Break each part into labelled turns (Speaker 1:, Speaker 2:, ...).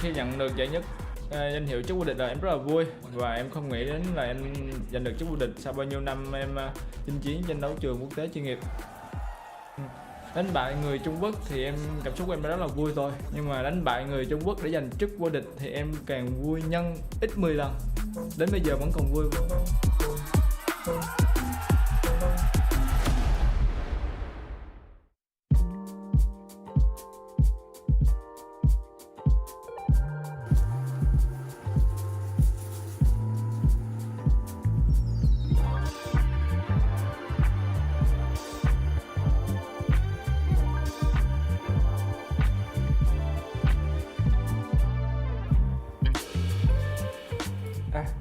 Speaker 1: khi nhận được giải nhất danh hiệu chức vô địch là em rất là vui, và em không nghĩ đến là em giành được chức vô địch sau bao nhiêu năm em chinh chiến trên đấu trường quốc tế chuyên nghiệp. Đánh bại người Trung Quốc thì cảm xúc của em rất là vui thôi, nhưng mà đánh bại người Trung Quốc để giành chức vô địch thì em càng vui nhân ít 10 lần. Đến bây giờ vẫn còn vui.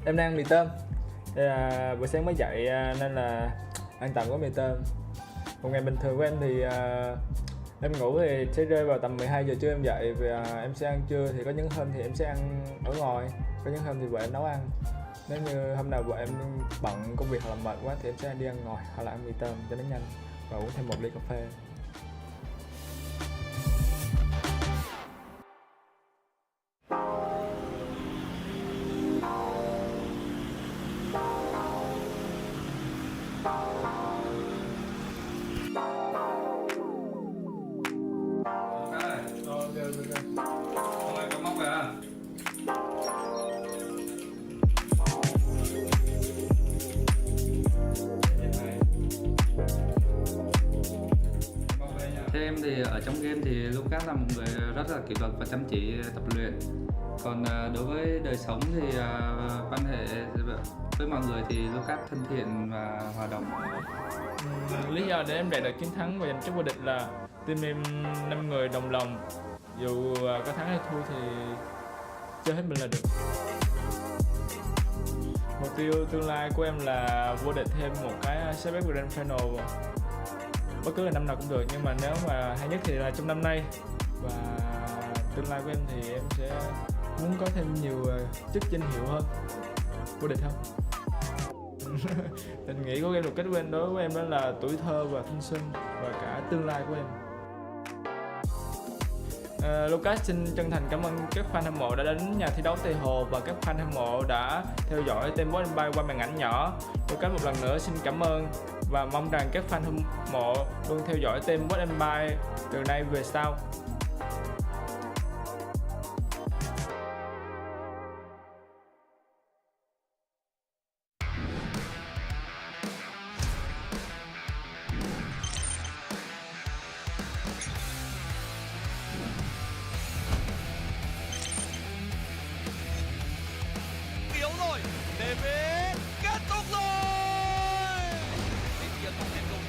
Speaker 1: Em đang ăn mì tôm. Buổi sáng mới dậy nên là ăn tạm có mì tôm. Một ngày bình thường của em thì em ngủ thì sẽ rơi vào tầm 12 giờ trưa em dậy, và em sẽ ăn trưa. Thì có những hôm thì em sẽ ăn ở ngoài, có những hôm thì vợ em nấu ăn. Nếu như hôm nào vợ em bận công việc hoặc là mệt quá thì em sẽ đi ăn ngoài hoặc là ăn mì tôm cho nó nhanh, và uống thêm một ly cà phê.
Speaker 2: Hôm nay có móc về à?
Speaker 3: Theo em thì ở trong game thì Lucas là một người rất là kỷ luật và chăm chỉ tập luyện. Còn đối với đời sống thì quan hệ với mọi người thì Lucas thân thiện và hòa đồng.
Speaker 1: Lý do để em đạt được chiến thắng và giành chức vô địch là team em 5 người đồng lòng, dù có thắng hay thua thì chơi hết mình là được. Mục tiêu tương lai của em là vô địch thêm một cái CBF Grand Final, bất cứ là năm nào cũng được, nhưng mà nếu mà hay nhất thì là trong năm nay. Và tương lai của em thì em sẽ muốn có thêm nhiều chức danh hiệu hơn, vô địch hơn. Tình nghĩ của em, một kết của em đối với em đó là tuổi thơ và thanh xuân và cả tương lai của em. Lucas xin chân thành cảm ơn các fan hâm mộ đã đến nhà thi đấu Tây Hồ và các fan hâm mộ đã theo dõi Team Boss Empire qua màn ảnh nhỏ. Lucas một lần nữa xin cảm ơn và mong rằng các fan hâm mộ luôn theo dõi Team Boss Empire từ nay về sau.
Speaker 4: Rồi, DB kết thúc rồi. Bên kia còn thêm cùng,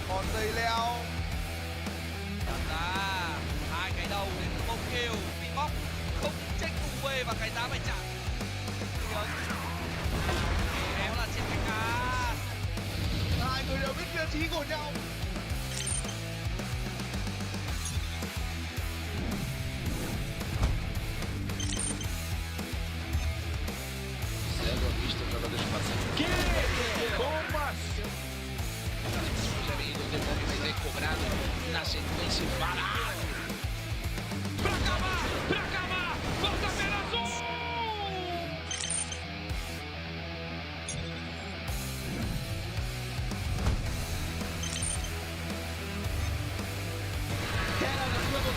Speaker 4: còn dây leo. Đặt ra hai cái đầu đến từ bông kêu bị bóc, không check cùng quê và cái giá phải trả. Đó là trên cánh cá. Hai người đều biết vị trí của nhau. Cobrado na sequência varado pra acabar, volta apenas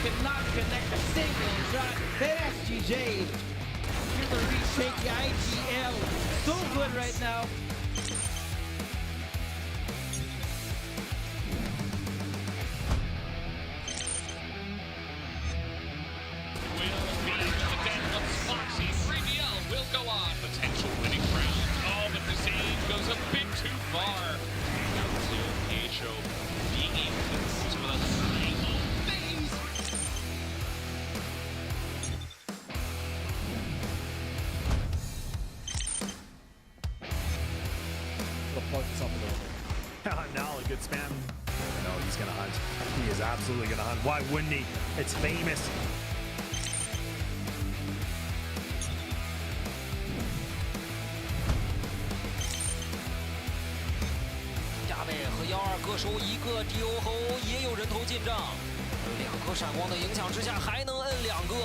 Speaker 4: cannot connect a single shot. That SGJ gonna retake the IGL. So good right now.
Speaker 5: Potential winning round. Oh, but the scene goes a bit too far. Down to Aisho being able to close with a final phase.
Speaker 6: The plug is up a little bit. Now a good spam. No, he's gonna hunt. He is absolutely gonna hunt. Why wouldn't he? It's famous.
Speaker 4: 和1-2各收一个 DO 后也有人头进账，2颗闪光的影响之下还能摁2个。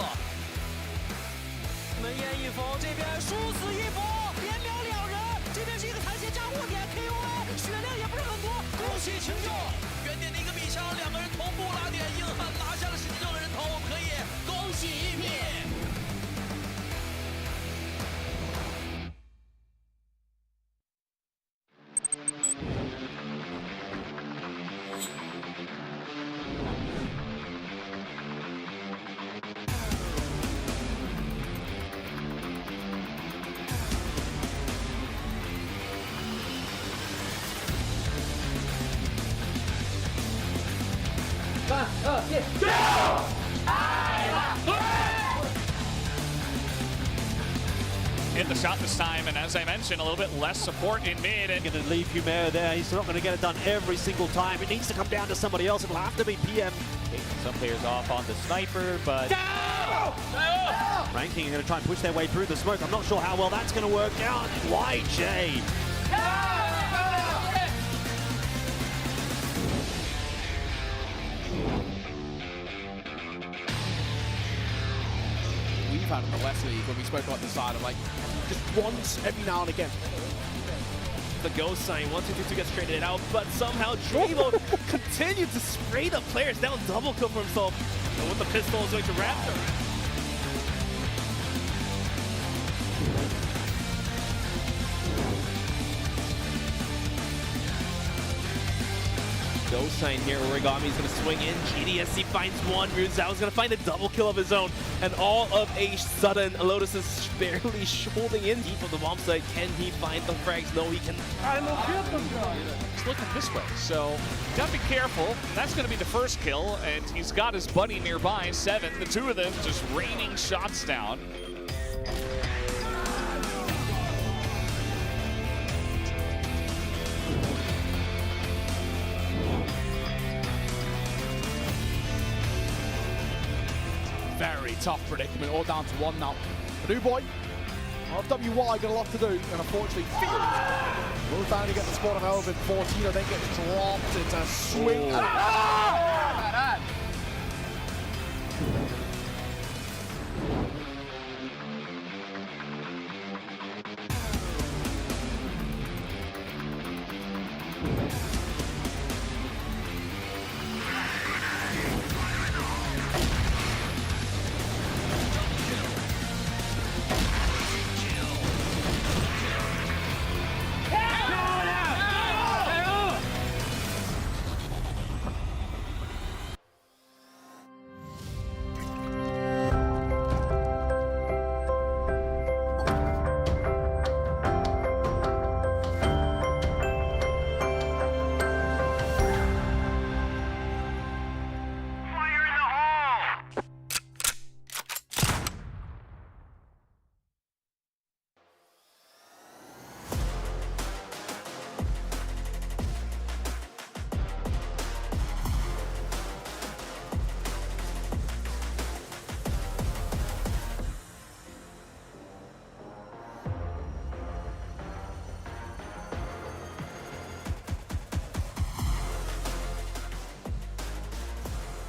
Speaker 4: 门烟一封，这边殊死一封，连秒2人，这边是一个残血加护点 KOA， 血量也不是很多，恭喜秦九，原点的一个逼抢，2个人同步拉点，硬汉拿下了16个人头，可以恭喜一批。
Speaker 5: Hit the shot this time, and as I mentioned, a little bit less support in mid. And
Speaker 6: Going to leave Humera there. He's not going to get it done every single time. It needs to come down to somebody else. It'll have to be PM.
Speaker 7: Some players off on the sniper, but
Speaker 6: Ranking are going to try and push their way through the smoke. I'm not sure how well that's going to work out. YJ.
Speaker 8: We've had in the West League when we spoke about the side of like just once every now and again.
Speaker 9: The ghost sign, 1-2-2 gets traded out, but somehow WEIBO continued to spray the players down, double kill for himself. And with the pistol is going to Raptor. Ghost sign here, Origami's going to swing in. GDSC finds one. Ruzao's going to find a double kill of his own. And all of a sudden, Lotus is barely holding in deep of the bomb site. Can he find the frags? No, he can.
Speaker 5: He's looking this way, so gotta be careful. That's gonna be the first kill, and he's got his buddy nearby, 7. The two of them just raining shots down.
Speaker 8: Very tough predicament, all down to 1 now. The new boy of WY got a lot to do, and unfortunately, will finally get the spot of Elvin. 14 then gets dropped. It's a swing.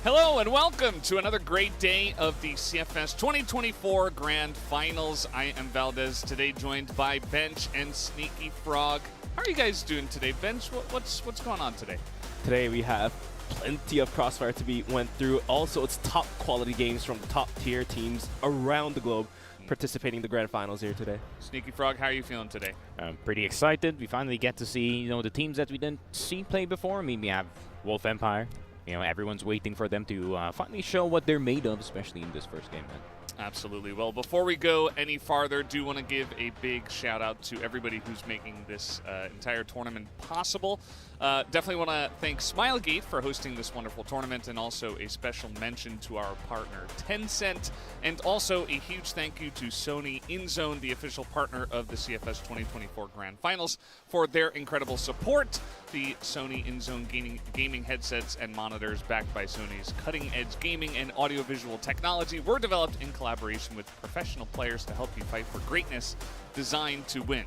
Speaker 5: Hello and welcome to another great day of the CFS 2024 Grand Finals. I am Valdez, today joined by Bench and Sneaky Frog. How are you guys doing today, Bench? What's going on today?
Speaker 9: Today we have plenty of CROSSFIRE to be went through. Also, it's top quality games from top tier teams around the globe participating in the Grand Finals here today.
Speaker 5: Sneaky Frog, how are you feeling today?
Speaker 7: I'm pretty excited. We finally get to see, the teams that we didn't see play before. I mean, we have Wolf Empire. Everyone's waiting for them to finally show what they're made of, especially in this first game, man.
Speaker 5: Absolutely. Well, before we go any farther, do want to give a big shout out to everybody who's making this entire tournament possible. Definitely want to thank Smilegate for hosting this wonderful tournament, and also a special mention to our partner Tencent, and also a huge thank you to Sony InZone, the official partner of the CFS 2024 Grand Finals, for their incredible support. The Sony InZone gaming headsets and monitors backed by Sony's cutting-edge gaming and audiovisual technology were developed in collaboration with professional players to help you fight for greatness, designed to win.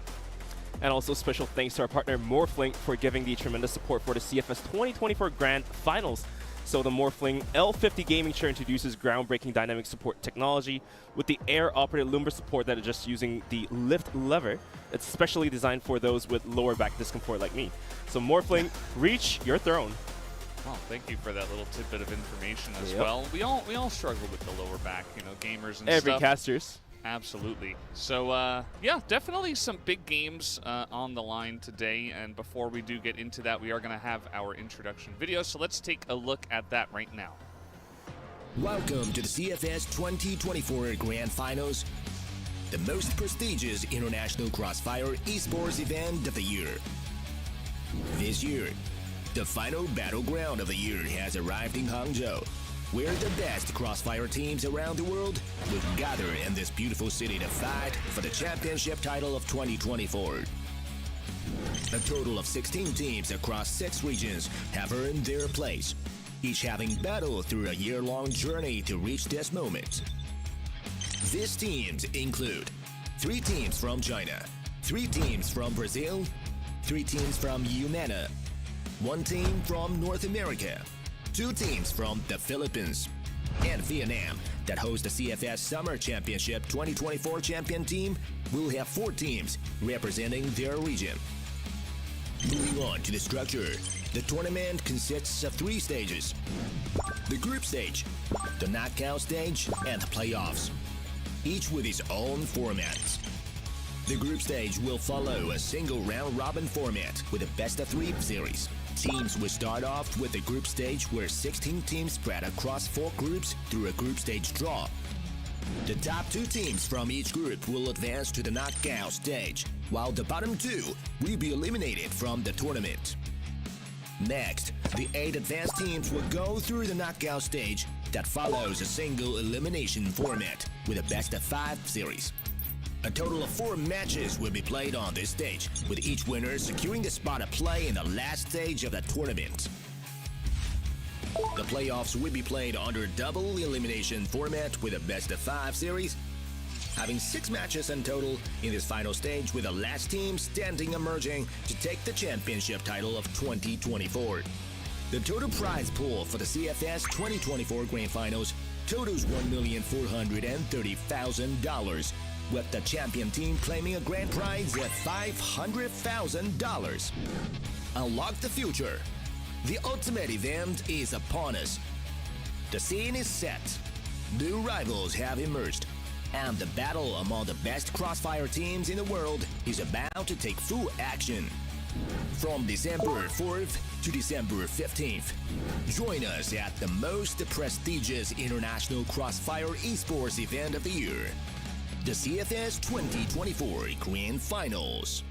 Speaker 9: And also special thanks to our partner Morphling for giving the tremendous support for the CFS 2024 Grand Finals. So the Morphling L50 gaming chair introduces groundbreaking dynamic support technology with the air-operated lumbar support that is just using the lift lever. It's specially designed for those with lower back discomfort like me. So Morphling, reach your throne.
Speaker 5: Well, thank you for that little tidbit of information as well. We all struggle with the lower back, you know, gamers and
Speaker 9: Every
Speaker 5: stuff.
Speaker 9: casters.
Speaker 5: Absolutely. So, yeah, definitely some big games on the line today. And before we do get into that, we are going to have our introduction video. So let's take a look at that right now.
Speaker 10: Welcome to the CFS 2024 Grand Finals, the most prestigious international CROSSFIRE esports event of the year. This year, the final battleground of the year has arrived in Hangzhou, where the best CROSSFIRE teams around the world will gather in this beautiful city to fight for the championship title of 2024. A total of 16 teams across 6 regions have earned their place, each having battled through a year-long journey to reach this moment. These teams include 3 teams from China, 3 teams from Brazil, 3 teams from UBECMANIAC, 1 team from North America, 2 teams from the Philippines, and Vietnam that host the CFS Summer Championship 2024 champion team will have 4 teams representing their region. Moving on to the structure, the tournament consists of 3 stages: the group stage, the knockout stage, and the playoffs, each with its own formats. The group stage will follow a single round-robin format with a best-of-3 series. Teams will start off with the group stage where 16 teams spread across 4 groups through a group stage draw. The top 2 teams from each group will advance to the knockout stage, while the bottom 2 will be eliminated from the tournament. Next, the 8 advanced teams will go through the knockout stage that follows a single elimination format with a best-of-5 series. A total of 4 matches will be played on this stage, with each winner securing the spot of play in the last stage of the tournament. The playoffs will be played under double elimination format with a best-of-5 series, having 6 matches in total in this final stage, with the last team standing emerging to take the championship title of 2024. The total prize pool for the CFS 2024 Grand Finals totals $1,430,000, with the champion team claiming a grand prize of $500,000. Unlock the future. The ultimate event is upon us. The scene is set. New rivals have emerged, and the battle among the best CROSSFIRE teams in the world is about to take full action. From December 4th to December 15th, join us at the most prestigious international CROSSFIRE esports event of the year, the CFS 2024 Grand Finals.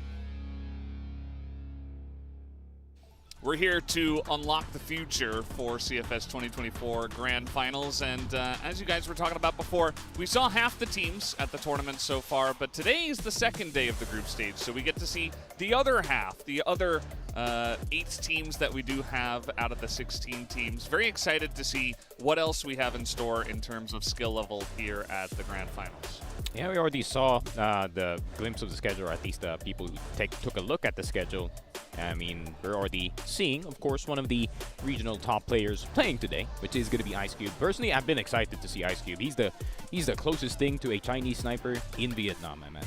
Speaker 5: We're here to unlock the future for CFS 2024 Grand Finals, and as you guys were talking about before, we saw half the teams at the tournament so far, but today is the second day of the group stage, so we get to see the other half, the other 8 teams that we do have out of the 16 teams. Very excited to see what else we have in store in terms of skill level here at the Grand Finals.
Speaker 7: Yeah, we already saw the glimpse of the schedule, or at least people who took a look at the schedule. I mean, we're already seeing, of course, one of the regional top players playing today, which is going to be Ice Cube. Personally, I've been excited to see Ice Cube. He's the closest thing to a Chinese sniper in Vietnam, man.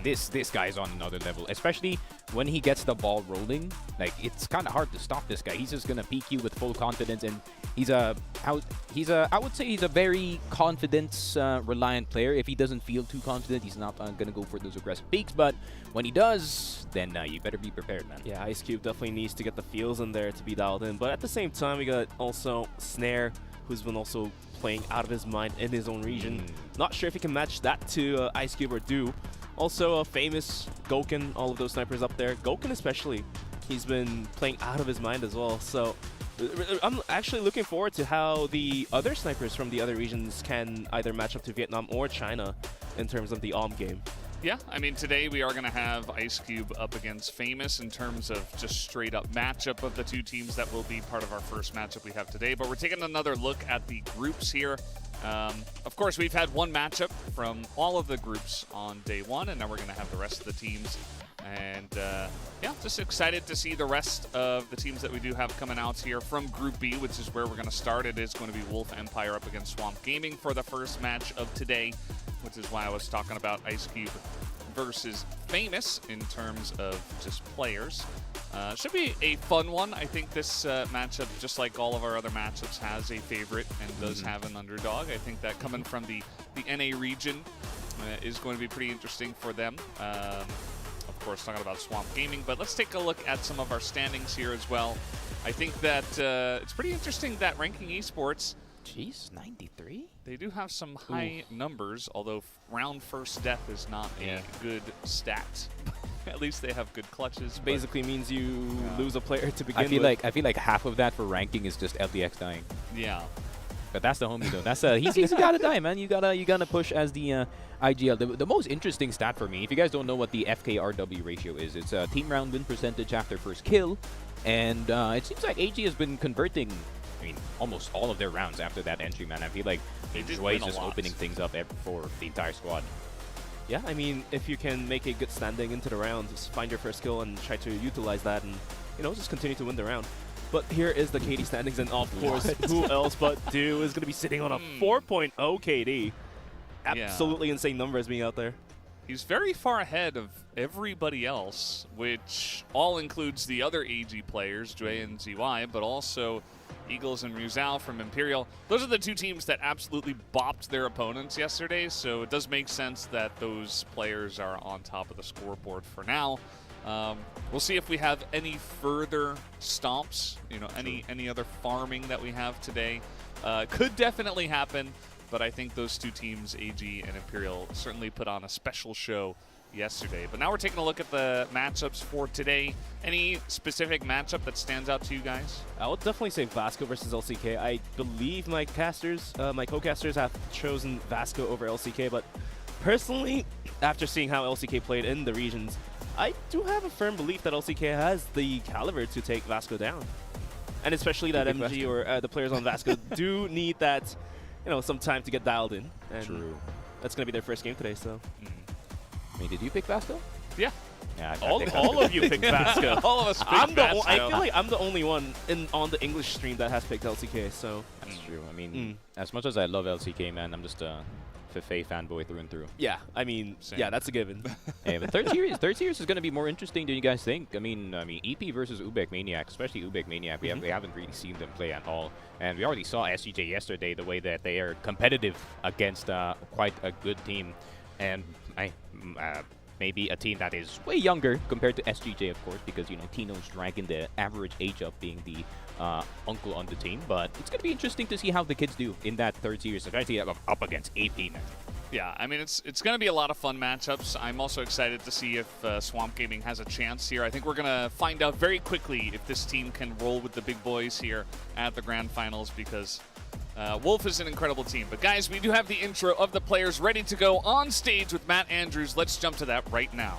Speaker 7: This guy's on another level, especially when he gets the ball rolling. Like, it's kind of hard to stop this guy. He's just going to peek you with full confidence, and I would say he's a very confidence reliant player. If he doesn't feel too confident, he's not going to go for those aggressive peaks, but when he does, then you better be prepared, man.
Speaker 9: Yeah, Ice Cube definitely needs to get the feels in there to be dialed in, but at the same time, we got also Snare, who's been also playing out of his mind in his own region. Not sure if he can match that to Ice Cube or Do. Also, famous Gouken, all of those snipers up there. Gouken especially, he's been playing out of his mind as well, so I'm actually looking forward to how the other snipers from the other regions can either match up to Vietnam or China in terms of the AUM game.
Speaker 5: Yeah, I mean, today we are going to have Ice Cube up against Famous in terms of just straight up matchup of the 2 teams that will be part of our first matchup we have today. But we're taking another look at the groups here. Of course, we've had one matchup from all of the groups on day 1, and now we're going to have the rest of the teams And yeah, just excited to see the rest of the teams that we do have coming out here from Group B, which is where we're going to start. It is going to be Wolf Empire up against Swamp Gaming for the first match of today, which is why I was talking about Ice Cube versus Famous in terms of just players. Should be a fun one. I think this matchup, just like all of our other matchups, has a favorite and does have an underdog. I think that coming from the NA region is going to be pretty interesting for them. Of course, talking about Swamp Gaming, but let's take a look at some of our standings here as well. I think that it's pretty interesting that Ranking Esports,
Speaker 7: Jeez, 93?
Speaker 5: they do have some high numbers, although round first death is not a good stat. At least they have good clutches.
Speaker 9: Basically means you lose a player to begin
Speaker 7: I feel
Speaker 9: with.
Speaker 7: like half of that for ranking is just LDX dying.
Speaker 5: Yeah.
Speaker 7: But that's the homie though. That's he's gotta die, man. You gotta push as the IGL. The most interesting stat for me, if you guys don't know what the FKRW ratio is, it's a team round win percentage after first kill, and it seems like AG has been converting, I mean, almost all of their rounds after that entry, man. I feel like Joy is just opening things up for the entire squad.
Speaker 9: Yeah, I mean, if you can make a good standing into the round, just find your first kill and try to utilize that, and just continue to win the round. But here is the KD standings, and of course, who else but Do is going to be sitting on a 4.0 KD. Absolutely insane numbers being out there.
Speaker 5: He's very far ahead of everybody else, which all includes the other AG players, Jue and ZY, but also Eagles and Ruzal from Imperial. Those are the two teams that absolutely bopped their opponents yesterday, so it does make sense that those players are on top of the scoreboard for now. We'll see if we have any further stomps, any other farming that we have today. Could definitely happen, but I think those two teams, AG and Imperial, certainly put on a special show yesterday. But now we're taking a look at the matchups for today. Any specific matchup that stands out to you guys?
Speaker 9: I would definitely say Vasco versus LCK. I believe my co-casters have chosen Vasco over LCK, but personally, after seeing how LCK played in the regions, I do have a firm belief that LCK has the caliber to take Vasco down. And especially that MG or the players on Vasco do need that, some time to get dialed in. And
Speaker 7: True.
Speaker 9: That's going to be their first game today, so.
Speaker 7: I mean, did you pick Vasco?
Speaker 5: Yeah.
Speaker 7: Yeah,
Speaker 9: all of you picked Vasco.
Speaker 5: All of us picked Vasco.
Speaker 9: I feel like I'm the only one on the English stream that has picked LCK, so.
Speaker 7: That's true. I mean, as much as I love LCK, man, I'm just a Fefe fanboy through and through.
Speaker 9: Yeah, I mean, yeah, that's a given.
Speaker 7: Hey, but third series is going to be more interesting than you guys think. I mean, EP versus UBECMANIAC, especially UBECMANIAC, we haven't really seen them play at all. And we already saw SGJ yesterday, the way that they are competitive against quite a good team. And maybe a team that is way younger compared to SGJ, of course, because, Tino's dragging the average age up, being the uncle on the team. But it's going to be interesting to see how the kids do in that third series, especially up against AP, man.
Speaker 5: Yeah, I mean, it's going to be a lot of fun matchups. I'm also excited to see if Swamp Gaming has a chance here. I think we're going to find out very quickly if this team can roll with the big boys here at the Grand Finals, because Wolf is an incredible team. But guys, we do have the intro of the players ready to go on stage with Matt Andrews. Let's jump to that right now.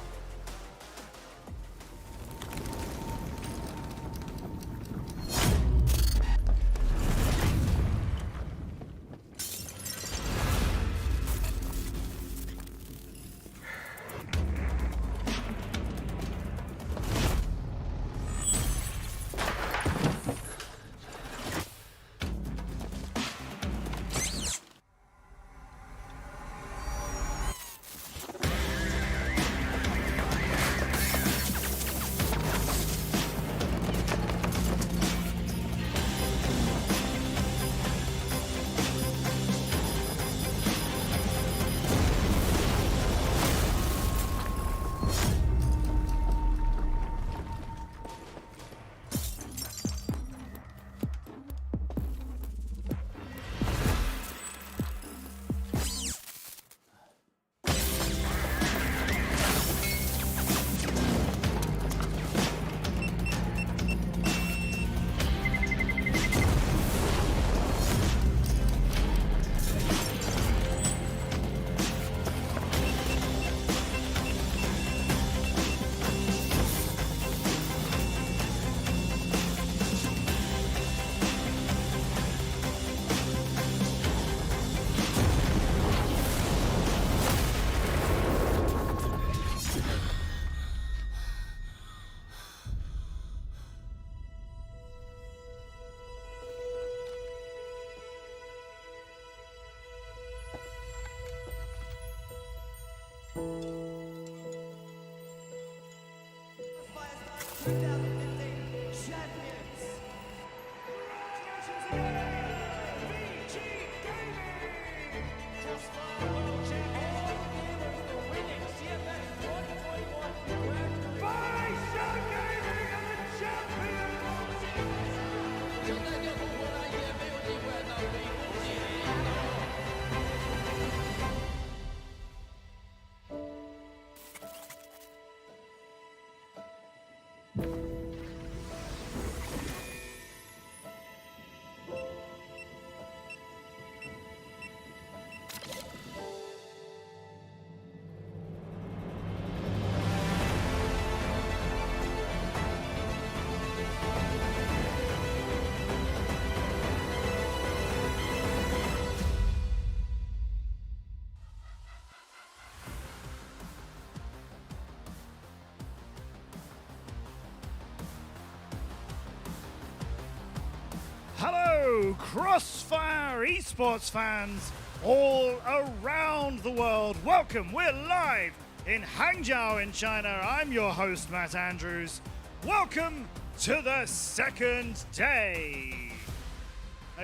Speaker 6: Hello, CROSSFIRE Esports fans all around the world. Welcome, we're live in Hangzhou in China. I'm your host, Matt Andrews. Welcome to the second day.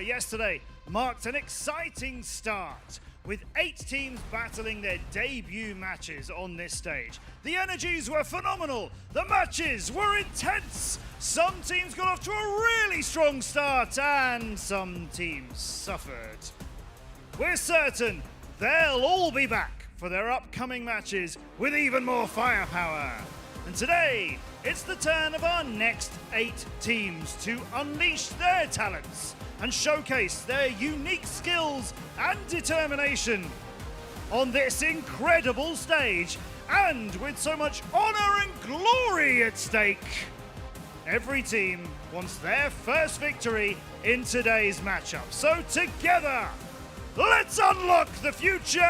Speaker 6: Yesterday marked an exciting start with 8 teams battling their debut matches on this stage. The energies were phenomenal. The matches were intense. Some teams got off to a really strong start and some teams suffered. We're certain they'll all be back for their upcoming matches with even more firepower. And today, it's the turn of our next 8 teams to unleash their talents and showcase their unique skills and determination on this incredible stage, and with so much honor and glory at stake. Every team wants their first victory in today's matchup. So together, let's unlock the future!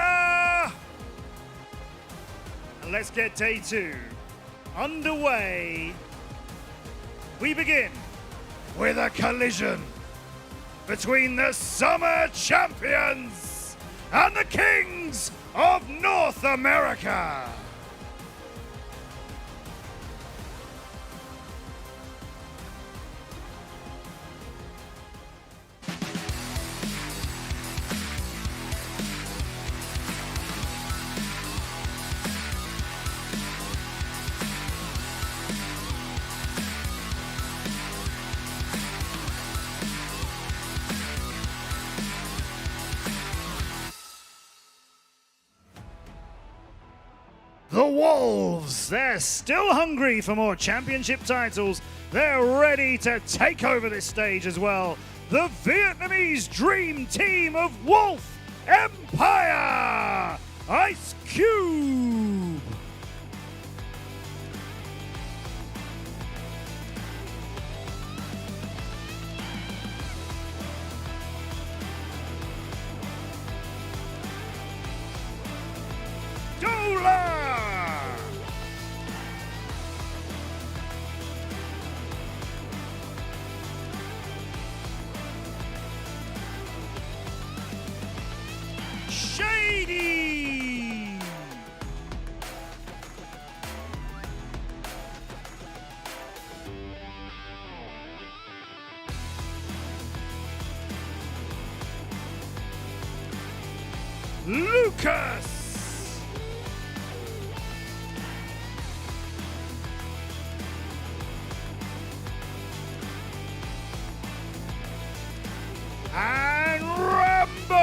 Speaker 6: And let's get day 2 underway. We begin with a collision between the Summer Champions and the Kings of North America. The Wolves, they're still hungry for more championship titles. They're ready to take over this stage as well. The Vietnamese dream team of Wolf Empire, Ice Cube. Shady! Lucas! And Rambo!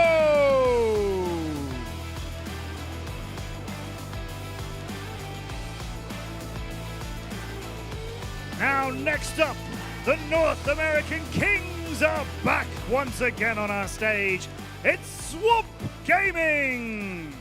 Speaker 6: Now next up, the North American Kings are back once again on our stage. It's Swamp Gaming!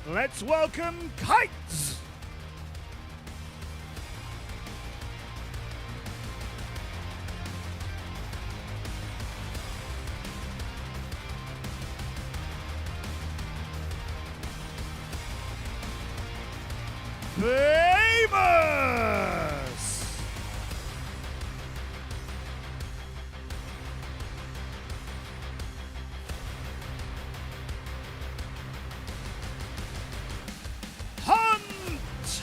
Speaker 6: Let's welcome Kites! Famous! Hunt!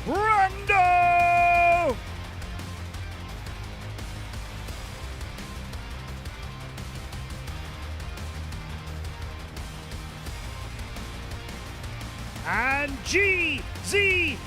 Speaker 6: Brando! And GZY!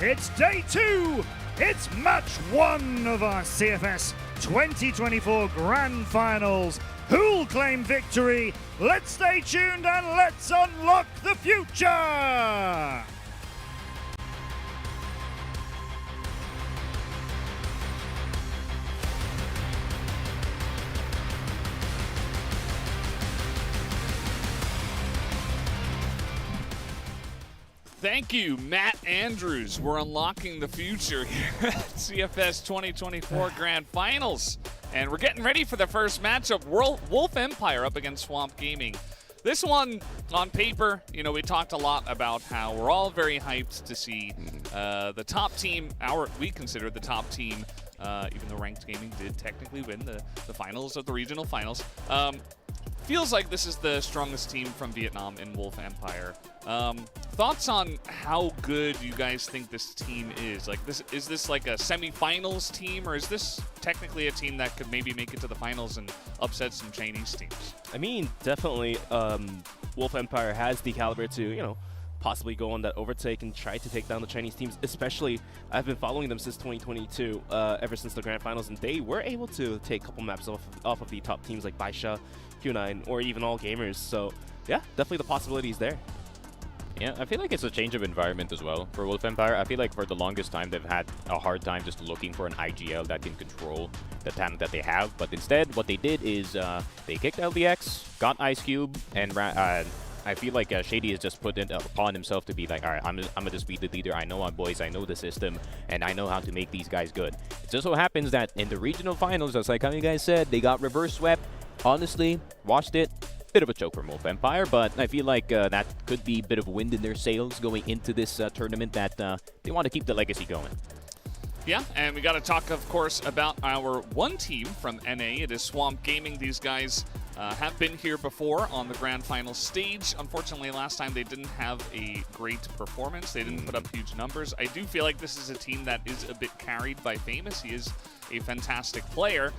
Speaker 6: It's day 2. It's match 1 of our CFS 2024 Grand Finals. Who'll claim victory? Let's stay tuned and let's unlock the future!
Speaker 5: Thank you, Matt Andrews. We're unlocking the future here at CFS 2024 Grand Finals. And we're getting ready for the first matchup, Wolf Empire up against Swamp Gaming. This one, on paper, you know, we talked a lot about how we're all very hyped to see the top team, we consider the top team, even though Ranked Gaming did technically win the finals of the regional finals. Feels like this is the strongest team from Vietnam in Wolf Empire. Thoughts on how good you guys think this team is? Like, is this like a semi-finals team, or is this technically a team that could maybe make it to the finals and upset some Chinese teams?
Speaker 9: I mean, definitely, Wolf Empire has the caliber to, you know, possibly go on that overtake and try to take down the Chinese teams. Especially, I've been following them since 2022, ever since the Grand Finals, and they were able to take a couple maps off of the top teams like Baisha, Q9, or even All Gamers. So, yeah, definitely the possibilities there.
Speaker 7: Yeah, I feel like it's a change of environment as well for Wolf Empire. I feel like for the longest time they've had a hard time just looking for an IGL that can control the talent that they have. But instead, what they did is they kicked LDX, got Ice Cube, and I feel like Shady has just put it upon himself to be like, all right, I'm gonna just be the leader. I know my boys, I know the system, and I know how to make these guys good. It just so happens that in the regional finals, just like how you guys said, they got reverse swept. Honestly, watched it. Bit of a choke for Wolf Empire, but I feel like that could be a bit of wind in their sails going into this tournament, that they want to keep the legacy going.
Speaker 5: Yeah, and we got to talk, of course, about our one team from NA. It is Swamp Gaming. These guys have been here before on the Grand Final stage. Unfortunately, last time they didn't have a great performance. They didn't put up huge numbers. I do feel like this is a team that is a bit carried by Famous. He is a fantastic player.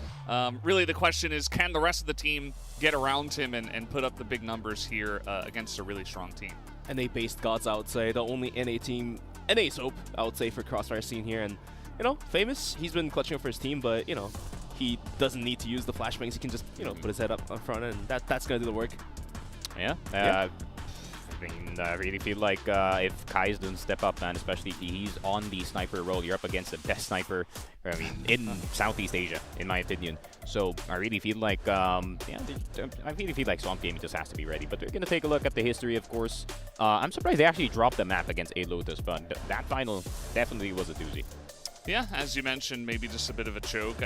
Speaker 5: Really, the question is, can the rest of the team get around him and put up the big numbers here against a really strong team?
Speaker 9: NA based gods, I would say. The only NA team, NA Soap, I would say, for CROSSFIRE scene here. And, you know, Famous, he's been clutching up for his team, but, you know, he doesn't need to use the flashbangs. He can just, you know, put his head up in front, and that's going to do the work.
Speaker 7: Yeah. I mean, I really feel like if Kai's doesn't step up, man, especially if he's on the sniper role, you're up against the best sniper, I mean, in Southeast Asia, in my opinion. So I really feel like, I really feel like Swamp Gaming just has to be ready. But we're going to take a look at the history, of course. I'm surprised they actually dropped the map against A Lotus, but that final definitely was a doozy.
Speaker 5: Yeah, as you mentioned, maybe just a bit of a choke.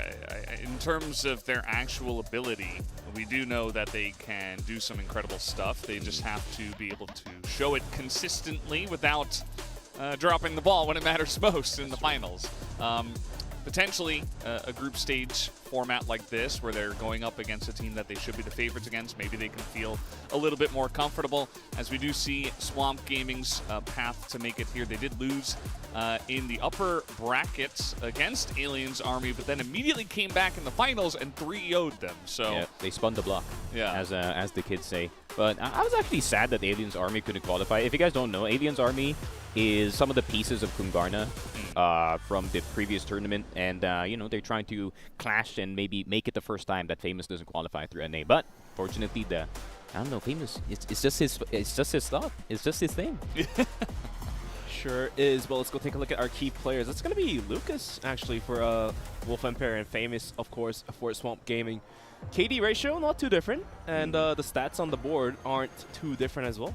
Speaker 5: In terms of their actual ability, we do know that they can do some incredible stuff. They just have to be able to show it consistently without dropping the ball when it matters most in the finals. Potentially a group stage format like this, where they're going up against a team that they should be the favorites against, maybe they can feel a little bit more comfortable. As we do see Swamp Gaming's path to make it here, they did lose in the upper brackets against Aliens Army, but then immediately came back in the finals and 3-0'd them. So
Speaker 7: yeah, they spun the block,
Speaker 5: yeah,
Speaker 7: as the kids say. But I was actually sad that Aliens Army couldn't qualify. If you guys don't know, Aliens Army is some of the pieces of Kungarna from the previous tournament, and you know, they're trying to clash and maybe make it the first time that Famous doesn't qualify through NA. But fortunately, I don't know, Famous, it's just his stuff. It's just his thing.
Speaker 9: Sure is. Well, let's go take a look at our key players. It's going to be Lucas, actually, for Wolf Empire, and famous, of course, for Swamp Gaming. KD ratio, not too different, and the stats on the board aren't too different as well.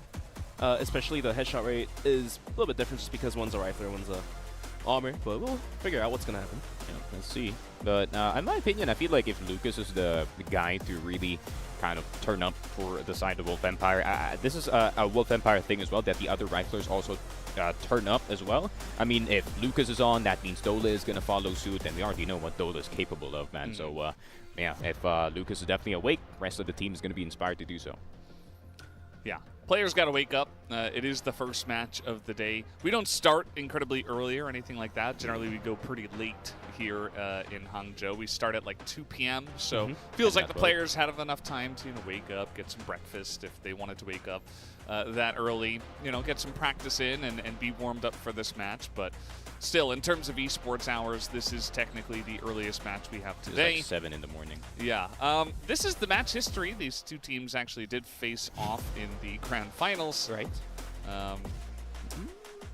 Speaker 9: Especially the headshot rate is a little bit different just because one's a rifler, one's a armor, but we'll figure out what's going to happen.
Speaker 7: Yeah, let's see. But in my opinion, I feel like if Lucas is the guy to really kind of turn up for the side of Wolf Empire, this is a Wolf Empire thing as well, that the other riflers also turn up as well. I mean, if Lucas is on, that means Dola is going to follow suit, and we already know what Dola is capable of, man. So, yeah, if Lucas is definitely awake, the rest of the team is going to be inspired to do so.
Speaker 5: Yeah, players got to wake up. It is the first match of the day. We don't start incredibly early or anything like that. Generally, we go pretty late here in Hangzhou. We start at like 2 p.m., so feels like the players had enough time to wake up, get some breakfast if they wanted to wake up that early, get some practice in and be warmed up for this match. But still, in terms of esports hours, this is technically the earliest match we have today.
Speaker 7: It's like 7 in the morning.
Speaker 5: Yeah. This is the match history. These two teams actually did face off in the grand finals.
Speaker 9: Right.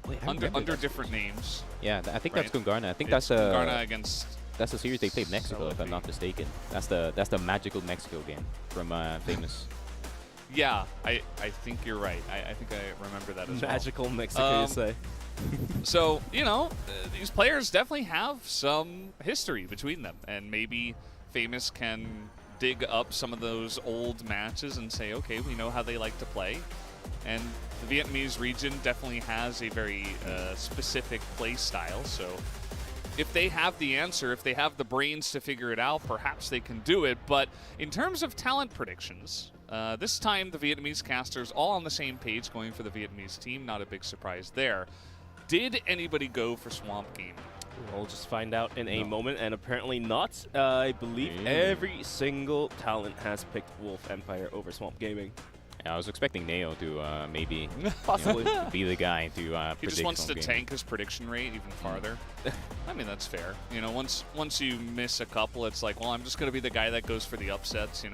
Speaker 7: Wait,
Speaker 5: under different names.
Speaker 7: Yeah, I think that's Gungarna. I think
Speaker 5: It's
Speaker 7: that's
Speaker 5: Gungarna against.
Speaker 7: That's the series they played Mexico, if I'm not mistaken. That's the magical Mexico game from Famous.
Speaker 5: Yeah, I think you're right. I think I remember that as
Speaker 9: Magical Mexico, you say.
Speaker 5: So, these players definitely have some history between them, and maybe Famous can dig up some of those old matches and say, okay, we know how they like to play. And the Vietnamese region definitely has a very specific play style, so if they have the answer, if they have the brains to figure it out, perhaps they can do it. But in terms of talent predictions, this time the Vietnamese casters all on the same page going for the Vietnamese team. Not a big surprise there. Did anybody go for Swamp Gaming?
Speaker 9: We'll just find out in a moment, and apparently not. I believe every single talent has picked Wolf Empire over Swamp Gaming.
Speaker 7: Yeah, I was expecting Neo to maybe
Speaker 9: possibly
Speaker 7: be the guy to
Speaker 5: he
Speaker 7: predict
Speaker 5: just wants to
Speaker 7: Swamp
Speaker 5: tank his prediction rate even farther. I mean, that's fair. Once you miss a couple, it's like, well, I'm just going to be the guy that goes for the upsets,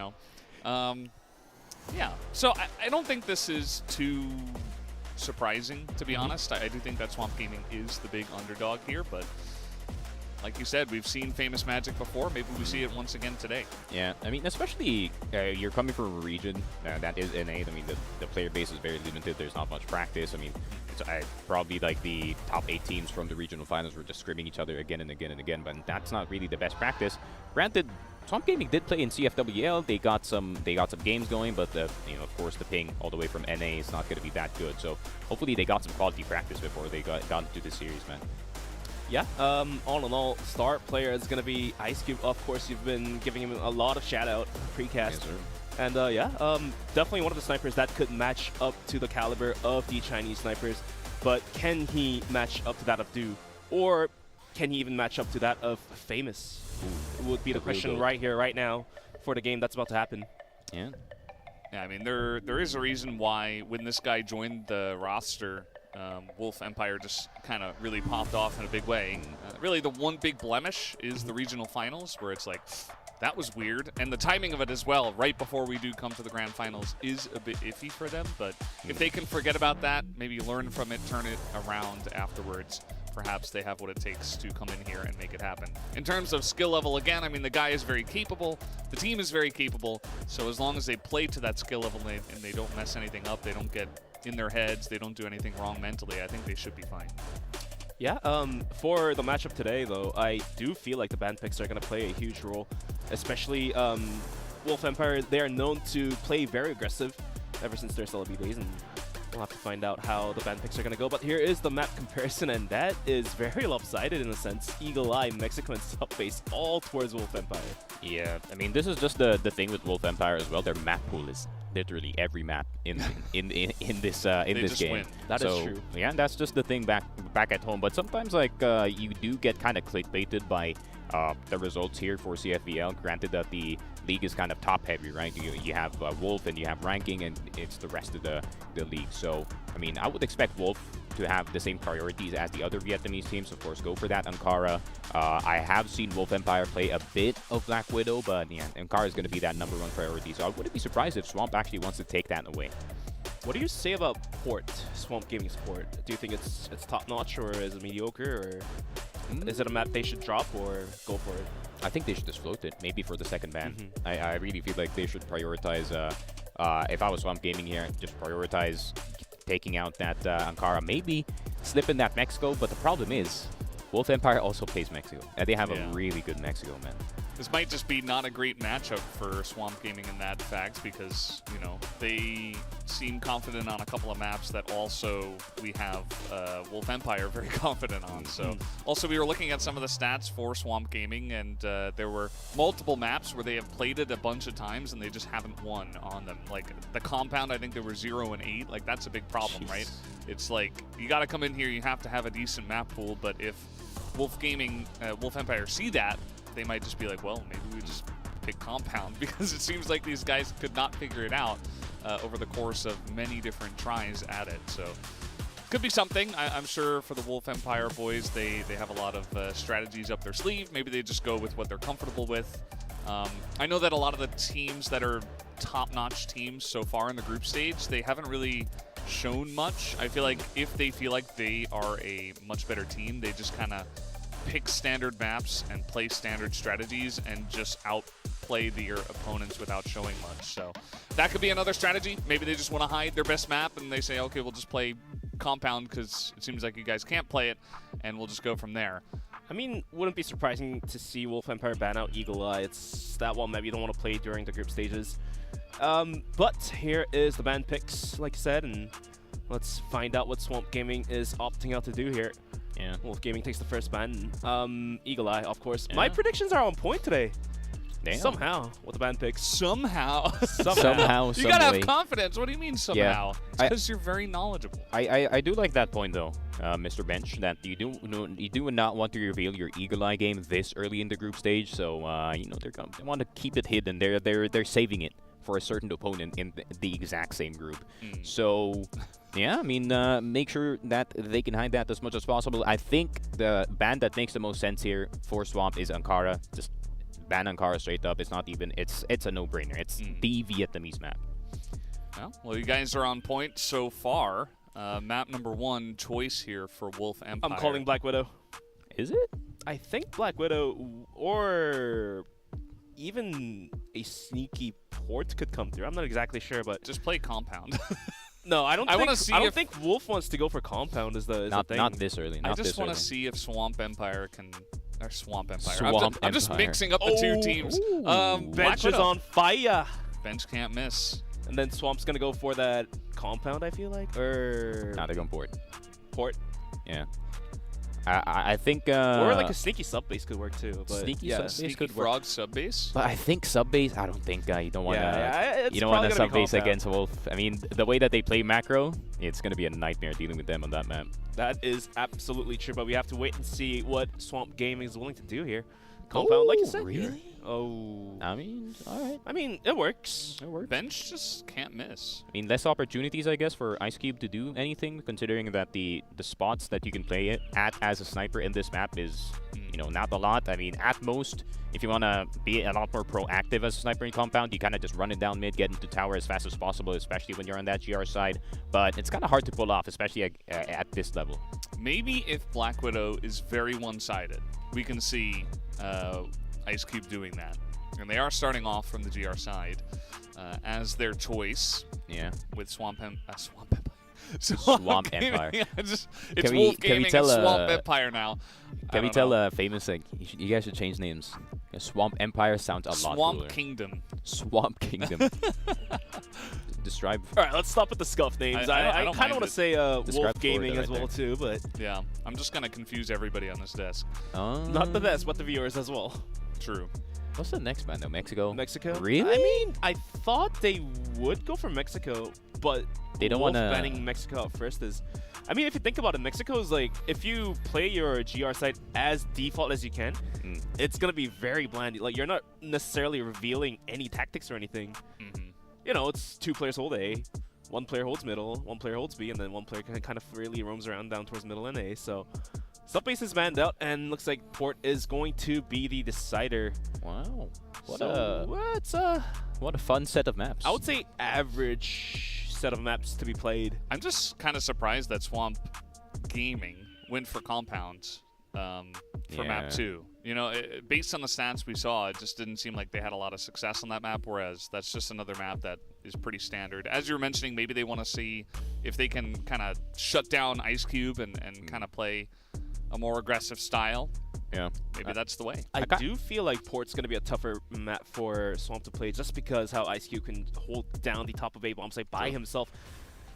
Speaker 5: Yeah, so I don't think this is too surprising, to be honest. I do think that Swamp Gaming is the big underdog here, but like you said, we've seen Famous Magic before. Maybe we see it once again today.
Speaker 7: Yeah, I mean, especially you're coming from a region that is NA. I mean, the player base is very limited. There's not much practice. I mean, it's probably like the top 8 teams from the regional finals were just scrimming each other again and again and again, but that's not really the best practice. Granted, Swamp Gaming did play in CFWL. They got some games going, but of course the ping all the way from NA is not going to be that good. So hopefully they got some quality practice before they got into the series, man.
Speaker 9: Yeah, all in all, star player is going to be Ice Cube. Of course, you've been giving him a lot of shout-out precast.
Speaker 7: Yes, sir.
Speaker 9: And definitely one of the snipers that could match up to the caliber of the Chinese snipers. But can he match up to that of Du? Or can he even match up to that of Famous? Ooh, would be the question right here, right now, for the game that's about to happen.
Speaker 7: Yeah.
Speaker 5: Yeah, I mean, there is a reason why when this guy joined the roster, Wolf Empire just kind of really popped off in a big way. Really, the one big blemish is the regional finals, where it's like, that was weird. And the timing of it as well, right before we do come to the grand finals, is a bit iffy for them. But if they can forget about that, maybe learn from it, turn it around afterwards, perhaps they have what it takes to come in here and make it happen. In terms of skill level, again, I mean, the guy is very capable. The team is very capable. So as long as they play to that skill level and they don't mess anything up, they don't get in their heads, they don't do anything wrong mentally, I think they should be fine.
Speaker 9: Yeah, for the matchup today, though, I do feel like the ban picks are going to play a huge role, especially Wolf Empire. They are known to play very aggressive ever since their Celebi days, and we'll have to find out how the ban picks are going to go. But here is the map comparison, and that is very lopsided in a sense. Eagle Eye, Mexico, and Sub face all towards Wolf Empire.
Speaker 7: Yeah, I mean, this is just the thing with Wolf Empire as well. Their map pool is literally every map in this game.
Speaker 5: Win.
Speaker 9: That is true.
Speaker 7: Yeah, that's just the thing back at home. But sometimes you do get kind of clickbaited by the results here for CFVL. Granted that the league is kind of top heavy, right? You have Wolf and you have ranking, and it's the rest of the league. So I mean, I would expect Wolf to have the same priorities as the other Vietnamese teams. Of course, go for that Ankara. I have seen Wolf Empire play a bit of Black Widow, but yeah, Ankara is going to be that #1 priority. So I wouldn't be surprised if Swamp actually wants to take that away.
Speaker 9: What do you say about port, Swamp Gaming's port? Do you think it's top notch, or is it mediocre, or is it a map they should drop or go for it?
Speaker 7: I think they should just float it, maybe for the second ban. I really feel like they should prioritize, if I was Swamp Gaming here, just prioritize taking out that Ankara, maybe slip in that Mexico, but the problem is, Wolf Empire also plays Mexico, and they have a really good Mexico, man.
Speaker 5: This might just be not a great matchup for Swamp Gaming in that fact because, you know, they seem confident on a couple of maps that also we have Wolf Empire very confident on. So also we were looking at some of the stats for Swamp Gaming, and there were multiple maps where they have played it a bunch of times and they just haven't won on them. Like the Compound, I think there were 0 and 8. Like that's a big problem, right? It's like you got to come in here, you have to have a decent map pool, but if Wolf Empire see that, they might just be like, well, maybe we just pick Compound, because it seems like these guys could not figure it out over the course of many different tries at it. So could be something. I'm sure for the Wolf Empire boys, they have a lot of strategies up their sleeve. Maybe they just go with what they're comfortable with. I know that a lot of the teams that are top-notch teams so far in the group stage, they haven't really shown much. I feel like if they feel like they are a much better team, they just kind of pick standard maps and play standard strategies and just outplay their opponents without showing much. So that could be another strategy. Maybe they just want to hide their best map and they say, okay, we'll just play Compound because it seems like you guys can't play it, and we'll just go from there.
Speaker 9: I mean, wouldn't be surprising to see Wolf Empire ban out Eagle Eye. It's that one map you don't want to play during the group stages. But here is the ban picks, like I said, and let's find out what Swamp Gaming is opting out to do here.
Speaker 7: Yeah.
Speaker 9: Wolf Gaming takes the first ban. Eagle Eye, of course. My predictions are on point today.
Speaker 7: Damn.
Speaker 9: Somehow, with the ban picks.
Speaker 5: Somehow.
Speaker 7: Somehow,
Speaker 5: you gotta have confidence. What do you mean somehow?
Speaker 7: Yeah.
Speaker 5: Because you're very knowledgeable.
Speaker 7: I do like that point though, Mr. Bench, that you do not want to reveal your Eagle Eye game this early in the group stage. So you know they want to keep it hidden. They're saving it for a certain opponent in the exact same group. So yeah, I mean, make sure that they can hide that as much as possible. I think the ban that makes the most sense here for Swamp is Ankara. Just ban Ankara straight up. It's not even. It's a no-brainer. It's the Vietnamese map.
Speaker 5: Well, you guys are on point so far. Map number 1 choice here for Wolf Empire.
Speaker 9: I'm calling Black Widow.
Speaker 7: Is it?
Speaker 9: I think Black Widow or even a sneaky port could come through. I'm not exactly sure, but
Speaker 5: just play Compound.
Speaker 9: No, I don't. I don't think Wolf wants to go for Compound. Is the thing?
Speaker 7: Not this early.
Speaker 5: I just want to see if Swamp Empire can. Or Swamp Empire.
Speaker 7: Swamp
Speaker 5: I'm just mixing up the two teams.
Speaker 9: Bench is on fire.
Speaker 5: Bench can't miss.
Speaker 9: And then Swamp's gonna go for that Compound, I feel like, or
Speaker 7: they're going port.
Speaker 9: Port.
Speaker 7: Yeah. I think
Speaker 9: or like a sneaky sub base could work too. But
Speaker 7: sneaky
Speaker 9: yeah,
Speaker 7: sub base
Speaker 5: could frog sub base.
Speaker 7: But I think sub base. I don't think you don't want to. You don't
Speaker 9: want
Speaker 7: to sub base against Wolf. I mean, the way that they play macro, it's gonna be a nightmare dealing with them on that map.
Speaker 9: That is absolutely true. But we have to wait and see what Swamp Gaming is willing to do here. Compound, like you said.
Speaker 7: Really?
Speaker 9: Oh.
Speaker 7: I mean, all right.
Speaker 9: I mean, it works.
Speaker 7: It works.
Speaker 5: Bench just can't miss.
Speaker 7: I mean, less opportunities, I guess, for Ice Cube to do anything, considering that the spots that you can play it at as a sniper in this map is, you know, not a lot. I mean, at most, if you want to be a lot more proactive as a sniper in Compound, you kind of just run it down mid, get into tower as fast as possible, especially when you're on that GR side. But it's kind of hard to pull off, especially at this level.
Speaker 5: Maybe if Black Widow is very one-sided, we can see Ice Cube doing that. And they are starting off from the GR side as their choice.
Speaker 7: Yeah.
Speaker 5: With Swamp Empire.
Speaker 7: Swamp Empire.
Speaker 5: It's Wolf Gaming and Swamp Empire now.
Speaker 7: Can we tell famous, like, you guys should change names. Swamp Empire sounds a lot cooler.
Speaker 5: Swamp Kingdom.
Speaker 7: Swamp Kingdom. Describe.
Speaker 9: All right, let's stop with the scuff names. I kind of want to say Wolf Gaming as well too, but
Speaker 5: yeah, I'm just gonna confuse everybody on this desk.
Speaker 9: Not the best, but the viewers as well.
Speaker 5: True.
Speaker 7: What's the next man though? Mexico?
Speaker 9: Mexico?
Speaker 7: Really?
Speaker 9: I mean, I thought they would go for Mexico, but
Speaker 7: they don't want to.
Speaker 9: Banning Mexico out first is. I mean, if you think about it, Mexico is like, if you play your GR side as default as you can, it's going to be very bland. Like, you're not necessarily revealing any tactics or anything. You know, it's 2 players hold A, 1 player holds middle, 1 player holds B, and then 1 player kind of freely roams around down towards middle and A. So, subbase is manned out, and looks like Port is going to be the decider.
Speaker 7: Wow. What a fun set of maps.
Speaker 9: I would say average set of maps to be played.
Speaker 5: I'm just kind of surprised that Swamp Gaming went for Compound for map 2. You know, based on the stats we saw, it just didn't seem like they had a lot of success on that map, whereas that's just another map that is pretty standard. As you were mentioning, maybe they want to see if they can kind of shut down Ice Cube and kind of play a more aggressive style.
Speaker 7: Yeah.
Speaker 5: Maybe that's the way.
Speaker 9: I do feel like Port's going to be a tougher map for Swamp to play just because how Ice Cube can hold down the top of A bomb site by himself.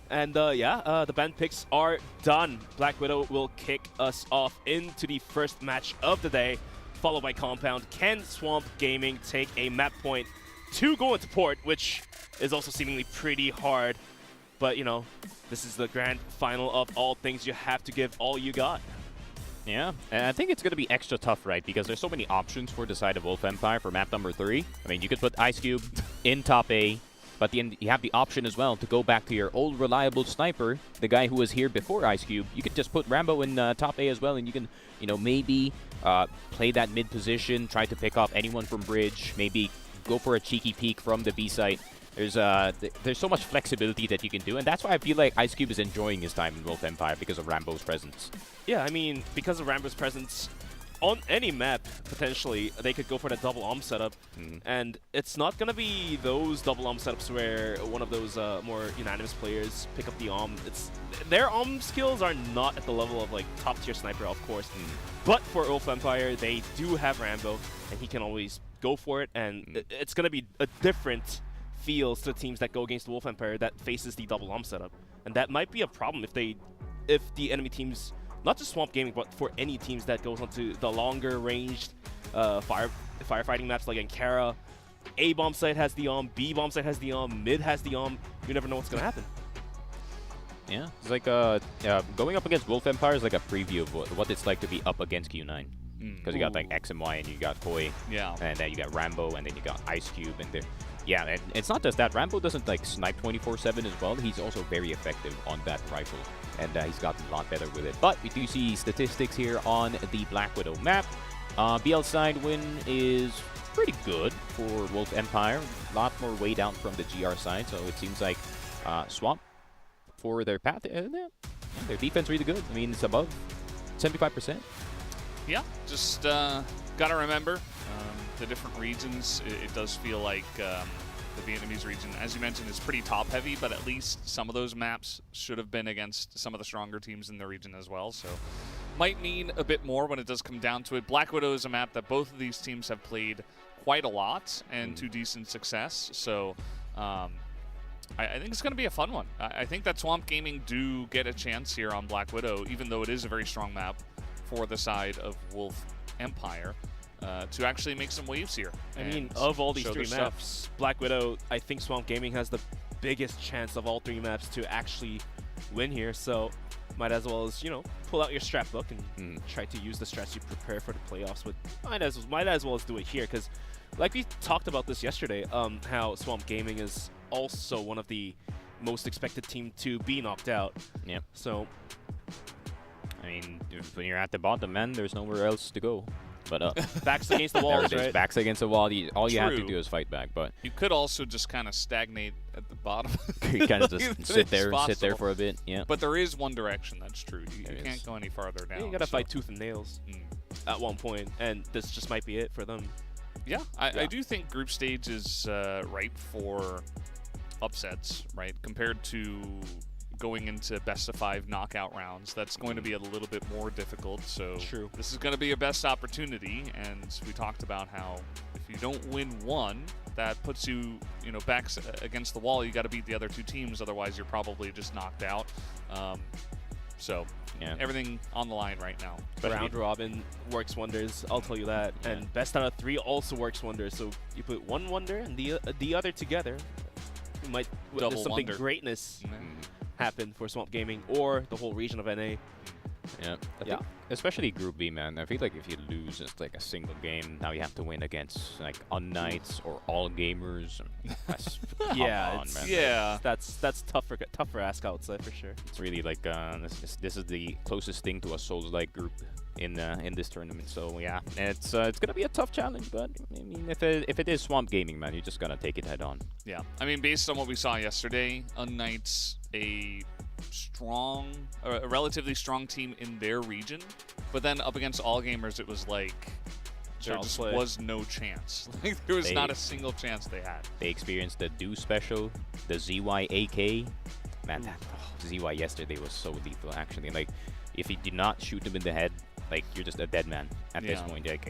Speaker 9: And the band picks are done. Black Widow will kick us off into the first match of the day, followed by Compound. Can Swamp Gaming take a map point to go into Port, which is also seemingly pretty hard. But, you know, this is the grand final of all things. You have to give all you got.
Speaker 7: Yeah, and I think it's going to be extra tough, right? Because there's so many options for the side of Wolf Empire for map number 3. I mean, you could put Ice Cube in top A, but then you have the option as well to go back to your old reliable sniper, the guy who was here before Ice Cube. You could just put Rambo in top A as well, and you can, you know, maybe play that mid position, try to pick off anyone from bridge, maybe go for a cheeky peek from the B site. There's so much flexibility that you can do, and that's why I feel like Ice Cube is enjoying his time in Wolf Empire because of Rambo's presence.
Speaker 9: Yeah, I mean, because of Rambo's presence, on any map, potentially, they could go for that double ARM setup, and it's not going to be those double ARM setups where one of those more unanimous players pick up the ARM. Their ARM skills are not at the level of, like, top-tier sniper, of course, but for Wolf Empire, they do have Rambo, and he can always go for it, and it's going to be a different feels to the teams that go against the Wolf Empire that faces the double ARM setup. And that might be a problem if the enemy teams, not just Swamp Gaming, but for any teams that goes onto the longer ranged firefighting maps like Ankara. A bomb site has the ARM, B bomb site has the ARM, mid has the ARM. You never know what's gonna happen.
Speaker 7: Yeah, it's like going up against Wolf Empire is like a preview of what it's like to be up against Q9. Because you got like X and Y, and you got Koi, and then you got Rambo, and then you got Ice Cube, and yeah, and it's not just that. Rambo doesn't like snipe 24/7 as well. He's also very effective on that rifle, and he's gotten a lot better with it. But we do see statistics here on the Black Widow map. BL side win is pretty good for Wolf Empire. A lot more way down from the GR side, so it seems like Swamp for their path. Their defense really good. I mean, it's above 75%.
Speaker 5: Yeah, just gotta remember the different regions. It does feel like the Vietnamese region, as you mentioned, is pretty top-heavy, but at least some of those maps should have been against some of the stronger teams in the region as well. So might mean a bit more when it does come down to it. Black Widow is a map that both of these teams have played quite a lot and to decent success. So I think it's going to be a fun one. I think that Swamp Gaming do get a chance here on Black Widow, even though it is a very strong map for the side of Wolf Empire, to actually make some waves here.
Speaker 9: I mean, of all these three maps, Black Widow, I think Swamp Gaming has the biggest chance of all three maps to actually win here. So might as well as, you know, pull out your strat book and try to use the strats you prepare for the playoffs. But might as well as do it here, because like we talked about this yesterday, how Swamp Gaming is also one of the most expected team to be knocked out.
Speaker 7: Yeah.
Speaker 9: So
Speaker 7: I mean, when you're at the bottom, man, there's nowhere else to go but up.
Speaker 9: Backs against the walls, right?
Speaker 7: Backs against the wall. All you have to do is fight back. But
Speaker 5: you could also just kind of stagnate at the bottom.
Speaker 7: You kind of just sit there for a bit. Yeah.
Speaker 5: But there is one direction. That's true. You can't go any farther down.
Speaker 9: Yeah, you gotta fight tooth and nails at one point, and this just might be it for them.
Speaker 5: Yeah, I do think group stage is ripe for upsets, right? Compared to going into best-of-5 knockout rounds, that's going to be a little bit more difficult. So this is going to be a best opportunity, and we talked about how if you don't win one, that puts you, back against the wall. You got to beat the other two teams, otherwise you're probably just knocked out. So everything on the line right now.
Speaker 9: Round robin works wonders, I'll tell you that. Yeah. And best out of 3 also works wonders. So you put one wonder and the other together, you might witness something greatness happen for Swamp Gaming or the whole region of NA.
Speaker 7: Yeah, especially Group B, man. I feel like if you lose just like a single game, now you have to win against like Unnights or All Gamers. That's,
Speaker 9: that's tough for ask outside for sure.
Speaker 7: It's really like this is the closest thing to a Souls-like group in this tournament. So yeah, it's gonna be a tough challenge, but I mean, if it is Swamp Gaming, man, you're just gonna take it head on.
Speaker 5: Yeah, I mean, based on what we saw yesterday, Unknight's a relatively strong team in their region, but then up against All Gamers, it was like there just was no chance. Like there was not a single chance they had.
Speaker 7: They experienced the Do special, the ZYAK. Man, that ZY yesterday was so lethal, actually. Like, if he did not shoot him in the head, like, you're just a dead man at this point. Like,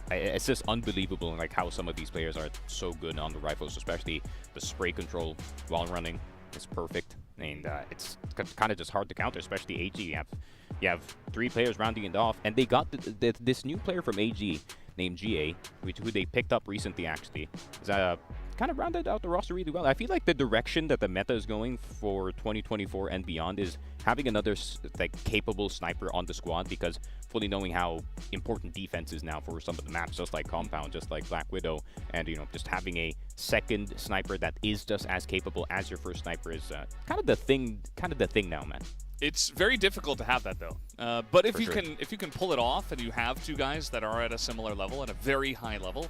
Speaker 7: it's just unbelievable, like, how some of these players are so good on the rifles, especially the spray control while running is perfect. And it's kind of just hard to counter, especially AG. You have 3 players rounding it off, and they got this new player from AG named GA, who they picked up recently, actually. Kind of rounded out the roster really well. I feel like the direction that the meta is going for 2024 and beyond is having another like capable sniper on the squad, because fully knowing how important defense is now for some of the maps, just like Compound, just like Black Widow, and just having a second sniper that is just as capable as your first sniper is kind of the thing now, man.
Speaker 5: It's very difficult to have that though. But if you can pull it off, and you have 2 guys that are at a similar level, at a very high level,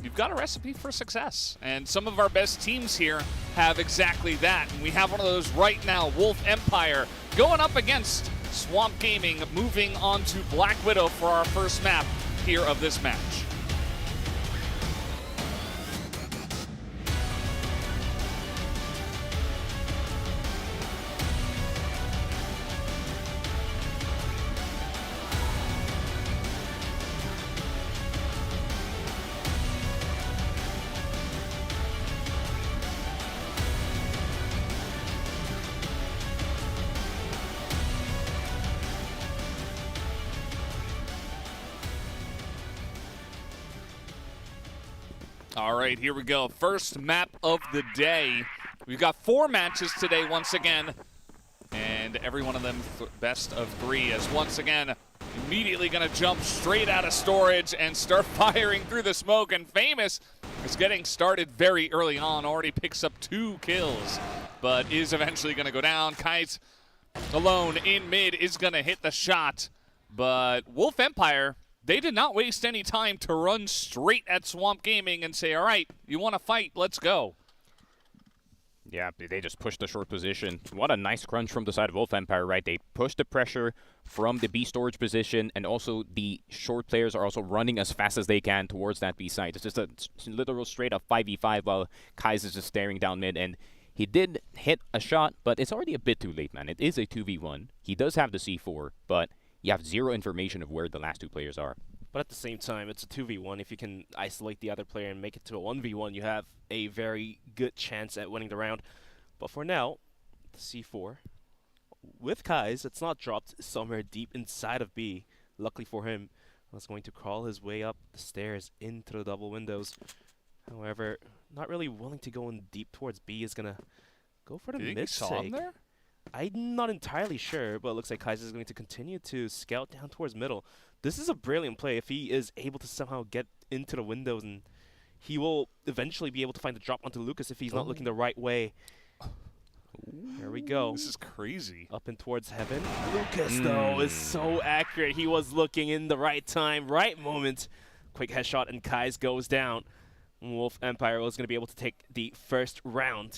Speaker 5: you've got a recipe for success. And some of our best teams here have exactly that. And we have one of those right now. Wolf Empire going up against Swamp Gaming, moving on to Black Widow for our first map here of this match. All right, here we go. First map of the day. We've got 4 matches today once again, and every one of them best of 3, as once again immediately going to jump straight out of storage and start firing through the smoke. And Famous is getting started very early on, already picks up 2 kills, but is eventually going to go down. Kite alone in mid is going to hit the shot, but Wolf Empire, they did not waste any time to run straight at Swamp Gaming and say, all right, you want to fight, let's go.
Speaker 7: Yeah, they just pushed the short position. What a nice crunch from the side of Wolf Empire, right? They pushed the pressure from the B storage position, and also the short players are also running as fast as they can towards that B site. It's just a literal straight up 5v5 while Kai's is just staring down mid, and he did hit a shot, but it's already a bit too late, man. It is a 2v1. He does have the C4, but you have 0 information of where the last 2 players are.
Speaker 9: But at the same time, it's a 2v1. If you can isolate the other player and make it to a 1v1, you have a very good chance at winning the round. But for now, the C4, with Kai's, it's not dropped somewhere deep inside of B. Luckily for him, was going to crawl his way up the stairs into the double windows. However, not really willing to go in deep towards B, is going to go for the mid-sig. I'm not entirely sure, but it looks like Kai's is going to continue to scout down towards middle. This is a brilliant play if he is able to somehow get into the windows, and he will eventually be able to find the drop onto Lucas if he's not looking the right way. Here we go.
Speaker 5: This is crazy.
Speaker 9: Up and towards heaven. Lucas, though, is so accurate. He was looking in the right time, right moment. Quick headshot, and Kai's goes down. Wolf Empire is going to be able to take the first round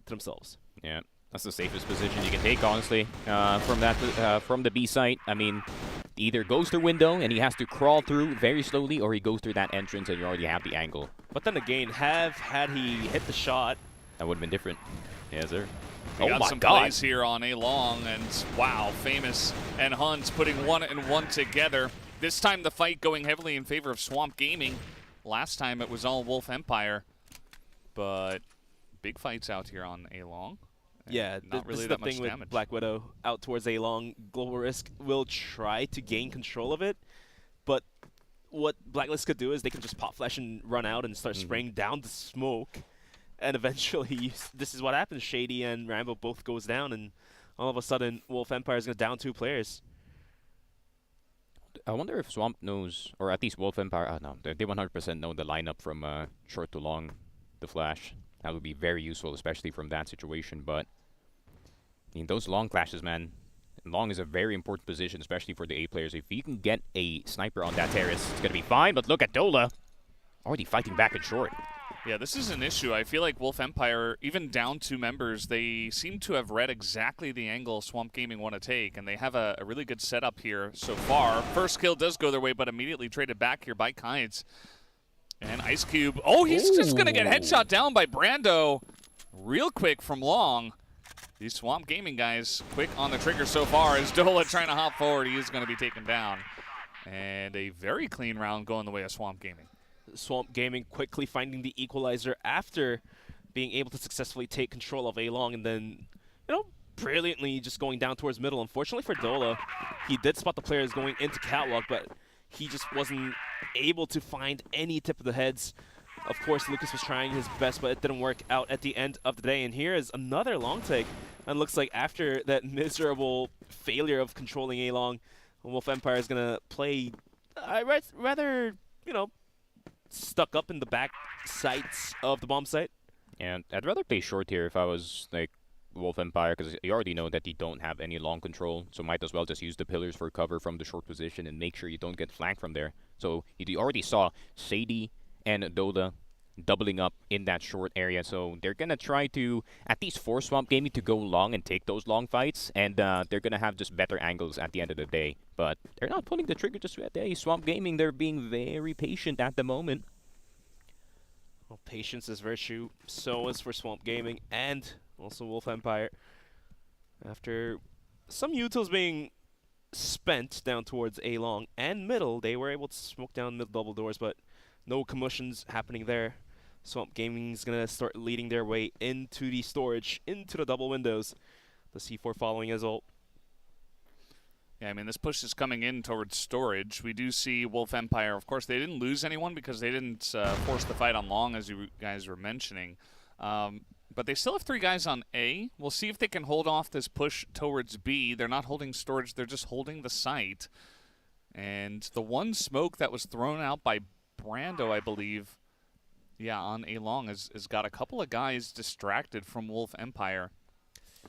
Speaker 9: to themselves.
Speaker 7: Yeah. That's the safest position you can take, honestly, from the B site. I mean, he either goes through window and he has to crawl through very slowly, or he goes through that entrance and you already have the angle.
Speaker 9: But then again, had he hit the shot,
Speaker 7: that would have been different. Yes, sir.
Speaker 5: We got some plays here on A Long, and wow, Famous and Hunt putting 1 and 1 together. This time the fight going heavily in favor of Swamp Gaming. Last time it was all Wolf Empire, but big fights out here on A Long.
Speaker 9: Yeah,
Speaker 5: not really
Speaker 9: this is
Speaker 5: that
Speaker 9: the
Speaker 5: much
Speaker 9: thing
Speaker 5: damage.
Speaker 9: with Black Widow out towards A Long. Global Risk will try to gain control of it, but what Blacklist could do is they can just pop flash and run out and start spraying down the smoke, and eventually this is what happens. Shady and Rambo both goes down, and all of a sudden Wolf Empire is going to down 2 players.
Speaker 7: I wonder if Swamp knows, or at least Wolf Empire, no, they 100% know the lineup from short to long, the flash. That would be very useful, especially from that situation. But I mean, those long flashes, man, Long is a very important position, especially for the A players. If you can get a sniper on that terrace, it's going to be fine. But look at Dola, already fighting back in short.
Speaker 5: Yeah, this is an issue. I feel like Wolf Empire, even down 2 members, they seem to have read exactly the angle Swamp Gaming want to take, and they have a really good setup here so far. First kill does go their way, but immediately traded back here by Kites. And Ice Cube, oh, he's just going to get headshot down by Brando real quick from Long. These Swamp Gaming guys quick on the trigger so far as Dola trying to hop forward. He is going to be taken down. And a very clean round going the way of Swamp Gaming.
Speaker 9: Swamp Gaming quickly finding the equalizer after being able to successfully take control of A-Long and then, you know, brilliantly just going down towards middle. Unfortunately for Dola, he did spot the players going into Catwalk, but he just wasn't able to find any tip of the heads. Of course, Lucas was trying his best, but it didn't work out at the end of the day. And here is another long take. And looks like after that miserable failure of controlling A-Long, Wolf Empire is going to play rather, you know, stuck up in the back sites of the bomb site.
Speaker 7: And I'd rather play short here if I was like Wolf Empire, because you already know that you don't have any long control, so might as well just use the pillars for cover from the short position and make sure you don't get flanked from there. So you already saw Shady and Doda doubling up in that short area, so they're gonna try to at least force Swamp Gaming to go long and take those long fights, and they're gonna have just better angles at the end of the day. But they're not pulling the trigger just yet. Hey, Swamp Gaming, they're being very patient at the moment.
Speaker 9: Well, patience is virtue. So is for Swamp Gaming and also Wolf Empire. After some utils being spent down towards A-Long and middle, they were able to smoke down mid double doors, but no commotions happening there. Swamp Gaming is going to start leading their way into the storage, into the double windows. The C4 following as well.
Speaker 5: Yeah, I mean, this push is coming in towards storage. We do see Wolf Empire. Of course, they didn't lose anyone because they didn't force the fight on long, as you guys were mentioning. But they still have 3 guys on A. We'll see if they can hold off this push towards B. They're not holding storage. They're just holding the site. And the one smoke that was thrown out by Brando, I believe, yeah, on A-Long has got a couple of guys distracted from Wolf Empire.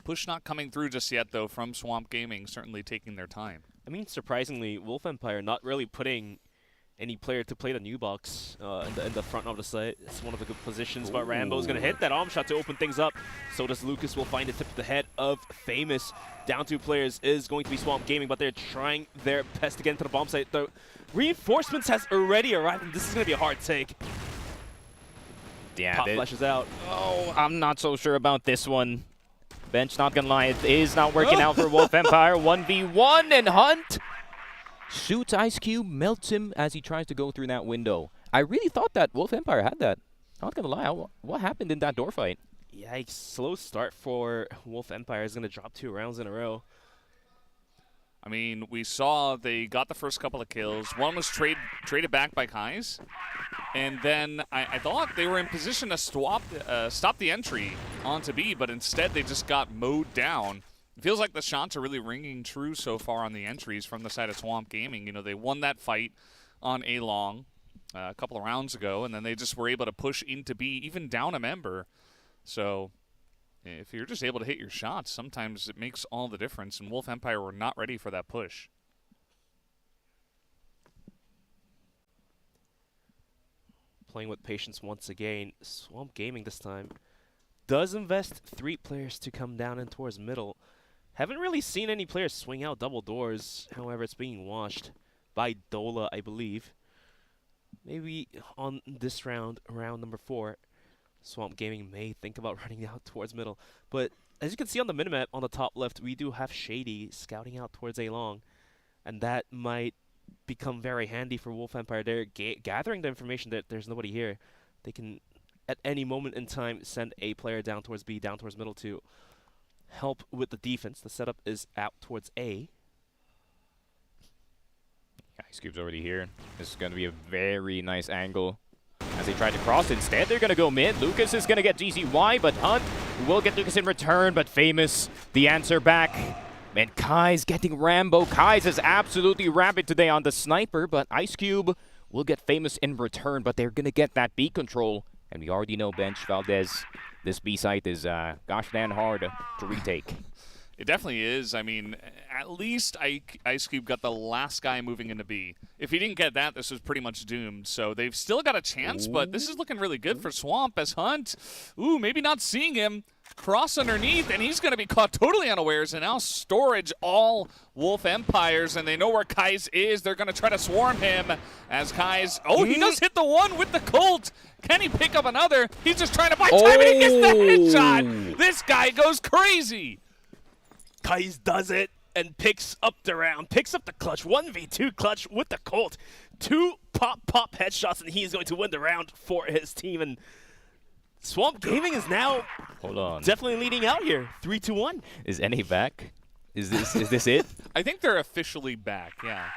Speaker 5: Push not coming through just yet, though, from Swamp Gaming, certainly taking their time.
Speaker 9: I mean, surprisingly, Wolf Empire not really putting any player to play the new box in the front of the site. It's one of the good positions, but Rambo's going to hit that arm shot to open things up. So does Lucas. Will find the tip of the head of Famous. Down 2 players is going to be Swamp Gaming, but they're trying their best to get into the bomb site. The reinforcements has already arrived, and this is going to be a hard take.
Speaker 7: Yeah,
Speaker 9: Pop flashes out.
Speaker 7: Oh, I'm not so sure about this one. Bench, not gonna lie, it is not working out for Wolf Empire. 1v1, and Hunt shoots Ice Cube, melts him as he tries to go through that window. I really thought that Wolf Empire had that. Not gonna lie, what happened in that door fight?
Speaker 9: Yikes, slow start for Wolf Empire. Is gonna drop 2 rounds in a row.
Speaker 5: I mean, we saw they got the first couple of kills. One was traded back by Kais. And then I thought they were in position to stop the entry onto B, but instead they just got mowed down. It feels like the shots are really ringing true so far on the entries from the side of Swamp Gaming. You know, they won that fight on A-Long a couple of rounds ago, and then they just were able to push into B, even down a member. So if you're just able to hit your shots, sometimes it makes all the difference, and Wolf Empire were not ready for that push.
Speaker 9: Playing with patience once again. Swamp Gaming this time does invest 3 players to come down and towards middle. Haven't really seen any players swing out double doors. However, it's being watched by Dola, I believe. Maybe on this round number 4, Swamp Gaming may think about running out towards middle. But as you can see on the minimap on the top left, we do have Shady scouting out towards A-Long. And that might become very handy for Wolf Empire. They're gathering the information that there's nobody here. They can, at any moment in time, send a player down towards B, down towards middle to help with the defense. The setup is out towards A.
Speaker 7: Ice Cube's already here. This is going to be a very nice angle as they try to cross. Instead, they're going to go mid. Lucas is going to get GCY, but Hunt will get Lucas in return, but Famous, the answer back. And Kai's getting Rambo. Kai's is absolutely rapid today on the sniper, but Ice Cube will get Famous in return, but they're going to get that B control. And we already know, Bench Valdez, this B site is gosh damn hard to retake.
Speaker 5: It definitely is. I mean, at least Ice Cube got the last guy moving into B. If he didn't get that, this was pretty much doomed. So they've still got a chance, but this is looking really good for Swamp as Hunt, maybe not seeing him, cross underneath, and he's going to be caught totally unawares. And now Storage all Wolf Empires, and they know where Kai's is. They're going to try to swarm him as Kai's... Oh, he does hit the one with the Colt. Can he pick up another? He's just trying to buy time, and he gets the headshot. This guy goes crazy.
Speaker 9: Kais does it and picks up the round, picks up the clutch, 1v2 clutch with the Colt. 2 pop headshots, and he's going to win the round for his team. And Swamp Gaming is now definitely leading out here, 3-2-1.
Speaker 7: Is NA back? Is this it?
Speaker 5: I think they're officially back, yeah.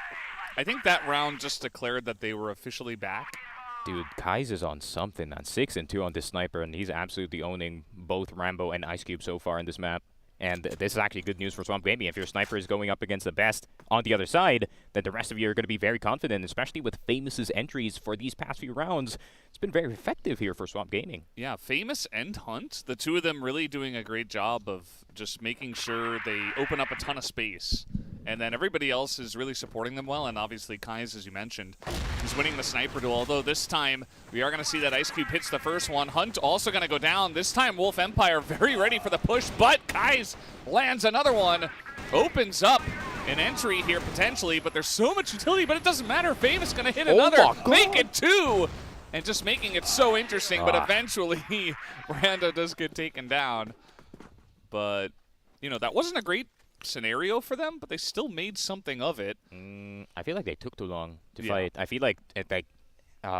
Speaker 5: I think that round just declared that they were officially back.
Speaker 7: Dude, Kais is on something, man. 6-2 on this sniper, and he's absolutely owning both Rambo and Ice Cube so far in this map. And this is actually good news for Swamp Gaming. If your sniper is going up against the best on the other side, then the rest of you are going to be very confident, especially with Famous's entries for these past few rounds. It's been very effective here for Swamp Gaming.
Speaker 5: Yeah, Famous and Hunt, the two of them really doing a great job of just making sure they open up a ton of space. And then everybody else is really supporting them well, and obviously Kais, as you mentioned, he's winning the sniper duel, although this time we are going to see that Ice Cube hits the first one. Hunt also going to go down. This time Wolf Empire very ready for the push, but Kais lands another one, opens up an entry here potentially, but there's so much utility, but it doesn't matter. Famous going to hit another, make it 2, and just making it so interesting, but eventually Rando does get taken down. But, you know, that wasn't a great scenario for them, but they still made something of it.
Speaker 7: I feel like they took too long to fight. I feel like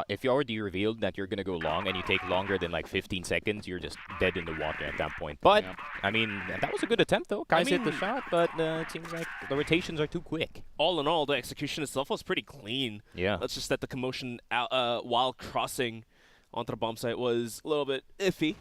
Speaker 7: if you already revealed that you're going to go long and you take longer than like 15 seconds, you're just dead in the water at that point. But, I mean, that was a good attempt, though. Kais hit the shot, but it seems like the rotations are too quick.
Speaker 9: All in all, the execution itself was pretty clean.
Speaker 7: Yeah.
Speaker 9: It's just that the commotion out, while crossing onto the bomb site was a little bit iffy.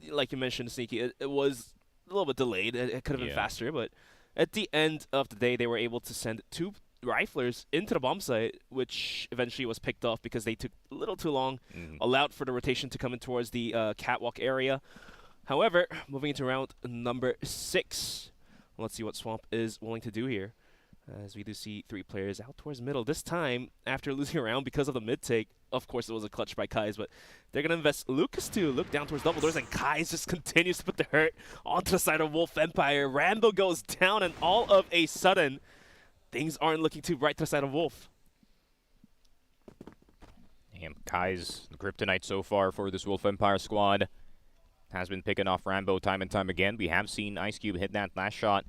Speaker 9: Like you mentioned, Sneaky, it was a little bit delayed. It could have been faster, but at the end of the day, they were able to send 2 riflers into the bomb site, which eventually was picked off because they took a little too long, allowed for the rotation to come in towards the catwalk area. However, moving into round number 6, let's see what Swamp is willing to do here, as we do see 3 players out towards middle. This time, after losing a round because of the mid-take, of course it was a clutch by Kais, but they're going to invest Lucas to look down towards double doors, and Kais just continues to put the hurt onto the side of Wolf Empire. Rambo goes down, and all of a sudden, things aren't looking too bright to the side of Wolf.
Speaker 7: Damn, Kai's kryptonite so far for this Wolf Empire squad has been picking off Rambo time and time again. We have seen Ice Cube hit that last shot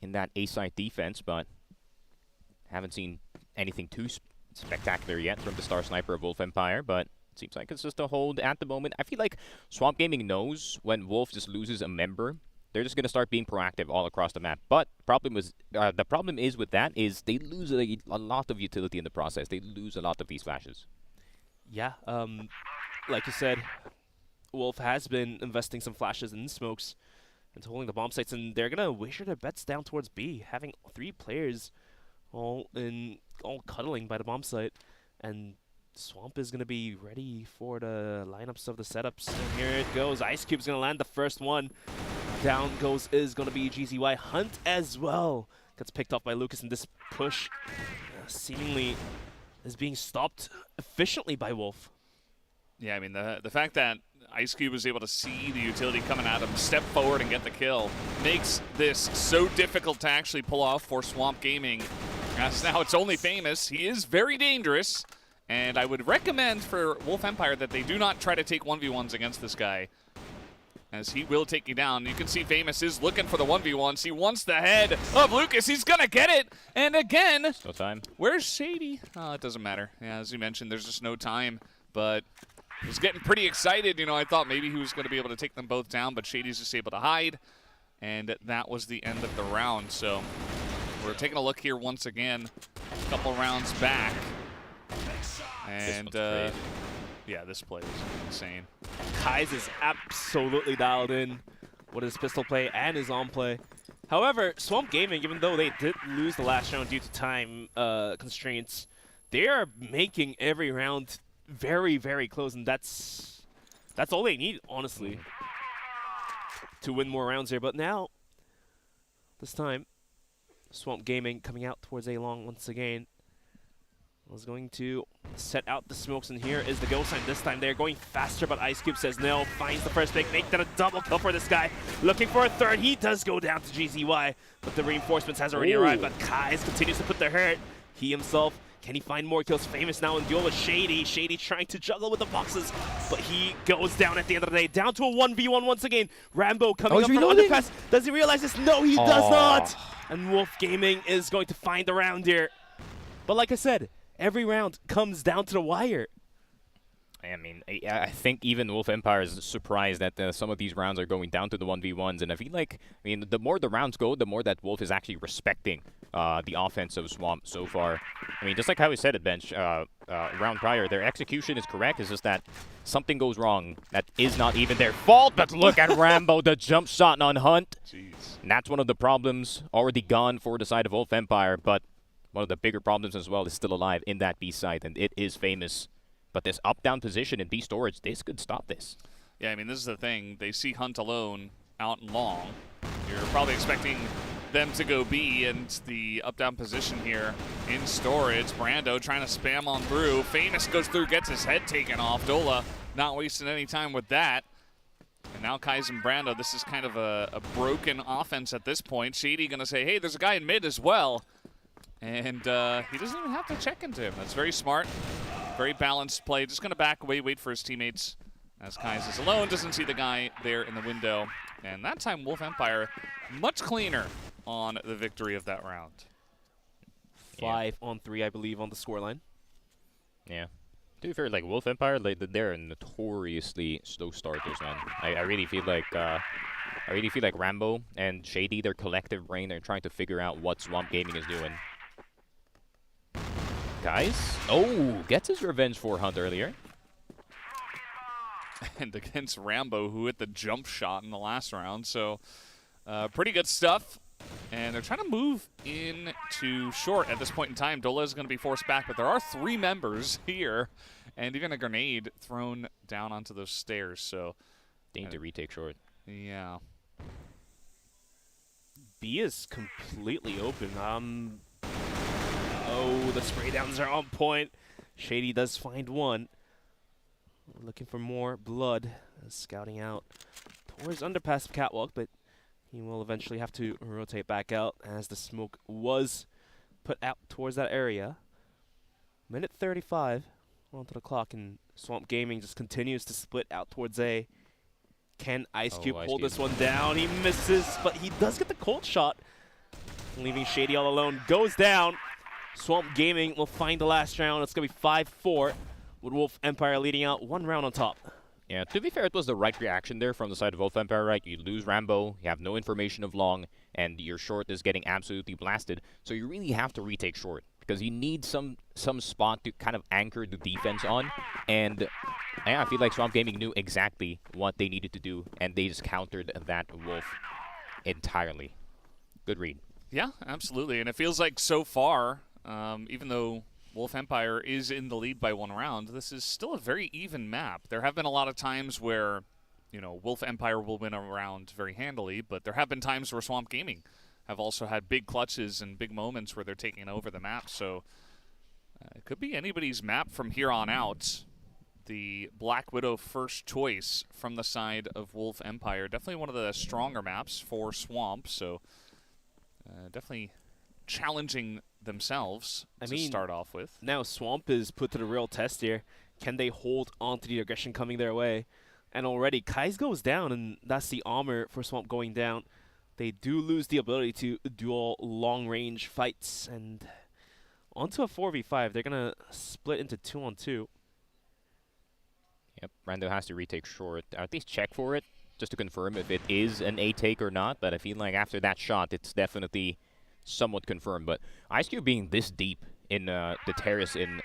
Speaker 7: in that A-side defense, but haven't seen anything too spectacular yet from the star sniper of Wolf Empire, but it seems like it's just a hold at the moment. I feel like Swamp Gaming knows when Wolf just loses a member, they're just going to start being proactive all across the map. But the problem is with that is they lose a lot of utility in the process. They lose a lot of these flashes.
Speaker 9: Yeah, like you said, Wolf has been investing some flashes and smokes into holding the bomb sites, and they're going to wager their bets down towards B, having 3 players all cuddling by the bomb site, and Swamp is going to be ready for the lineups of the setups. And here it goes. Ice Cube's going to land the first one. Down is going to be GZY. Hunt as well gets picked off by Lucas, and this push seemingly is being stopped efficiently by Wolf.
Speaker 5: Yeah, I mean, the fact that Ice Cube was able to see the utility coming at him, step forward and get the kill, makes this so difficult to actually pull off for Swamp Gaming. As now it's only Famous. He is very dangerous, and I would recommend for Wolf Empire that they do not try to take 1v1s against this guy, as he will take you down. You can see Famous is looking for the 1v1s. He wants the head of Lucas. He's going to get it. And again,
Speaker 7: no time.
Speaker 5: Where's Shady? Oh, it doesn't matter. Yeah, as you mentioned, there's just no time, but he was getting pretty excited. You know, I thought maybe he was going to be able to take them both down, but Shady's just able to hide, and that was the end of the round. So we're taking a look here once again, a couple rounds back. And yeah, this play is insane.
Speaker 9: Kais is absolutely dialed in with his pistol play and his on play. However, Swamp Gaming, even though they did lose the last round due to time constraints, they are making every round very, very close, and that's all they need, honestly, to win more rounds here. But now This time, Swamp Gaming coming out towards A long once again. Was going to set out the smokes, and here is the go sign. This time they're going faster, but Ice Cube says no. Finds the first pick, make that a double kill for this guy. Looking for a third, he does go down to GZY, but the reinforcements has already arrived. But Kais continues to put the hurt. He himself, can he find more kills? Famous now in duel with Shady. Shady trying to juggle with the boxes, but he goes down at the end of the day. Down to a 1v1 once again. Rambo coming up from underpass. Does he realize this? No, he does not. And Wolf Gaming is going to find the round here. But like I said, every round comes down to the wire.
Speaker 7: I mean, I think even Wolf Empire is surprised that some of these rounds are going down to the 1v1s, and I feel like, I mean, the more the rounds go, the more that Wolf is actually respecting the offense of Swamp so far. I mean, just like how we said at bench round prior, their execution is correct. It's just that something goes wrong that is not even their fault. But look at Rambo, the jump shot on Hunt.
Speaker 5: Jeez.
Speaker 7: And that's one of the problems already gone for the side of Wolf Empire, but one of the bigger problems as well is still alive in that B side, and it is Famous. But this up-down position in B storage, this could stop this.
Speaker 5: Yeah, I mean, this is the thing. They see Hunt alone out and long. You're probably expecting them to go B, and the up-down position here in storage. Brando trying to spam on through. Famous goes through, gets his head taken off. Dola not wasting any time with that. And now Kais and Brando, this is kind of a broken offense at this point. Shady going to say, hey, there's a guy in mid as well. And he doesn't even have to check into him. That's very smart. Very balanced play. Just going to back away, wait for his teammates. As Kais is alone, doesn't see the guy there in the window. And that time, Wolf Empire much cleaner on the victory of that round.
Speaker 9: 5 on 3, I believe, on the scoreline.
Speaker 7: Yeah. To be fair, like Wolf Empire, like they're notoriously slow starters, man. I really feel like Rambo and Shady, their collective brain, they're trying to figure out what Swamp Gaming is doing. Guys, gets his revenge for Hunt earlier.
Speaker 5: And against Rambo, who hit the jump shot in the last round. So pretty good stuff. And they're trying to move into short at this point in time. Dola is going to be forced back, but there are 3 members here. And even a grenade thrown down onto those stairs. So
Speaker 7: they need to retake short.
Speaker 5: Yeah.
Speaker 9: B is completely open. The spray downs are on point. Shady does find one. Looking for more blood. Scouting out towards underpass catwalk, but he will eventually have to rotate back out as the smoke was put out towards that area. Minute 35 onto the clock, and Swamp Gaming just continues to split out towards A. Can Ice Cube hold this one down? He misses, but he does get the cold shot, leaving Shady all alone. Goes down. Swamp Gaming will find the last round. It's going to be 5-4 with Wolf Empire leading out 1 round on top.
Speaker 7: Yeah, to be fair, it was the right reaction there from the side of Wolf Empire, right? You lose Rambo, you have no information of Long, and your short is getting absolutely blasted. So you really have to retake short, because you need some spot to kind of anchor the defense on. And yeah, I feel like Swamp Gaming knew exactly what they needed to do, and they just countered that Wolf entirely. Good read.
Speaker 5: Yeah, absolutely. And it feels like so far, even though Wolf Empire is in the lead by 1 round, this is still a very even map. There have been a lot of times where, you know, Wolf Empire will win a round very handily, but there have been times where Swamp Gaming have also had big clutches and big moments where they're taking over the map. So it could be anybody's map from here on out. The Black Widow first choice from the side of Wolf Empire. Definitely one of the stronger maps for Swamp, so definitely challenging themselves to start off with.
Speaker 9: Now Swamp is put to the real test here. Can they hold on to the aggression coming their way? And already Kais goes down, and that's the armor for Swamp going down. They do lose the ability to duel long-range fights, and onto a 4v5. They're going to split into 2-on-2.
Speaker 7: Yep, Rando has to retake short, or at least check for it, just to confirm if it is an A take or not. But I feel like after that shot, it's definitely somewhat confirmed. But Ice Cube being this deep in the terrace in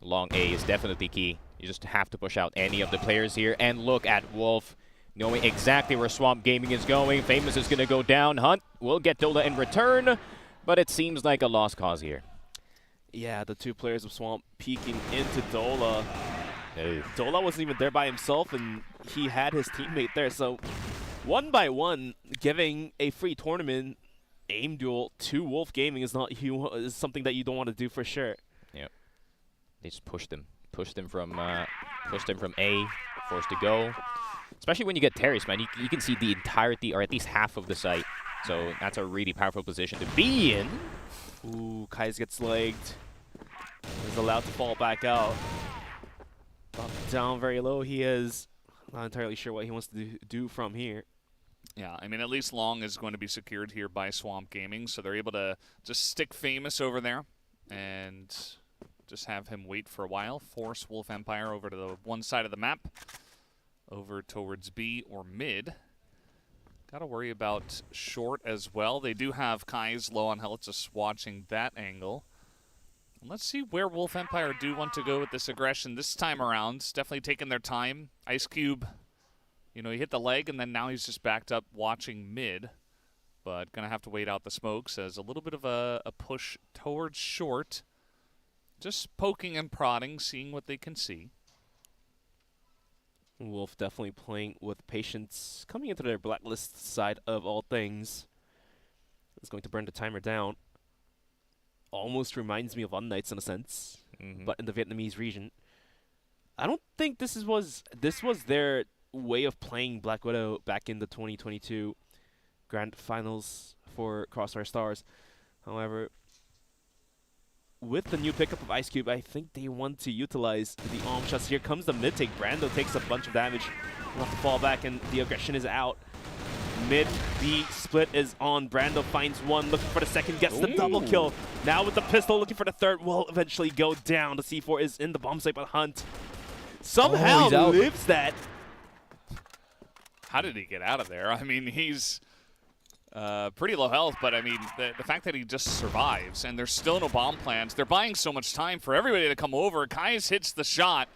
Speaker 7: long A is definitely key. You just have to push out any of the players here. And look at Wolf knowing exactly where Swamp Gaming is going. Famous is going to go down. Hunt will get Dola in return, but it seems like a lost cause here.
Speaker 9: Yeah, the 2 players of Swamp peeking into Dola. Dola wasn't even there by himself, and he had his teammate there. So 1 by 1, giving a free tournament aim duel to Wolf Gaming is not is something that you don't want to do for sure.
Speaker 7: Yep. They just pushed them from A, forced to go. Especially when you get terrace, man, you can see the entirety or at least half of the site. So that's a really powerful position to be in.
Speaker 9: Ooh, Kais gets legged. Is allowed to fall back out. Down very low he is. Not entirely sure what he wants to do from here.
Speaker 5: Yeah, I mean, at least Long is going to be secured here by Swamp Gaming, so they're able to just stick Famous over there and just have him wait for a while, force Wolf Empire over to the one side of the map, over towards B or mid. Got to worry about short as well. They do have Kai's low on health, just watching that angle. Let's see where Wolf Empire do want to go with this aggression this time around. It's definitely taking their time. Ice Cube, you know, he hit the leg, and then now he's just backed up watching mid. But going to have to wait out the smokes as a little bit of a push towards short. Just poking and prodding, seeing what they can see.
Speaker 9: Wolf definitely playing with patience, coming into their blacklist side of all things. It's going to burn the timer down. Almost reminds me of Unnights in a sense, but in the Vietnamese region. I don't think this was their way of playing Black Widow back in the 2022 Grand Finals for Crossfire Stars. However, with the new pickup of Ice Cube, I think they want to utilize the arm shots. Here comes the mid take. Brando takes a bunch of damage. We'll have to fall back, and the aggression is out. Mid B split is on. Brando finds one, looking for the second, gets the double kill. Now with the pistol, looking for the third, will eventually go down. The C4 is in the bomb site, but Hunt somehow lives that.
Speaker 5: How did he get out of there? I mean, he's pretty low health, but I mean, the fact that he just survives and there's still no bomb plans, they're buying so much time for everybody to come over. Kais hits the shot,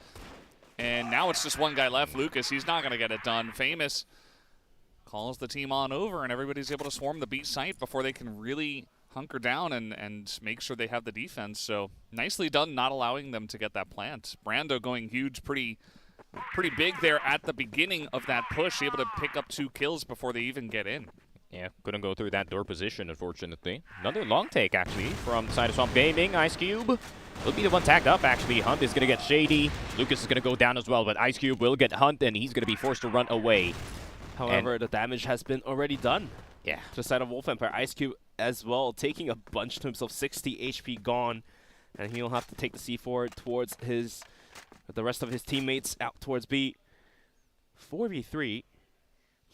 Speaker 5: and now it's just one guy left, Lucas. He's not going to get it done. Famous calls the team on over, and everybody's able to swarm the B site before they can really hunker down and make sure they have the defense. So nicely done not allowing them to get that plant. Brando going huge, pretty big there at the beginning of that push, able to pick up 2 kills before they even get in.
Speaker 7: Yeah, couldn't go through that door position, unfortunately. Another long take, actually, from the side of Swamp Gaming. Ice Cube will be the one tagged up, actually. Hunt is going to get shady. Lucas is going to go down as well, but Ice Cube will get Hunt, and he's going to be forced to run away.
Speaker 9: However, the damage has been already done.
Speaker 7: Yeah.
Speaker 9: To the side of Wolf Empire. Ice Cube as well, taking a bunch to himself. 60 HP gone. And he'll have to take the C4 towards the rest of his teammates out towards B. 4v3.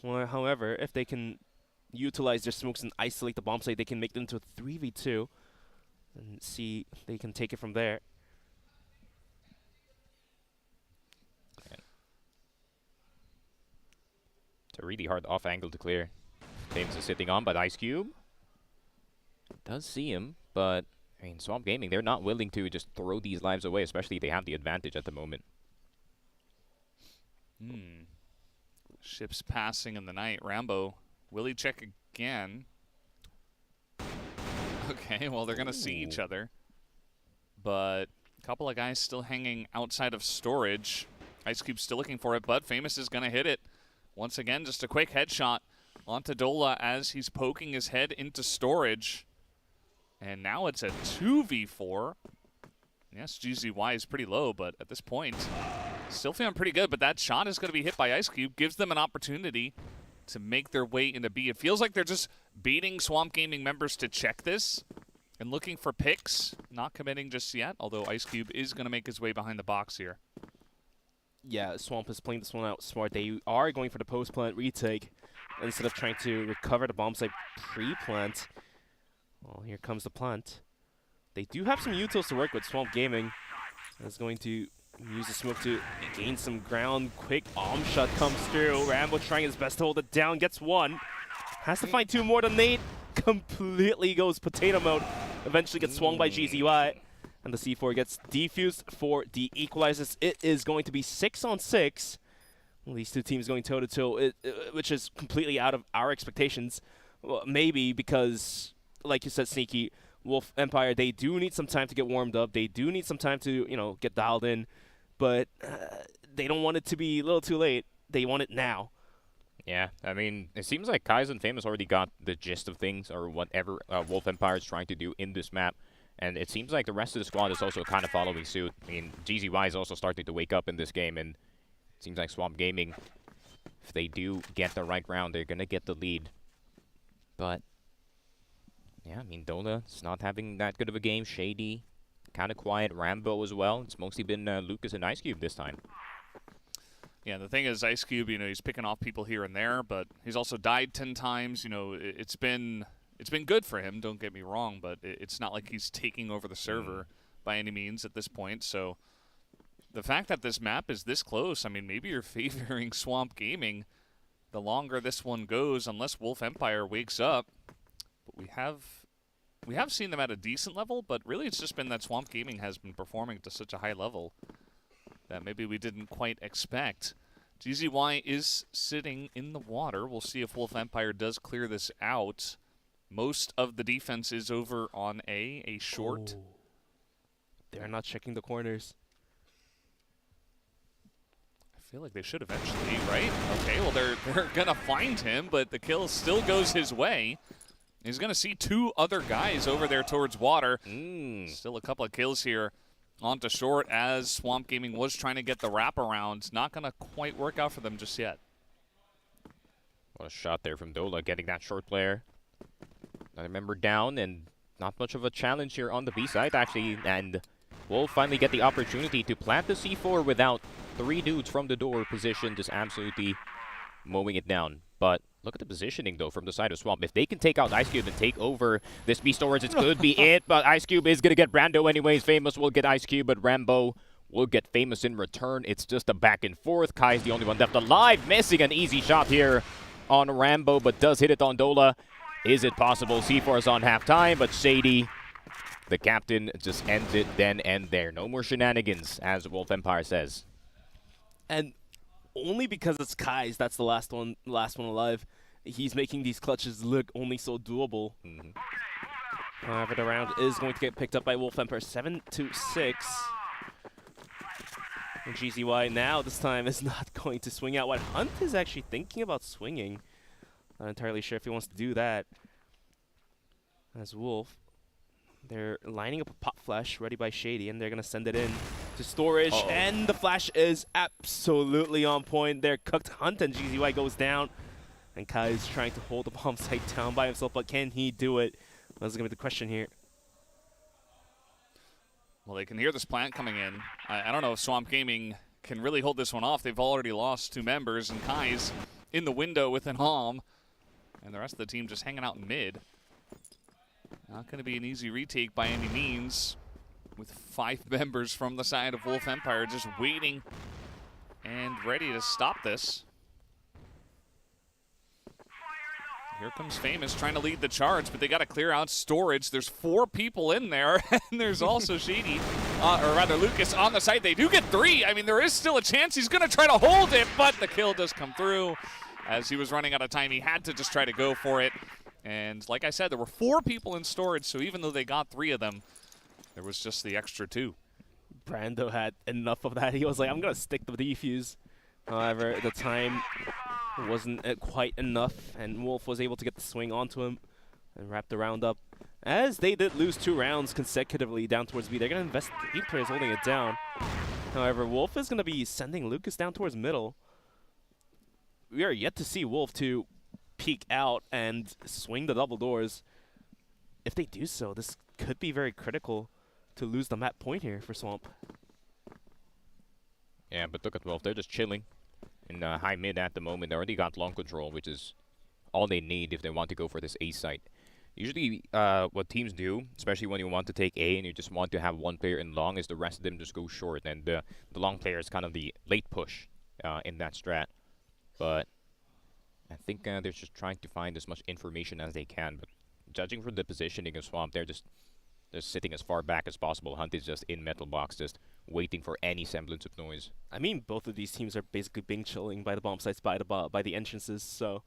Speaker 9: Well, however, if they can utilize their smokes and isolate the bomb site, they can make them into a 3v2. And see if they can take it from there.
Speaker 7: It's a really hard off angle to clear. James is sitting on, but Ice Cube does see him, but I mean, Swamp Gaming, they're not willing to just throw these lives away, especially they have the advantage at the moment.
Speaker 5: Ships passing in the night. Rambo, will he check again? Okay, well, they're going to see each other. But a couple of guys still hanging outside of storage. Ice Cube's still looking for it, but Famous is going to hit it. Once again, just a quick headshot onto Dola as he's poking his head into storage. And now it's a 2v4. Yes, GZY is pretty low, but at this point, still feeling pretty good. But that shot is going to be hit by Ice Cube, gives them an opportunity to make their way into B. It feels like they're just beating Swamp Gaming members to check this and looking for picks. Not committing just yet, although Ice Cube is going to make his way behind the box here.
Speaker 9: Yeah, Swamp is playing this one out smart. They are going for the post-plant retake instead of trying to recover the bomb site pre-plant. Well, here comes the plant. They do have some utils to work with. Swamp Gaming is going to use the smoke to gain some ground. Quick arm shot comes through. Rambo trying his best to hold it down. Gets one. Has to find 2 more than Nate. Completely goes potato mode. Eventually gets swung by GZY. And the C4 gets defused for the equalizers. It is going to be 6-on-6. Well, these two teams going toe-to-toe, which is completely out of our expectations. Well, maybe because, like you said, Sneaky, Wolf Empire, they do need some time to get warmed up. They do need some time to, get dialed in. But they don't want it to be a little too late. They want it now.
Speaker 7: Yeah, I mean, it seems like Kai's and Famous already got the gist of things, or whatever Wolf Empire is trying to do in this map. And it seems like the rest of the squad is also kind of following suit. I mean, GZY is also starting to wake up in this game, and it seems like Swamp Gaming, if they do get the right round, they're going to get the lead. But, yeah, I mean, Dola's not having that good of a game. Shady, kind of quiet. Rambo as well. It's mostly been Lucas and Ice Cube this time.
Speaker 5: Yeah, the thing is, Ice Cube, you know, he's picking off people here and there, but he's also died 10 times. You know, it's been good for him, don't get me wrong, but it's not like he's taking over the server by any means at this point. So the fact that this map is this close, I mean, maybe you're favoring Swamp Gaming the longer this one goes, unless Wolf Empire wakes up. But we have seen them at a decent level, but really it's just been that Swamp Gaming has been performing to such a high level that maybe we didn't quite expect. GZY is sitting in the water. We'll see if Wolf Empire does clear this out. Most of the defense is over on A short.
Speaker 9: Oh. They're not checking the corners.
Speaker 5: I feel like they should eventually, right? Okay, well, they're going to find him, but the kill still goes his way. He's going to see 2 other guys over there towards water. Still a couple of kills here onto short as Swamp Gaming was trying to get the wraparound. Not going to quite work out for them just yet.
Speaker 7: What a shot there from Dola, getting that short player. Another member down, and not much of a challenge here on the B side, actually. And we'll finally get the opportunity to plant the C4 without 3 dudes from the door position, just absolutely mowing it down. But look at the positioning, though, from the side of Swamp. If they can take out Ice Cube and take over this B storage, it could be it. But Ice Cube is going to get Brando anyways. Famous will get Ice Cube, but Rambo will get Famous in return. It's just a back and forth. Kai's the only one left alive, missing an easy shot here on Rambo, but does hit it on Dola. Is it possible? C4 is on halftime, but Shady, the captain, just ends it then and there. No more shenanigans, as Wolf Empire says.
Speaker 9: And only because it's Kai's, that's the last one alive. He's making these clutches look only so doable. However, the round is going to get picked up by Wolf Empire, 7-6. And GZY now, this time, is not going to swing out. What Hunt is actually thinking about swinging. Not entirely sure if he wants to do that. As Wolf, they're lining up a pop flash ready by Shady, and they're going to send it in to storage. And the flash is absolutely on point. They're cooked. Hunt and GZY goes down. And Kai is trying to hold the bomb site down by himself, but can he do it? That's going to be the question here.
Speaker 5: Well, they can hear this plant coming in. I don't know if Swamp Gaming can really hold this one off. They've already lost 2 members, and Kai's in the window with an Hom. And the rest of the team just hanging out in mid. Not going to be an easy retake by any means, with 5 members from the side of Wolf Empire just waiting and ready to stop this. Here comes Famous trying to lead the charge, but they got to clear out storage. There's 4 people in there, and there's also Shady, or rather Lucas, on the side. They do get 3. I mean, there is still a chance he's going to try to hold it, but the kill does come through. As he was running out of time, he had to just try to go for it. And like I said, there were 4 people in storage, so even though they got 3 of them, there was just the extra 2.
Speaker 9: Brando had enough of that. He was like, I'm going to stick the defuse. However, the time wasn't quite enough, and Wolf was able to get the swing onto him and wrap the round up. As they did lose 2 rounds consecutively down towards B, they're going to invest 8 players holding it down. However, Wolf is going to be sending Lucas down towards middle. We are yet to see Wolf to peek out and swing the double doors. If they do so, this could be very critical to lose the map point here for Swamp.
Speaker 7: Yeah, but look at Wolf. They're just chilling in high mid at the moment. They already got long control, which is all they need if they want to go for this A site. Usually what teams do, especially when you want to take A and you just want to have 1 player in long, is the rest of them just go short. And the long player is kind of the late push in that strat. But I think they're just trying to find as much information as they can. But judging from the positioning of Swamp, they're just sitting as far back as possible. Hunt is just in metal box, just waiting for any semblance of noise.
Speaker 9: I mean, both of these teams are basically being chilling by the bomb sites, by the entrances. So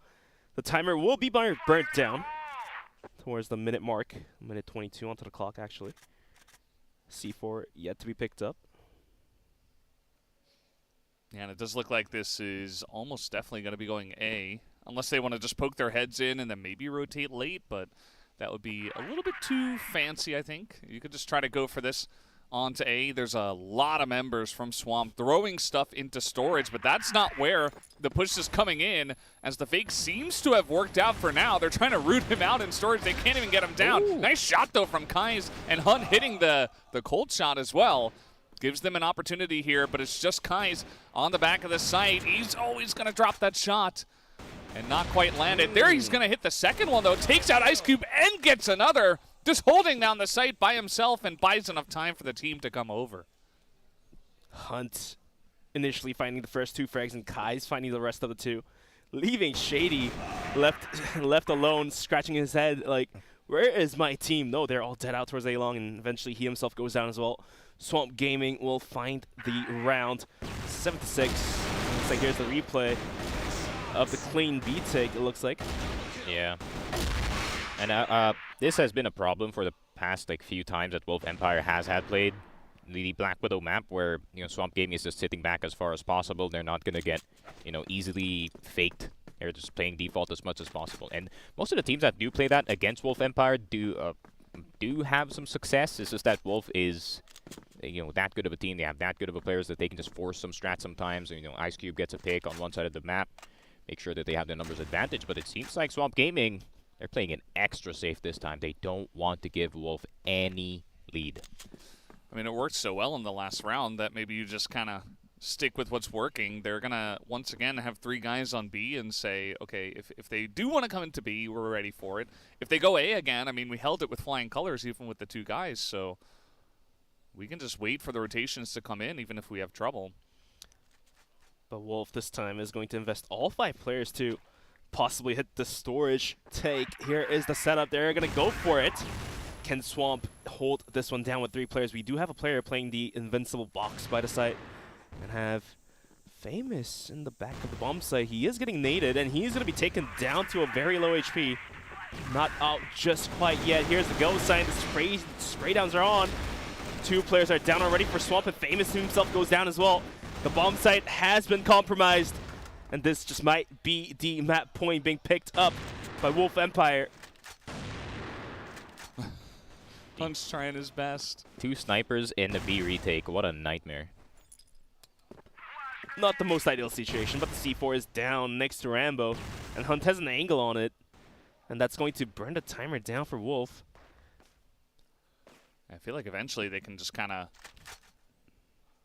Speaker 9: the timer will be burnt down towards the minute mark. Minute 22 onto the clock, actually. C4 yet to be picked up.
Speaker 5: Yeah, and it does look like this is almost definitely going to be going A. unless they want to just poke their heads in and then maybe rotate late, but that would be a little bit too fancy, I think. You could just try to go for this onto A. There's a lot of members from Swamp throwing stuff into storage, but that's not where the push is coming in, as the fake seems to have worked out for now. They're trying to root him out in storage. They can't even get him down. Ooh. Nice shot, though, from Kais, and Hunt hitting the cold shot as well. Gives them an opportunity here, but it's just Kais on the back of the site. He's always going to drop that shot and not quite land it. There he's going to hit the second one, though. Takes out Ice Cube and gets another. Just holding down the site by himself and buys enough time for the team to come over.
Speaker 9: Hunt initially finding the first 2 frags and Kai's finding the rest of the 2. Leaving Shady left alone, scratching his head like, where is my team? No, they're all dead out towards A-Long, and eventually he himself goes down as well. Swamp Gaming will find the round. 7-6. Looks like here's the replay of the clean B take, it looks like.
Speaker 7: Yeah. And this has been a problem for the past few times that Wolf Empire has had played the Black Widow map, where Swamp Gaming is just sitting back as far as possible. They're not gonna get easily faked. They're just playing default as much as possible. And most of the teams that do play that against Wolf Empire do have some success. It's just that Wolf is that good of a team. They have that good of a players that they can just force some strats sometimes. Ice Cube gets a pick on one side of the map, make sure that they have the numbers advantage. But it seems like Swamp Gaming, they're playing it extra safe this time. They don't want to give Wolf any lead.
Speaker 5: I mean, it worked so well in the last round that maybe you just kind of stick with what's working. They're going to, once again, have 3 guys on B and say, okay, if they do want to come into B, we're ready for it. If they go A again, I mean, we held it with flying colors even with the 2 guys, so we can just wait for the rotations to come in even if we have trouble.
Speaker 9: But Wolf this time is going to invest all 5 players to possibly hit the storage take. Here is the setup. They're going to go for it. Can Swamp hold this one down with 3 players? We do have a player playing the invincible box by the site, and have Famous in the back of the bomb site. He is getting naded, and he's going to be taken down to a very low HP. Not out just quite yet. Here's the go sign. The spray downs are on. 2 players are down already for Swamp, and Famous himself goes down as well. The bomb site has been compromised, and this just might be the map point being picked up by Wolf Empire.
Speaker 5: Hunt's trying his best.
Speaker 7: 2 snipers in the B retake. What a nightmare.
Speaker 9: Not the most ideal situation, but the C4 is down next to Rambo, and Hunt has an angle on it, and that's going to burn the timer down for Wolf.
Speaker 5: I feel like eventually they can just kind of...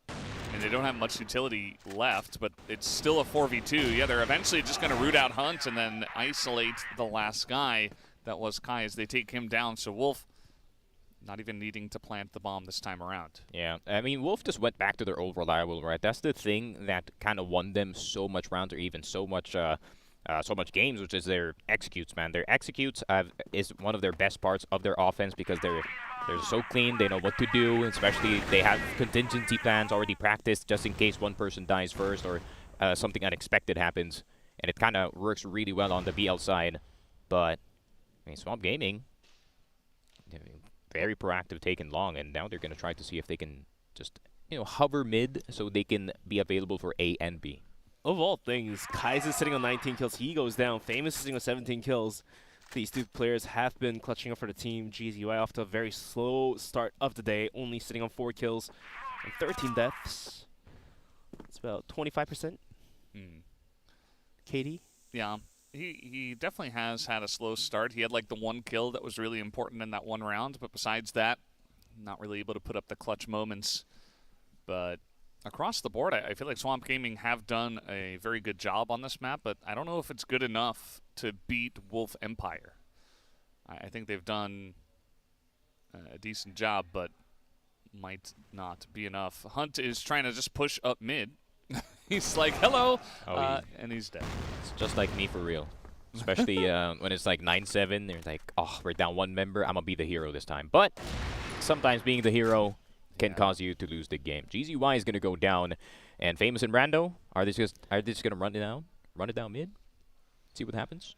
Speaker 5: I mean, they don't have much utility left, but it's still a 4v2. Yeah, they're eventually just going to root out Hunt and then isolate the last guy that was Kai as they take him down. So Wolf not even needing to plant the bomb this time around.
Speaker 7: Yeah, I mean, Wolf just went back to their old reliable, right? That's the thing that kind of won them so much rounds, or even so much games, which is their executes, man. Their executes is one of their best parts of their offense, because they're so clean. They know what to do, especially they have contingency plans already practiced just in case one person dies first or something unexpected happens. And it kind of works really well on the BL side. But, I mean, Swamp Gaming, very proactive, taking long, and now they're going to try to see if they can just, hover mid so they can be available for A and B.
Speaker 9: Of all things, Kai's is sitting on 19 kills. He goes down. Famous is sitting on 17 kills. These 2 players have been clutching up for the team. GZY off to a very slow start of the day, only sitting on 4 kills and 13 deaths. It's about 25%. KD?
Speaker 5: Yeah. He definitely has had a slow start. He had like the 1 kill that was really important in that 1 round, but besides that, not really able to put up the clutch moments. But across the board, I feel like Swamp Gaming have done a very good job on this map, but I don't know if it's good enough to beat Wolf Empire. I think they've done a decent job, but might not be enough. Hunt is trying to just push up mid. He's like, hello, and he's dead.
Speaker 7: It's just like me for real. Especially when it's like 9-7, they're like, oh, we're down 1 member, I'm going to be the hero this time. But sometimes being the hero can cause you to lose the game. GZY is going to go down, and Famous and Rando, are they just going to run it down mid? See what happens?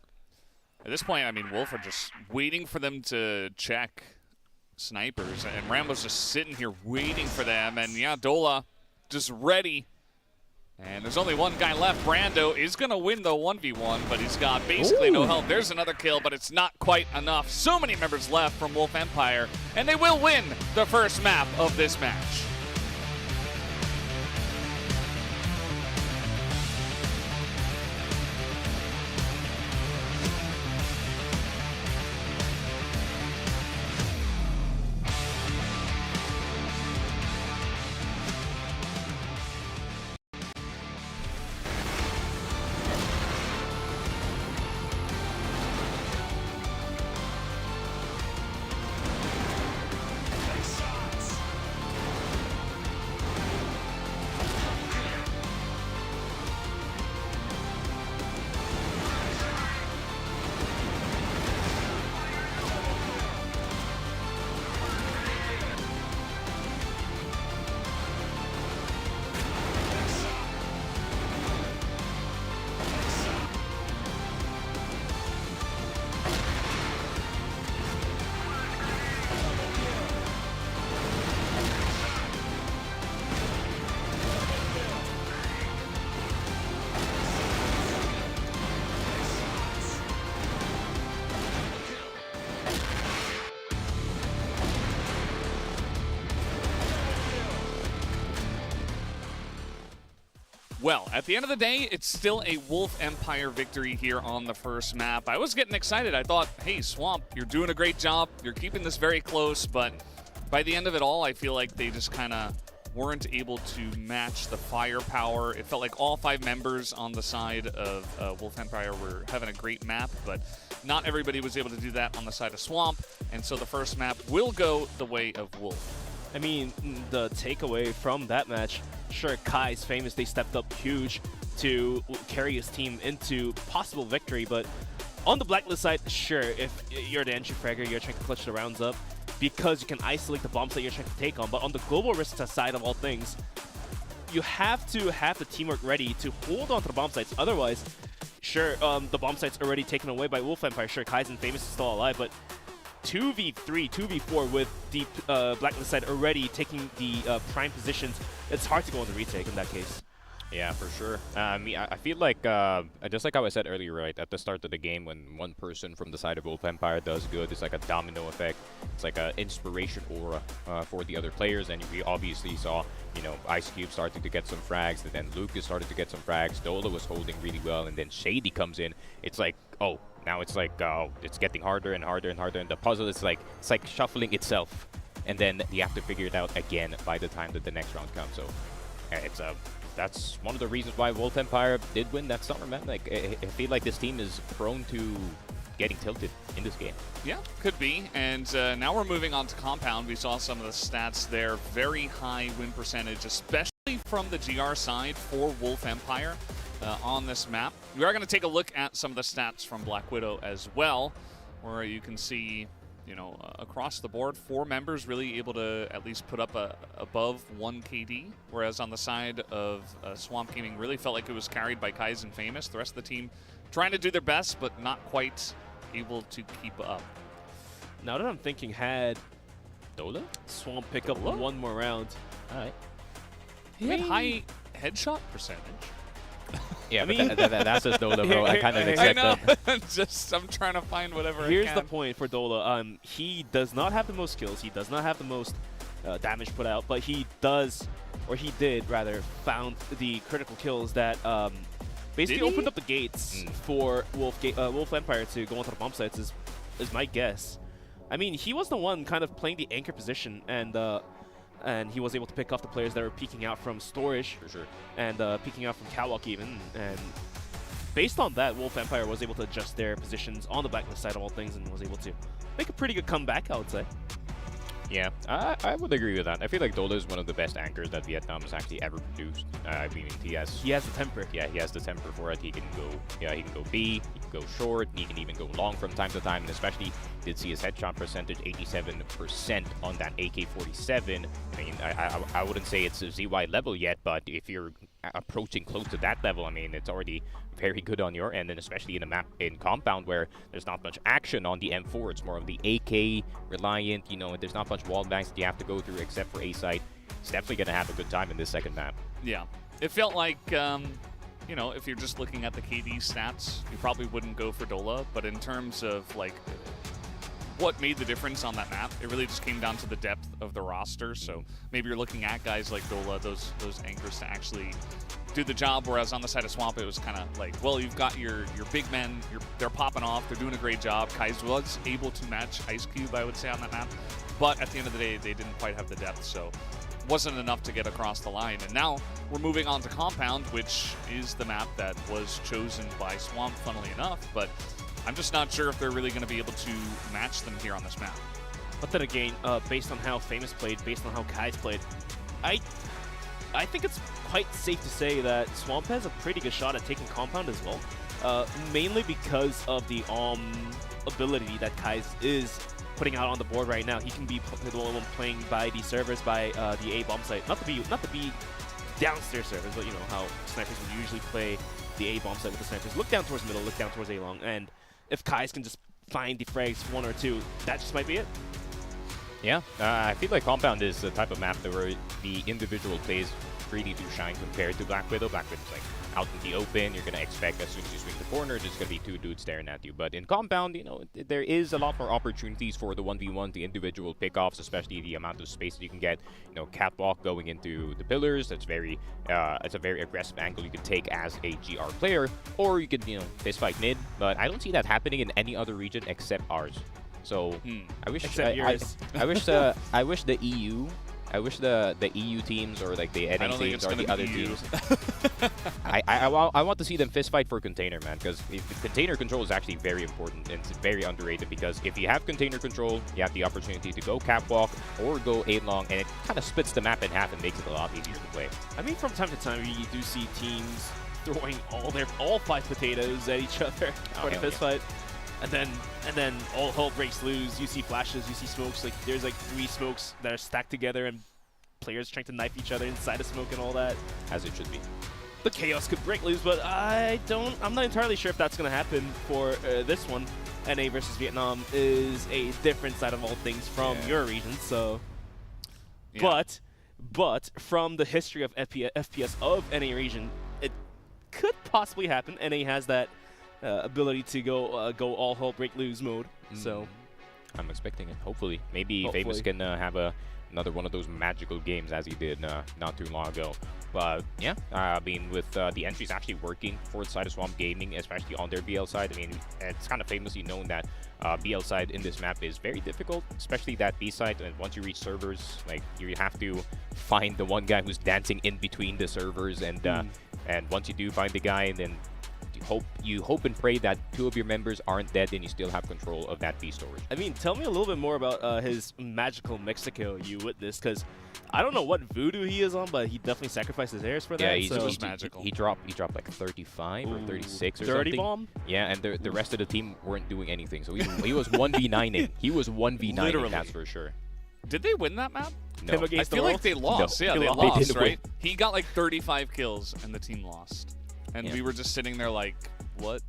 Speaker 5: At this point, I mean, Wolf are just waiting for them to check snipers, and Rambo's just sitting here waiting for them, and yeah, Dola just ready And there's only one guy left. Brando is going to win the 1v1, but he's got basically no help. There's another kill, but it's not quite enough. So many members left from Wolf Empire, and they will win the first map of this match. Well, at the end of the day, it's still a Wolf Empire victory here on the first map. I was getting excited. I thought, hey, Swamp, you're doing a great job. You're keeping this very close, but by the end of it all, I feel like they just kind of weren't able to match the firepower. It felt like all 5 members on the side of Wolf Empire were having a great map, but not everybody was able to do that on the side of Swamp, and so the first map will go the way of Wolf.
Speaker 9: I mean, the takeaway from that match, sure, Kai's famous, they stepped up huge to carry his team into possible victory, but on the Blacklist side, sure, if you're the entry fragger, you're trying to clutch the rounds up because you can isolate the bombs that you're trying to take on, but on the global risk side of all things, you have to have the teamwork ready to hold on to the bomb sites. Otherwise, sure, the bomb site's already taken away by Wolf Empire. Sure, Kai's and famous is still alive, but 2v3, 2v4 with the Blacklist side already taking the prime positions, it's hard to go on the retake in that case.
Speaker 7: Yeah, for sure. I mean, I feel like, just like how I said earlier, right, at the start of the game, when one person from the side of Wolf Empire does good, it's like a domino effect. It's like an inspiration aura for the other players, and we obviously saw, you know, Ice Cube starting to get some frags, and then Lucas started to get some frags, Dola was holding really well, and then Shady comes in. It's like, oh, now it's like, it's getting harder and harder and harder, and the puzzle is like, it's like shuffling itself, and then you have to figure it out again by the time that the next round comes. So, it's a... That's one of the reasons why Wolf Empire did win that summer, man. Like, I feel like this team is prone to getting tilted in this game.
Speaker 5: Yeah, could be. And now we're moving on to Compound. We saw some of the stats there. Very high win percentage, especially from the GR side for Wolf Empire on this map. We are going to take a look at some of the stats from Black Widow as well, where you can see, you know, across the board, 4 members really able to at least put up above 1 KD, whereas on the side of Swamp Gaming really felt like it was carried by Kai's and Famous. The rest of the team trying to do their best, but not quite able to keep up.
Speaker 9: Now that I'm thinking, had
Speaker 7: Dola?
Speaker 9: Swamp pick up one more round.
Speaker 7: All right.
Speaker 5: He had high headshot percentage.
Speaker 7: Yeah, I mean, that's just Dola, bro. I kind of expect that.
Speaker 5: I'm trying to find whatever
Speaker 9: Here's the point for Dola. He does not have the most kills. He does not have the most damage put out, but he does, or he did rather, found the critical kills that basically opened up the gates for Wolf Empire to go onto the bomb sites. Is my guess. I mean, he was the one kind of playing the anchor position, and he was able to pick off the players that were peeking out from storage,
Speaker 7: for sure,
Speaker 9: and peeking out from catwalk even. And based on that, Wolf Empire was able to adjust their positions on the Blacklist side of all things and was able to make a pretty good comeback, I would say.
Speaker 7: Yeah, I would agree with that. I feel like Dola is one of the best anchors that Vietnam has actually ever produced. I mean, he has
Speaker 9: the temper.
Speaker 7: Yeah, he has the temper for it. He can go, he can go B, he can go short, he can even go long from time to time, and especially did see his headshot percentage 87% on that AK-47. I mean, I wouldn't say it's a ZY level yet, but if you're approaching close to that level, I mean, it's already very good on your end, and especially in a map in Compound where there's not much action on the M4. It's more of the AK reliant, you know, and there's not much wall banks that you have to go through except for A side. He's definitely going to have a good time in this second map.
Speaker 5: Yeah. It felt like, you know, if you're just looking at the KD stats, you probably wouldn't go for Dola. But in terms of, like, what made the difference on that map, it really just came down to the depth of the roster. So maybe you're looking at guys like Dola, those anchors to actually do the job, whereas on the side of Swamp, it was kind of like, well, you've got your big men, they're popping off, they're doing a great job. Kai's was able to match Ice Cube, I would say, on that map. But at the end of the day, they didn't quite have the depth, so wasn't enough to get across the line. And now we're moving on to Compound, which is the map that was chosen by Swamp, funnily enough. But I'm just not sure if they're really going to be able to match them here on this map.
Speaker 9: But then again, based on how Famous played, based on how Kai's played, I think it's quite safe to say that Swamp has a pretty good shot at taking Compound as well. Mainly because of the ability that Kai's is putting out on the board right now. He can be the one playing by the servers, by the A bomb site. Not to be downstairs servers, but you know how snipers would usually play the A bomb site with the snipers. Look down towards middle, look down towards A long, and if Kai's can just find the frags 1 or 2, that just might be it.
Speaker 7: Yeah, I feel like Compound is the type of map that where the individual plays really do shine compared to Black Widow. Black Widow's like out in the open. You're gonna expect as soon as you swing the corner, there's gonna be 2 dudes staring at you. But in Compound, you know, there is a lot more opportunities for the 1v1, the individual pickoffs, especially the amount of space that you can get. You know, catwalk going into the pillars. That's very, it's a very aggressive angle you can take as a GR player, or you could, you know, fist fight mid. But I don't see that happening in any other region except ours. So I wish I wish the EU. I wish the EU teams or like the NA teams or the other teams. I want to see them fist fight for container, man, because container control is actually very important and it's very underrated. Because if you have container control, you have the opportunity to go catwalk or go A long, and it kind of splits the map in half and makes it a lot easier to play.
Speaker 9: I mean, from time to time, you do see teams throwing all 5 potatoes at each other for the fist fight. And then all hell breaks loose. You see flashes, you see smokes. Like there's like 3 smokes that are stacked together, and players trying to knife each other inside of smoke and all that.
Speaker 7: As it should be.
Speaker 9: The chaos could break loose, but I'm not entirely sure if that's gonna happen for this one. NA versus Vietnam is a different side of all things from your region, so. Yeah. But from the history of FPS of NA region, it could possibly happen. NA has that ability to go all hell break loose mode. So
Speaker 7: I'm expecting it. Hopefully, maybe Famous can have another one of those magical games as he did not too long ago. But yeah, I mean, with the entries actually working for the side of Swamp Gaming, especially on their BL side, I mean, it's kind of famously known that BL side in this map is very difficult, especially that B side. And once you reach servers, like you have to find the one guy who's dancing in between the servers, and once you do find the guy, and then you hope and pray that 2 of your members aren't dead and you still have control of that B storage.
Speaker 9: I mean, tell me a little bit more about his magical Mexico you witnessed, because I don't know what voodoo he is on, but he definitely sacrificed his heirs for that.
Speaker 5: Yeah, he's magical.
Speaker 7: He dropped like 35 or 36 or
Speaker 9: dirty
Speaker 7: something.
Speaker 9: Bomb?
Speaker 7: Yeah, and the rest of the team weren't doing anything, so he was 1v9ing. He was 1v9ing, that's for sure.
Speaker 5: Did they win that map?
Speaker 7: No.
Speaker 5: I feel like they lost.
Speaker 7: No.
Speaker 5: Yeah, they
Speaker 7: lost,
Speaker 5: lost, right? He got like 35 kills and the team lost. And we were just sitting there like, what?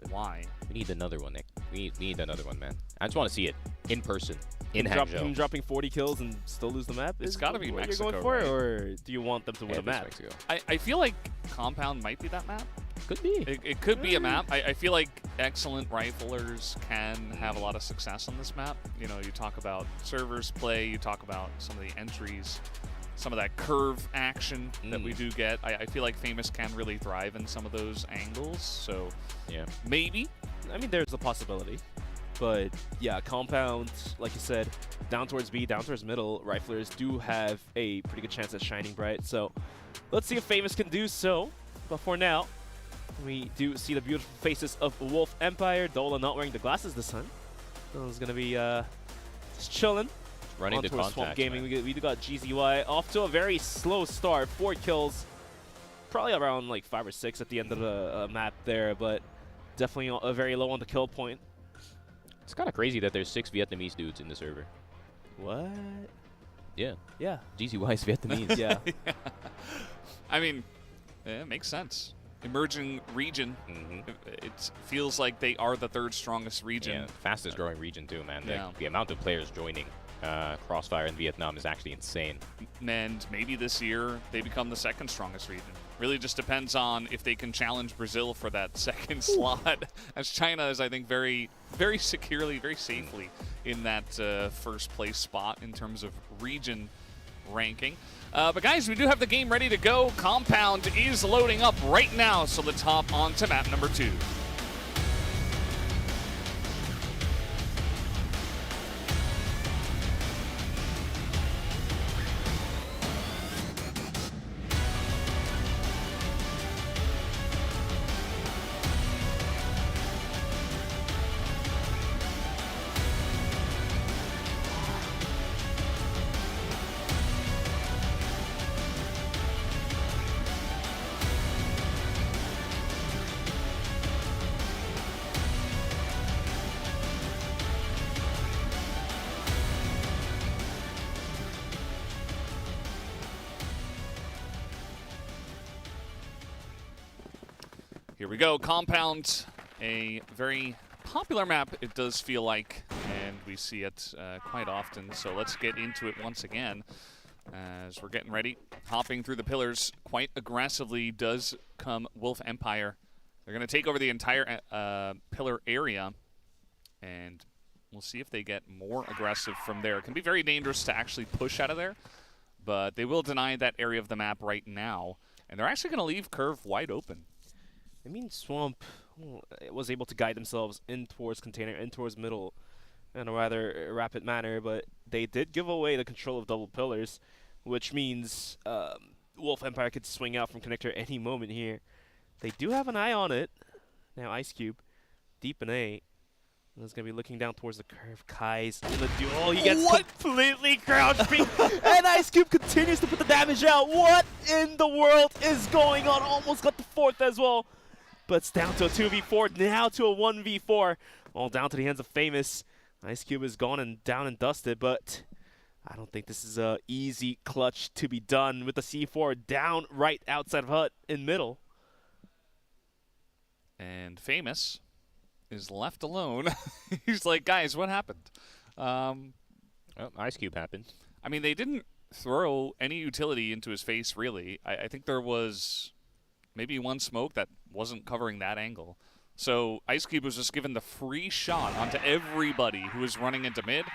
Speaker 5: Why?
Speaker 7: We need another one, Nick. We need another one, man. I just want to see it in person, in Hangzhou.
Speaker 9: Him dropping 40 kills and still lose the map?
Speaker 5: It's got to be
Speaker 9: what
Speaker 5: Mexico,
Speaker 9: you're going for,
Speaker 5: right?
Speaker 9: or do you want them to win a map?
Speaker 7: Mexico.
Speaker 5: I feel like Compound might be that map.
Speaker 7: Could be.
Speaker 5: It could be a map. I feel like excellent riflers can have a lot of success on this map. You know, you talk about servers play, you talk about some of the entries, some of that curve action that we do get. I feel like Famous can really thrive in some of those angles, so
Speaker 7: yeah,
Speaker 9: maybe. I mean, there's a possibility. But yeah, Compound, like you said, down towards B, down towards middle, riflers do have a pretty good chance at shining bright. So let's see if Famous can do so. But for now, we do see the beautiful faces of Wolf Empire. Dola not wearing the glasses this time. Dola's going to be just chilling.
Speaker 7: Running the
Speaker 9: Swamp
Speaker 7: contacts,
Speaker 9: Gaming. We got GZY off to a very slow start. 4 kills. Probably around like 5 or 6 at the end of the map there, but definitely very low on the kill point.
Speaker 7: It's kind of crazy that there's 6 Vietnamese dudes in the server.
Speaker 9: What?
Speaker 7: Yeah.
Speaker 9: Yeah.
Speaker 7: GZY is Vietnamese.
Speaker 9: Yeah.
Speaker 5: I mean, it makes sense. Emerging region. It feels like they are the 3rd strongest region.
Speaker 7: Yeah, fastest growing region too, man.
Speaker 5: Yeah.
Speaker 7: The amount of players joining CROSSFIRE in Vietnam is actually insane.
Speaker 5: And maybe this year they become the 2nd strongest region. Really just depends on if they can challenge Brazil for that second slot, as China is, I think, very, very securely, very safely in that first place spot in terms of region ranking. But guys, we do have the game ready to go. Compound is loading up right now, so let's hop on to map number 2. Here we go, Compound, a very popular map, it does feel like, and we see it quite often, so let's get into it once again. As we're getting ready, hopping through the pillars quite aggressively does come Wolf Empire. They're going to take over the entire pillar area, and we'll see if they get more aggressive from there. It can be very dangerous to actually push out of there, but they will deny that area of the map right now, and they're actually going to leave Curve wide open.
Speaker 9: I mean, Swamp was able to guide themselves in towards container, in towards middle in a rather rapid manner, but they did give away the control of double pillars, which means Wolf Empire could swing out from connector any moment here. They do have an eye on it. Now Ice Cube, deep in A. Is going to be looking down towards the curve. Kai's in the duel. He gets completely crouched. And Ice Cube continues to put the damage out. What in the world is going on? Almost got the fourth as well. But it's down to a 2v4, now to a 1v4. All down to the hands of Famous. Ice Cube is gone and down and dusted, but I don't think this is a easy clutch to be done with the C4 down right outside of Hut in middle.
Speaker 5: And Famous is left alone. He's like, guys, what happened?
Speaker 7: Well, Ice Cube happened.
Speaker 5: I mean, they didn't throw any utility into his face, really. I think there was maybe one smoke that wasn't covering that angle. So Ice Cube was just given the free shot onto everybody who was running into mid,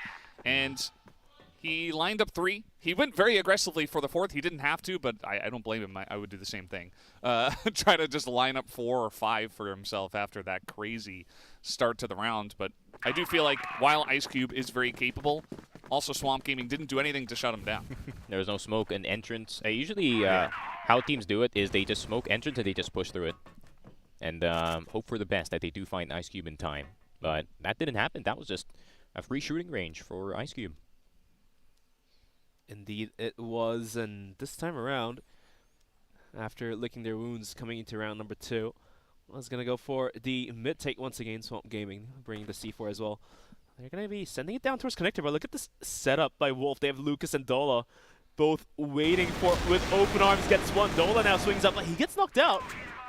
Speaker 5: and he lined up 3. He went very aggressively for the 4th. He didn't have to, but I don't blame him. I would do the same thing. Try to just line up 4 or 5 for himself after that crazy start to the round. But I do feel like while Ice Cube is very capable, also Swamp Gaming didn't do anything to shut him down.
Speaker 7: There was no smoke and entrance. Usually how teams do it is they just smoke entrance and they just push through it. And hope for the best that they do find Ice Cube in time. But that didn't happen. That was just a free shooting range for Ice Cube.
Speaker 9: Indeed, it was. And this time around, after licking their wounds coming into round number 2, I was going to go for the mid take once again, Swamp Gaming, bringing the C4 as well. They're going to be sending it down towards connector, but look at this setup by Wolf. They have Lucas and Dola both waiting for with open arms. Gets one. Dola now swings up, but he gets knocked out.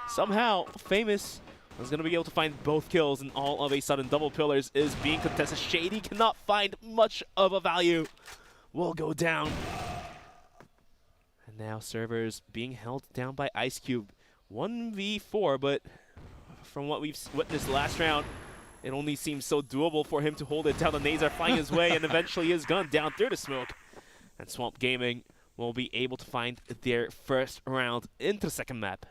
Speaker 9: Somehow, Famous is going to be able to find both kills, and all of a sudden, double pillars is being contested. Shady cannot find much of a value. Will go down. And now servers being held down by Ice Cube. 1v4, but from what we've witnessed last round, it only seems so doable for him to hold it down. The nades are flying his way, and eventually his gun down through the smoke. And Swamp Gaming will be able to find their first round into the second map.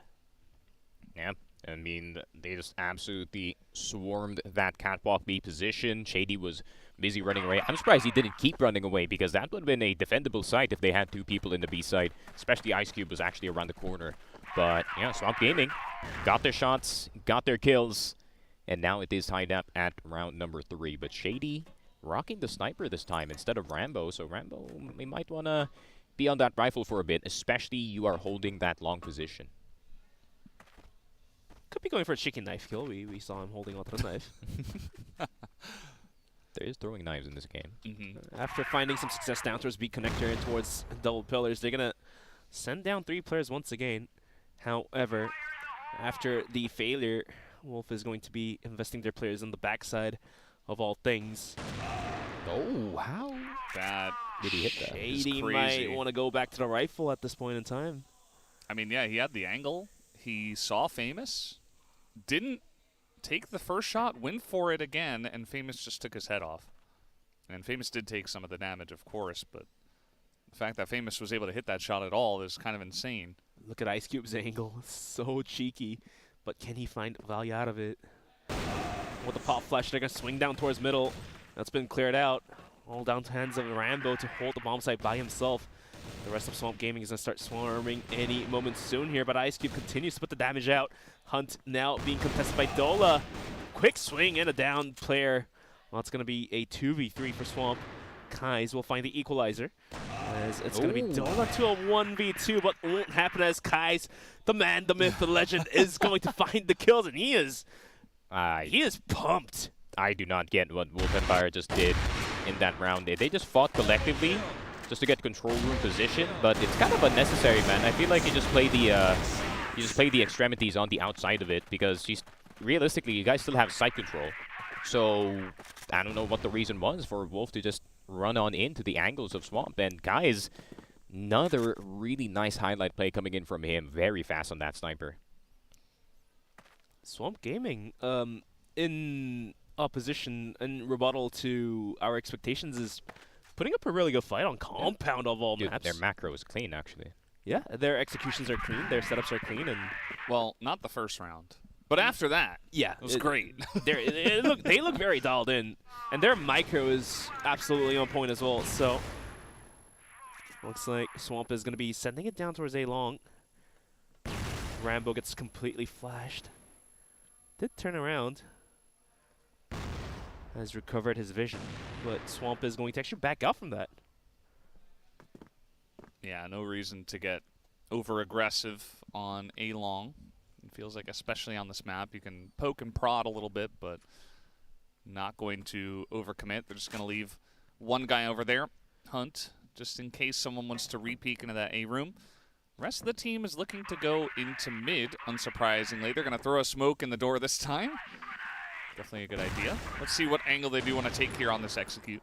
Speaker 7: Yeah, I mean, they just absolutely swarmed that Catwalk B position. Shady was busy running away. I'm surprised he didn't keep running away, because that would have been a defendable site if they had 2 people in the B side, especially Ice Cube was actually around the corner. But yeah, Swamp Gaming got their shots, got their kills, and now it is tied up at round number 3. But Shady rocking the sniper this time instead of Rambo, so Rambo, we might want to be on that rifle for a bit, especially you are holding that long position.
Speaker 9: Could be going for a chicken knife kill. We saw him holding onto the knife.
Speaker 7: There is throwing knives in this game.
Speaker 9: After finding some success down towards B connector and towards double pillars, they're going to send down 3 players once again. However, after the failure, Wolf is going to be investing their players on the backside of all things.
Speaker 7: Oh, how
Speaker 5: bad
Speaker 7: did he hit that?
Speaker 9: Shady might want to go back to the rifle at this point in time.
Speaker 5: I mean, yeah, he had the angle. He saw Famous, didn't take the first shot, went for it again, and Famous just took his head off. And Famous did take some of the damage, of course, but the fact that Famous was able to hit that shot at all is kind of insane.
Speaker 9: Look at Ice Cube's angle. So cheeky, but can he find value out of it? With the pop flash, they're going to swing down towards middle. That's been cleared out. All down to hands of Rambo to hold the bomb site by himself. The rest of Swamp Gaming is going to start swarming any moment soon here, but Ice Cube continues to put the damage out. Hunt now being contested by Dola. Quick swing and a down player. Well, it's going to be a 2v3 for Swamp. Kais will find the equalizer. As it's going to be Dola to a 1v2, but won't happen as Kais, the man, the myth, the legend, is going to find the kills, and he is pumped.
Speaker 7: I do not get what Wolf Empire just did in that round. They just fought collectively just to get control room position, but it's kind of unnecessary, man. I feel like you just play the extremities on the outside of it, because realistically, you guys still have side control. So I don't know what the reason was for Wolf to just run on into the angles of Swamp. And guys, another really nice highlight play coming in from him. Very fast on that sniper.
Speaker 9: Swamp Gaming, in opposition and rebuttal to our expectations, is putting up a really good fight on Compound of all maps.
Speaker 7: Their macro is clean, actually.
Speaker 9: Yeah, their executions are clean, their setups are clean, and
Speaker 5: well, not the first round, but after that,
Speaker 9: yeah,
Speaker 5: it was great.
Speaker 9: They look very dialed in, and their micro is absolutely on point as well. So looks like Swamp is going to be sending it down towards A long. Rambo gets completely flashed. Did turn around. Has recovered his vision, but Swamp is going to actually back out from that.
Speaker 5: Yeah, no reason to get over-aggressive on A long. It feels like, especially on this map, you can poke and prod a little bit, but not going to overcommit. They're just going to leave one guy over there, Hunt, just in case someone wants to re-peek into that A room. The rest of the team is looking to go into mid, unsurprisingly. They're going to throw a smoke in the door this time. Definitely a good idea. Let's see what angle they do want to take here on this execute.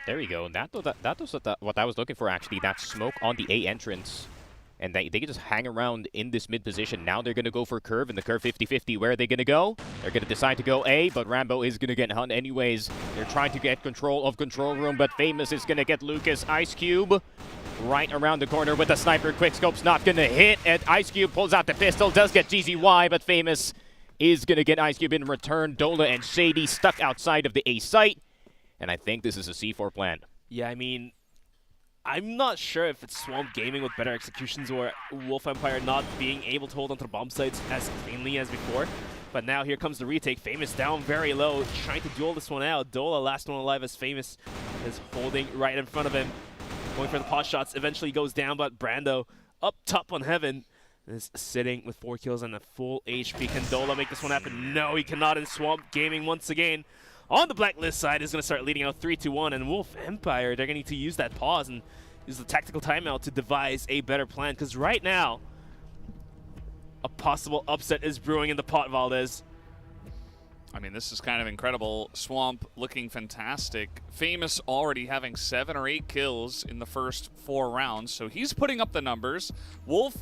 Speaker 7: There we go. That was what I was looking for, actually. That smoke on the A entrance. And they can just hang around in this mid position. Now they're going to go for curve, and the curve 50-50. Where are they going to go? They're going to decide to go A, but Rambo is going to get Hunt anyways. They're trying to get control of control room, but Famous is going to get Lucas. Ice Cube right around the corner with the sniper. Quickscope's not going to hit, and Ice Cube pulls out the pistol. Does get GGY, but Famous is going to get Ice Cube in return. Dola and Shady stuck outside of the A site. And I think this is a C4 plan.
Speaker 9: Yeah, I mean, I'm not sure if it's Swamp Gaming with better executions or Wolf Empire not being able to hold onto the bomb sites as cleanly as before. But now here comes the retake. Famous down very low, trying to duel this one out. Dola, last one alive, as Famous is holding right in front of him. Going for the pot shots, eventually goes down, but Brando up top on Heaven is sitting with 4 kills and a full HP. Can Dola make this one happen? No, he cannot, and Swamp Gaming once again on the blacklist side is going to start leading out 3-1, and Wolf Empire, they're going to need to use that pause and use the tactical timeout to devise a better plan, because right now, a possible upset is brewing in the pot, Valdez.
Speaker 5: I mean, this is kind of incredible. Swamp looking fantastic. Famous already having 7 or 8 kills in the first 4 rounds, so he's putting up the numbers. Wolf,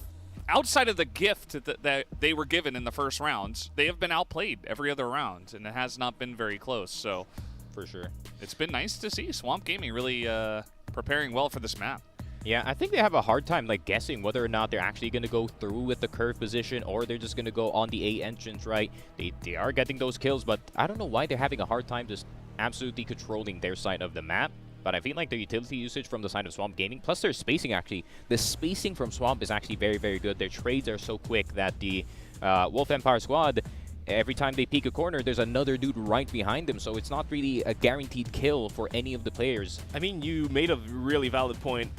Speaker 5: outside of the gift that they were given in the first rounds, they have been outplayed every other round, and it has not been very close. So,
Speaker 7: for sure,
Speaker 5: it's been nice to see Swamp Gaming really preparing well for this map.
Speaker 7: Yeah, I think they have a hard time guessing whether or not they're actually going to go through with the curve position or they're just going to go on the A entrance, right? They are getting those kills, but I don't know why they're having a hard time just absolutely controlling their side of the map. But I feel like the utility usage from the side of Swamp Gaming, plus their spacing, actually, the spacing from Swamp is actually very, very good. Their trades are so quick that the Wolf Empire squad, every time they peek a corner, there's another dude right behind them, so it's not really a guaranteed kill for any of the players.
Speaker 9: I mean, you made a really valid point.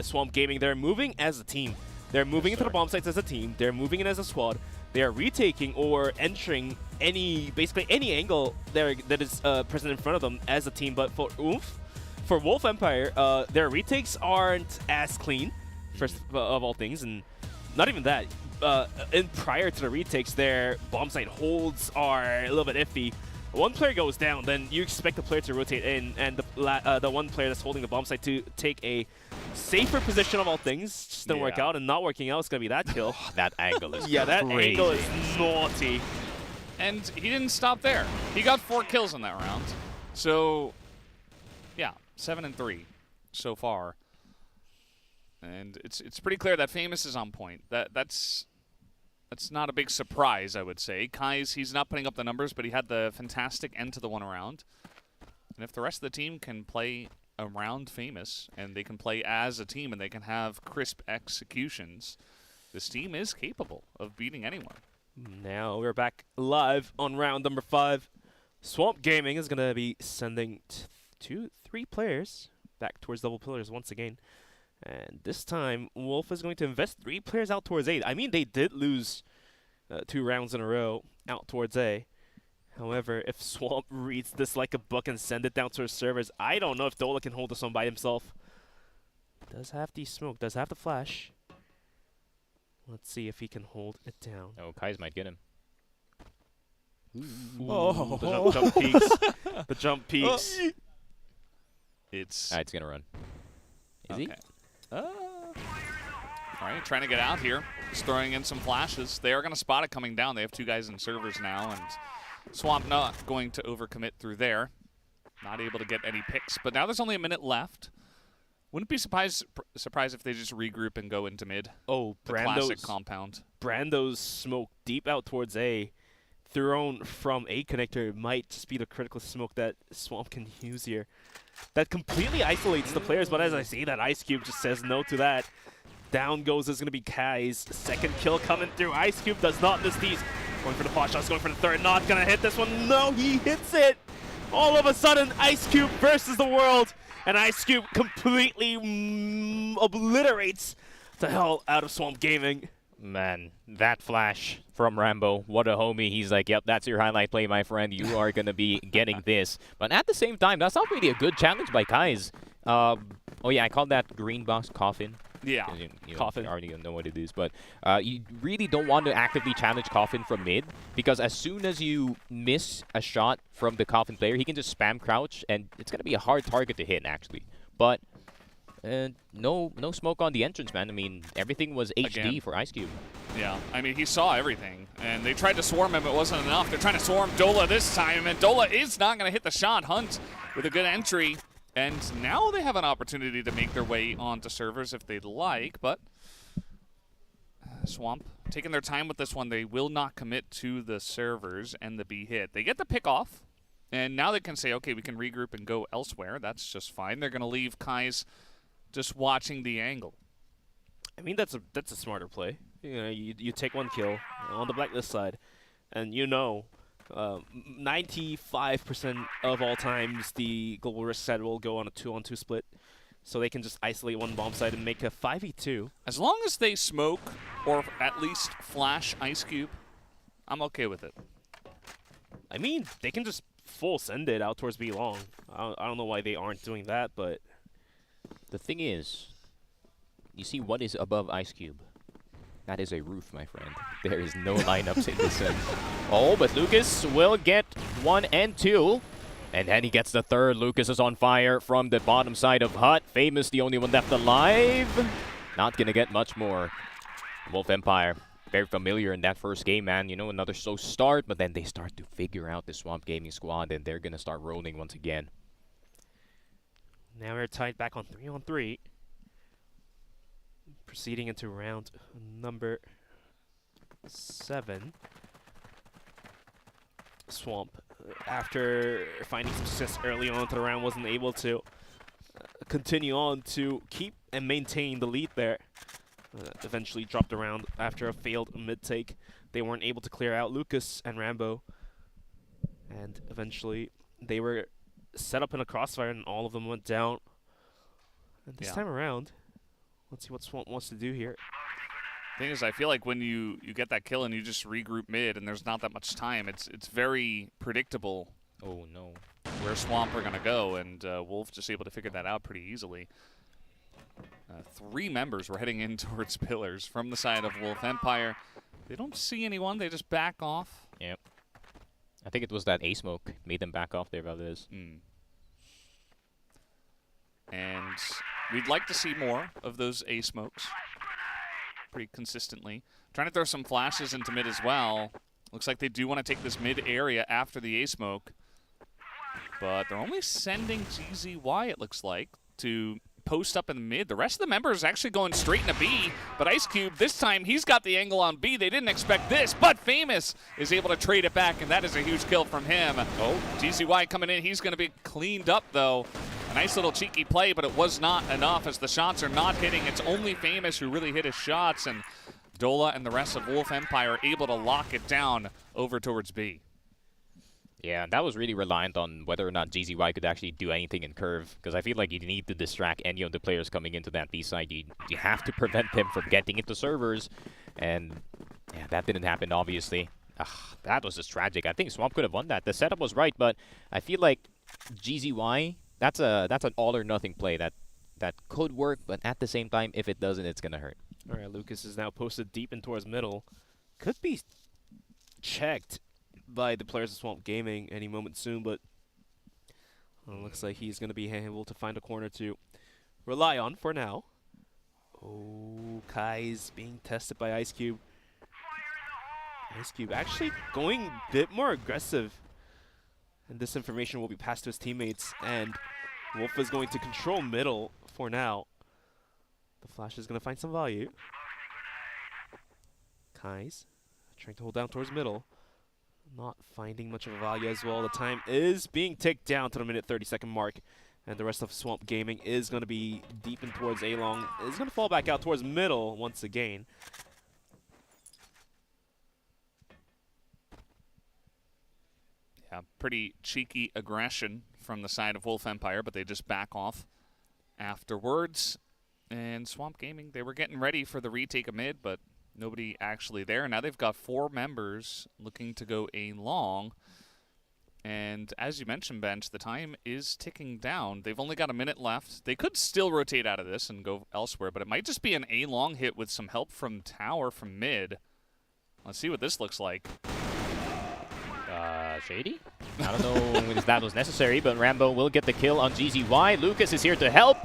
Speaker 9: Swamp Gaming, they're moving as a team. They're moving into the bomb sites as a team. They're moving in as a squad. They are retaking or entering basically any angle that is present in front of them as a team. But for Wolf Empire, their retakes aren't as clean, first of all things, and not even that. And prior to the retakes, their bomb site holds are a little bit iffy. one player goes down, then you expect the player to rotate in, and the one player that's holding the bomb site to take a safer position of all things. Just didn't work out, and not working out is going to be that kill.
Speaker 7: That angle is
Speaker 9: Yeah, that
Speaker 7: crazy.
Speaker 9: angle is naughty.
Speaker 5: And he didn't stop there. He got 4 kills in that round. So, yeah, 7 and 3 so far. And it's pretty clear that Famous is on point. That's not a big surprise, I would say. Kai's, he's not putting up the numbers, but he had the fantastic end to the 1 round. And if the rest of the team can play around Famous, and they can play as a team, and they can have crisp executions, this team is capable of beating anyone.
Speaker 9: Now we're back live on round number 5. Swamp Gaming is going to be sending 3 players back towards double pillars once again. And this time, Wolf is going to invest 3 players out towards A. I mean, they did lose 2 rounds in a row out towards A. However, if Swamp reads this like a book and send it down to his servers, I don't know if Dola can hold this one by himself. Does have the smoke, does have the flash. Let's see if he can hold it down.
Speaker 7: Oh, Kai's might get him.
Speaker 9: Oh, the jump peaks. The jump peaks.
Speaker 5: It's
Speaker 7: It's going to run. Is he?
Speaker 5: All right, trying to get out here. Just throwing in some flashes. They are going to spot it coming down. They have 2 guys in servers now, and Swamp not going to overcommit through there. Not able to get any picks, but now there's only a minute left. Wouldn't be surprised if they just regroup and go into mid.
Speaker 9: Oh,
Speaker 5: the classic compound.
Speaker 9: Brando's smoke deep out towards A, thrown from A connector, might just be the critical smoke that Swamp can use here. That completely isolates the players, but as I say that, Ice Cube just says no to that. Down goes is going to be Kai's. Second kill coming through. Ice Cube does not miss these. Going for the pot shots, going for the third. Not going to hit this one. No, he hits it. All of a sudden, Ice Cube versus the world. And Ice Cube completely obliterates the hell out of Swamp Gaming.
Speaker 7: Man, that flash from Rambo, what a homie. He's like, yep, that's your highlight play, my friend. You are going to be getting this. But at the same time, that's not really a good challenge by Kai's. Oh, yeah, I called that green box coffin.
Speaker 5: Yeah,
Speaker 7: you
Speaker 9: Coffin.
Speaker 7: already know what it is. But you really don't want to actively challenge Coffin from mid, because as soon as you miss a shot from the Coffin player, he can just spam crouch, and it's going to be a hard target to hit, actually. But no smoke on the entrance, man. I mean, everything was HD
Speaker 5: Again.
Speaker 7: for Ice Cube.
Speaker 5: Yeah, I mean, he saw everything, and they tried to swarm him. It wasn't enough. They're trying to swarm Dola this time, and Dola is not going to hit the shot. Hunt with a good entry, and now they have an opportunity to make their way onto servers if they'd like, but Swamp taking their time with this one. They will not commit to the servers and the B hit. They get the pick off, and now they can say, okay, we can regroup and go elsewhere. That's just fine. They're going to leave Kai's just watching the angle.
Speaker 9: I mean, that's a smarter play. You know, you take 1 kill on the blacklist side, and 95% of all times the global risk side will go on a 2-on-2 split, so they can just isolate 1 bomb side and make a 5v2.
Speaker 5: As long as they smoke or at least flash Ice Cube, I'm okay with it.
Speaker 9: I mean, they can just full send it out towards B long. I don't know why they aren't doing that, but
Speaker 7: The thing is, you see what is above Ice Cube? That is a roof, my friend. There is no lineups in this end. Oh, but Lucas will get 1 and 2. And then he gets the 3rd. Lucas is on fire from the bottom side of Hut. Famous, the only one left alive. Not going to get much more. Wolf Empire, very familiar in that first game, man. You know, another slow start, but then they start to figure out the Swamp Gaming squad, and they're going to start rolling once again.
Speaker 9: now we're tied back on 3-on-3. Proceeding into round number 7. Swamp, after finding some success early on into the round, wasn't able to continue on to keep and maintain the lead there. Eventually dropped around after a failed mid-take. They weren't able to clear out Lucas and Rambo. And eventually they were set up in a crossfire and all of them went down. And this time around, let's see what Swamp wants to do here.
Speaker 5: Thing is, I feel like when you get that kill and you just regroup mid and there's not that much time, it's very predictable.
Speaker 7: Oh no,
Speaker 5: where Swamp are gonna go, and Wolf just able to figure that out pretty easily. 3 members were heading in towards pillars from the side of Wolf Empire. They don't see anyone; they just back off.
Speaker 7: Yep. I think it was that A smoke made them back off there, Valdez.
Speaker 5: And we'd like to see more of those A smokes pretty consistently. Trying to throw some flashes into mid as well. Looks like they do want to take this mid area after the A smoke. But they're only sending GZY, it looks like, to post up in the mid. The rest of the members actually going straight into B. But Ice Cube, this time, he's got the angle on B. They didn't expect this, but Famous is able to trade it back, and that is a huge kill from him. Oh, GZY coming in. He's going to be cleaned up, though. A nice little cheeky play, but it was not enough as the shots are not hitting. It's only Famous who really hit his shots, and Dola and the rest of Wolf Empire are able to lock it down over towards B.
Speaker 7: Yeah, that was really reliant on whether or not GZY could actually do anything in curve, because I feel like you need to distract any of the players coming into that B side. You have to prevent them from getting into servers, and yeah, that didn't happen, obviously. That was just tragic. I think Swamp could have won that. The setup was right, but I feel like GZY, that's an all-or-nothing play that could work, but at the same time, if it doesn't, it's going to hurt.
Speaker 9: All right, Lucas is now posted deep in towards middle. Could be checked by the players of Swamp Gaming any moment soon, but it looks like he's going to be able to find a corner to rely on for now. Oh, Kai's being tested by Ice Cube. Ice Cube actually going a bit more aggressive, and this information will be passed to his teammates, and Wolf is going to control middle for now. The flash is going to find some value. Kai's trying to hold down towards middle. Not finding much of a value as well. The time is being ticked down to the minute 30-second mark. And the rest of Swamp Gaming is going to be deep in towards A-Long. Is going to fall back out towards middle once again.
Speaker 5: Yeah, pretty cheeky aggression from the side of Wolf Empire, but they just back off afterwards. And Swamp Gaming, they were getting ready for the retake of mid, but nobody actually there. Now they've got 4 members looking to go A-Long. And as you mentioned, Bench, the time is ticking down. They've only got a minute left. They could still rotate out of this and go elsewhere, but it might just be an A-Long hit with some help from Tower from mid. Let's see what this looks like.
Speaker 7: Shady? I don't know if that was necessary, but Rambo will get the kill on GZY. Lucas is here to help,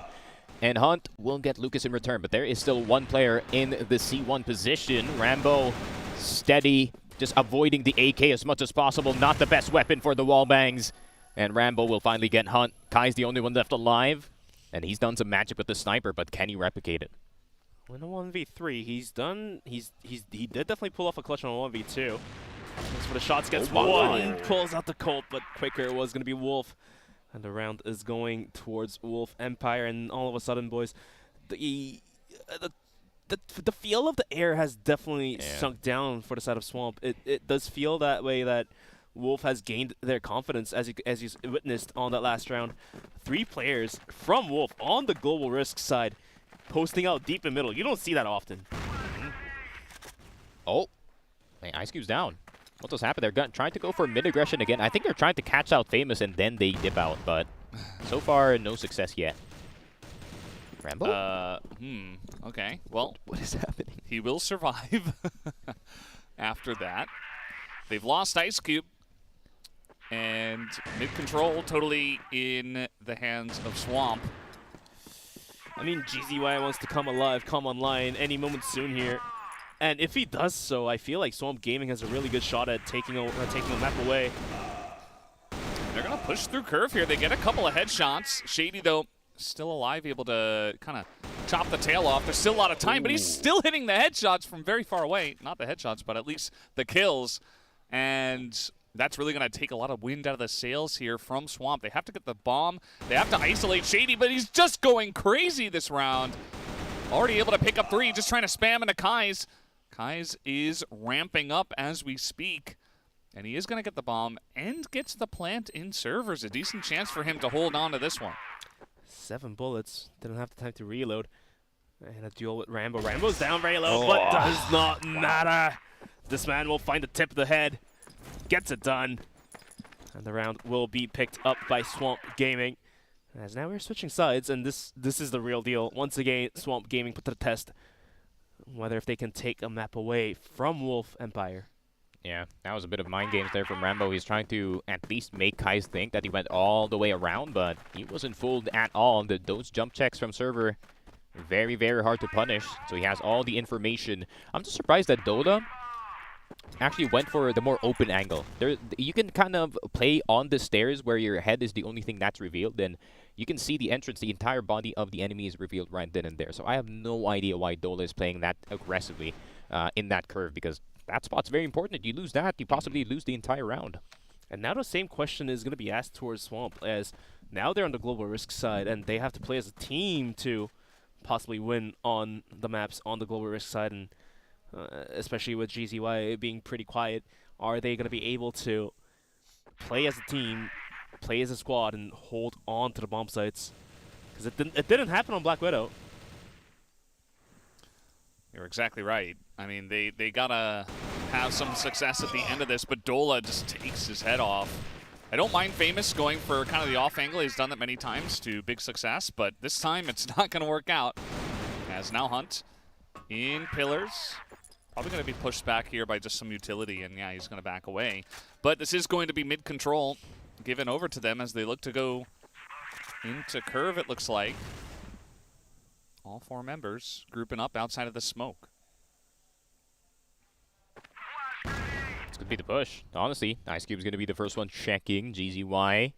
Speaker 7: and Hunt will get Lucas in return. But there is still one player in the C1 position. Rambo steady, just avoiding the AK as much as possible. Not the best weapon for the wallbangs. And Rambo will finally get Hunt. Kai's the only one left alive, and he's done some magic with the sniper, but can he replicate it?
Speaker 9: In a 1v3, he did definitely pull off a clutch on a 1v2. That's where the shots gets one. Pulls out the Colt, but quicker it was going to be Wolf. And the round is going towards Wolf Empire, and all of a sudden, boys, the feel of the air has definitely sunk down for the side of Swamp. It does feel that way, that Wolf has gained their confidence, as you witnessed on that last round. 3 players from Wolf on the Global Risk side posting out deep in middle. You don't see that often.
Speaker 7: Oh, man, Ice Cube's down. What just happened? They're trying to go for mid-aggression again. I think they're trying to catch out Famous and then they dip out, but so far, no success yet. Rambo?
Speaker 5: Okay. Well,
Speaker 7: what is happening?
Speaker 5: He will survive after that. They've lost Ice Cube, and mid-control totally in the hands of Swamp.
Speaker 9: I mean, GZY wants to come alive, come online any moment soon here. And if he does so, I feel like Swamp Gaming has a really good shot at taking a map away.
Speaker 5: They're going to push through curve here. They get a couple of headshots. Shady, though, still alive, able to kind of chop the tail off. There's still a lot of time, but he's still hitting the headshots from very far away. Not the headshots, but at least the kills. And that's really going to take a lot of wind out of the sails here from Swamp. They have to get the bomb. They have to isolate Shady, but he's just going crazy this round. Already able to pick up 3, just trying to spam into Kai's. Kai's is ramping up as we speak, and he is going to get the bomb and gets the plant in servers. A decent chance for him to hold on to this one.
Speaker 9: 7 bullets. Didn't have the time to reload. And a duel with Rambo. Rambo's down very low, but does not matter. This man will find the tip of the head. Gets it done. And the round will be picked up by Swamp Gaming. As now we're switching sides, and this is the real deal. Once again, Swamp Gaming put to the test whether if they can take a map away from Wolf Empire.
Speaker 7: Yeah, that was a bit of mind games there from Rambo. He's trying to at least make Kai's think that he went all the way around, but he wasn't fooled at all. Those jump checks from server, very, very hard to punish. So he has all the information. I'm just surprised that Doda actually went for the more open angle. You can kind of play on the stairs where your head is the only thing that's revealed, and you can see the entrance, the entire body of the enemy is revealed right then and there. So I have no idea why Dola is playing that aggressively in that curve, because that spot's very important. If you lose that, you possibly lose the entire round.
Speaker 9: And now the same question is going to be asked towards Swamp, as now they're on the global risk side, and they have to play as a team to possibly win on the maps on the global risk side, and especially with GZY being pretty quiet, are they going to be able to play as a team, play as a squad, and hold on to the bomb sites? Because it didn't happen on Black Widow.
Speaker 5: You're exactly right. I mean, they gotta have some success at the end of this, but Dola just takes his head off. I don't mind Famous going for kind of the off angle. He's done that many times to big success, but this time it's not going to work out. As now Hunt in pillars. Probably going to be pushed back here by just some utility, and yeah, he's going to back away. But this is going to be mid-control, given over to them as they look to go into curve, it looks like. All four members grouping up outside of the smoke.
Speaker 7: It's going to be the push. Honestly, Ice Cube's going to be the first one checking. GZY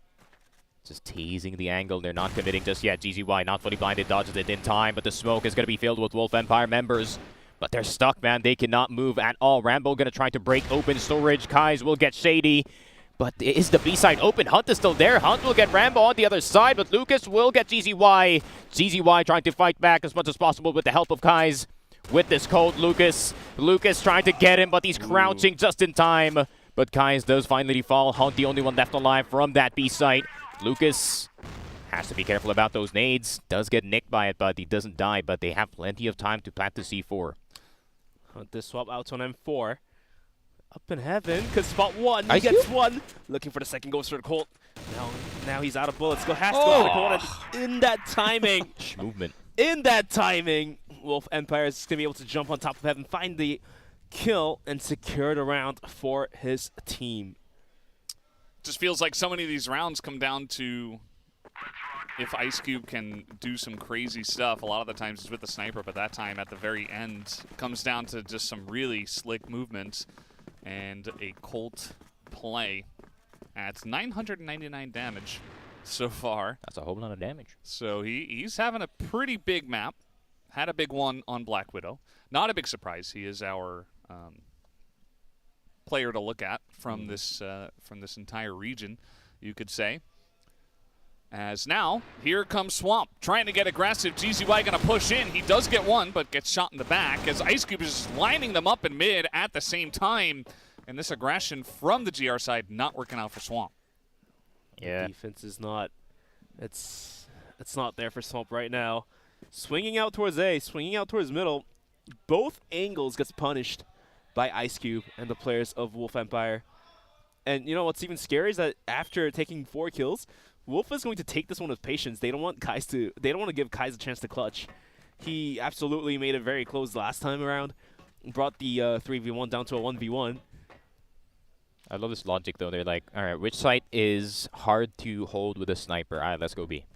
Speaker 7: just teasing the angle. They're not committing just yet. GZY not fully blinded, dodges it in time, but the smoke is going to be filled with Wolf Empire members. But they're stuck, man. They cannot move at all. Rambo going to try to break open storage. Kais will get shady. But is the B side open? Hunt is still there. Hunt will get Rambo on the other side, but Lucas will get GZY. GZY trying to fight back as much as possible with the help of Kais. With this cold, Lucas trying to get him, but he's crouching just in time. But Kais does finally fall. Hunt the only one left alive from that B site. Lucas has to be careful about those nades. Does get nicked by it, but he doesn't die. But they have plenty of time to plant the C4.
Speaker 9: Hunt this swap out on M4. Up in heaven, because spot one, he gets one. Looking for the second, goes for the Colt. Now he's out of bullets. Has to go for the Colt, and in that timing,
Speaker 7: movement.
Speaker 9: In that timing, Wolf Empire is going to be able to jump on top of heaven, find the kill, and secure the round for his team.
Speaker 5: Just feels like so many of these rounds come down to if Ice Cube can do some crazy stuff. A lot of the times it's with the sniper, but that time at the very end it comes down to just some really slick movements and a Colt play. At 999 damage so far.
Speaker 7: That's a whole lot of damage.
Speaker 5: So he's having a pretty big map. Had a big one on Black Widow. Not a big surprise. He is our player to look at from this entire region, you could say. As now, here comes Swamp, trying to get aggressive. GZY gonna push in. He does get one, but gets shot in the back as Ice Cube is just lining them up in mid at the same time. And this aggression from the GR side not working out for Swamp.
Speaker 9: Yeah. Defense is not, it's not there for Swamp right now. Swinging out towards A, swinging out towards middle. Both angles gets punished by Ice Cube and the players of Wolf Empire. And you know what's even scary is that after taking 4 kills, Wolf is going to take this one with patience. They don't want to give Kais a chance to clutch. He absolutely made it very close last time around. Brought the 3v1 down to a 1v1.
Speaker 7: I love this logic though. They're like, all right, which site is hard to hold with a sniper? All right, let's go B.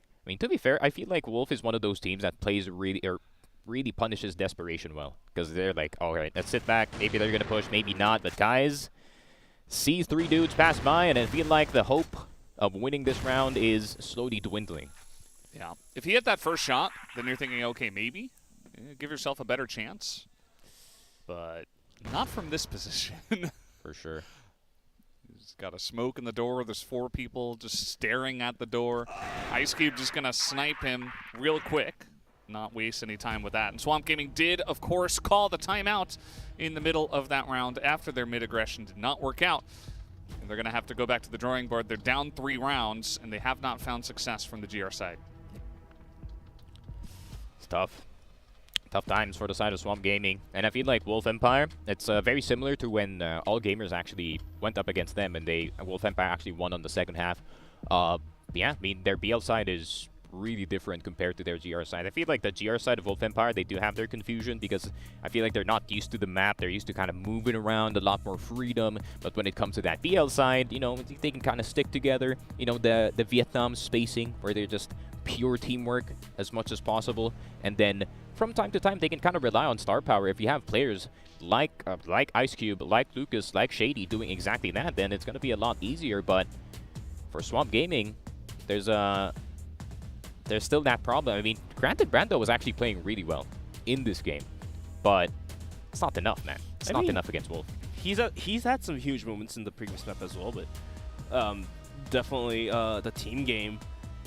Speaker 7: I mean, to be fair, I feel like Wolf is one of those teams that plays really punishes desperation well, because they're like, all right, let's sit back. Maybe they're gonna push, maybe not. But Kais sees 3 dudes pass by, and I feel like the hope of winning this round is slowly dwindling.
Speaker 5: Yeah. If he hit that first shot, then you're thinking, okay, maybe. Give yourself a better chance. But not from this position.
Speaker 7: For sure.
Speaker 5: He's got a smoke in the door. There's 4 people just staring at the door. Ice Cube just going to snipe him real quick. Not waste any time with that. And Swamp Gaming did, of course, call the timeout in the middle of that round after their mid-aggression did not work out. And they're going to have to go back to the drawing board. They're down 3 rounds, and they have not found success from the GR side.
Speaker 7: It's tough. Tough times for the side of Swamp Gaming. And I feel like Wolf Empire, it's very similar to when All Gamers actually went up against them, and Wolf Empire actually won on the second half. Yeah, I mean, their BL side is really different compared to their GR side. I feel like the GR side of Wolf Empire, they do have their confusion because I feel like they're not used to the map. They're used to kind of moving around, a lot more freedom. But when it comes to that BL side, you know, they can kind of stick together. You know, the Vietnam spacing where they're just pure teamwork as much as possible. And then from time to time, they can kind of rely on star power. If you have players like Ice Cube, like Lucas, like Shady doing exactly that, then it's going to be a lot easier. But for Swamp Gaming, there's still that problem. I mean, granted, Brando was actually playing really well in this game, but it's not enough, man. It's not enough against Wolf.
Speaker 9: He's had some huge moments in the previous map as well, but definitely the team game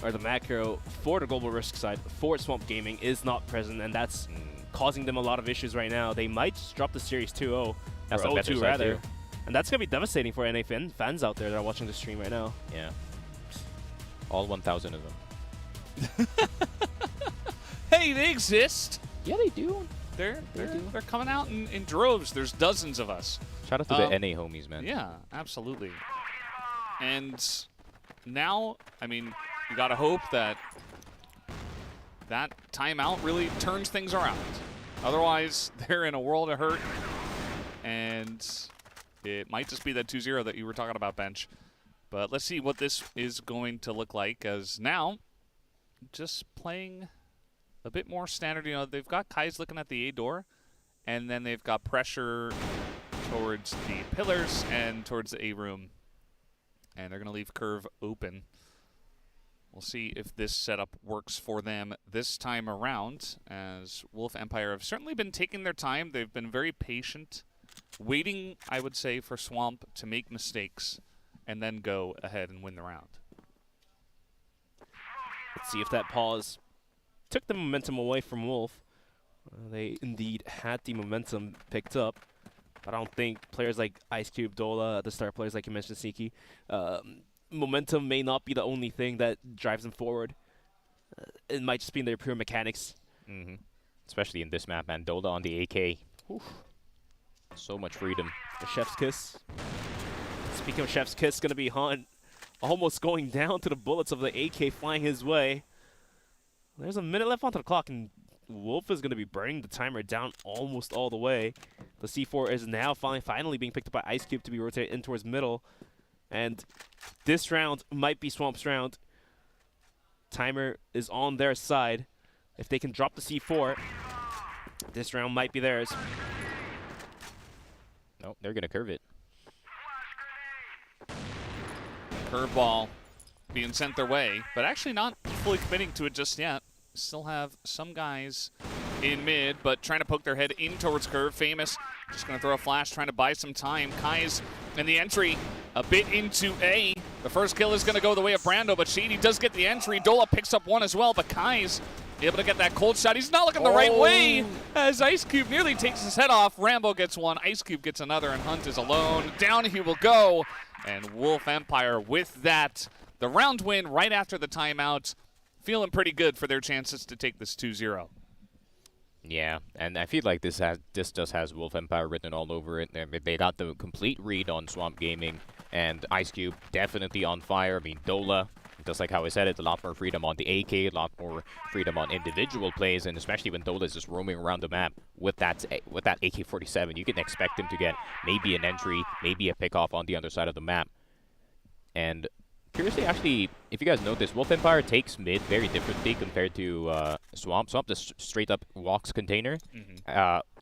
Speaker 9: or the macro for the Global Risk side for Swamp Gaming is not present, and that's causing them a lot of issues right now. They might just drop the series 2-0, or 0-2 rather, and that's gonna be devastating for NA fans out there that are watching the stream right now.
Speaker 7: Yeah, all 1,000 of them.
Speaker 5: Hey, they exist.
Speaker 7: Yeah, they do.
Speaker 5: They're coming out in droves. There's dozens of us.
Speaker 7: Shout out to the NA homies, man.
Speaker 5: Yeah, absolutely. And now, I mean, you gotta hope that that timeout really turns things around. Otherwise, they're in a world of hurt, and it might just be that 2-0 that you were talking about, Bench. But let's see what this is going to look like, as now, just playing a bit more standard. You know, they've got Kai's looking at the A door, and then they've got pressure towards the pillars and towards the A room. And they're going to leave Curve open. We'll see if this setup works for them this time around, as Wolf Empire have certainly been taking their time. They've been very patient, waiting, I would say, for Swamp to make mistakes and then go ahead and win the round.
Speaker 9: Let's see if that pause took the momentum away from Wolf. They indeed had the momentum picked up. But I don't think players like Ice Cube, Dola, the star players like you mentioned, Siki, momentum may not be the only thing that drives them forward. It might just be in their pure mechanics.
Speaker 7: Especially in this map, man. Dola on the AK. Oof. So much freedom.
Speaker 9: The Chef's Kiss. Speaking of Chef's Kiss, going to be Hunt almost going down to the bullets of the AK flying his way. There's a minute left onto the clock, and Wolf is going to be burning the timer down almost all the way. The C4 is now finally being picked up by Ice Cube to be rotated in towards middle. And this round might be Swamp's round. Timer is on their side. If they can drop the C4, this round might be theirs.
Speaker 7: Nope, they're going to curve it.
Speaker 5: Curveball being sent their way, but actually not fully committing to it just yet. Still have some guys in mid, but trying to poke their head in towards Curve. Famous just going to throw a flash, trying to buy some time. Kai's in the entry, a bit into A. The first kill is going to go the way of Brando, but Shady does get the entry. Dola picks up one as well, but Kai's able to get that cold shot. He's not looking the right way as Ice Cube nearly takes his head off. Rambo gets one, Ice Cube gets another, and Hunt is alone. Down he will go, and Wolf Empire with that. The round win right after the timeout. Feeling pretty good for their chances to take this 2-0.
Speaker 7: Yeah, and I feel like this just has Wolf Empire written all over it. They got the complete read on Swamp Gaming, and Ice Cube definitely on fire. I mean, Dola, just like how I said, it's a lot more freedom on the AK, a lot more freedom on individual plays, and especially when Dola is just roaming around the map with that AK-47, you can expect him to get maybe an entry, maybe a pick-off on the other side of the map. And curiously, actually, if you guys notice, Wolf Empire takes mid very differently compared to Swamp. Swamp just straight up walks container.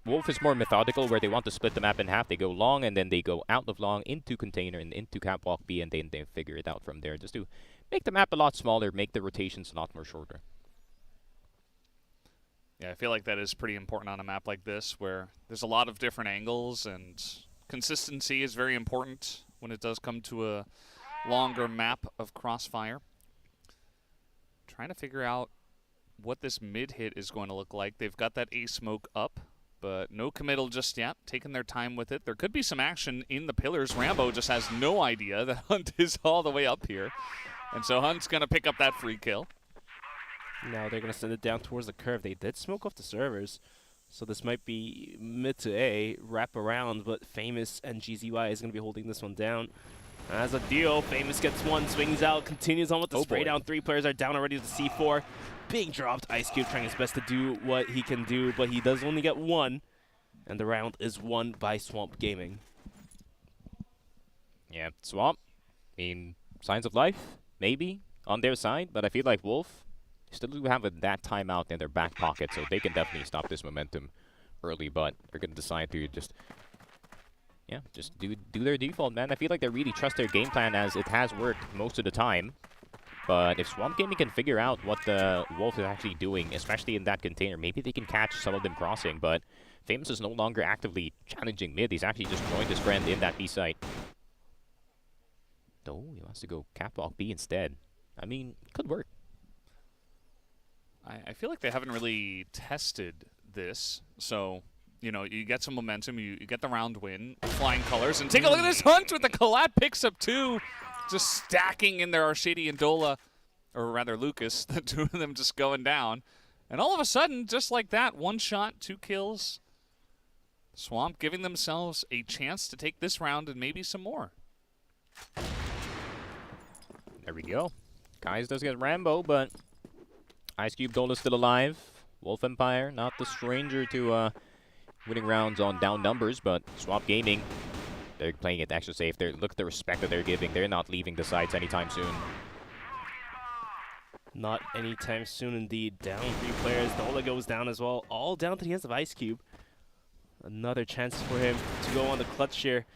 Speaker 7: Wolf is more methodical, where they want to split the map in half. They go long, and then they go out of long into container and into catwalk B, and then they figure it out from there, just to make the map a lot smaller, make the rotations a lot more shorter.
Speaker 5: Yeah, I feel like that is pretty important on a map like this, where there's a lot of different angles, and consistency is very important when it does come to a longer map of Crossfire. Trying to figure out what this mid hit is going to look like. They've got that A smoke up, but no committal just yet. Taking their time with it. There could be some action in the pillars. Rambo just has no idea that Hunt is all the way up here. And so Hunt's going to pick up that free kill.
Speaker 9: Now they're going to send it down towards the curve. They did smoke off the servers, so this might be mid to A, wrap around, but Famous and GZY is going to be holding this one down. As a deal, Famous gets one, swings out, continues on with the spray down. 3 players are down already to C4. Big dropped. Ice Cube trying his best to do what he can do, but he does only get 1. And the round is won by Swamp Gaming.
Speaker 7: Yeah, Swamp, I mean, signs of life, maybe, on their side, but I feel like Wolf still do have that timeout in their back pocket, so they can definitely stop this momentum early, but they're going to decide to just do their default, man. I feel like they really trust their game plan as it has worked most of the time. But if Swamp Gaming can figure out what the Wolf is actually doing, especially in that container, maybe they can catch some of them crossing, but Famous is no longer actively challenging mid. He's actually just joined his friend in that B site. Oh, he wants to go catwalk B instead. I mean, could work.
Speaker 5: I feel like they haven't really tested this, so, you know, you get some momentum, you get the round win, flying colors, and take a look at this Hunt with the collab picks up 2, just stacking in there are Shady and Dola, or rather Lucas, the 2 of them just going down. And all of a sudden, just like that, 1 shot, 2 kills. Swamp giving themselves a chance to take this round and maybe some more.
Speaker 7: There we go. Guys does get Rambo, but Ice Cube Dola still alive. Wolf Empire, not the stranger to winning rounds on down numbers, but Swamp Gaming, they're playing it extra safe. Look at the respect that they're giving. They're not leaving the sites anytime soon.
Speaker 9: Not anytime soon indeed. Down 3 players. Dola goes down as well. All down to the hands of Ice Cube. Another chance for him to go on the clutch here.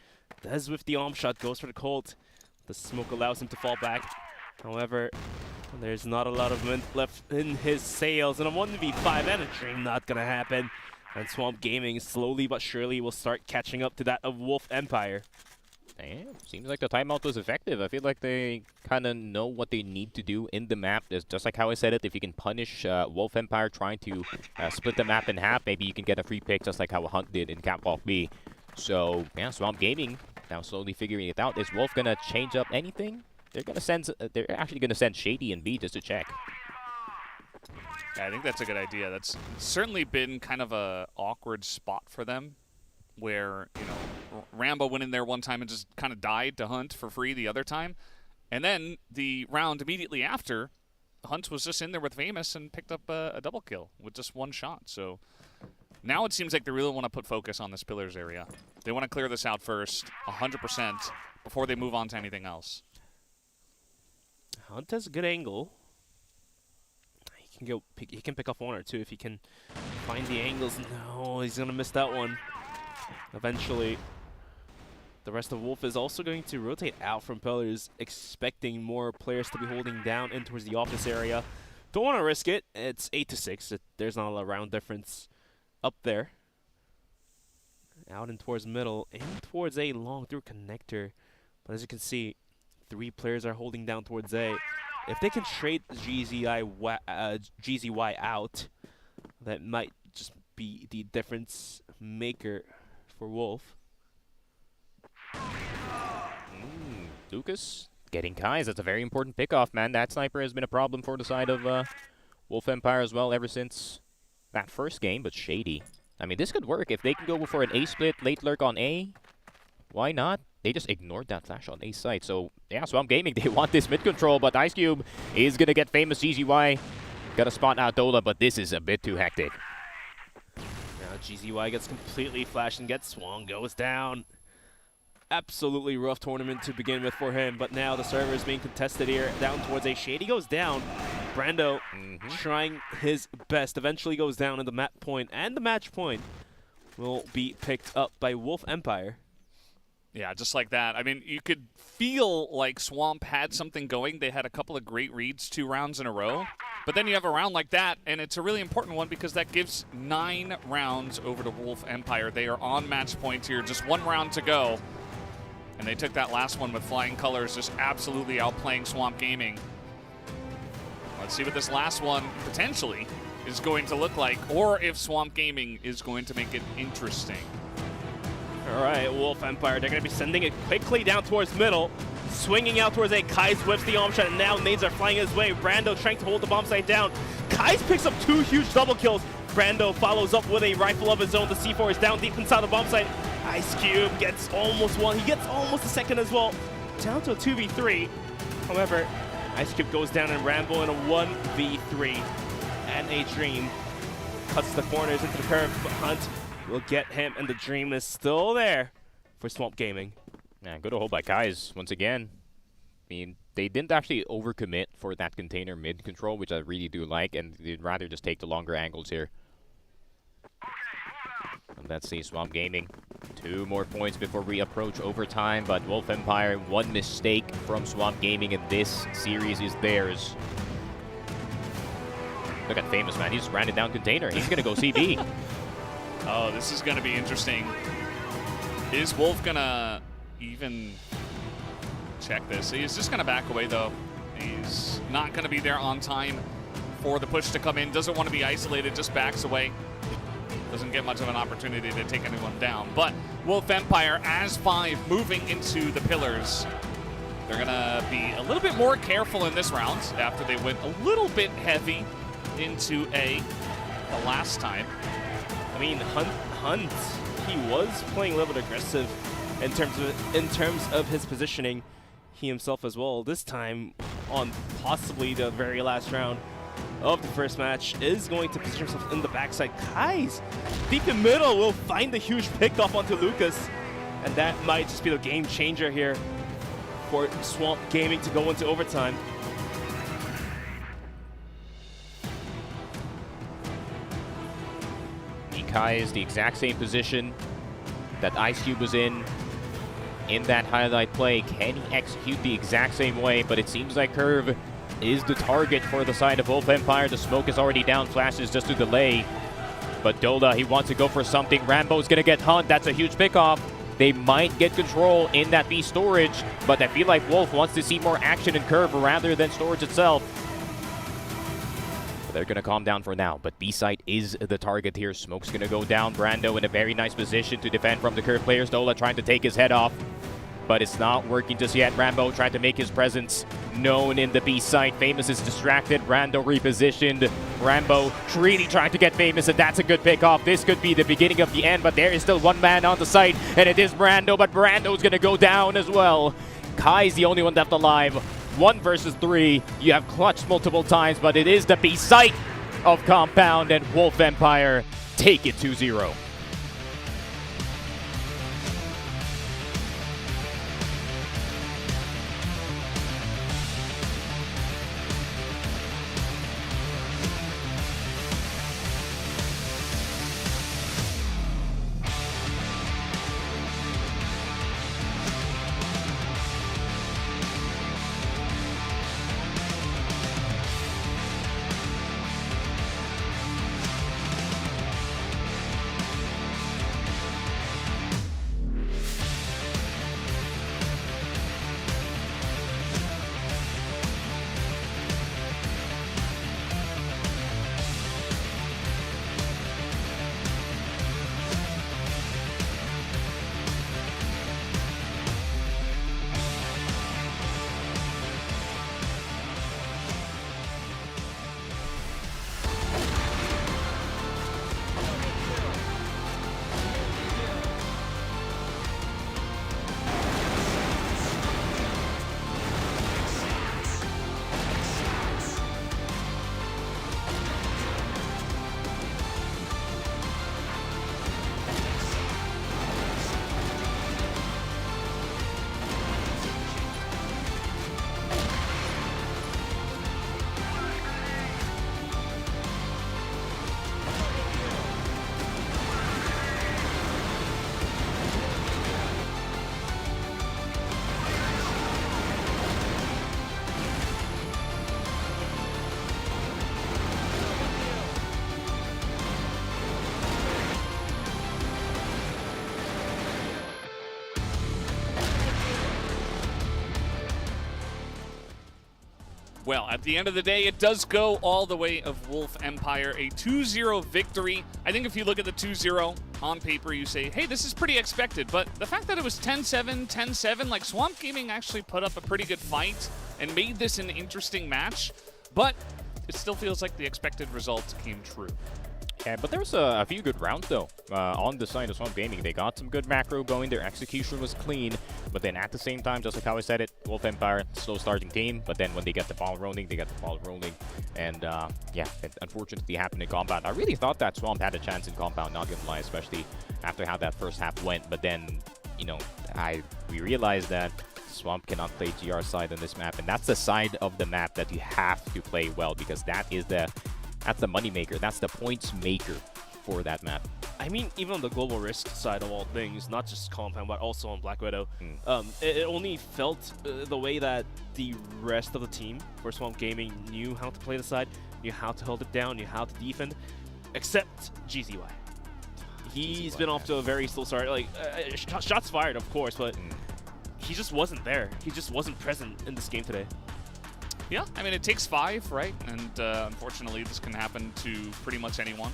Speaker 9: Does with the arm shot, goes for the Colt. The smoke allows him to fall back. However, there's not a lot of wind left in his sails. And a 1v5 and a dream not going to happen. And Swamp Gaming slowly but surely will start catching up to that of Wolf Empire.
Speaker 7: Damn, seems like the timeout was effective. I feel like they kind of know what they need to do in the map. It's just like how I said it, if you can punish Wolf Empire trying to split the map in half, maybe you can get a free pick just like how Hunt did in Catwalk B. So, yeah, Swamp Gaming now slowly figuring it out. Is Wolf going to change up anything? They're actually going to send Shady and B just to check.
Speaker 5: Yeah, I think that's a good idea. That's certainly been kind of a awkward spot for them, where, you know, Rambo went in there one time and just kind of died to Hunt for free the other time. And then the round immediately after, Hunt was just in there with Famous and picked up a double kill with just 1 shot. So now it seems like they really want to put focus on this Pillars area. They want to clear this out first, 100%, before they move on to anything else.
Speaker 9: Hunt has a good angle. He can pick up 1 or 2 if he can find the angles. No, he's going to miss that one. Eventually, the rest of Wolf is also going to rotate out from Pillars, expecting more players to be holding down in towards the office area. Don't want to risk it. It's 8-6. There's not a round difference up there. Out and towards middle, in towards A, long through connector. But as you can see, 3 players are holding down towards A. If they can trade GZY out, that might just be the difference maker for Wolf.
Speaker 7: Lucas getting Kais. That's a very important pickoff, man. That sniper has been a problem for the side of Wolf Empire as well ever since that first game, but Shady. I mean, this could work. If they can go for an A split, late lurk on A, why not? They just ignored that flash on A site. So, yeah, Swamp Gaming, they want this mid control, but Ice Cube is going to get Famous GZY. Got to spot out Dola, but this is a bit too hectic.
Speaker 9: Now GZY gets completely flashed and gets swung, goes down. Absolutely rough tournament to begin with for him, but now the server is being contested here. Down towards A. Shady goes down. Brando trying his best. Eventually goes down, and the map point and the match point will be picked up by Wolf Empire.
Speaker 5: Yeah, just like that. I mean, you could feel like Swamp had something going. They had a couple of great reads 2 rounds in a row. But then you have a round like that, and it's a really important one because that gives 9 rounds over to Wolf Empire. They are on match point here, just 1 round to go. And they took that last one with flying colors, just absolutely outplaying Swamp Gaming. Let's see what this last one potentially is going to look like, or if Swamp Gaming is going to make it interesting.
Speaker 9: All right, Wolf Empire, they're going to be sending it quickly down towards middle. Swinging out towards A. Kais whips the arm shot, and now nades are flying his way. Brando trying to hold the bomb site down. Kais picks up 2 huge double kills. Brando follows up with a rifle of his own. The C4 is down deep inside the bomb site. Ice Cube gets almost 1. He gets almost a second as well. down to a 2v3. However, Ice Cube goes down and Rambo in a 1v3. And a Dream cuts the corners into the curve, but Hunt will get him, and the Dream is still there for Swamp Gaming.
Speaker 7: Yeah, good hold by Kais once again. I mean, they didn't actually overcommit for that container mid control, which I really do like, and they'd rather just take the longer angles here. And let's see, Swamp Gaming. 2 more points before we approach overtime, but Wolf Empire, 1 mistake from Swamp Gaming, and this series is theirs. Look at Famous, man. He just ran it down container. He's going to go CB.
Speaker 5: Oh, this is going to be interesting. Is Wolf going to even check this? He's just going to back away, though. He's not going to be there on time for the push to come in. Doesn't want to be isolated, just backs away. Doesn't get much of an opportunity to take anyone down. But Wolf Empire, as 5, moving into the pillars. They're going to be a little bit more careful in this round after they went a little bit heavy into A the last time.
Speaker 9: I mean, Hunt, he was playing a little bit aggressive in terms of his positioning. He himself as well. This time, on possibly the very last round of the first match, is going to position himself in the backside. Kais, deep in middle, will find the huge pickoff onto Lucas, and that might just be the game changer here for Swamp Gaming to go into overtime.
Speaker 7: Kai is the exact same position that Ice Cube was in that highlight play. Can he execute the exact same way? But it seems like Curve is the target for the side of Wolf Empire. The smoke is already down. Flashes just to delay. But Dola, he wants to go for something. Rambo's going to get Hunt. That's a huge pickoff. They might get control in that B storage, but I feel like Wolf wants to see more action in Curve rather than storage itself. They're going to calm down for now, but B-side is the target here. Smoke's going to go down. Brando in a very nice position to defend from the Curve players. Dola trying to take his head off, but it's not working just yet. Rambo trying to make his presence known in the B-side. Famous is distracted. Brando repositioned. Rambo really trying to get Famous, and that's a good pick-off. This could be the beginning of the end, but there is still 1 man on the site, and it is Brando, but Brando's going to go down as well. Kai's the only one left alive. 1 versus 3. You have clutched multiple times, but it is the B site of Compound, and Wolf Empire take it 2-0.
Speaker 5: Well, at the end of the day, it does go all the way of Wolf Empire, a 2-0 victory. I think if you look at the 2-0 on paper, you say, hey, this is pretty expected. But the fact that it was 10-7, 10-7, like Swamp Gaming actually put up a pretty good fight and made this an interesting match. But it still feels like the expected result came true.
Speaker 7: Yeah, but there was a few good rounds though on the side of Swamp Gaming. They got some good macro going. Their execution was clean, but then at the same time, just like how I said it, Wolf Empire, slow starting team. But then when they get the ball rolling, they get the ball rolling, and yeah, it unfortunately happened in compound. I really thought that Swamp had a chance in compound, not gonna lie, especially after how that first half went. But then, you know, we realized that Swamp cannot play GR side on this map, and that's the side of the map that you have to play well, because that's the money maker. That's the points maker for that map.
Speaker 9: I mean, even on the global risk side of all things, not just compound, but also on Black Widow, it only felt the way that the rest of the team for Swamp Gaming knew how to play the side, knew how to hold it down, knew how to defend, except GZY. He's been off to a very slow start. Like, shots fired, of course, but he just wasn't there. He just wasn't present in this game today.
Speaker 5: Yeah, I mean, it takes 5, right? And unfortunately, this can happen to pretty much anyone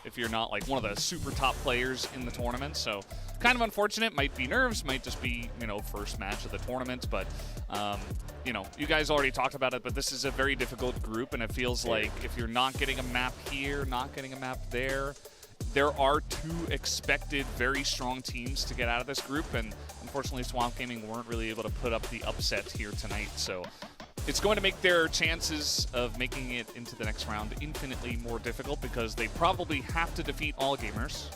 Speaker 5: if you're not like one of the super top players in the tournament. So kind of unfortunate. Might be nerves, might just be, you know, first match of the tournament. But, you know, you guys already talked about it, but this is a very difficult group. And it feels like if you're not getting a map here, not getting a map there are 2 expected very strong teams to get out of this group. And unfortunately, Swamp Gaming weren't really able to put up the upset here tonight. So it's going to make their chances of making it into the next round infinitely more difficult, because they probably have to defeat All Gamers.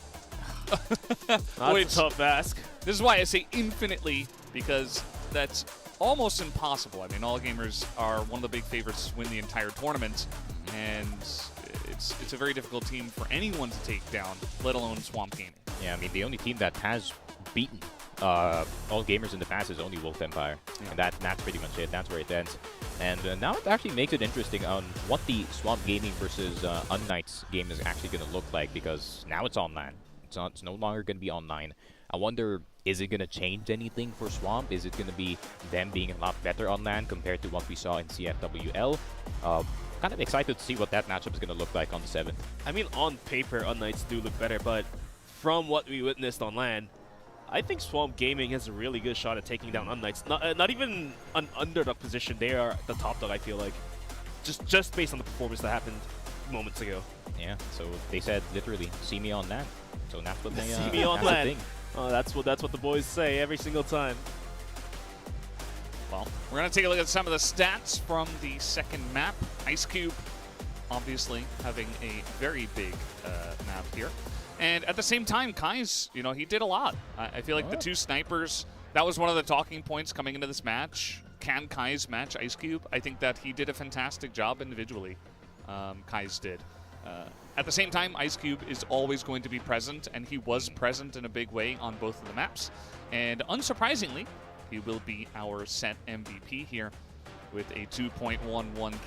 Speaker 9: That's a tough ask.
Speaker 5: This is why I say infinitely, because that's almost impossible. I mean, All Gamers are one of the big favorites to win the entire tournament, and it's a very difficult team for anyone to take down, let alone Swamp Gaming.
Speaker 7: Yeah, I mean, the only team that has beaten All Gamers in the past is only Wolf Empire, and that's pretty much it. That's where it ends. And now it actually makes it interesting on what the Swamp Gaming versus Unknights game is actually going to look like, because now it's online. It's no longer going to be online. I wonder, is it going to change anything for Swamp? Is it going to be them being a lot better on LAN compared to what we saw in CFWL? Kind of excited to see what that matchup is going to look like on the 7th.
Speaker 9: I mean, on paper, Unknights do look better, but from what we witnessed on LAN, I think Swamp Gaming has a really good shot at taking down Unknights. Not even an underdog position. They are the top dog, I feel like. Just based on the performance that happened moments ago.
Speaker 7: Yeah, so they said literally, see me on LAN. So that's what they
Speaker 9: see me on LAN. Oh, that's what the boys say every single time.
Speaker 5: Well, we're going to take a look at some of the stats from the second map. Ice Cube, obviously, having a very big map here. And at the same time, Kai's, you know, he did a lot. I feel like the 2 snipers, that was one of the talking points coming into this match. Can Kai's match Ice Cube? I think that he did a fantastic job individually. Kai's did. At the same time, Ice Cube is always going to be present, and he was present in a big way on both of the maps. And unsurprisingly, he will be our set MVP here with a 2.11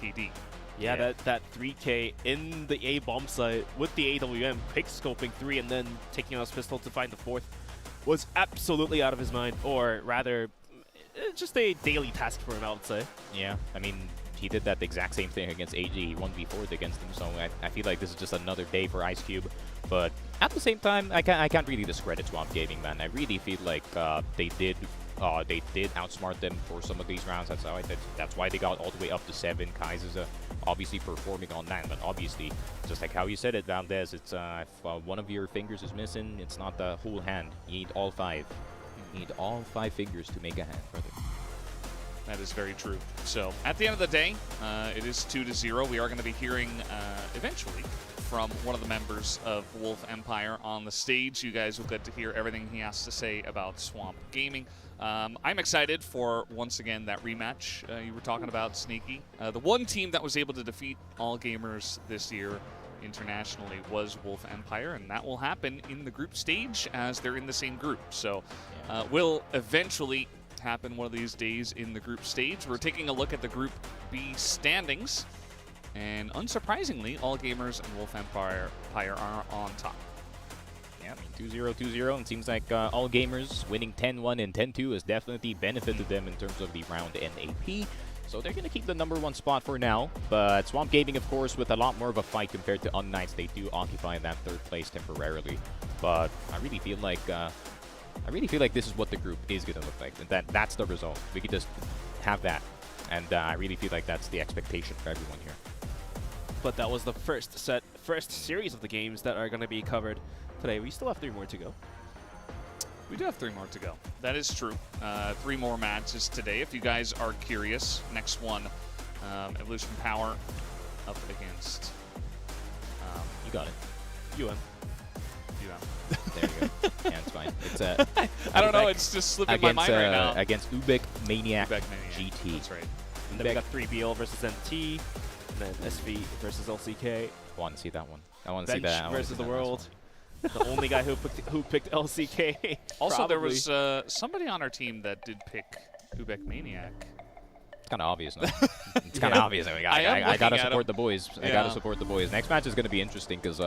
Speaker 5: KD.
Speaker 9: Yeah, that 3K in the A bomb site with the AWM, quick scoping 3 and then taking out his pistol to find the 4th was absolutely out of his mind, or rather, just a daily task for him, I would say.
Speaker 7: Yeah, I mean, he did that exact same thing against AG. He 1v4'd against him, so I feel like this is just another day for Ice Cube. But at the same time, I can't really discredit Swamp Gaming, man. I really feel like they did outsmart them for some of these rounds. That's why they got all the way up to 7. Kai's is obviously performing on LAN, but obviously, just like how you said it, Valdez, it's if one of your fingers is missing, it's not the whole hand. You need all 5. You need all 5 fingers to make a hand, brother.
Speaker 5: That is very true. So, at the end of the day, it is 2-0. We are going to be hearing, eventually, from one of the members of Wolf Empire on the stage. You guys will get to hear everything he has to say about Swamp Gaming. I'm excited for, once again, that rematch you were talking about, Sneaky. The one team that was able to defeat All Gamers this year internationally was Wolf Empire, and that will happen in the group stage as they're in the same group. So, will eventually happen one of these days in the group stage. We're taking a look at the Group B standings, and unsurprisingly, All Gamers and Wolf Empire are on top.
Speaker 7: Yeah, I mean, 2-0, 2-0, and seems like All Gamers winning 10-1 and 10-2 has definitely benefited them in terms of the round NAP. So they're going to keep the #1 spot for now. But Swamp Gaming, of course, with a lot more of a fight compared to Unknights, they do occupy that 3rd place temporarily. But I really feel like this is what the group is going to look like. And that's the result. We could just have that. And I really feel like that's the expectation for everyone here.
Speaker 9: But that was the first set first series of the games that are going to be covered today. We still have 3 more to go.
Speaker 5: We do have 3 more to go. That is true. 3 more matches today. If you guys are curious, next one, Evolution Power up against...
Speaker 7: you got it.
Speaker 5: UM.
Speaker 7: There you go. Yeah, it's fine. It's
Speaker 5: I don't know, it's just slipping my mind right now.
Speaker 7: Against UBECMANIAC GT.
Speaker 9: That's right. And then we got 3BL versus NT, and then SV versus LCK.
Speaker 7: I want to see that one. I want to see
Speaker 9: Bench
Speaker 7: that.
Speaker 9: versus the world. The only guy who picked LCK.
Speaker 5: Also, there was somebody on our team that did pick UBECMANIAC.
Speaker 7: It's kind of obvious, no? It's kind of obvious. I gotta support the boys. I gotta support the boys. Next match is gonna be interesting because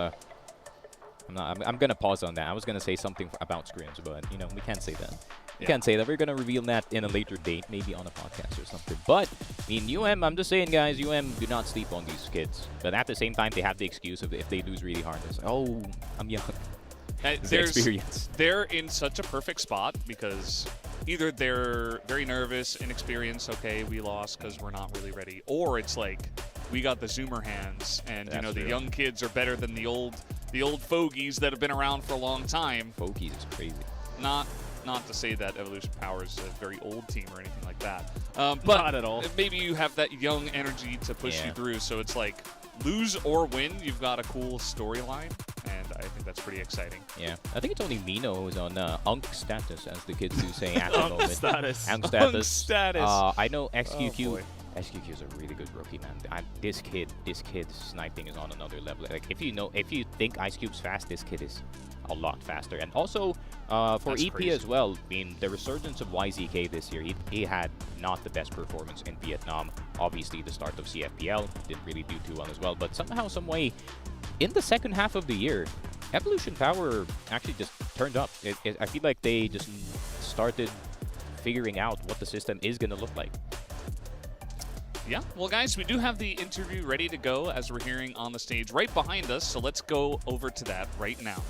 Speaker 7: I'm gonna pause on that. I was gonna say something about scrims, but you know we can't say that. We can't say that. We're gonna reveal that in a later date, maybe on a podcast or something. But I mean, I'm just saying, guys, do not sleep on these kids. But at the same time, they have the excuse of if they lose really hard, it's like, oh, I'm young. It's the experience.
Speaker 5: They're in such a perfect spot because either they're very nervous, inexperienced, okay, we lost because we're not really ready, or it's like we got the Zoomer hands, and you know the young kids are better than the old fogies that have been around for a long time.
Speaker 7: Fogies is crazy.
Speaker 5: Not to say that Evolution Power is a very old team or anything like that, but
Speaker 9: not at all.
Speaker 5: Maybe you have that young energy to push you through. So it's like lose or win, you've got a cool storyline, and I think that's pretty exciting.
Speaker 7: Yeah, I think it's only Mino who's on Unk status, as the kids do say at the moment.
Speaker 9: Unk status.
Speaker 7: Unk status.
Speaker 9: Unk status.
Speaker 7: I know XQQ.
Speaker 5: Oh,
Speaker 7: SQQ is a really good rookie, man. This kid sniping is on another level. Like if you think Ice Cube's fast, this kid is a lot faster. And also for
Speaker 5: That's
Speaker 7: EP
Speaker 5: crazy.
Speaker 7: as well. I mean, the resurgence of YZK this year, he had not the best performance in Vietnam. Obviously, the start of CFPL didn't really do too well as well. But somehow, some way, in the second half of the year, Evolution Power actually just turned up. I feel like they just started figuring out what the system is going to look like.
Speaker 5: Yeah, well, guys, we do have the interview ready to go as we're hearing on the stage right behind us, so let's go over to that right now.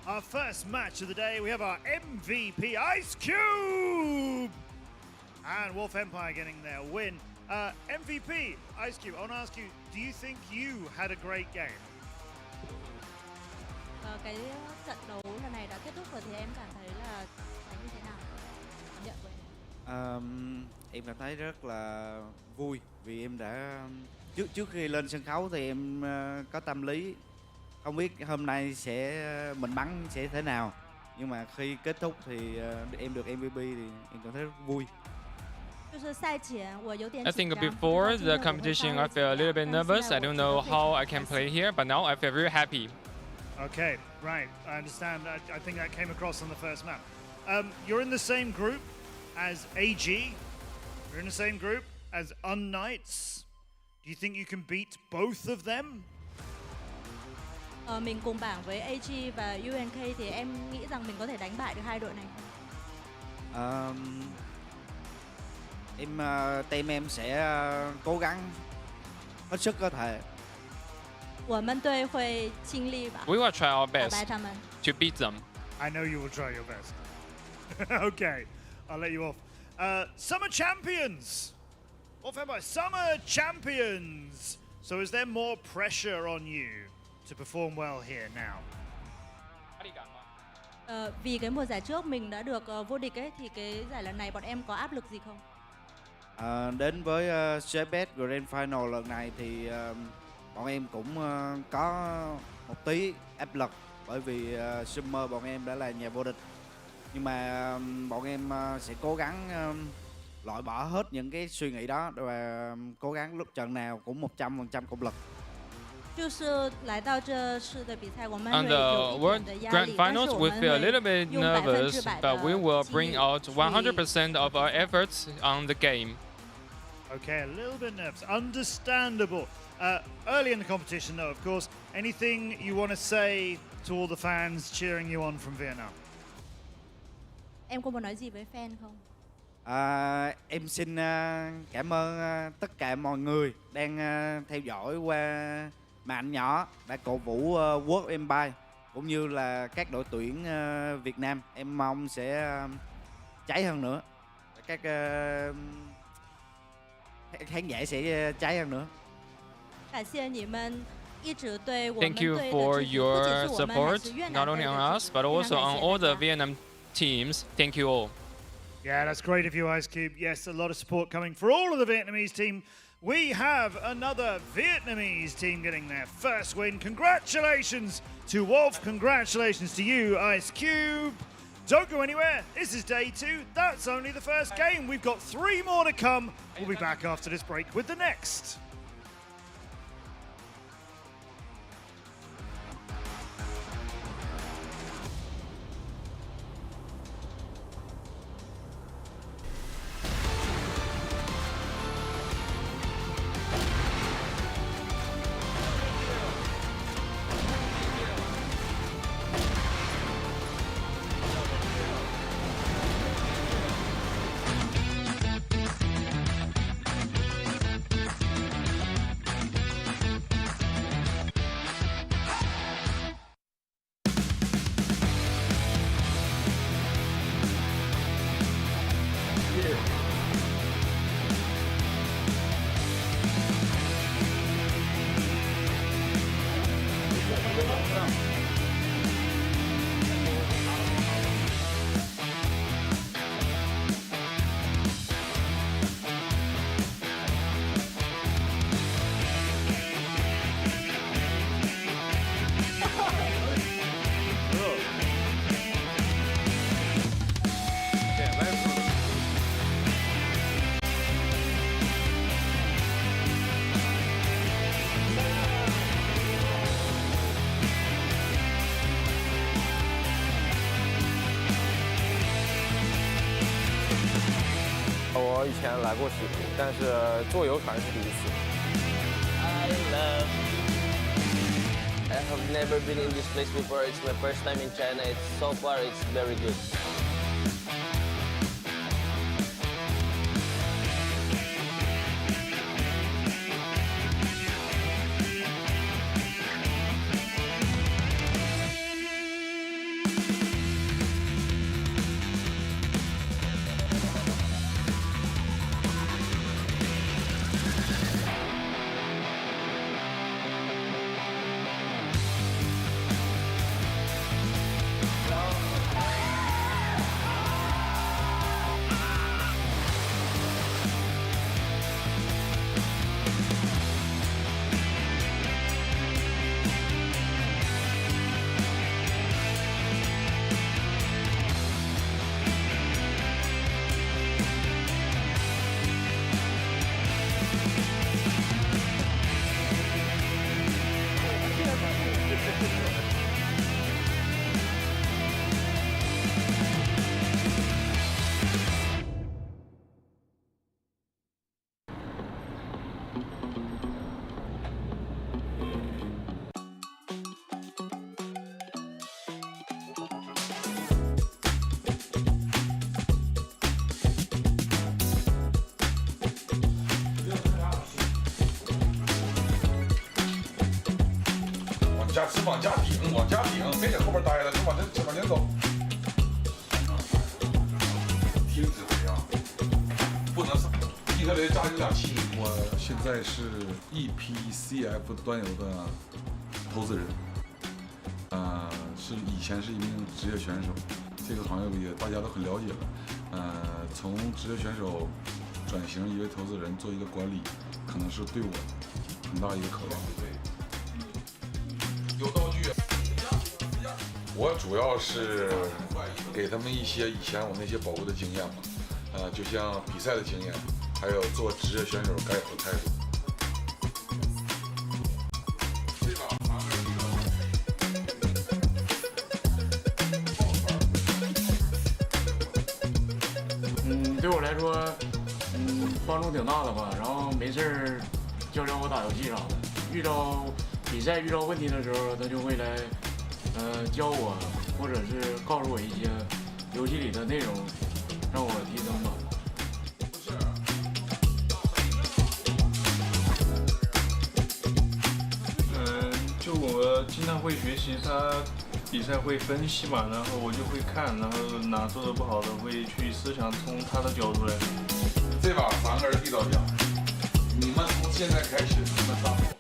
Speaker 6: Our first match of the day, we have our MVP, Ice Cube! And Wolf Empire getting their win. MVP, Ice Cube, I want to ask you, do you think you had a great game?
Speaker 11: Cái trận đấu lần này đã kết thúc rồi thì em cảm thấy là như thế nào? Cảm nhận của em?
Speaker 12: Em cảm thấy rất là vui vì em đã trước khi lên sân khấu thì em có tâm lý không biết hôm nay mình bắn sẽ thế nào, nhưng mà khi kết thúc thì em được MVP thì em cảm thấy rất vui.
Speaker 11: I think before the competition I feel a little bit nervous. I don't know how I can play here, but now I feel very happy.
Speaker 6: Okay, right, I understand. I think that came across on the first map. You're in the same group as AG. You're in the same group as Unknights. Do you think you can beat both of them?
Speaker 11: Mình cùng bảng với AG và UNK thì em nghĩ rằng mình có thể đánh bại được hai đội này.
Speaker 12: Team em sẽ cố gắng hết sức có thể.
Speaker 11: 我们队会尽力吧。
Speaker 9: We will try our
Speaker 11: 打
Speaker 9: best
Speaker 11: 败他们。
Speaker 9: to beat them.
Speaker 6: I know you will try your best. Okay, I'll let you off. Summer Champions! Summer Champions! So is there more pressure on you to perform well here now?
Speaker 11: Vì cái mùa giải trước mình đã được vô địch ấy, thì cái giải lần này bọn em có áp lực gì không?
Speaker 12: Đến với JBET Grand Final lần này thì bọn em cũng có một tí áp lực bởi vì Summer bọn em đã là nhà vô địch, nhưng mà bọn em sẽ cố gắng loại bỏ hết những cái suy nghĩ đó và cố gắng lúc trận nào cũng 100% công lực.
Speaker 11: 就是来到这次的比赛，我们
Speaker 9: On
Speaker 11: 会
Speaker 9: the
Speaker 11: 有一
Speaker 9: World
Speaker 11: 点的压
Speaker 9: Grand
Speaker 11: 力，但是
Speaker 9: Finals,
Speaker 11: 我
Speaker 9: we
Speaker 11: 们
Speaker 9: feel a little
Speaker 11: 会
Speaker 9: bit
Speaker 11: 用
Speaker 9: nervous,
Speaker 11: 100%
Speaker 9: but we will
Speaker 11: 的
Speaker 9: bring
Speaker 11: 激励
Speaker 9: out
Speaker 11: 去
Speaker 9: 100% of our efforts on the game.
Speaker 6: Okay, a little bit nervous. Understandable. Early in the competition, though, of course. Anything you want to say to all the fans cheering you on from Vietnam?
Speaker 11: Em có muốn nói gì với fan không?
Speaker 12: Em xin cảm ơn tất cả mọi người đang theo dõi qua màn ảnh nhỏ, đã cổ vũ World Empire cũng như là các đội tuyển Việt Nam. Em mong sẽ cháy hơn nữa. Các khán giả sẽ cháy hơn nữa.
Speaker 11: 感谢你们一直对我们
Speaker 13: Thank you
Speaker 11: 队的
Speaker 13: for
Speaker 11: 支持，不仅
Speaker 13: your
Speaker 11: 是我们，还
Speaker 13: support,
Speaker 11: 是越
Speaker 13: not
Speaker 11: 南队
Speaker 13: only
Speaker 11: 的
Speaker 13: on
Speaker 11: 支
Speaker 13: us,
Speaker 11: 持。
Speaker 13: but
Speaker 11: 非常
Speaker 13: also
Speaker 11: 感
Speaker 13: on
Speaker 11: 谢
Speaker 13: all
Speaker 11: 大
Speaker 13: the
Speaker 11: 家。
Speaker 13: Vietnam teams. Thank you all.
Speaker 6: Yeah, that's great of you, Ice Cube. Yes, a lot of support coming for all of the Vietnamese team. We have another Vietnamese team getting their first win. Congratulations to Wolf. Congratulations to you, Ice Cube. Don't go anywhere. This is day 2. That's only the first game. We've got 3 more to come. We'll be back after this break with the next.
Speaker 14: 我以前来过西湖，但是坐游船是第一次。
Speaker 15: I have never been in this place before. It's my first time in China. So far, it's very good.
Speaker 2: 往家顶，往家顶，别在后边待了，就往前走。听指挥啊，不能上。地特雷加油2期。我现在是EPCF 端游的投资人，以前是一名职业选手，这个行业也大家都很了解了。从职业选手转型一位投资人做一个管理，可能是对我很大一个考验。有道具。我主要是给他们一些以前我那些宝贵的经验吧，就像比赛的经验，还有做职业选手该有的态度。
Speaker 16: 对我来说，帮助挺大的吧。然后没事儿教教我打游戏啥的，遇到比赛遇到问题的时候，他就会来教我，或者是告诉我一些游戏里的内容，让我提升吧。
Speaker 17: 就我经常会学习他比赛会分析嘛，然后我就会看，然后哪做的不好的会去思想从他的角度来。
Speaker 2: 这把3个人地道奖。你们从现在开始，你们打我。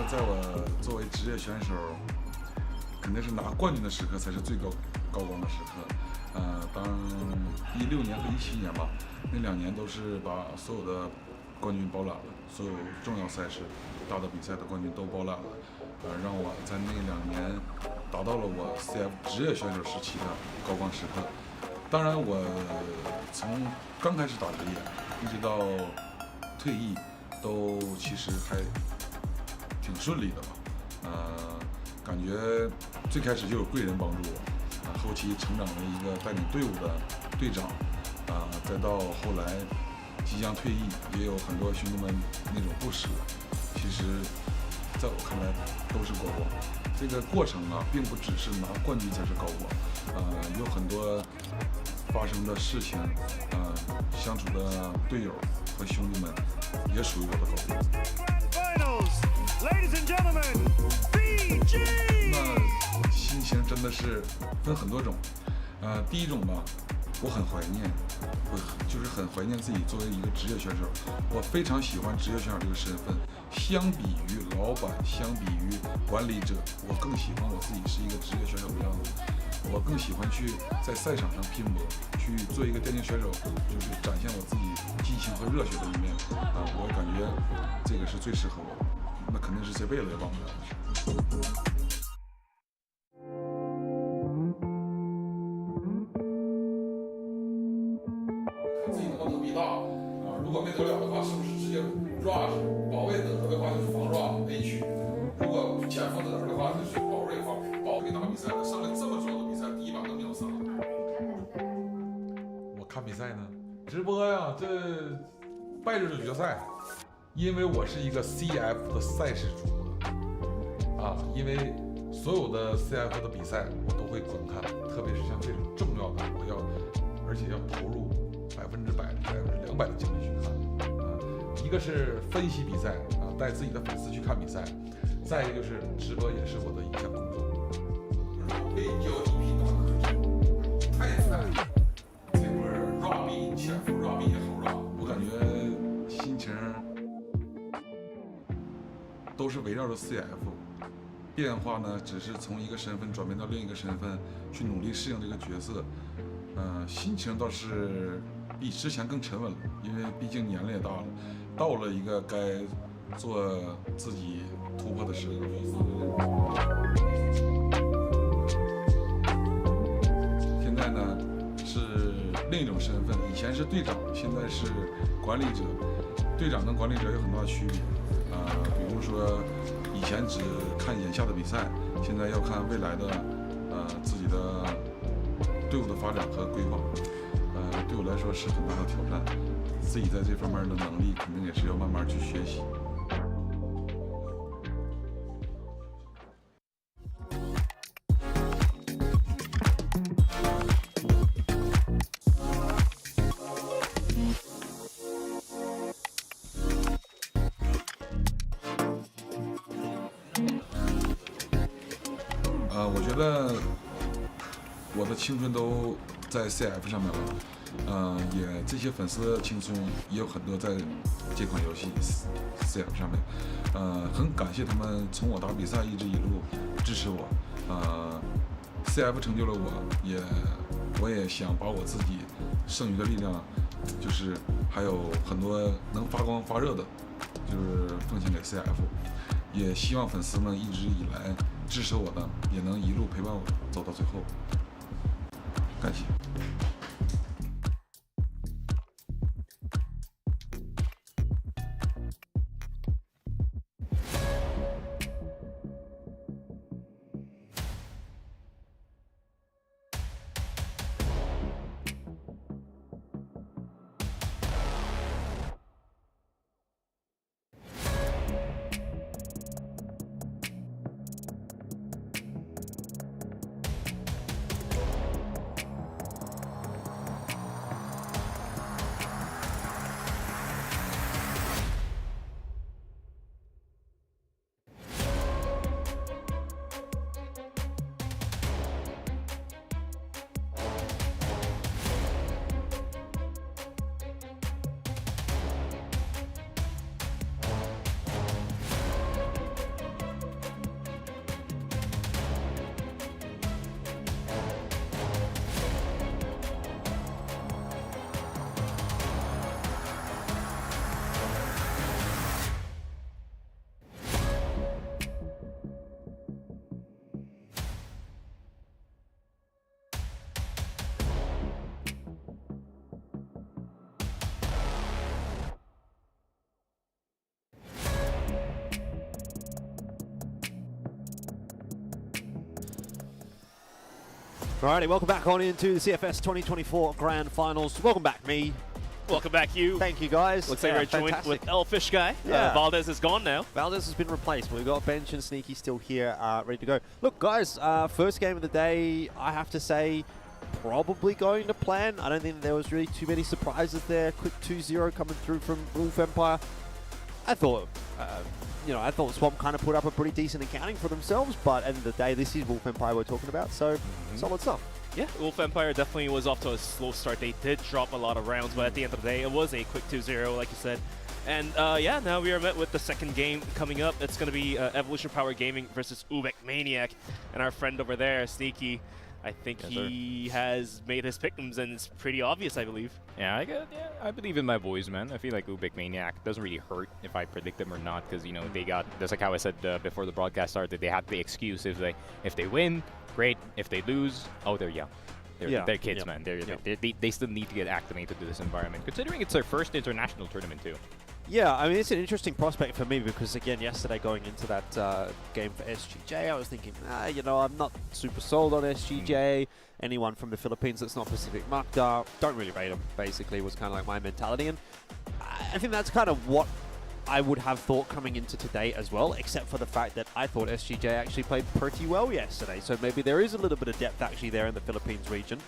Speaker 2: 在我作为职业选手，肯定是拿冠军的时刻才是最高光的时刻。当16年和17年吧，那2年都是把所有的冠军包揽了，所有重要赛事、大的比赛的冠军都包揽了，让我在那2年达到了我 CF 职业选手时期的高光时刻。当然，我从刚开始打职业一直到退役，都其实还挺顺利的吧，感觉最开始就有贵人帮助我，后期成长为一个带领队伍的队长，再到后来即将退役，也有很多兄弟们那种不舍，其实在我看来都是高光。这个过程啊，并不只是拿冠军才是高光，有很多发生的事情，相处的队友和兄弟们也属于我的高光。
Speaker 6: Ladies and gentlemen, BG。
Speaker 2: 那心情真的是分很多种，第一种吧，我很怀念，就是很怀念自己作为一个职业选手，我非常喜欢职业选手这个身份。相比于老板，相比于管理者，我更喜欢我自己是一个职业选手的样子。我更喜欢去在赛场上拼搏，去做一个电竞选手，就是展现我自己激情和热血的一面。我感觉这个是最适合我的。那肯定是这辈子也忘不了的事。自己他妈能力大如果没得了的话，是不是直接 rush 保卫得的话就是防 rush A 区？如果前锋得的话，就是保卫防保卫打比赛的，上来这么重要的比赛，第一把能秒杀。我看比赛呢，直播呀，这败日的决赛。因为我是一个 CF 的赛事主播因为所有的 CF 的比赛我都会观看，特别是像这种重要的，而且要投入100%、200%的精力去看。一个是分析比赛带自己的粉丝去看比赛，再一个就是直播也是我的一项工作。被叫一批大哥，太惨了！这波 ROB 前锋 ROB 也好 ROB， 我感觉心情都是围绕着 CF， 变化呢只是从一个身份转变到另一个身份，去努力适应这个角色。心情倒是比之前更沉稳了，因为毕竟年龄也大了，到了一个该做自己突破的时候。现在呢是另一种身份，以前是队长，现在是管理者。队长跟管理者有很大的区别。比如说以前只看眼下的比赛，现在要看未来的自己的队伍的发展和规划。对我来说是很大的挑战，自己在这方面的能力肯定也是要慢慢去学习。我觉得我的青春都在 CF 上面了，也这些粉丝的青春也有很多在这款游戏 CF 上面，很感谢他们从我打比赛一直一路支持我，CF 成就了我也想把我自己剩余的力量，就是还有很多能发光发热的，就是奉献给 CF， 也希望粉丝们一直以来支持我的，也能一路陪伴我走到最后。感谢。
Speaker 18: Alrighty, welcome back on into the CFS 2024 Grand Finals. Welcome back, me.
Speaker 9: Welcome back, you.
Speaker 18: Thank you, guys.
Speaker 9: Looks like we're joined with Elfish Guy.
Speaker 18: Yeah.
Speaker 9: Valdez is gone now.
Speaker 18: Valdez has been replaced. We've got Bench and Sneaky still here, ready to go. Look, guys, first game of the day, I have to say, probably going to plan. I don't think there was really too many surprises there. Quick 2-0 coming through from Wolf Empire. I thought, I thought Swamp kind of put up a pretty decent accounting for themselves, but at the end of the day, this is Wolf Empire we're talking about, so solid stuff.
Speaker 9: Yeah, Wolf Empire definitely was off to a slow start. They did drop a lot of rounds, but at the end of the day, it was a quick 2-0, like you said. And yeah, now we are met with the second game coming up. It's going to be Evolution Power Gaming versus UBECMANIAC. And our friend over there, Sneaky, I think he has made his pick'ems, and it's pretty obvious, I believe.
Speaker 7: Yeah, I believe in my boys, man. I feel like UBECMANIAC doesn't really hurt if I predict them or not, because they got, just like how I said before the broadcast started, they had the excuse if they win, great. If they lose, oh, they're young. They're kids, man. They still need to get acclimated to this environment, considering it's their first international tournament too.
Speaker 18: Yeah, I mean, it's an interesting prospect for me because, again, yesterday going into that game for SGJ, I was thinking, I'm not super sold on SGJ. Anyone from the Philippines that's not Pacific Makda, don't really rate them, basically, was kind of like my mentality. And I think that's kind of what I would have thought coming into today as well, except for the fact that I thought SGJ actually played pretty well yesterday. So maybe there is a little bit of depth actually there in the Philippines region.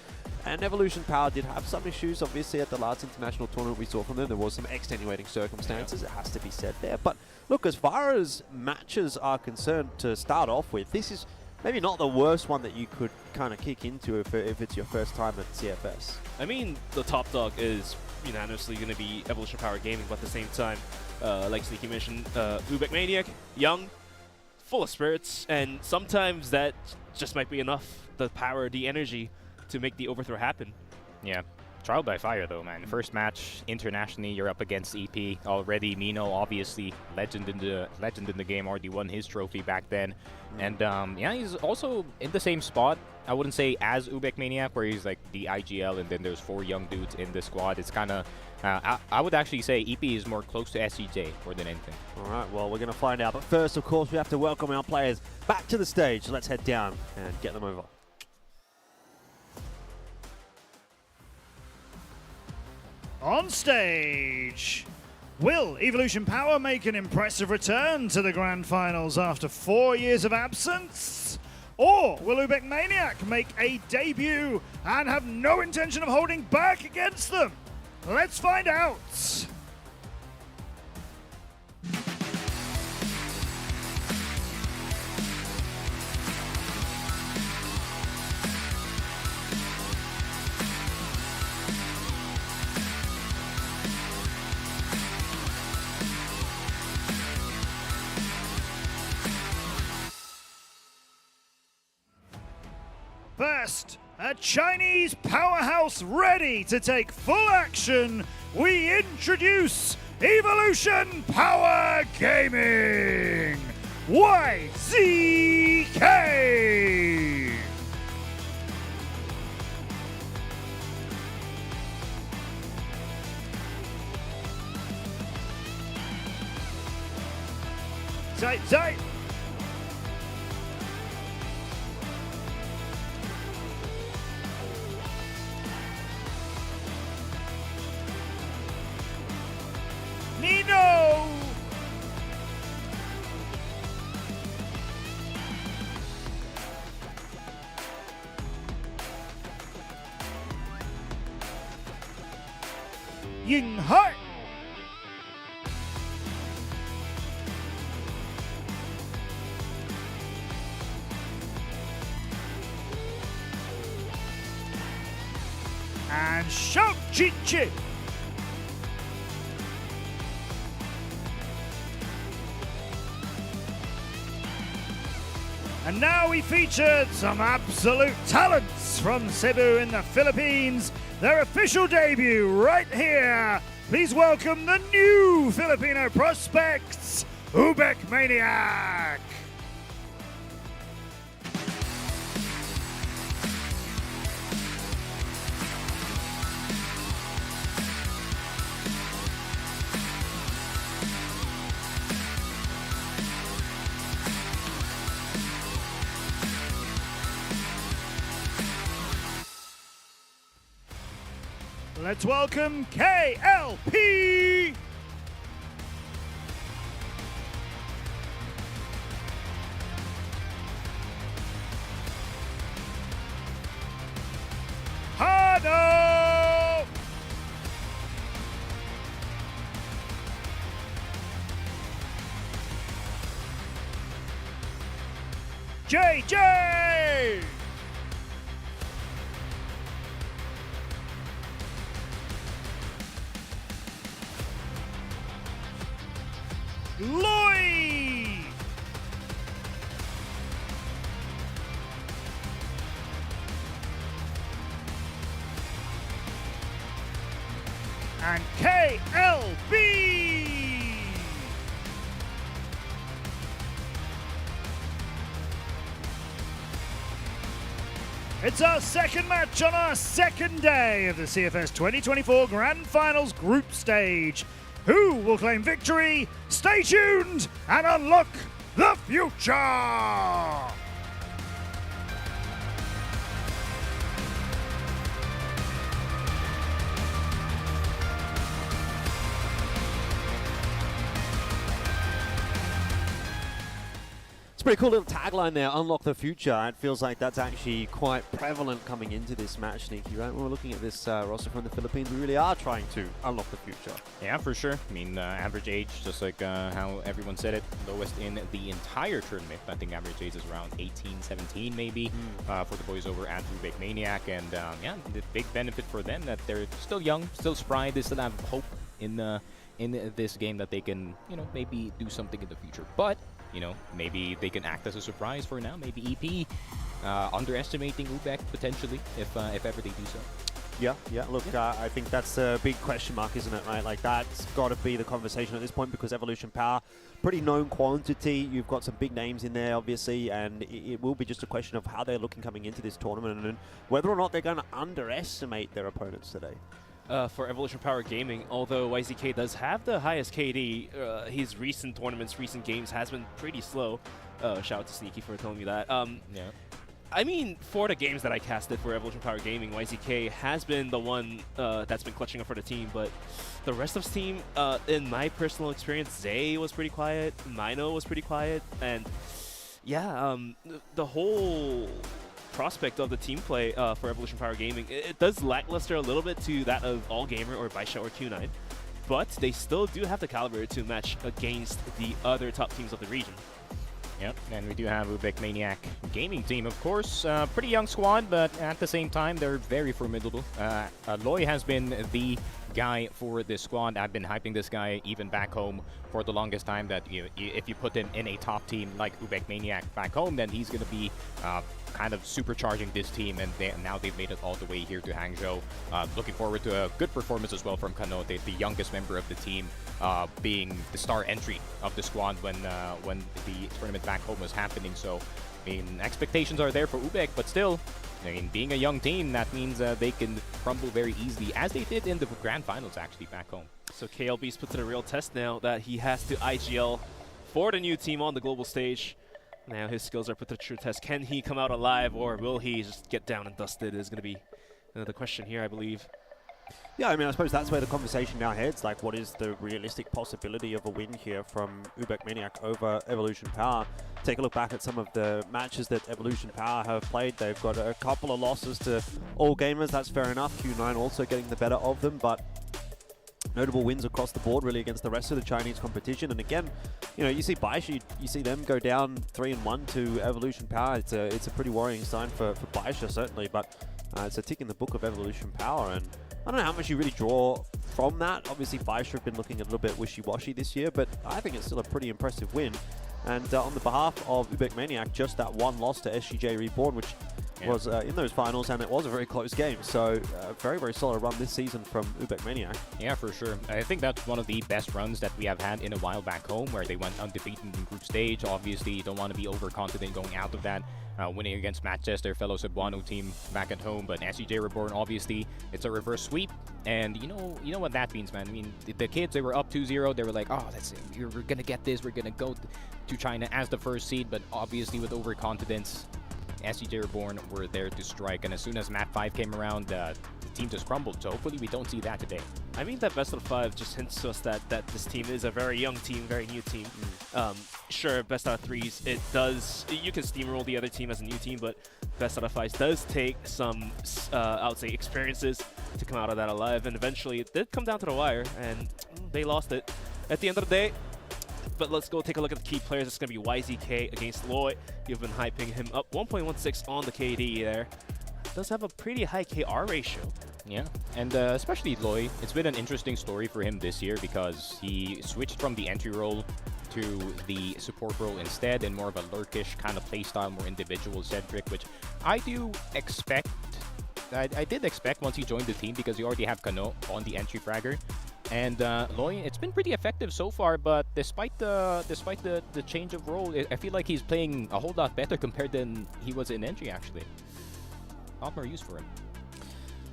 Speaker 18: And Evolution Power did have some issues, obviously, at the last international tournament we saw from them. There was some extenuating circumstances, it has to be said there. But look, as far as matches are concerned, to start off with, this is maybe not the worst one that you could kind of kick into if it's your first time at CFS.
Speaker 9: I mean, the top dog is unanimously going to be Evolution Power Gaming, but at the same time, like Sneaky mentioned, UBECMANIAC, young, full of spirits, and sometimes that just might be enough, the power, the energy, to make the overthrow happen.
Speaker 7: Yeah, trial by fire though, man. First match internationally, you're up against EP already. Mino, obviously legend in the game, already won his trophy back then, and yeah, he's also in the same spot. I wouldn't say as UBECMANIAC, where he's like the IGL, and then there's 4 young dudes in the squad. It's kind of I would actually say EP is more close to SCJ more than anything.
Speaker 18: All right, well, we're going to find out. But first, of course, we have to welcome our players back to the stage. Let's head down and get them over.
Speaker 6: On stage, will Evolution Power make an impressive return to the Grand Finals after 4 years of absence? Or will UBECMANIAC make a debut and have no intention of holding back against them? Let's find out. First, a Chinese powerhouse ready to take full action, we introduce Evolution Power Gaming, YZK! Tight. Nino! Ying Hai! And Shao Chi-Chi! And now we featured some absolute talents from Cebu in the Philippines. Their official debut right here. Please welcome the new Filipino prospects, UBECMANIAC. Let's welcome KLP! Hano! JJ! Lloyd! And KLB! It's our second match on our second day of the CFS 2024 Grand Finals Group Stage. Who will claim victory? Stay tuned and unlock the future!
Speaker 18: It's a pretty cool little tagline there, unlock the future. It feels like that's actually quite prevalent coming into this match, Sneaky, right? When we're looking at this roster from the Philippines, we really are trying to unlock the future.
Speaker 7: Yeah, for sure. I mean, average age, just like how everyone said it, lowest in the entire tournament. I think average age is around 18, 17 maybe for the boys over at UBECMANIAC. And yeah, the big benefit for them that they're still young, still spry. They still have hope in this game that they can, you know, maybe do something in the future. But you know, maybe they can act as a surprise for now. Maybe EP underestimating UBEC potentially, if ever they do so.
Speaker 18: Yeah. Look, I think that's a big question mark, isn't it, right? Like, that's got to be the conversation at this point because Evolution Power, pretty known quantity. You've got some big names in there, obviously, and it will be just a question of how they're looking coming into this tournament and whether or not they're going to underestimate their opponents today.
Speaker 9: For Evolution Power Gaming, although YZK does have the highest KD, his recent tournaments, recent games has been pretty slow. Shout out to Sneaky for telling me that.
Speaker 7: Yeah.
Speaker 9: I mean, for the games that I casted for Evolution Power Gaming, YZK has been the one that's been clutching up for the team, but the rest of the team, in my personal experience, Zay was pretty quiet, Mino was pretty quiet, and yeah, the whole prospect of the team play for Evolution Power Gaming, it does lackluster a little bit to that of All Gamer or Baisha or Q9, but they still do have the caliber to match against the other top teams of the region.
Speaker 7: Yep, and we do have UBECMANIAC gaming team, of course. Pretty young squad, but at the same time, they're very formidable. Loy has been the guy for this squad. I've been hyping this guy even back home for the longest time, that if you put him in a top team like UBECMANIAC back home, then he's going to be kind of supercharging this team, and now they've made it all the way here to Hangzhou. Looking forward to a good performance as well from Kanote, the youngest member of the team, being the star entry of the squad when the tournament back home was happening. So, I mean, expectations are there for UBEC, but still, I mean, being a young team, that means they can crumble very easily, as they did in the Grand Finals, actually, back home.
Speaker 9: So KLB's put to the real test now that he has to IGL for the new team on the global stage. Now his skills are put to the true test. Can he come out alive, or will he just get down and dusted is going to be the question here, I believe.
Speaker 18: Yeah, I mean, I suppose that's where the conversation now heads. Like, what is the realistic possibility of a win here from UBECMANIAC over Evolution Power? Take a look back at some of the matches that Evolution Power have played. They've got a couple of losses to All Gamers. That's fair enough. Q9 also getting the better of them, but notable wins across the board, really, against the rest of the Chinese competition. And again, you know, you see Baisha, you see them go down 3-1 to Evolution Power. It's a pretty worrying sign for Baisha, certainly, but it's a tick in the book of Evolution Power. And I don't know how much you really draw from that. Obviously, Baisha have been looking a little bit wishy-washy this year, but I think it's still a pretty impressive win. And on the behalf of UBECMANIAC, just that one loss to SGJ Reborn, which was in those finals, and it was a very close game. So very, very solid run this season from UBECMANIAC.
Speaker 7: Yeah, for sure. I think that's one of the best runs that we have had in a while back home, where they went undefeated in group stage. Obviously, you don't want to be overconfident going out of that. Winning against Matches, their fellow Cebuano team back at home, but SCJ Reborn, obviously, it's a reverse sweep, and you know what that means, man. I mean, the kids, they were up 2-0, they were like, oh, that's it. We're gonna get this, we're gonna go to China as the first seed, but obviously with overconfidence, SCJ Reborn were there to strike, and as soon as Map 5 came around, team just crumbled. So hopefully we don't see that today.
Speaker 9: I mean, that best out of 5 just hints to us that this team is a very young team, very new team. Sure, best out of 3s, it does, you can steamroll the other team as a new team, but best out of 5s does take some, I would say, experiences to come out of that alive, and eventually it did come down to the wire, and they lost it at the end of the day. But let's go take a look at the key players. It's going to be YZK against Lloyd. You've been hyping him up 1.16 on the KD there. Does have a pretty high KR ratio.
Speaker 7: Yeah, and especially Lloyd, it's been an interesting story for him this year because he switched from the entry role to the support role instead, and more of a lurkish kind of playstyle, more individual-centric, which I do expect. I did expect once he joined the team because you already have Kano on the entry fragger. And Loy, it's been pretty effective so far, but despite the change of role, I feel like he's playing a whole lot better compared than he was in entry, actually. A lot more use for him.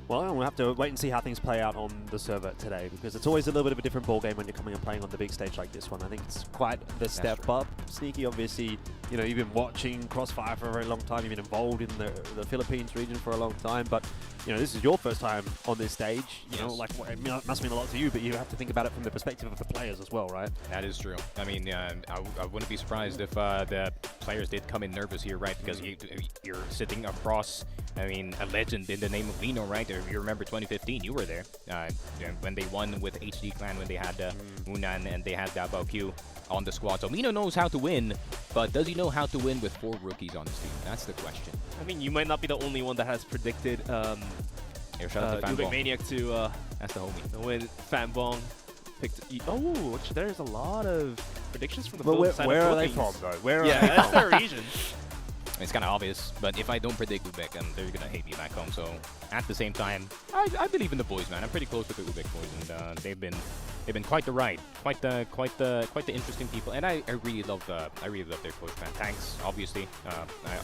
Speaker 18: Well, we'll have to wait and see how things play out on the server today, because it's always a little bit of a different ballgame when you're coming and playing on the big stage like this one. I think it's quite the step up. Sneaky, obviously, you know, you've been watching CROSSFIRE for a very long time. You've been involved in the Philippines region for a long time, but you know, this is your first time on this stage. You know, like it must mean a lot to you, but you have to think about it from the perspective of the players as well, right?
Speaker 7: That is true. I mean, I wouldn't be surprised if the players did come in nervous here, right? Because you're sitting across, I mean, a legend in the name of Lino, right? If you remember 2015, you were there when they won with HD Clan, when they had Munan and they had Davao Q on the squad. So Lino knows how to win, but does he know how to win with 4 rookies on his team? That's the question.
Speaker 9: I mean, you might not be the only one that has predicted
Speaker 7: shout out to
Speaker 9: UBECMANIAC to
Speaker 7: that's the homie.
Speaker 9: Win. Fanbong picked. Oh, there's a lot of predictions from the
Speaker 18: But
Speaker 9: side
Speaker 18: where
Speaker 9: of
Speaker 18: are they
Speaker 9: Philippines.
Speaker 18: from, though? Where are
Speaker 9: yeah,
Speaker 18: they
Speaker 9: that's
Speaker 18: from?
Speaker 9: their region.
Speaker 7: It's kind of obvious, but if I don't predict Ubek, they're gonna hate me back home. So at the same time, I believe in the boys, man. I'm pretty close with the Ubek boys, and they've been quite the ride, quite the interesting people, and I really love their coach, man. Thanks, obviously.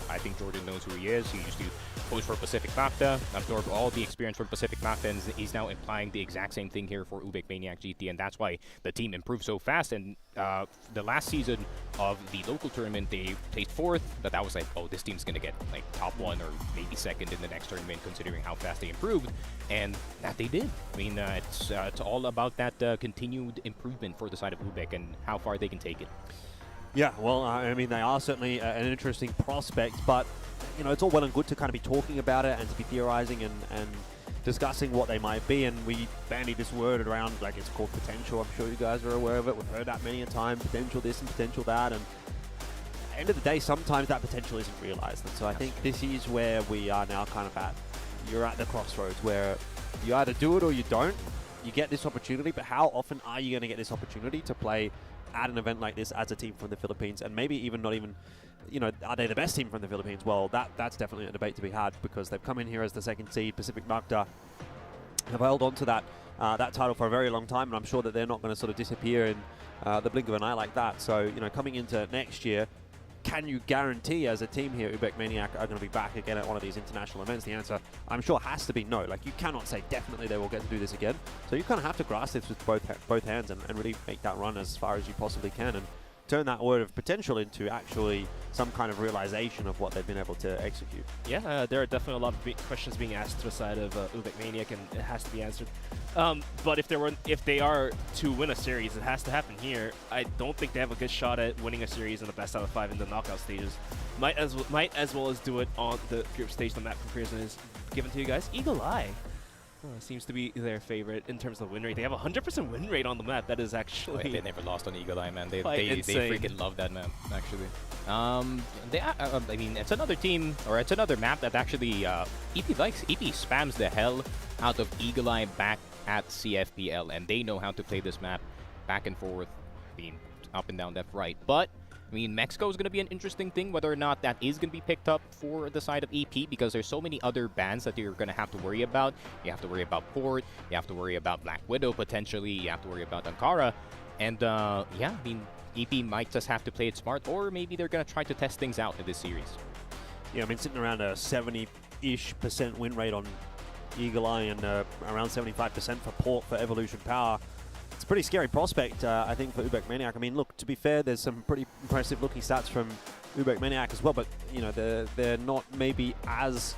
Speaker 7: I think Jordan knows who he is. He used to coach for Pacific Macta, absorb all the experience from Pacific Macta, and he's now applying the exact same thing here for UBECMANIAC GT, and that's why the team improved so fast. And the last season of the local tournament, they placed 4th, but that was like, oh, this team's gonna get like top 1 or maybe 2nd in the next tournament, considering how fast they improved, and that they did. I mean, it's all about that continued improvement for the side of UBEC and how far they can take it.
Speaker 18: Yeah, well, I mean, they are certainly an interesting prospect, but you know, it's all well and good to kind of be talking about it and to be theorizing and discussing what they might be, and we bandy this word around like it's called potential. I'm sure you guys are aware of it. We've heard that many a time, potential this and potential that, and at the end of the day, sometimes that potential isn't realized. And so I think this is where we are now kind of at. You're at the crossroads where you either do it or you don't. You get this opportunity, but how often are you going to get this opportunity to play at an event like this as a team from the Philippines? And maybe even not even, you know, are they the best team from the Philippines? Well, that's definitely a debate to be had, because they've come in here as the 2nd seed. Pacific Macta have held on to that title for a very long time, and I'm sure that they're not going to sort of disappear in the blink of an eye like that. So, you know, coming into next year, can you guarantee as a team here UBECMANIAC are going to be back again at one of these international events? The answer, I'm sure, has to be no. Like, you cannot say definitely they will get to do this again. So you kind of have to grasp this with both hands and really make that run as far as you possibly can, and turn that word of potential into actually some kind of realization of what they've been able to execute.
Speaker 9: Yeah, there are definitely a lot of questions being asked to the side of UBECMANIAC, and it has to be answered. But if they are to win a series, it has to happen here. I don't think they have a good shot at winning a series in the best out of 5 in the knockout stages. Might as well as do it on the group stage. The map comparison is given to you guys. Eagle Eye seems to be their favorite in terms of win rate. They have a 100% win rate on the map. That is actually...
Speaker 7: They never lost on Eagle Eye, man. They
Speaker 9: insane.
Speaker 7: freaking love that map, actually. I mean, it's another team, or it's another map that actually EP spams the hell out of Eagle Eye back at CFPL, and they know how to play this map back and forth, being up and down, left, right. But I mean, Mexico is going to be an interesting thing, whether or not that is going to be picked up for the side of EP, because there's so many other bans that you're going to have to worry about. You have to worry about Port, you have to worry about Black Widow potentially, you have to worry about Ankara, and yeah, I mean, EP might just have to play it smart, or maybe they're going to try to test things out in this series.
Speaker 18: Yeah, I mean, sitting around a 70-ish% win rate on Eagle Eye and around 75% for Port for Evolution Power. It's a pretty scary prospect, I think, for UBECMANIAC. I mean, look, to be fair, there's some pretty impressive looking stats from UBECMANIAC as well, but, you know, they're not maybe as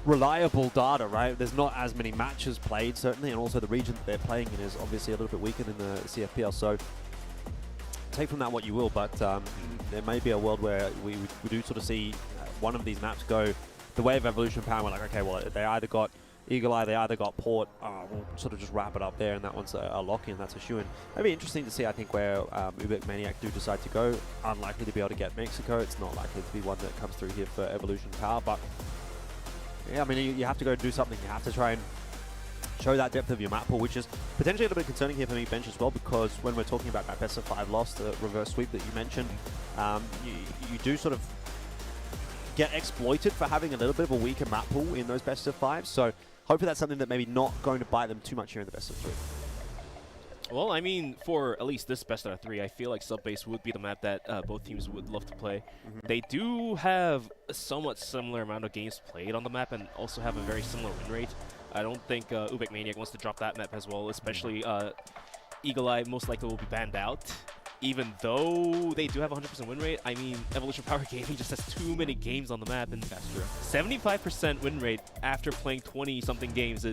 Speaker 18: reliable data, right? There's not as many matches played, certainly, and also the region that they're playing in is obviously a little bit weaker than the CFPL, so take from that what you will, but there may be a world where we do sort of see one of these maps go the way of Evolution Power. We're like, okay, well, they either got Eagle Eye, they either got Port, we'll sort of just wrap it up there, and that one's a lock-in, that's a shoe-in. It'd be interesting to see, I think, where UBECMANIAC do decide to go. Unlikely to be able to get Mexico. It's not likely to be one that comes through here for Evolution Power, but yeah, I mean, you have to go do something. You have to try and show that depth of your map pool, which is potentially a little bit concerning here for me, Bench, as well, because when we're talking about that best of 5 loss, the reverse sweep that you mentioned, you do sort of get exploited for having a little bit of a weaker map pool in those best of 5s, so hopefully that's something that maybe not going to bite them too much here in the best of 3.
Speaker 9: Well, I mean, for at least this best out of 3, I feel like Subbase would be the map that both teams would love to play. They do have a somewhat similar amount of games played on the map and also have a very similar win rate. I don't think UBECMANIAC wants to drop that map as well, especially Eagle Eye most likely will be banned out. Even though they do have a 100% win rate, I mean, Evolution Power Gaming just has too many games on the map, and that's true. 75% win rate after playing 20-something games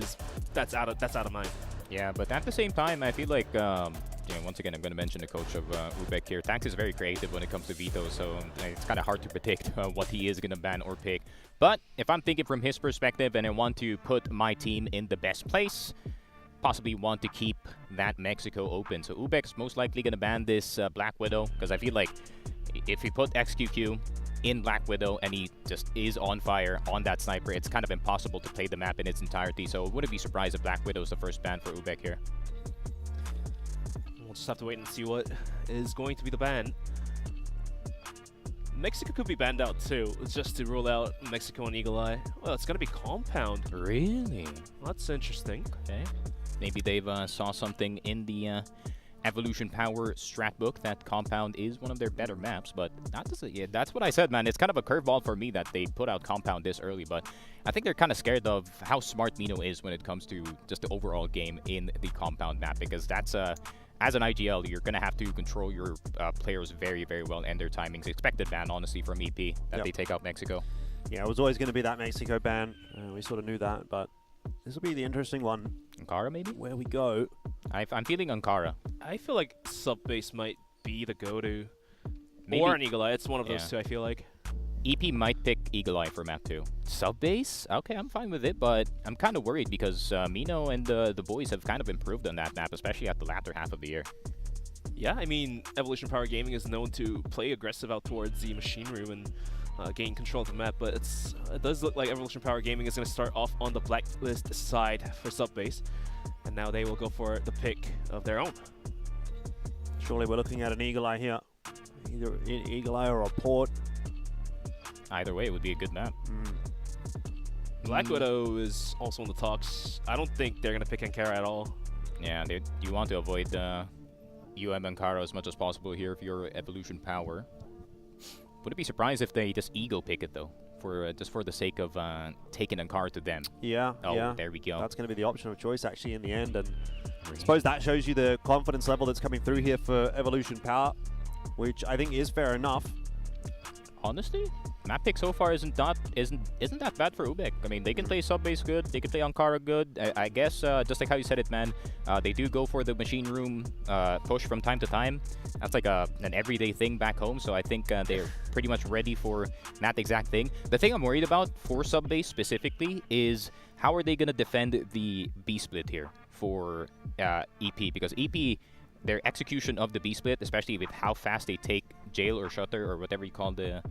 Speaker 9: that's out of mind.
Speaker 7: Yeah, but at the same time, I feel like, once again, I'm going to mention the coach of UBEC here. Tax is very creative when it comes to veto, so it's kind of hard to predict what he is going to ban or pick. But if I'm thinking from his perspective and I want to put my team in the best place, possibly want to keep that Mexico open. So UBEC's most likely going to ban this Black Widow, because I feel like if he put XQQ in Black Widow and he just is on fire on that sniper, it's kind of impossible to play the map in its entirety. So wouldn't be surprised if Black Widow is the first ban for UBEC here.
Speaker 9: We'll just have to wait and see what is going to be the ban. Mexico could be banned out too, just to rule out Mexico and Eagle Eye. Well, it's going to be Compound.
Speaker 7: Really?
Speaker 9: That's interesting.
Speaker 7: Okay. Maybe they've saw something in the Evolution Power strat book that Compound is one of their better maps, but that's what I said, man. It's kind of a curveball for me that they put out Compound this early, but I think they're kind of scared of how smart Mino is when it comes to just the overall game in the Compound map, because that's as an IGL, you're going to have to control your players very, very well and their timings. Expected ban, honestly, from EP that they take out Mexico.
Speaker 18: Yeah, it was always going to be that Mexico ban. We sort of knew that, but this will be the interesting one.
Speaker 7: Ankara, maybe?
Speaker 18: Where we go.
Speaker 7: I'm feeling Ankara.
Speaker 9: I feel like Subbase might be the go-to.
Speaker 7: Maybe.
Speaker 9: Or an Eagle Eye. It's one of those two, I feel like.
Speaker 7: EP might pick Eagle Eye for map 2. Subbase? Okay, I'm fine with it, but I'm kind of worried because Mino and the boys have kind of improved on that map, especially at the latter half of the year.
Speaker 9: Yeah, I mean, Evolution Power Gaming is known to play aggressive out towards the machine room and gain control of the map, but it does look like Evolution Power Gaming is going to start off on the blacklist side for Subbase, and now they will go for the pick of their own.
Speaker 18: Surely we're looking at an Eagle Eye here. Either Eagle Eye or a Port.
Speaker 7: Either way, it would be a good map.
Speaker 9: Black Widow is also in the talks. I don't think they're going to pick Ankara at all.
Speaker 7: Yeah, you want to avoid UM Ankara as much as possible here if you're Evolution Power. Wouldn't be surprised if they just ego pick it though, just for the sake of taking Ankara to them.
Speaker 18: Yeah,
Speaker 7: there we go.
Speaker 18: That's going to be the option of choice actually in the end, and I suppose that shows you the confidence level that's coming through here for Evolution Power, which I think is fair enough.
Speaker 7: Honestly, map pick so far isn't that bad for UBEC. I mean, they can play Subbase good, they can play Ankara good. I guess just like how you said it, man, they do go for the machine room push from time to time. That's like an everyday thing back home, so I think they're pretty much ready for that exact thing. The thing I'm worried about for Subbase specifically is how are they going to defend the B-split here for EP, because EP, their execution of the B-split, especially with how fast they take jail or shutter or whatever you call the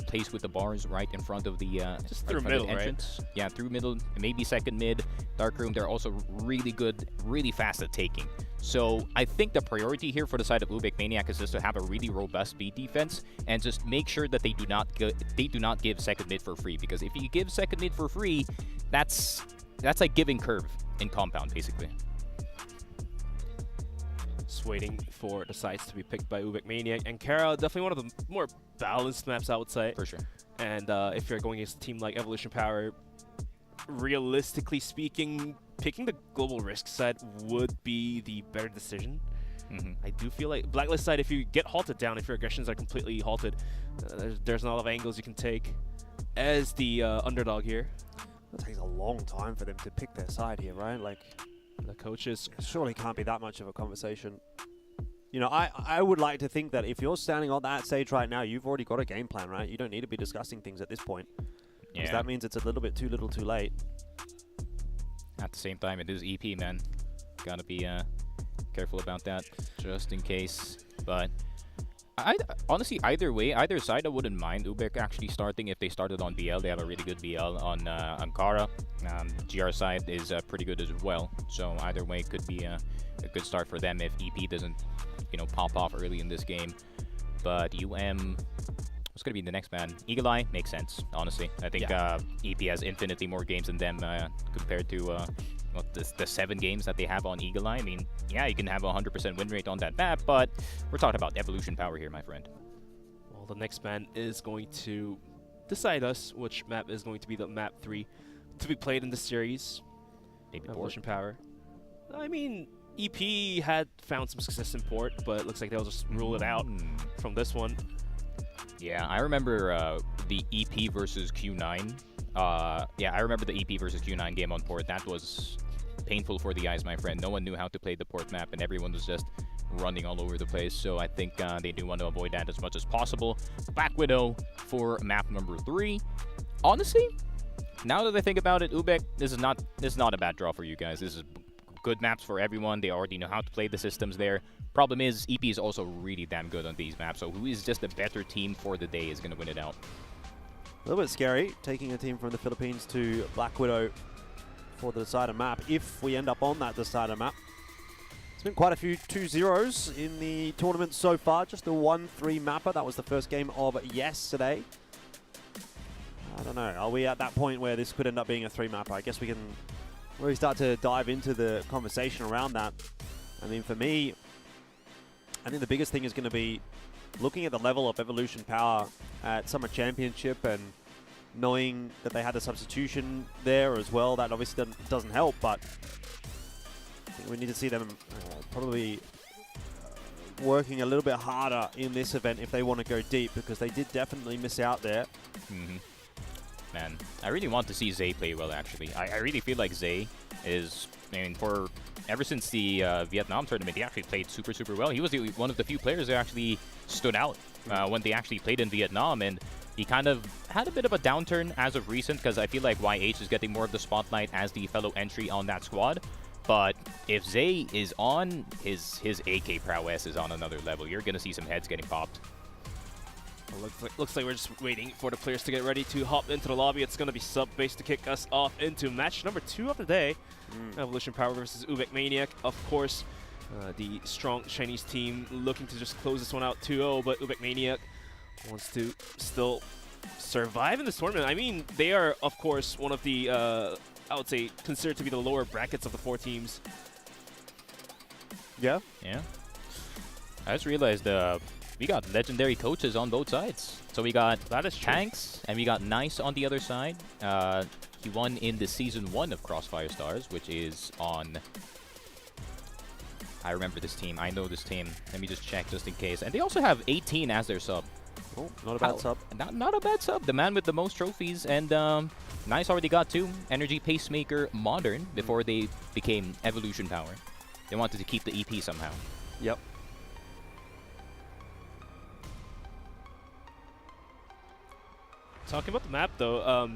Speaker 7: place with the bars right in front of the
Speaker 9: just through middle,
Speaker 7: entrance.
Speaker 9: Right?
Speaker 7: Yeah, through middle, maybe second mid, dark room. They're also really good, really fast at taking. So I think the priority here for the side of UBECMANIAC is just to have a really robust B defense and just make sure that they do not give second mid for free, because if you give second mid for free, that's like giving curve in Compound basically.
Speaker 9: Just waiting for the sites to be picked by UBECMANIAC. Ankara, definitely one of the more balanced maps, I would say.
Speaker 7: For sure.
Speaker 9: And if you're going against a team like Evolution Power, realistically speaking, picking the global risk side would be the better decision. I do feel like blacklist side, if you get halted down, if your aggressions are completely halted, there's not a lot of angles you can take. as the underdog here.
Speaker 18: It takes a long time for them to pick their side here, right? Like,
Speaker 9: the coaches
Speaker 18: surely can't be that much of a conversation. You know, I would like to think that if you're standing on that stage right now, you've already got a game plan, right? You don't need to be discussing things at this point. Because that means it's a little bit too little too late.
Speaker 7: At the same time, it is EP, man. Gotta be careful about that, just in case. But honestly, either way, either side, I wouldn't mind UBEC actually starting if they started on BL. They have a really good BL on Ankara. GR side is pretty good as well. So either way, could be a good start for them if EP doesn't, you know, pop off early in this game. But UM, what's going to be the next man? Eagle Eye makes sense, honestly. I think EP has infinitely more games than them compared to the 7 games that they have on Eagle Eye. I mean, yeah, you can have a 100% win rate on that map, but we're talking about evolution power here, my friend.
Speaker 9: Well, the next man is going to decide us which map is going to be the map 3 to be played in the series.
Speaker 7: Maybe
Speaker 9: Evolution Power. I mean, EP had found some success in Port, but it looks like they'll just rule it out from this one.
Speaker 7: Yeah, I remember the EP versus Q9. Yeah, I remember the EP versus Q9 game on Port. That was painful for the eyes, my friend. No one knew how to play the Port map, and everyone was just running all over the place. So I think they do want to avoid that as much as possible. Black Widow for map number 3. Honestly, now that I think about it, UBEC, this is not a bad draw for you guys. This is good maps for everyone. They already know how to play the systems there. Problem is, EP is also really damn good on these maps. So who is just a better team for the day is going to win it out.
Speaker 18: A little bit scary, taking a team from the Philippines to Black Widow for the decider map, if we end up on that decider map. It's been quite a few 2-0s in the tournament so far, just the 1-3 mapper. That was the first game of yesterday. I don't know, are we at that point where this could end up being a 3-mapper? I guess we can really start to dive into the conversation around that. I mean, for me, I think the biggest thing is going to be looking at the level of evolution power at Summer Championship and knowing that they had a substitution there as well. That obviously doesn't help, but I think we need to see them probably working a little bit harder in this event if they want to go deep, because they did definitely miss out there.
Speaker 7: Man, I really want to see Zay play well, actually. I really feel like Zay is, I mean, ever since the Vietnam tournament, he actually played super, super well. He was one of the few players that actually stood out when they actually played in Vietnam, and he kind of had a bit of a downturn as of recent, because I feel like YH is getting more of the spotlight as the fellow entry on that squad. But if Zay is on, his AK prowess is on another level. You're going to see some heads getting popped.
Speaker 9: Well, looks like we're just waiting for the players to get ready to hop into the lobby. It's going to be sub-base to kick us off into match number 2 of the day. Evolution Power versus UBECMANIAC. Of course, the strong Chinese team looking to just close this one out 2-0, but UBECMANIAC wants to still survive in this tournament. I mean, they are, of course, one of the, I would say, considered to be the lower brackets of the 4 teams.
Speaker 18: Yeah?
Speaker 7: Yeah. I just realized we got legendary coaches on both sides. So we got Tanks and we got Nice on the other side. He won in the Season 1 of CROSSFIRE Stars, which is on... I remember this team. I know this team. Let me just check just in case. And they also have 18 as their sub.
Speaker 18: Oh, not a bad sub.
Speaker 7: Not a bad sub. The man with the most trophies. And Nice already got 2. Energy Pacemaker Modern before they became Evolution Power. They wanted to keep the EP somehow.
Speaker 18: Yep.
Speaker 9: Talking about the map, though,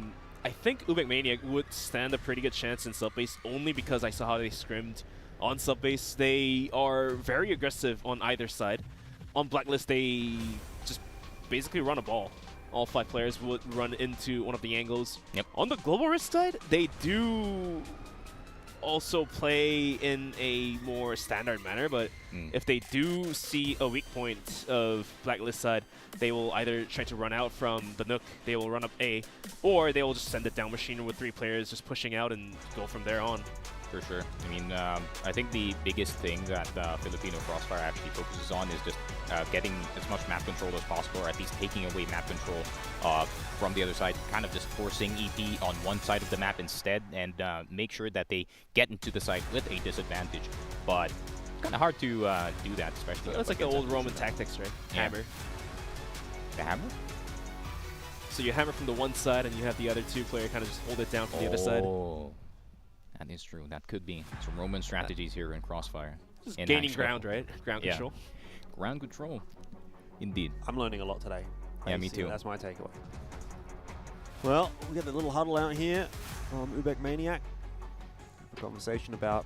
Speaker 9: I think UBECMANIAC would stand a pretty good chance in sub-base, only because I saw how they scrimmed on sub-base. They are very aggressive on either side. On Blacklist, they just basically run a ball. All 5 players would run into one of the angles.
Speaker 7: Yep.
Speaker 9: On the Global Rift side, they do also play in a more standard manner, but if they do see a weak point of Blacklist side, they will either try to run out from the Nook, they will run up A, or they will just send it down machine with 3 players just pushing out and go from there on.
Speaker 7: For sure. I mean, I think the biggest thing that Filipino CROSSFIRE actually focuses on is just getting as much map control as possible, or at least taking away map control from the other side, kind of just forcing EP on one side of the map instead, and make sure that they get into the side with a disadvantage. But it's kind of hard to do that, especially...
Speaker 9: That's like the old Roman tactics, right?
Speaker 7: Yeah.
Speaker 9: Hammer.
Speaker 7: The hammer?
Speaker 9: So you hammer from the one side, and you have the other two player kind of just hold it down from the other side.
Speaker 7: Oh, that is true. That could be some Roman strategies here in Crossfire.
Speaker 9: Just gaining ground, right? Ground control.
Speaker 7: Ground control. Indeed.
Speaker 18: I'm learning a lot today.
Speaker 7: Yeah, me too.
Speaker 18: That's my takeaway. Well, we get the little huddle out here from UBECMANIAC. A conversation about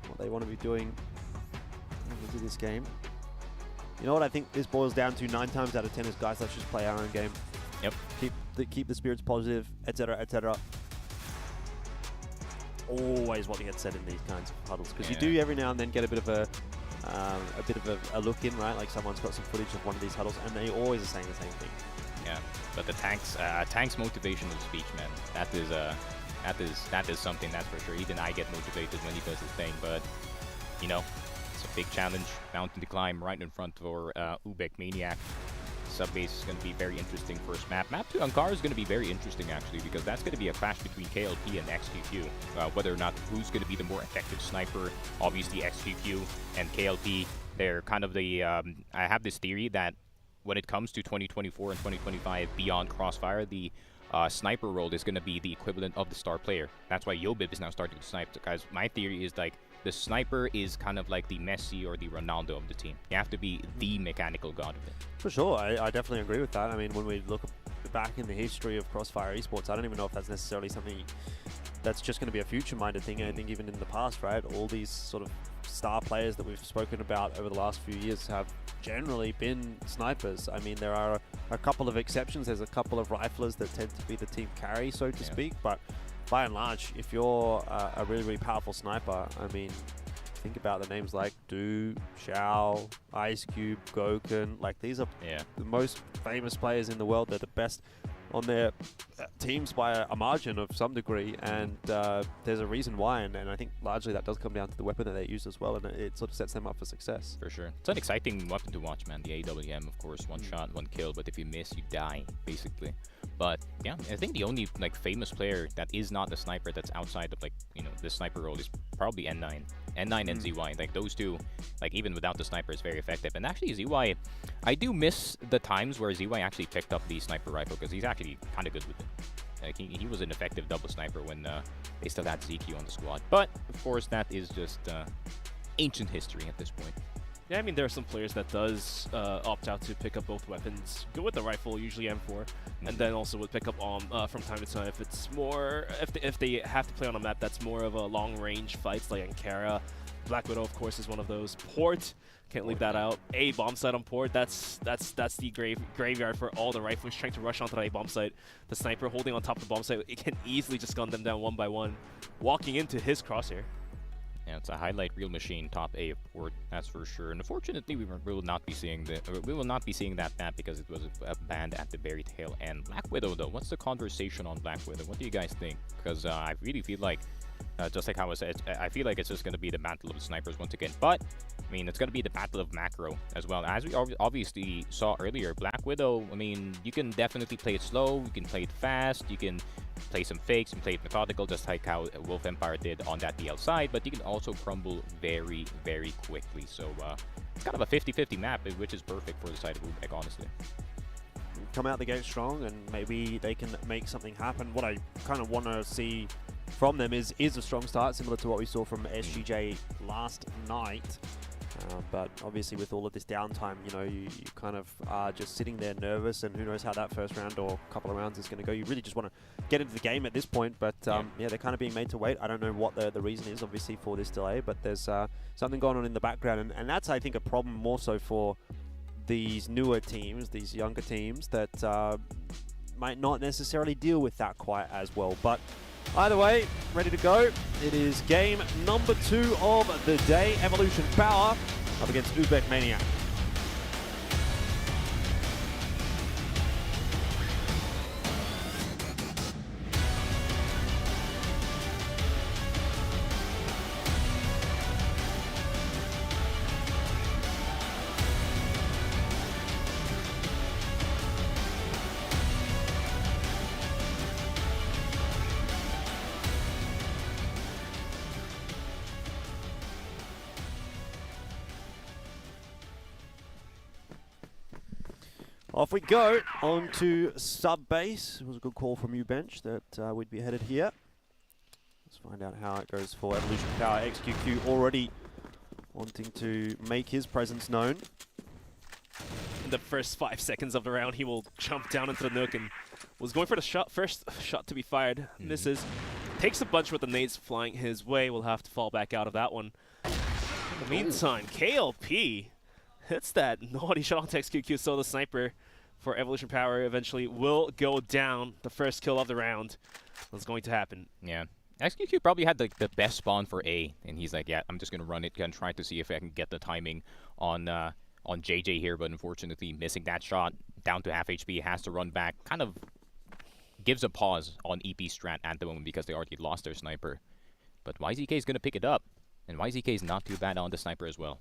Speaker 18: what they want to be doing into this game. You know what I think this boils down to 9 times out of 10 is, guys, let's just play our own game.
Speaker 7: Yep.
Speaker 18: Keep the spirits positive, etc., etc. Always what gets said in these kinds of huddles, because you do every now and then get a bit of a look in, right? Like someone's got some footage of one of these huddles, and they always are saying the same thing.
Speaker 7: Yeah, but the tank's motivational speech, man. That is something, that's for sure. Even I get motivated when he does his thing, but you know, it's a big challenge. Mountain to climb right in front for UBECMANIAC. Subbase is going to be very interesting first map. Map 2 Ankara is going to be very interesting, actually, because that's going to be a clash between KLP and XQQ. Whether or not who's going to be the more effective sniper. Obviously, XQQ and KLP, they're kind of the... I have this theory that when it comes to 2024 and 2025 beyond Crossfire, the sniper role is going to be the equivalent of the star player. That's why Yobib is now starting to snipe. Guys, my theory is like, the sniper is kind of like the Messi or the Ronaldo of the team. You have to be the mechanical god of it.
Speaker 18: For sure, I definitely agree with that. I mean, when we look back in the history of Crossfire Esports, I don't even know if that's necessarily something that's just going to be a future-minded thing. I think even in the past, right, all these sort of star players that we've spoken about over the last few years have generally been snipers. I mean, there are a couple of exceptions. There's a couple of riflers that tend to be the team carry, so to speak, but by and large, if you're a really, really powerful sniper, I mean, think about the names like Du, Xiao, Ice Cube, Gokun. Like, these are the most famous players in the world. They're the best on their teams by a margin of some degree, and there's a reason why, and I think largely that does come down to the weapon that they use as well, and it sort of sets them up for success.
Speaker 7: For sure. It's an exciting weapon to watch, man. The AWM, of course, one shot, one kill, but if you miss, you die, basically. But yeah, I think the only like famous player that is not a sniper that's outside of, like, you know, the sniper role is probably N9. N9 and ZY, like those two, like even without the sniper, is very effective. And actually ZY, I do miss the times where ZY actually picked up the sniper rifle, because he's actually kind of good with it. Like he was an effective double sniper when they still had ZQ on the squad. But of course, that is just ancient history at this point.
Speaker 9: Yeah, I mean, there are some players that does opt out to pick up both weapons. Go with the rifle, usually M4, and then also would pick up from time to time if it's more, if they have to play on a map that's more of a long-range fights, like Ankara. Black Widow, of course, is one of those. Port, can't leave that out. A bomb site on Port, that's the graveyard for all the riflers trying to rush onto that A bomb site. The sniper holding on top of the bomb site, it can easily just gun them down one by one, walking into his crosshair.
Speaker 7: Yeah, it's a highlight reel machine, top A of Port, that's for sure. And unfortunately, we will not be seeing that map because it was banned at the very tail end. Black Widow, though, what's the conversation on Black Widow? What do you guys think? Because I really feel like, just like how I said, I feel like it's just going to be the battle of the snipers once again. But I mean, it's going to be the battle of macro as well. As we obviously saw earlier, Black Widow, I mean, you can definitely play it slow, you can play it fast, you can play some fakes and play it methodical, just like how Wolf Empire did on that DL side, but you can also crumble very, very quickly. So it's kind of a 50-50 map, which is perfect for the side of UBEC, honestly.
Speaker 18: Come out the gate strong, and maybe they can make something happen. What I kind of want to see from them is a strong start, similar to what we saw from SGJ last night. But obviously with all of this downtime, you know, you kind of are just sitting there nervous, and who knows how that first round or couple of rounds is going to go. You really just want to get into the game at this point, but yeah, they're kind of being made to wait. I don't know what the reason is, obviously, for this delay, but there's something going on in the background, and that's, I think, a problem more so for these newer teams, these younger teams that might not necessarily deal with that quite as well. But either way, ready to go. It is game number 2 of the day. Evolution Power up against UBECMANIAC. Off we go on to sub base. It was a good call from UBench that we'd be headed here. Let's find out how it goes for Evolution Power. XQQ already wanting to make his presence known.
Speaker 9: In the first 5 seconds of the round, he will jump down into the Nook and was going for the first shot to be fired. Misses. Takes a bunch with the nades flying his way. Will have to fall back out of that one. In the meantime, KLP hits that naughty shot onto XQQ, so the sniper for Evolution Power eventually will go down. The first kill of the round was going to happen.
Speaker 7: Yeah. XQQ probably had the best spawn for A, and he's like, yeah, I'm just going to run it and try to see if I can get the timing on JJ here, but unfortunately missing that shot, down to half HP, has to run back. Kind of gives a pause on EP strat at the moment because they already lost their sniper. But YZK is going to pick it up, and YZK is not too bad on the sniper as well.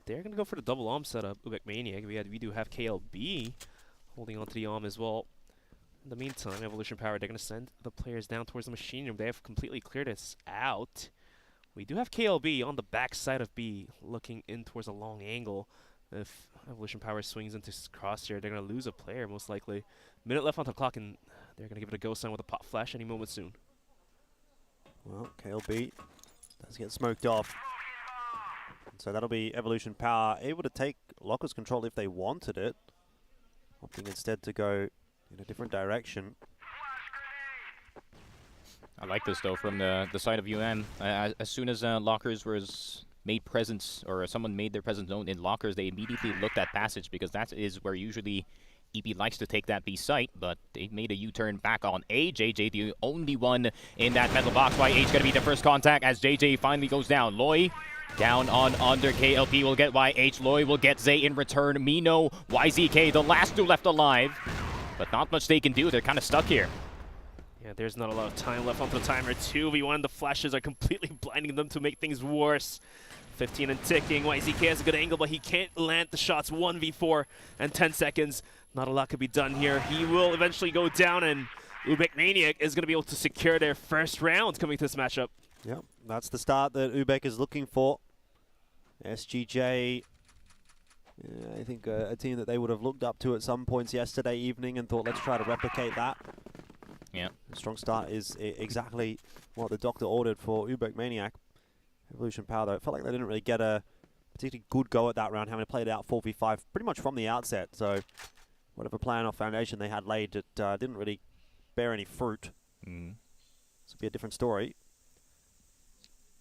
Speaker 9: They're going to go for the double AWM setup, UBECMANIAC. We do have KLB holding on to the AWM as well. In the meantime, Evolution Power, they're going to send the players down towards the machine room. They have completely cleared this out. We do have KLB on the back side of B, looking in towards a long angle. If Evolution Power swings into Crosshair, they're going to lose a player, most likely. Minute left on the clock, and they're going to give it a go sign with a pop flash any moment soon.
Speaker 18: Well, KLB does get smoked off. So that'll be Evolution Power able to take Locker's control if they wanted it. Opting instead to go in a different direction.
Speaker 7: I like this though from the side of UM. As soon as Lockers was made presence, or someone made their presence known in Lockers, they immediately looked at Passage because that is where usually EP likes to take that B site, but they made a U-turn back on A. JJ, the only one in that metal box. YH gonna be the first contact as JJ finally goes down. Loy down on under. KLP will get YH. Loy will get Zay in return. Mino, YZK, the last two left alive, but not much they can do. They're kind of stuck here.
Speaker 9: Yeah, there's not a lot of time left onto the timer. 2v1, the flashes are completely blinding them to make things worse. 15 and ticking. YZK has a good angle, but he can't land the shots. 1v4 and 10 seconds. Not a lot could be done here. He will eventually go down, and UBECMANIAC is going to be able to secure their first round coming to this matchup.
Speaker 18: Yep, that's the start that UBEC is looking for. SGJ, I think a team that they would have looked up to at some points yesterday evening and thought, let's try to replicate that.
Speaker 7: Yeah.
Speaker 18: A strong start is exactly what the doctor ordered for UBECMANIAC. Evolution Power, though, it felt like they didn't really get a particularly good go at that round, having to play it out 4v5 pretty much from the outset. So whatever plan or foundation they had laid, it didn't really bear any fruit. This would be a different story.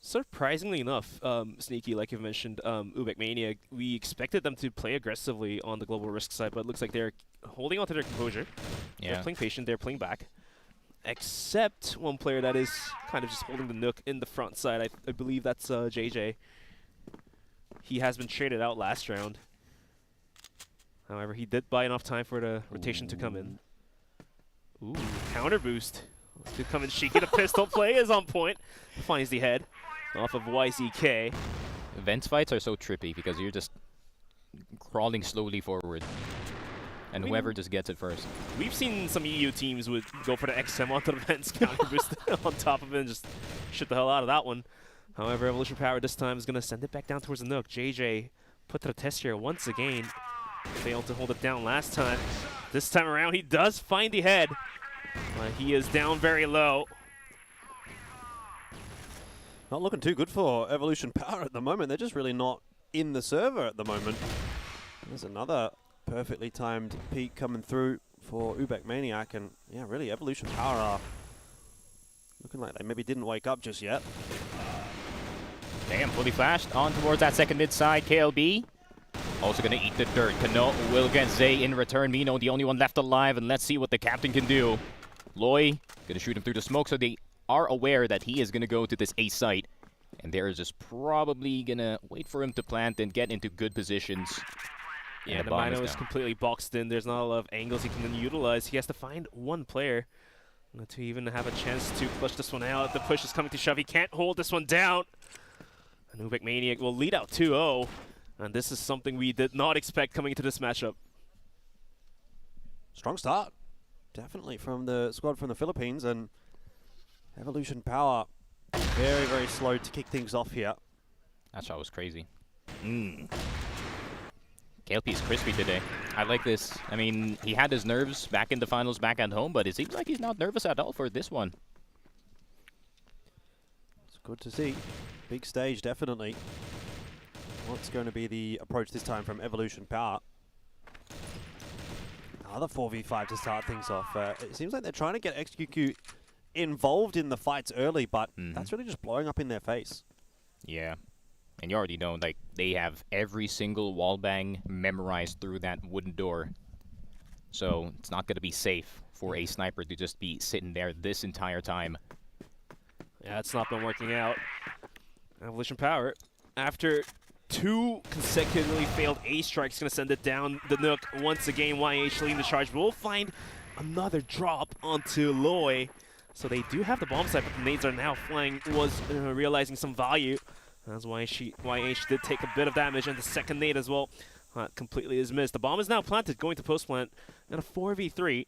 Speaker 9: Surprisingly enough, Sneaky, like you've mentioned, UBECMANIAC, we expected them to play aggressively on the global risk side, but it looks like they're holding on to their composure.
Speaker 7: Yeah.
Speaker 9: They're playing patient, they're playing back. Except one player that is kind of just holding the Nook in the front side. I believe that's JJ. He has been traded out last round. However, he did buy enough time for the rotation to come in. Ooh, counter boost. To come in cheeky. The pistol play is on point. Finds the head off of YZK.
Speaker 7: Vents fights are so trippy because you're just crawling slowly forward. And whoever just gets it first.
Speaker 9: We've seen some EU teams would go for the XM onto the vents, counter boost on top of it and just shit the hell out of that one. However, Evolution Power this time is going to send it back down towards the Nook. JJ put to the test here once again. Failed to hold it down last time. This time around, he does find the head. He is down very low.
Speaker 18: Not looking too good for Evolution Power at the moment. They're just really not in the server at the moment. There's another perfectly timed peak coming through for UBECMANIAC, and yeah, really Evolution Power are looking like they maybe didn't wake up just yet.
Speaker 7: Damn, fully flashed on towards that second mid side. KLB also gonna eat the dirt. Kano will get Zay in return. Mino, the only one left alive, and let's see what the captain can do. Loy gonna shoot him through the smoke, so they are aware that he is gonna go to this A site, and they're just probably gonna wait for him to plant and get into good positions.
Speaker 9: Yeah, the Mino is completely boxed in. There's not a lot of angles he can then utilize. He has to find one player to even have a chance to clutch this one out. The push is coming to shove. He can't hold this one down. And UBECMANIAC will lead out 2-0. And this is something we did not expect coming into this matchup.
Speaker 18: Strong start. Definitely from the squad from the Philippines, and Evolution Power very, very slow to kick things off here.
Speaker 7: That shot was crazy. KLP's crispy today. I like this. I mean, he had his nerves back in the finals back at home, but it seems like he's not nervous at all for this one.
Speaker 18: It's good to see. Big stage, definitely. What's going to be the approach this time from Evolution Power? Another 4v5 to start things off. It seems like they're trying to get XQQ involved in the fights early, but that's really just blowing up in their face.
Speaker 7: Yeah. And you already know, like, they have every single wallbang memorized through that wooden door. So it's not going to be safe for a sniper to just be sitting there this entire time.
Speaker 9: Yeah, it's not been working out. Evolution Power, after 2 consecutively failed A strikes, going to send it down the Nook once again. YH leading the charge, but we'll find another drop onto Loy. So they do have the bomb site, but the nades are now flying, realizing some value. That's why YH did take a bit of damage, and the second nade as well completely is missed. The bomb is now planted, going to post plant, and a 4v3.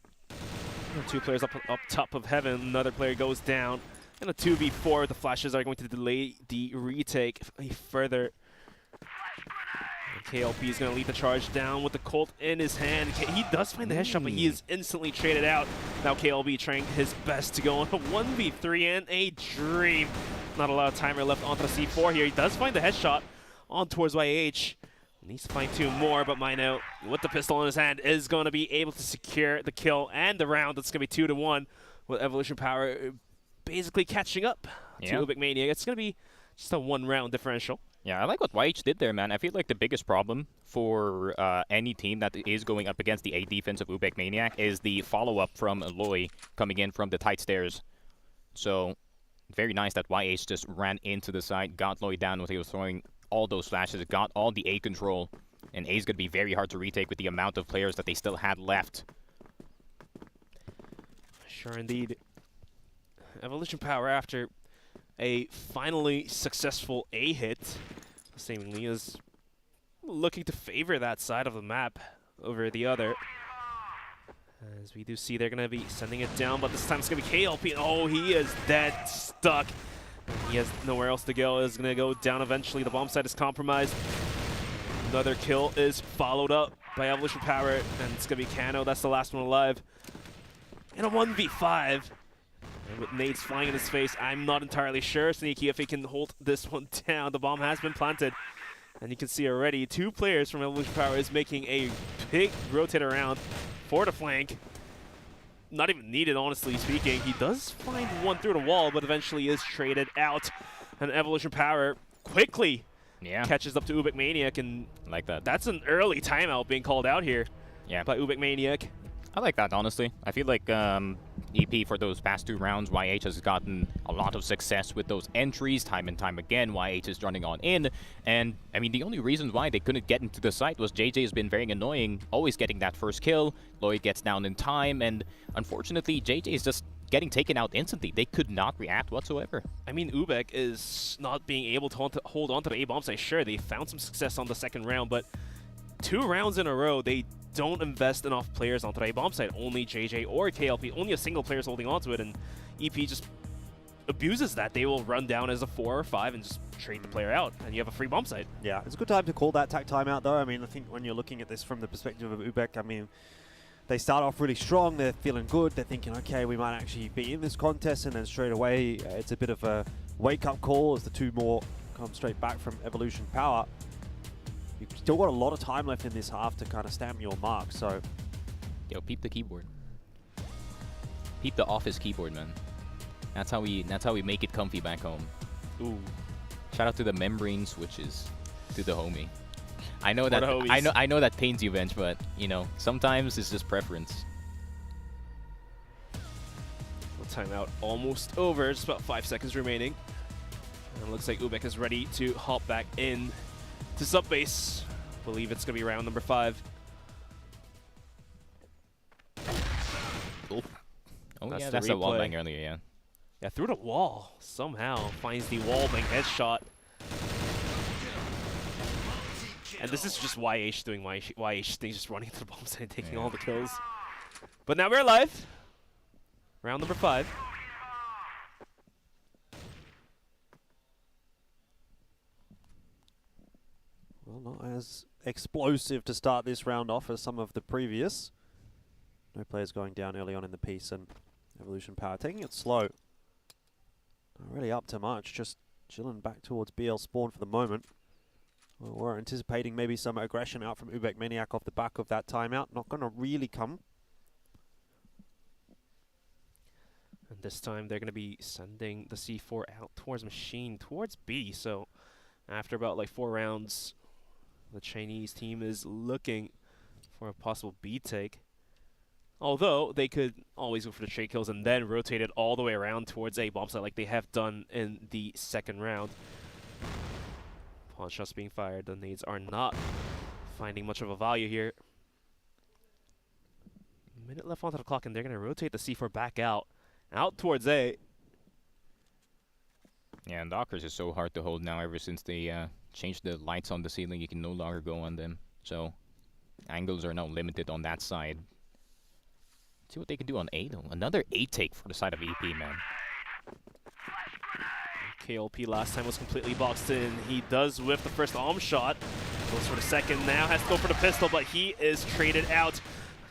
Speaker 9: And 2 players up top of heaven, another player goes down, and a 2v4. The flashes are going to delay the retake further. KLP is going to lead the charge down with the Colt in his hand. He does find the headshot, but he is instantly traded out. Now KLB trying his best to go on a 1v3 and a dream. Not a lot of timer left onto the C4 here. He does find the headshot on towards YH. Needs to find 2 more, but Mino, with the pistol in his hand, is going to be able to secure the kill and the round. It's going to be 2-1 with Evolution Power basically catching up to UBECMANIAC. It's going to be just a 1-round differential.
Speaker 7: Yeah, I like what YH did there, man. I feel like the biggest problem for any team that is going up against the A defense of UBECMANIAC is the follow-up from Loy coming in from the tight stairs. So, very nice that YH just ran into the side, got Loy down when he was throwing all those flashes, got all the A control, and A's going to be very hard to retake with the amount of players that they still had left.
Speaker 9: Sure indeed. Evolution Power, after a finally successful A hit, seemingly is looking to favor that side of the map over the other. As we do see, they're going to be sending it down, but this time it's going to be KLP. Oh, he is dead stuck. He has nowhere else to go. Is going to go down eventually. The bomb site is compromised. Another kill is followed up by Evolution Power, and it's going to be Kano. That's the last one alive. In a 1v5. And with nades flying in his face, I'm not entirely sure, Sneaky, if he can hold this one down. The bomb has been planted. And you can see already 2 players from Evolution Power is making a big rotate around for the flank. Not even needed, honestly speaking. He does find one through the wall, but eventually is traded out. And Evolution Power quickly catches up to UBECMANIAC, and
Speaker 7: like that.
Speaker 9: That's an early timeout being called out here by UBECMANIAC.
Speaker 7: I like that, honestly. I feel like EP for those past 2 rounds, YH has gotten a lot of success with those entries time and time again. YH is running on in, and I mean, the only reason why they couldn't get into the site was JJ has been very annoying, always getting that first kill. Lloyd gets down in time, and unfortunately, JJ is just getting taken out instantly. They could not react whatsoever.
Speaker 9: I mean, UBEC is not being able to hold on to the A-bomb site. Sure, they found some success on the second round, but 2 rounds in a row, they don't invest enough players onto the A-bomb site. Only JJ or KLP, only a single player is holding onto it, and EP just abuses that. They will run down as a 4 or 5 and just trade the player out, and you have a free bomb site.
Speaker 18: Yeah, it's a good time to call that tac timeout, though. I mean, I think when you're looking at this from the perspective of UBEC, I mean, they start off really strong, they're feeling good, they're thinking, okay, we might actually be in this contest, and then straight away, it's a bit of a wake-up call as the 2 more come straight back from Evolution Power. You've still got a lot of time left in this half to kind of stamp your mark, so...
Speaker 7: Yo, peep the keyboard. Peep the office keyboard, man. That's how we make it comfy back home.
Speaker 9: Ooh.
Speaker 7: Shout out to the membrane switches, to the homie. I know that I know that pains you, Bench, but you know, sometimes it's just preference.
Speaker 9: Well, timeout almost over, just about 5 seconds remaining. And it looks like UBEC is ready to hop back in to subbase. Believe it's gonna be round number 5.
Speaker 7: Oh yeah, that's a wallbang earlier, yeah.
Speaker 9: Yeah, through the wall somehow finds the wallbang headshot. And this is just YH doing YH things, just running to the bomb site and taking all the kills. But now we're alive. Round number 5.
Speaker 18: Well, not as explosive to start this round off as some of the previous. No players going down early on in the piece, and Evolution Power taking it slow. Not really up to much, just chilling back towards BL spawn for the moment. Well, we're anticipating maybe some aggression out from UBECMANIAC off the back of that timeout. Not going to really come.
Speaker 9: And this time they're going to be sending the C4 out towards Machine, towards B. So after about like 4 rounds, the Chinese team is looking for a possible B take. Although they could always go for the trade kills and then rotate it all the way around towards A bomb site like they have done in the second round. Pawn shots being fired, the nades are not finding much of a value here. Minute left onto the clock and they're going to rotate the C4 back out towards A.
Speaker 7: Yeah, and Dockers is so hard to hold now ever since they changed the lights on the ceiling. You can no longer go on them. So angles are now limited on that side. See what they can do on A though. Another A take for the side of EP, man.
Speaker 9: KLP last time was completely boxed in. He does whiff the first arm shot. Goes for the second now, has to go for the pistol, but he is traded out.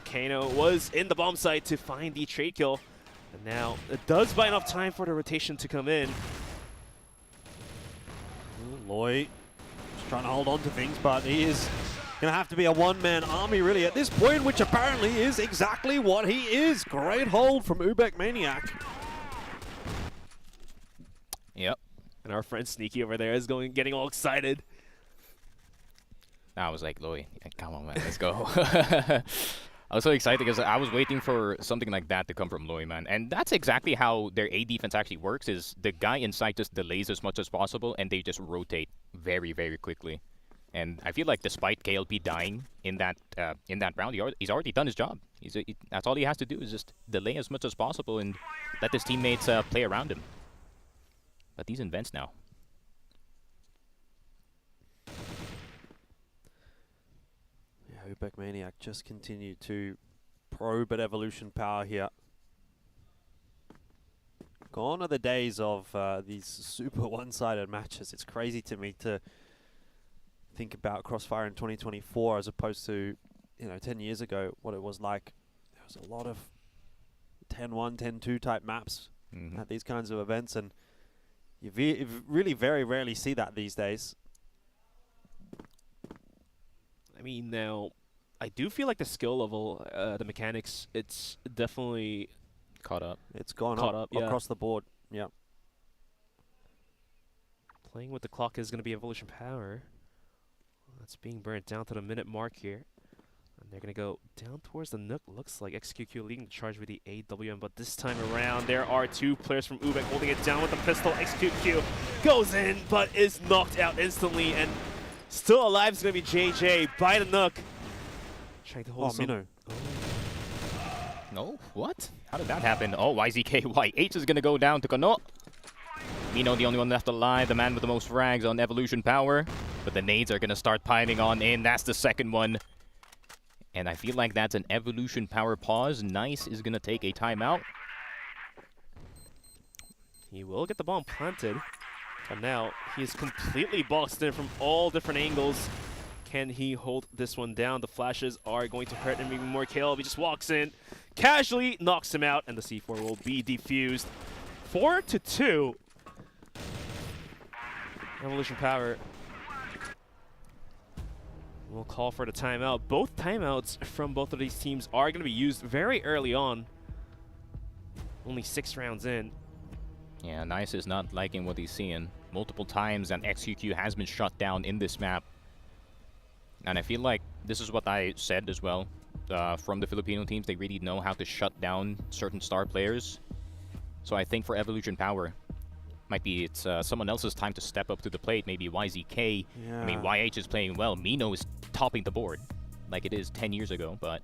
Speaker 9: Kano was in the bomb site to find the trade kill. And now it does buy enough time for the rotation to come in.
Speaker 18: Loy just trying to hold on to things, but he is going to have to be a one-man army really at this point, which apparently is exactly what he is. Great hold from UBECMANIAC.
Speaker 7: Yep.
Speaker 9: And our friend Sneaky over there is getting all excited.
Speaker 7: I was like, Loy, come on, man, let's go. I was so excited because I was waiting for something like that to come from Loy, man. And that's exactly how their A defense actually works, is the guy inside just delays as much as possible, and they just rotate very, very quickly. And I feel like despite KLP dying in that round, he's already done his job. That's all he has to do, is just delay as much as possible and let his teammates play around him. But he's in vents now.
Speaker 18: Yeah, UBECMANIAC just continue to probe at Evolution Power here. Gone are the days of these super one-sided matches. It's crazy to me to think about CROSSFIRE in 2024 as opposed to, 10 years ago, what it was like. There was a lot of 10-1, 10-2 type maps at these kinds of events, and you really very rarely see that these days.
Speaker 9: I mean, now, I do feel like the skill level, the mechanics, it's definitely
Speaker 7: caught up.
Speaker 18: It's gone up
Speaker 9: yeah.
Speaker 18: across the board. Yeah.
Speaker 9: Playing with the clock is going to be Evolution Power. That's being burnt down to the minute mark here. And they're going to go down towards the Nook. Looks like XQQ leading the charge with the AWM, but this time around, there are 2 players from UBEC holding it down with the pistol. XQQ goes in, but is knocked out instantly, and still alive is going to be JJ by the Nook. Trying to hold
Speaker 18: Mino.
Speaker 7: No? What? How did that happen? Oh, YZKYH is going to go down to Kano. Mino, the only one left alive, the man with the most frags on Evolution Power. But the nades are going to start piling on in. That's the second one. And I feel like that's an Evolution Power pause. Nice is going to take a timeout.
Speaker 9: He will get the bomb planted. But now he is completely boxed in from all different angles. Can he hold this one down? The flashes are going to hurt him even more. KLB just walks in, casually knocks him out, and the C4 will be defused. 4-2. Evolution Power will call for the timeout. Both timeouts from both of these teams are going to be used very early on. Only 6 rounds in.
Speaker 7: Yeah, Nice is not liking what he's seeing. Multiple times, and XQQ has been shut down in this map. And I feel like this is what I said as well. From the Filipino teams, they really know how to shut down certain star players. So I think for Evolution Power, might be it's someone else's time to step up to the plate. Maybe YZK.
Speaker 18: Yeah.
Speaker 7: I mean, YH is playing well. Mino is topping the board like it is 10 years ago, but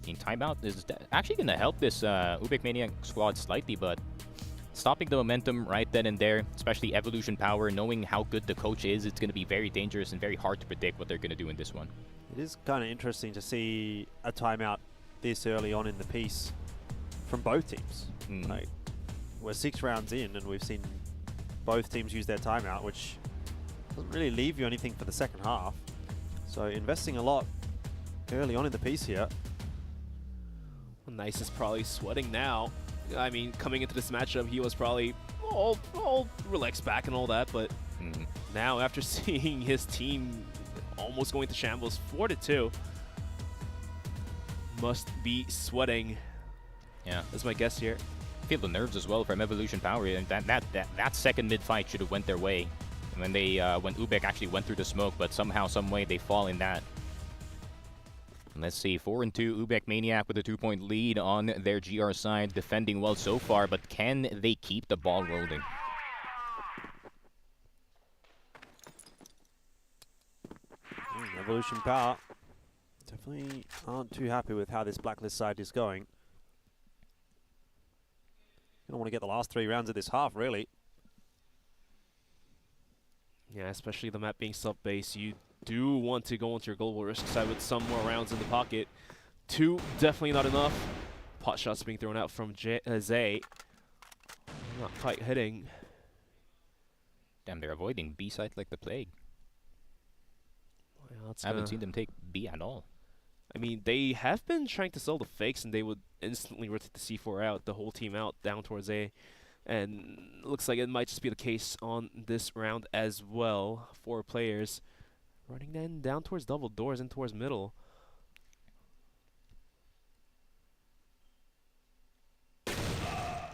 Speaker 7: I mean, timeout is actually going to help this UBECMANIAC squad slightly, but stopping the momentum right then and there, especially Evolution Power, knowing how good the coach is, it's going to be very dangerous and very hard to predict what they're going to do in this one.
Speaker 18: It is kind of interesting to see a timeout this early on in the piece from both teams. Like, we're 6 rounds in and we've seen both teams use their timeout, which doesn't really leave you anything for the second half. So investing a lot early on in the piece here.
Speaker 9: Well, Nice is probably sweating now. I mean, coming into this matchup, he was probably all relaxed back and all that, but now after seeing his team almost going to shambles 4-2, must be sweating.
Speaker 7: Yeah,
Speaker 9: that's my guess here.
Speaker 7: Feel the nerves as well from Evolution Power, and that second mid fight should have went their way. When UBEC actually went through the smoke, but somehow, some way, they fall in that. Let's see, 4-2, UBECMANIAC with a 2-point lead on their GR side, defending well so far, but can they keep the ball rolling?
Speaker 18: Evolution Power definitely aren't too happy with how this Blacklist side is going. You don't want to get the last 3 rounds of this half, really.
Speaker 9: Yeah, especially the map being sub-base, you do want to go into your global risk side with some more rounds in the pocket. 2, definitely not enough. Pot shots being thrown out from Zay. Not quite hitting.
Speaker 7: Damn, they're avoiding B site like the plague.
Speaker 9: Well,
Speaker 7: I haven't seen them take B at all.
Speaker 9: I mean, they have been trying to sell the fakes, and they would instantly rotate the C4 out, the whole team out, down towards A. And looks like it might just be the case on this round as well. 4 players running then down towards double doors and towards middle.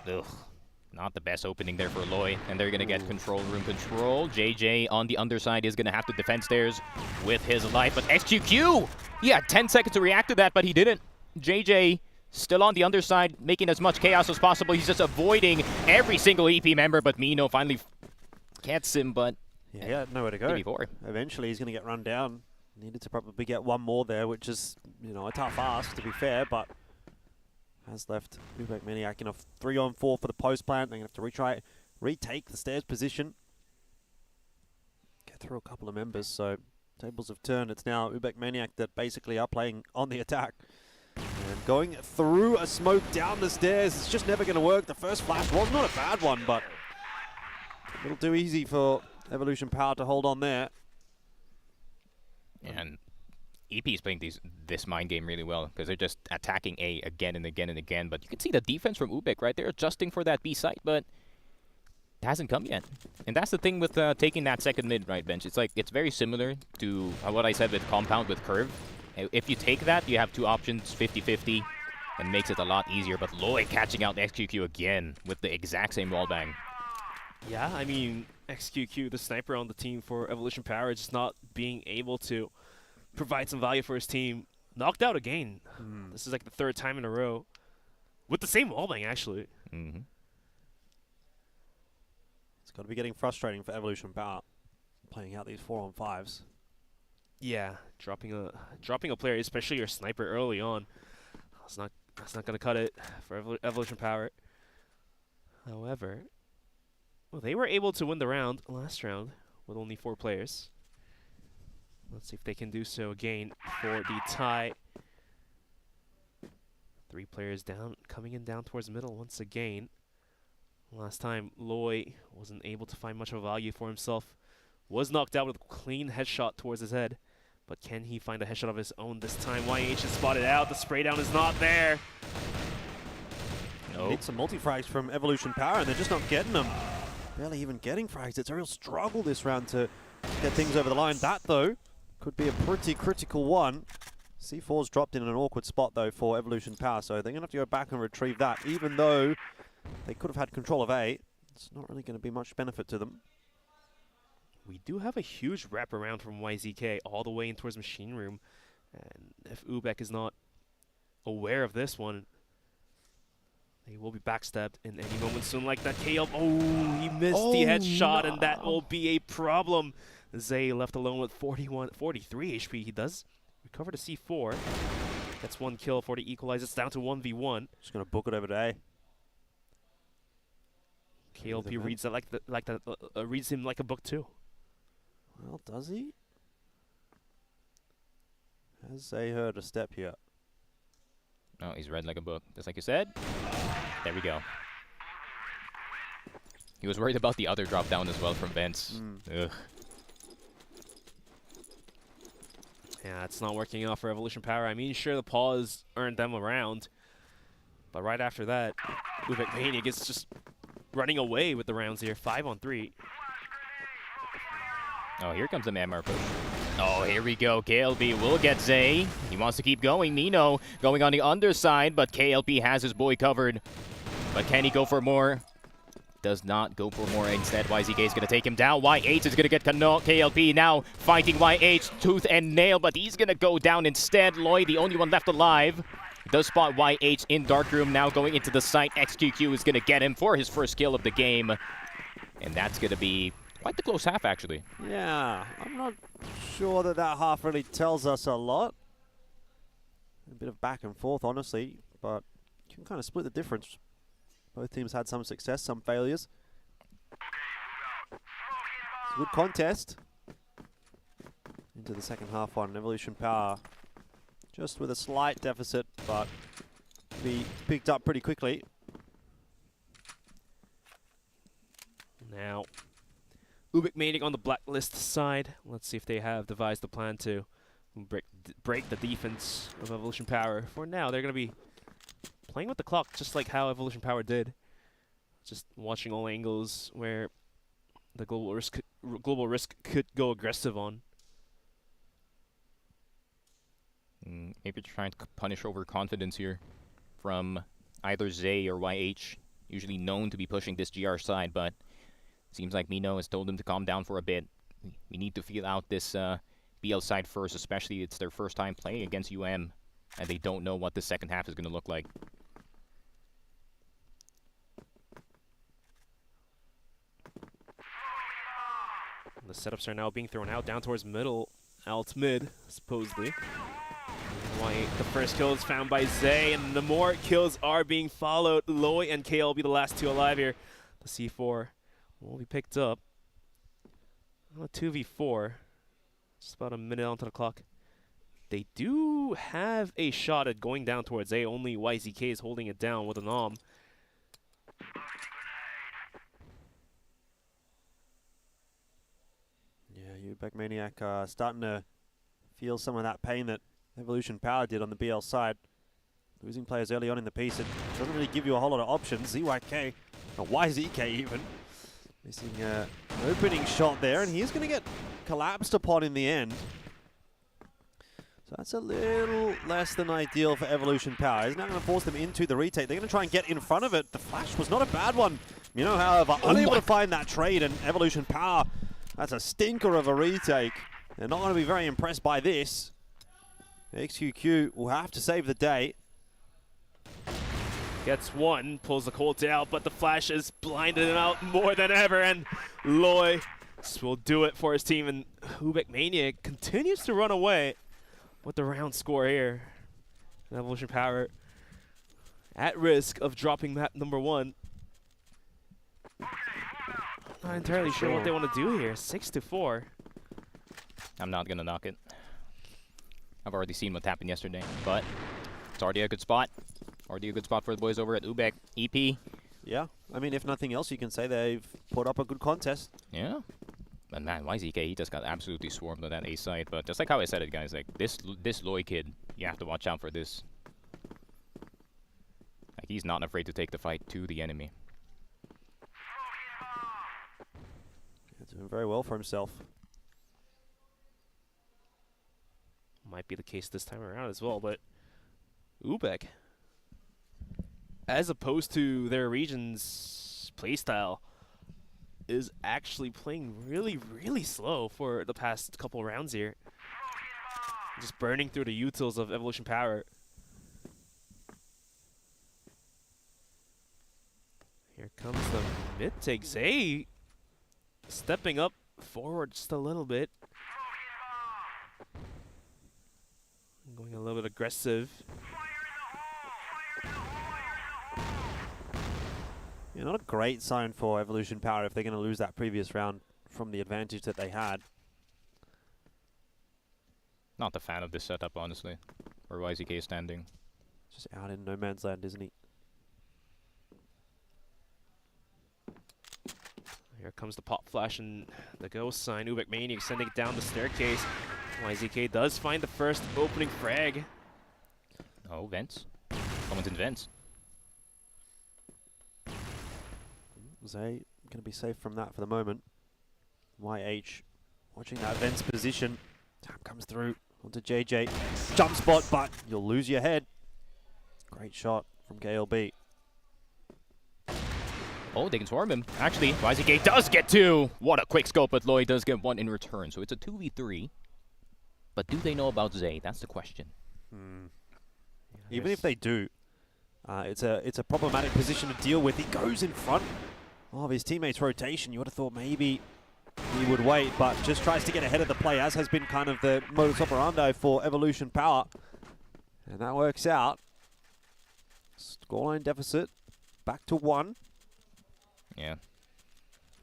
Speaker 7: Ugh. Not the best opening there for Loy, and they're going to get control room control. JJ on the underside is going to have to defend stairs with his life, but XQQ, he had 10 seconds to react to that, but he didn't. JJ still on the underside, making as much chaos as possible. He's just avoiding every single EP member, but Mino finally gets him, but
Speaker 18: yeah, he had nowhere to go.
Speaker 7: TV4.
Speaker 18: Eventually, he's going to get run down. Needed to probably get one more there, which is, you know, a tough ask, to be fair, but has left UBECMANIAC in a 3-on-4 for the post plant. They're going to have to retake the stairs position. Get through a couple of members, so tables have turned. It's now UBECMANIAC that basically are playing on the attack. And going through a smoke down the stairs, it's just never going to work. The first flash was not a bad one, but a little too easy for Evolution Power to hold on there.
Speaker 7: And EP is playing this mind game really well because they're just attacking A again and again and again. But you can see the defense from UBEC, right? They're adjusting for that B site, but it hasn't come yet. And that's the thing with taking that second mid, right, Bench? It's like, it's very similar to what I said with Compound with Curve. If you take that, you have 2 options, 50-50, and makes it a lot easier. But Lloyd catching out XQQ again with the exact same wallbang.
Speaker 9: Yeah, I mean, XQQ, the sniper on the team for Evolution Power, just not being able to provide some value for his team. Knocked out again. This is like the 3rd time in a row. With the same wallbang, actually.
Speaker 18: It's got to be getting frustrating for Evolution Power, playing out these 4-on-5s.
Speaker 9: Yeah, dropping a player, especially your sniper early on. That's not going to cut it for Evolution Power. However, well, they were able to win the round last round with only 4 players. Let's see if they can do so again for the tie. 3 players down, coming in down towards middle once again. Last time, Loy wasn't able to find much of a value for himself. Was knocked out with a clean headshot towards his head. But can he find a headshot of his own this time? YH is spotted out. The spray down is not there.
Speaker 18: Need some multi-frags from Evolution Power, and they're just not getting them. Barely even getting frags. It's a real struggle this round to get things over the line. That, though, could be a pretty critical one. C4's dropped in an awkward spot, though, for Evolution Power, so they're going to have to go back and retrieve that. Even though they could have had control of A, it's not really going to be much benefit to them.
Speaker 9: We do have a huge wraparound from YZK all the way in towards Machine Room. And if UBEC is not aware of this one, they will be backstabbed in any moment soon. Like that KL. Oh, he missed the headshot, and that will be a problem. Zay left alone with 43 HP. He does recover the C4. That's 1 kill for the equalizer. It's down to 1v1.
Speaker 18: Just going to book it over to A.
Speaker 9: KLP reads that reads him like a book too.
Speaker 18: Well, does he? Has Zay heard a step here?
Speaker 7: No, he's read like a book, just like you said. There we go. He was worried about the other drop down as well from Vents. Ugh.
Speaker 9: Yeah, it's not working out for Evolution Power. I mean, sure, the pause earned them a round, but right after that, UBECMANIAC is just running away with the rounds here. 5-on-3.
Speaker 7: Oh, here comes the Myanmar push. Oh, here we go. KLB will get Zay. He wants to keep going. Nino going on the underside, but KLB has his boy covered. But can he go for more? Does not go for more. Instead, YZK is going to take him down. YH is going to get KLB now fighting YH tooth and nail, but he's going to go down instead. Loy, the only one left alive, does spot YH in Darkroom. Now going into the site. XQQ is going to get him for his first kill of the game. And that's going to be quite the close half, actually.
Speaker 18: Yeah, I'm not sure that half really tells us a lot. A bit of back and forth, honestly, but you can kind of split the difference. Both teams had some success, some failures. It's a good contest. Into the second half on Evolution Power. Just with a slight deficit, but be picked up pretty quickly.
Speaker 9: Now, UBECMANIAC on the blacklist side. Let's see if they have devised a plan to break the defense of Evolution Power. For now, they're going to be playing with the clock, just like how Evolution Power did. Just watching all angles where the global risk could go aggressive on.
Speaker 7: Maybe trying to punish overconfidence here from either Zay or YH. Usually known to be pushing this GR side, but seems like Mino has told him to calm down for a bit. We need to feel out this BL side first, especially it's their first time playing against UM, and they don't know what the second half is going to look like.
Speaker 9: The setups are now being thrown out down towards middle, alt mid, supposedly. The first kill is found by Zay, and the more kills are being followed. Loy and KLB, the last two alive here. The C4 will be picked up. 2v4. Just about a minute onto the clock. They do have a shot at going down towards A. Only YZK is holding it down with an AWM.
Speaker 18: Yeah, UBECMANIAC starting to feel some of that pain that Evolution Power did on the BL side. Losing players early on in the piece, it doesn't really give you a whole lot of options. ZYK, or YZK even, missing an opening shot there, and he's going to get collapsed upon in the end. So that's a little less than ideal for Evolution Power. He's now going to force them into the retake. They're going to try and get in front of it. The flash was not a bad one. You know, however, unable to find that trade, and Evolution Power, that's a stinker of a retake. They're not going to be very impressed by this. XQQ will have to save the day.
Speaker 9: Gets one, pulls the Colt out, but the flash is blinded him out more than ever, and Loy will do it for his team, and UBECMANIAC continues to run away with the round score here. And Evolution Power at risk of dropping map number 1. Not entirely sure what they want to do here. 6-4.
Speaker 7: I'm not going to knock it. I've already seen what happened yesterday, but it's already a good spot. Already a good spot for the boys over at UBEC. EP.
Speaker 18: Yeah, I mean, if nothing else, you can say they've put up a good contest.
Speaker 7: Yeah. But man, YZK, he just got absolutely swarmed on that A side. But just like how I said it, guys, like this Loy kid, you have to watch out for this. Like, he's not afraid to take the fight to the enemy.
Speaker 18: He's doing very well for himself.
Speaker 9: Might be the case this time around as well, but UBEC, as opposed to their region's playstyle, is actually playing really, really slow for the past couple rounds here. Just burning through the utils of Evolution Power. Here comes the mid take. Zay stepping up forward just a little bit. Going a little bit aggressive.
Speaker 18: Yeah, not a great sign for Evolution Power if they're going to lose that previous round from the advantage that they had.
Speaker 7: Not a fan of this setup, honestly. Where YZK is standing.
Speaker 18: Just out in no man's land, isn't he?
Speaker 9: Here comes the pop flash and the ghost sign. UBECMANIAC sending it down the staircase. YZK does find the first opening frag.
Speaker 7: Oh, vents. Someone's in vents.
Speaker 18: Zay going to be safe from that for the moment. YH watching that vents position. Tap comes through onto JJ. Jump spot, but you'll lose your head. Great shot from KLB.
Speaker 7: Oh, they can swarm him. Actually, YZK does get 2. What a quick scope, but Lloyd does get 1 in return. So it's a 2v3. But do they know about Zay? That's the question.
Speaker 18: Even if they do, it's a problematic position to deal with. He goes in front of his teammates' rotation. You would have thought maybe he would wait, but just tries to get ahead of the play, as has been kind of the modus operandi for Evolution Power. And that works out. Scoreline deficit back to 1.
Speaker 7: Yeah.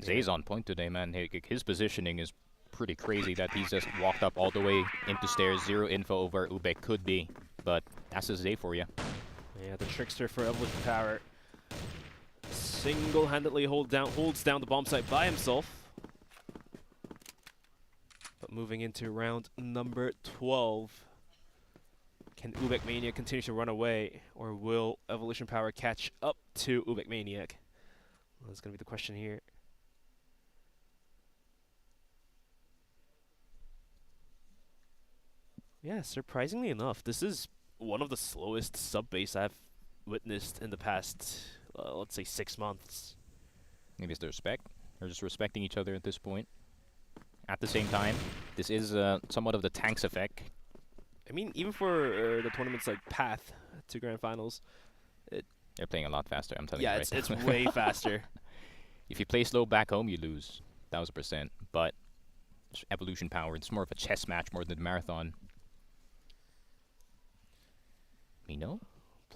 Speaker 7: Zay's on point today, man. His positioning is pretty crazy that he's just walked up all the way into stairs. 0 info over where UBEC could be. But that's a Zay for you.
Speaker 9: Yeah, the trickster for Evolution Power single-handedly holds down the bomb site by himself. But moving into round number 12. Can UBECMANIAC continue to run away, or will Evolution Power catch up to UBECMANIAC? Well, that's going to be the question here. Yeah, surprisingly enough, this is one of the slowest sub-base I've witnessed in the past, let's say, 6 months.
Speaker 7: Maybe it's the respect. They're just respecting each other at this point. At the same time, this is somewhat of the tanks effect.
Speaker 9: I mean, even for the tournaments like Path to Grand Finals,
Speaker 7: they're playing a lot faster, I'm telling you.
Speaker 9: Yeah, it's way faster.
Speaker 7: If you play slow back home, you lose 1000%. But Evolution Power, it's more of a chess match more than a marathon. Mino?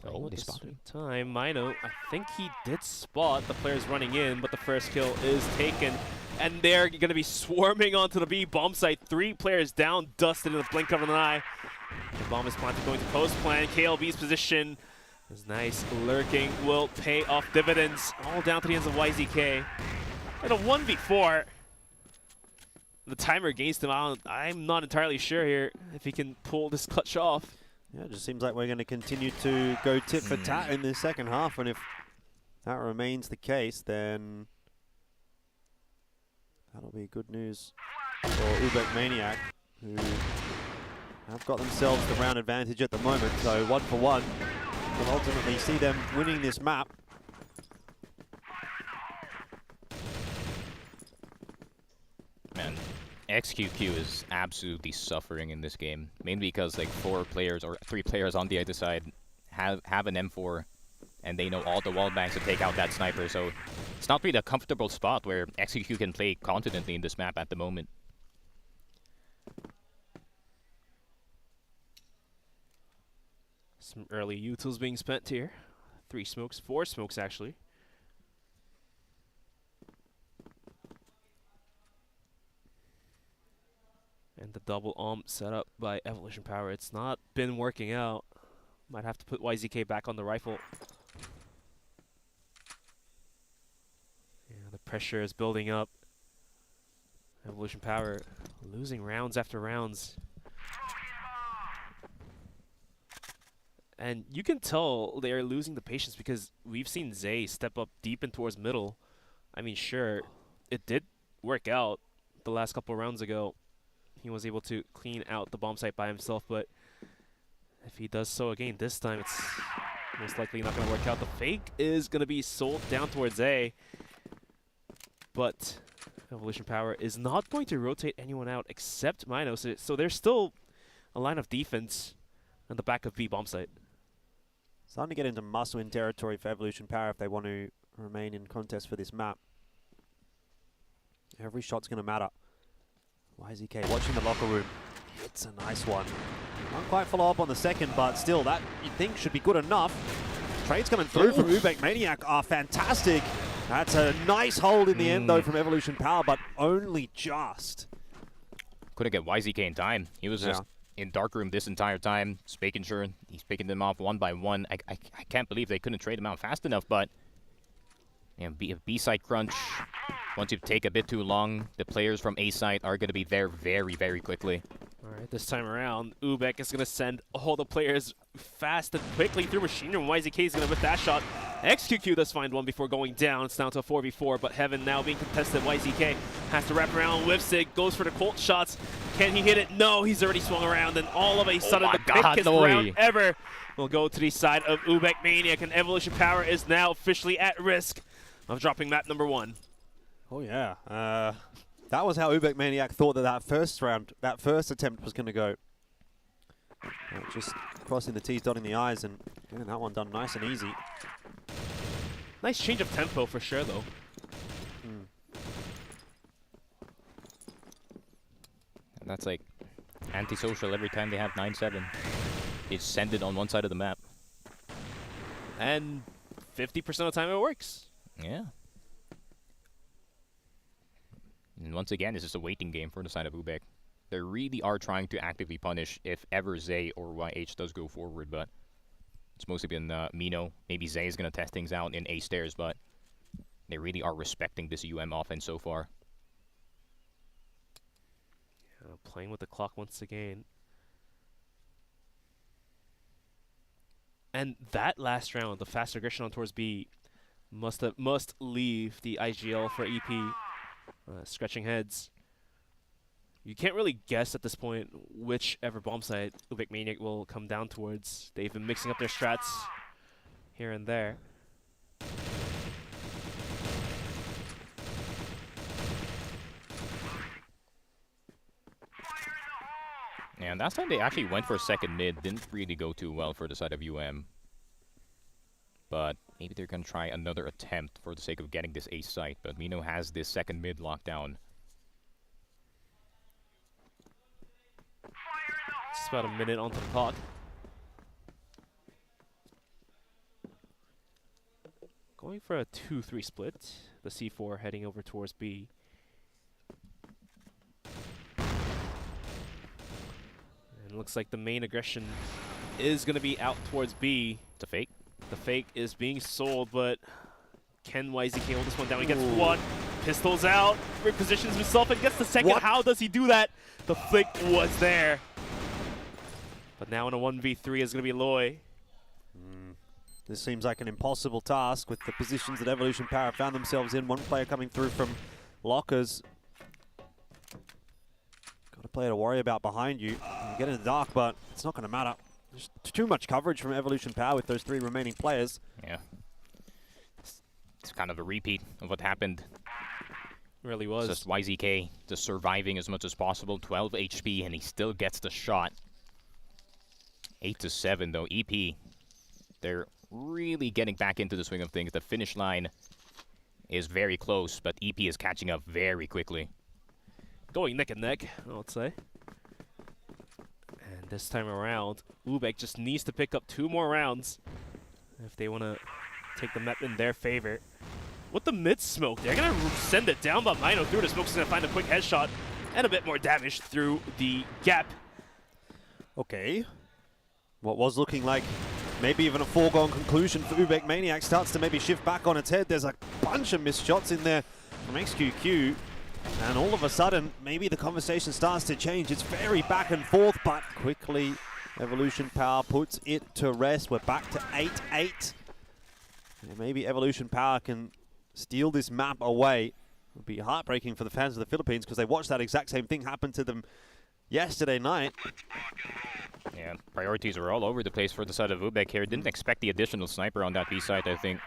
Speaker 9: Oh, they spotted time. Mino, I think he did spot the players running in, but the first kill is taken. And they're going to be swarming onto the B bomb site. 3 players down, dusted in the blink of an eye. The bomb is planted going to post plan. KLB's position is nice. Lurking will pay off dividends. All down to the ends of YZK. And a 1v4. The timer against him, I'm not entirely sure here if he can pull this clutch off.
Speaker 18: Yeah, it just seems like we're going to continue to go tit for tat in the second half, and if that remains the case, then that'll be good news for UBECMANIAC, who have got themselves the round advantage at the moment, so 1 for 1 will ultimately see them winning this map.
Speaker 7: Man, XQQ is absolutely suffering in this game, mainly because like 4 players or 3 players on the other side have an M4, and they know all the wall banks to take out that sniper, so it's not really a comfortable spot where XQQ can play confidently in this map at the moment.
Speaker 9: Some early utils being spent here. 3 smokes, 4 smokes actually. And the double set up by Evolution Power. It's not been working out. Might have to put YZK back on the rifle. Yeah, the pressure is building up. Evolution Power losing rounds after rounds. And you can tell they're losing the patience because we've seen Zay step up deep in towards middle. I mean, sure, it did work out the last couple of rounds ago. He was able to clean out the bomb site by himself, but if he does so again this time, it's most likely not going to work out. The fake is going to be sold down towards A, but Evolution Power is not going to rotate anyone out except Mino, so there's still a line of defense on the back of B bomb site.
Speaker 18: Starting to get into must-win territory for Evolution Power if they want to remain in contest for this map. Every shot's going to matter. YZK watching the locker room. It's a nice one. Not quite follow up on the second, but still, that you'd think should be good enough. Trades coming through from UBECMANIAC are fantastic. That's a nice hold in the end, though, from Evolution Power, but only just.
Speaker 7: Couldn't get YZK in time. He was just in darkroom this entire time, just making sure he's picking them off one by one. I can't believe they couldn't trade them out fast enough, but you know, B-side crunch. Once you take a bit too long, the players from A side are going to be there very, very quickly.
Speaker 9: All right, this time around, UBEC is going to send all the players fast and quickly through Machinery, and YZK is going to whip that shot. XQQ does find one before going down. It's down to a 4v4, but Heaven now being contested. YZK has to wrap around, whips it, goes for the Colt shots. Can he hit it? No, he's already swung around, and all of a sudden the quickest round ever will go to the side of UBECMANIAC, and Evolution Power is now officially at risk of dropping map number 1.
Speaker 18: Oh yeah, that was how UBECMANIAC thought that that first attempt was going to go. Just crossing the T's, dotting the I's, and getting that one done nice and easy.
Speaker 9: Nice change of tempo for sure, though.
Speaker 7: And that's like antisocial every time they have 9-7. They send it on one side of the map.
Speaker 9: And 50% of the time it works.
Speaker 7: Yeah. And once again, this is a waiting game for the side of UBEC. They really are trying to actively punish if ever Zay or YH does go forward, but it's mostly been Mino. Maybe Zay is going to test things out in A stairs, but they really are respecting this UM offense so far.
Speaker 9: Playing with the clock once again. And that last round, the fast aggression on towards B, must leave the IGL for EP. Scratching heads. You can't really guess at this point whichever bomb site UBECMANIAC will come down towards. They've been mixing up their strats here and there.
Speaker 7: And last time they actually went for a second mid, didn't really go too well for the side of UM. But maybe they're going to try another attempt for the sake of getting this ace site. But Mino has this second mid locked down.
Speaker 9: Just about a minute onto the clock. Going for a 2-3 split. The C4 heading over towards B. And it looks like the main aggression is going to be out towards B.
Speaker 7: It's a fake.
Speaker 9: The fake is being sold, but can YZK hold this one down? He gets one, pistols out, repositions himself and gets the second.
Speaker 18: What?
Speaker 9: How does he do that? The flick was there. But now in a 1v3 is going to be Loy.
Speaker 18: This seems like an impossible task with the positions that Evolution Power found themselves in. One player coming through from lockers. Got a player to worry about behind you. You get in the dark, but it's not going to matter. There's too much coverage from Evolution Power with those 3 remaining players.
Speaker 7: Yeah. It's kind of a repeat of what happened.
Speaker 9: Really was.
Speaker 7: It's just YZK just surviving as much as possible. 12 HP, and he still gets the shot. 8-7, though. EP, they're really getting back into the swing of things. The finish line is very close, but EP is catching up very quickly.
Speaker 9: Going neck and neck, I would say. And this time around, UBEC just needs to pick up 2 more rounds if they want to take the map in their favor. With the mid smoke, they're going to send it down, but Mino through the smoke is going to find a quick headshot and a bit more damage through the gap.
Speaker 18: Okay. What was looking like maybe even a foregone conclusion for UBECMANIAC starts to maybe shift back on its head. There's a bunch of missed shots in there from XQQ. And all of a sudden, maybe the conversation starts to change. It's very back and forth, but quickly Evolution Power puts it to rest. We're back to 8-8. And maybe Evolution Power can steal this map away. It would be heartbreaking for the fans of the Philippines because they watched that exact same thing happen to them yesterday night.
Speaker 7: Yeah, priorities were all over the place for the side of UBEC here. Didn't expect the additional sniper on that B side, I think.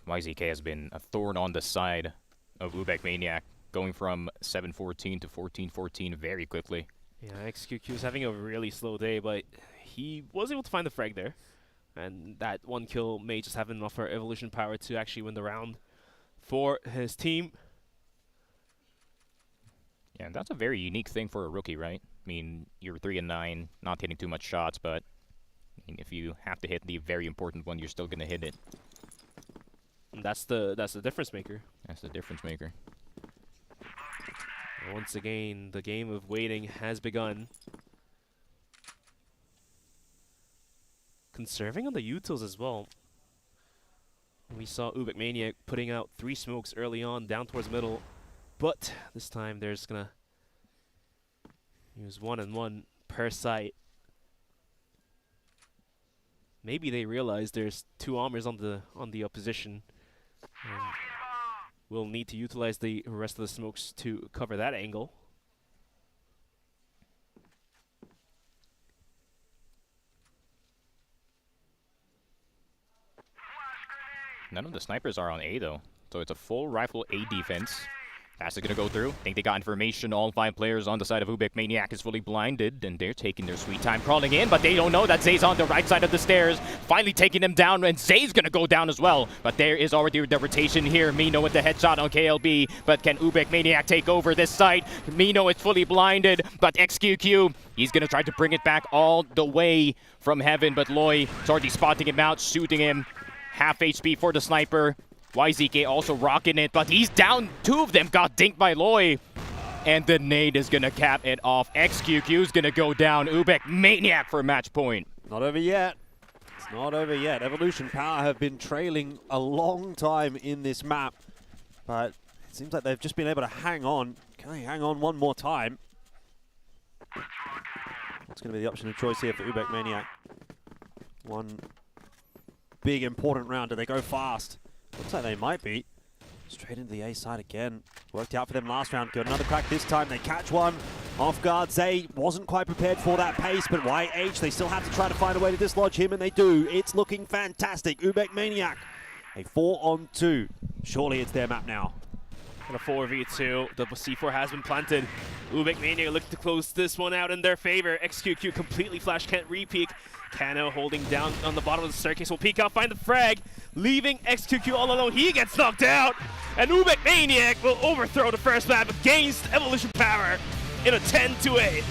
Speaker 7: YZK has been a thorn on the side of UBECMANIAC, going from 7-14 to 14-14 very quickly.
Speaker 9: Yeah, XQQ is having a really slow day, but he was able to find the frag there. And that 1 kill may just have enough for Evolution Power to actually win the round for his team.
Speaker 7: Yeah, and that's a very unique thing for a rookie, right? I mean, you're 3-9, not hitting too much shots, but I mean, if you have to hit the very important one, you're still going to hit it.
Speaker 9: And that's the difference maker.
Speaker 7: That's the difference maker.
Speaker 9: And once again, the game of waiting has begun. Conserving on the utils as well. We saw UBECMANIAC putting out 3 smokes early on down towards middle, but this time there's gonna He was 1-1 per site. Maybe they realize there's 2 armors on the opposition. We'll need to utilize the rest of the smokes to cover that angle.
Speaker 7: None of the snipers are on A though, so it's a full rifle A defense. Fast is gonna go through. Think they got information. All 5 players on the side of UBECMANIAC is fully blinded, and they're taking their sweet time crawling in, but they don't know that Zay's on the right side of the stairs, finally taking them down, and Zay's gonna go down as well. But there is already the rotation here. Mino with the headshot on KLB, but can UBECMANIAC take over this site? Mino is fully blinded, but XQQ, he's gonna try to bring it back all the way from heaven, but Loy is already spotting him out, shooting him. Half HP for the sniper. YZK also rocking it, but he's down. 2 of them got dinked by Loy. And the nade is going to cap it off. XQQ is going to go down. UBECMANIAC for match point.
Speaker 18: Not over yet. It's not over yet. Evolution Power have been trailing a long time in this map. But it seems like they've just been able to hang on. Can they hang on one more time? What's going to be the option of choice here for UBECMANIAC? One big important round. Do they go fast? Looks like they might be. Straight into the A side again. Worked out for them last round. Got another crack this time. They catch one. Off guard. Zay wasn't quite prepared for that pace, but YH, they still have to try to find a way to dislodge him, and they do. It's looking fantastic. UBECMANIAC, a 4-on-2. Surely it's their map now.
Speaker 9: And a 4v2. The C4 has been planted. UBECMANIAC look to close this one out in their favor. XQQ completely flash, can't re-peek. Kano holding down on the bottom of the staircase will peek out, find the frag, leaving XQQ all alone. He gets knocked out, and UBECMANIAC will overthrow the first map against Evolution Power in a 10-8.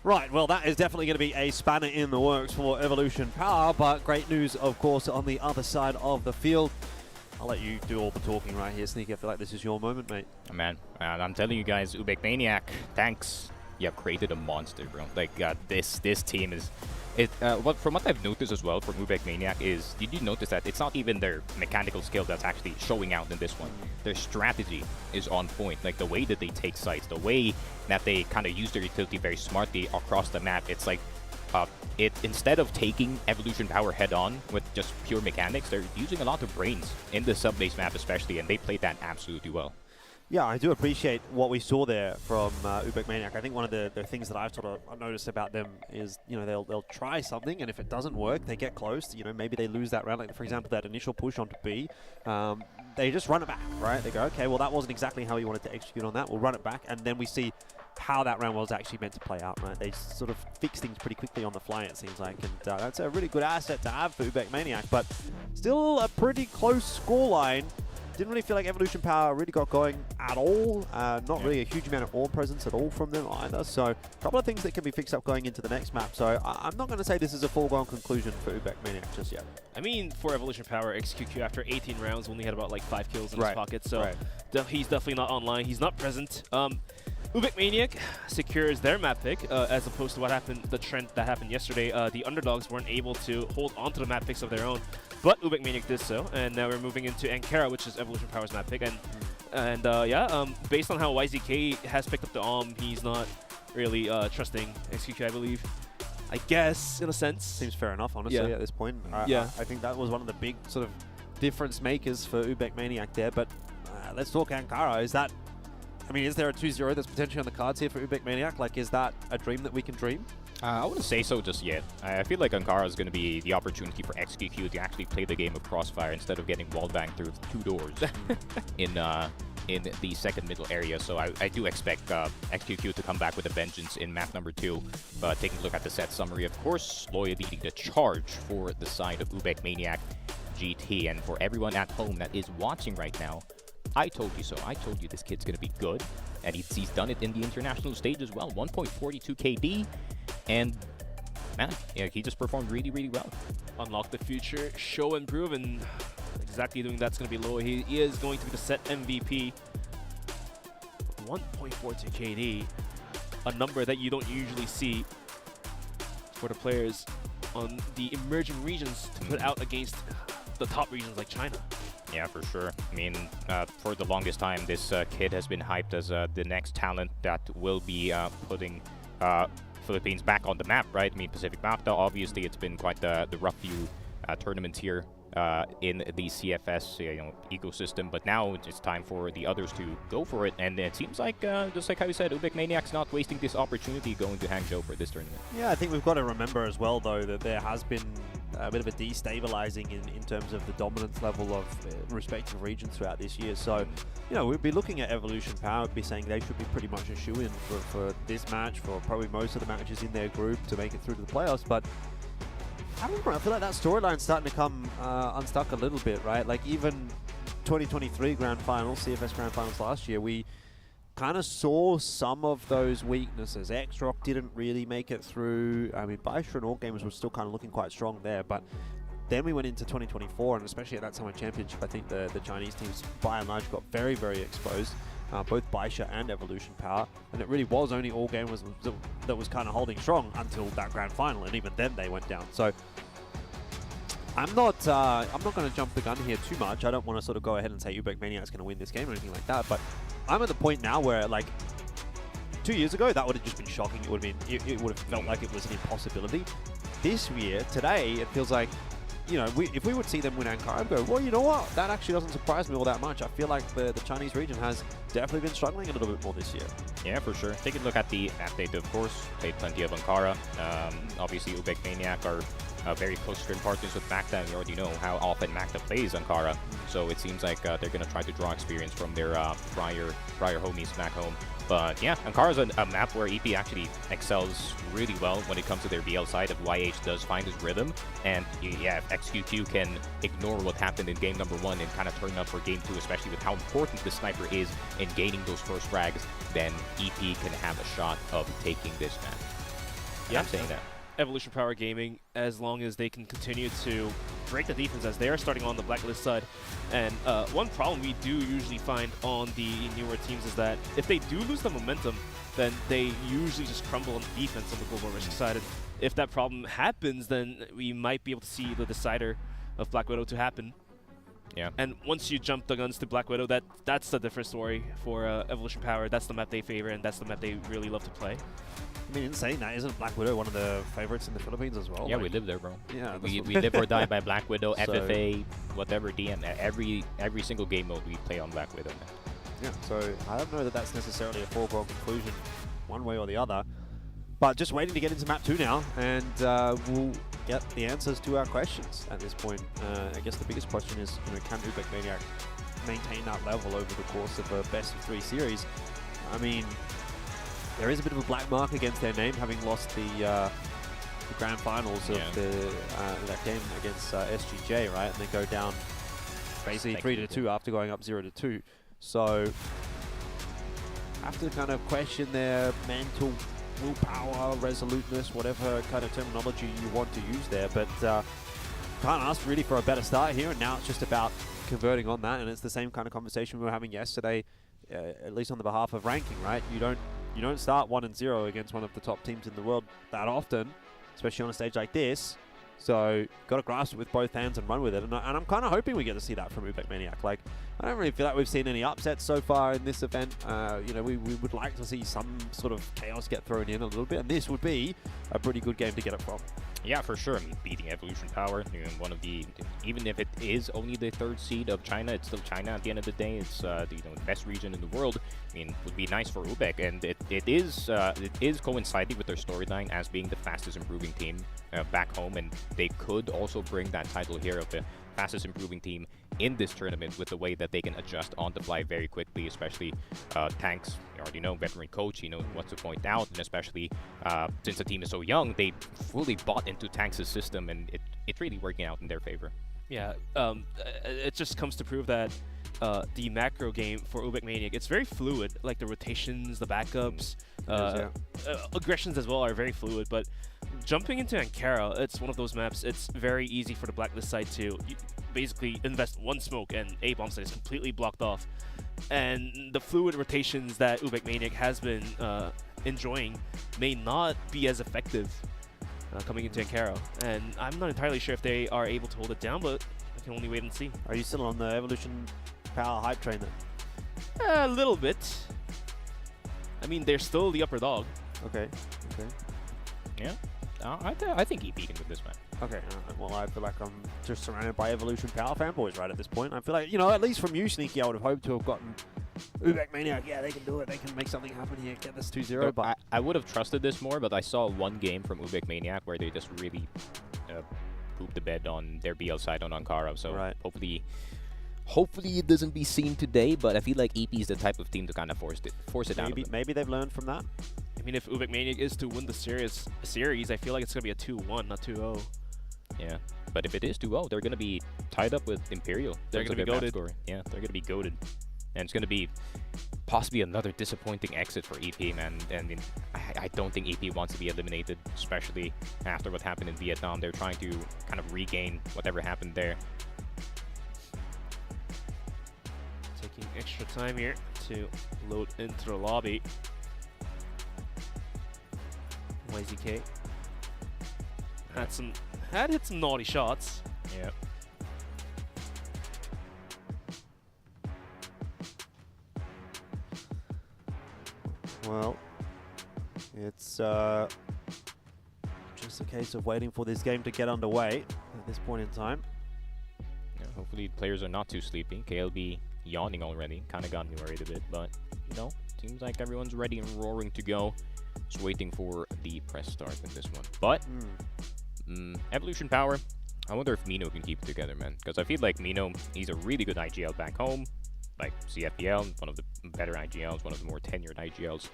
Speaker 18: Right, well, that is definitely going to be a spanner in the works for Evolution Power, but great news, of course, on the other side of the field. I'll let you do all the talking right here, Sneaky. I feel like this is your moment, mate.
Speaker 7: Oh, man, I'm telling you guys, UBECMANIAC, thanks. You have created a monster, bro. Like, this team is... from what I've noticed as well from UBECMANIAC is, did you notice that it's not even their mechanical skill that's actually showing out in this one. Their strategy is on point. Like the way that they take sites, the way that they kind of use their utility very smartly across the map. It's like, instead of taking Evolution Power head on with just pure mechanics, they're using a lot of brains in the sub-base map especially, and they played that absolutely well.
Speaker 18: Yeah, I do appreciate what we saw there from UBECMANIAC. I think one of the things that I've sort of noticed about them is, you know, they'll try something, and if it doesn't work, they get close. You know, maybe they lose that round. Like, for example, that initial push onto B, they just run it back, right? They go, okay, well, that wasn't exactly how we wanted to execute on that. We'll run it back, and then we see how that round was actually meant to play out, right? They sort of fix things pretty quickly on the fly, it seems like, and that's a really good asset to have for UBECMANIAC, but still a pretty close scoreline. Didn't really feel like Evolution Power really got going at all. Not really a huge amount of AWM presence at all from them either. So a couple of things that can be fixed up going into the next map. So I'm not going to say this is a foregone conclusion for UBECMANIAC just yet.
Speaker 9: I mean, for Evolution Power, XQQ after 18 rounds only had about like 5 kills in his pocket. So he's definitely not online. He's not present. UBECMANIAC secures their map pick as opposed to what happened, the trend that happened yesterday. The underdogs weren't able to hold onto the map picks of their own, but UBECMANIAC did so, and now we're moving into Ankara, which is Evolution Power's map pick. And based on how YZK has picked up the AWM, he's not really trusting XQQ, I believe. I guess, in a sense.
Speaker 18: Seems fair enough, honestly, at this point. I think that was one of the big sort of difference makers for UBECMANIAC there. But let's talk Ankara. Is there a 2-0 that's potentially on the cards here for UBECMANIAC? Like, is that a dream that we can dream?
Speaker 7: I wouldn't say so just yet. I feel like Ankara is going to be the opportunity for XQQ to actually play the game of CROSSFIRE instead of getting wallbanged through 2 doors in the second middle area. So I do expect XQQ to come back with a vengeance in map number 2. But taking a look at the set summary, of course, Loya leading the charge for the side of UBECMANIAC GT. And for everyone at home that is watching right now, I told you so. I told you this kid's going to be good. And he's done it in the international stage as well. 1.42 KD. And, man, yeah, he just performed really, really well.
Speaker 9: Unlock the future, show and prove, and exactly doing that's going to be Loya. He is going to be the set MVP. 1.42 KD, a number that you don't usually see for the players on the emerging regions to put out against the top regions like China.
Speaker 7: Yeah, for sure. I mean, for the longest time, this kid has been hyped as the next talent that will be putting Philippines back on the map, right? I mean, Pacific Magda, obviously, it's been quite the rough few tournaments here in the CFS ecosystem, but now it's time for the others to go for it, and it seems like, just like how you said, UBECMANIAC's not wasting this opportunity going to Hangzhou for this tournament.
Speaker 18: Yeah, I think we've got to remember as well, though, that there has been a bit of a destabilizing in terms of the dominance level of respective regions throughout this year. So, we'd be looking at Evolution Power, we'd be saying they should be pretty much a shoo-in for this match, for probably most of the matches in their group to make it through to the playoffs. But I don't know, I feel like that storyline's starting to come unstuck a little bit, right? Like, even 2023 Grand Finals, CFS Grand Finals last year, we kind of saw some of those weaknesses. X-Rock didn't really make it through. I mean, Baisha and All Gamers were still kind of looking quite strong there, but then we went into 2024, and especially at that Summer Championship, I think the Chinese teams, by and large, got very, very exposed, both Baisha and Evolution Power, and it really was only All Gamers that was kind of holding strong until that Grand Final, and even then they went down. So I'm not going to jump the gun here too much. I don't want to sort of go ahead and say UBECMANIAC's going to win this game or anything like that, but I'm at the point now where, like, 2 years ago, that would have just been shocking. It would have felt like it was an impossibility. This year, today, it feels like, if we would see them win Ankara, I'd go, well, you know what? That actually doesn't surprise me all that much. I feel like the Chinese region has definitely been struggling a little bit more this year.
Speaker 7: Yeah, for sure. Take a look at the map data, of course. Played plenty of Ankara. Obviously, UBECMANIAC are very close scrim partners with Magda, and we already know how often Magda plays Ankara. So it seems like they're going to try to draw experience from their prior homies back home. But yeah, Ankara's a map where EP actually excels really well when it comes to their BL side. If YH does find his rhythm, and yeah, if XQQ can ignore what happened in game number 1 and kind of turn up for game 2, especially with how important the sniper is in gaining those first frags, then EP can have a shot of taking this map. Yeah, I'm saying that.
Speaker 9: Evolution Power Gaming, as long as they can continue to break the defense as they are starting on the blacklist side. And one problem we do usually find on the newer teams is that if they do lose the momentum, then they usually just crumble on the defense on the Global Risk side. And if that problem happens, then we might be able to see the decider of Black Widow to happen.
Speaker 7: Yeah.
Speaker 9: And once you jump the guns to Black Widow, that's a different story for Evolution Power. That's the map they favor, and that's the map they really love to play.
Speaker 18: I mean, in saying that, isn't Black Widow one of the favorites in the Philippines as well?
Speaker 7: Yeah,
Speaker 18: like,
Speaker 7: we live there, bro.
Speaker 18: Yeah,
Speaker 7: we live or die by Black Widow, FFA, whatever DM. Every single game mode we play on Black Widow.
Speaker 18: Yeah, so I don't know that that's necessarily a foregone conclusion one way or the other. But just waiting to get into map 2 now, and we'll get the answers to our questions at this point. I guess the biggest question is, can UBECMANIAC maintain that level over the course of a best-of-3 series? I mean, there is a bit of a black mark against their name, having lost the grand finals of that game against SGJ, right? And they go down basically 3-2 after going up 0-2. So, have to kind of question their mental willpower, resoluteness, whatever kind of terminology you want to use there. But can't ask really for a better start here, and now it's just about converting on that. And it's the same kind of conversation we were having yesterday, at least on the behalf of ranking, right? You don't start 1-0 against one of the top teams in the world that often, especially on a stage like this. So got to grasp it with both hands and run with it. And I'm kind of hoping we get to see that from UBECMANIAC. Like, I don't really feel like we've seen any upsets so far in this event. You know, we would like to see some sort of chaos get thrown in a little bit, and this would be a pretty good game to get it from.
Speaker 7: Yeah, for sure. I mean, beating Evolution Power, you know, one of the, even if it is only the 3rd seed of China, it's still China at the end of the day. It's the best region in the world. I mean, it would be nice for UBEC, and it is coinciding with their storyline as being the fastest improving team back home, and they could also bring that title here of the fastest improving team in this tournament with the way that they can adjust on the fly very quickly, especially Tanks. You already know, veteran coach, he knows what to point out, and especially since the team is so young, they fully bought into Tanks' system, and it's really working out in their favor.
Speaker 9: Yeah, it just comes to prove that the macro game for UBECMANIAC, it's very fluid. Like the rotations, the backups, aggressions as well are very fluid. But jumping into Ankara, it's one of those maps. It's very easy for the Blacklist side to basically invest one smoke and A bomb site is completely blocked off. And the fluid rotations that UBECMANIAC has been enjoying may not be as effective coming into Ankara. And I'm not entirely sure if they are able to hold it down, but I can only wait and see.
Speaker 18: Are you still on the Evolution Power hype train then?
Speaker 9: A little bit. I mean, they're still the upper dog.
Speaker 18: Okay.
Speaker 7: Yeah. I think EP can win this match.
Speaker 18: Okay, well, I feel like I'm just surrounded by Evolution Power fanboys right at this point. I feel like, you know, at least from you, Sneaky, I would have hoped to have gotten UBECMANIAC. Yeah, they can do it. They can make something happen here, get this 2-0. But
Speaker 7: I would have trusted this more, but I saw one game from UBECMANIAC where they just really pooped the bed on their BL side on Ankara. So hopefully it doesn't be seen today, but I feel like EP is the type of team to kind of force it out.
Speaker 18: Maybe they've learned from that.
Speaker 9: I mean, if UBECMANIAC is to win the series, I feel like it's going to be a 2-1, not 2-0.
Speaker 7: Yeah, but if it is 2-0, they're going to be tied up with Imperial.
Speaker 9: They're going to be goated.
Speaker 7: Yeah, they're going to be goated. And it's going to be possibly another disappointing exit for EP, man. And I don't think EP wants to be eliminated, especially after what happened in Vietnam. They're trying to kind of regain whatever happened there.
Speaker 9: Taking extra time here to load into the lobby. YZK had hit some naughty shots.
Speaker 7: Yeah.
Speaker 18: Well, it's just a case of waiting for this game to get underway at this point in time.
Speaker 7: Yeah, hopefully players are not too sleepy. KLB yawning already. Kind of got me worried a bit, but you know, seems like everyone's ready and roaring to go. Just waiting for the press start in this one. But Evolution Power, I wonder if Mino can keep it together, man. Because I feel like Mino, he's a really good IGL back home. Like CFPL, one of the better IGLs, one of the more tenured IGLs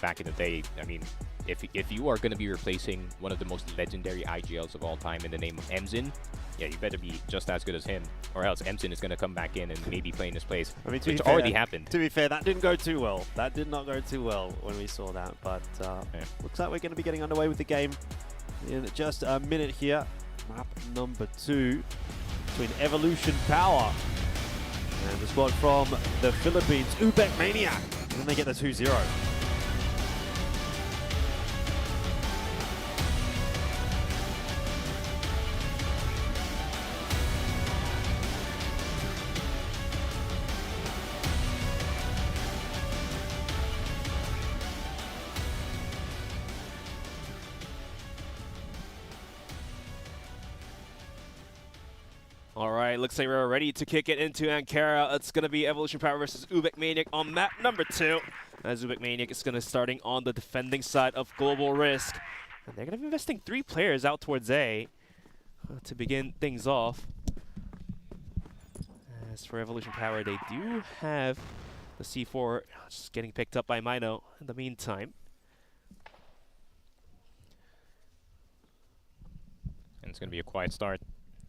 Speaker 7: back in the day. I mean, if you are going to be replacing one of the most legendary IGLs of all time in the name of Emzin, yeah, you better be just as good as him, or else Emzin is going to come back in and maybe play in his place,
Speaker 18: I mean,
Speaker 7: which already happened.
Speaker 18: To be fair, that didn't go too well. That did not go too well when we saw that, but looks like we're going to be getting underway with the game in just a minute here. Map number 2 between Evolution Power and the squad from the Philippines, UBECMANIAC. And then they get the 2-0.
Speaker 9: All right, looks like we're ready to kick it into Ankara. It's going to be Evolution Power versus UBECMANIAC on map number 2. As UBECMANIAC is going to starting on the defending side of Global Risk. And they're going to be investing 3 players out towards A to begin things off. As for Evolution Power, they do have the C4 just getting picked up by Mino in the meantime.
Speaker 7: And it's going to be a quiet start.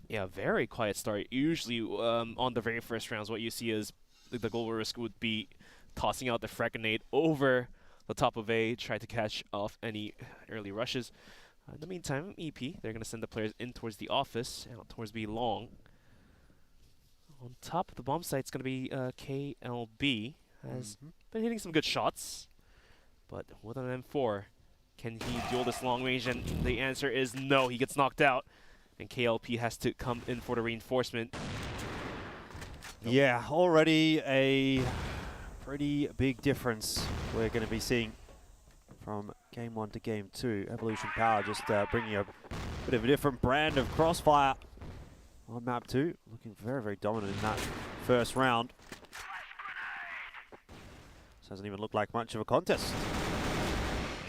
Speaker 9: Yeah, very quiet start. Usually on the very first rounds, what you see is the Global Risk would be tossing out the frag grenade over the top of A, try to catch off any early rushes. In the meantime, EP, they're going to send the players in towards the office, out towards B long. On top of the bomb site, it's going to be KLB. Has been hitting some good shots, but with an M4, can he duel this long range? And the answer is no, he gets knocked out. and KLP has to come in for the reinforcement.
Speaker 18: Yeah, already a pretty big difference we're going to be seeing from game 1 to game 2. Evolution Power just bringing a bit of a different brand of Crossfire on map 2. Looking very, very dominant in that first round. This doesn't even look like much of a contest.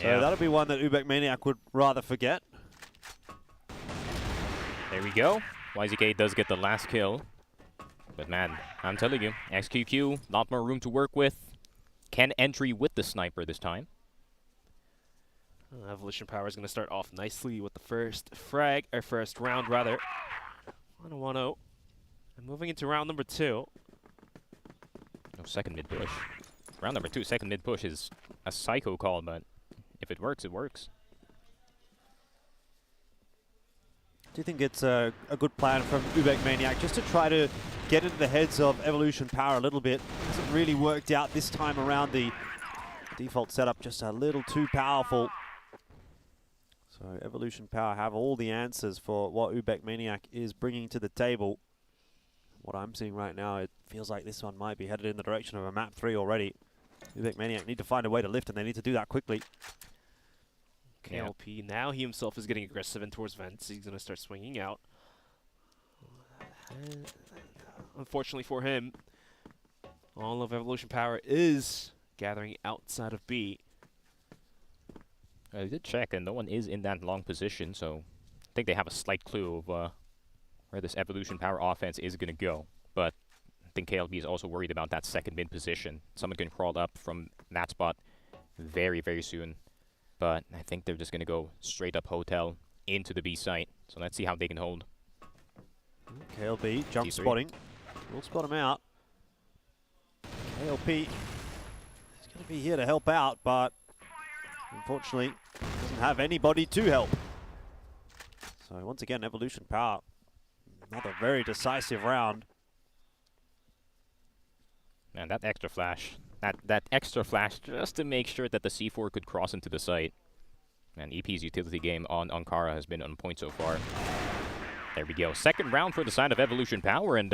Speaker 18: So that'll be one that UBECMANIAC would rather forget.
Speaker 7: There we go. YZK does get the last kill. But man, I'm telling you, XQQ, lot more room to work with. Can entry with the sniper this time.
Speaker 9: Evolution Power is going to start off nicely with the first frag, or first round rather. 1-0. And moving into round number 2.
Speaker 7: No, second mid push. Round number 2, second mid push is a psycho call, but if it works, it works.
Speaker 18: Do you think it's a good plan from UBECMANIAC just to try to get into the heads of Evolution Power a little bit? Hasn't really worked out this time around. The default setup just a little too powerful. So Evolution Power have all the answers for what UBECMANIAC is bringing to the table. What I'm seeing right now, it feels like this one might be headed in the direction of a map 3 already. UBECMANIAC need to find a way to lift, and they need to do that quickly.
Speaker 9: KLP, now he himself is getting aggressive in towards vents. He's going to start swinging out. Unfortunately for him, all of Evolution Power is gathering outside of B.
Speaker 7: I did check, and no one is in that long position, so I think they have a slight clue of where this Evolution Power offense is going to go. But I think KLB is also worried about that second mid position. Someone can crawl up from that spot very, very soon. But I think they're just going to go straight up hotel into the B site. So let's see how they can hold.
Speaker 18: KLB jump
Speaker 7: D3.
Speaker 18: spotting. We'll spot him out. KLP is going to be here to help out, but unfortunately doesn't have anybody to help. So once again, Evolution Power, another very decisive round.
Speaker 7: Man, that extra flash. That extra flash just to make sure that the C4 could cross into the site. Man, EP's utility game on Ankara has been on point so far. There we go. Second round for the side of Evolution Power, and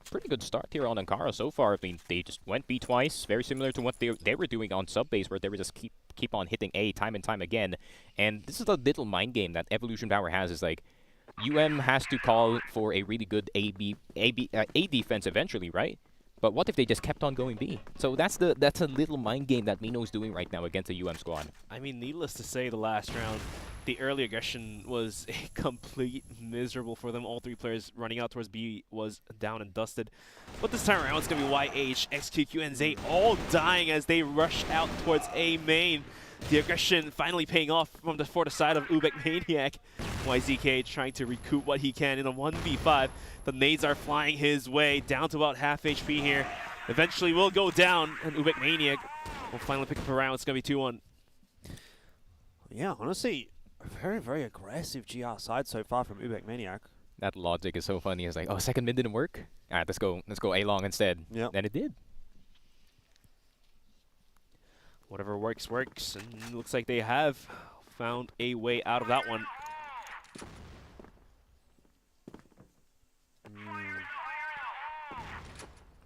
Speaker 7: pretty good start here on Ankara so far. I mean, they just went B twice, very similar to what they were doing on Subbase, where they were just keep on hitting A time and time again. And this is the little mind game that Evolution Power has, is like, has to call for a really good A defense eventually, right? But what if they just kept on going B? So that's a little mind game that Mino's doing right now against the squad.
Speaker 9: I mean, needless to say, the last round, the early aggression was a complete miserable for them. All 3 players running out towards B was down and dusted. But this time around, it's going to be YH, XQQ, and Zay all dying as they rush out towards A main. The aggression finally paying off for the side of UBECMANIAC. YZK trying to recoup what he can in a 1v5. The nades are flying his way, down to about half HP here. Eventually will go down, and UBECMANIAC will finally pick up a round. It's going to be 2-1.
Speaker 18: Yeah, honestly, a very, very aggressive GR side so far from UBECMANIAC.
Speaker 7: That logic is so funny. It's like, oh, second mid didn't work? All right, let's go A long instead.
Speaker 18: Yep.
Speaker 7: And it did.
Speaker 9: Whatever works, works. And it looks like they have found a way out of that one.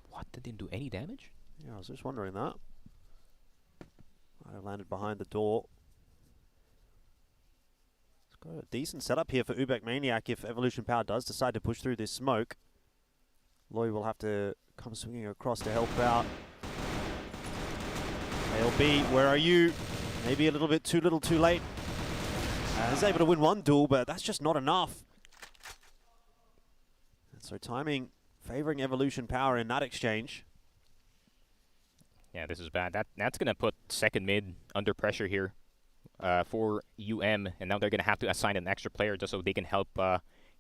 Speaker 7: What? That didn't do any damage?
Speaker 18: Yeah, I was just wondering that. I landed behind the door. It's got a decent setup here for UBECMANIAC if Evolution Power does decide to push through this smoke. Loy will have to come swinging across to help out. ALB, where are you? Maybe a little bit too little too late. He's able to win one duel, but that's just not enough. And so timing favoring Evolution Power in that exchange.
Speaker 7: Yeah, this is bad. That's going to put second mid under pressure here for and now they're going to have to assign an extra player just so they can help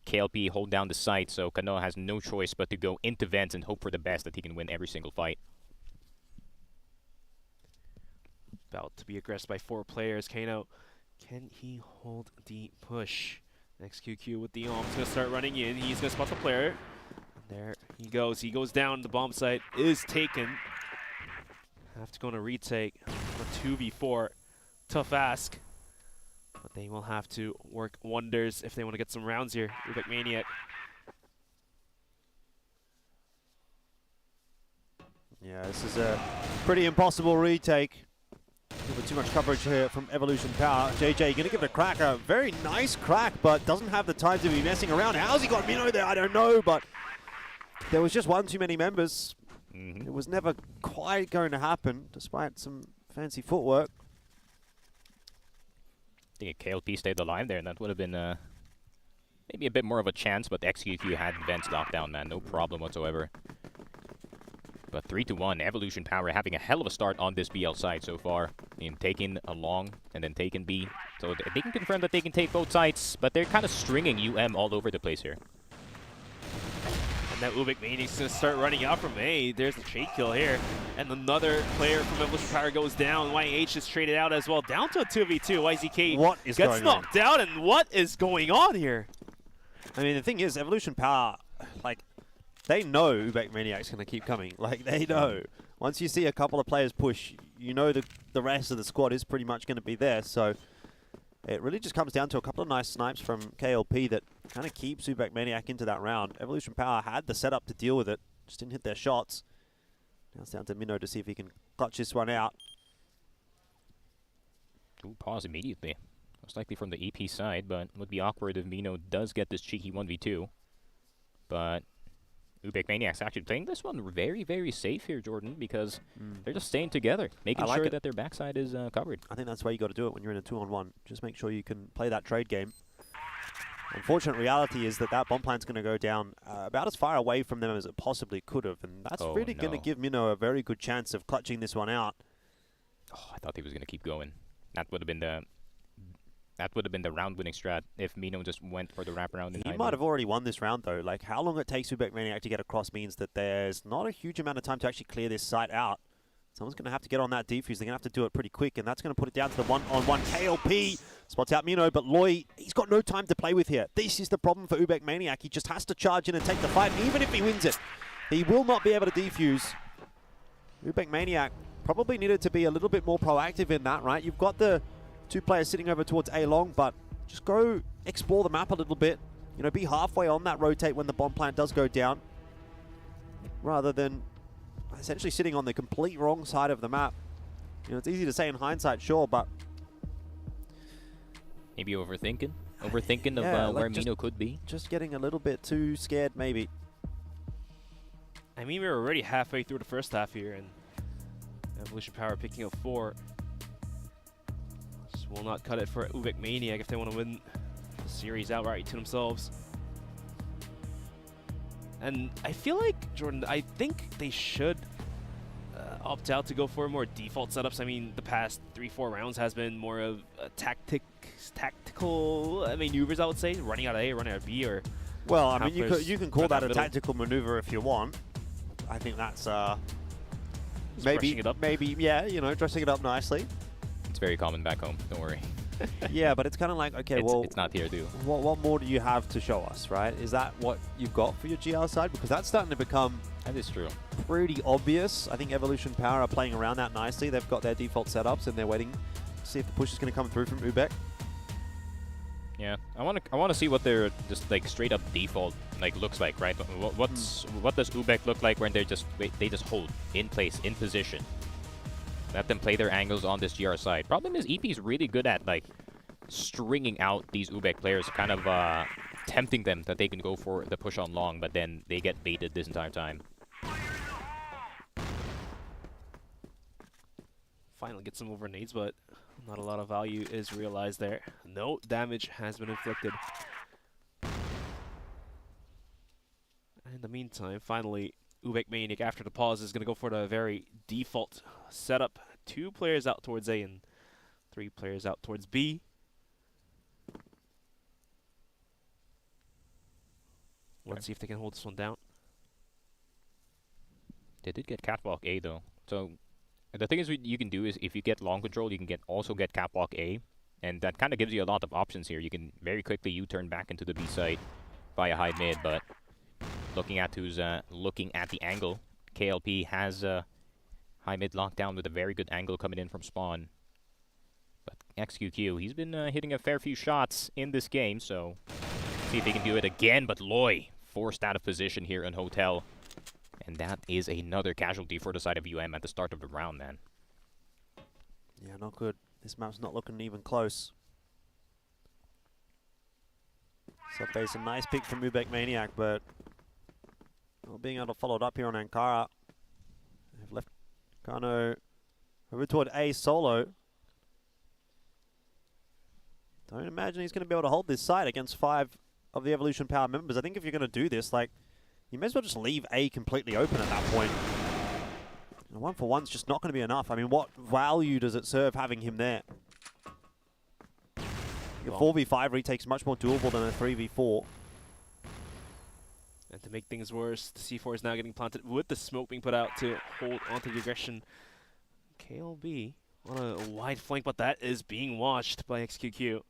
Speaker 7: KLP hold down the site. So Kano has no choice but to go into vents and hope for the best that he can win every single fight.
Speaker 9: About to be aggressed by 4 players. Kano, can he hold the push? XQQ with the arm. He's going to start running in. He's going to spot the player. There he goes. He goes down. The bomb site is taken. Have to go on a retake. A 2v4. Tough ask. But they will have to work wonders if they want to get some rounds here. UBECMANIAC.
Speaker 18: Yeah, this is a pretty impossible retake. With too much coverage here from Evolution Power. JJ going to give it a crack, a very nice crack, but doesn't have the time to be messing around. How's he got Mino there? I don't know, but there was just one too many members. It was never quite going to happen, despite some fancy footwork.
Speaker 7: I think if KLP stayed alive there, that would have been maybe a bit more of a chance, but the XQQ had Vents locked down, man. No problem whatsoever. But 3-1, Evolution Power having a hell of a start on this BL side so far. I mean, taking a long and then taking B. So they can confirm that they can take both sides, but they're kind of stringing UM all over the place here.
Speaker 9: And that UBECMANIAC's going to start running out from A. There's the trade kill here. And another player from Evolution Power goes down. YH is traded out as well. Down to a 2v2. YZK
Speaker 18: what is
Speaker 9: gets
Speaker 18: going
Speaker 9: knocked out. And what is going on here?
Speaker 18: I mean, the thing is, Evolution Power, like, they know UBECMANIAC's going to keep coming. Like, they know. Once you see a couple of players push, you know the rest of the squad is pretty much going to be there. So it really just comes down to a couple of nice snipes from KLP that kind of keeps UBECMANIAC into that round. Evolution Power had the setup to deal with it, just didn't hit their shots. Now it's down to Mino to see if he can clutch this one out.
Speaker 7: Ooh, pause immediately. Most likely from the EP side, but would be awkward if Mino does get this cheeky 1v2. But UBECMANIAC's actually playing this one very, very safe here, Jordan, because they're just staying together, making sure that their backside is covered.
Speaker 18: I think that's why you got to do it when you're in a 2-on-1. Just make sure you can play that trade game. Unfortunate reality is that bomb plan's going to go down about as far away from them as it possibly could have, and that's really going to give Mino a very good chance of clutching this one out.
Speaker 7: Oh, I thought he was going to keep going. That would have been the round-winning strat if Mino just went for the wraparound.
Speaker 18: He might have already won this round, though. Like, how long it takes UBECMANIAC to get across means that there's not a huge amount of time to actually clear this site out. Someone's going to have to get on that defuse. They're going to have to do it pretty quick, and that's going to put it down to the one-on-one. KLP spots out Mino, but Loy, he's got no time to play with here. This is the problem for UBECMANIAC. He just has to charge in and take the fight, and even if he wins it, he will not be able to defuse. UBECMANIAC probably needed to be a little bit more proactive in that, right? You've got the two players sitting over towards A long, but just go explore the map a little bit. You know, be halfway on that rotate when the bomb plant does go down, rather than essentially sitting on the complete wrong side of the map. You know, it's easy to say in hindsight, sure, but
Speaker 7: maybe overthinking of
Speaker 18: like
Speaker 7: where Mino could be.
Speaker 18: Just getting a little bit too scared, maybe.
Speaker 9: I mean, we were already halfway through the first half here, and Evolution Power picking up 4. Just will not cut it for UBECMANIAC if they want to win the series outright to themselves. And I feel like, Jordan, I think they should opt out to go for more default setups. I mean, the past 3-4 rounds has been more of tactical maneuvers, I would say. Running out of A, running out of B, or...
Speaker 18: Well, I mean, you can call that a tactical maneuver if you want. I think that's maybe, yeah, you know, dressing it up nicely.
Speaker 7: It's very common back home, don't worry.
Speaker 18: Yeah, but it's kind of like, okay,
Speaker 7: it's not here, dude.
Speaker 18: What more do you have to show us, right? Is that what you've got for your GR side? Because that's starting to become...
Speaker 7: That is true.
Speaker 18: Pretty obvious. I think Evolution Power are playing around that nicely. They've got their default setups, and they're waiting to see if the push is going to come through from UBEC.
Speaker 7: Yeah, I want to see what their just like straight up default like looks like, right? What does UBEC look like when they just hold in place, in position? Let them play their angles on this GR side. Problem is EP is really good at like stringing out these UBEC players, kind of tempting them that they can go for the push on long, but then they get baited this entire time.
Speaker 9: Finally get some over nades, but not a lot of value is realized there. No damage has been inflicted. In the meantime, finally, UBECMANIAC, after the pause, is going to go for the very default setup. 2 players out towards A and 3 players out towards B. Let's see if they can hold this one down.
Speaker 7: They did get catwalk A though. So the thing is, you can do is if you get long control, you can also get catwalk A, and that kind of gives you a lot of options here. You can very quickly U-turn back into the B side via high mid, but looking at who's looking at the angle, KLP has high mid locked down with a very good angle coming in from spawn. But XQQ. He's been hitting a fair few shots in this game, so see if he can do it again. But Loy forced out of position here in Hotel. And that is another casualty for the side of UM at the start of the round, man.
Speaker 18: Yeah, not good. This map's not looking even close. Subbase, a nice pick from UBECMANIAC, but not being able to follow it up here on Ankara. They've left Kano over toward A solo. Don't imagine he's going to be able to hold this side against 5 of the Evolution Power members. I think if you're going to do this, like, you may as well just leave A completely open at that point. And 1-for-1's just not going to be enough. I mean, what value does it serve having him there? A 4v5 retake's much more doable than a 3v4.
Speaker 9: And to make things worse, the C4 is now getting planted with the smoke being put out to hold onto the aggression. KLB on a wide flank, but that is being watched by XQQ.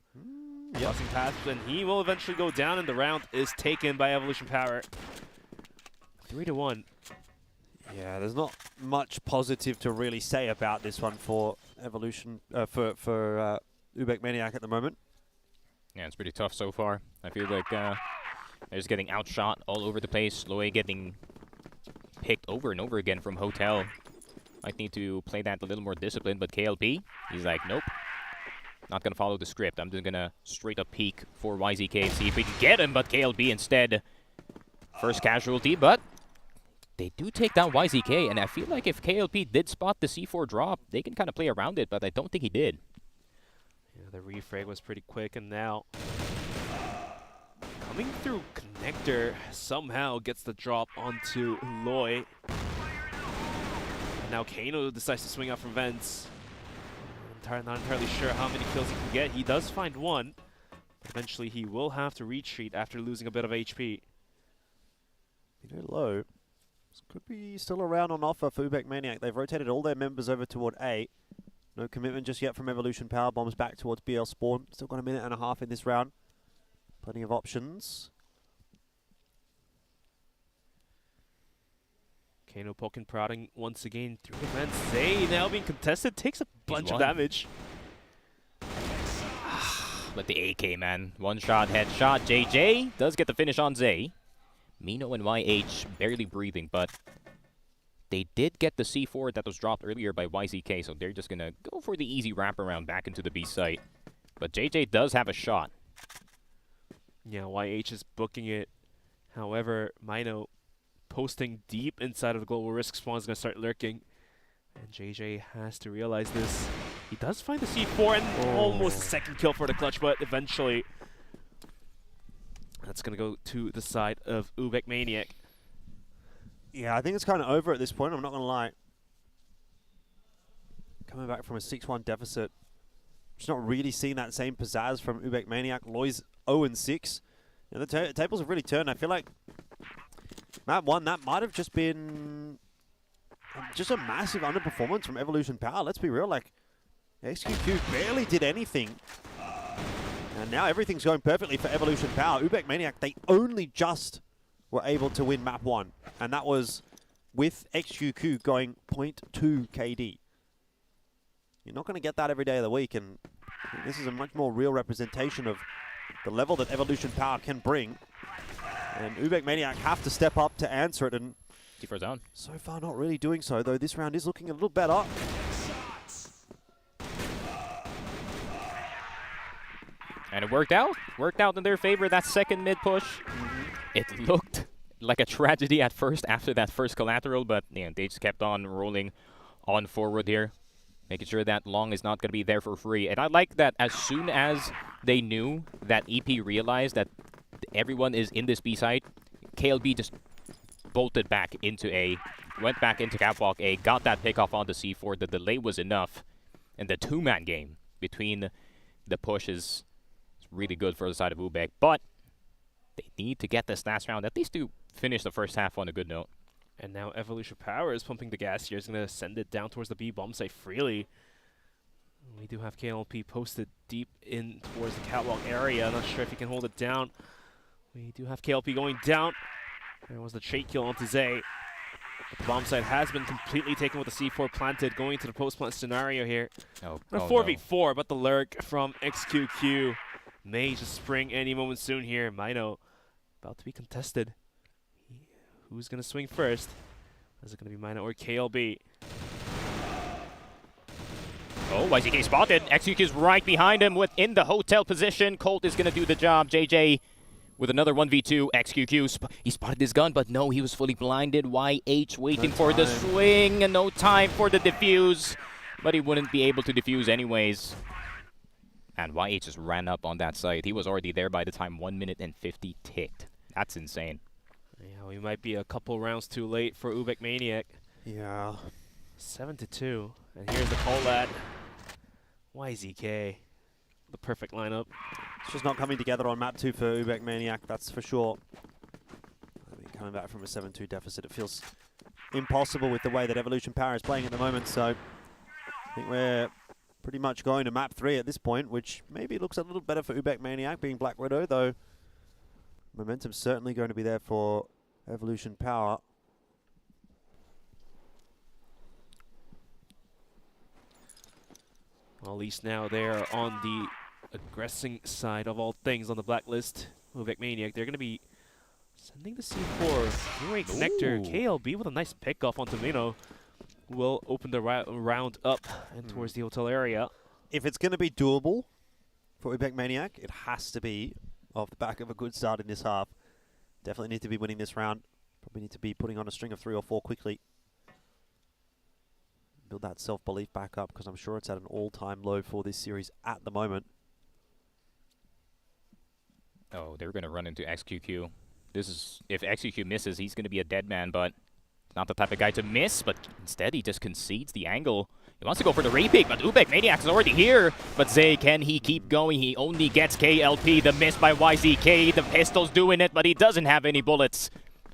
Speaker 9: Crossing paths, and he will eventually go down, and the round is taken by Evolution Power. 3-1.
Speaker 18: Yeah, there's not much positive to really say about this one for Evolution, for UBECMANIAC at the moment.
Speaker 7: Yeah, it's pretty tough so far. I feel like they're just getting outshot all over the place. Loy getting picked over and over again from Hotel. Might need to play that a little more disciplined, but KLP, he's like, nope. Not going to follow the script. I'm just going to straight up peek for YZK and see if we can get him, but KLP instead. First casualty, but they do take down YZK, and I feel like if KLP did spot the C4 drop, they can kind of play around it, but I don't think he did.
Speaker 9: Yeah, the refrag was pretty quick, and now coming through Connector somehow gets the drop onto Loy. And now Kano decides to swing out from vents. Not entirely sure how many kills he can get. He does find one. Eventually, he will have to retreat after losing a bit of HP.
Speaker 18: You know, low. This could be still around on offer for UBECMANIAC. They've rotated all their members over toward A. No commitment just yet from Evolution Power. Bombs back towards BL Spawn. Still got a minute and a half in this round. Plenty of options.
Speaker 9: Kano poking, prodding once again through the fence. Zay now being contested, takes a bunch of damage.
Speaker 7: But the AK, man. One shot, headshot. JJ does get the finish on Zay. Mino and YH barely breathing, but they did get the C4 that was dropped earlier by YZK, so they're just going to go for the easy wraparound back into the B site. But JJ does have a shot.
Speaker 9: Yeah, YH is booking it. However, Mino posting deep inside of the global risk spawn is going to start lurking. And JJ has to realize this. He does find the C4 and almost a second kill for the clutch, but eventually that's going to go to the side of UBECMANIAC.
Speaker 18: Yeah, I think it's kind of over at this point, I'm not going to lie. Coming back from a 6-1 deficit. Just not really seeing that same pizzazz from UBECMANIAC. Loy's 0-6. You know, the tables have really turned. I feel like map 1, that might have just been just a massive underperformance from Evolution Power. Let's be real, like, XQQ barely did anything. And now everything's going perfectly for Evolution Power. UBECMANIAC, they only just were able to win map 1. And that was with XQQ going 0.2 KD. You're not going to get that every day of the week. And this is a much more real representation of the level that Evolution Power can bring. And UBECMANIAC have to step up to answer it. And
Speaker 7: C4 down.
Speaker 18: So far not really doing so, though. This round is looking a little better.
Speaker 7: And it worked out. Worked out in their favor, that second mid push. It looked like a tragedy at first after that first collateral, but yeah, they just kept on rolling on forward here. Making sure that Long is not going to be there for free. And I like that as soon as they knew that EP realized that everyone is in this B site, KLB just bolted back into A, went back into Catwalk A, got that pick off on the C4. The delay was enough. And the two-man game between the push is really good for the side of UBEC. But they need to get this last round, at least to finish the first half on a good note.
Speaker 9: And now Evolution Power is pumping the gas here. He's going to send it down towards the B bomb site freely. We do have KLP posted deep in towards the catwalk area. Not sure if he can hold it down. We do have KLP going down. There was the trait kill onto Zay. The bomb site has been completely taken with the C4 planted, going to the post-plant scenario here.
Speaker 7: Oh,
Speaker 9: a 4v4, but the lurk from XQQ may just spring any moment soon here. Mino about to be contested. Who's going to swing first? Is it going to be Mino or KLB?
Speaker 7: Oh, YZK spotted. XQQ is right behind him within the hotel position. Colt is going to do the job. JJ with another 1v2. XQQ, he spotted his gun, but no, he was fully blinded. YH waiting for the swing, and no time for the defuse. But he wouldn't be able to defuse anyways. And YH just ran up on that site. He was already there by the time 1 minute and 50 ticked. That's insane.
Speaker 9: Yeah, we might be a couple rounds too late for UBECMANIAC.
Speaker 18: Yeah.
Speaker 9: 7-2. And here's the call at YZK. The perfect lineup.
Speaker 18: It's just not coming together on map 2 for UBECMANIAC, that's for sure. I mean, coming back from a 7-2 deficit, it feels impossible with the way that Evolution Power is playing at the moment, so I think we're pretty much going to map 3 at this point, which maybe looks a little better for UBECMANIAC being Black Widow, though momentum's certainly going to be there for Evolution Power.
Speaker 9: Well, at least now they're on the aggressing side of all things on the blacklist. UBECMANIAC, they're going to be sending the C4 through a connector. KLB with a nice pickoff on Tomino will open the round up and towards the hotel area.
Speaker 18: If it's going to be doable for UBECMANIAC, it has to be off the back of a good start in this half. Definitely need to be winning this round. Probably need to be putting on a string of 3 or 4 quickly. Build that self-belief back up, because I'm sure it's at an all-time low for this series at the moment.
Speaker 7: Oh, they're going to run into XQQ. This is, if XQQ misses, he's going to be a dead man, but not the type of guy to miss, but instead he just concedes the angle. He wants to go for the repeat, but UBECMANIAC is already here. But Zay, can he keep going? He only gets KLP. The miss by YZK. The pistol's doing it, but he doesn't have any bullets.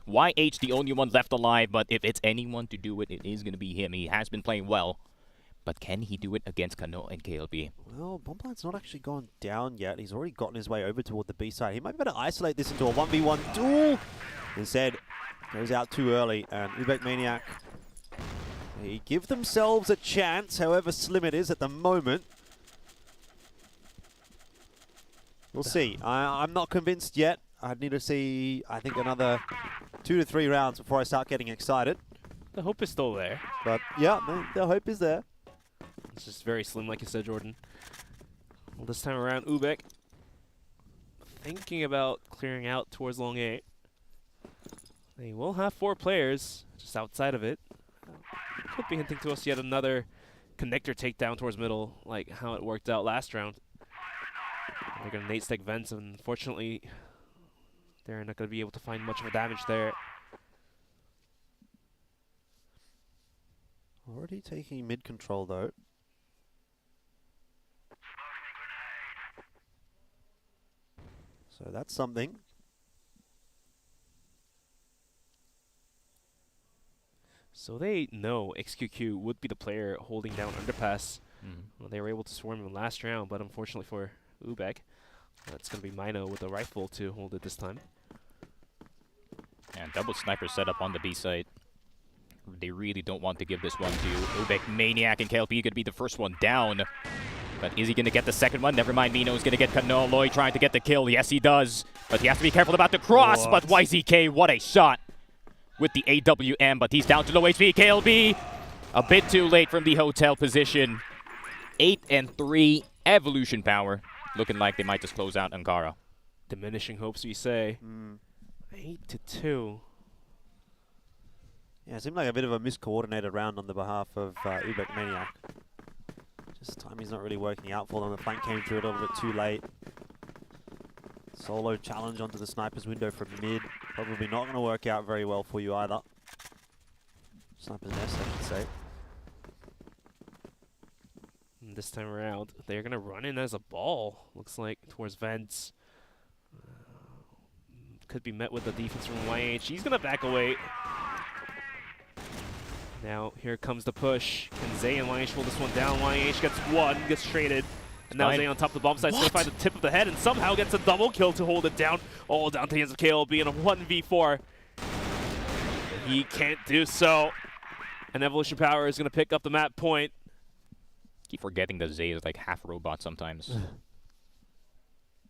Speaker 7: YH, the only one left alive, but if it's anyone to do it, it is going to be him. He has been playing well. But can he do it against Kano and KLB?
Speaker 18: Well, Bombplant's not actually gone down yet. He's already gotten his way over toward the B side. He might be able to isolate this into a 1v1 duel. Instead, goes out too early, and UBECMANIAC, they give themselves a chance, however slim it is at the moment. We'll see. I'm not convinced yet. I'd need to see, I think, another 2 to 3 rounds before I start getting excited.
Speaker 9: The hope is still there.
Speaker 18: But yeah, the hope is there.
Speaker 9: It's just very slim, like you said, Jordan. Well, this time around, UBEC thinking about clearing out towards long 8. They will have 4 players just outside of it. Could be hinting to us yet another connector takedown towards middle, like how it worked out last round. They're going to nade stack vents, and unfortunately, they're not going to be able to find much of a damage there.
Speaker 18: Already taking mid control though. So that's something.
Speaker 9: So they know XQQ would be the player holding down underpass. Well, they were able to swarm him last round, but unfortunately for UBEC, it's going to be Mino with a rifle to hold it this time.
Speaker 7: And double sniper setup on the B site. They really don't want to give this one to UBECMANIAC, and KLP could be the first one down. But is he going to get the second one? Never mind, Mino's going to get Kanoloy trying to get the kill. Yes, he does. But he has to be careful about the cross. But YZK, what a shot with the AWM. But he's down to low HP. KLB, a bit too late from the hotel position. 8-3, Evolution Power. Looking like they might just close out Ankara.
Speaker 9: Diminishing hopes, we say. 8-2.
Speaker 18: Yeah, it seemed like a bit of a miscoordinated round on the behalf of UBECMANIAC. Just timing's not really working out for them. The flank came through a little bit too late. Solo challenge onto the sniper's window from mid. Probably not going to work out very well for you either. Sniper's nest, I should say.
Speaker 9: And this time around, they're going to run in as a ball, looks like, towards vents. Could be met with the defense from YH. He's going to back away. Now, here comes the push. Can Zay and YH pull this one down? YH gets one, gets traded. And now Zay on top of the bomb site, going to find the tip of the head and somehow gets a double kill to hold it down. All down to the hands of KLB in a 1v4. he can't do so. And Evolution Power is going to pick up the map point.
Speaker 7: Keep forgetting that Zay is like half robot sometimes.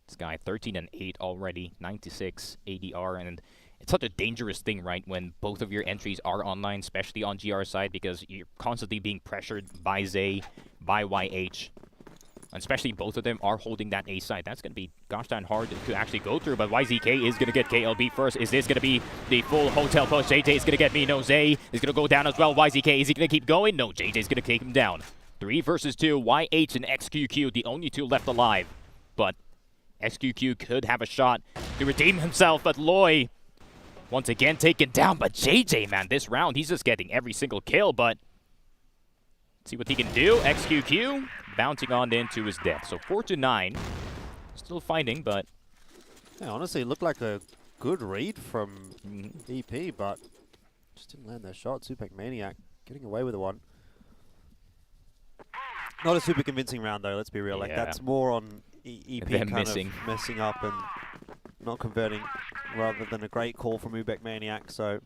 Speaker 7: This guy 13 and 8 already, 96 ADR, and it's such a dangerous thing, right, when both of your entries are online, especially on GR side, because you're constantly being pressured by Zay, by YH. And especially both of them are holding that A side. That's going to be gosh darn hard to actually go through, but YZK is going to get KLB first. Is this going to be the full hotel push? JJ is going to get me. No, Zay is going to go down as well. YZK, is he going to keep going? No, JJ is going to take him down. 3 versus 2, YH and XQQ, the only 2 left alive. But XQQ could have a shot to redeem himself, but Loy once again taken down. But JJ, man, this round, he's just getting every single kill, but see what he can do. XQQ bouncing on into his death. So 4-9. Still fighting, but
Speaker 18: yeah, honestly, it looked like a good read from EP, but just didn't land that shot. UBECMANIAC getting away with one. Not a super convincing round, though, let's be real. Like, that's more on EP kind of messing up and not converting rather than a great call from UBECMANIAC. So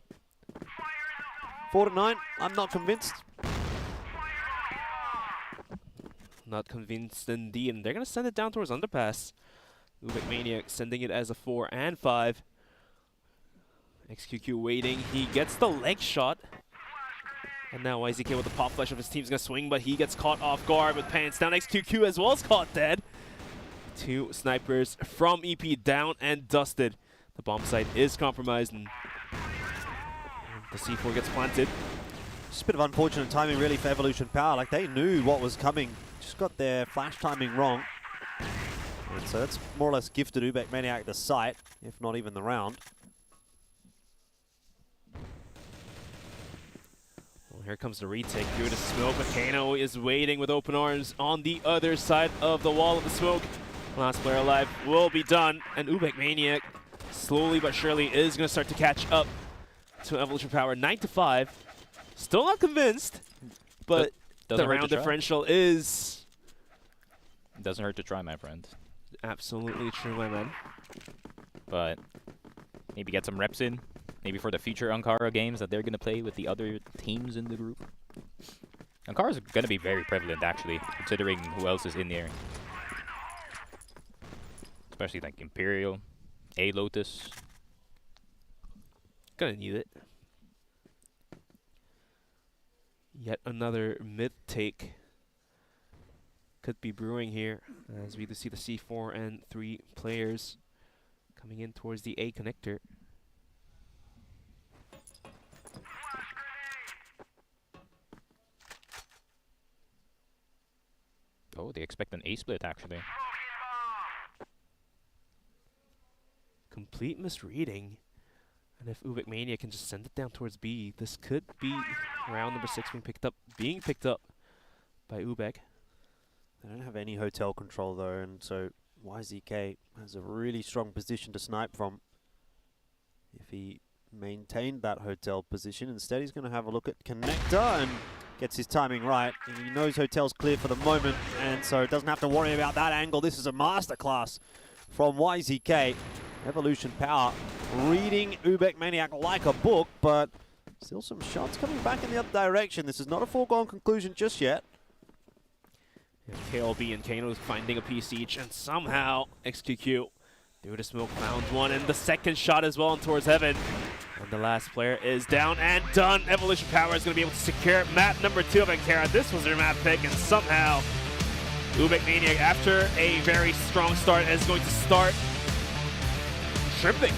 Speaker 18: 4-9, I'm not convinced.
Speaker 9: Not convinced indeed, and they're going to send it down towards Underpass. UBECMANIAC sending it as a 4 and 5. XQQ waiting, he gets the leg shot. And now YZK with the pop flash of his team's going to swing, but he gets caught off guard with pants down. XQQ as well is caught dead. 2 snipers from EP down and dusted. The bomb site is compromised, and the C4 gets planted.
Speaker 18: Just a bit of unfortunate timing really for Evolution Power. Like, they knew what was coming, just got their flash timing wrong. And so that's more or less gifted UBECMANIAC the site, if not even the round.
Speaker 9: Well, here comes the retake through the smoke, but Kano is waiting with open arms on the other side of the wall of the smoke. Last player alive will be done, and UBECMANIAC slowly but surely is going to start to catch up to Evolution Power. 9-5. Still not convinced, but the round differential is...
Speaker 7: Doesn't hurt to try, my friend.
Speaker 9: Absolutely true, my man.
Speaker 7: But maybe get some reps in. Maybe for the future Ankara games that they're going to play with the other teams in the group. Ankara is going to be very prevalent, actually, considering who else is in there. Especially like Imperial, A Lotus.
Speaker 9: Gonna need it. Yet another mid take could be brewing here, as we see the C4 and 3 players coming in towards the A connector.
Speaker 7: Oh, they expect an A split, actually.
Speaker 9: Complete misreading. And if UBECMANIAC can just send it down towards B, this could be round number 6 being picked up by UBEC.
Speaker 18: They don't have any hotel control though, and so YZK has a really strong position to snipe from. If he maintained that hotel position, instead he's going to have a look at connector and gets his timing right. He knows hotel's clear for the moment, and so doesn't have to worry about that angle. This is a masterclass from YZK. Evolution Power reading UBECMANIAC like a book, but still some shots coming back in the other direction. This is not a foregone conclusion just yet.
Speaker 9: Yeah, KLB and Kano finding a piece each, and somehow XQQ through the smoke found one, and the second shot as well towards Heaven. And the last player is down and done. Evolution Power is going to be able to secure map number 2 of Ankara. This was their map pick, and somehow UBECMANIAC, after a very strong start, is going to start shrimping.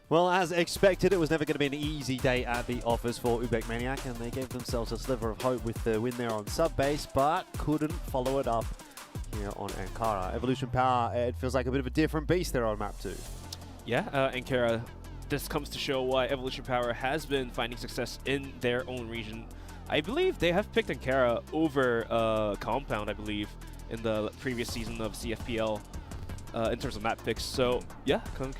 Speaker 18: Well, as expected, it was never going to be an easy day at the office for UBECMANIAC, and they gave themselves a sliver of hope with the win there on sub base, but couldn't follow it up here on Ankara. Evolution Power, it feels like a bit of a different beast there on map 2.
Speaker 9: Yeah, Ankara, this comes to show why Evolution Power has been finding success in their own region. I believe they have picked Ankara over Compound, I believe, in the previous season of CFPL in terms of map picks. So yeah, coming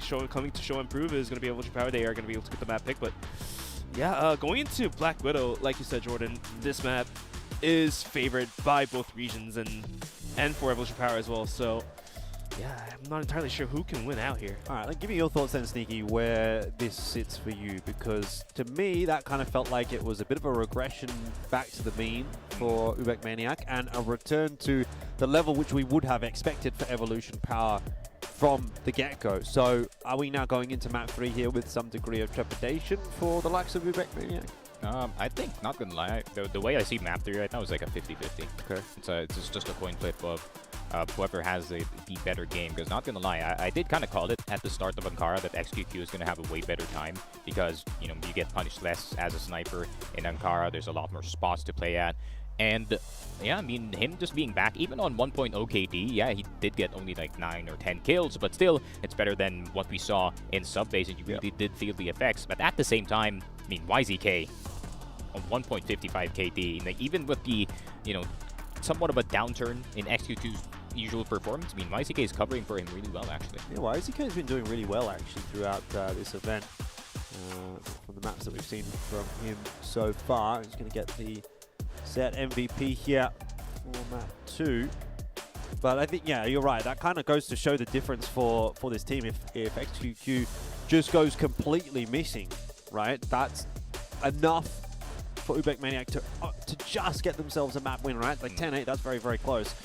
Speaker 9: to show and prove is going to be Evolution Power. They are going to be able to get the map pick. But yeah, going into Black Widow, like you said, Jordan, this map is favored by both regions and for Evolution Power as well. So yeah, I'm not entirely sure who can win out here.
Speaker 18: All right, give me your thoughts then, Sneaky, where this sits for you, because to me that kind of felt like it was a bit of a regression back to the mean for UBECMANIAC and a return to the level which we would have expected for Evolution Power from the get-go. So are we now going into map 3 here with some degree of trepidation for the likes of UBECMANIAC?
Speaker 7: I think, not gonna lie, the way I see map 3 right now is like a 50-50.
Speaker 18: Okay.
Speaker 7: It's just a coin flip of whoever has the better game. Because not gonna lie, I did kind of call it at the start of Ankara that XQQ is gonna have a way better time because, you know, you get punished less as a sniper in Ankara. There's a lot more spots to play at. And yeah, I mean, him just being back, even on 1.0 KD, yeah, he did get only like 9 or 10 kills, but still, it's better than what we saw in sub-base, and you really did feel the effects. But at the same time, I mean, YZK on 1.55 KD, like, even with the, you know, somewhat of a downturn in XQ2's usual performance, I mean, YZK is covering for him really well, actually.
Speaker 18: Yeah, YZK has been doing really well, actually, throughout this event. From the maps that we've seen from him so far, he's going to get the set MVP here for map 2. But I think, yeah, you're right. That kind of goes to show the difference for this team. If XQQ just goes completely missing, right, that's enough for UBECMANIAC to just get themselves a map win, right? Like 10-8, that's very, very close.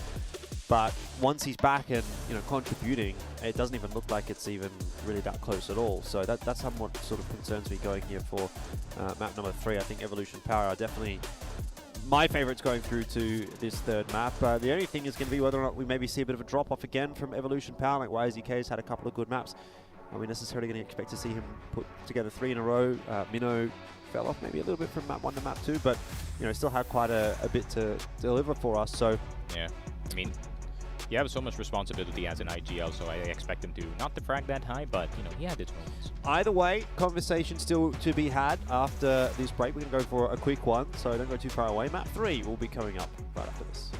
Speaker 18: But once he's back and, you know, contributing, it doesn't even look like it's even really that close at all. So that's somewhat sort of concerns me going here for map number 3. I think Evolution Power are definitely my favorites going through to this third map. The only thing is going to be whether or not we maybe see a bit of a drop-off again from Evolution Power. Like YZK's had a couple of good maps. Are we necessarily going to expect to see him put together 3 in a row? Minnow fell off maybe a little bit from map 1 to map 2, but, you know, still had quite a bit to deliver for us. So
Speaker 7: yeah, I mean, you have so much responsibility as an IGL, so I expect him to not to frag that high, but, you know, he had its moments.
Speaker 18: Either way, conversation still to be had after this break. We're going to go for a quick one, so don't go too far away. Map 3 will be coming up right after this.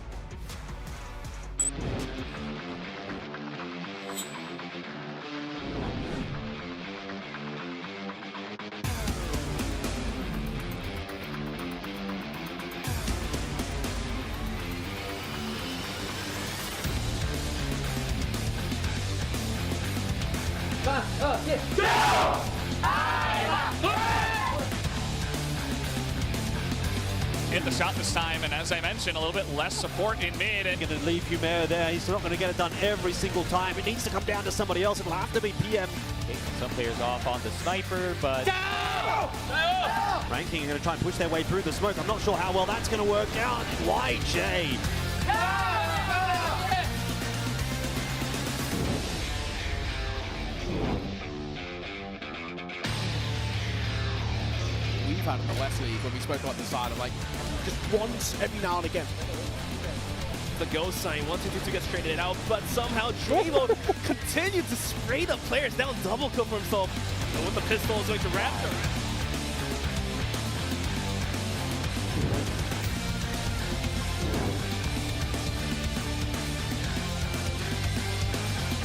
Speaker 5: Hit the shot this time, and as I mentioned, a little bit less support in mid. And
Speaker 18: going to leave Humera there. He's not going to get it done every single time. It needs to come down to somebody else. It'll have to be PM.
Speaker 7: Taking some players off on the sniper, but
Speaker 18: Ranking are going to try and push their way through the smoke. I'm not sure how well that's going to work out. YJ.
Speaker 8: We've had in the West League when we spoke about the side of like just once every now and again.
Speaker 9: The ghost sign, 1-2-2 gets traded out, but somehow Dravo continued to spray the players down, double kill for himself. And with the pistol is going to Raptor.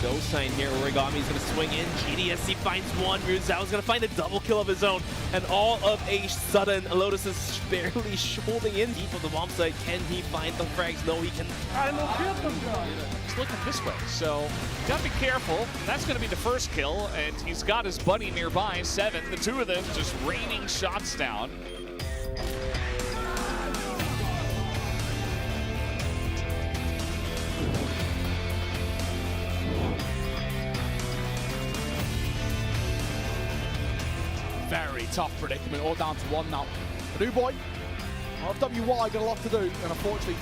Speaker 9: Ghost sign here, Origami's going to swing in. GDSC finds one. Ruzao's going to find a double kill of his own. And all of a sudden, Lotus is barely holding in deep of the bomb site. Can he find the frags? No, he can.
Speaker 5: He's looking this way, so gotta be careful. That's gonna be the first kill, and he's got his buddy nearby, 7. The two of them just raining shots down.
Speaker 8: Very tough predicament, all down to 1 now. The new boy of WY got a lot to do, and unfortunately,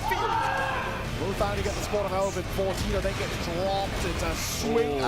Speaker 8: will finally get the spot of Elvin. 14 then gets dropped. It's a swing.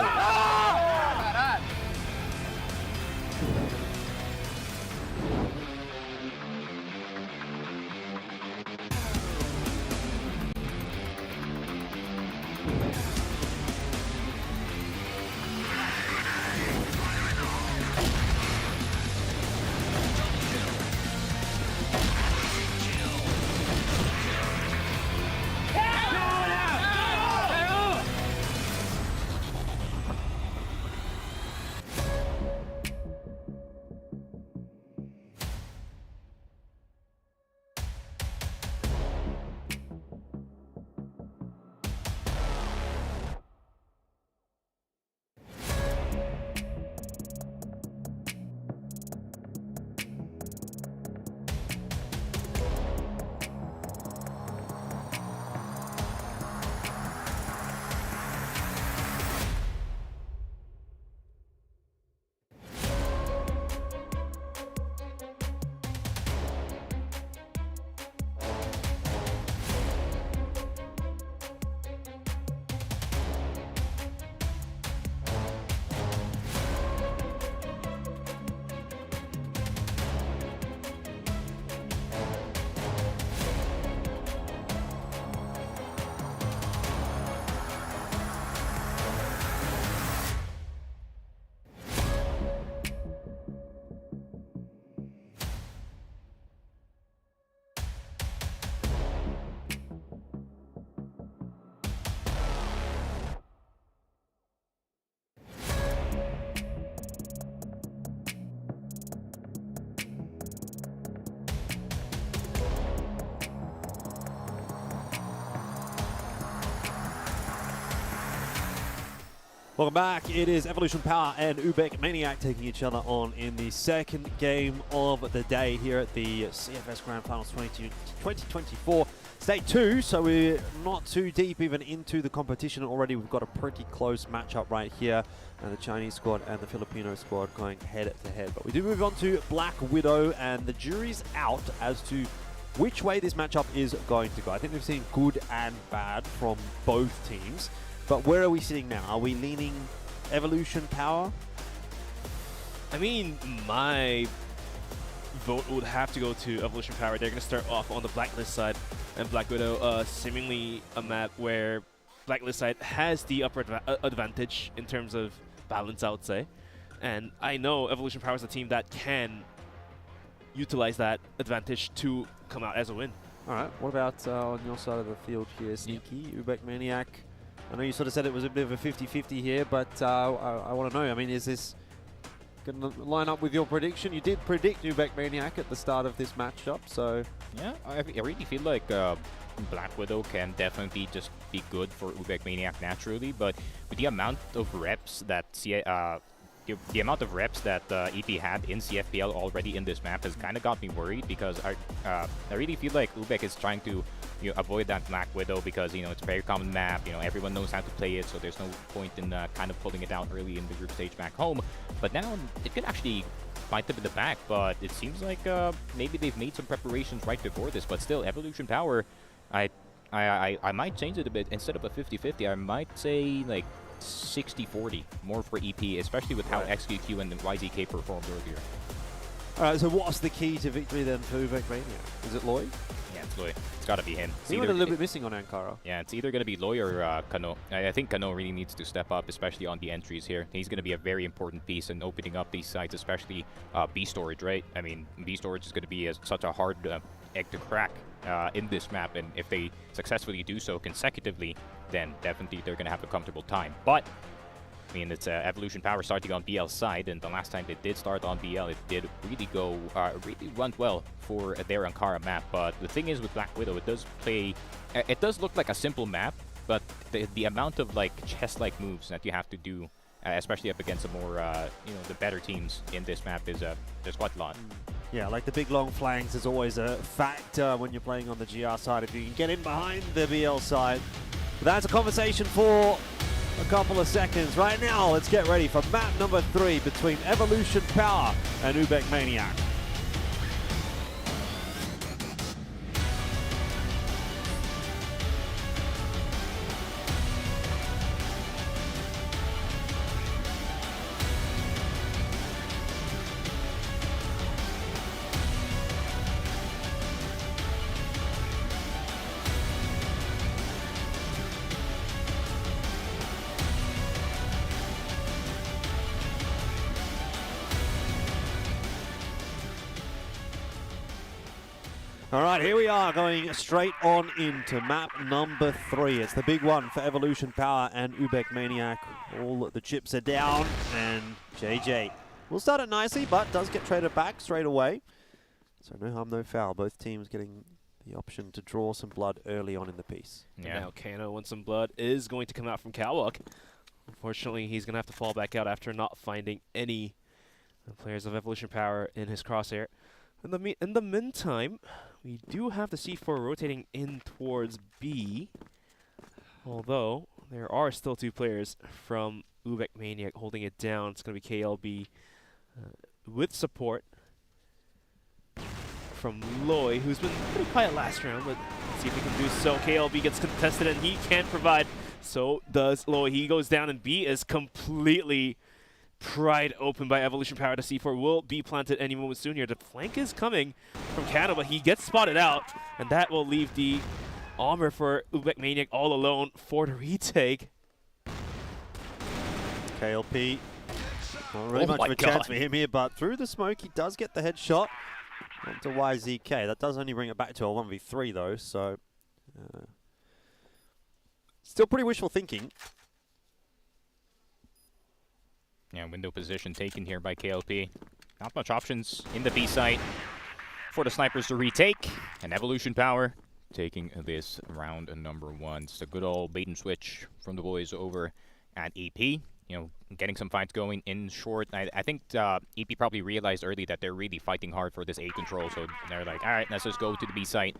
Speaker 18: Welcome back. It is Evolution Power and UBECMANIAC taking each other on in the second game of the day here at the CFS Grand Finals 2024. Stage 2, so we're not too deep even into the competition already. We've got a pretty close matchup right here. And the Chinese squad and the Filipino squad going head to head. But we do move on to Black Widow, and the jury's out as to which way this matchup is going to go. I think we've seen good and bad from both teams. But where are we sitting now? Are we leaning Evolution Power?
Speaker 9: I mean, my vote would have to go to Evolution Power. They're going to start off on the Blacklist side, and Black Widow, seemingly a map where Blacklist side has the upper advantage in terms of balance, I would say. And I know Evolution Power is a team that can utilize that advantage to come out as a win.
Speaker 18: All right, what about on your side of the field here, Sneaky, UBECMANIAC? I know you sort of said it was a bit of a 50-50 here, but I want to know, I mean, is this going to line up with your prediction? You did predict UBECMANIAC at the start of this matchup, so...
Speaker 7: Yeah, I really feel like Black Widow can definitely just be good for UBECMANIAC naturally, but with the amount of reps that the amount of reps that EP had in CFPL already in this map has kind of got me worried, because I really feel like UBEC is trying to avoid that Black Widow because it's a very common map. Everyone knows how to play it, so there's no point in kind of pulling it out early in the group stage back home. But now it could actually bite them in the back. But it seems like maybe they've made some preparations right before this. But still, Evolution Power, I might change it a bit. Instead of a 50-50, I might say like 60-40 more for EP, especially with how XQQ and YZK performed earlier.
Speaker 18: All right, so what's the key to victory then for UBECMANIAC? Is it Loy?
Speaker 7: Yeah, it's Loy. It's got to be him.
Speaker 18: He went a little bit missing on Ankara.
Speaker 7: Yeah, it's either going to be Loy or Kano. I think Kano really needs to step up, especially on the entries here. He's going to be a very important piece in opening up these sites, especially B storage, right? I mean, B storage is going to be such a hard egg to crack in this map, and if they successfully do so consecutively, then definitely they're going to have a comfortable time. But I mean, it's Evolution Power starting on BL side, and the last time they did start on BL, it did really go, really run well for their Ankara map. But the thing is with Black Widow, it does look like a simple map, but the amount of like chess-like moves that you have to do, especially up against the more, the better teams in this map is there's quite a lot.
Speaker 18: Yeah, like the big long flanks is always a factor when you're playing on the GR side if you can get in behind the BL side. But that's a conversation for a couple of seconds. Right now, let's get ready for map number 3 between Evolution Power and UBECMANIAC. All right, here we are going straight on into map number 3. It's the big one for Evolution Power and UBECMANIAC. All the chips are down, and JJ will start it nicely, but does get traded back straight away. So no harm, no foul. Both teams getting the option to draw some blood early on in the piece.
Speaker 9: Yeah. Now Kano, when some blood is going to come out from Kawok. Unfortunately, he's going to have to fall back out after not finding any players of Evolution Power in his crosshair. In the meantime, we do have the C4 rotating in towards B, although there are still 2 players from UBECMANIAC holding it down. It's going to be KLB with support from Loy, who's been pretty quiet last round, but let's see if he can do so. KLB gets contested and he can't provide, so does Loy. He goes down and B is completely pried open by Evolution Power. To C4 will be planted any moment soon here. The flank is coming from Kano, but he gets spotted out, and that will leave the armor for UBECMANIAC all alone for the retake.
Speaker 18: KLP, not really much of a chance for him here, but through the smoke, he does get the headshot onto YZK. That does only bring it back to a 1v3 though, so still pretty wishful thinking.
Speaker 7: Yeah, window position taken here by KLP. Not much options in the B site for the snipers to retake. And Evolution Power taking this round number 1. It's a good old bait and switch from the boys over at EP. you know, getting some fights going in short. I think EP probably realized early that they're really fighting hard for this A control, so they're like, all right, let's just go to the B site.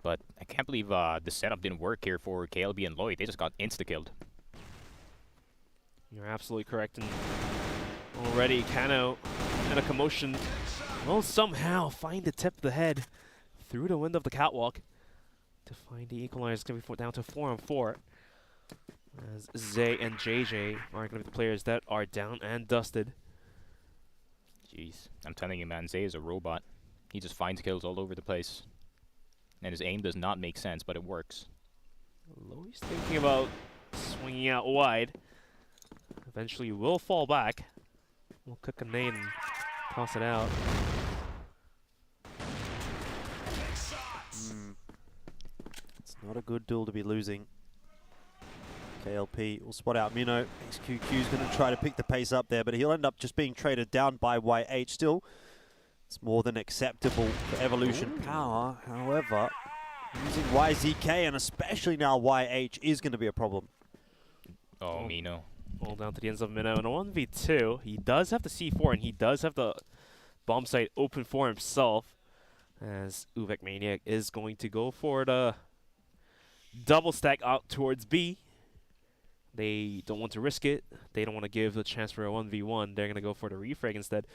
Speaker 7: But I can't believe the setup didn't work here for KLB and Lloyd. They just got insta-killed.
Speaker 9: You're absolutely correct. And already Kano in a commotion will somehow find the tip of the head through the window of the catwalk to find the equalizer. It's going to be down to 4-on-4. As Zay and JJ are going to be the players that are down and dusted.
Speaker 7: Jeez, I'm telling you, man, Zay is a robot. He just finds kills all over the place. And his aim does not make sense, but it works.
Speaker 9: Lloyd's thinking about swinging out wide. Eventually will fall back. We'll cook a nade and toss it out.
Speaker 18: It's not a good duel to be losing. KLP will spot out Mino. XQQ's going to try to pick the pace up there, but he'll end up just being traded down by YH. Still, it's more than acceptable for Evolution Power. However, using YZK and especially now YH is going to be a problem.
Speaker 7: Oh, Mino.
Speaker 9: All down to the ends of Minnow. In a 1v2, he does have the C4 and he does have the bomb site open for himself. As UBECMANIAC is going to go for the double stack out towards B. They don't want to risk it. They don't want to give the chance for a 1v1. They're going to go for the refrag instead.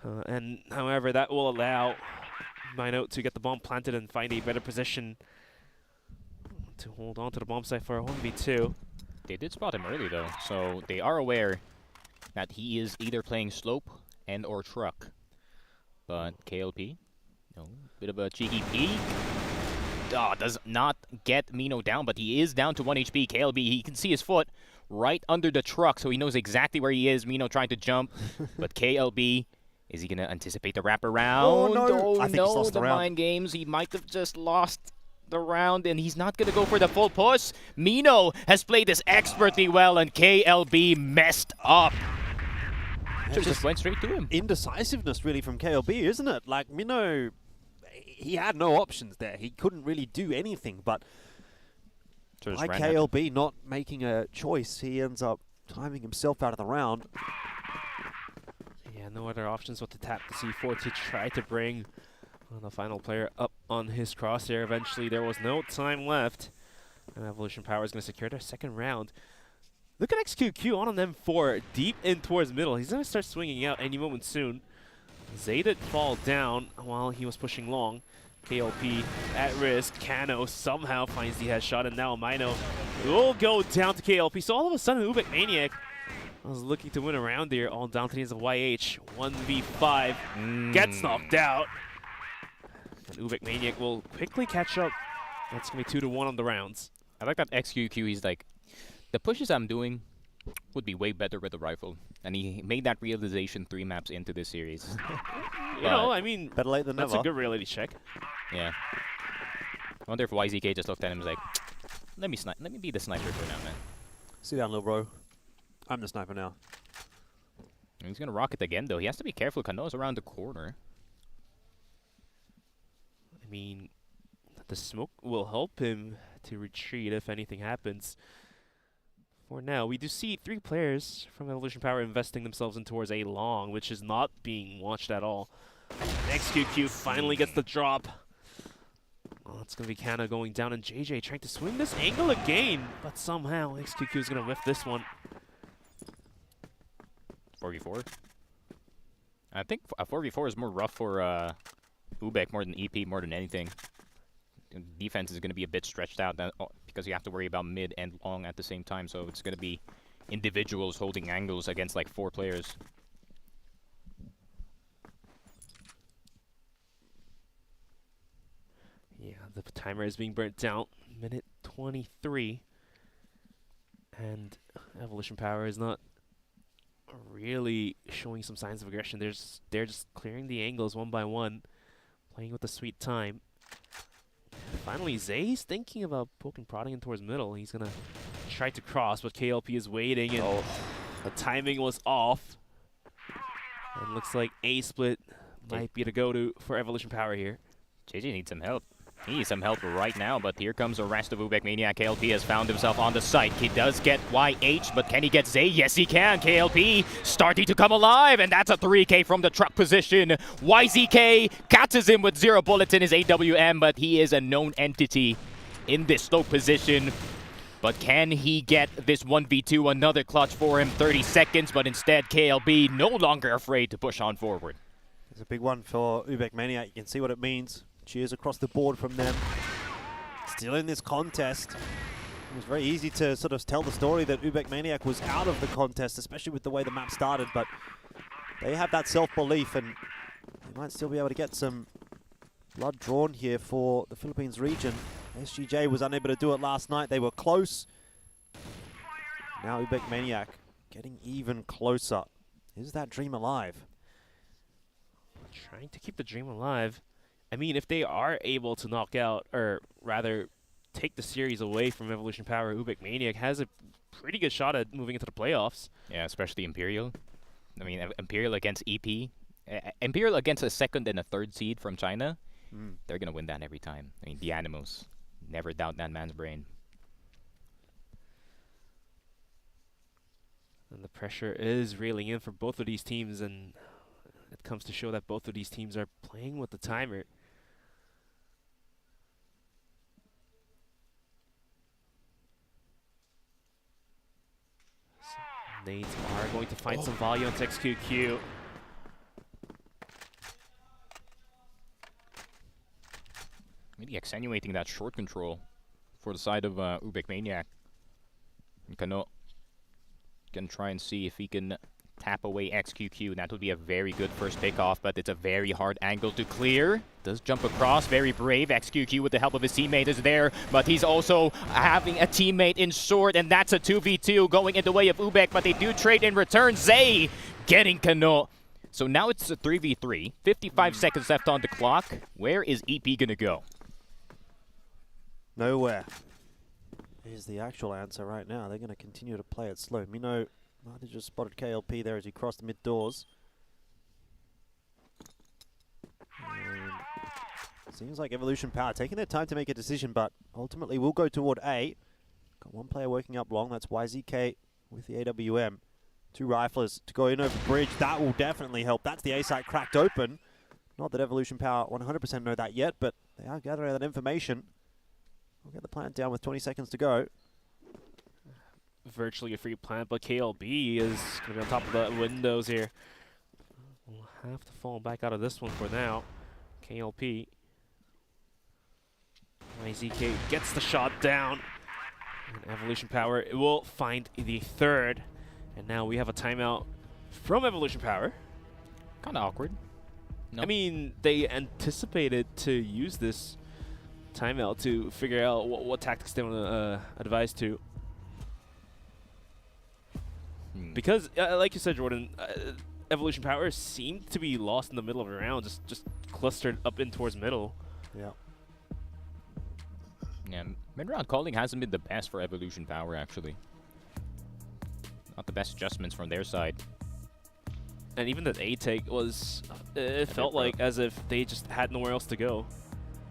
Speaker 9: And however, that will allow Mino to get the bomb planted and find a better position to hold on to the bomb site for a 1v2.
Speaker 7: They did spot him early though, so they are aware that he is either playing slope and or truck. But KLP, bit of a cheeky peek. Does not get Mino down, but he is down to 1 HP. KLB, he can see his foot right under the truck, so he knows exactly where he is. Mino trying to jump, but KLB, is he going to anticipate the wraparound?
Speaker 18: Oh, no. I think he's lost
Speaker 7: the
Speaker 18: round.
Speaker 7: mind games. He might have just lost the round, and he's not going to go for the full push. Mino has played this expertly well, and KLB messed up. Just went straight to him.
Speaker 18: Indecisiveness, really, from KLB, isn't it? Like, Mino, he had no options there. He couldn't really do anything, but by KLB not making a choice, he ends up timing himself out of the round.
Speaker 9: Yeah, no other options but to tap the C4 to try to bring the final player up on his crosshair. Eventually, there was no time left, and Evolution Power is going to secure their second round. Look at XQQ on an M4, deep in towards middle. He's going to start swinging out any moment soon. Zay did fall down while he was pushing long. KLP at risk. Kano somehow finds the headshot, and now Mino will go down to KLP. So all of a sudden, UBECMANIAC was looking to win a round here, all down to the ends of YH. 1v5 gets knocked out. And UBECMANIAC will quickly catch up. That's going to be 2-1 on the rounds.
Speaker 7: I like that XQQ, he's like, the pushes I'm doing would be way better with the rifle. And he made that realization 3 maps into this series.
Speaker 9: You know, I mean,
Speaker 18: better late than
Speaker 9: that's
Speaker 18: never.
Speaker 9: a good reality check.
Speaker 7: Yeah. I wonder if YZK just looked at him and was like, let me be the sniper for now, man.
Speaker 18: Sit down, little bro. I'm the sniper now.
Speaker 7: And he's going to rocket again, though. He has to be careful. Kano's around the corner.
Speaker 9: I mean, the smoke will help him to retreat if anything happens. For now, we do see 3 players from Evolution Power investing themselves in towards A long, which is not being watched at all. XQQ finally gets the drop. Oh, it's going to be Kana going down, and JJ trying to swing this angle again, but somehow XQQ is going to whiff this one.
Speaker 7: 4v4. I think a 4v4 is more rough for UBEC more than EP, more than anything. Defense is going to be a bit stretched out because you have to worry about mid and long at the same time, so it's going to be individuals holding angles against like 4 players.
Speaker 9: Yeah, the timer is being burnt down. Minute 23. And Evolution Power is not really showing some signs of aggression. They're just clearing the angles one by one, playing with the sweet time. Finally, Zay's thinking about poking, prodding in towards middle. He's going to try to cross, but KLP is waiting, and the timing was off. And looks like A split might be the go-to for Evolution Power here.
Speaker 7: JJ needs some help. He needs some help right now, but here comes the rest of UBECMANIAC. KLP has found himself on the site. He does get YH, but can he get Zay? Yes, he can. KLP starting to come alive, and that's a 3K from the truck position. YZK catches him with 0 bullets in his AWM, but he is a known entity in this low position. But can he get this 1v2? Another clutch for him, 30 seconds, but instead KLB no longer afraid to push on forward.
Speaker 18: It's a big one for UBECMANIAC. You can see what it means. Cheers across the board from them. Still in this contest. It was very easy to sort of tell the story that UBECMANIAC was out of the contest, especially with the way the map started, but they have that self-belief and they might still be able to get some blood drawn here for the Philippines region. SGJ was unable to do it last night. They were close. Now UBECMANIAC getting even closer. Is that dream alive?
Speaker 9: Trying to keep the dream alive. I mean, if they are able to knock out, or rather take the series away from Evolution Power, UBECMANIAC has a pretty good shot at moving into the playoffs.
Speaker 7: Yeah, especially Imperial. I mean, Imperial against EP. Imperial against a 2nd and a 3rd seed from China. They're going to win that every time. I mean, the Animals. Never doubt that man's brain.
Speaker 9: And the pressure is reeling in for both of these teams, and it comes to show that both of these teams are playing with the timer. Nades are going to find some volume on XQQ.
Speaker 7: Really accentuating that short control for the side of UBECMANIAC. And Kano can try and see if he can tap away XQQ. That would be a very good first pick-off, but it's a very hard angle to clear. Does jump across, very brave. XQQ with the help of his teammate is there, but he's also having a teammate in short, and that's a 2v2 going in the way of UBEC, but they do trade in return. Zay getting Kano. So now it's a 3v3. 55 seconds left on the clock. Where is EP gonna go?
Speaker 18: Nowhere. Here's the actual answer right now. They're going to continue to play it slow. Mino might have just spotted KLP there as he crossed mid doors. And seems like Evolution Power taking their time to make a decision, but ultimately will go toward A. Got one player working up long. That's YZK with the AWM. 2 riflers to go in over bridge. That will definitely help. That's the A site cracked open. Not that Evolution Power 100% know that yet, but they are gathering that information. We'll get the plant down with 20 seconds to go.
Speaker 9: Virtually a free plant, but KLB is going to be on top of the windows here. We'll have to fall back out of this one for now. KLP. YZK gets the shot down. And Evolution Power will find the 3rd. And now we have a timeout from Evolution Power.
Speaker 7: Kind of awkward.
Speaker 9: I mean, they anticipated to use this timeout to figure out what tactics they want to advise to. Because, like you said, Jordan, Evolution Power seemed to be lost in the middle of the round, just clustered up in towards middle.
Speaker 18: Yeah.
Speaker 7: Yeah, mid-round calling hasn't been the best for Evolution Power, actually. Not the best adjustments from their side.
Speaker 9: And even that A take was, it felt like as if they just had nowhere else to go.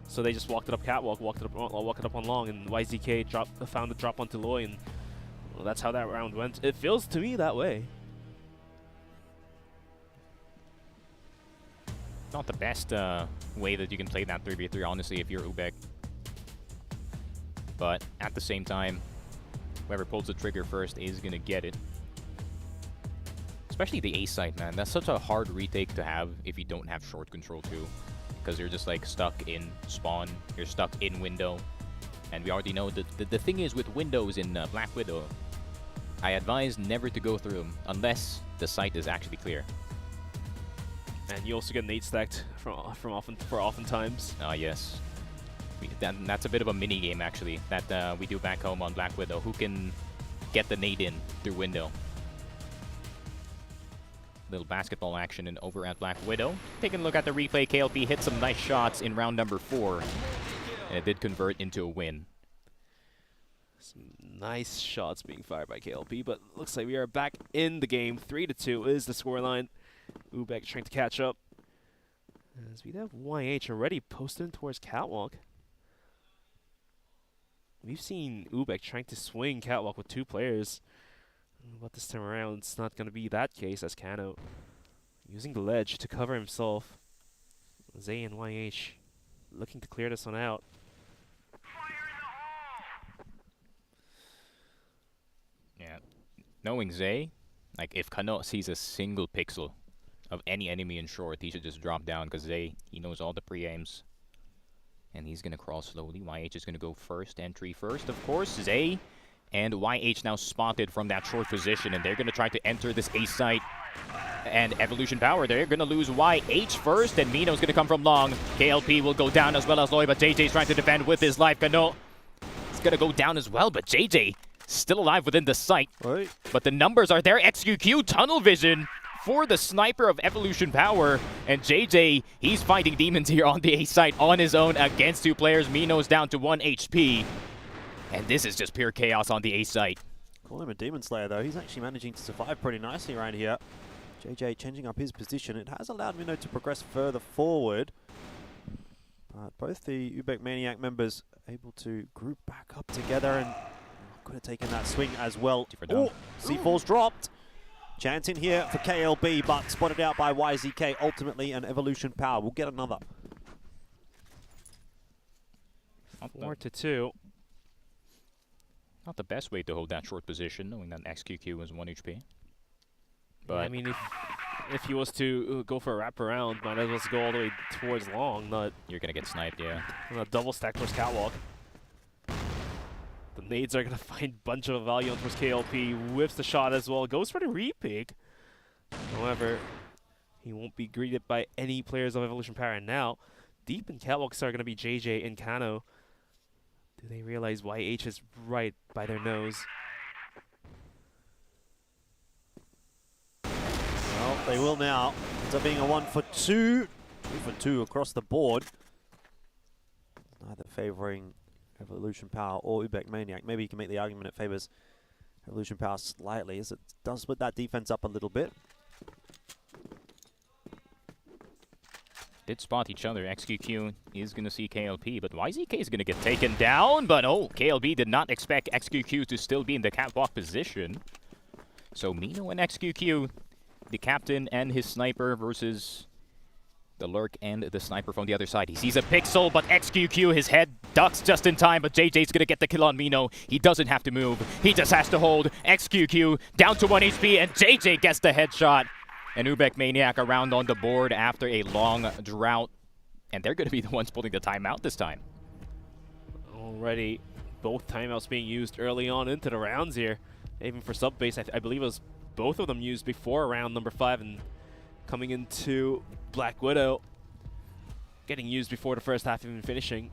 Speaker 9: So they just walked it up catwalk, walked it up on long, and YZK found the drop onto Loy, and well, that's how that round went. It feels to me that way.
Speaker 7: Not the best way that you can play that 3v3, honestly, if you're UBEC. But at the same time, whoever pulls the trigger first is going to get it. Especially the A site, man. That's such a hard retake to have if you don't have short control too. Because you're just like stuck in spawn, you're stuck in window. And we already know that the thing is with windows in Black Widow, I advise never to go through them unless the site is actually clear.
Speaker 9: And you also get nade stacked oftentimes.
Speaker 7: Ah, yes. That's a bit of a mini game actually that we do back home on Black Widow. Who can get the nade in through window? Little basketball action and over at Black Widow. Taking a look at the replay, KLP hit some nice shots in round number 4. And it did convert into a win.
Speaker 9: Some nice shots being fired by KLP, but looks like we are back in the game. 3-2 is the scoreline. UBEC trying to catch up. As we have YH already posted towards catwalk. We've seen UBEC trying to swing catwalk with 2 players. But this time around, it's not going to be that case as Kano using the ledge to cover himself. Zay and YH looking to clear this one out.
Speaker 7: Yeah. Knowing Zay, like if Kano sees a single pixel of any enemy in short, he should just drop down because Zay, he knows all the pre-aims. And he's going to crawl slowly. YH is going to go first, entry first, of course. Zay and YH now spotted from that short position, and they're going to try to enter this A site. And Evolution Power, they're going to lose YH first, and Mino's going to come from long. KLP will go down as well as Loy, but JJ's trying to defend with his life. Kano is going to go down as well, but JJ still alive within the site.
Speaker 18: Right.
Speaker 7: But the numbers are there. XQQ tunnel vision for the sniper of Evolution Power. And JJ, he's fighting demons here on the A site on his own against 2 players. Mino's down to 1 HP. And this is just pure chaos on the A site.
Speaker 18: Call him a Demon Slayer, though. He's actually managing to survive pretty nicely around here. JJ changing up his position. It has allowed Mino to progress further forward. But both the UBECMANIAC members able to group back up together and could have taken that swing as well. Oh, C4's dropped. Chance in here for KLB, but spotted out by YZK. Ultimately, an Evolution Power will get another.
Speaker 9: 4-2.
Speaker 7: Not the best way to hold that short position, knowing that XQQ was 1 HP. But
Speaker 9: Yeah, I mean, if he was to go for a wraparound, might as well go all the way towards long, not...
Speaker 7: You're going to get sniped, yeah.
Speaker 9: A double stack towards catwalk. The nades are going to find bunch of value on towards KLP. Whips the shot as well. Goes for the repick. However, he won't be greeted by any players of Evolution Power. And now, deep in catwalks are going to be JJ and Kano. Do they realize YH is right by their nose?
Speaker 18: Well, they will now. Ends up being a 1 for 2. 2 for 2 across the board. Neither favouring Evolution Power or UBECMANIAC. Maybe you can make the argument it favours Evolution Power slightly, as it does split that defense up a little bit.
Speaker 7: Did spot each other. XQQ is going to see KLP, but YZK is going to get taken down. But oh, KLP did not expect XQQ to still be in the catwalk position. So Mino and XQQ, the captain and his sniper versus the lurk and the sniper from the other side. He sees a pixel, but XQQ, his head ducks just in time, but JJ's going to get the kill on Mino. He doesn't have to move. He just has to hold. XQQ down to 1 HP, and JJ gets the headshot. And UBECMANIAC around on the board after a long drought. And they're going to be the ones pulling the timeout this time.
Speaker 9: Already, both timeouts being used early on into the rounds here. Even for sub-base, I believe it was both of them used before round number 5. And coming into Black Widow, getting used before the first half even finishing.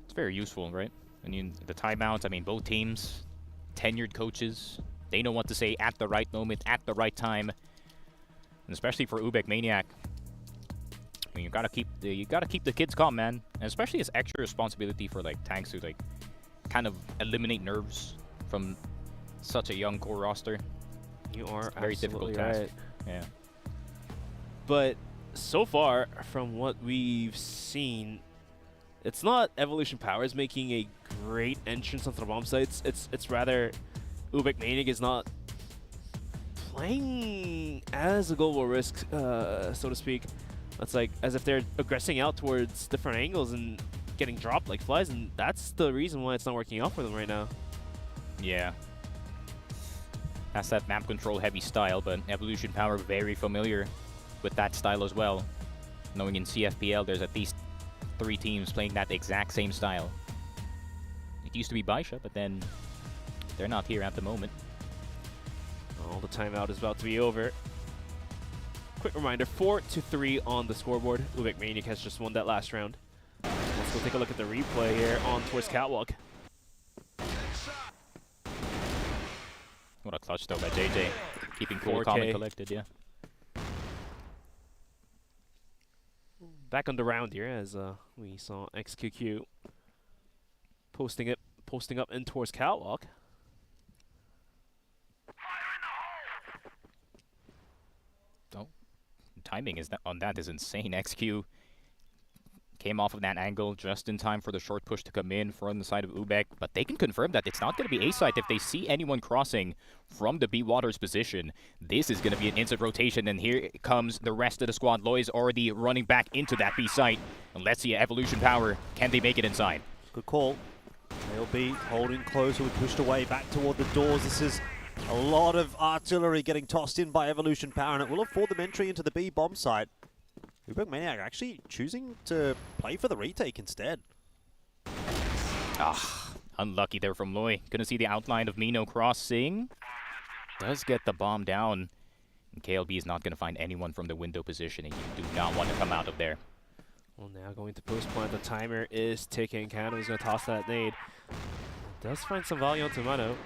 Speaker 7: It's very useful, right? I mean, the timeouts, I mean, both teams, tenured coaches. They know what to say at the right moment, at the right time, and especially for UBECMANIAC. I mean, you gotta keep the kids calm, man. And especially it's extra responsibility for like tanks to like kind of eliminate nerves from such a young core roster.
Speaker 9: You are
Speaker 7: very difficult task.
Speaker 9: right.
Speaker 7: Yeah.
Speaker 9: But so far, from what we've seen, it's not Evolution Power is making a great entrance onto the bomb sites. It's rather UBECMANIAC is not playing as a global risk, so to speak. It's like as if they're aggressing out towards different angles and getting dropped like flies, and that's the reason why it's not working out for them right now.
Speaker 7: Yeah. That's that map control heavy style, but Evolution Power very familiar with that style as well. Knowing in CFPL there's at least 3 teams playing that exact same style. It used to be Baisha, but then they're not here at the moment.
Speaker 9: Oh, the timeout is about to be over. Quick reminder, 4-3 on the scoreboard. UBECMANIAC has just won that last round. Let's go take a look at the replay here on towards catwalk.
Speaker 7: What a clutch though by JJ. Keeping cool,
Speaker 9: 4K.
Speaker 7: calm, and collected, yeah.
Speaker 9: Back on the round here as we saw XQQ posting up in towards catwalk.
Speaker 7: Oh, timing is on that is insane. XQ Came off of that angle just in time for the short push to come in from the side of UBEC, but they can confirm that it's not going to be A site if they see anyone crossing from the B Waters position. This is going to be an instant rotation, and here comes the rest of the squad. Loy's already running back into that B site, and let's see Evolution Power. Can they make it inside?
Speaker 18: Good call. They'll be holding close. We pushed away back toward the doors. This is a lot of artillery getting tossed in by Evolution Power, and it will afford them entry into the B bomb site. UBECMANIAC actually choosing to play for the retake instead.
Speaker 7: Unlucky there from Loy. Gonna see the outline of Mino crossing. Does get the bomb down. And KLB is not gonna find anyone from the window position, and you do not want to come out of there.
Speaker 9: Well, now going to post point. The timer is ticking. Kano is going to toss that nade. Does find some value onto Mano.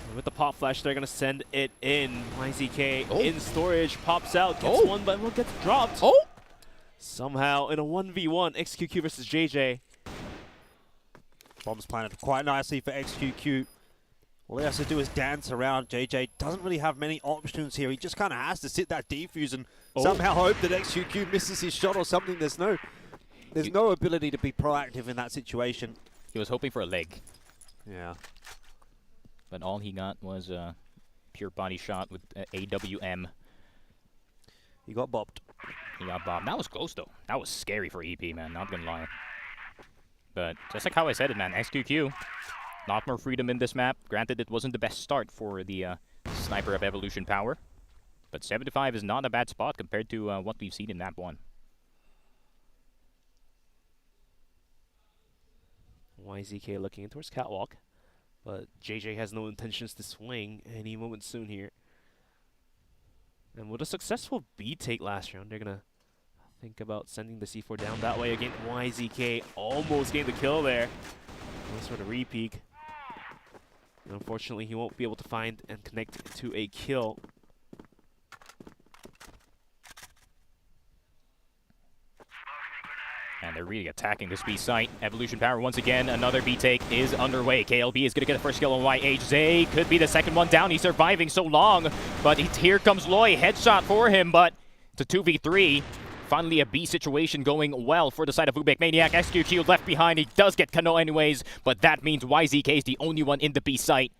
Speaker 9: And with the pop flash, they're going to send it in. YZK in storage. Pops out. Gets one, but will get dropped. Somehow in a 1v1, XQQ versus JJ.
Speaker 18: Bombs planted quite nicely for XQQ. All he has to do is dance around. JJ doesn't really have many options here. He just kind of has to sit that defuse and somehow hope that XQQ misses his shot or something. There's no ability to be proactive in that situation.
Speaker 7: He was hoping for a leg.
Speaker 18: Yeah.
Speaker 7: But all he got was a pure body shot with AWM.
Speaker 18: He got bopped.
Speaker 7: He got bopped. That was close, though. That was scary for EP, man. Not gonna lie. But just like how I said it, man. XQQ. Lot more freedom in this map. Granted, it wasn't the best start for the sniper of Evolution Power. But 75 is not a bad spot compared to what we've seen in map 1.
Speaker 9: YZK looking in towards Catwalk. But JJ has no intentions to swing any moment soon here. And with a successful B take last round, they're going to think about sending the C4 down that way again. YZK almost getting the kill there. Some sort of re-peek. And unfortunately, he won't be able to find and connect to a kill.
Speaker 7: And they're really attacking this B site. Evolution Power once again. Another B take is underway. KLB is going to get the first kill on YH. Zay could be the second one down. He's surviving so long. But here comes Loy. Headshot for him, but it's a 2v3. Finally a B situation going well for the side of UBECMANIAC. XQQ left behind. He does get Kano anyways, but that means YZK is the only one in the B site.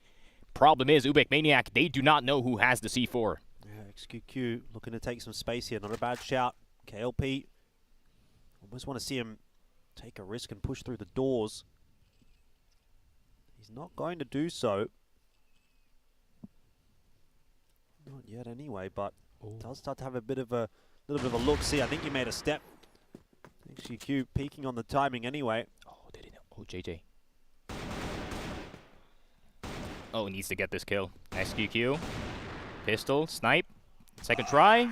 Speaker 7: Problem is, UBECMANIAC, they do not know who has the C4.
Speaker 18: Yeah, XQQ looking to take some space here. Not a bad shout. KLP. Almost want to see him take a risk and push through the doors. He's not going to do so. Not yet anyway, but does start to have a bit of a little bit of a look. See, I think he made a step. XQQ peeking on the timing anyway.
Speaker 7: Oh, did he know? Oh, JJ. Oh, he needs to get this kill. XQQ. Pistol, snipe. Second try.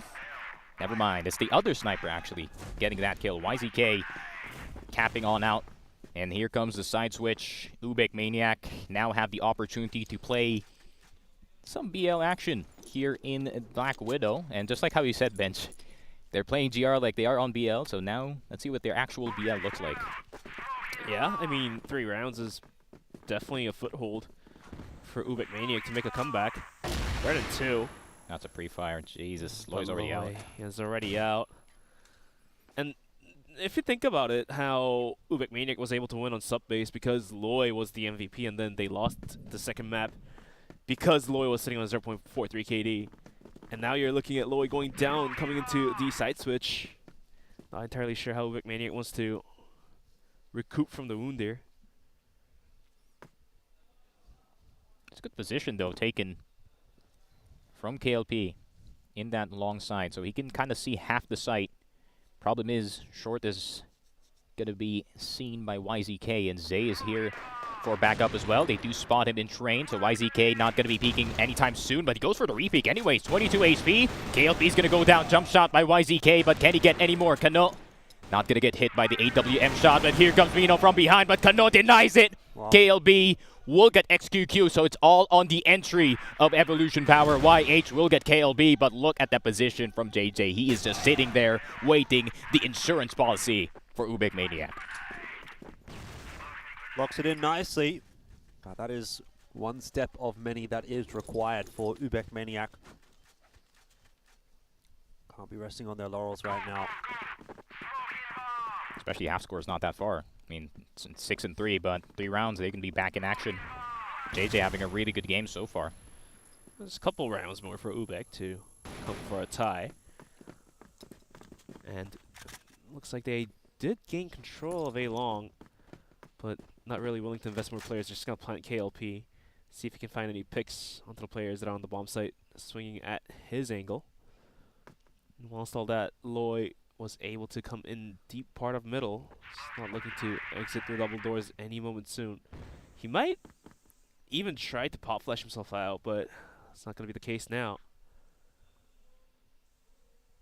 Speaker 7: Never mind. It's the other sniper actually getting that kill. YZK capping on out. And here comes the side switch. UBECMANIAC now have the opportunity to play some BL action here in Black Widow. And just like how you said, Bench, they're playing GR like they are on BL. So now let's see what their actual BL looks like.
Speaker 9: Yeah, I mean, 3 rounds is definitely a foothold for UBECMANIAC to make a comeback. Better than 2.
Speaker 7: That's a pre-fire. Jesus, Loy's already out.
Speaker 9: He's already out. And if you think about it, how UBECMANIAC was able to win on sub-base because Loy was the MVP, and then they lost the second map because Loy was sitting on 0.43 KD. And now you're looking at Loy going down, coming into the side switch. Not entirely sure how UBECMANIAC wants to recoup from the wound there.
Speaker 7: It's a good position, though, taken from KLP in that long side, so he can kind of see half the site. Problem is, short is going to be seen by YZK, and Zay is here for backup as well. They do spot him in train, so YZK not going to be peeking anytime soon, but he goes for the re-peek anyways. 22 HP. KLP is going to go down. Jump shot by YZK, but can he get any more? Kano not going to get hit by the AWM shot, but here comes Mino from behind, but Kano denies it. Wow. KLB will get XQQ, so it's all on the entry of Evolution Power. YH will get KLB, but look at that position from JJ. He is just sitting there waiting the insurance policy for UBECMANIAC.
Speaker 18: Locks it in nicely. But that is one step of many that is required for UBECMANIAC. Can't be resting on their laurels right now.
Speaker 7: Especially half score is not that far. I mean, it's 6-3, but 3 rounds, they can be back in action. JJ having a really good game so far.
Speaker 9: There's a couple rounds more for UBEC to come for a tie. And looks like they did gain control of A Long, but not really willing to invest more players. They're just going to plant KLP, see if he can find any picks onto the players that are on the bomb site, swinging at his angle. And whilst all that, Loy was able to come in deep part of middle. He's not looking to exit through double doors any moment soon. He might even try to pop flash himself out, but it's not going to be the case now.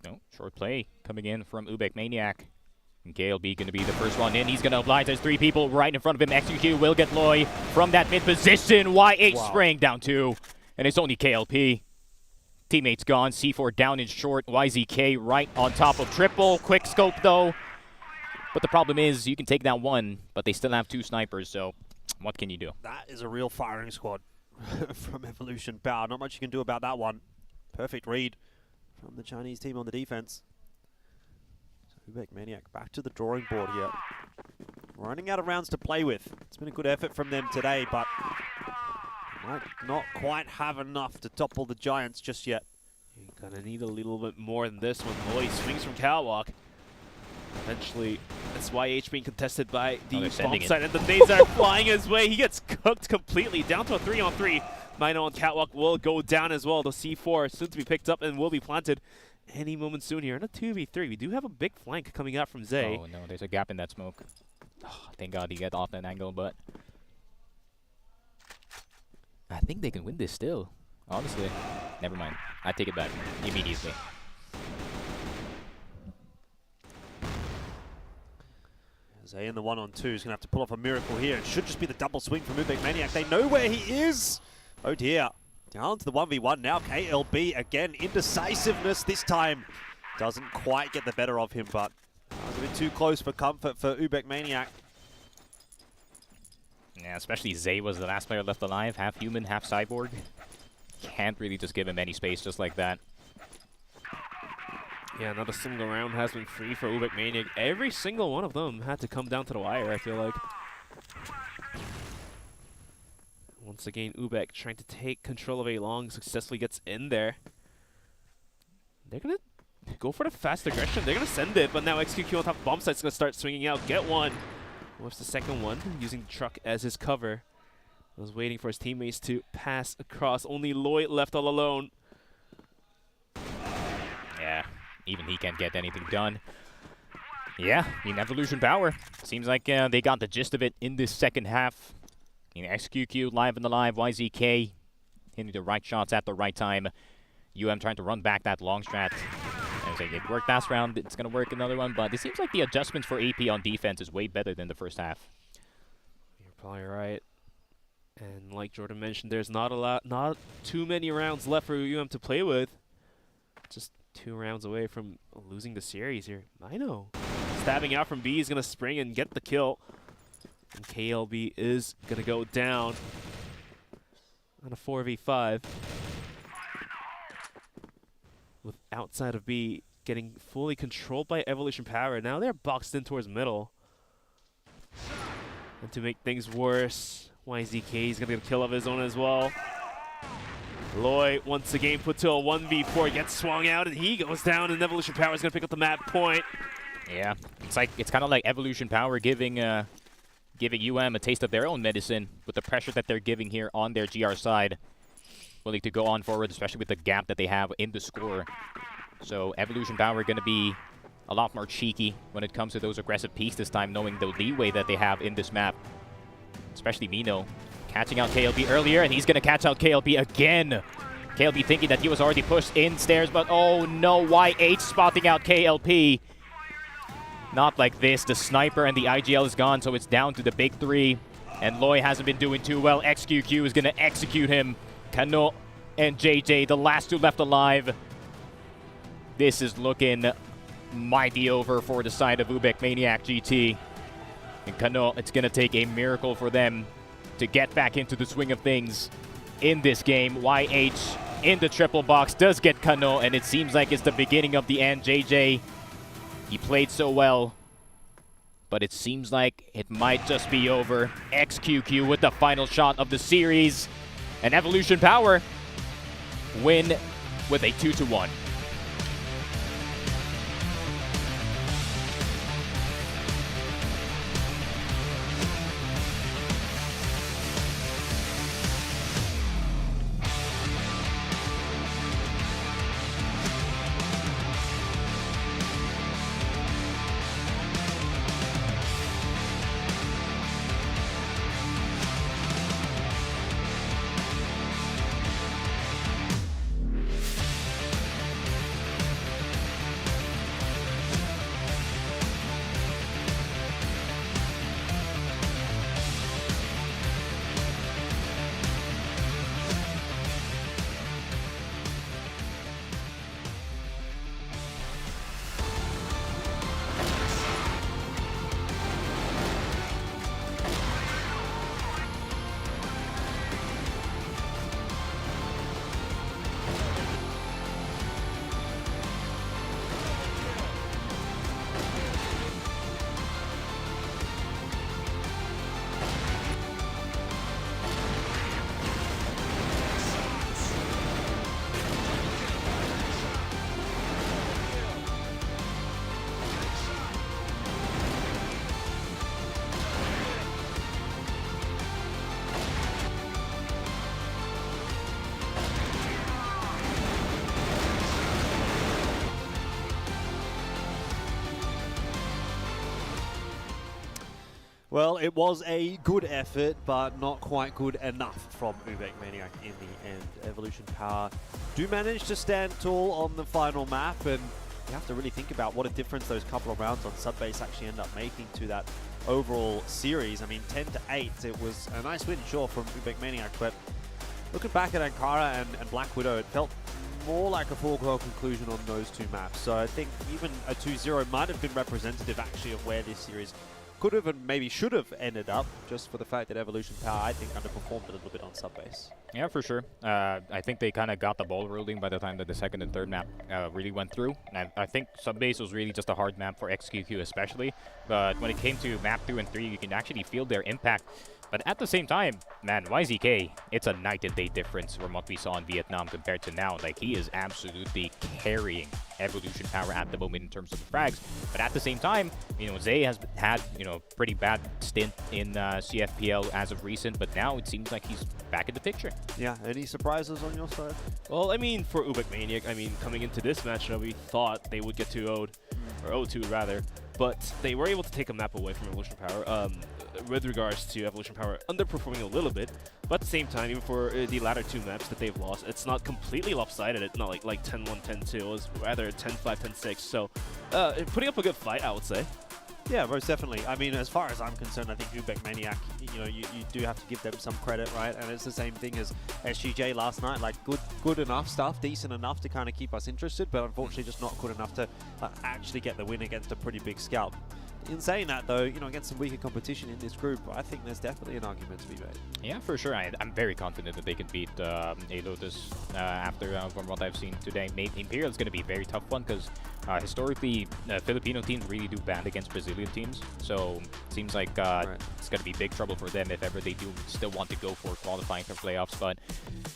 Speaker 7: No, short play coming in from UBECMANIAC. And KLB going to be the first one in. He's going to oblige. There's 3 people right in front of him. XQQ will get Loy from that mid position. YH spraying down 2. And it's only KLP. Teammates gone. C4 down in short. YZK right on top of triple. Quick scope though. But the problem is you can take that 1, but they still have 2 snipers. So what can you do?
Speaker 18: That is a real firing squad from Evolution Power. Not much you can do about that one. Perfect read from the Chinese team on the defense. UBECMANIAC back to the drawing board here. Running out of rounds to play with. It's been a good effort from them today, but might not quite have enough to topple the Giants just yet.
Speaker 9: You're gonna need a little bit more than this one. Loy swings from catwalk. Eventually, that's YH being contested by the bomb site, and the nades are flying his way. He gets cooked completely, down to a 3-on-3. Mino on catwalk will go down as well. The C4 soon to be picked up and will be planted any moment soon here. In a 2v3, we do have a big flank coming out from Zay.
Speaker 7: Oh no, there's a gap in that smoke. Oh, thank God he got off that angle, but I think they can win this still. Honestly, never mind. I take it back immediately.
Speaker 18: Zay in the 1-on-2 is going to have to pull off a miracle here. It should just be the double swing from UBECMANIAC. They know where he is. Oh dear. Down to the 1v1 now. KLB again. Indecisiveness this time. Doesn't quite get the better of him, but was a bit too close for comfort for UBECMANIAC.
Speaker 7: Yeah, especially Zay was the last player left alive. Half human, half cyborg. Can't really just give him any space just like that.
Speaker 9: Yeah, not a single round has been free for UBECMANIAC. Every single one of them had to come down to the wire, I feel like. Once again, UBEC trying to take control of A Long, successfully gets in there. They're going to go for the fast aggression. They're going to send it, but now XQQ on top of bomb site's going to start swinging out. Get one. What's the second one? Using the truck as his cover. Was waiting for his teammates to pass across. Only Lloyd left all alone.
Speaker 7: Yeah, even he can't get anything done. Yeah, in Evolution Power. Seems like they got the gist of it in this second half. XQQ live in the live, YZK hitting the right shots at the right time. Trying to run back that long strat. It worked last round, it's going to work another one, but it seems like the adjustments for AP on defense is way better than the first half.
Speaker 9: You're probably right. And like Jordan mentioned, there's not too many rounds left for to play with. Just 2 rounds away from losing the series here. Mino stabbing out from B is going to spring and get the kill. And KLB is going to go down on a 4v5. With outside of B getting fully controlled by Evolution Power. Now they're boxed in towards middle. And to make things worse, YZK is going to get a kill of his own as well. Loy once again put to a 1v4, gets swung out and he goes down, and Evolution Power is going to pick up the map point.
Speaker 7: Yeah, it's kind of like Evolution Power giving a taste of their own medicine with the pressure that they're giving here on their GR side. Willing to go on forward, especially with the gap that they have in the score. So Evolution Power going to be a lot more cheeky when it comes to those aggressive peaks this time, knowing the leeway that they have in this map. Especially Mino catching out KLB earlier, and he's going to catch out KLB again. KLB thinking that he was already pushed in stairs, but oh no, YH spotting out KLB. Not like this. The sniper and the IGL is gone, so it's down to the big 3. And Loy hasn't been doing too well. XQQ is going to execute him. Kano and JJ, the last 2 left alive. This is looking mighty over for the side of UBECMANIAC GT. And Kano, it's going to take a miracle for them to get back into the swing of things in this game. YH in the triple box does get Kano, and it seems like it's the beginning of the end. JJ, he played so well. but it seems like it might just be over. XQQ with the final shot of the series, and Evolution Power win with a 2-1.
Speaker 18: Well, it was a good effort, but not quite good enough from UBECMANIAC in the end. Evolution Power do manage to stand tall on the final map, and you have to really think about what a difference those couple of rounds on sub-base actually end up making to that overall series. I mean, 10-8, it was a nice win, sure, from UBECMANIAC, but looking back at Ankara and Black Widow, it felt more like a foregone conclusion on those two maps. So I think even a 2-0 might have been representative actually of where this series could have and maybe should have ended up, just for the fact that Evolution Power, I think, underperformed a little bit on sub-base.
Speaker 7: Yeah, for sure. I think they kind of got the ball rolling by the time that the second and third map really went through. And I think sub-base was really just a hard map for XQQ especially. But when it came to map 2 and 3, you can actually feel their impact. But at the same time, man, YZK, it's a night and day difference from what we saw in Vietnam compared to now. Like, he is absolutely carrying Evolution Power at the moment in terms of the frags. But at the same time, you know, Zay has had, you know, pretty bad stint in CFPL as of recent, but now it seems like he's back in the picture.
Speaker 18: Yeah, any surprises on your side?
Speaker 9: Well, I mean, for UBECMANIAC, I mean, coming into this matchup, we thought they would get 2-0'd, or 0-2 rather, but they were able to take a map away from Evolution Power. With regards to Evolution Power underperforming a little bit, but at the same time, even for the latter two maps that they've lost, it's not completely lopsided. It's not like 10-1, 10-2. It was rather 10-5, 10-6. So putting up a good fight, I would say.
Speaker 18: Yeah, most definitely. I mean, as far as I'm concerned, I think UBECMANIAC, you know, you do have to give them some credit, right? And it's the same thing as SGJ last night, like good enough stuff, decent enough to kind of keep us interested, but unfortunately just not good enough to actually get the win against a pretty big scalp. In saying that, though, you know, against some weaker competition in this group, I think there's definitely an argument to be made.
Speaker 7: Yeah, for sure. I'm very confident that they can beat A-Lotus after from what I've seen today. Imperial is going to be a very tough one because historically, Filipino teams really do band against Brazilian teams. So it seems like it's going to be big trouble for them if ever they do still want to go for qualifying for playoffs. But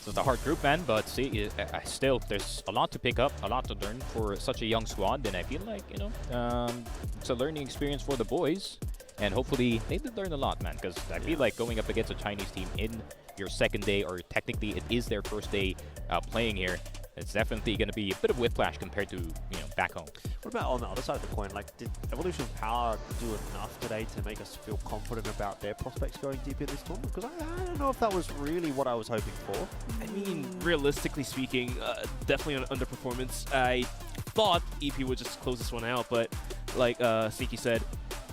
Speaker 7: it's a hard group, man. But see, still, there's a lot to pick up, a lot to learn for such a young squad. And I feel like, you know, it's a learning experience for the boys, and hopefully they did learn a lot, man, because I feel like going up against a Chinese team in your second day, or technically it is their first day playing here, it's definitely going to be a bit of whiplash compared to, you know, back home.
Speaker 18: What about on the other side of the coin? Like, did Evolution Power do enough today to make us feel confident about their prospects going deep in this tournament? Because I don't know if that was really what I was hoping for.
Speaker 9: I mean, realistically speaking, definitely an underperformance. I thought EP would just close this one out, but like Sneaky said,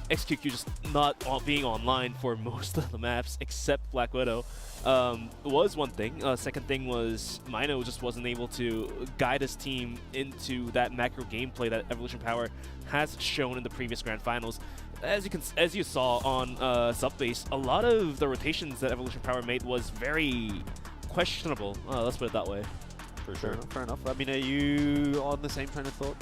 Speaker 9: XQQ just not being online for most of the maps except Black Widow was one thing. Second thing was Mino just wasn't able to guide his team into that macro gameplay that Evolution Power has shown in the previous Grand Finals. As you saw on Subbase, a lot of the rotations that Evolution Power made was very questionable. Let's put it that way.
Speaker 18: For sure. Fair enough. I mean, are you on the same train of thought?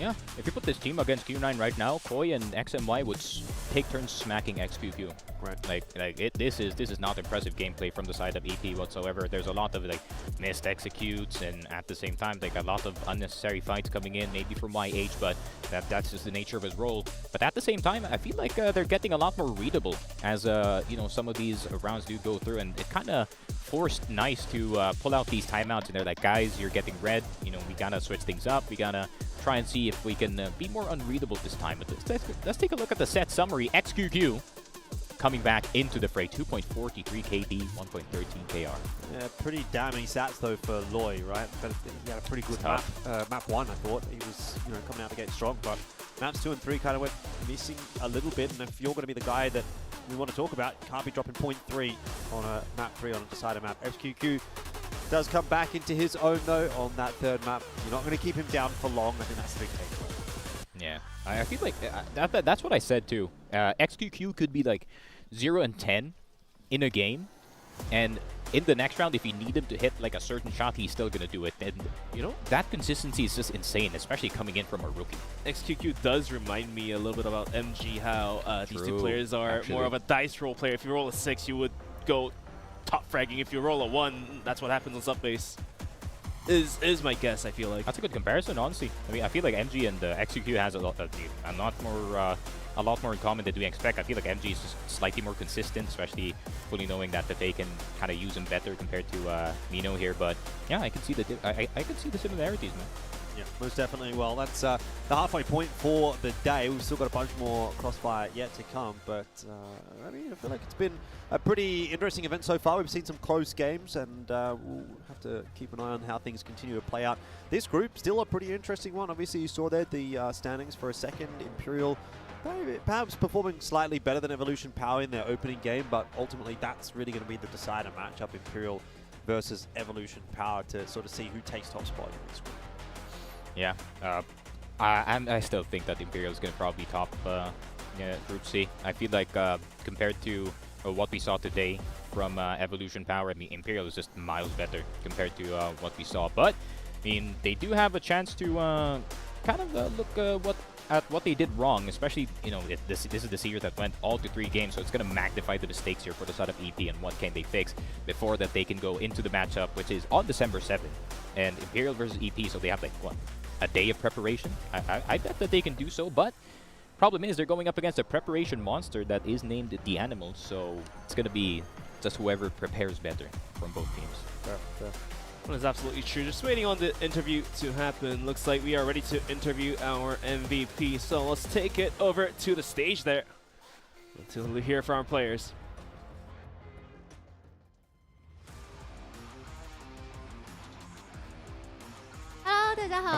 Speaker 7: Yeah, if you put this team against Q9 right now, Koi and XMY would take turns smacking XQQ.
Speaker 18: Right.
Speaker 7: This is not impressive gameplay from the side of EP whatsoever. There's a lot of like missed executes, and at the same time like a lot of unnecessary fights coming in, maybe from YH, but that's just the nature of his role. But at the same time, I feel like they're getting a lot more readable as you know, some of these rounds do go through, and it kind of forced Nice to pull out these timeouts, and they're like, guys, you're getting red. You know, we gotta switch things up. We gotta try and see if we can be more unreadable this time. But let's take a look at the set summary. XQQ coming back into the fray. 2.43 KD, 1.13 KR.
Speaker 18: Yeah, pretty damning stats though for Loy, right? But he had a pretty good map. Map 1, I thought. He was, you know, coming out the gate strong, but maps 2 and 3 kind of went missing a little bit. And if you're going to be the guy that we want to talk about, you can't be dropping 0.3 on a map 3 on a decider map. XQQ does come back into his own though on that third map. You're not going to keep him down for long. I think that's the big takeaway.
Speaker 7: Yeah, I feel like that's what I said too. XQQ could be like 0 and 10 in a game, and in the next round, if you need him to hit like a certain shot, he's still gonna do it. And you know, that consistency is just insane, especially coming in from a rookie.
Speaker 9: XQQ does remind me a little bit about MG, how these two players are more of a dice roll player. If you roll a 6, you would go top fragging. If you roll a 1, that's what happens on subbase. Is my guess, I feel like.
Speaker 7: That's a good comparison, honestly. I mean, I feel like MG and XQQ has a lot more in common than we expect. I feel like MG is just slightly more consistent, especially fully knowing that they can kind of use him better compared to Mino here. But yeah, I can see I can see the similarities, man.
Speaker 18: Yeah, most definitely. Well, that's the halfway point for the day. We've still got a bunch more Crossfire yet to come, but I mean, I feel like it's been a pretty interesting event so far. We've seen some close games, and we'll have to keep an eye on how things continue to play out. This group, still a pretty interesting one. Obviously, you saw there the standings for a second. Imperial perhaps performing slightly better than Evolution Power in their opening game, but ultimately that's really going to be the decider matchup, Imperial versus Evolution Power, to sort of see who takes top spot in this group.
Speaker 7: Yeah, I still think that Imperial is going to probably top Group C. I feel like compared to what we saw today from Evolution Power, I mean, Imperial is just miles better compared to what we saw. But, I mean, they do have a chance to kind of look at what they did wrong, especially, you know, this is the series that went all to 3 games, so it's going to magnify the mistakes here for the side of EP and what can they fix before that they can go into the matchup, which is on December 7th. And Imperial versus EP, so they have like, what, a day of preparation? I bet that they can do so, but problem is they're going up against a preparation monster that is named the Animal, so it's going to be just whoever prepares better from both teams.
Speaker 9: That is absolutely true. Just waiting on the interview to happen. Looks like we are ready to interview our MVP, so let's take it over to the stage there to hear from our players.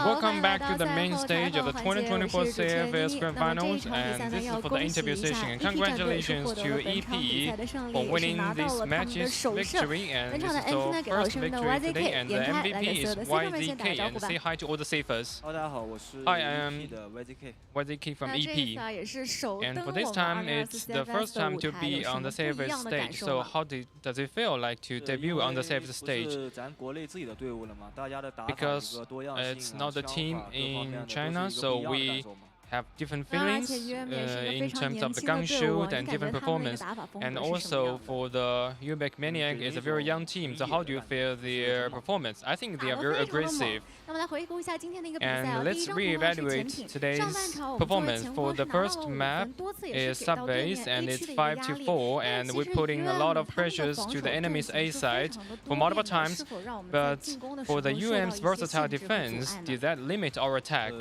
Speaker 19: Welcome back to the main stage of the 2024 CFS Grand Finals, and this is for the interview session. And congratulations to EP for winning this match's victory, and this is the first victory today, and the MVP is YZK, and say hi to all the safers. Hi, I am YZK from EP, and for this time, it's the first time to be on the CFS stage, so how does it feel like to debut on the CFS stage? Because it's not the team in China, so we have different feelings in terms of the gun shoot and different performance. And also for the UBECMANIAC, it's a very young team, so how do you feel their performance? I think they are very aggressive. And let's reevaluate today's performance. For the first map is sub-base, and it's 5-4, and we're putting a lot of pressures to the enemy's A side for multiple times. But for the UM's versatile defense, did that limit our attack?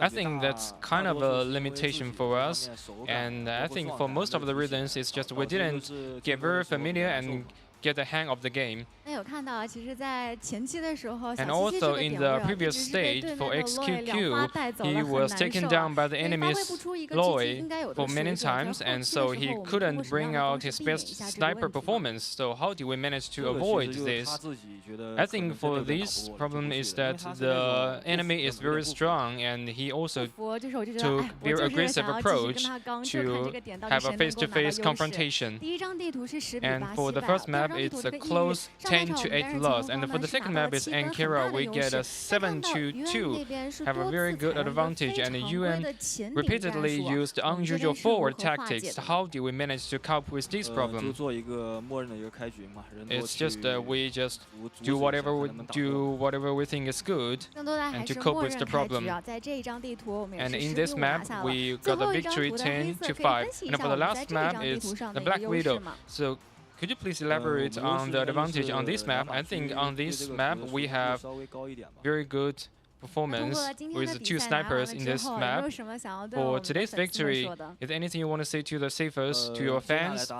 Speaker 19: I think that's kind of a limitation for us, and I think for most of the reasons it's just we didn't get very familiar and get the hang of the game. And also in the previous stage for XQQ, he was taken down by the enemy's Loy for many times, and so he couldn't bring out his best sniper performance. So how do we manage to avoid this? I think for this problem is that the enemy is very strong, and he also took very aggressive approach to have a face-to-face confrontation. And for the first map, it's a close 10 to 8 loss, and for the second map is Ankara, we get a 7 to 2, have a very good advantage, and UN repeatedly used unusual forward tactics. How do we manage to cope with this problem? It's just we just do whatever we think is good and to cope with the problem. And in this map, we got a victory 10 to 5. And for the last map, it's the Black Widow. So could you please elaborate on the advantage on this map? I think on this map, we have very good performance with 2 snipers in this map. For today's victory, is there anything you want to say to the savers, to your fans?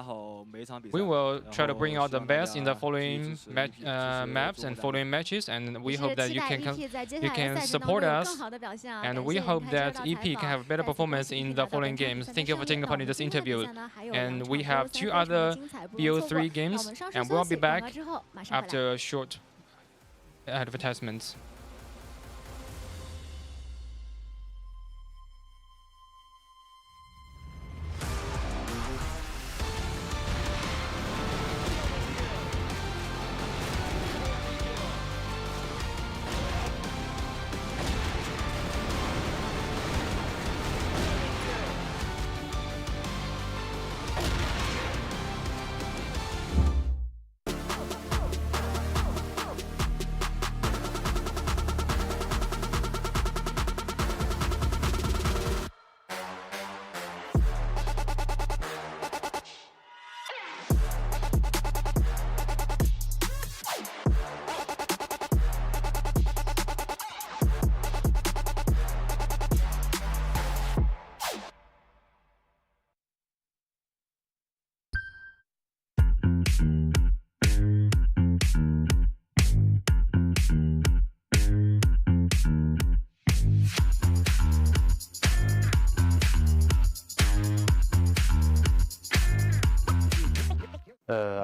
Speaker 19: We will try to bring out the best in the following maps and following matches, and we hope that you can support us, and we hope that EP can have better performance in the following games. Thank you for taking part in this interview. And we have 2 other BO3 games, and we'll be back after a short advertisement.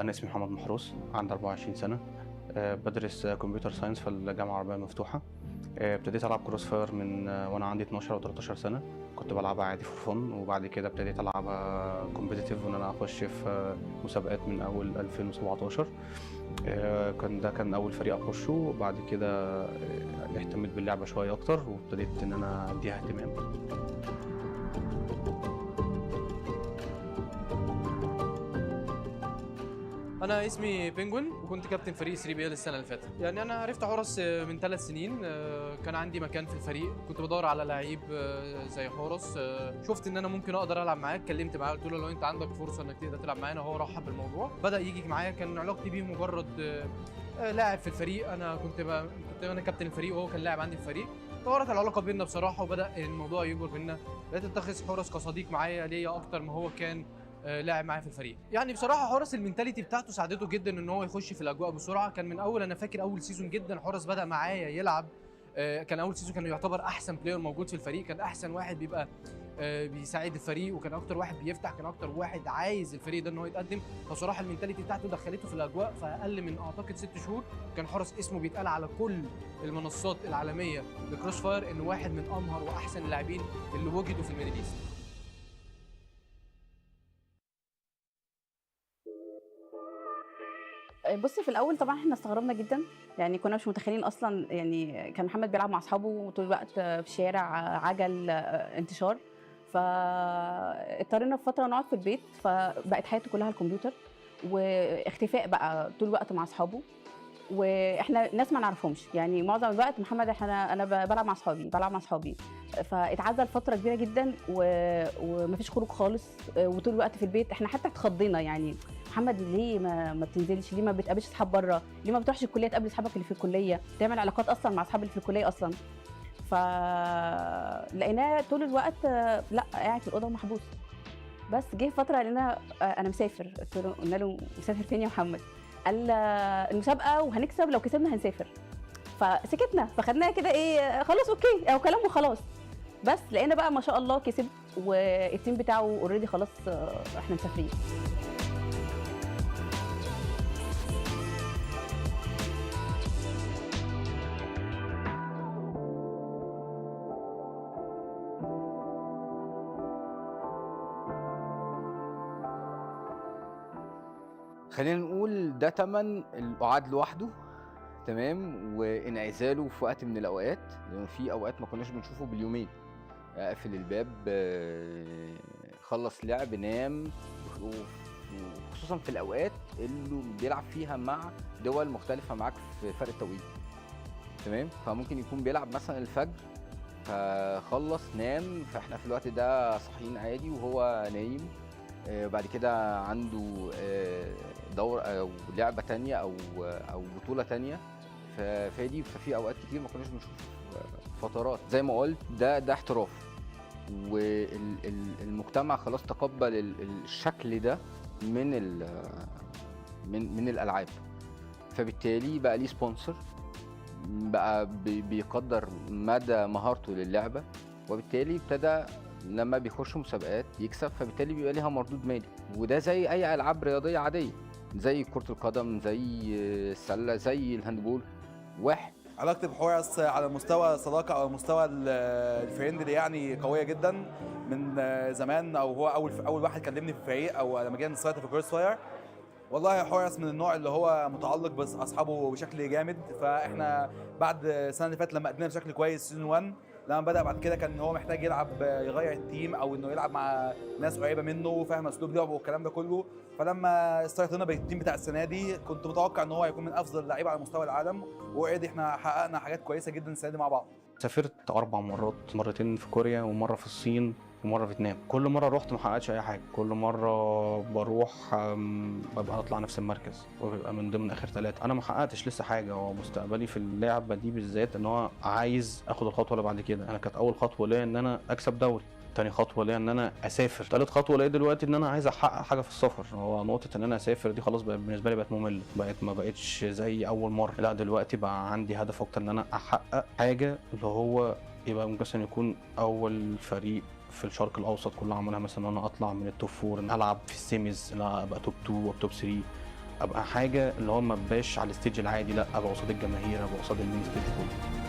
Speaker 20: أنا اسمي محمد محروس، عندي 24 سنة، بدرس كمبيوتر ساينس في الجامعة العربية المفتوحة. ابتديت ألعب كروس فاير من وأنا عندي 12 أو 13 سنة، كنت بلعبها عادي فور فن، وبعد كده ابتديت ألعبها كومبيتيتيف وإن أنا أخش في مسابقات من أول 2017. كان أول فريق أخشه، وبعد كده اهتميت باللعبة شوية أكتر وابتديت إن أنا أديها اهتمام.
Speaker 21: أنا اسمي بينجوين وكنت كابتن فريق 3 بي ال السنة اللي فاتت. يعني أنا عرفت حورس من 3 سنين، كان عندي مكان في الفريق، كنت بدور على لعيب زي حورس، شفت إن أنا ممكن أقدر ألعب معاه، اتكلمت معاه قلت له لو أنت عندك فرصة إنك تقدر تلعب معانا، هو رحب بالموضوع، بدأ يجي معايا. كان علاقتي بيه مجرد لاعب في الفريق، أنا كنت أنا كابتن الفريق وهو كان لاعب عندي في الفريق. طورت العلاقة بيننا بصراحة وبدأ الموضوع يكبر بيننا، بقيت اتخذ حورس كصديق معايا ليا أكتر ما هو كان لاعب معايا في الفريق. يعني بصراحه حورس المينتاليتي بتاعته ساعدته جدا ان هو يخش في الاجواء بسرعه. كان من اول، انا فاكر اول سيزون جدا حورس بدا معايا يلعب، كان اول سيزون كان يعتبر احسن بلاير موجود في الفريق، كان احسن واحد بيبقى بيساعد الفريق، وكان اكتر واحد بيفتح، كان اكتر واحد عايز الفريق ده ان هو يتقدم. فصراحه المينتاليتي بتاعته دخلته في الاجواء. فاقل من اعتقد 6 شهور كان حورس اسمه بيتقال على كل المنصات العالميه لكروس فاير انه واحد من امهر واحسن اللاعبين اللي وجدوا في الميدل ايست.
Speaker 22: بصي، في الاول طبعا احنا استغربنا جدا، يعني كنا مش متخيلين اصلا. يعني كان محمد بيلعب مع اصحابه طول الوقت في الشارع، عجل، انتشار، فاضطرينا في فتره نقعد في البيت، فبقت حياته كلها الكمبيوتر واختفاء بقى طول الوقت مع اصحابه، واحنا ناس ما نعرفهمش. يعني معظم الوقت محمد انا بلعب مع اصحابي فاتعزل فتره كبيره جدا ومفيش خروج خالص، وطول الوقت في البيت. احنا حتى اتخضينا، يعني محمد ليه ما بتنزلش، ليه ما بتقابلش اصحاب بره، ليه ما بتروحش الكليه تقابل اصحابك اللي في الكليه، تعمل علاقات اصلا مع اصحاب اللي في الكليه اصلا. فلقيناه طول الوقت لا قاعد في الاوضه ومحبوس. بس جه فتره لقينا انا مسافر، قلنا له مسافر فين يا محمد؟ قال المسابقه وهنكسب، لو كسبنا هنسافر. فسكتنا، فخدناها كده ايه، خلاص اوكي، او كلام وخلاص. بس لقينا بقى ما شاء الله كسب، والتيم بتاعه اوريدي خلاص احنا مسافرين.
Speaker 1: خلينا نقول ده تمن القعاد لوحده، تمام، وانعزاله في وقت من الاوقات، لان في اوقات ما كناش بنشوفه باليومين. اقفل الباب، خلص لعب، نام، وخصوصا في الاوقات اللي بيلعب فيها مع دول مختلفه معاك في فرق التوقيت، تمام. فممكن يكون بيلعب مثلا الفجر فخلص نام، فاحنا في الوقت ده صاحيين عادي وهو نايم. بعد كده عنده دور او لعبه تانية او بطوله تانية، ففي اوقات كتير ما كناش بنشوف فترات. زي ما قلت ده احتراف، والمجتمع خلاص تقبل الشكل ده من الالعاب، فبالتالي بقى ليه سبونسر، بقى بيقدر مدى مهارته للعبه، وبالتالي ابتدى لما بيخش مسابقات يكسب، فبالتالي بيبقى ليها مردود مالي. وده زي اي العاب رياضيه عاديه، زي كره القدم، زي السله، زي الهاندبول. واحد
Speaker 3: علاقتي بحورس على مستوى صداقه او مستوى الفريندلي يعني قويه جدا من زمان، او هو اول واحد كلمني في الفريق، او لما جينا نستارت في كروس فاير. والله حورس من النوع اللي هو متعلق باصحابه بشكل جامد، فاحنا بعد السنه اللي فاتت لما قدمنا بشكل كويس سيزون 1، لما بدا بعد كده كان هو محتاج يلعب يغير التيم، او انه يلعب مع ناس قريبه منه فاهم اسلوب لعبه والكلام ده كله. فلما استارتنا بالتيم بتاع السنه دي كنت متوقع ان هو هيكون من افضل اللعيبه على مستوى العالم، واوريدي احنا حققنا حاجات كويسه جدا السنه دي مع بعض.
Speaker 20: سافرت 4 مرات، مرتين في كوريا ومره في الصين ومره في فيتنام. كل مره رحت ما حققتش اي حاجه، كل مره بروح ببقى اطلع نفس المركز وبيبقى من ضمن اخر 3. انا ما حققتش لسه حاجه، ومستقبلي في اللعبه دي بالذات ان هو عايز اخد الخطوه اللي بعد كده. انا كانت اول خطوه ليا ان انا اكسب دوري، تاني خطوه ليا ان انا اسافر، تالت خطوه ليا دلوقتي ان انا عايز احقق حاجه في السفر. هو نقطه ان انا اسافر دي خلاص بالنسبه لي بقت ممله، ما بقتش زي اول مره. لا دلوقتي بقى عندي هدف اكتر ان انا احقق حاجه، اللي هو يبقى مثلا يكون اول فريق في الشرق الاوسط كله عملها، مثلا ان انا اطلع من التوب 4، ان العب في السيميز، لا ابقى توب 2 او توب 3، ابقى حاجه اللي هو ما بقاش على الستيج العادي، لا ابقى قصاد الجماهير، ابقى قصاد المين ستيج كله.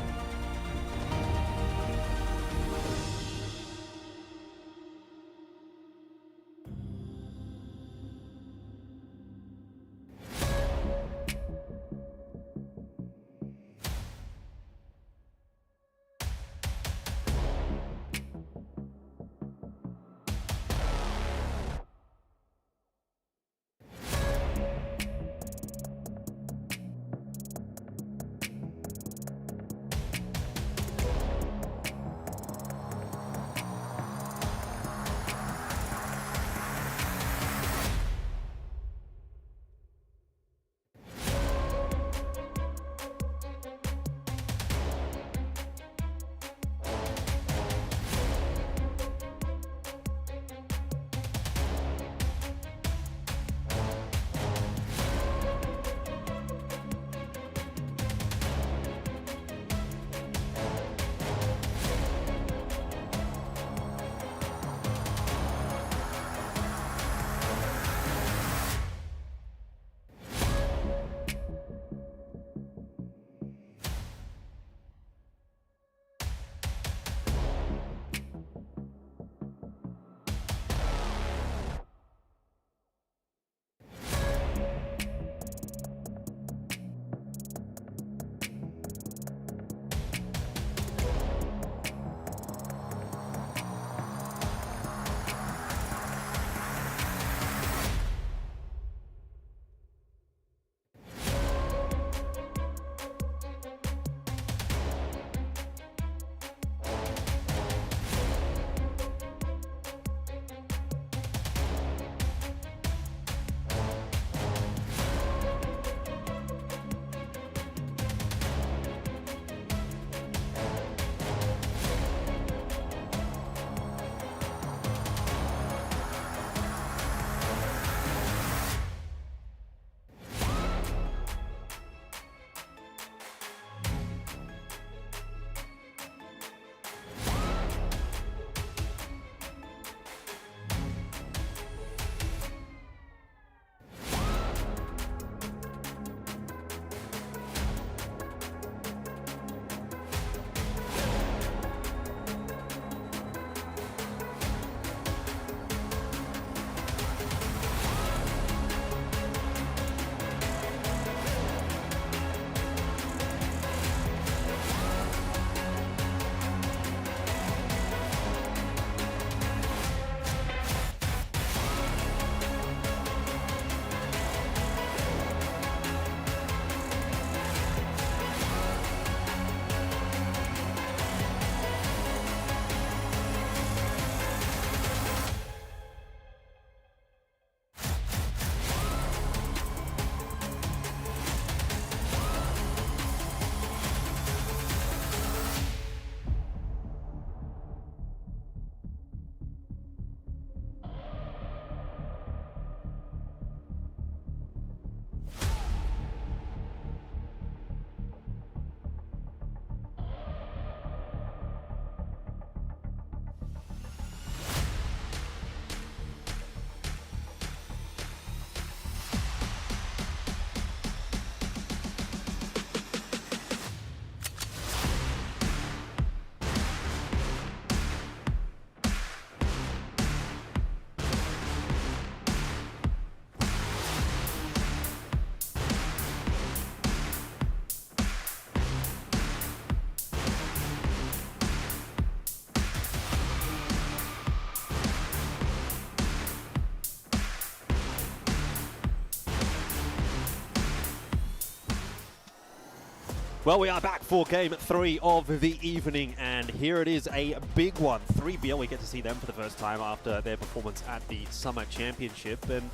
Speaker 18: Well, we are back for game 3 of the evening, and here it is, a big one. 3BL, we get to see them for the first time after their performance at the Summer Championship, and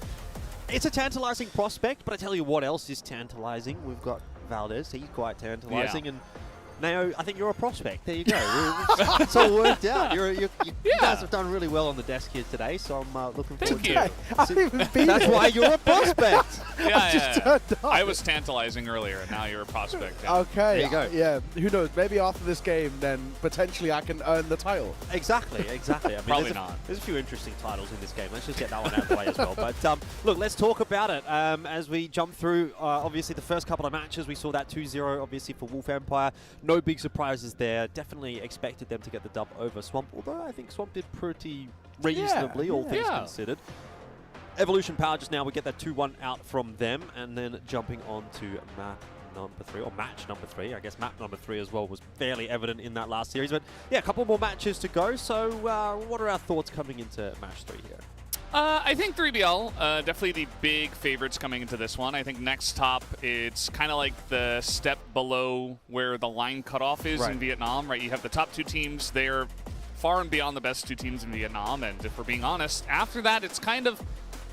Speaker 18: it's a tantalizing prospect, but I tell you what else is tantalizing. We've got Valdez, he's quite tantalizing, and Nao, I think you're a prospect. There you go. It's all worked out. You guys have done really well on the desk here today, so I'm looking forward to it. That's why you're a prospect.
Speaker 5: I was tantalizing earlier, and now you're a prospect. Yeah.
Speaker 8: Okay.
Speaker 18: There you go.
Speaker 8: Yeah. Who knows? Maybe after this game, then potentially I can earn the title.
Speaker 18: Exactly. I mean,
Speaker 5: Probably not.
Speaker 18: There's a few interesting titles in this game. Let's just get that one out of the way as well. But look, let's talk about it as we jump through. Obviously, the first couple of matches, we saw that 2-0, obviously, for Wolf Empire. No big surprises there. Definitely expected them to get the dub over Swamp, although I think Swamp did pretty reasonably, all things considered. Evolution Power just now, we get that 2-1 out from them, and then jumping on to map number 3, or match number 3. I guess map number 3 as well was fairly evident in that last series. But yeah, a couple more matches to go. So what are our thoughts coming into match 3 here?
Speaker 5: I think 3BL, definitely the big favorites coming into this one. I think NEXTTOP, it's kind of like the step below where the line cutoff is in Vietnam, right? You have the top 2 teams. They're far and beyond the best 2 teams in Vietnam. And if we're being honest, after that, it's kind of,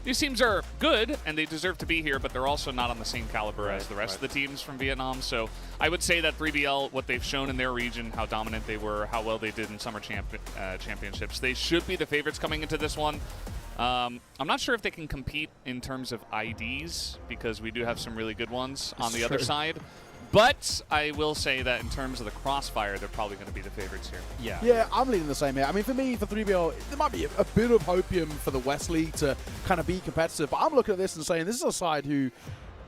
Speaker 5: these teams are good and they deserve to be here, but they're also not on the same caliber as the rest of the teams from Vietnam. So I would say that 3BL, what they've shown in their region, how dominant they were, how well they did in Summer Championships, they should be the favorites coming into this one. I'm not sure if they can compete in terms of IDs, because we do have some really good ones on the other side. But I will say that in terms of the CROSSFIRE, they're probably going to be the favorites here.
Speaker 8: Yeah, I'm leaning the same here. I mean, for me, for 3BL, there might be a bit of hopium for the West League to kind of be competitive. But I'm looking at this and saying this is a side who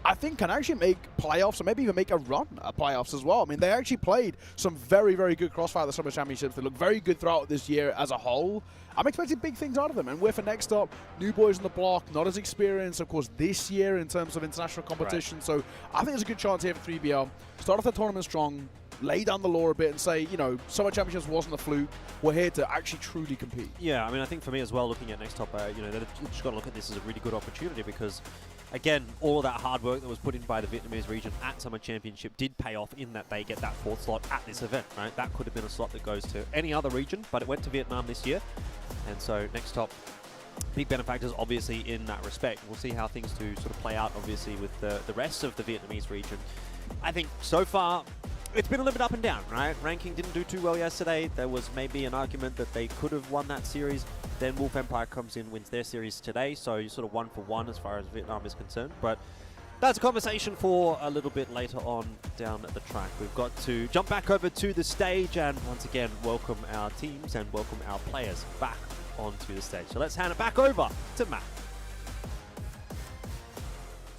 Speaker 8: I think can actually make playoffs, or maybe even make a run at playoffs as well. I mean, they actually played some very, very good CROSSFIRE at the Summer Championships. They look very good throughout this year as a whole. I'm expecting big things out of them. And we're for NEXTTOP, new boys on the block, not as experienced, of course, this year in terms of international competition. So I think there's a good chance here for 3BL. Start off the tournament strong, lay down the law a bit and say, you know, Summer Championships wasn't a fluke. We're here to actually truly compete.
Speaker 18: Yeah, I mean, I think for me as well, looking at NEXTTOP, you know, they've just got to look at this as a really good opportunity because, again, all of that hard work that was put in by the Vietnamese region at Summer Championship did pay off in that they get that 4th slot at this event, right? That could have been a slot that goes to any other region, but it went to Vietnam this year. And so NEXTTOP, big benefactors obviously in that respect. We'll see how things do sort of play out, obviously, with the rest of the Vietnamese region. I think so far, it's been a little bit up and down, right? Ranking didn't do too well yesterday. There was maybe an argument that they could have won that series. Then Wolf Empire comes in, wins their series today. So you're sort of 1 for 1 as far as Vietnam is concerned. But that's a conversation for a little bit later on down the track. We've got to jump back over to the stage and once again welcome our teams and welcome our players back onto the stage. So let's hand it back over to Matt.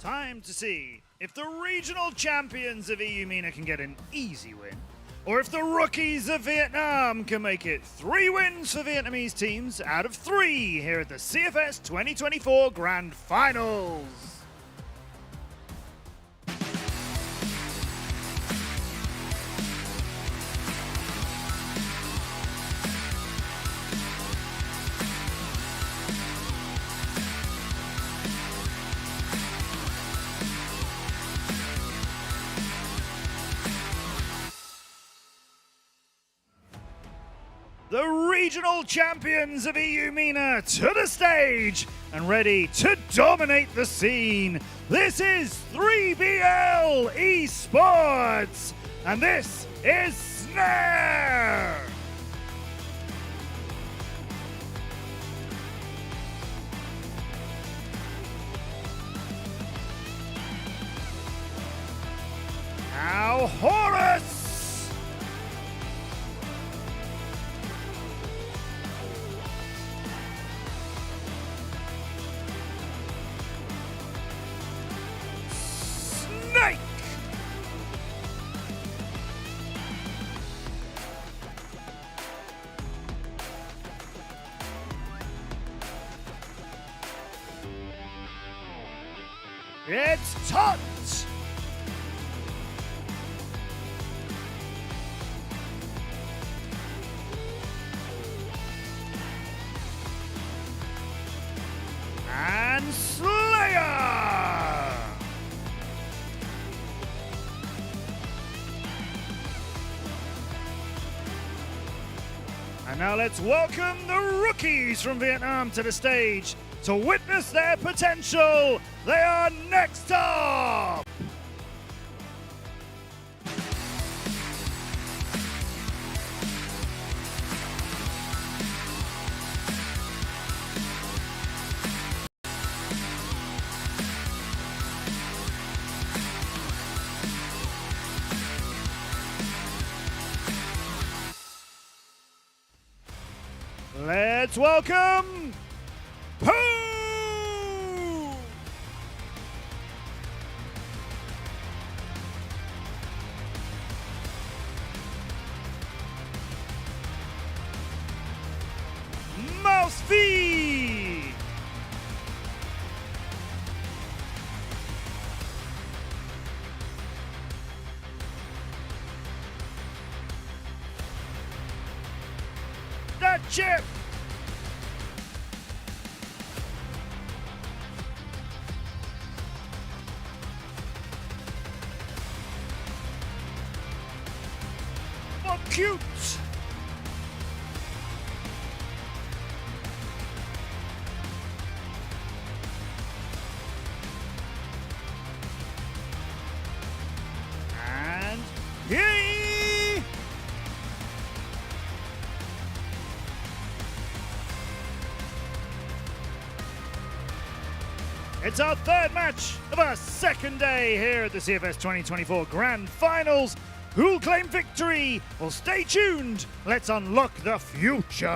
Speaker 6: Time to see if the regional champions of EUMENA can get an easy win, or if the rookies of Vietnam can make it 3 wins for Vietnamese teams out of 3 here at the CFS 2024 Grand Finals. The regional champions of EUMENA to the stage and ready to dominate the scene. This is 3BL Esports, and this is Snare. Now Horus. Snake! It's Tot! And Slayer! And now let's welcome the rookies from Vietnam to the stage to witness their potential. They are NEXTTOP! Let's welcome Pooh! Mouse V! The Chip! For cute! And yay! It's our third match of our second day here at the CFS 2024 Grand Finals. Who'll claim victory? Well, stay tuned. Let's unlock the future.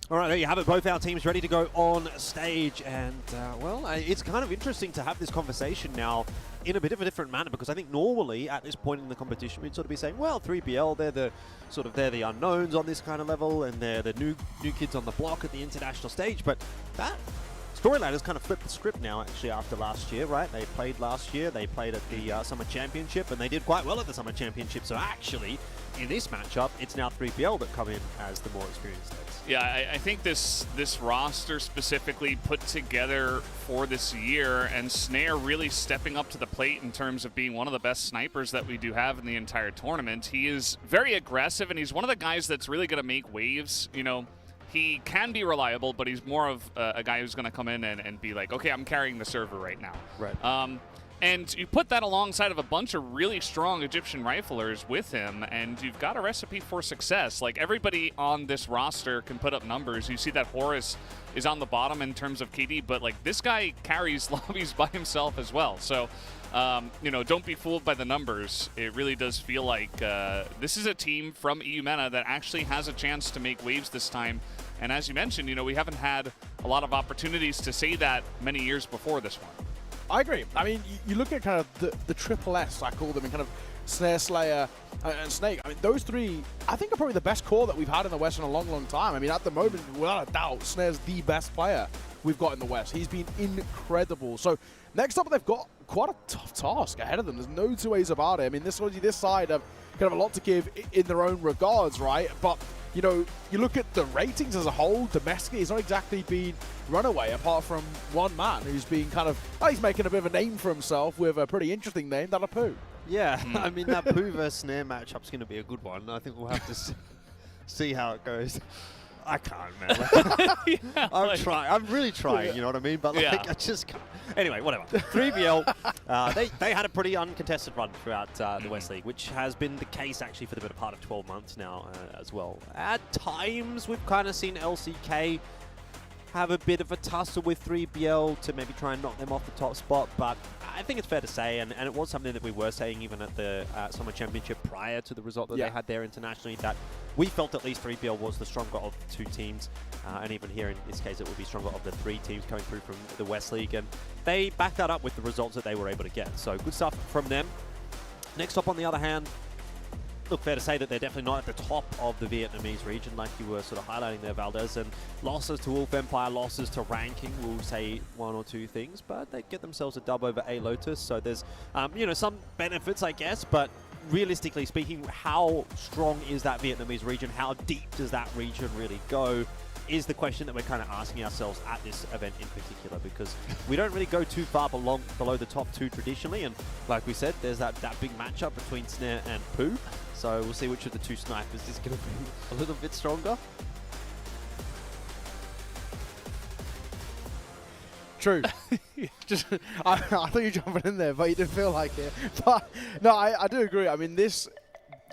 Speaker 18: All right, there you have it. Both our teams ready to go on stage. And, well, it's kind of interesting to have this conversation now in a bit of a different manner, because I think normally at this point in the competition, we'd sort of be saying, well, 3BL, they're the unknowns on this kind of level, and they're the new kids on the block at the international stage. But that storyline has kind of flipped the script now, actually, after last year, right? They played last year, they played at the Summer Championship, and they did quite well at the Summer Championship. So actually, in this matchup, it's now 3BL that come in as the more experienced heads.
Speaker 5: Yeah, I think this roster specifically put together for this year, and Snare really stepping up to the plate in terms of being one of the best snipers that we do have in the entire tournament. He is very aggressive, and he's one of the guys that's really going to make waves. You know, he can be reliable, but he's more of a guy who's going to come in and be like, okay, I'm carrying the server right now.
Speaker 18: Right.
Speaker 5: And you put that alongside of a bunch of really strong Egyptian riflers with him, and you've got a recipe for success. Like, everybody on this roster can put up numbers. You see that Horus is on the bottom in terms of KD, but, like, this guy carries lobbies by himself as well. So, you know, don't be fooled by the numbers. It really does feel like this is a team from EUMENA that actually has a chance to make waves this time. And as you mentioned, you know, we haven't had a lot of opportunities to say that many years before this one.
Speaker 8: I agree. I mean, you look at kind of the triple S, I call them, in kind of Snare, Slayer, and Snake. I mean, those three, I think, are probably the best core that we've had in the West in a long, long time. I mean, at the moment, without a doubt, Snare's the best player we've got in the West. He's been incredible. So next up, they've got quite a tough task ahead of them. There's no two ways about it. I mean, this side have kind of a lot to give in their own regards, right? But you know, you look at the ratings as a whole, domestically, it's not exactly been runaway, apart from one man who's been kind of, well, he's making a bit of a name for himself with a pretty interesting name, that Pooh.
Speaker 18: Yeah, I mean, that Pooh versus Snare matchup's going to be a good one. I think we'll have to see how it goes. I can't, man. Yeah, I'm trying. I'm really trying, you know what I mean? But like, I just can't. Anyway, whatever. 3BL, they had a pretty uncontested run throughout the West League, which has been the case actually for the better part of 12 months now as well. At times, we've kind of seen LCK have a bit of a tussle with 3BL to maybe try and knock them off the top spot, but I think it's fair to say, and it was something that we were saying even at the Summer Championship prior to the result that they had there internationally, that we felt at least 3BL was the stronger of the two teams, and even here in this case it would be stronger of the three teams coming through from the West League, and they backed that up with the results that they were able to get. So good stuff from them. NEXTTOP, on the other hand, look, fair to say that they're definitely not at the top of the Vietnamese region, like you were sort of highlighting there, Valdez. And losses to Wolf Empire, losses to ranking will say one or two things, but they get themselves a dub over A Lotus. So there's, you know, some benefits, I guess, but realistically speaking, how strong is that Vietnamese region? How deep does that region really go? is the question that we're kind of asking ourselves at this event in particular, because we don't really go too far below the top 2 traditionally, and like we said, there's that big matchup between Snare and Pooh, so we'll see which of the 2 snipers is going to be a little bit stronger.
Speaker 8: True. Just, I thought you were jumping in there, but you didn't feel like it. But no, I do agree. I mean, this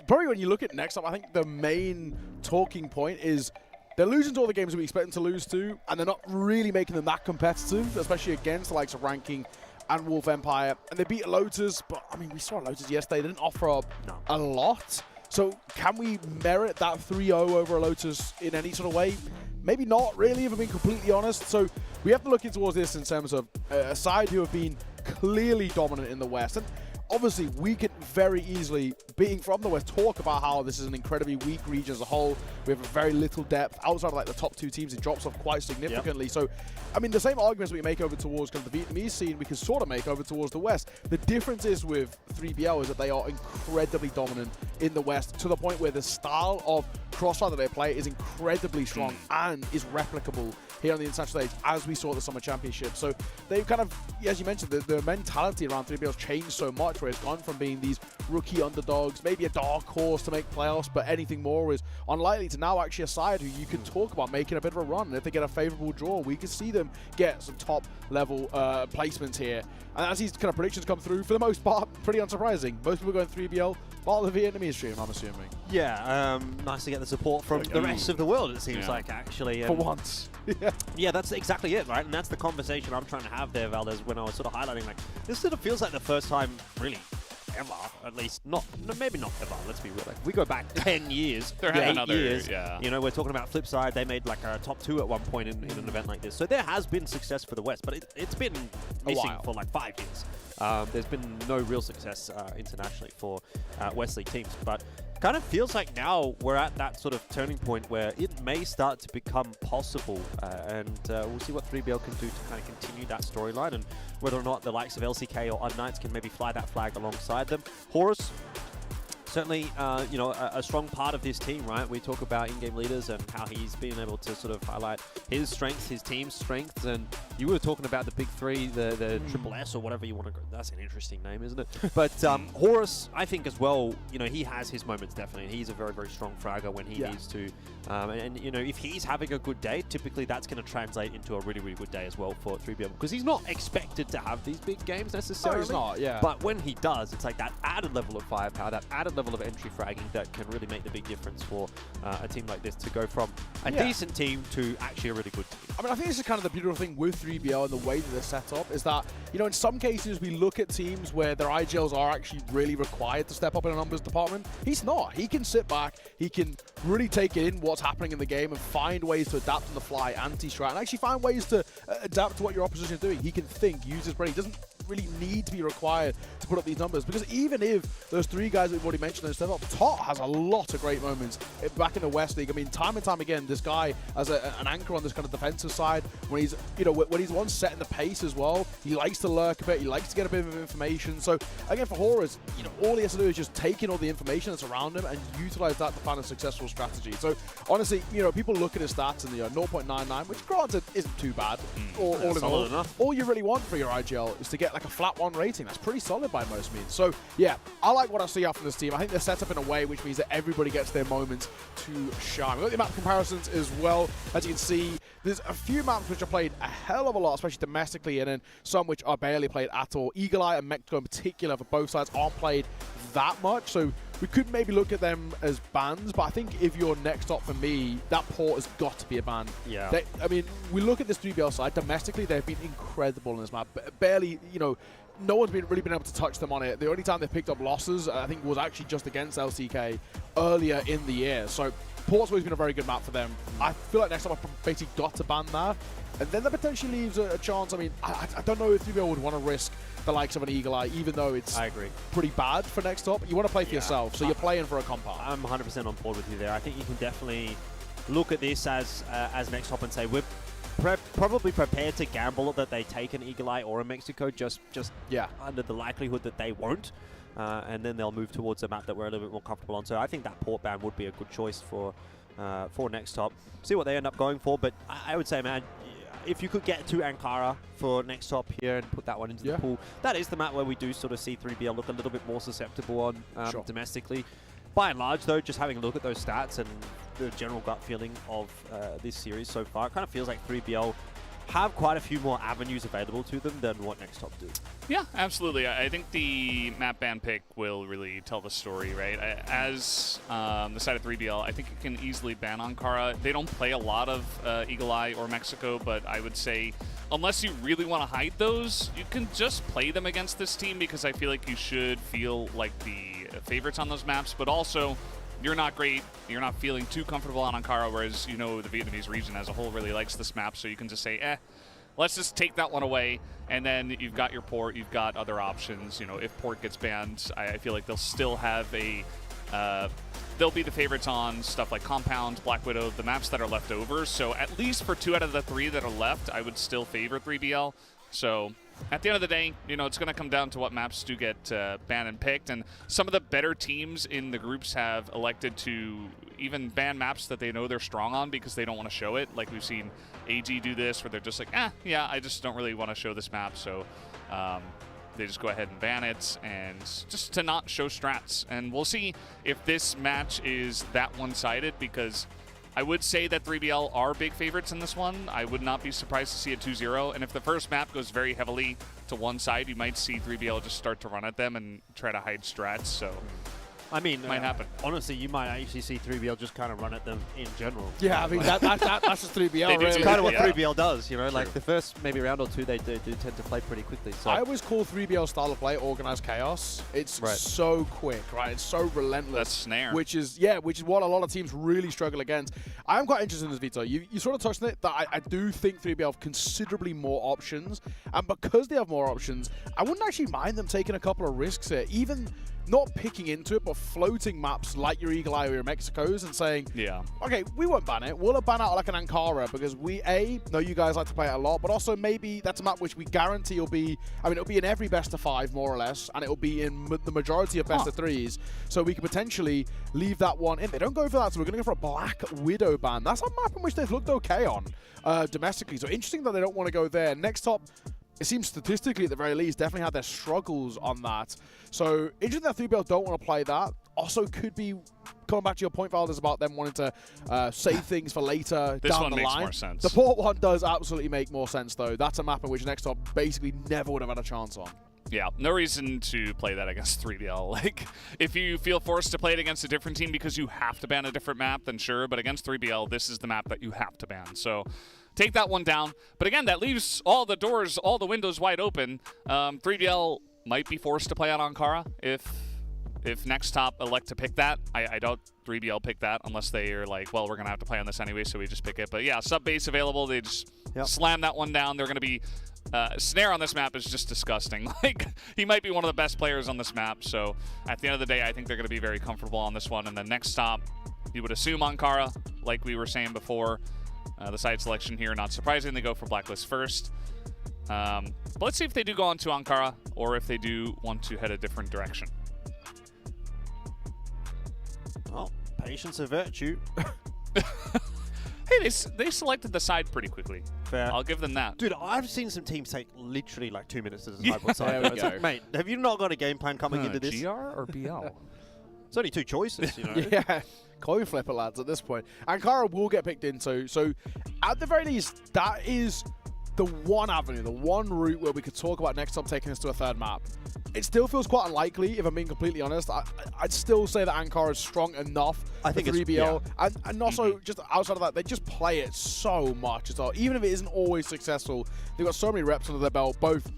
Speaker 8: probably when you look at NEXTTOP, I think the main talking point is they're losing to all the games that we expect them to lose to, and they're not really making them that competitive, especially against the likes of Ranking and Wolf Empire. And they beat Lotus, but I mean, we saw Lotus yesterday. They didn't offer up a lot. So can we merit that 3-0 over a Lotus in any sort of way? Maybe not really, if I'm being completely honest. So we have to look towards this in terms of a side who have been clearly dominant in the West. And obviously, we can very easily, being from the West, talk about how this is an incredibly weak region as a whole. We have a very little depth. Outside of like the top 2 teams, it drops off quite significantly. Yep. So, I mean, the same arguments we make over towards kind of the Vietnamese scene, we can sort of make over towards the West. The difference is with 3BL is that they are incredibly dominant in the West, to the point where the style of CROSSFIRE that they play is incredibly strong and is replicable here on the international stage, as we saw at the Summer Championship. So they've kind of, as you mentioned, the mentality around 3BL's changed so much, where it's gone from being these rookie underdogs, maybe a dark horse to make playoffs, but anything more is unlikely, to now actually a side who you can talk about making a bit of a run. And if they get a favorable draw, we could see them get some top level placements here. And as these kind of predictions come through, for the most part, pretty unsurprising. Most people going 3BL, part of the Vietnamese stream, I'm assuming.
Speaker 18: Yeah, nice to get the support from the rest of the world, it seems like, actually.
Speaker 8: For once.
Speaker 18: Yeah, that's exactly it, right? And that's the conversation I'm trying to have there, Valdez, when I was sort of highlighting, like, this sort of feels like the first time, really, ever, at least, maybe not ever, let's be real. Like, we go back 10 years, 8 years.
Speaker 5: Yeah.
Speaker 18: You know, we're talking about Flipside. They made like a top 2 at one point in an event like this. So there has been success for the West, but it's been missing for like 5 years. There's been no real success internationally for Wesley teams, but kind of feels like now we're at that sort of turning point where it may start to become possible, and we'll see what 3BL can do to kind of continue that storyline, and whether or not the likes of LCK or Unknights can maybe fly that flag alongside them. Horus, certainly, you know, a strong part of this team, right? We talk about in-game leaders and how he's been able to sort of highlight his strengths, his team's strengths, and you were talking about the big 3, the Triple S or whatever you want to go. That's an interesting name, isn't it? But Horus, I think as well, you know, he has his moments definitely. He's a very, very strong fragger when he needs to. And, you know, if he's having a good day, typically that's going to translate into a really, really good day as well for 3BL, because he's not expected to have these big games necessarily.
Speaker 8: No, he's not, yeah.
Speaker 18: But when he does, it's like that added level of firepower, that added level of entry fragging that can really make the big difference for a team like this to go from a decent team to actually a really good team.
Speaker 8: I mean, I think this is kind of the beautiful thing with 3BL and the way that they're set up, is that, you know, in some cases we look at teams where their IGLs are actually really required to step up in a numbers department. He's not. He can sit back, he can really take in what's happening in the game and find ways to adapt on the fly, anti-strat, and actually find ways to adapt to what your opposition is doing. He can think, use his brain. He doesn't really need to be required to put up these numbers, because even if those 3 guys that we've already mentioned and step up, Tot has a lot of great moments back in the West League. I mean, time and time again, this guy as an anchor on this kind of defensive side, when he's, you know, when he's one setting the pace as well, he likes to lurk a bit, he likes to get a bit of information. So again, for Horus, you know, all he has to do is just take in all the information that's around him and utilize that to find a successful strategy. So honestly, you know, people look at his stats and the 0.99, which granted isn't too bad, all in all. Enough. All you really want for your IGL is to get like a flat 1 rating. That's pretty solid by most means. So yeah, I like what I see out from this team. I think they're set up in a way which means that everybody gets their moments to shine. We've got the map comparisons as well. As you can see, there's a few maps which are played a hell of a lot, especially domestically, and then some which are barely played at all. Eagle Eye and Mexico in particular for both sides aren't played that much, so we could maybe look at them as bans, but I think if you're NEXTTOP, for me, that port has got to be a ban.
Speaker 18: Yeah.
Speaker 8: I mean, we look at this 3BL side, domestically, they've been incredible in this map. Barely, you know, no one's really been able to touch them on it. The only time they picked up losses, I think, was actually just against LCK earlier in the year. So port's always been a very good map for them. I feel like NEXTTOP have basically got to ban that. And then that potentially leaves a chance. I mean, I don't know if 3BL would want to risk the likes of an Eagle Eye, even though it's pretty bad for NEXTTOP. You want to play for yourself, so you're playing for a compound.
Speaker 18: I'm 100% on board with you there. I think you can definitely look at this as NEXTTOP and say, we're probably prepared to gamble that they take an Eagle Eye or a Mexico, just under the likelihood that they won't. And then they'll move towards a map that we're a little bit more comfortable on. So I think that port ban would be a good choice for for NEXTTOP. See what they end up going for, but I would say, man, if you could get to Ankara for NEXTTOP here and put that one into the pool, that is the map where we do sort of see 3BL look a little bit more susceptible on domestically. By and large, though, just having a look at those stats and the general gut feeling of this series so far, it kind of feels like 3BL have quite a few more avenues available to them than what NEXTTOP do.
Speaker 5: Yeah, absolutely. I think the map ban pick will really tell the story, right? As the side of 3BL, I think you can easily ban Ankara. They don't play a lot of Eagle Eye or Mexico, but I would say unless you really want to hide those, you can just play them against this team because I feel like you should feel like the favorites on those maps, but also you're not great, you're not feeling too comfortable on Ankara, whereas you know the Vietnamese region as a whole really likes this map, so you can just say, let's just take that one away, and then you've got your port, you've got other options. You know, if port gets banned, I feel like they'll still have a, they'll be the favorites on stuff like Compound, Black Widow, the maps that are left over, so at least for 2 out of the 3 that are left, I would still favor 3BL. So at the end of the day, you know, it's going to come down to what maps do get banned and picked, and some of the better teams in the groups have elected to even ban maps that they know they're strong on because they don't want to show it. Like we've seen AG do this, where they're just like, yeah, I just don't really want to show this map, so they just go ahead and ban it, and just to not show strats. And we'll see if this match is that one-sided, because I would say that 3BL are big favorites in this one. I would not be surprised to see a 2-0. And if the first map goes very heavily to one side, you might see 3BL just start to run at them and try to hide strats. So
Speaker 18: I mean,
Speaker 5: might happen.
Speaker 18: Honestly, you might actually see 3BL just kind of run at them in general.
Speaker 8: Yeah, I mean, that's just 3BL, really.
Speaker 18: It's kind of what 3BL does, you know? Like, the first maybe round or two, they do tend to play pretty quickly. So
Speaker 8: I always call 3BL style of play organized chaos. It's so quick, right? It's so relentless.
Speaker 5: That's snare.
Speaker 8: Which is what a lot of teams really struggle against. I am quite interested in this, Vito. You sort of touched on it, that I do think 3BL have considerably more options. And because they have more options, I wouldn't actually mind them taking a couple of risks here. Even not picking into it, but floating maps like your Eagle Eye or your Mexico's and saying, okay, we won't ban it. We'll ban out like an Ankara because we, know you guys like to play it a lot, but also maybe that's a map which we guarantee will be, it'll be in every best of 5 more or less, and it'll be in the majority of best of 3s. So we could potentially leave that one in. They don't go for that, so we're going to go for a Black Widow ban. That's a map in which they've looked okay on domestically. So interesting that they don't want to go there. NEXTTOP, it seems statistically at the very least, definitely had their struggles on that. So interesting that 3BL don't want to play that. Also could be, coming back to your point, Valdez, about them wanting to save things for later
Speaker 5: this
Speaker 8: down
Speaker 5: one
Speaker 8: the
Speaker 5: makes
Speaker 8: line.
Speaker 5: more sense.
Speaker 8: The port one does absolutely make more sense, though. That's a map in which NEXTTOP basically never would have had a chance on.
Speaker 5: Yeah, no reason to play that against 3BL. Like, if you feel forced to play it against a different team because you have to ban a different map, then sure. But against 3BL, this is the map that you have to ban. So take that one down. But again, that leaves all the doors, all the windows wide open. 3BL might be forced to play on Ankara if NEXTTOP elect to pick that. I doubt 3BL pick that unless they are like, well, we're going to have to play on this anyway, so we just pick it. But yeah, sub-base available. They just slam that one down. They're going to be... Snare on this map is just disgusting. Like, he might be one of the best players on this map, so at the end of the day, I think they're going to be very comfortable on this one. And then NEXTTOP, you would assume Ankara, like we were saying before. The side selection here, not surprising, they go for Blacklist first. But let's see if they do go on to Ankara, or if they do want to head a different direction.
Speaker 18: Well, patience a virtue.
Speaker 5: Hey, they selected the side pretty quickly.
Speaker 18: Fair.
Speaker 5: I'll give them that.
Speaker 18: Dude, I've seen some teams take literally like 2 minutes to decide what side.
Speaker 8: There we go.
Speaker 18: Like, mate, have you not got a game plan coming into this?
Speaker 1: GR or BL?
Speaker 18: It's only 2 choices, you know.
Speaker 8: Yeah, coin flipper, lads, at this point. Ankara will get picked into, so at the very least, that is the one avenue, the one route where we could talk about NEXTTOP taking us to a third map. It still feels quite unlikely, if I'm being completely honest. I'd still say that Ankara is strong enough for 3BL. And also, just outside of that, they just play it so much as well. Even if it isn't always successful, they've got so many reps under their belt, both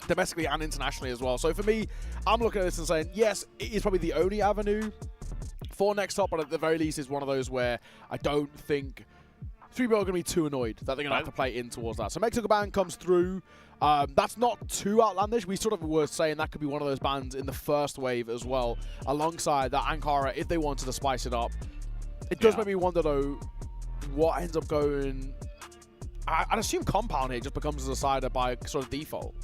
Speaker 8: domestically and internationally as well. So for me, I'm looking at this and saying, yes, it is probably the only avenue for NEXTTOP, but at the very least, it's one of those where I don't think 3BL are going to be too annoyed that they're going to have to play in towards that. So Mexico ban comes through. That's not too outlandish. We sort of were saying that could be one of those bans in the first wave as well, alongside that Ankara, if they wanted to spice it up. It does make me wonder, though, what ends up going... I'd assume Compound here just becomes a decider by sort of default.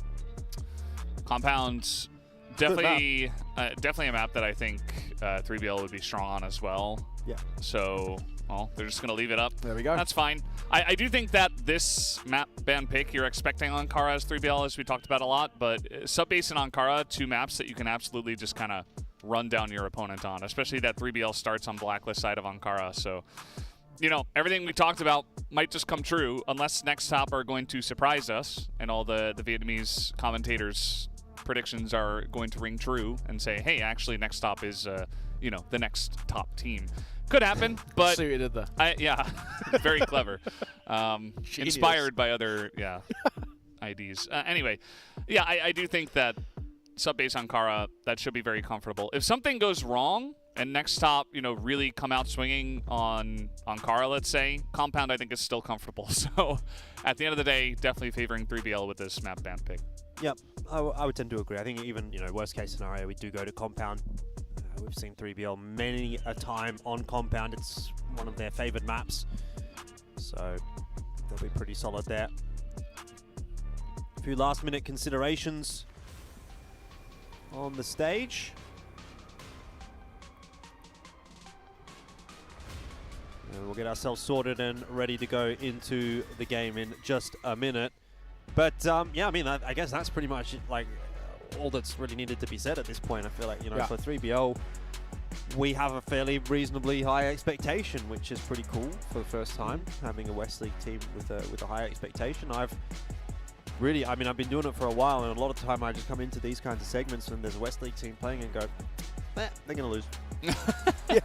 Speaker 5: Compound, definitely a map that I think 3BL would be strong on as well.
Speaker 18: Yeah.
Speaker 5: So Well, they're just going to leave it up.
Speaker 8: There we go.
Speaker 5: That's fine. I do think that this map ban pick, you're expecting Ankara as 3BL, as we talked about a lot, but Subbase and Ankara, 2 maps that you can absolutely just kind of run down your opponent on, especially that 3BL starts on Blacklist side of Ankara. So, you know, everything we talked about might just come true unless NEXTTOP are going to surprise us and all the Vietnamese commentators' predictions are going to ring true and say, hey, actually NEXTTOP is, you know, the next top team. Could happen, but
Speaker 8: See what you did there.
Speaker 5: yeah, very clever. Inspired by other IDs. Anyway, yeah, I do think that Subbase Ankara, that should be very comfortable. If something goes wrong and NEXTTOP, you know, really come out swinging on Ankara, let's say, Compound I think is still comfortable. So at the end of the day, definitely favoring 3BL with this map ban pick.
Speaker 18: Yep, I would tend to agree. I think even, you know, worst case scenario, we do go to Compound. We've seen 3BL many a time on Compound. It's one of their favored maps. So they'll be pretty solid there. A few last minute considerations on the stage. And we'll get ourselves sorted and ready to go into the game in just a minute. But yeah, I mean, I guess that's pretty much like all that's really needed to be said at this point. I feel like, you know, for 3BL, we have a fairly reasonably high expectation, which is pretty cool for the first time, having a West League team with a high expectation. I've been doing it for a while, and a lot of the time I just come into these kinds of segments and there's a West League team playing and go, they're going to lose.
Speaker 8: Yeah.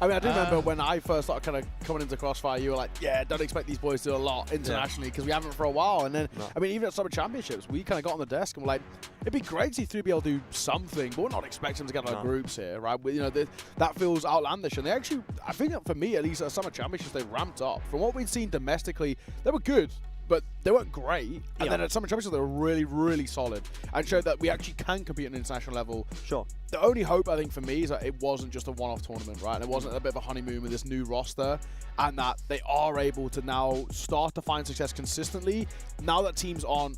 Speaker 8: I mean, I do remember when I first started kind of coming into CROSSFIRE, you were like, yeah, don't expect these boys to do a lot internationally because we haven't for a while. And then, I mean, even at Summer Championships, we kind of got on the desk and were like, it'd be great to see 3BL do something, but we're not expecting them to get out of groups here, right? You know, that feels outlandish. And they actually, I think for me, at least at Summer Championships, they ramped up. From what we'd seen domestically, they were good, but they weren't great. And then at Summer Championships, they were really, really solid and showed that we actually can compete at an international level.
Speaker 18: Sure.
Speaker 8: The only hope, I think, for me is that it wasn't just a one-off tournament, right? And it wasn't a bit of a honeymoon with this new roster, and that they are able to now start to find success consistently now that teams aren't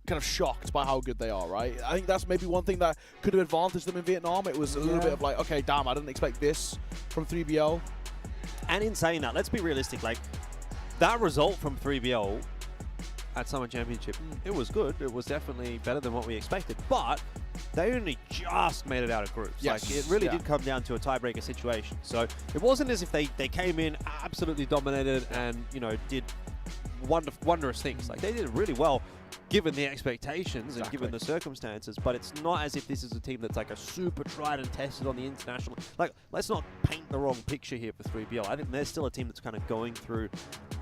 Speaker 8: kind of shocked by how good they are, right? I think that's maybe one thing that could have advantaged them in Vietnam. It was a little bit of like, okay, damn, I didn't expect this from 3BL.
Speaker 18: And in saying that, let's be realistic. Like, that result from 3BL at Summer Championship, it was good. It was definitely better than what we expected, but they only just made it out of groups.
Speaker 8: Yes.
Speaker 18: Like, it really did come down to a tiebreaker situation. So it wasn't as if they came in absolutely dominated and, you know, did wondrous things. Like, they did really well given the expectations and given the circumstances, but it's not as if this is a team that's like a super tried and tested on the international. Like, let's not paint the wrong picture here for 3BL. I think they're still a team that's kind of going through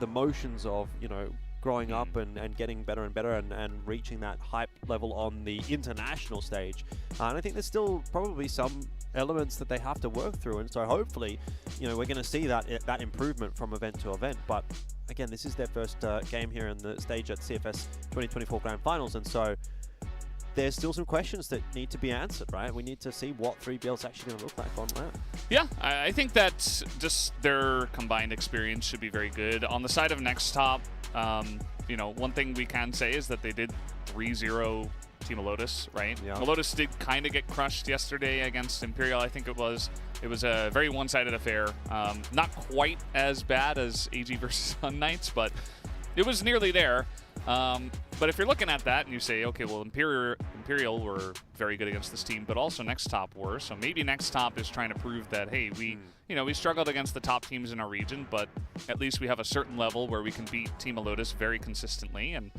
Speaker 18: the motions of, you know, growing up and getting better and better and reaching that hype level on the international stage. And I think there's still probably some elements that they have to work through. And so hopefully, you know, we're going to see that improvement from event to event. But again, this is their first game here in the stage at CFS 2024 Grand Finals. And so there's still some questions that need to be answered, right? We need to see what 3BL is actually going to look like on that.
Speaker 5: Yeah, I think that just their combined experience should be very good. On the side of NEXTTOP, you know, one thing we can say is that they did 3-0 Team Lotus, right?
Speaker 18: Yeah.
Speaker 5: Lotus did kind of get crushed yesterday against Imperial, I think it was. It was a very one-sided affair. Not quite as bad as AG versus Sun Knights, but it was nearly there. But if you're looking at that and you say, okay, well, Imperial were very good against this team, but also NEXTTOP were. So maybe NEXTTOP is trying to prove that, hey, we struggled against the top teams in our region, but at least we have a certain level where we can beat Team Lotus very consistently. And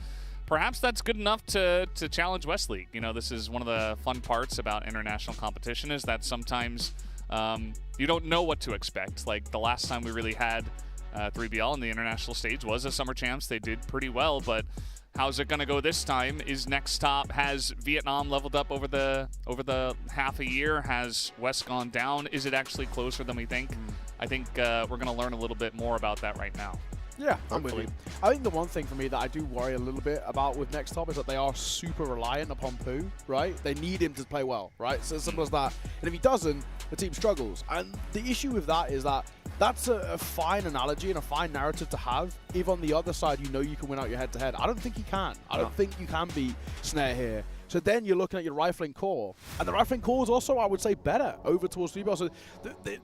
Speaker 5: perhaps that's good enough to challenge West League. You know, this is one of the fun parts about international competition is that sometimes you don't know what to expect. Like the last time we really had 3BL on the international stage was a Summer Champs. They did pretty well, but how's it going to go this time? Is NEXTTOP, has Vietnam leveled up over the half a year? Has West gone down? Is it actually closer than we think? I think we're going to learn a little bit more about that right now.
Speaker 8: Yeah, I'm with you. I think the one thing for me that I do worry a little bit about with NEXTTOP is that they are super reliant upon Pooh, right? They need him to play well, right? So as simple as that. And if he doesn't, the team struggles. And the issue with that is that that's a fine analogy and a fine narrative to have, if on the other side you know you can win out your head-to-head. I don't think you can. I don't think you can beat Snare here. So then you're looking at your rifling core. And the rifling core is also, I would say, better over towards 3BL. So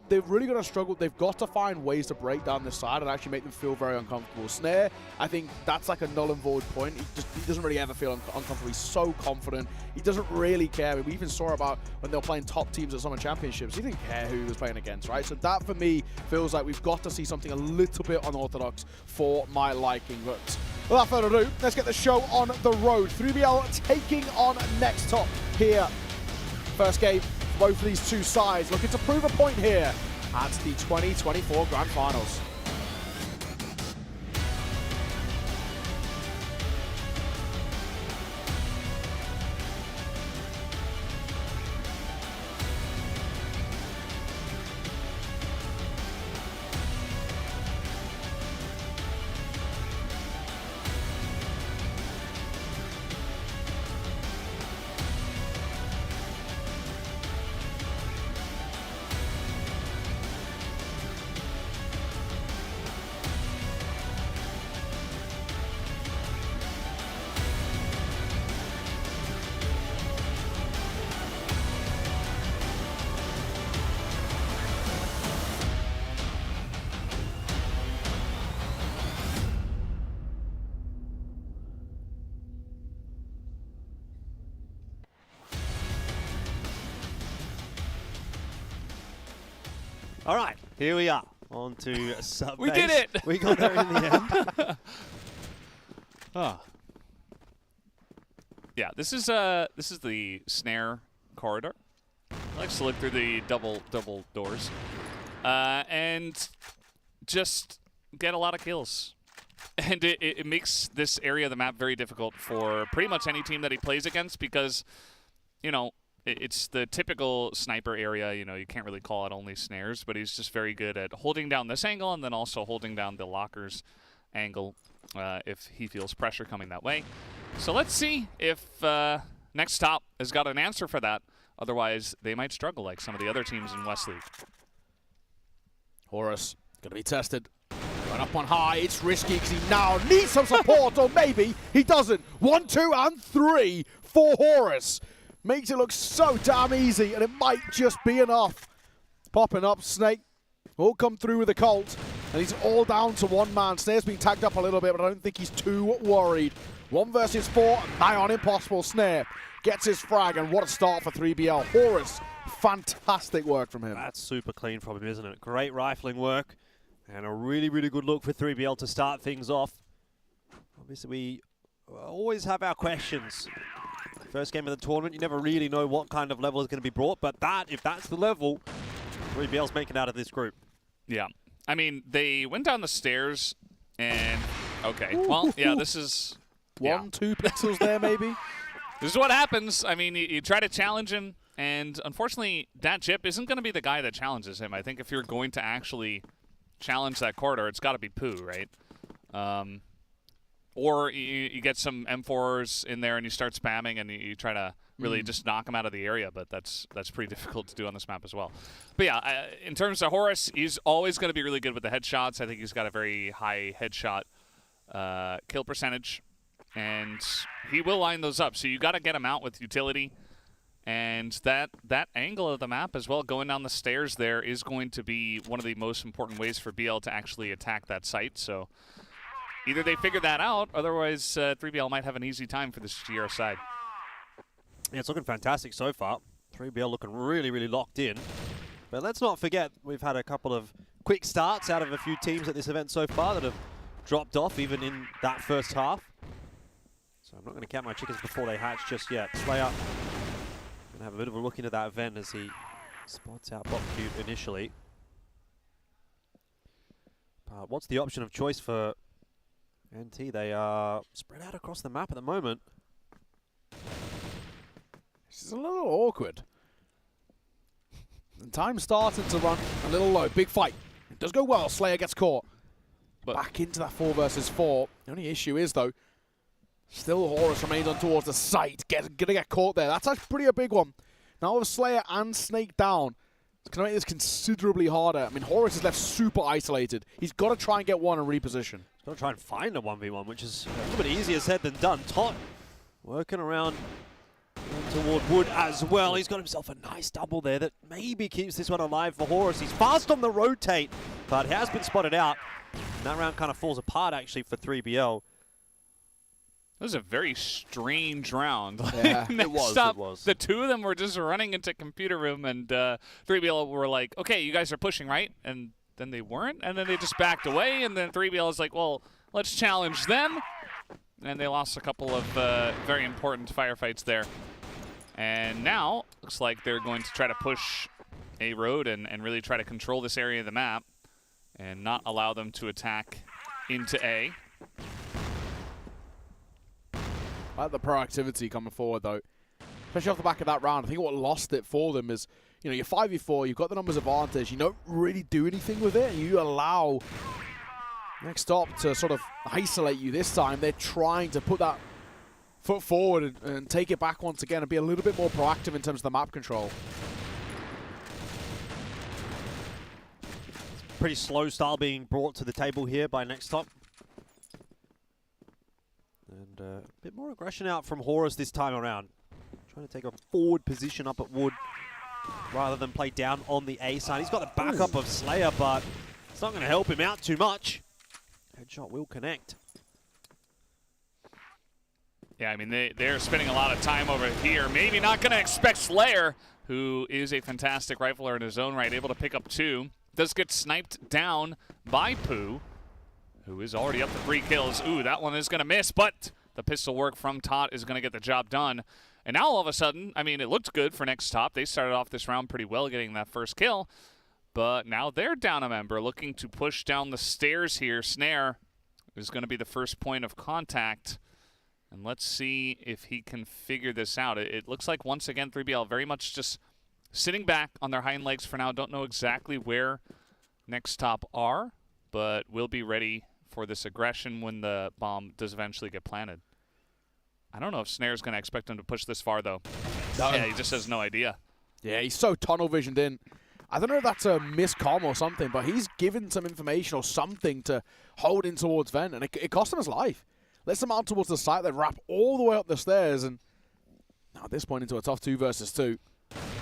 Speaker 8: they've really got to struggle. They've got to find ways to break down this side and actually make them feel very uncomfortable. Snare, I think that's like a null and void point. He doesn't really ever feel uncomfortable. He's so confident. He doesn't really care. We even saw about when they were playing top teams at Summer Championships. He didn't care who he was playing against, right? So that, for me, feels like we've got to see something a little bit unorthodox for my liking. But without further ado, let's get the show on the road. 3BL taking on NEXTTOP here. First game for both of these two sides, looking to prove a point here at the 2024 Grand Finals.
Speaker 18: All right, here we are. On to sub.
Speaker 5: We did it!
Speaker 18: We got there in the end.
Speaker 5: Yeah, this is the Snare corridor. Likes to look through the double doors, and just get a lot of kills. And it makes this area of the map very difficult for pretty much any team that he plays against because, you know, it's the typical sniper area. You know, you can't really call it only snares, but he's just very good at holding down this angle and then also holding down the lockers angle if he feels pressure coming that way. So let's see if NEXTTOP has got an answer for that. Otherwise, they might struggle like some of the other teams in West League.
Speaker 8: Horus going to be tested. Going up on high, it's risky because he now needs some support, or maybe he doesn't. 1, 2, and 3 for Horus. Makes it look so damn easy, and it might just be enough. Popping up, Snake will come through with a Colt, and he's all down to one man. Snare's been tagged up a little bit, but I don't think he's too worried. 1 versus 4, nigh on impossible. Snare gets his frag, and what a start for 3BL. Horus, fantastic work from him.
Speaker 18: That's super clean from him, isn't it? Great rifling work, and a really, really good look for 3BL to start things off. Obviously, we always have our questions. First game of the tournament, you never really know what kind of level is going to be brought, but if that's the level, 3BL's making out of this group.
Speaker 5: Yeah. I mean, they went down the stairs and, okay, well, yeah, this is...
Speaker 8: 1, 2 pixels there, maybe?
Speaker 5: This is what happens. I mean, you try to challenge him, and unfortunately, that Chip isn't going to be the guy that challenges him. I think if you're going to actually challenge that corridor, it's got to be Pooh, right? Or you get some M4s in there and you start spamming and you try to really just knock them out of the area, but that's pretty difficult to do on this map as well. But yeah, in terms of Horus, he's always going to be really good with the headshots. I think he's got a very high headshot kill percentage, and he will line those up. So you got to get him out with utility, and that angle of the map as well, going down the stairs there, is going to be one of the most important ways for BL to actually attack that site. So either they figure that out, otherwise 3BL might have an easy time for this GR side.
Speaker 18: Yeah, it's looking fantastic so far. 3BL looking really, really locked in. But let's not forget, we've had a couple of quick starts out of a few teams at this event so far that have dropped off even in that first half. So I'm not going to count my chickens before they hatch just yet. Slayer going to have a bit of a look into that event as he spots out Botcute initially. But what's the option of choice for NT? They are spread out across the map at the moment.
Speaker 8: This is a little awkward. The time started to run a little low. Big fight. It does go well. Slayer gets caught. But back into that 4 versus 4. The only issue is, though, still Horus remains on towards the site. Gonna get caught there. That's actually a big one. Now with Slayer and Snake down, it's going to make this considerably harder. I mean, Horus is left super isolated. He's got to try and get one and reposition.
Speaker 18: Gonna try and find a 1v1, which is a little bit easier said than done. Tot working around toward Wood as well. He's got himself a nice double there that maybe keeps this one alive for Horus. He's fast on the rotate, but has been spotted out. And that round kind of falls apart actually for 3BL.
Speaker 5: It was a very strange round.
Speaker 18: Yeah,
Speaker 5: Next
Speaker 18: it was.
Speaker 5: up, the two of them were just running into computer room, and 3BL were like, okay, you guys are pushing, right? And then they weren't, and then they just backed away, and then 3BL is like, well, let's challenge them. And they lost a couple of very important firefights there. And now, looks like they're going to try to push A road and really try to control this area of the map and not allow them to attack into A.
Speaker 8: I like the proactivity coming forward, though. Especially off the back of that round. I think what lost it for them is, you know, you're 5v4, you've got the numbers advantage, you don't really do anything with it, and you allow NEXTTOP to sort of isolate you this time. They're trying to put that foot forward and take it back once again and be a little bit more proactive in terms of the map control.
Speaker 18: Pretty slow style being brought to the table here by NEXTTOP. And a bit more aggression out from Horus this time around. Trying to take a forward position up at Wood rather than play down on the A side. He's got the backup of Slayer, but it's not going to help him out too much. Headshot will connect.
Speaker 5: Yeah, I mean, they're spending a lot of time over here. Maybe not going to expect Slayer, who is a fantastic rifler in his own right, able to pick up 2. Does get sniped down by Pooh, who is already up to 3 kills. Ooh, that one is going to miss, but the pistol work from Tot is going to get the job done. And now all of a sudden, I mean, it looked good for NEXTTOP. They started off this round pretty well, getting that first kill. But now they're down a member, looking to push down the stairs here. Snare is going to be the first point of contact. And let's see if he can figure this out. It looks like, once again, 3BL very much just sitting back on their hind legs for now. Don't know exactly where NEXTTOP are, but will be ready for this aggression when the bomb does eventually get planted. I don't know if Snare's going to expect him to push this far, though.
Speaker 8: No.
Speaker 5: Yeah, he just has no idea.
Speaker 8: Yeah, he's so tunnel visioned in. I don't know if that's a miscomm or something, but he's given some information or something to hold in towards Vent, and it cost him his life. Lets him out towards the site, then wrap all the way up the stairs, and now at this point into a tough 2 versus 2.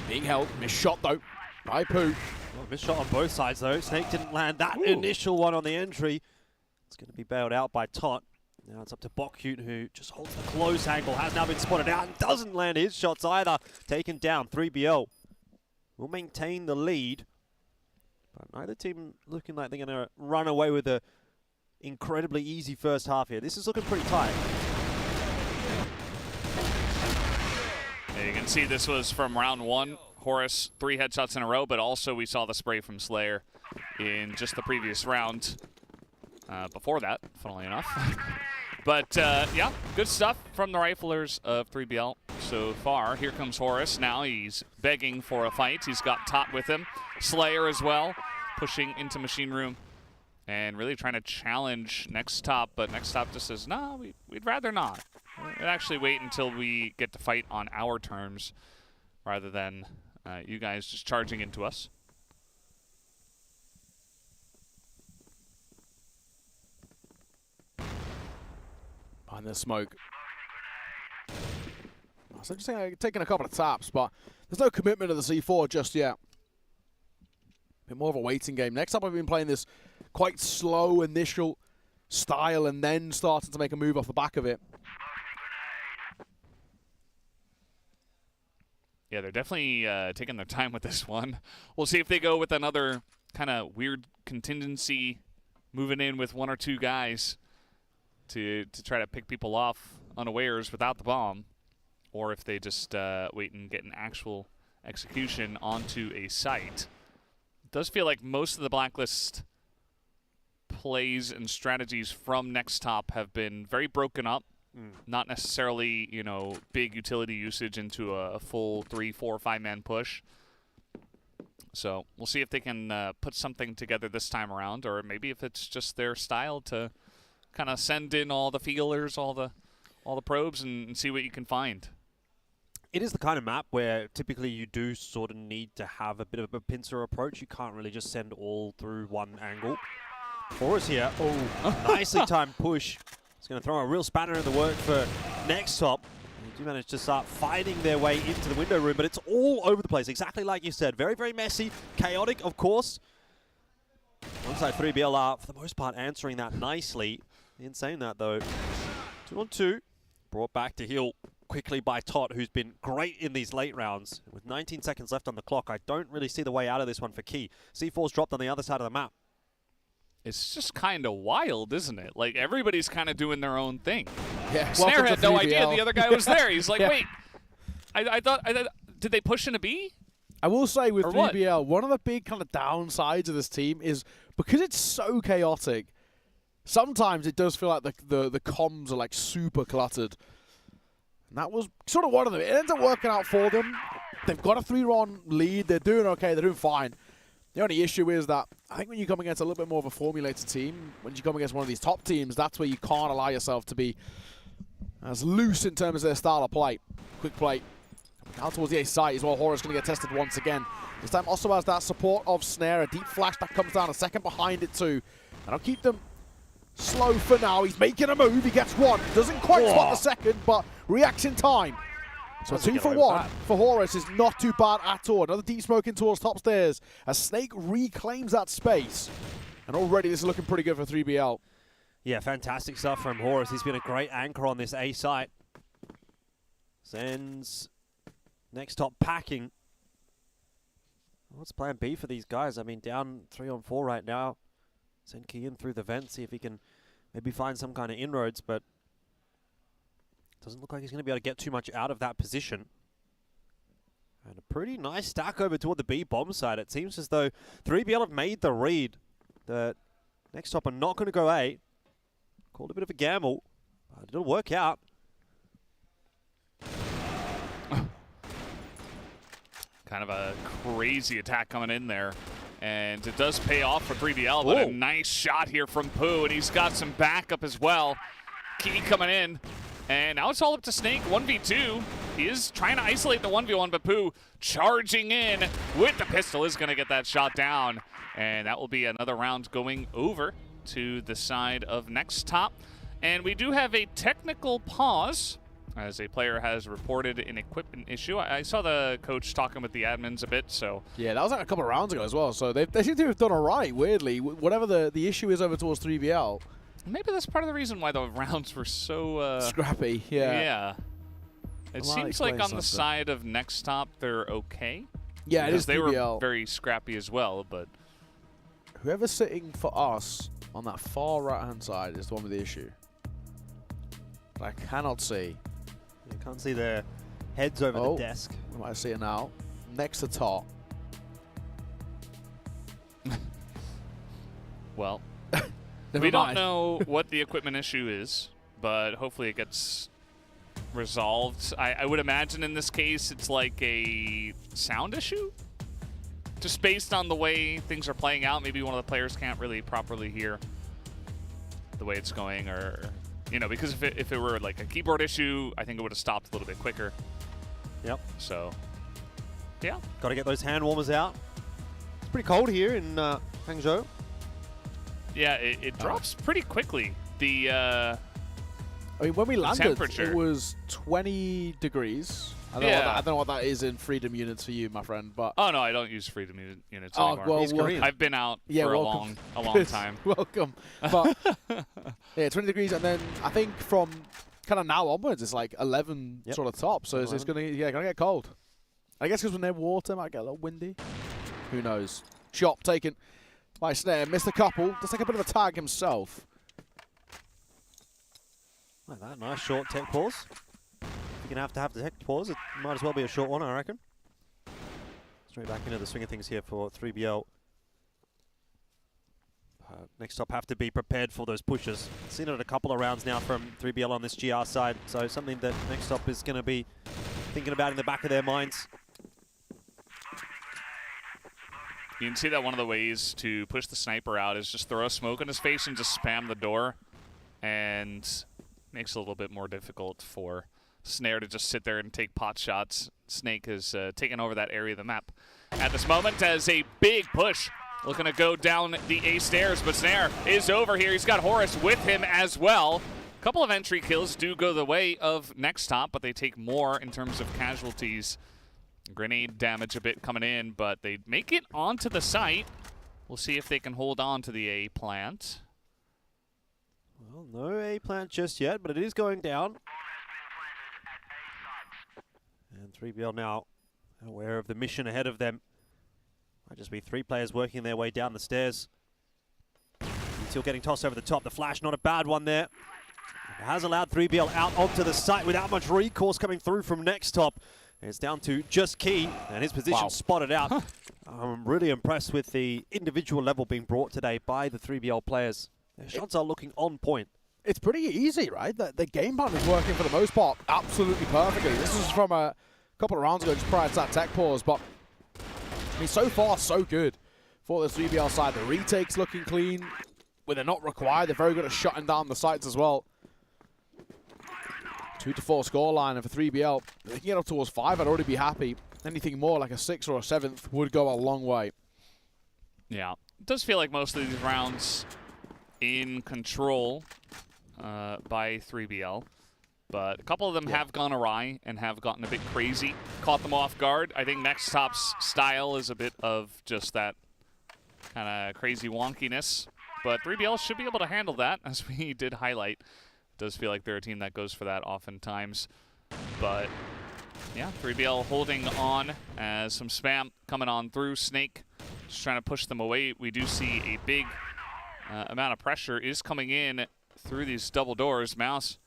Speaker 8: Being held, missed shot though, by Pooh.
Speaker 18: Well, missed shot on both sides though. Snake didn't land that initial one on the entry. It's going to be bailed out by Tot. Now it's up to Bokute, who just holds the close angle, has now been spotted out and doesn't land his shots either. Taken down, 3BL will maintain the lead. But neither team looking like they're going to run away with a incredibly easy first half here. This is looking pretty tight.
Speaker 5: Yeah, you can see this was from round 1. Horus, 3 headshots in a row, but also we saw the spray from Slayer in just the previous round. Before that, funnily enough. But, yeah, good stuff from the riflers of 3BL so far. Here comes Horus. Now he's begging for a fight. He's got Tot with him. Slayer as well, pushing into machine room and really trying to challenge NEXTTOP, but NEXTTOP just says, no, we'd rather not. We'd actually wait until we get to fight on our terms rather than you guys just charging into us.
Speaker 8: Behind the smoke. It's interesting, taking a couple of taps, but there's no commitment to the C4 just yet. A bit more of a waiting game. Next up, I've been playing this quite slow initial style and then starting to make a move off the back of it.
Speaker 5: Yeah, they're definitely taking their time with this one. We'll see if they go with another kind of weird contingency, moving in with 1 or 2 guys to try to pick people off unawares without the bomb, or if they just wait and get an actual execution onto a site. It does feel like most of the Blacklist plays and strategies from NEXTTOP have been very broken up. Not necessarily, you know, big utility usage into a full 3, 4, 5-man push. So we'll see if they can put something together this time around, or maybe if it's just their style to kind of send in all the feelers, all the probes, and see what you can find.
Speaker 18: It is the kind of map where typically you do sort of need to have a bit of a pincer approach. You can't really just send all through one angle. Horus here. Oh, nicely timed push. It's going to throw a real spanner in the work for NEXTTOP. They do manage to start fighting their way into the window room, but it's all over the place, exactly like you said. Very, very messy, chaotic, of course. One side 3BL are, for the most part, answering that nicely. In saying that, though, 2-on-2, brought back to heal quickly by Tot, who's been great in these late rounds. With 19 seconds left on the clock, I don't really see the way out of this one for Key. C4's dropped on the other side of the map.
Speaker 5: It's just kind of wild, isn't it? Like, everybody's kind of doing their own thing.
Speaker 4: Yeah,
Speaker 5: Snare had no idea the other guy was there. He's like,
Speaker 4: Yeah.
Speaker 5: wait, I thought, did they push in a B?
Speaker 4: I will say with
Speaker 5: Or what?
Speaker 4: 3BL, one of the big kind of downsides of this team is because it's so chaotic, sometimes it does feel like the comms are like super cluttered. And that was sort of one of them. It ends up working out for them. They've got a 3-1 lead. They're doing okay. They're doing fine. The only issue is that I think when you come against a little bit more of a formulated team, when you come against one of these top teams, that's where you can't allow yourself to be as loose in terms of their style of play. Quick play. Coming out towards the A site as well. Horus going to get tested once again. This time also has that support of Snare. A deep flash that comes down a second behind it too. And I'll keep them slow for now. He's making a move. He gets one. Doesn't quite spot the second, but reacts in time. So 2 for 1 for Horus is not too bad at all. Another deep smoke in towards top stairs as Snake reclaims that space. And already this is looking pretty good for 3BL.
Speaker 18: Yeah, fantastic stuff from Horus. He's been a great anchor on this A site. Sends NEXTTOP packing. What's plan B for these guys? I mean, down 3-on-4 right now. Send Key in through the vent, see if he can maybe find some kind of inroads, but doesn't look like he's going to be able to get too much out of that position. And a pretty nice stack over toward the B bomb side. It seems as though 3BL have made the read that NEXTTOP are not going to go A. Called a bit of a gamble, but it'll work out.
Speaker 5: Kind of a crazy attack coming in there. And it does pay off for 3BL, but a nice shot here from Pooh, and he's got some backup as well. Key coming in. And now it's all up to Snake, 1v2. He is trying to isolate the 1v1, but Pooh charging in with the pistol is going to get that shot down. And that will be another round going over to the side of NEXTTOP. And we do have a technical pause, as a player has reported an equipment issue. I saw the coach talking with the admins a bit, so...
Speaker 4: Yeah, that was like a couple of rounds ago as well, so they seem to have done all right, weirdly. Whatever the issue is over towards 3BL.
Speaker 5: Maybe that's part of the reason why the rounds were so...
Speaker 4: scrappy, yeah.
Speaker 5: Yeah. It seems like on the side of NEXTTOP, they're okay.
Speaker 4: Yeah, it is 3BL.
Speaker 5: They were very scrappy as well, but...
Speaker 4: Whoever's sitting for us on that far right-hand side is the one with the issue. I cannot see.
Speaker 18: You can't see their heads over the desk.
Speaker 4: I might see it now. Next to Tot.
Speaker 5: Well,
Speaker 4: Never
Speaker 5: we don't
Speaker 4: mind.
Speaker 5: know what the equipment issue is, but hopefully it gets resolved. I would imagine in this case it's like a sound issue? Just based on the way things are playing out, maybe one of the players can't really properly hear the way it's going, or... You know, because if it were like a keyboard issue, I think it would have stopped a little bit quicker.
Speaker 18: Yep.
Speaker 5: So, yeah.
Speaker 18: Got to get those hand warmers out. It's pretty cold here in Hangzhou.
Speaker 5: Yeah, it drops pretty quickly. The
Speaker 4: I mean, when we landed,
Speaker 5: temperature.
Speaker 4: it was 20 degrees. I don't know what that is in freedom units for you, my friend. But
Speaker 5: oh no, I don't use freedom units anymore.
Speaker 4: Well,
Speaker 5: I've been out for a long time.
Speaker 4: Welcome. But yeah, 20 degrees, and then I think from kind of now onwards, it's like 11 sort of top. So it's gonna get cold. I guess because when they're water, it might get a little windy. Who knows? Chop taken by Snare, missed a couple. Just take a bit of a tag himself.
Speaker 18: Like that, nice short tech pause. You're going to have the tech pause. It might as well be a short one, I reckon. Straight back into the swing of things here for 3BL. NEXTTOP have to be prepared for those pushes. Seen it a couple of rounds now from 3BL on this GR side, so something that NEXTTOP is going to be thinking about in the back of their minds.
Speaker 5: You can see that one of the ways to push the sniper out is just throw a smoke in his face and just spam the door, and makes it a little bit more difficult for Snare to just sit there and take pot shots. Snake has taken over that area of the map at this moment as a big push looking to go down the A stairs, but Snare is over here. He's got Horus with him as well. A couple of entry kills do go the way of NEXTTOP, but they take more in terms of casualties. Grenade damage a bit coming in, but they make it onto the site. We'll see if they can hold on to the A plant.
Speaker 18: Well, no A plant just yet, but it is going down. And 3BL now aware of the mission ahead of them. Might just be 3 players working their way down the stairs. Until getting tossed over the top. The flash, not a bad one there. It has allowed 3BL out onto the site without much recourse coming through from NEXTTOP. It's down to just Key, and his position spotted out. I'm really impressed with the individual level being brought today by the 3BL players. Their shots are looking on point.
Speaker 4: It's pretty easy, right? The game plan is working for the most part absolutely perfectly. This was from a couple of rounds ago, just prior to that tech pause, but I mean, so far, so good for the 3BL side. The retake's looking clean. When they're not required, they're very good at shutting down the sites as well. 2-4 scoreline, and for 3BL, if they can get up towards 5, I'd already be happy. Anything more, like a 6th or a 7th, would go a long way.
Speaker 5: Yeah, it does feel like most of these rounds in control by 3BL, but a couple of them have gone awry and have gotten a bit crazy, caught them off guard. I think NEXTTOP's style is a bit of just that kind of crazy wonkiness, but 3BL should be able to handle that, as we did highlight. Does feel like they're a team that goes for that oftentimes. But yeah, 3BL holding on as some spam coming on through. Snake just trying to push them away. We do see a big amount of pressure is coming in through these double doors. Mouse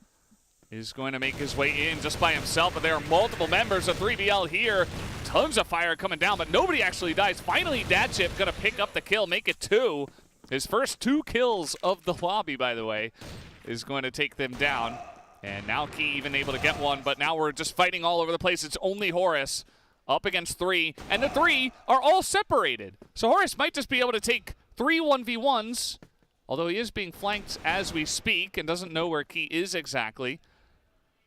Speaker 5: is going to make his way in just by himself, but there are multiple members of 3BL here. Tons of fire coming down, but nobody actually dies. Finally, Dadchip going to pick up the kill, make it 2. His first 2 kills of the lobby, by the way, is going to take them down. And now Key even able to get one, but now we're just fighting all over the place. It's only Horus up against 3, and the 3 are all separated. So Horus might just be able to take 3 1v1s, although he is being flanked as we speak and doesn't know where Key is exactly.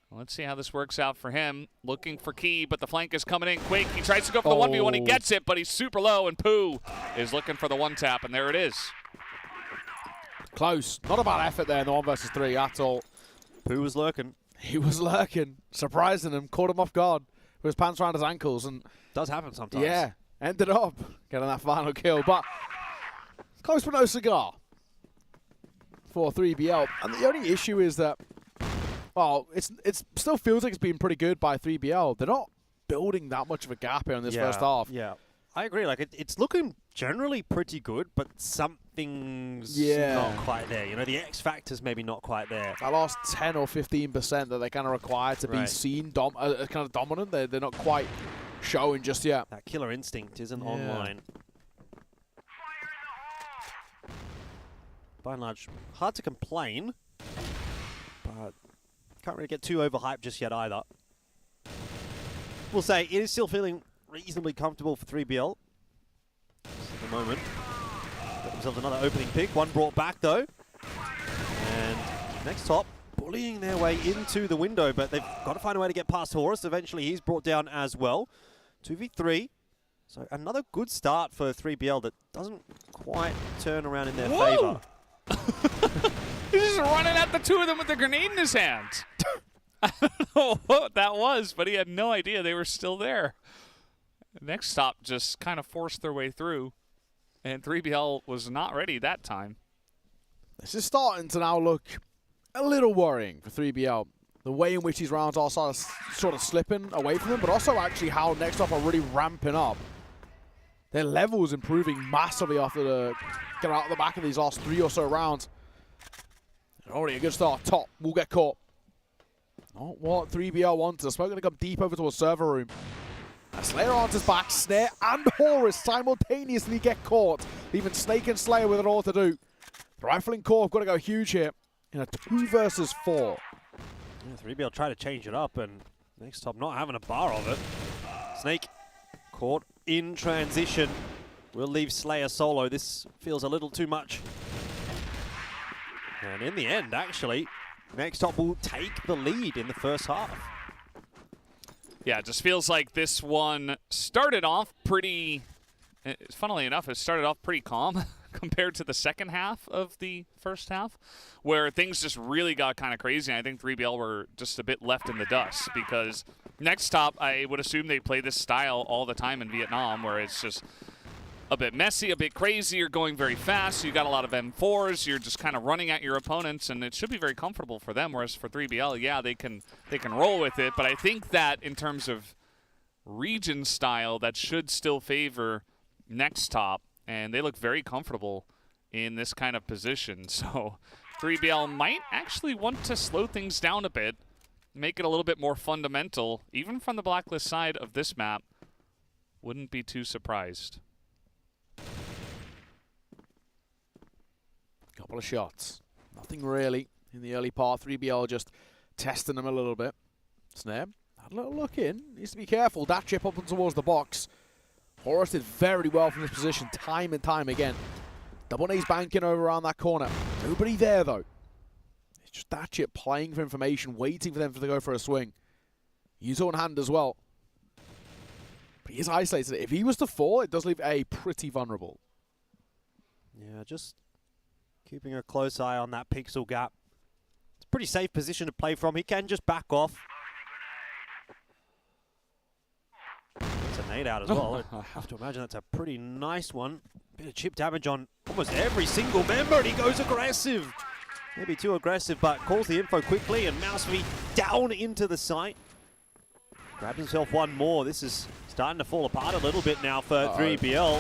Speaker 5: Let's see how this works out for him. Looking for Key, but the flank is coming in quick. He tries to go for the 1v1, he gets it, but he's super low, and Pooh is looking for the 1-tap, and there it is.
Speaker 4: Close. Not a bad effort there in the 1 versus 3 at all.
Speaker 18: Pooh was lurking.
Speaker 4: He was lurking, surprising him, caught him off guard with his pants around his ankles. And
Speaker 18: does happen sometimes.
Speaker 4: Yeah, ended up getting that final kill. But close but no cigar for 3BL. And the only issue is that, well, it still feels like it's been pretty good by 3BL. They're not building that much of a gap here in this first half.
Speaker 18: Yeah, I agree. Like it's looking generally pretty good, but something's not quite there. You know, the X factor's maybe not quite there.
Speaker 4: That last 10 or 15% that they kind of require to be seen kind of dominant, they're not quite showing just yet.
Speaker 18: That killer instinct isn't online. By and large, hard to complain, but can't really get too overhyped just yet either. We'll say it is still feeling reasonably comfortable for 3BL at the moment. Got themselves another opening pick. One brought back though. And NEXTTOP bullying their way into the window, but they've got to find a way to get past Horus. Eventually he's brought down as well. 2v3. So another good start for 3BL that doesn't quite turn around in their favor.
Speaker 5: He's just running at the 2 of them with the grenade in his hand. I don't know what that was, but he had no idea they were still there. NEXTTOP just kind of forced their way through, and 3BL was not ready that time.
Speaker 4: This is starting to now look a little worrying for 3BL. The way in which these rounds are sort of slipping away from them, but also actually how NEXTTOP are really ramping up. Their level is improving massively after getting out of the back of these last 3 or so rounds. And already a good start. Top will get caught. Not what 3BL wants. The smoke going to come deep over to a server room. Slayer on his back. Snare and Horus simultaneously get caught, leaving Snake and Slayer with it all to do. The rifling core have got to go huge here in a 2 versus 4.
Speaker 18: Yeah, 3BL try to change it up, and NEXTTOP not having a bar of it. Snake caught in transition. We'll leave Slayer solo. This feels a little too much. And in the end, actually, NEXTTOP will take the lead in the first half.
Speaker 5: Yeah, it just feels like this one started off pretty funnily enough, it started off pretty calm compared to the second half of the first half, where things just really got kind of crazy. And I think 3BL were just a bit left in the dust because NEXTTOP, I would assume they play this style all the time in Vietnam, where it's just a bit messy, a bit crazy. You're going very fast. You got a lot of M4s. You're just kind of running at your opponents, and it should be very comfortable for them. Whereas for 3BL, yeah, they can roll with it. But I think that in terms of region style, that should still favor NEXTTOP, and they look very comfortable in this kind of position. So 3BL might actually want to slow things down a bit, make it a little bit more fundamental, even from the Blacklist side of this map. Wouldn't be too surprised.
Speaker 4: Couple of shots. Nothing really in the early part. 3BL just testing them a little bit. Snare had a little look in. Needs to be careful. That chip up and towards the box. Horus did very well from this position time and time again. Double A's banking over around that corner. Nobody there, though. It's just that chip playing for information, waiting for them to go for a swing. Yuzo in hand as well. But he is isolated. If he was to fall, it does leave A pretty vulnerable.
Speaker 18: Yeah, just keeping a close eye on that pixel gap. It's a pretty safe position to play from. He can just back off. That's a nade out as well. I have to imagine that's a pretty nice one. Bit of chip damage on almost every single member, and he goes aggressive. Maybe too aggressive, but calls the info quickly, and Mouseby down into the site. Grabs himself one more. This is starting to fall apart a little bit now for 3BL.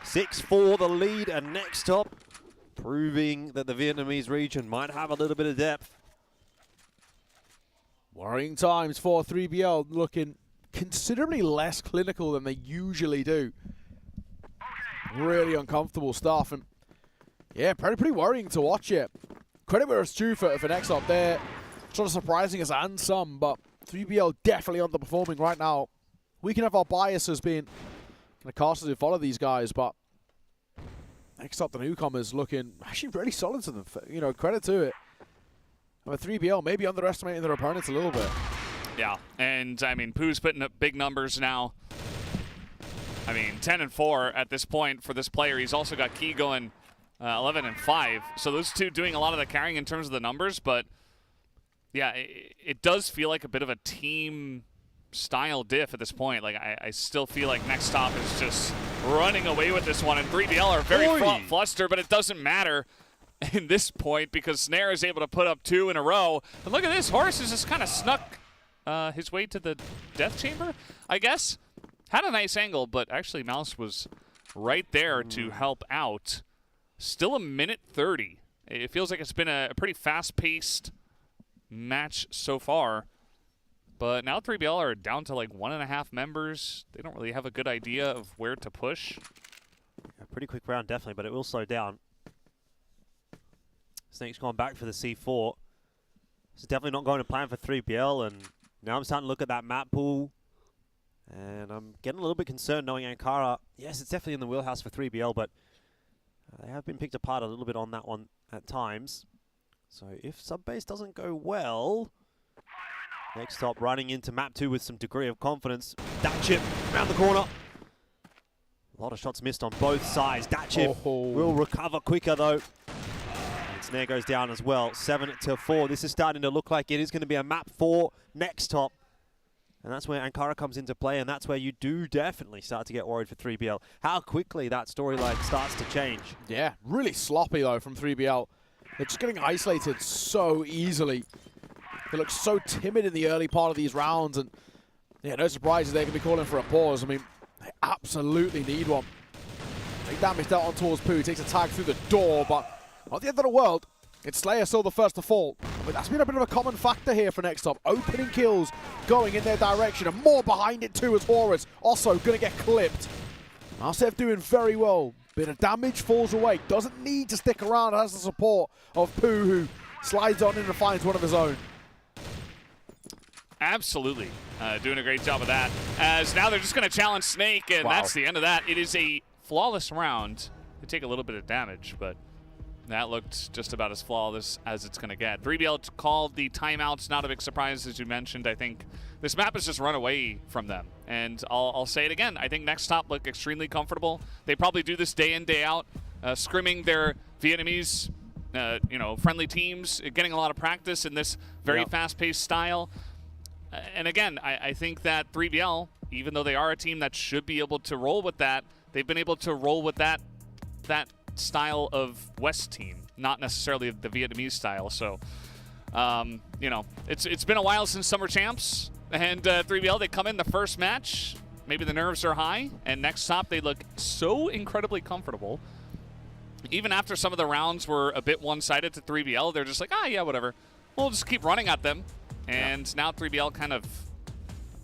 Speaker 18: 6-4 the lead, and NEXTTOP proving that the Vietnamese region might have a little bit of depth.
Speaker 4: Worrying times for 3BL, looking considerably less clinical than they usually do. Really uncomfortable stuff, and yeah, pretty worrying to watch it. Credit where it's due for NEXTTOP there. Sort of surprising us and some, but 3BL definitely underperforming right now. We can have our biases being kind of casters who follow these guys, but NEXTTOP, the newcomers, looking actually really solid to them. You know, credit to it. But 3BL maybe underestimating their opponents a little bit.
Speaker 5: Yeah, and I mean, Pooh's putting up big numbers now. I mean, 10-4 at this point for this player. He's also got Key going 11-5. So those two doing a lot of the carrying in terms of the numbers, but yeah, it does feel like a bit of a team style diff at this point. Like, I still feel like NEXTTOP is just running away with this one, and 3BL are very flustered, but it doesn't matter in this point because Snare is able to put up 2 in a row. And look at this, Horus has just kind of snuck his way to the death chamber, I guess. Had a nice angle, but actually Mouse was right there to help out. Still a minute 30. It feels like it's been a pretty fast-paced match so far. But now 3BL are down to like 1.5 members. They don't really have a good idea of where to push.
Speaker 18: A pretty quick round, definitely, but it will slow down. Snake's gone back for the C4. It's definitely not going to plan for 3BL, and now I'm starting to look at that map pool, and I'm getting a little bit concerned knowing Ankara. Yes, it's definitely in the wheelhouse for 3BL, but they have been picked apart a little bit on that one at times. So if sub-base doesn't go well, NEXTTOP running into map 2 with some degree of confidence. That chip around the corner. A lot of shots missed on both sides. That chip will recover quicker though. And Snare goes down as well. 7-4. This is starting to look like it is going to be a map for NEXTTOP. And that's where Ankara comes into play, and that's where you do definitely start to get worried for 3BL. How quickly that storyline starts to change.
Speaker 4: Yeah, really sloppy though from 3BL. They're just getting isolated so easily. They look so timid in the early part of these rounds, and yeah, no surprises they can be calling for a pause. I mean, they absolutely need one. Big damage dealt on towards Pooh. Takes a tag through the door, but not the end of the world. It's Slayer still the first to fall. But that's been a bit of a common factor here for NEXTTOP. Opening kills going in their direction, and more behind it too as Horus also going to get clipped. Marsev doing very well. Bit of damage, falls away. Doesn't need to stick around, has the support of Pooh, who slides on in and finds one of his own.
Speaker 5: Absolutely. Doing a great job of that. As now they're just going to challenge Snake, and that's the end of that. It is a flawless round. They take a little bit of damage, but That looked just about as flawless as it's going to get. 3BL called the timeouts, not a big surprise, as you mentioned. I think this map has just run away from them. And I'll say it again. I think NEXTTOP look extremely comfortable. They probably do this day in, day out, scrimming their Vietnamese friendly teams, getting a lot of practice in this very fast-paced style. And again, I think that 3BL, even though they are a team that should be able to roll with that, they've been able to roll with that style of West team, not necessarily the Vietnamese style. So, it's been a while since Summer Champs, and 3BL, they come in the first match. Maybe the nerves are high, and NEXTTOP, they look so incredibly comfortable. Even after some of the rounds were a bit one-sided to 3BL, they're just like, yeah, whatever. We'll just keep running at them. And now 3BL kind of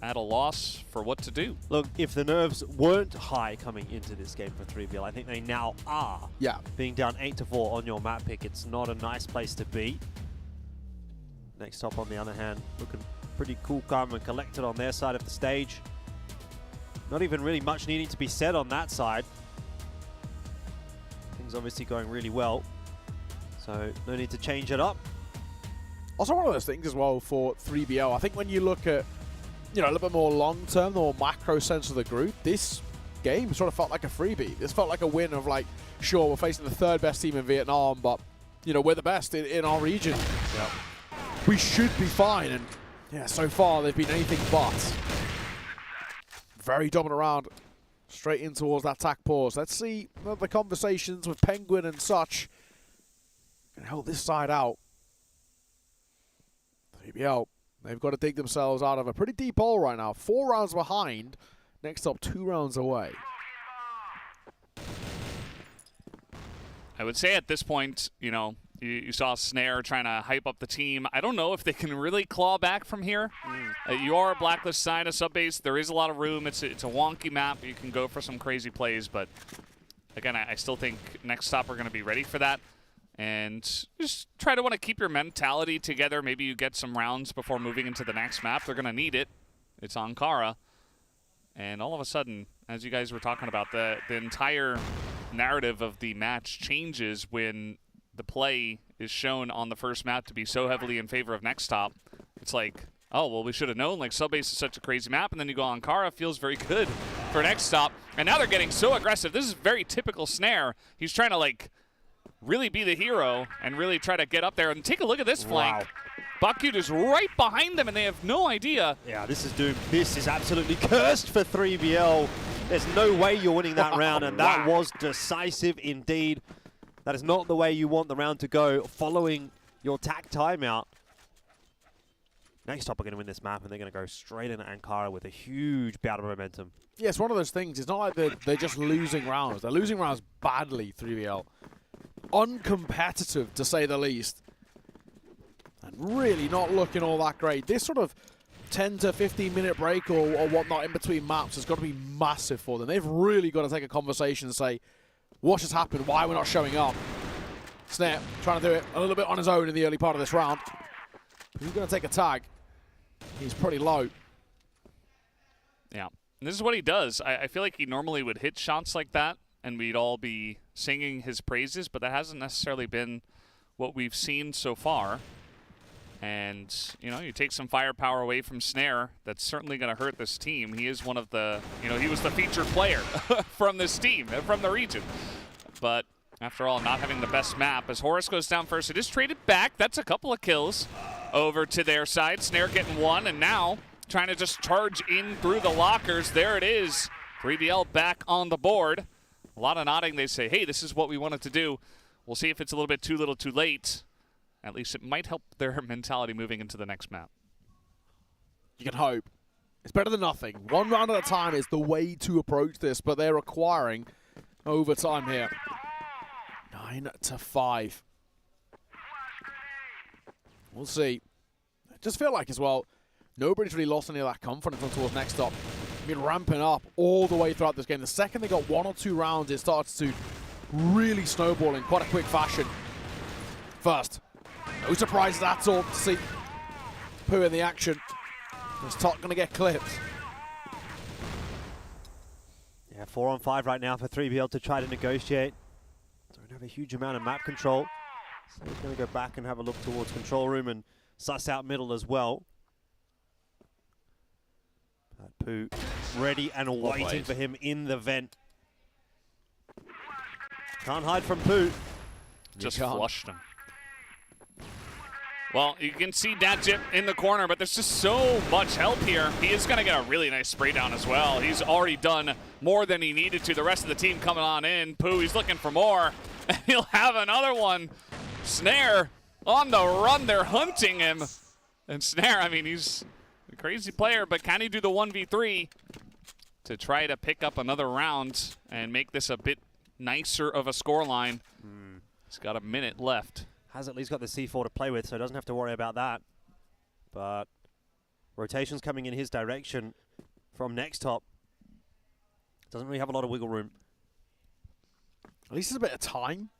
Speaker 5: at a loss for what to do.
Speaker 18: Look, if the nerves weren't high coming into this game for 3BL, I think they now are. Yeah. Being down 8-4 on your map pick, it's not a nice place to be. NEXTTOP, on the other hand, looking pretty cool, calm, and collected on their side of the stage. Not even really much needing to be said on that side. Things obviously going really well, so no need to change it up.
Speaker 4: Also, one of those things as well for 3BL, I think when you look at, a little bit more long-term, the more macro sense of the group, this game sort of felt like a freebie. This felt like a win of like, sure, we're facing the third best team in Vietnam, but, we're the best in our region. Yep. We should be fine, and yeah, so far they've been anything but. Very dominant round, straight in towards that attack pause. Let's see the conversations with Penguin and such can help this side out. 3BL, they've got to dig themselves out of a pretty deep hole right now. 4 rounds behind. NEXTTOP 2 rounds away.
Speaker 5: I would say at this point, you saw Snare trying to hype up the team. I don't know if they can really claw back from here. You are a blacklist side of subbase. There is a lot of room. It's a wonky map. You can go for some crazy plays, but again, I still think NEXTTOP are going to be ready for that. And just try to want to keep your mentality together. Maybe you get some rounds before moving into the next map. They're going to need it. It's Ankara. And all of a sudden, as you guys were talking about, the entire narrative of the match changes when the play is shown on the first map to be so heavily in favor of NEXTTOP. It's like, oh, well, we should have known. Like, Subbase is such a crazy map. And then you go Ankara, feels very good for NEXTTOP. And now they're getting so aggressive. This is very typical Snare. He's trying to, like, really be the hero and really try to get up there. And take a look at this flank. Bakut is right behind them, and they have no idea.
Speaker 18: Yeah, this is doomed. This is absolutely cursed for 3BL. There's no way you're winning that round, and that was decisive indeed. That is not the way you want the round to go following your tack timeout. NEXTTOP are going to win this map, and they're going to go straight into Ankara with a huge bout of momentum.
Speaker 4: Yeah, it's one of those things. It's not like they're just losing rounds. They're losing rounds badly, 3BL. Uncompetitive, to say the least. And really not looking all that great. This sort of 10 to 15 minute break or whatnot in between maps has got to be massive for them. They've really got to take a conversation and say, what has happened? Why are we not showing up? Snare trying to do it a little bit on his own in the early part of this round. He's going to take a tag. He's pretty low.
Speaker 5: Yeah. And this is what he does. I feel like he normally would hit shots like that, and we'd all be singing his praises, but that hasn't necessarily been what we've seen so far. And, you take some firepower away from Snare, that's certainly going to hurt this team. He is one of the, he was the featured player from this team, from the region. But after all, not having the best map, as Horus goes down first, it is traded back. That's a couple of kills over to their side. Snare getting one, and now trying to just charge in through the lockers. There it is. 3BL back on the board. A lot of nodding. They say, hey, this is what we wanted to do. We'll see if it's a little bit too little too late. At least it might help their mentality moving into the next map.
Speaker 4: You can hope. It's better than nothing. 1 round at a time is the way to approach this, but they're requiring overtime here. 9-5. We'll see. I just feel like as well, nobody's really lost any of that confidence on towards NEXTTOP. Been ramping up all the way throughout this game. The second they got 1 or 2 rounds, it starts to really snowball in quite a quick fashion. First, no surprises at all to see Pooh in the action. Is Tot going to get clipped?
Speaker 18: Yeah, 4 on 5 right now for 3BL to try to negotiate. Don't have a huge amount of map control. So he's going to go back and have a look towards control room and suss out middle as well. Pooh ready and waiting for him in the vent. Can't hide from Pooh.
Speaker 5: Just flushed him. Well, you can see Datjip in the corner, but there's just so much help here. He is going to get a really nice spray down as well. He's already done more than he needed to. The rest of the team coming on in. Pooh, he's looking for more. And he'll have another one. Snare on the run. They're hunting him. And Snare, I mean, he's a crazy player, but can he do the 1v3 to try to pick up another round and make this a bit nicer of a scoreline? He's got a minute left.
Speaker 18: Has at least got the C4 to play with, so doesn't have to worry about that. But rotations coming in his direction from NEXTTOP. Doesn't really have a lot of wiggle room.
Speaker 4: At least there's a bit of time.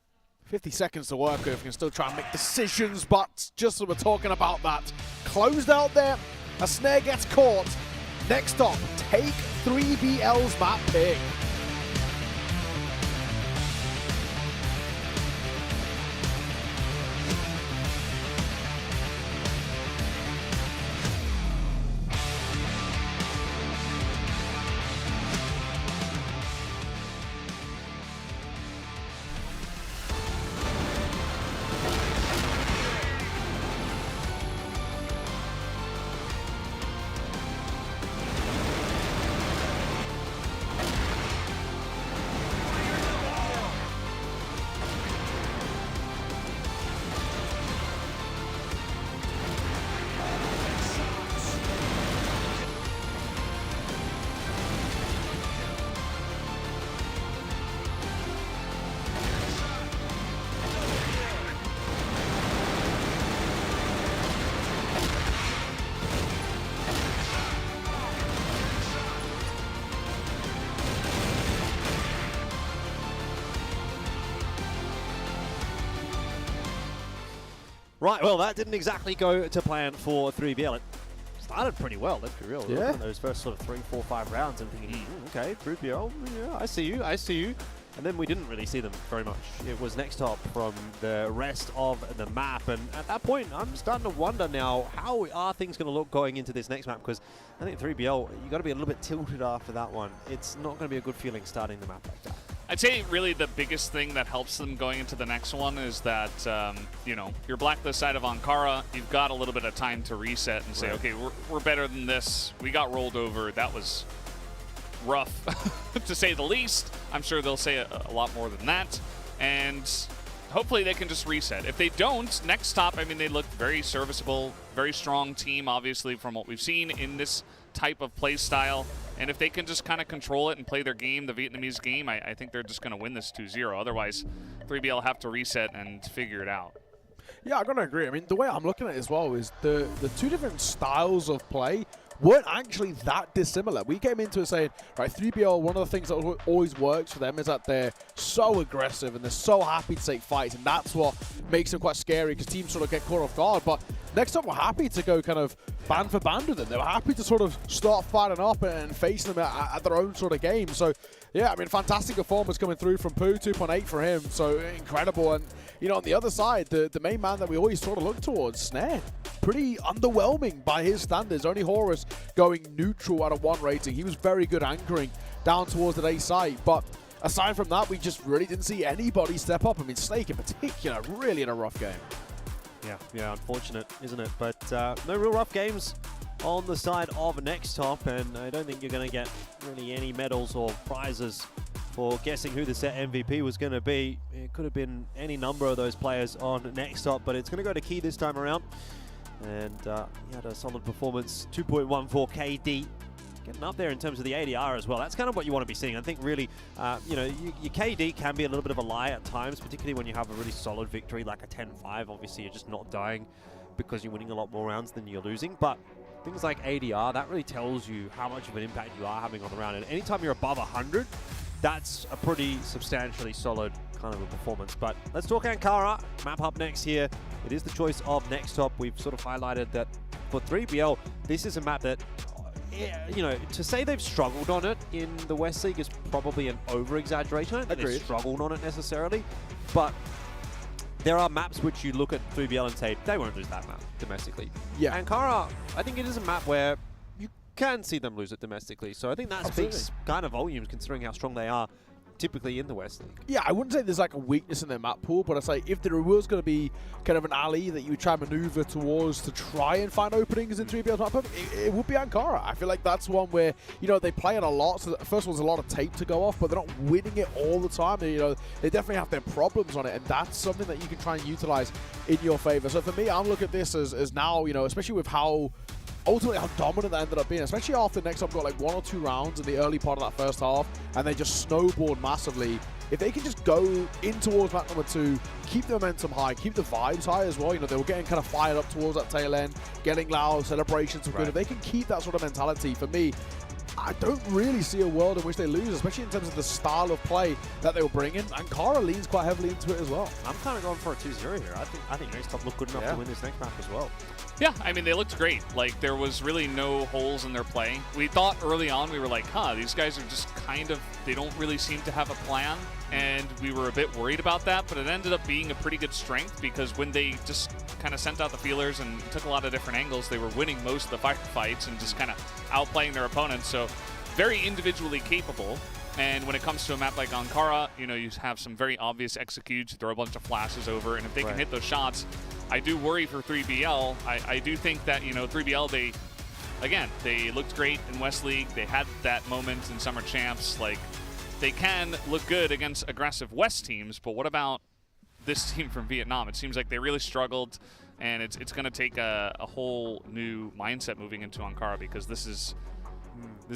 Speaker 4: 50 seconds to work with. We can still try and make decisions, but just as we're talking about that, closed out there. A Snare gets caught. NEXTTOP take 3BL's map pick.
Speaker 18: Right, well, that didn't exactly go to plan for 3BL. It started pretty well, let's be real.
Speaker 4: Yeah.
Speaker 18: Those first sort of 3, 4, 5 rounds, I'm thinking, okay, 3BL, yeah, I see you. And then we didn't really see them very much. It was NEXTTOP from the rest of the map. And at that point, I'm starting to wonder now, how are things going to look going into this next map? Because I think 3BL, you got to be a little bit tilted after that one. It's not going to be a good feeling starting the map like that.
Speaker 5: I'd say really the biggest thing that helps them going into the next one is that, you know, you're blacklist side of Ankara, you've got a little bit of time to reset and say, okay, we're better than this. We got rolled over. That was rough, to say the least. I'm sure they'll say a lot more than that. And hopefully they can just reset. If they don't, NEXTTOP, I mean, they look very serviceable, very strong team, obviously, from what we've seen in this type of play style. And if they can just kind of control it and play their game, the Vietnamese game, I think they're just going to win this 2-0. Otherwise, 3BL have to reset and figure it out.
Speaker 4: Yeah, I'm going to agree. I mean, the way I'm looking at it as well is the two different styles of play weren't actually that dissimilar. We came into it saying, right, 3BL, one of the things that always works for them is that they're so aggressive and they're so happy to take fights, and that's what makes them quite scary because teams sort of get caught off guard. But NEXTTOP were happy to go kind of band for band with them. They were happy to sort of start fighting up and facing them at their own sort of game. So, yeah, I mean, fantastic performance coming through from Pooh, 2.8 for him, so incredible. And, you know, on the other side, the main man that we always sort of look towards, Snare, pretty underwhelming by his standards. Only Horus going neutral at a 1 rating. He was very good anchoring down towards the A site, but aside from that, we just really didn't see anybody step up. I mean, Snake in particular, really in a rough game.
Speaker 18: Yeah, unfortunate, isn't it? But no real rough games on the side of NEXTTOP, and I don't think you're going to get really any medals or prizes for guessing who the set MVP was going to be. It could have been any number of those players on NEXTTOP, but it's going to go to Key this time around. And he had a solid performance, 2.14 KD. Getting up there in terms of the ADR as well. That's kind of what you want to be seeing. I think really, you know, your KD can be a little bit of a lie at times, particularly when you have a really solid victory like a 10-5. Obviously, you're just not dying because you're winning a lot more rounds than you're losing. But things like ADR, that really tells you how much of an impact you are having on the round. And anytime you're above 100, that's a pretty substantially solid kind of a performance. But let's talk Ankara. Map up next here. It is the choice of NEXTTOP. We've sort of highlighted that for 3BL, this is a map that you know, to say they've struggled on it in the West League is probably an over-exaggeration. I don't think they've struggled on it necessarily, but there are maps which you look at 3BL and say, they won't lose that map domestically.
Speaker 4: Yeah.
Speaker 18: Ankara, I think it is a map where you can see them lose it domestically, so I think that speaks kind of volumes considering how strong they are typically in the West League.
Speaker 4: Yeah, I wouldn't say there's like a weakness in their map pool, but I'd say if there was going to be kind of an alley that you would try and maneuver towards to try and find openings in 3BL's map pool, it would be Ankara. I feel like that's one where, you know, they play it a lot, so first of all, there's a lot of tape to go off, but they're not winning it all the time. You know, they definitely have their problems on it, and that's something that you can try and utilize in your favor. So for me, I'm looking at this as now, you know, especially with how ultimately how dominant they ended up being, especially after NEXTTOP got like 1 or 2 rounds in the early part of that first half, and they just snowballed massively. If they can just go in towards map number 2, keep the momentum high, keep the vibes high as well, you know, they were getting kind of fired up towards that tail end, getting loud, celebrations were good. If they can keep that sort of mentality, for me, I don't really see a world in which they lose, especially in terms of the style of play that they were bringing. Ankara leans quite heavily into it as well.
Speaker 18: I'm kind of going for a 2-0 here. I think NEXTTOP look good enough to win this next map as well.
Speaker 5: Yeah, I mean, they looked great. Like, there was really no holes in their play. We thought early on, we were like, these guys are just kind of, they don't really seem to have a plan. And we were a bit worried about that, but it ended up being a pretty good strength because when they just kind of sent out the feelers and took a lot of different angles, they were winning most of the firefights and just kind of outplaying their opponents. So very individually capable. And when it comes to a map like Ankara, you know, you have some very obvious executes, throw a bunch of flashes over, and if they can hit those shots, I do worry for 3BL. I do think that, you know, 3BL, they looked great in West League. They had that moment in Summer Champs. Like, they can look good against aggressive West teams, but what about this team from Vietnam? It seems like they really struggled, and it's going to take a whole new mindset moving into Ankara because this is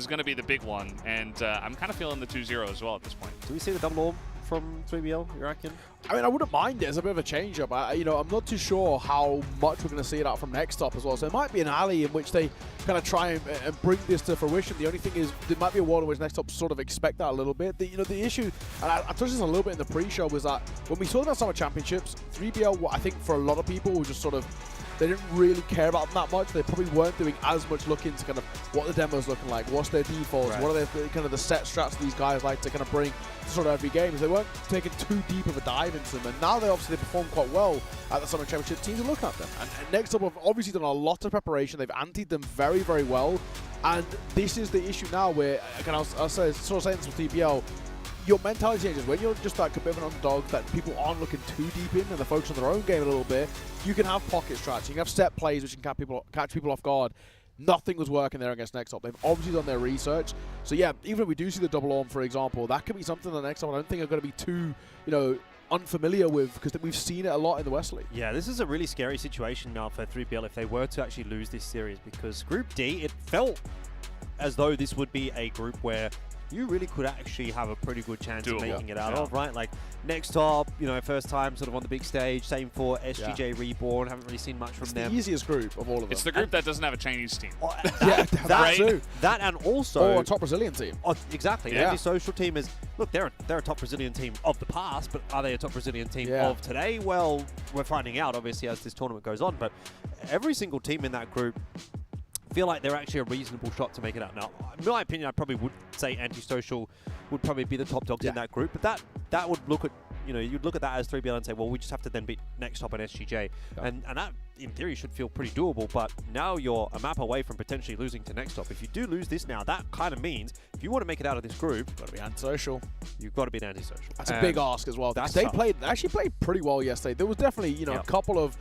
Speaker 5: going to be the big one, and I'm kind of feeling the 2-0 as well at this point.
Speaker 18: Do we see the double orb from 3BL, you reckon?
Speaker 4: I mean, I wouldn't mind it as a bit of a change-up. You know, I'm not too sure how much we're going to see it out from NEXTTOP as well. So it might be an alley in which they kind of try and bring this to fruition. The only thing is, there might be a world in which NEXTTOP sort of expect that a little bit. You know, the issue, and I touched this a little bit in the pre-show, was that when we saw them at Summer Championships, 3BL, what I think for a lot of people, was just sort of, they didn't really care about them that much. They probably weren't doing as much look into kind of what the demo's looking like, what's their defaults, what are their kind of the set strats these guys like to kind of bring to sort of every game. They weren't taking too deep of a dive into them, and now they obviously perform quite well at the Summer Championship. Teams are looking at them, and NEXTTOP have obviously done a lot of preparation. They've anteed them very, very well, and this is the issue now where, again, I was sort of saying this with TBL, your mentality changes. When you're just like a bit of an underdog that people aren't looking too deep in and they're focused on their own game a little bit, you can have pocket strats, you can have set plays which can catch people off guard. Nothing was working there against NEXTTOP. They've obviously done their research. So yeah, even if we do see the double arm, for example, that could be something that NEXTTOP I don't think are going to be too, you know, unfamiliar with, because we've seen it a lot in the West League.
Speaker 18: Yeah, this is a really scary situation now for 3BL if they were to actually lose this series, because Group D, it felt as though this would be a group where you really could actually have a pretty good chance of making it out of, right? Like, NEXTTOP, you know, first time sort of on the big stage. Same for SGJ Reborn. Haven't really seen much from them.
Speaker 4: It's the easiest group of all of them.
Speaker 5: It's the group that doesn't have a Chinese team.
Speaker 18: That and also...
Speaker 4: Or a top Brazilian team.
Speaker 18: Exactly.
Speaker 4: Yeah.
Speaker 18: Antisocial team is... Look, they're a top Brazilian team of the past, but are they a top Brazilian team of today? Well, we're finding out, obviously, as this tournament goes on. But every single team in that group feel like they're actually a reasonable shot to make it out. Now, in my opinion, I probably would say Antisocial would probably be the top dogs in that group, but that would look at, you know, you'd look at that as 3BL and say, well, we just have to then beat NEXTTOP and SGJ. And that, in theory, should feel pretty doable, but now you're a map away from potentially losing to NEXTTOP. If you do lose this now, that kind of means if you want to make it out of this group,
Speaker 4: got to be Antisocial.
Speaker 18: You've got to be Antisocial.
Speaker 4: That's a big ask as well. They actually played pretty well yesterday. There was definitely, you know, a couple of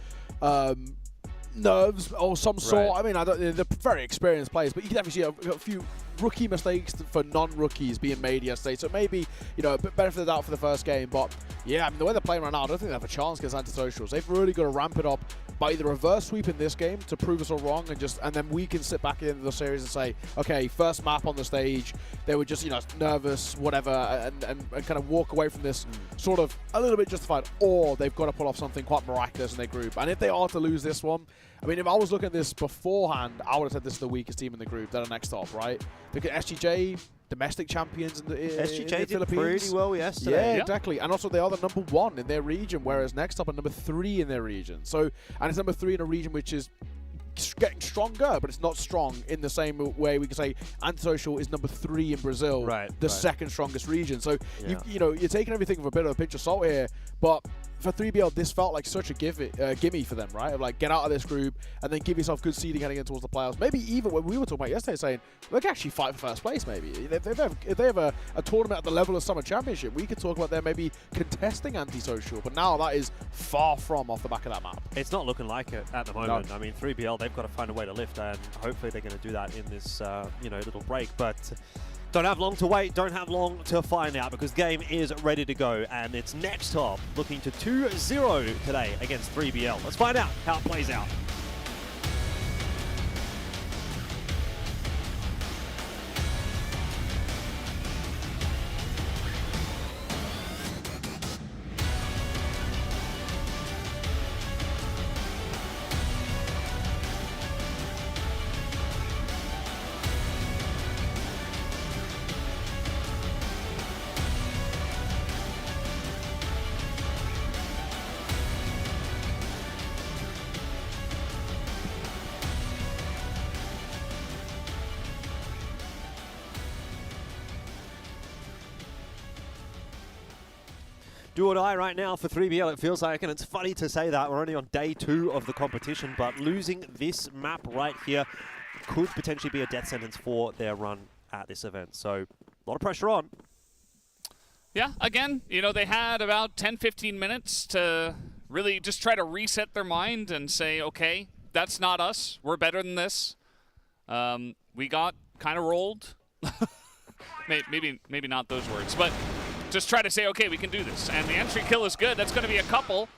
Speaker 4: nerves or some sort. I mean, they're very experienced players, but you can definitely see a few rookie mistakes for non-rookies being made yesterday. So maybe, you know, a bit better for the doubt for the first game. But yeah, I mean, the way they're playing right now, I don't think they have a chance against Antisocials. They've really got to ramp it up by either reverse sweep in this game to prove us all wrong, and then we can sit back at the end of the series and say, okay, first map on the stage, they were just, you know, nervous, whatever, and kind of walk away from this sort of a little bit justified, or they've got to pull off something quite miraculous in their group. And if they are to lose this one, I mean, if I was looking at this beforehand, I would have said this is the weakest team in the group. They're the NEXTTOP, right? Look at SGJ, domestic champions in the
Speaker 18: SGJ
Speaker 4: Philippines.
Speaker 18: did pretty well yesterday.
Speaker 4: Yeah, exactly. And also they are the #1 in their region, whereas NEXTTOP are #3 in their region. So, and it's #3 in a region which is getting stronger, but it's not strong in the same way we can say Antisocial is number 3 in Brazil, the second strongest region. So you know, you're taking everything with a bit of a pinch of salt here, but for 3BL, this felt like such a gimme for them, right? Of like, get out of this group and then give yourself good seeding heading in towards the playoffs. Maybe even when we were talking about yesterday, saying, look, actually fight for first place, maybe. If they have a tournament at the level of Summer Championship, we could talk about them maybe contesting Antisocial, but now that is far from off the back of that map.
Speaker 18: It's not looking like it at the moment. No. I mean, 3BL, they've got to find a way to lift, and hopefully they're going to do that in this, you know, little break. But don't have long to wait, don't have long to find out, because the game is ready to go, and it's NEXTTOP looking to 2-0 today against 3BL. Let's find out how it plays out. Do or die right now for 3BL, it feels like, and it's funny to say that. We're only on day 2 of the competition, but losing this map right here could potentially be a death sentence for their run at this event. So a lot of pressure on.
Speaker 5: Yeah, again, you know, they had about 10-15 minutes to really just try to reset their mind and say, okay, that's not us. We're better than this. We got kind of rolled. maybe not those words, but just try to say, okay, we can do this. And the entry kill is good. That's going to be a couple.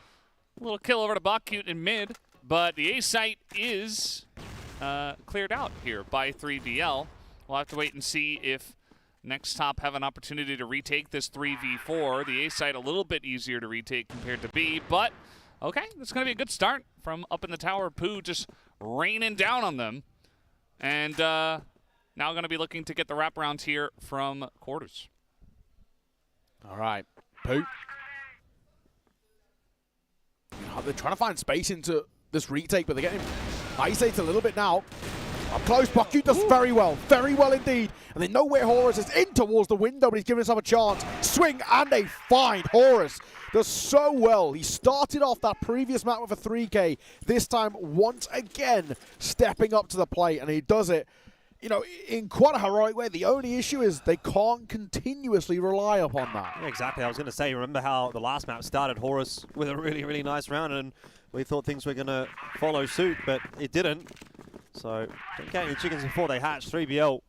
Speaker 5: A little kill over to Bakute in mid. But the A site is cleared out here by 3BL. We'll have to wait and see if NEXTTOP have an opportunity to retake this 3v4. The A site a little bit easier to retake compared to B. But, okay, it's going to be a good start from up in the tower. Pooh just raining down on them. And now going to be looking to get the wraparound here from quarters.
Speaker 4: All right, Pooh. They're trying to find space into this retake, but they're getting isolated a little bit now. Up close, Bakute does very well indeed. And they know where Horus is, in towards the window, but he's giving himself a chance. Swing and a find. Horus does so well. He started off that previous map with a 3K. This time, once again, stepping up to the plate, and he does it, you know, in quite a heroic way. The only issue is they can't continuously rely upon that.
Speaker 18: Yeah, exactly. I was going to say, remember how the last map started Horus with a really, really nice round, and we thought things were going to follow suit, but it didn't. So, don't count your chickens before they hatch. 3BL,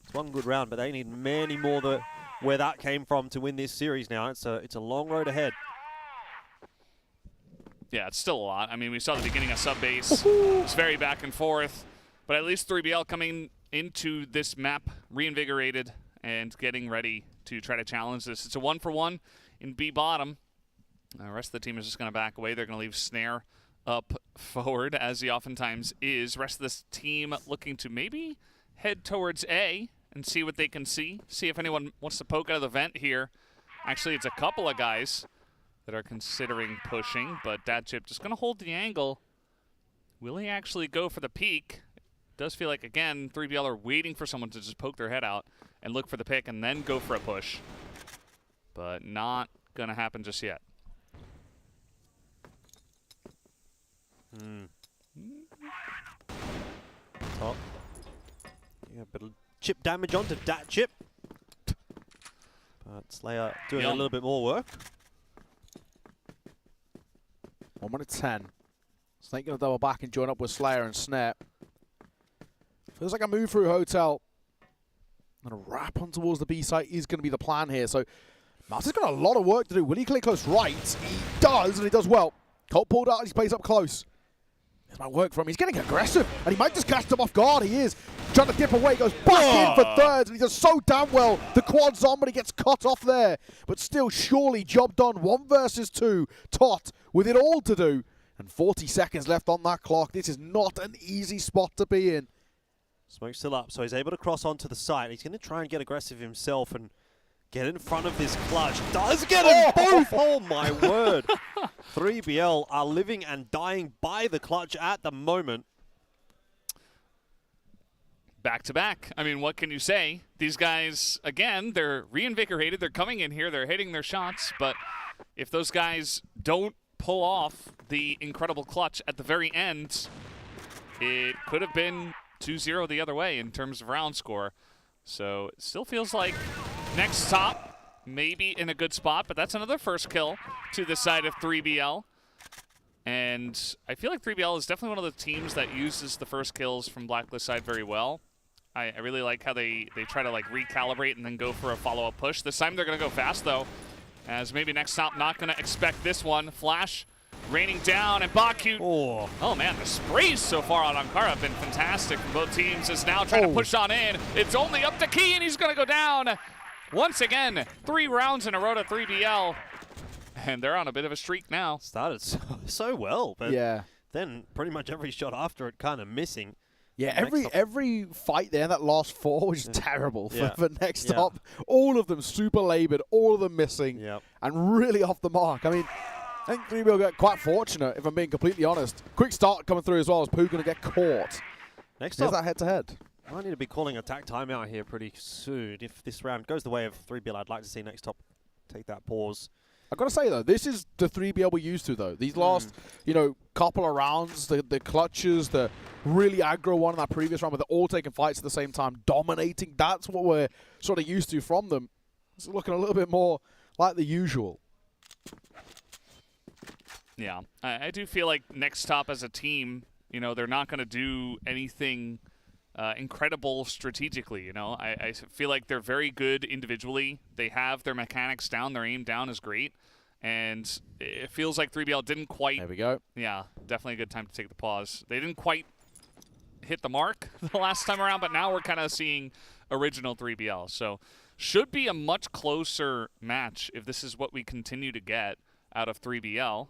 Speaker 18: it's one good round, but they need many more where that came from to win this series now. It's a long road ahead.
Speaker 5: Yeah, it's still a lot. I mean, we saw the beginning of sub-base. It's very back and forth, but at least 3BL coming into this map reinvigorated and getting ready to try to challenge this. It's a 1-for-1 in B bottom. The rest of the team is just going to back away. They're going to leave Snare up forward, as he oftentimes is. Rest of this team looking to maybe head towards A and see what they can see. See if anyone wants to poke out of the vent here. Actually, it's a couple of guys that are considering pushing, but Datchip just going to hold the angle. Will he actually go for the peek? Does feel like, again, 3BL are waiting for someone to just poke their head out and look for the pick and then go for a push. But not going to happen just yet.
Speaker 18: Top. Yeah, a bit of chip damage onto Datchip. But Slayer doing a little bit more work.
Speaker 4: 1 minute 10. Snake going to double back and join up with Slayer and Snare. Feels like a move through Hotel. And a wrap on towards the B site is going to be the plan here. So Mouse got a lot of work to do. Will he clear close right? He does, and he does well. Colt pulled out, he plays up close. This might work for him. He's getting aggressive, and he might just catch them off guard. He is trying to dip away, goes back in for thirds, and he does so damn well. The quad's on, but he gets cut off there. But still, surely, job done. 1 versus 2. Tot with it all to do. And 40 seconds left on that clock. This is not an easy spot to be in.
Speaker 18: Smoke's still up, so he's able to cross onto the site. He's going to try and get aggressive himself and get in front of this clutch. Does get them both! Oh my word. 3BL are living and dying by the clutch at the moment.
Speaker 5: back-to-back. I mean, what can you say? These guys, again, they're reinvigorated. They're coming in here. They're hitting their shots. But if those guys don't pull off the incredible clutch at the very end, it could have been 2-0 the other way in terms of round score. So it still feels like NEXTTOP maybe in a good spot, but that's another first kill to the side of 3BL. And I feel like 3BL is definitely one of the teams that uses the first kills from Blacklist side very well. I really like how they try to like recalibrate and then go for a follow-up push. This time they're going to go fast though, as maybe NEXTTOP not going to expect this one. Flash raining down, and Baku. Oh man, the sprays so far on Ankara have been fantastic from both teams. Is now trying to push on in. It's only up to Key, and he's going to go down. Once again, 3 rounds in a row to 3BL. And they're on a bit of a streak now.
Speaker 18: Started so well, but
Speaker 4: yeah,
Speaker 18: then pretty much every shot after it kind of missing.
Speaker 4: Yeah, every fight there, that last 4 was terrible for NEXTTOP. All of them super labored, all of them missing, and really off the mark. I mean, I think 3BL got quite fortunate, if I'm being completely honest. Quick start coming through as well, as Pooh going to get caught.
Speaker 18: Next
Speaker 4: Here's
Speaker 18: up,
Speaker 4: that head-to-head.
Speaker 18: I need to be calling attack timeout here pretty soon. If this round goes the way of 3BL, I'd like to see NEXTTOP take that pause.
Speaker 4: I've got to say, though, this is the 3BL we're used to, though. These last, couple of rounds, the clutches, the really aggro one in that previous round, where they're all taking fights at the same time, dominating. That's what we're sort of used to from them. It's looking a little bit more like the usual.
Speaker 5: Yeah, I do feel like NEXTTOP as a team, they're not going to do anything incredible strategically. I feel like they're very good individually. They have their mechanics down. Their aim down is great. And it feels like 3BL didn't quite.
Speaker 4: There we go.
Speaker 5: Yeah, definitely a good time to take the pause. They didn't quite hit the mark the last time around, but now we're kind of seeing original 3BL. So should be a much closer match if this is what we continue to get out of 3BL.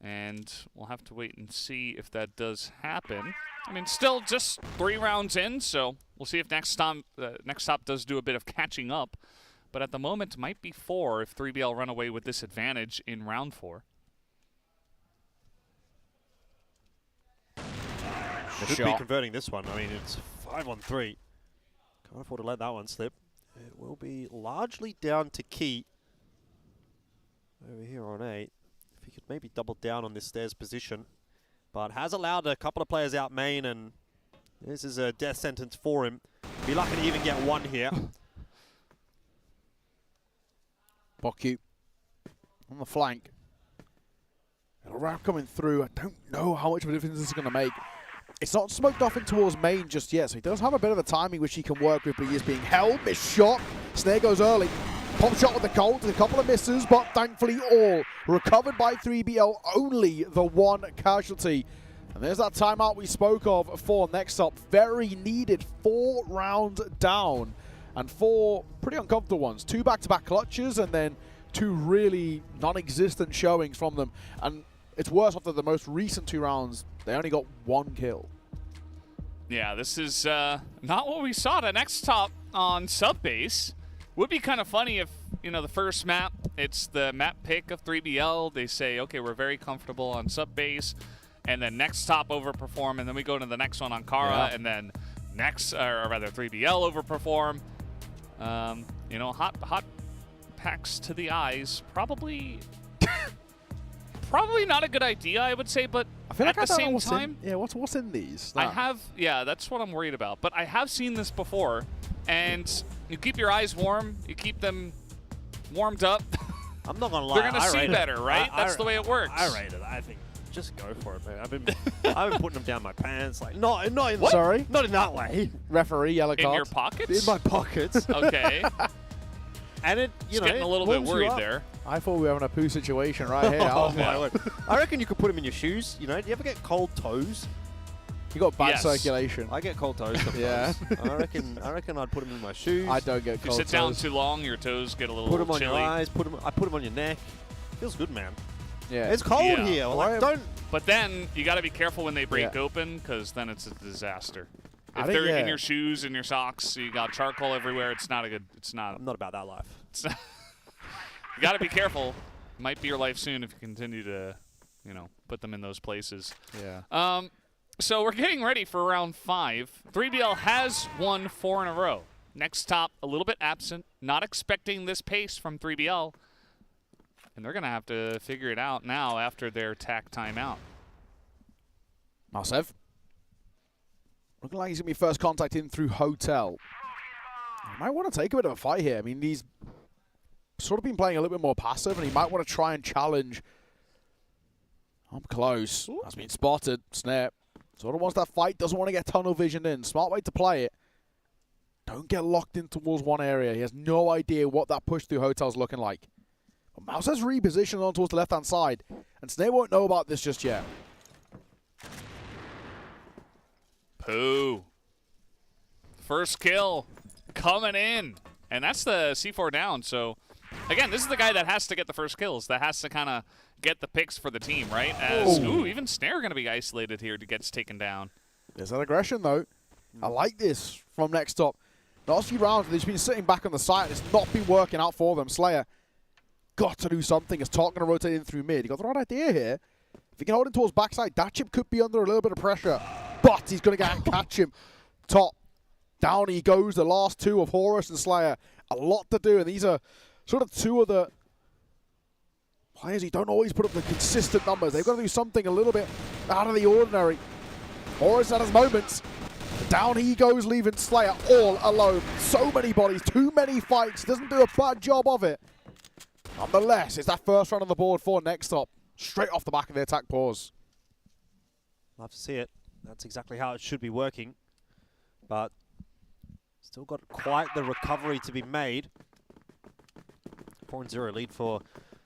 Speaker 5: And we'll have to wait and see if that does happen. I mean, still just 3 rounds in, so we'll see if NEXTTOP does do a bit of catching up. But at the moment, might be 4 if 3BL run away with this advantage in round 4.
Speaker 18: Should be converting this one. I mean, it's 5-on-3. Can't afford to let that one slip. It will be largely down to Key over here on 8. If he could maybe double down on this stairs position. But has allowed a couple of players out main, and this is a death sentence for him. Be lucky to even get 1 here.
Speaker 4: Baku on the flank. A wrap coming through. I don't know how much of a difference this is going to make. It's not smoked off in towards main just yet, so he does have a bit of a timing which he can work with, but he is being held. Missed shot. Snare goes early. Pop shot with the Colt, a couple of misses, but thankfully all recovered by 3BL, only the 1 casualty. And there's that timeout we spoke of for NEXTTOP. Very needed, 4 rounds down, and 4 pretty uncomfortable ones. 2 back-to-back clutches, and then 2 really non-existent showings from them. And it's worse after the most recent 2 rounds, they only got 1 kill.
Speaker 5: Yeah, this is not what we saw to NEXTTOP on sub-base. Would be kind of funny if, the first map, it's the map pick of 3BL. They say, okay, we're very comfortable on sub-base, and then NEXTTOP overperform, and then we go to the next one on Kara, and then 3BL overperform. Hot packs to the eyes, probably not a good idea, I would say, but
Speaker 4: I feel like
Speaker 5: at the same time,
Speaker 4: what's in these?
Speaker 5: That's what I'm worried about. But I have seen this before, and you keep your eyes warm, you keep them warmed up.
Speaker 18: I'm not gonna lie,
Speaker 5: they're gonna see better, right? That's the way it works.
Speaker 18: I rate it. I think just go for it, man. I've been putting them down my pants, like not in not in that way.
Speaker 4: Referee yellow card
Speaker 5: in your pockets.
Speaker 18: In my pockets.
Speaker 5: Okay.
Speaker 18: And it,
Speaker 5: getting a little bit worried there.
Speaker 4: I thought we were having a poo situation right here.
Speaker 18: Oh my word! I reckon you could put them in your shoes. Do you ever get cold toes?
Speaker 4: You got bad circulation.
Speaker 18: I get cold toes sometimes.
Speaker 4: Yeah.
Speaker 18: I reckon I'd put them in my shoes.
Speaker 4: I don't get cold toes.
Speaker 5: If you sit down too long, your toes get a little
Speaker 18: chilly. Put them on
Speaker 5: chilly.
Speaker 18: your eyes. I put them on your neck. Feels good, man.
Speaker 4: Yeah.
Speaker 18: It's cold here. Like, don't.
Speaker 5: But then you got to be careful when they break open, because then it's a disaster. If they're in your shoes and your socks, you got charcoal everywhere. It's not a good. It's not.
Speaker 18: I'm not about that life.
Speaker 5: It's not, you got to be careful. Might be your life soon if you continue to, put them in those places.
Speaker 4: Yeah.
Speaker 5: So we're getting ready for round 5. 3BL has won 4 in a row. NEXTTOP a little bit absent, not expecting this pace from 3BL. And they're going to have to figure it out now after their TAC timeout.
Speaker 4: Marsev. Looking like he's going to be first contact in through Hotel. He might want to take a bit of a fight here. I mean, he's sort of been playing a little bit more passive, and he might want to try and challenge. Up close. Has been spotted. Snare. Sort of wants that fight. Doesn't want to get tunnel visioned in. Smart way to play it. Don't get locked in towards one area. He has no idea what that push through Hotel's looking like. But Mouse has repositioned on towards the left-hand side, and Snare won't know about this just yet.
Speaker 5: Pooh. First kill coming in. And that's the C4 down. So, again, this is the guy that has to get the first kills. That has to kind of get the picks for the team, right? As, ooh, even Snare going to be isolated here to get taken down.
Speaker 4: There's that aggression, though. I like this from NEXTTOP. Last few rounds, they've been sitting back on the side. It's not been working out for them. Slayer got to do something. Is Talk going to rotate in through mid? He got the right idea here. If he can hold him towards backside, that chip could be under a little bit of pressure. But he's going to catch him. Top. Down he goes. The last two of Horus and Slayer. A lot to do. And these are sort of two of the players who don't always put up the consistent numbers. They've got to do something a little bit out of the ordinary. Horus at his moments. Down he goes, leaving Slayer all alone. So many bodies, too many fights. Doesn't do a bad job of it. Nonetheless, it's that first round on the board for NEXTTOP. Straight off the back of the attack pause.
Speaker 18: Love to see it. That's exactly how it should be working. But still got quite the recovery to be made. 4-0 lead for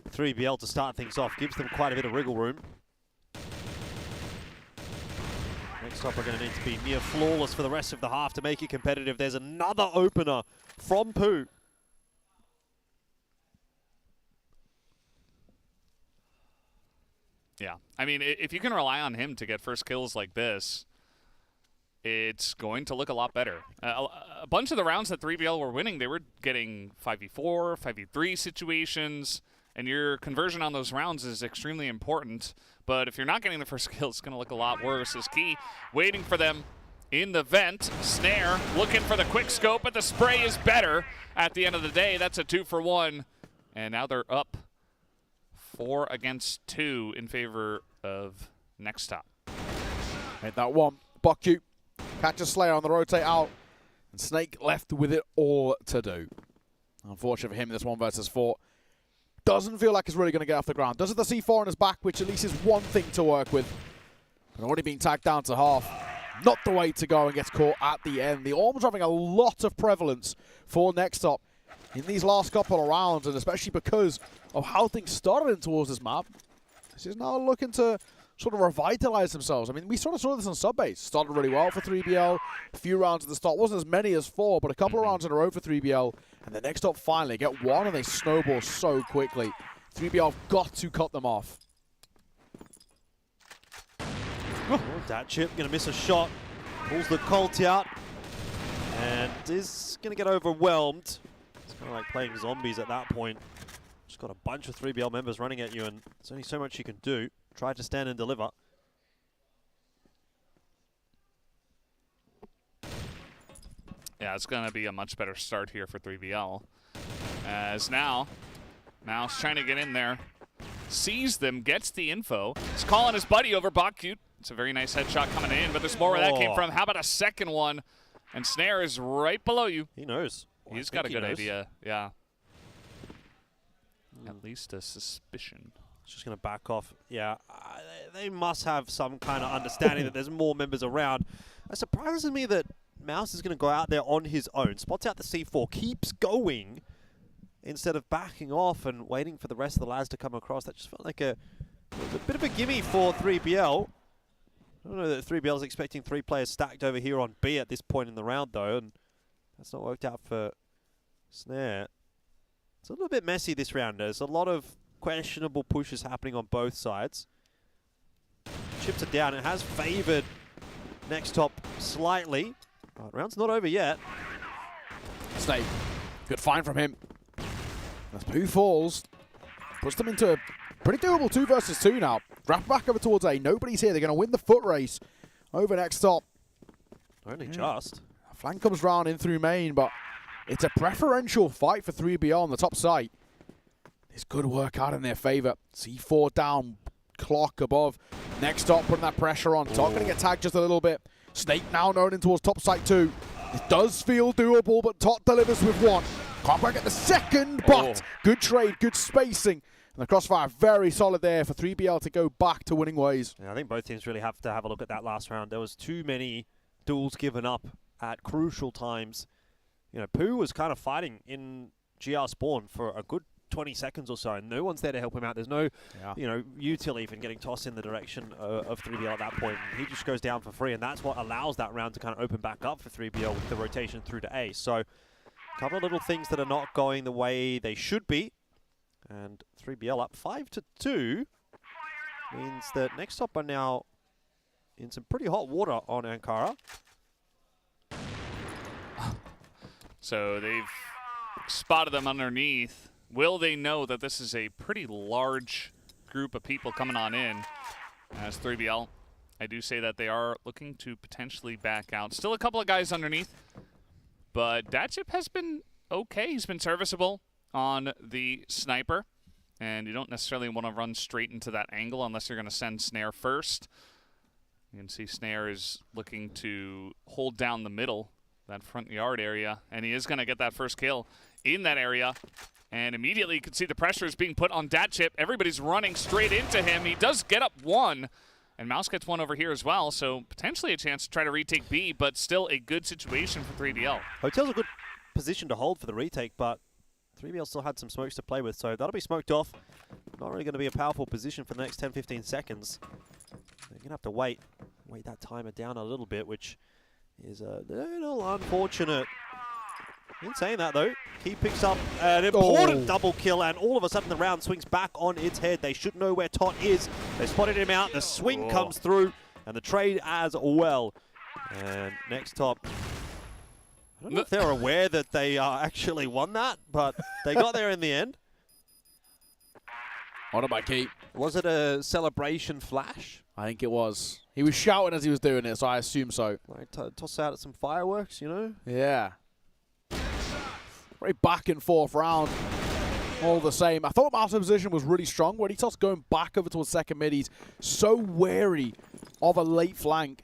Speaker 18: 3BL to start things off. Gives them quite a bit of wriggle room. NEXTTOP are going to need to be near flawless for the rest of the half to make it competitive. There's another opener from Pooh.
Speaker 5: Yeah, I mean, if you can rely on him to get first kills like this, it's going to look a lot better. A bunch of the rounds that 3BL were winning, they were getting 5v4, 5v3 situations, and your conversion on those rounds is extremely important. But if you're not getting the first kill, it's going to look a lot worse. As Key waiting for them in the vent. Snare looking for the quick scope, but the spray is better at the end of the day. That's a 2-for-1, and now they're up 4 against 2 in favor of NEXTTOP.
Speaker 4: Made that one. Buckyu catches Slayer on the rotate out, and Snake left with it all to do. Unfortunate for him, this 1v4 doesn't feel like it's really going to get off the ground. Does it the C4 on his back, which at least is one thing to work with. But already being tagged down to half. Not the way to go, and gets caught at the end. The Orms are having a lot of prevalence for NEXTTOP in these last couple of rounds, and especially because of how things started in towards this map. This is now looking to sort of revitalize themselves. I mean, we sort of saw this on sub-base. Started really well for 3BL. A few rounds at the start. Wasn't as many as 4, but a couple of rounds in a row for 3BL. And the NEXTTOP finally get one, and they snowball so quickly. 3BL have got to cut them off.
Speaker 18: Oh, that chip going to miss a shot. Pulls the Colt out. And is going to get overwhelmed. It's kind of like playing zombies at that point. Just got a bunch of 3BL members running at you, and there's only so much you can do. Try to stand and deliver.
Speaker 5: Yeah, it's going to be a much better start here for 3BL. As now, Mouse trying to get in there. Sees them, gets the info. He's calling his buddy over, Buckyu. It's a very nice headshot coming in, but there's more where that came from. How about a second one? And Snare is right below you.
Speaker 18: He knows.
Speaker 5: He's got a good idea, yeah. At least a suspicion.
Speaker 18: Just going to back off. Yeah, they must have some kind of understanding that there's more members around. It surprises me that Mouse is going to go out there on his own. Spots out the C4, keeps going instead of backing off and waiting for the rest of the lads to come across. That just felt like a bit of a gimme for 3BL. I don't know that 3BL is expecting 3 players stacked over here on B at this point in the round, though, and that's not worked out for Snare. It's a little bit messy this round. There's a lot of questionable pushes happening on both sides. Chips are down. It has favored NEXTTOP slightly. Round's not over yet.
Speaker 4: Snake, good find from him. As Pooh falls, puts them into a pretty doable 2 versus 2 now. Wrap back over towards A. Nobody's here. They're going to win the foot race over NEXTTOP.
Speaker 18: Only just.
Speaker 4: Flank comes round in through main, but it's a preferential fight for 3BL on the top side. There's good work out in their favor. C4 down, clock above. NEXTTOP putting that pressure on. Top going to get tagged just a little bit. Snake now known in towards top side 2. It does feel doable, but Tot delivers with 1. Can't quite get the second, but good trade, good spacing. And the crossfire very solid there for 3BL to go back to winning ways.
Speaker 18: Yeah, I think both teams really have to have a look at that last round. There was too many duels given up at crucial times. You know, Pooh was kind of fighting in GR spawn for a good 20 seconds or so, and no one's there to help him out. There's no, you know, util even getting tossed in the direction of 3BL at that point. He just goes down for free, and that's what allows that round to kind of open back up for 3BL with the rotation through to A. So, a couple of little things that are not going the way they should be, and 3BL up 5-2 means that NEXTTOP are now in some pretty hot water on Ankara.
Speaker 5: So they've spotted them underneath. Will they know that this is a pretty large group of people coming on in as 3BL? I do say that they are looking to potentially back out. Still a couple of guys underneath, but Datchip has been okay. He's been serviceable on the sniper, and you don't necessarily want to run straight into that angle unless you're going to send Snare first. You can see Snare is looking to hold down the middle, that front yard area, and he is going to get that first kill in that area. And immediately you can see the pressure is being put on Datchip. Everybody's running straight into him. He does get up 1, and Mouse gets 1 over here as well, so potentially a chance to try to retake B, but still a good situation for 3BL.
Speaker 18: Hotel's a good position to hold for the retake, but 3BL still had some smokes to play with, so that'll be smoked off. Not really going to be a powerful position for the next 10-15 seconds. They're going to have to wait that timer down a little bit, which is a little unfortunate. In saying that, though, he picks up an important double kill, and all of a sudden the round swings back on its head. They should know where Tot is. They spotted him out. The swing comes through, and the trade as well. And NEXTTOP, I don't know if they're aware that they actually won that, but they got there in the end.
Speaker 4: On my key.
Speaker 18: Was it a celebration flash?
Speaker 4: I think it was. He was shouting as he was doing it, so I assume so.
Speaker 18: Like toss out some fireworks, you know?
Speaker 4: Yeah. Very back and forth round. All the same. I thought Mouse's position was really strong. When he tossed going back over towards second mid, he's so wary of a late flank.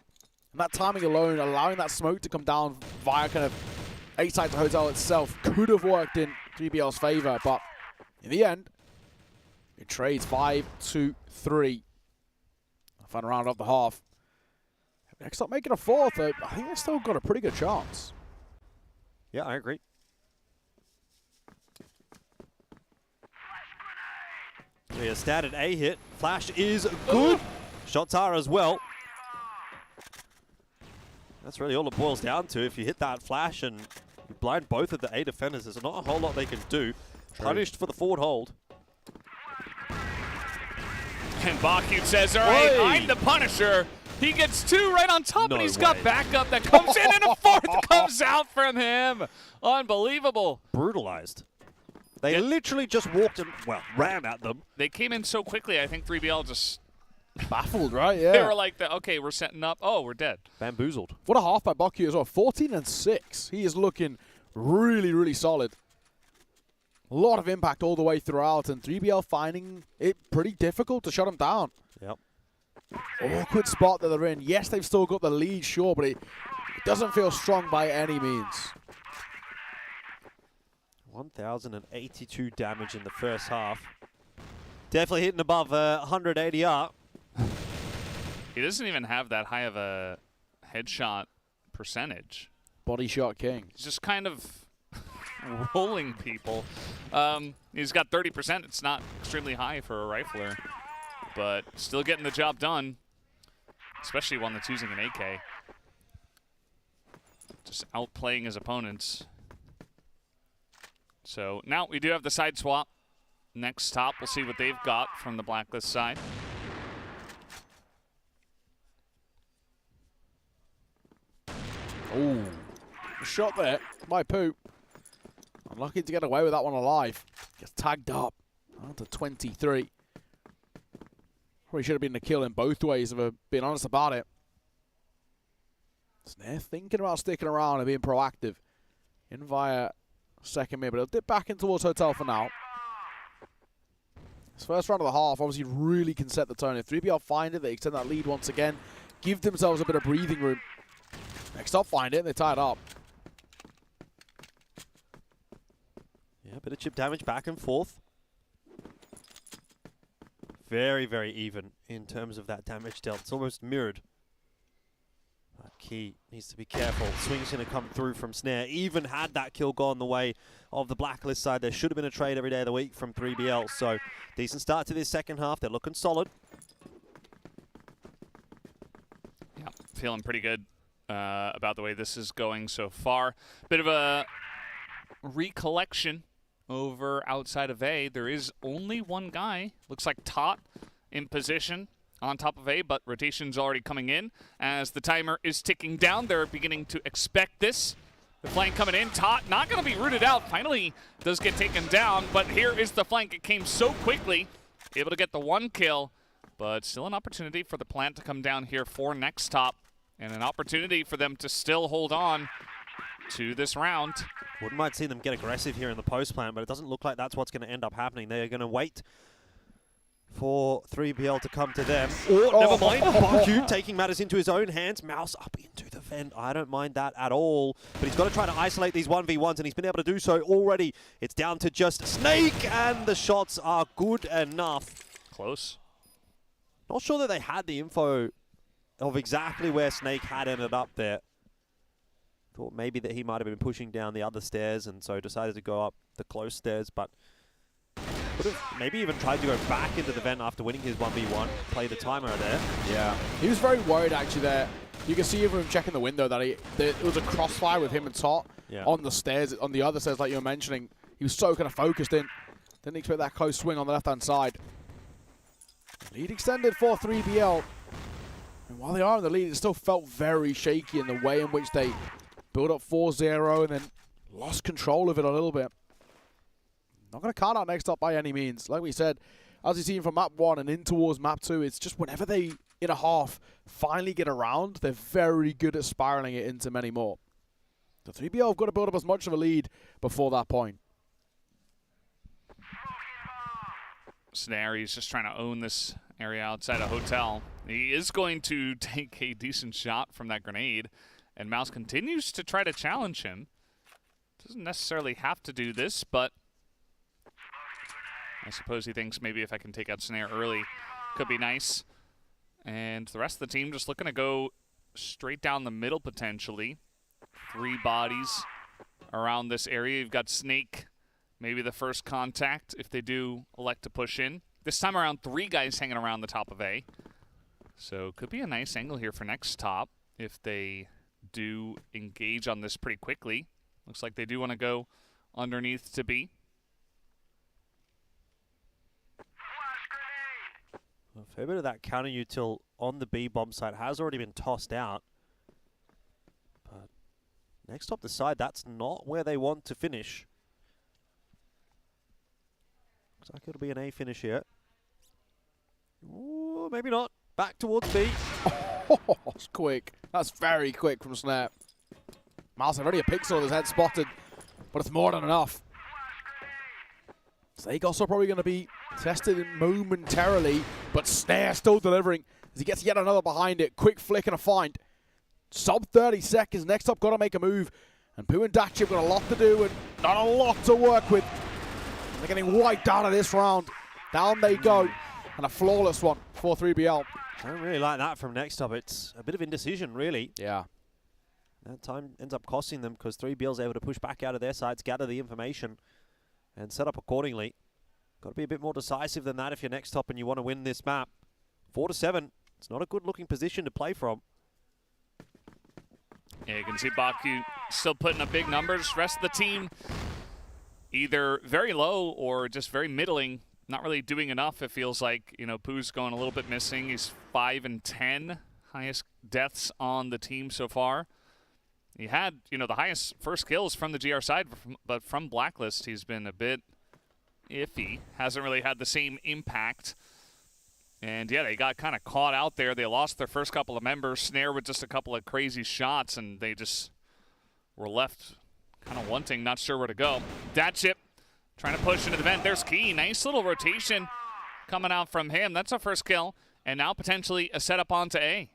Speaker 4: And that timing alone, allowing that smoke to come down via kind of A-side to Hotel itself, could have worked in 3BL's favor. But in the end, it trades 5-3. Final round of the half. NEXTTOP making a 4th. I think they've still got a pretty good chance.
Speaker 18: Yeah, I agree. A standard A hit. Flash is good. Shots are as well. That's really all it boils down to. If you hit that flash and you blind both of the A defenders, there's not a whole lot they can do. Punished for the forward hold.
Speaker 5: And Bakut says, all right, I'm the Punisher. He gets 2 right on top, and he's got backup that comes in, and a 4th comes out from him. Unbelievable.
Speaker 18: Brutalized. They literally just walked and, well, ran at them.
Speaker 5: They came in so quickly, I think 3BL just...
Speaker 4: baffled, right? Yeah.
Speaker 5: They were like, okay, we're setting up. Oh, we're dead.
Speaker 18: Bamboozled.
Speaker 4: What a half by Bakut as well. 14-6. He is looking really, really solid. A lot of impact all the way throughout, and 3BL finding it pretty difficult to shut him down.
Speaker 18: Yep.
Speaker 4: Awkward spot that they're in. Yes, they've still got the lead, sure, but it doesn't feel strong by any means.
Speaker 18: 1,082 damage in the first half. Definitely hitting above 100 ADR.
Speaker 5: He doesn't even have that high of a headshot percentage.
Speaker 4: Body shot king.
Speaker 5: He's just kind of rolling people. He's got 30%. It's not extremely high for a rifler, but still getting the job done, especially one that's using an AK. Just outplaying his opponents. So now we do have the side swap. NEXTTOP, we'll see what they've got from the Blacklist side.
Speaker 4: Oh, shot there by Pooh. Unlucky to get away with that one alive. Gets tagged up. Down to 23. Probably should have been the kill in both ways if I've been honest about it. Snare thinking about sticking around and being proactive. In via second mid, but he'll dip back in towards Hotel for now. This first round of the half obviously really can set the tone. If 3BL find it, they extend that lead once again, give themselves a bit of breathing room. NEXTTOP find it, and they tie it up.
Speaker 18: Yeah, a bit of chip damage back and forth. Very, very even in terms of that damage dealt. It's almost mirrored. Key needs to be careful. Swing's going to come through from Snare. Even had that kill gone the way of the Blacklist side, there should have been a trade every day of the week from 3BL. So, decent start to this second half. They're looking solid.
Speaker 5: Yeah, feeling pretty good about the way this is going so far. Bit of a recollection over outside of A. There is only one guy. Looks like Tot in position on top of A, but rotation's already coming in. As the timer is ticking down, they're beginning to expect this. The flank coming in. Tot not going to be rooted out. Finally does get taken down, but here is the flank. It came so quickly. Able to get the one kill, but still an opportunity for the plant to come down here for NEXTTOP, and an opportunity for them to still hold on to this round.
Speaker 18: Wouldn't mind seeing them get aggressive here in the post plant, but it doesn't look like that's what's going to end up happening. They are going to wait for 3BL to come to them. Oh, never mind. Baku taking matters into his own hands. Mouse up into the vent. I don't mind that at all. But he's got to try to isolate these 1v1s, and he's been able to do so already. It's down to just Snake, and the shots are good enough.
Speaker 5: Close.
Speaker 18: Not sure that they had the info of exactly where Snake had ended up there. Thought maybe that he might have been pushing down the other stairs, and so decided to go up the close stairs, but could have maybe even tried to go back into the vent after winning his 1v1, play the timer there.
Speaker 4: Yeah, he was very worried actually there. You can see from him checking the window that it was a crossfire with him and Tot on the stairs, on the other stairs like you were mentioning. He was so kind of focused in. Didn't expect that close swing on the left-hand side. Lead extended for 3BL. And while they are in the lead, it still felt very shaky in the way in which they built up 4-0 and then lost control of it a little bit. Not going to count out NEXTTOP by any means. Like we said, as you've seen from map 1 and in towards map 2, it's just whenever they, in a half, finally get around, they're very good at spiraling it into many more. The 3BL have got to build up as much of a lead before that point.
Speaker 5: Snare, he's just trying to own this area outside a hotel. He is going to take a decent shot from that grenade, and Mouse continues to try to challenge him. Doesn't necessarily have to do this, but I suppose he thinks maybe if I can take out Snare early, could be nice. And the rest of the team just looking to go straight down the middle potentially. 3 bodies around this area. You've got Snake, maybe the first contact if they do elect to push in. This time around, 3 guys hanging around the top of A. So could be a nice angle here for NEXTTOP if they do engage on this pretty quickly. Looks like they do want to go underneath to B.
Speaker 18: A fair bit of that counter util on the B bomb site has already been tossed out. But NEXTTOP decide that's not where they want to finish. Looks like it'll be an A finish here. Ooh, maybe not. Back towards B.
Speaker 4: Oh, that's quick. That's very quick from Snare. Mouse already a pixel of his head spotted, but it's more than enough. Snake also probably going to be tested momentarily, but Snare still delivering as he gets yet another behind it. Quick flick and a find. Sub 30 seconds. NEXTTOP got to make a move, and Pooh and Dachi have got a lot to do and not a lot to work with. They're getting wiped out of this round. Down they go, and a flawless one for 3BL.
Speaker 18: I don't really like that from NEXTTOP. It's a bit of indecision, really.
Speaker 4: Yeah.
Speaker 18: That time ends up costing them because 3BL's able to push back out of their sides, gather the information, and set up accordingly. Got to be a bit more decisive than that if you're NEXTTOP and you want to win this map. 4-7. It's not a good-looking position to play from.
Speaker 5: Yeah, you can see Baku still putting up big numbers. Rest of the team either very low or just very middling. Not really doing enough, it feels like. You know, Pooh's going a little bit missing. He's 5 and 10. Highest deaths on the team so far. He had, you know, the highest first kills from the GR side, but from Blacklist, he's been a bit iffy. Hasn't really had the same impact And yeah, they got kind of caught out there. They lost their first couple of members. Snare with just a couple of crazy shots, and they just were left kind of wanting, not sure where to go. Datchip trying to push into the vent. There's Key. Nice little rotation coming out from him. That's a first kill. And now potentially a setup onto A.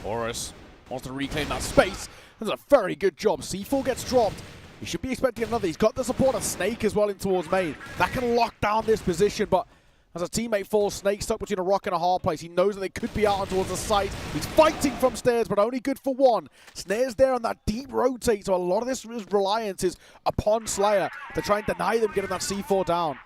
Speaker 4: Horus wants to reclaim that space. That's a very good job. C4 gets dropped. He should be expecting another. He's got the support of Snake as well in towards main. That can lock down this position, but as a teammate falls, Snake stuck between a rock and a hard place. He knows that they could be out on towards the site. He's fighting from stairs, but only good for one. Snare's there on that deep rotate, so a lot of this reliance is upon Slayer to try and deny them getting that C4 down.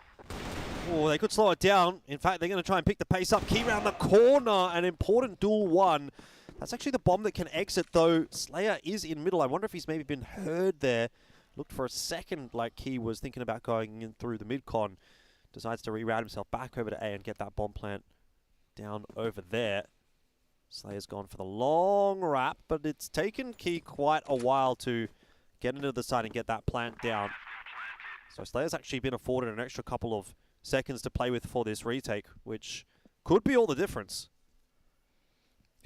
Speaker 18: Oh, they could slow it down. In fact, they're going to try and pick the pace up. Key round the corner, an important duel one. That's actually the bomb that can exit, though. Slayer is in middle. I wonder if he's maybe been heard there. Looked for a second like he was thinking about going in through the mid-con. Decides to reroute himself back over to A and get that bomb plant down over there. Slayer's gone for the long wrap, but it's taken Key quite a while to get into the side and get that plant down. So Slayer's actually been afforded an extra couple of seconds to play with for this retake, which could be all the difference.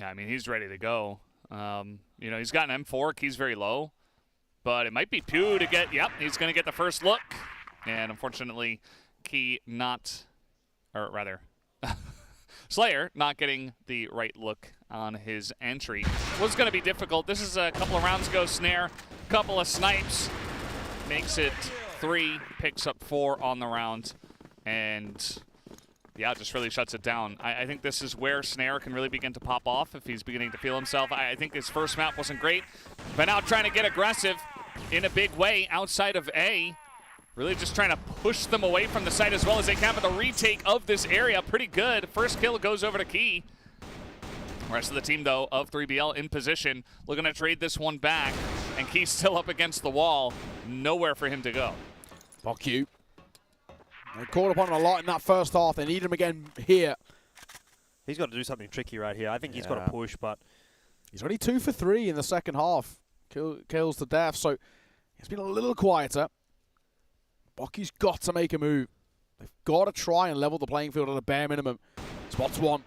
Speaker 5: Yeah, I mean, he's ready to go. You know, he's got an M4. Key's very low. But it might be Pew to get, yep, he's going to get the first look. And unfortunately, Key not, or rather, Slayer not getting the right look on his entry. Was going to be difficult. This is a couple of rounds ago. Snare, couple of snipes. Makes it 3, picks up 4 on the round. And yeah, just really shuts it down. I think this is where Snare can really begin to pop off if he's beginning to feel himself. I think his first map wasn't great, but now trying to get aggressive in a big way outside of A. Really just trying to push them away from the site as well as they can, but the retake of this area, pretty good. First kill goes over to Key. Rest of the team, though, of 3BL in position, looking to trade this one back, and Key's still up against the wall. Nowhere for him to go.
Speaker 4: Bokyu. They caught upon him a lot in that first half. They need him again here.
Speaker 18: He's got to do something tricky right here. I think he's got to push, but
Speaker 4: he's only 2 for 3 in the second half. Kills to death, so he's been a little quieter. Bokyu's got to make a move. They've got to try and level the playing field at a bare minimum. Spots one.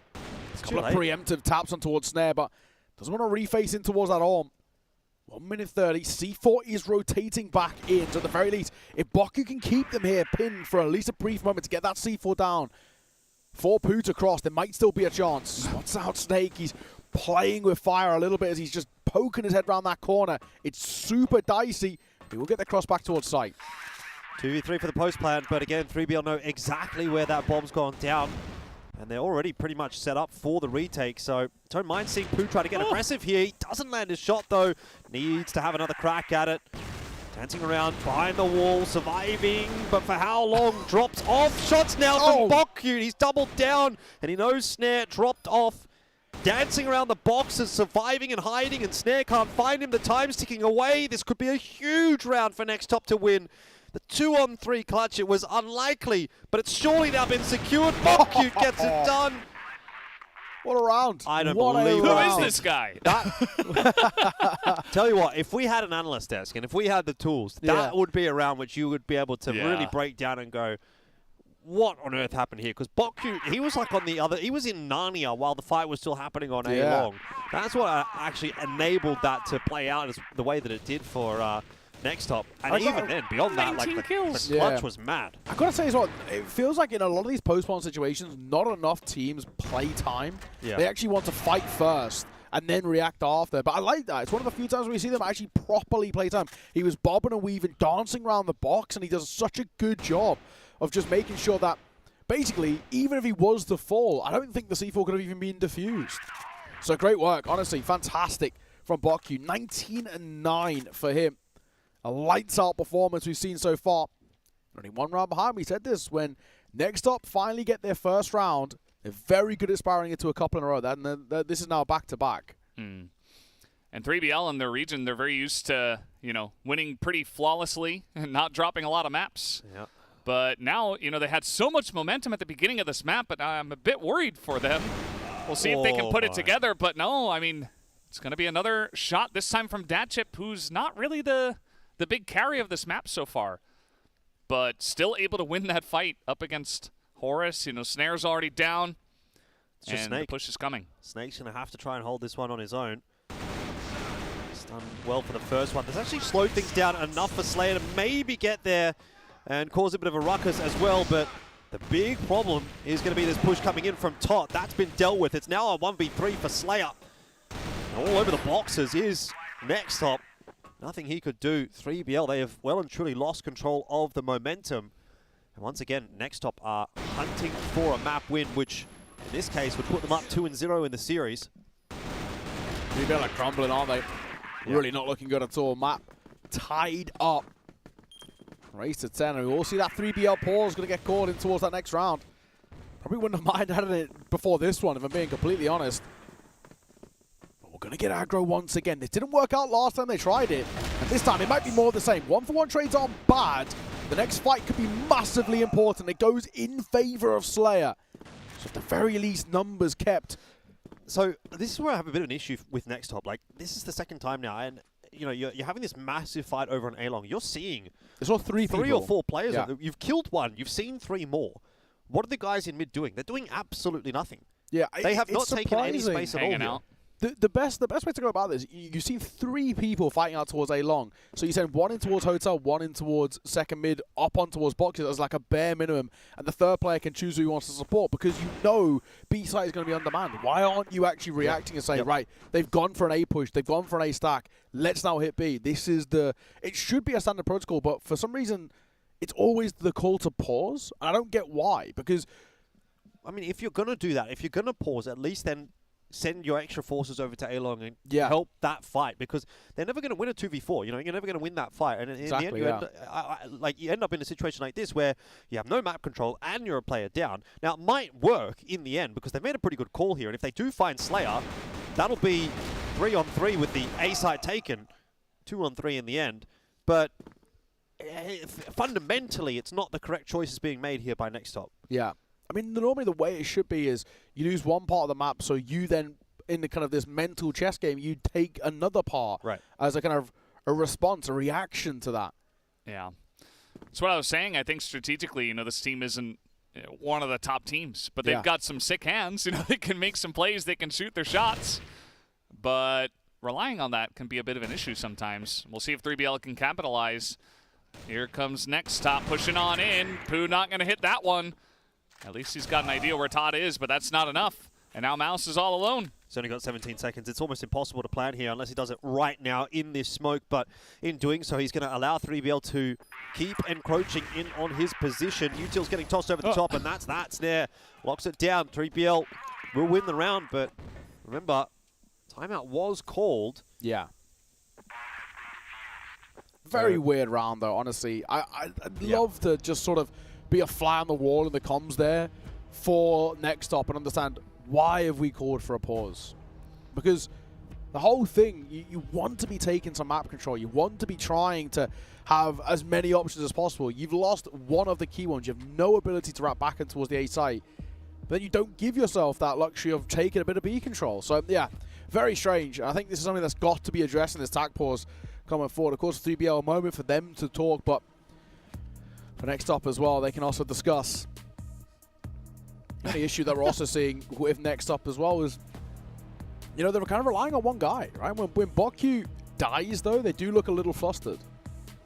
Speaker 4: A couple of preemptive taps on towards Snare, but doesn't want to reface in towards that arm. 1 minute 30. C4 is rotating back in. So at the very least, if Bokyu can keep them here pinned for at least a brief moment to get that C4 down, for Poo to cross, there might still be a chance. Spots out Snake. He's playing with fire a little bit as he's just poking his head around that corner. It's super dicey. He will get the cross back towards site.
Speaker 18: 2v3 for the post plan, but again, 3BL know exactly where that bomb's gone down. And they're already pretty much set up for the retake, so don't mind seeing Poo try to get aggressive here. He doesn't land his shot, though. Needs to have another crack at it. Dancing around behind the wall, surviving, but for how long? Drops off. Shots now from Bokyu. He's doubled down, and he knows Snare dropped off. Dancing around the boxes, surviving and hiding, and Snare can't find him. The time's ticking away. This could be a huge round for NEXTTOP to win. The 2-on-3 clutch, it was unlikely, but it's surely now been secured. Bokyu gets it done.
Speaker 4: What a round.
Speaker 18: I don't believe
Speaker 5: Who is this guy?
Speaker 18: Tell you what, if we had an analyst desk and if we had the tools, that would be a round which you would be able to really break down and go, what on earth happened here? Because Bokyu, he was like on the other, he was in Narnia while the fight was still happening on A-Long. That's what actually enabled that to play out as the way that it did for NEXTTOP. And even then, beyond that, like the clutch was mad.
Speaker 4: I've got to say as well, it feels like in a lot of these post-spawn situations, not enough teams play time. They actually want to fight first and then react after. But I like that. It's one of the few times we see them actually properly play time. He was bobbing and weaving, dancing around the box, and he does such a good job of just making sure that, basically, even if he was to fall, I don't think the C4 could have even been defused. So great work. Honestly, fantastic from Bokyu. 19-9 for him. A lights-out performance we've seen so far. Only one round behind. We said this when NEXTTOP finally get their first round. They're very good at spiraling into a couple in a row. This is now back-to-back.
Speaker 5: And 3BL in their region, they're very used to, winning pretty flawlessly and not dropping a lot of maps.
Speaker 18: Yep.
Speaker 5: But now, they had so much momentum at the beginning of this map, but I'm a bit worried for them. We'll see if they can put it together. But no, I mean, it's going to be another shot, this time from Datchip, who's not really the big carry of this map so far, but still able to win that fight up against Horus. Snare's already down.
Speaker 18: It's just
Speaker 5: and
Speaker 18: Snake.
Speaker 5: the push is coming.
Speaker 18: Snake's going to have to try and hold this one on his own. He's done well for the first one. That's actually slowed things down enough for Slayer to maybe get there and cause a bit of a ruckus as well, but the big problem is going to be this push coming in from Tot. That's been dealt with. It's now a 1v3 for Slayer. And all over the boxes is NEXTTOP. Nothing he could do. 3BL, they have well and truly lost control of the momentum. And once again, NEXTTOP are hunting for a map win, which in this case would put them up 2-0 in the series.
Speaker 4: 3BL are crumbling, aren't they?
Speaker 18: Yeah.
Speaker 4: Really not looking good at all. Map tied up. Race to 10, and we all see that 3BL pause going to get called in towards that next round. Probably wouldn't have minded having it before this one, if I'm being completely honest. But we're going to get aggro once again. This didn't work out last time they tried it, and this time it might be more of the same. 1-for-1 trades aren't bad. The next fight could be massively important. It goes in favor of Slayer. So at the very least, numbers kept.
Speaker 18: So this is where I have a bit of an issue with NEXTTOP. Like, this is the second time now, and you know, you're having this massive fight over on A-Long. You're seeing
Speaker 4: three
Speaker 18: or four players.
Speaker 4: Yeah.
Speaker 18: You've killed one. You've seen three more. What are the guys in mid doing? They're doing absolutely nothing.
Speaker 4: Yeah,
Speaker 18: they have not taken any space at all here.
Speaker 4: The best way to go about this, you see three people fighting out towards A-Long. So you send one in towards Hotel, one in towards second mid, up on towards boxes as like a bare minimum, and the third player can choose who he wants to support because you know B-side is going to be on demand. Why aren't you actually reacting and saying, right, they've gone for an A push, they've gone for an A stack, let's now hit B. This is it should be a standard protocol, but for some reason, it's always the call to pause, and I don't get why, because
Speaker 18: I mean, if you're going to do that, if you're going to pause, at least then send your extra forces over to A-Long and help that fight, because they're never going to win a 2v4. You know, you're never going to win that fight. And in the end, you end up in a situation like this where you have no map control and you're a player down. Now, it might work in the end because they've made a pretty good call here. And if they do find Slayer, that'll be 3-on-3 with the A side taken, 2-on-3 in the end. But fundamentally, it's not the correct choices being made here by NEXTTOP.
Speaker 4: Yeah. I mean, normally the way it should be is you lose one part of the map, so you then, in the kind of this mental chess game, you take another part as a kind of a response, a reaction to that.
Speaker 5: Yeah. That's what I was saying. I think strategically, you know, this team isn't one of the top teams, but they've got some sick hands. You know, they can make some plays, they can shoot their shots, but relying on that can be a bit of an issue sometimes. We'll see if 3BL can capitalize. Here comes NEXTTOP pushing on in. Pooh not going to hit that one. At least he's got an idea where Todd is, but that's not enough. And now Mouse is all alone.
Speaker 18: He's only got 17 seconds. It's almost impossible to plan here unless he does it right now in this smoke. But in doing so, he's going to allow 3BL to keep encroaching in on his position. Util's getting tossed over the top, and that's there. Locks it down. 3BL will win the round, but remember, timeout was called.
Speaker 4: Yeah. Very weird round, though, honestly. I'd love to just sort of be a fly on the wall in the comms there for NEXTTOP and understand why have we called for a pause. Because the whole thing, you want to be taking some map control. You want to be trying to have as many options as possible. You've lost one of the key ones. You have no ability to wrap back in towards the A site. But then you don't give yourself that luxury of taking a bit of B control. So, yeah, very strange. I think this is something that's got to be addressed in this tac pause coming forward. Of course, 3BL, a moment for them to talk, but for NEXTTOP as well, they can also discuss. The issue that we're also seeing with NEXTTOP as well is, you know, they're kind of relying on one guy, right? When Bokyu dies, though, they do look a little flustered.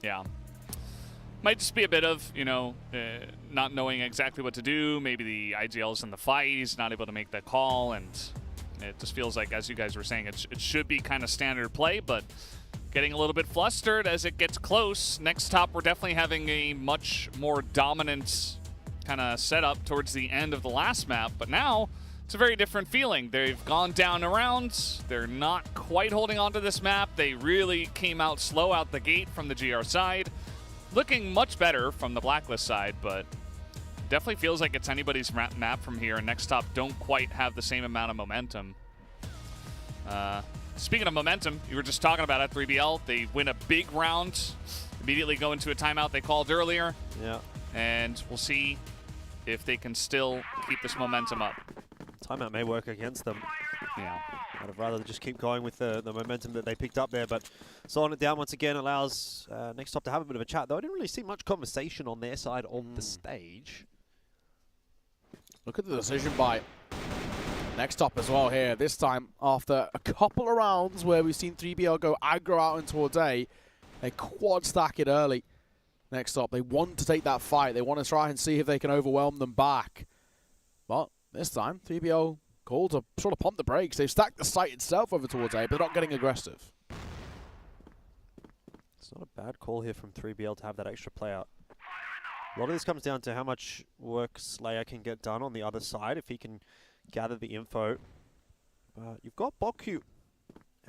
Speaker 5: Yeah. Might just be a bit of, you know, not knowing exactly what to do. Maybe the IGL's in the fight. He's not able to make that call, and it just feels like, as you guys were saying, it should be kind of standard play, but getting a little bit flustered as it gets close. NEXTTOP, we're definitely having a much more dominant kind of setup towards the end of the last map, but now it's a very different feeling. They've gone down around. They're not quite holding on to this map. They really came out slow out the gate from the GR side. Looking much better from the Blacklist side, but definitely feels like it's anybody's map from here, and NEXTTOP don't quite have the same amount of momentum. Speaking of momentum, you were just talking about it, 3BL. They win a big round, immediately go into a timeout they called earlier.
Speaker 18: Yeah.
Speaker 5: And we'll see if they can still keep this momentum up.
Speaker 18: Timeout may work against them.
Speaker 5: Yeah.
Speaker 18: I'd have rather just keep going with the momentum that they picked up there, but slowing it down once again allows NEXTTOP to have a bit of a chat, though I didn't really see much conversation on their side of the stage.
Speaker 4: Look at the decision by NEXTTOP as well here. This time, after a couple of rounds where we've seen 3BL go aggro out in towards A, they quad stack it early. NEXTTOP, they want to take that fight. They want to try and see if they can overwhelm them back. But this time, 3BL called to sort of pump the brakes. They've stacked the site itself over towards A, but they're not getting aggressive.
Speaker 18: It's not a bad call here from 3BL to have that extra play out. A lot of this comes down to how much work Slayer can get done on the other side, if he can gather the info. But you've got Boku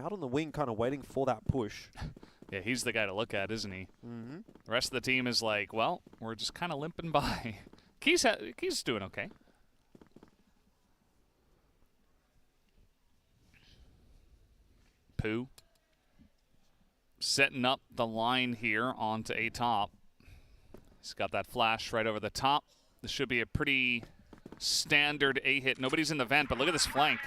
Speaker 18: out on the wing kind of waiting for that push.
Speaker 5: Yeah, he's the guy to look at, isn't he?
Speaker 18: Mm-hmm.
Speaker 5: The rest of the team is like, well, we're just kind of limping by. Key's doing okay. Pooh setting up the line here onto A top. He's got that flash right over the top. This should be a pretty standard A hit. Nobody's in the vent, but look at this flank.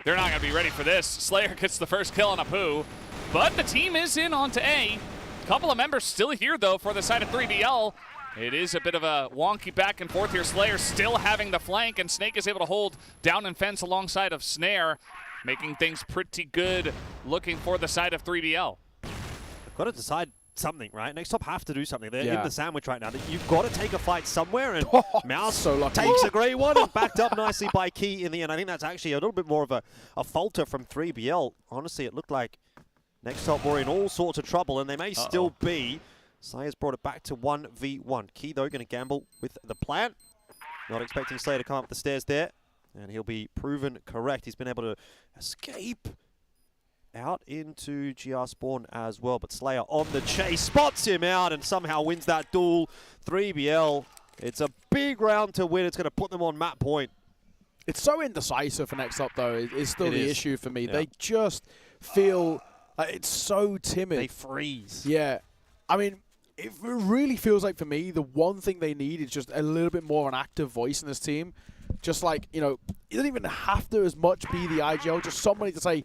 Speaker 5: They're not going to be ready for this. Slayer gets the first kill on a Pooh, but the team is in onto A. Couple of members still here, though, for the side of 3BL. It is a bit of a wonky back and forth here. Slayer still having the flank, and Snake is able to hold down and fence alongside of Snare, making things pretty good looking for the side of 3BL.
Speaker 18: They've got to decide something, right? NEXTTOP have to do something. They're
Speaker 4: Yeah.
Speaker 18: in the sandwich right now. You've got to take a fight somewhere, and Mouse
Speaker 4: so lucky.
Speaker 18: takes a great one and backed up nicely by Key in the end. I think that's actually a little bit more of a falter from 3BL. Honestly, it looked like NEXTTOP were in all sorts of trouble, and they may still be. Slayer's brought it back to 1v1. Key, though, going to gamble with the plant. Not expecting Slayer to come up the stairs there, and he'll be proven correct. He's been able to escape out into GR spawn as well, but Slayer on the chase, spots him out and somehow wins that duel. 3BL, it's a big round to win. It's going to put them on map point.
Speaker 4: It's so indecisive for NEXTTOP, though. It's still the issue for me.
Speaker 18: Yeah.
Speaker 4: They just feel like it's so timid.
Speaker 18: They freeze.
Speaker 4: Yeah. I mean, it really feels like, for me, the one thing they need is just a little bit more of an active voice in this team. Just like, you know, it doesn't even have to as much be the IGL, just somebody to say,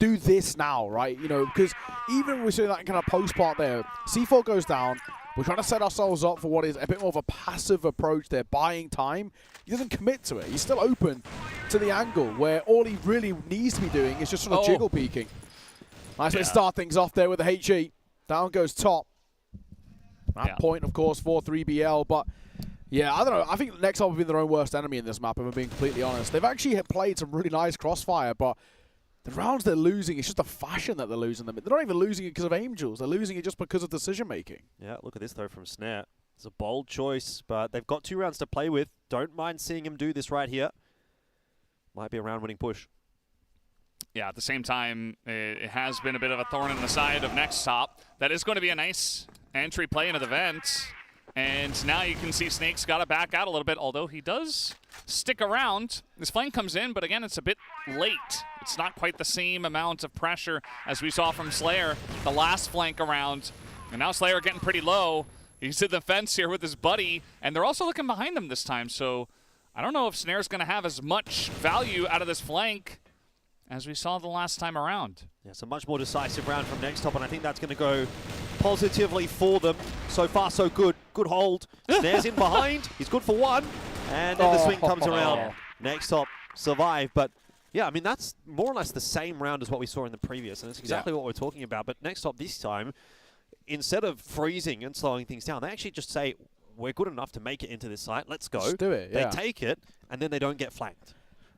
Speaker 4: do this now, right? You know, because even we're seeing that kind of post part there, C4 goes down. We're trying to set ourselves up for what is a bit more of a passive approach there, buying time. He doesn't commit to it. He's still open to the angle where all he really needs to be doing is just sort of jiggle peeking. Nice way to start things off there with the HE. Down goes top. That point, of course, for 3BL, but yeah, I don't know. I think NEXTTOP have been their own worst enemy in this map, if I'm being completely honest. They've actually played some really nice crossfire, but the rounds they're losing, it's just the fashion that they're losing them. They're not even losing it because of Angels. They're losing it just because of decision-making.
Speaker 18: Yeah, look at this, though, from Snare. It's a bold choice, but they've got 2 rounds to play with. Don't mind seeing him do this right here. Might be a round-winning push.
Speaker 5: Yeah, at the same time, it has been a bit of a thorn in the side of NEXTTOP. That is going to be a nice entry play into the vent. And now you can see Snake's got to back out a little bit, although he does stick around. This flank comes in, but again, it's a bit late. It's not quite the same amount of pressure as we saw from Slayer the last flank around. And now Slayer getting pretty low. He's in the fence here with his buddy, and they're also looking behind them this time. So I don't know if Snare's going to have as much value out of this flank as we saw the last time around.
Speaker 18: Yeah, it's a much more decisive round from NEXTTOP, and I think that's going to go positively for them. So far, so good. Good hold. Snare's in behind. He's good for 1. And then the swing comes around. NEXTTOP survive. But, yeah, I mean, that's more or less the same round as what we saw in the previous, and it's exactly what we're talking about. But NEXTTOP this time, instead of freezing and slowing things down, they actually just say, we're good enough to make it into this site. Let's go.
Speaker 4: Just do it,
Speaker 18: They take it, and then they don't get flanked.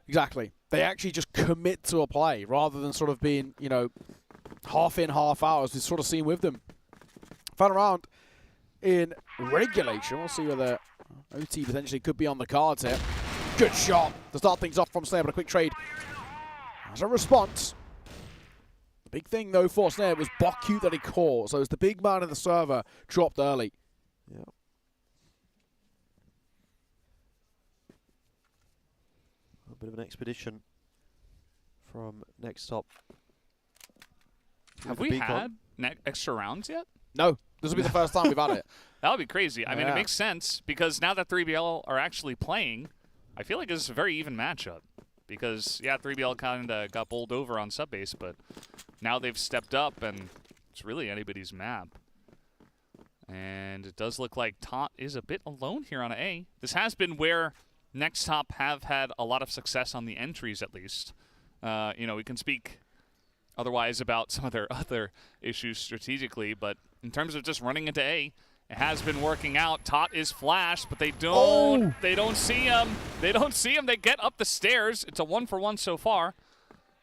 Speaker 4: Exactly. They actually just commit to a play rather than sort of being, you know, half in, half out, as we've sort of seen with them. Final round in regulation. We'll see whether OT potentially could be on the cards here. Good shot to start things off from Snare, but a quick trade as a response. The big thing, though, for Snare was Boku that he caught. So it's the big man in the server dropped early.
Speaker 18: Yeah. A bit of an expedition from NEXTTOP.
Speaker 5: Have we had extra rounds yet?
Speaker 4: No. This will be the first time we've had it.
Speaker 5: That would be crazy. I mean, it makes sense because now that 3BL are actually playing, I feel like it's a very even matchup. Because, yeah, 3BL kind of got bowled over on subbase, but now they've stepped up, and it's really anybody's map. And it does look like Tot is a bit alone here on A. This has been where NEXTTOP have had a lot of success on the entries, at least. You know, we can speak otherwise about some of their other issues strategically, but in terms of just running into A, it has been working out. Tot is flashed, but they don't see him. They don't see him. They get up the stairs. It's a 1-for-1 so far.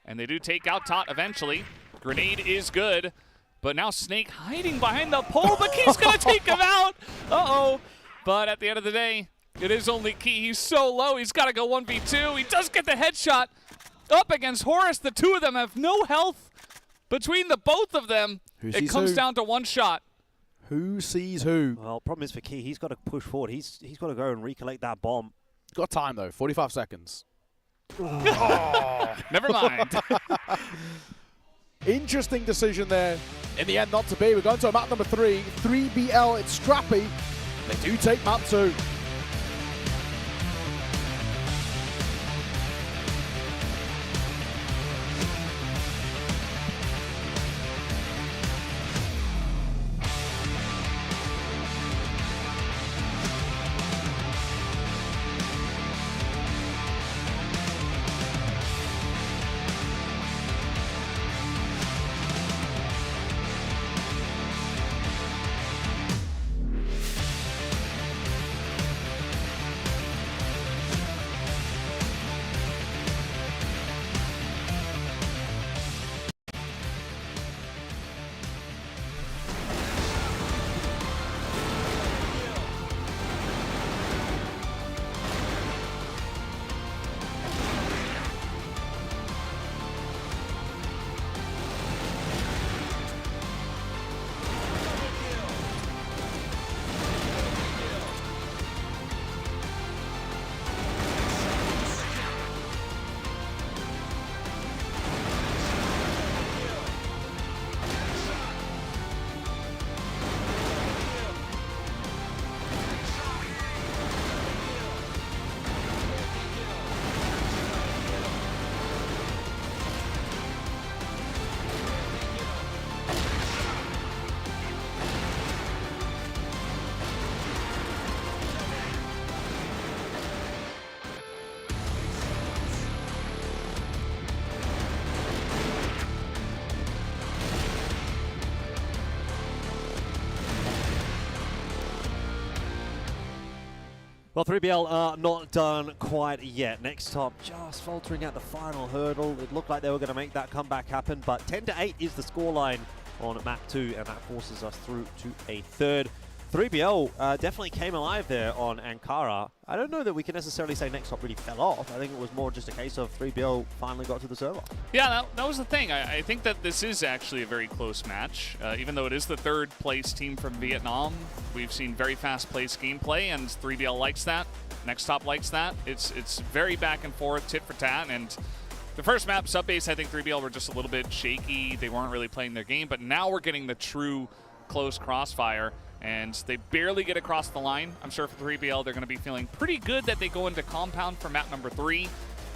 Speaker 5: And they do take out Tot eventually. Grenade is good. But now Snake hiding behind the pole, but Key's going to take him out. Uh-oh. But at the end of the day, it is only Key. He's so low. He's got to go 1v2. He does get the headshot up against Horus. The two of them have no health. Between the both of them, it comes down to one shot.
Speaker 4: Who sees who?
Speaker 18: Well, problem is for Key, he's got to push forward. He's got to go and recollect that bomb.
Speaker 4: Got time, though. 45 seconds.
Speaker 5: Oh, never mind.
Speaker 4: Interesting decision there. In the end, not to be. We're going to map number 3. 3BL, it's Scrappy. They do take map 2.
Speaker 18: Well, 3BL are not done quite yet. NEXTTOP just faltering at the final hurdle. It looked like they were going to make that comeback happen, but 10-8 is the scoreline on map 2, and that forces us through to a third. 3BL definitely came alive there on Ankara. I don't know that we can necessarily say NEXTTOP really fell off. I think it was more just a case of 3BL finally got to the server.
Speaker 5: Yeah, that was the thing. I think that this is actually a very close match. Even though it is the third place team from Vietnam, we've seen very fast-paced gameplay, and 3BL likes that. NEXTTOP likes that. It's very back and forth, tit for tat, and the first map, Subbase, I think 3BL were just a little bit shaky. They weren't really playing their game, but now we're getting the true close crossfire. And they barely get across the line. I'm sure for 3BL, they're going to be feeling pretty good that they go into Compound for map number 3.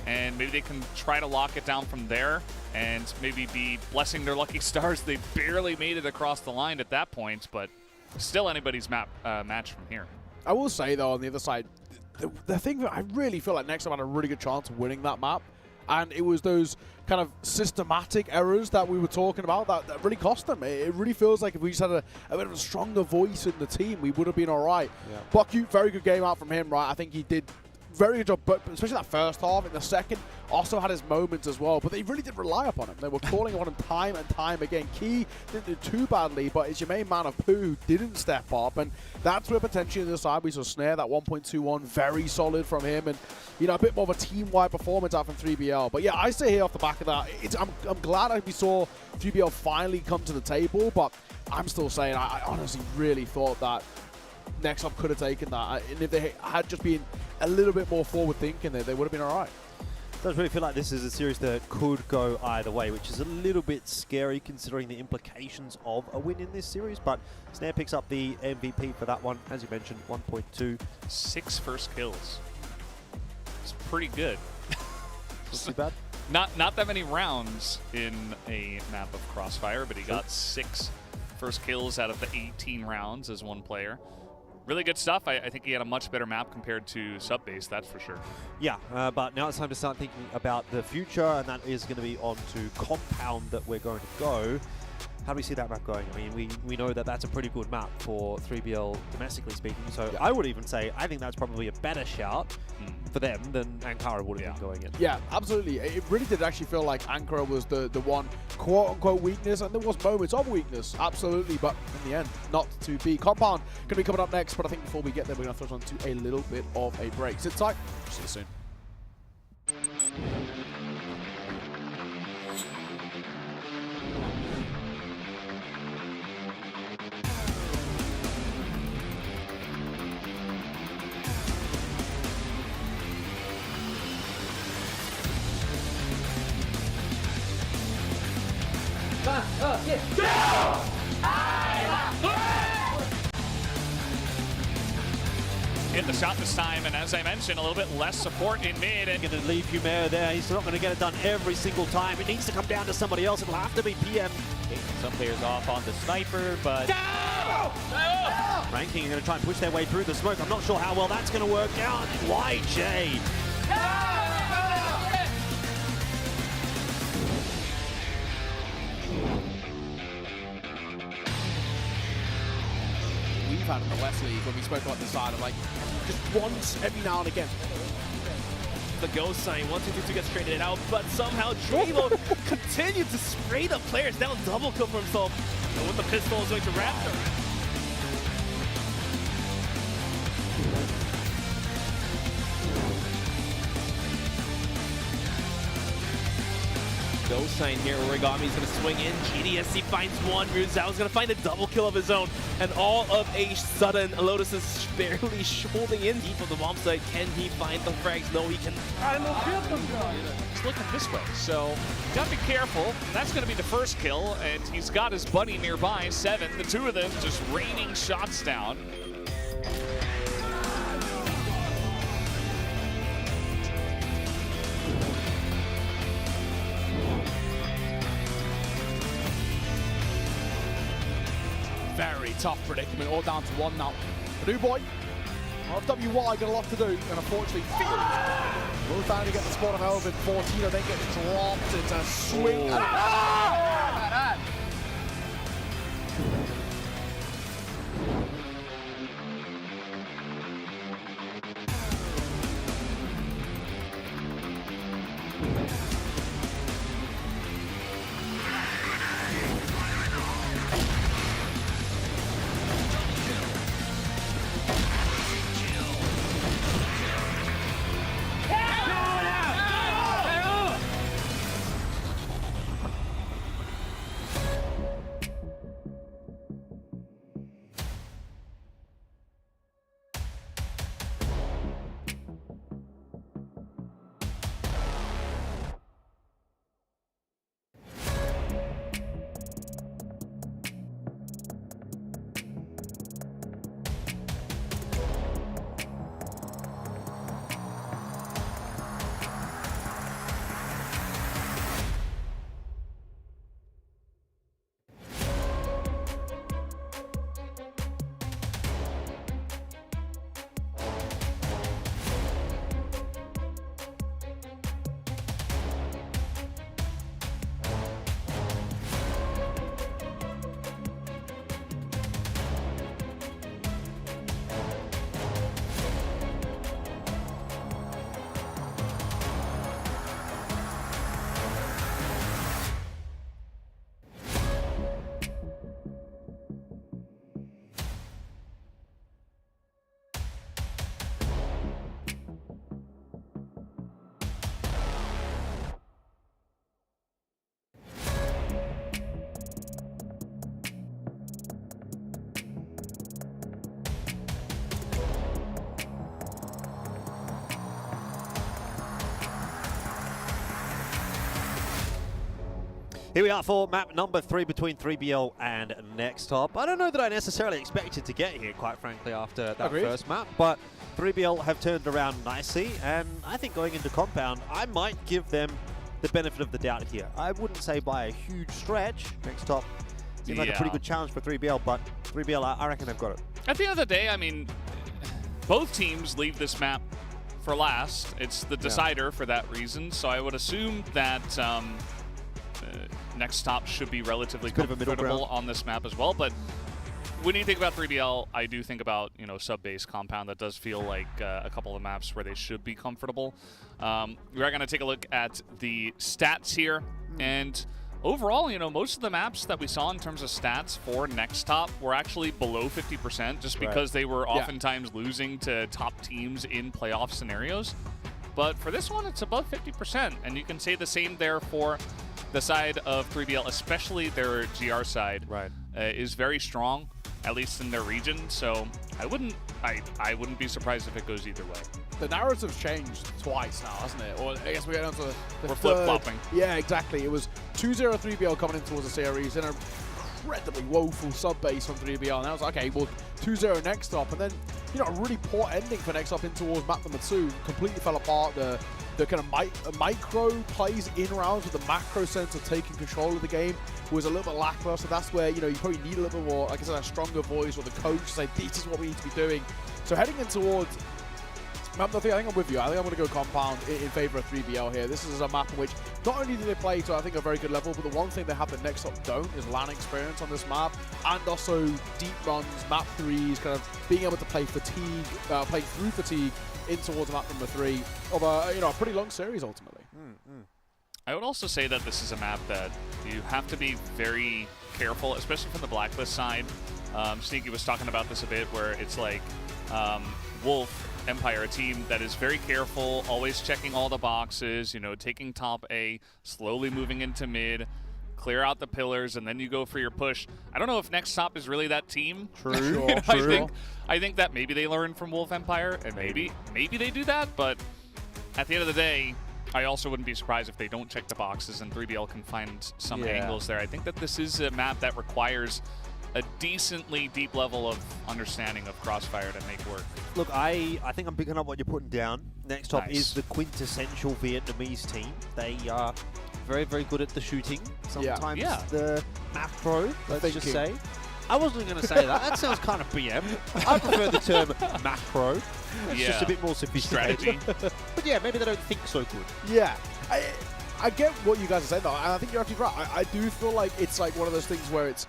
Speaker 5: And maybe they can try to lock it down from there and maybe be blessing their lucky stars. They barely made it across the line at that point, but still anybody's match from here.
Speaker 4: I will say, though, on the other side, the thing that I really feel like NEXTTOP had a really good chance of winning that map. And it was those kind of systematic errors that we were talking about that really cost them. It really feels like if we just had a bit of a stronger voice in the team, we would have been all right. Yeah. Baku, very good game out from him, right? I think he did very good job, but especially that first half. In the second, also had his moments as well, but they really did rely upon him. They were calling upon him time and time again. Key didn't do too badly, but it's your main man of Pooh didn't step up, and that's where potentially on the side we saw Snare, that 1.21, very solid from him, and you know, a bit more of a team-wide performance out from 3BL. But yeah, I say here off the back of that, I'm glad we saw 3BL finally come to the table, but I'm still saying I honestly really thought that NEXTTOP could have taken that, and if they had just been a little bit more forward thinking, they would have been all right.
Speaker 18: It does really feel like this is a series that could go either way, which is a little bit scary considering the implications of a win in this series, but Snare picks up the MVP for that one, as you mentioned, 1.2.
Speaker 5: 6 first kills. It's pretty good.
Speaker 18: Not too bad.
Speaker 5: Not that many rounds in a map of Crossfire, but he got 6 first kills out of the 18 rounds as one player. really good stuff. I think he had a much better map compared to sub-base, that's for sure.
Speaker 18: Yeah, but now it's time to start thinking about the future, and that is going to be onto Compound that we're going to go. How do we see that map going? I mean, we know that that's a pretty good map for 3BL domestically speaking, so I would even say I think that's probably a better shout for them than Ankara would have been going in.
Speaker 4: Yeah, absolutely. It really did actually feel like Ankara was the one quote-unquote weakness, and there was moments of weakness, absolutely, but in the end, not to be. Compound going to be coming up next, but I think before we get there, we're going to touch on to a little bit of a break. Sit tight. See you soon.
Speaker 5: Hit the shot this time, and as I mentioned, a little bit less support in mid. And
Speaker 18: going to leave Humera there. He's not going to get it done every single time. It needs to come down to somebody else. It'll have to be PM.
Speaker 7: Taking some players off on the sniper, but
Speaker 18: Ranking are going to try and push their way through the smoke. I'm not sure how well that's going to work out. YJ.
Speaker 4: We've had in the West League when we spoke about the side of like just once every now and again.
Speaker 9: The ghost sign, 1-2-2 gets traded out, but somehow Dravo continued to spray the players down, double kill for himself. And with the pistol is going to Raptor. Ghost sign here, Origami's going to swing in. GDSC finds one. Ruzao's going to find a double kill of his own. And all of a sudden, Lotus is barely holding in deep of the bomb site. Can he find the frags? No, he can.
Speaker 5: He's looking this way, so gotta be careful. That's gonna be the first kill, and he's got his buddy nearby, 7. The two of them just raining shots down.
Speaker 8: Very tough predicament, all down to one now. The new boy of WY got a lot to do, and unfortunately, will finally get the spot of Elvin. 14, then gets dropped. It's a swing.
Speaker 18: Here we are for map number 3 between 3BL and NEXTTOP. I don't know that I necessarily expected to get here, quite frankly, after that first map, but 3BL have turned around nicely, and I think going into Compound, I might give them the benefit of the doubt here. I wouldn't say by a huge stretch. NEXTTOP seems like a pretty good challenge for 3BL, but 3BL, I reckon they've got it.
Speaker 5: At the end of the day, I mean, both teams leave this map for last. It's the decider for that reason. So I would assume that NEXTTOP should be relatively comfortable on this map as well. But when you think about 3BL, I do think about, you know, sub-base compound. That does feel like a couple of maps where they should be comfortable. We are going to take a look at the stats here. And overall, you know, most of the maps that we saw in terms of stats for NEXTTOP were actually below 50% just because they were oftentimes losing to top teams in playoff scenarios. But for this one, it's above 50%. And you can say the same there for the side of 3BL, especially their GR side, is very strong, at least in their region. So I wouldn't be surprised if it goes either way.
Speaker 4: The narrative's changed twice now, hasn't it? Or I guess we're getting on to the
Speaker 5: We're flip-flopping.
Speaker 4: Yeah, exactly. It was 2-0 3BL coming in towards the series in an incredibly woeful sub-base from 3BL. And I was like, okay, well, 2-0 NEXTTOP. And then, you know, a really poor ending for NEXTTOP in towards map number 2. Completely fell apart. The kind of micro plays in rounds with the macro sense of taking control of the game was a little bit lackluster. That's where, you know, you probably need a little bit more, like I said, a stronger voice or the coach to say, this is what we need to be doing. So heading in towards map number 3, I think I'm with you. I think I'm going to go compound in favor of 3BL here. This is a map in which not only do they play to, I think, a very good level, but the one thing they have that NEXTTOP don't is LAN experience on this map, and also deep runs, map 3s, kind of being able to play fatigue, play through fatigue in towards map number 3 of a, you know, a pretty long series ultimately.
Speaker 5: I would also say that this is a map that you have to be very careful, especially from the Blacklist side. Sneaky was talking about this a bit, where it's like Wolf Empire, a team that is very careful, always checking all the boxes, you know, taking top A, slowly moving into mid, clear out the pillars, and then you go for your push. I don't know if NEXTTOP is really that team.
Speaker 4: True.
Speaker 5: I think that maybe they learned from Wolf Empire, and maybe they do that, but at the end of the day, I also wouldn't be surprised if they don't check the boxes and 3BL can find some angles there. I think that this is a map that requires a decently deep level of understanding of CROSSFIRE to make work.
Speaker 18: Look, I think I'm picking up what you're putting down. NEXTTOP is the quintessential Vietnamese team. They are very, very good at the shooting. Sometimes the macro, let's just say. I wasn't going to say that. That sounds kind of BM. I prefer the term macro. It's just a bit more sophisticated. But yeah, maybe they don't think so good.
Speaker 4: Yeah. I get what you guys are saying, though, and I think you're actually right. I do feel like it's like one of those things where it's,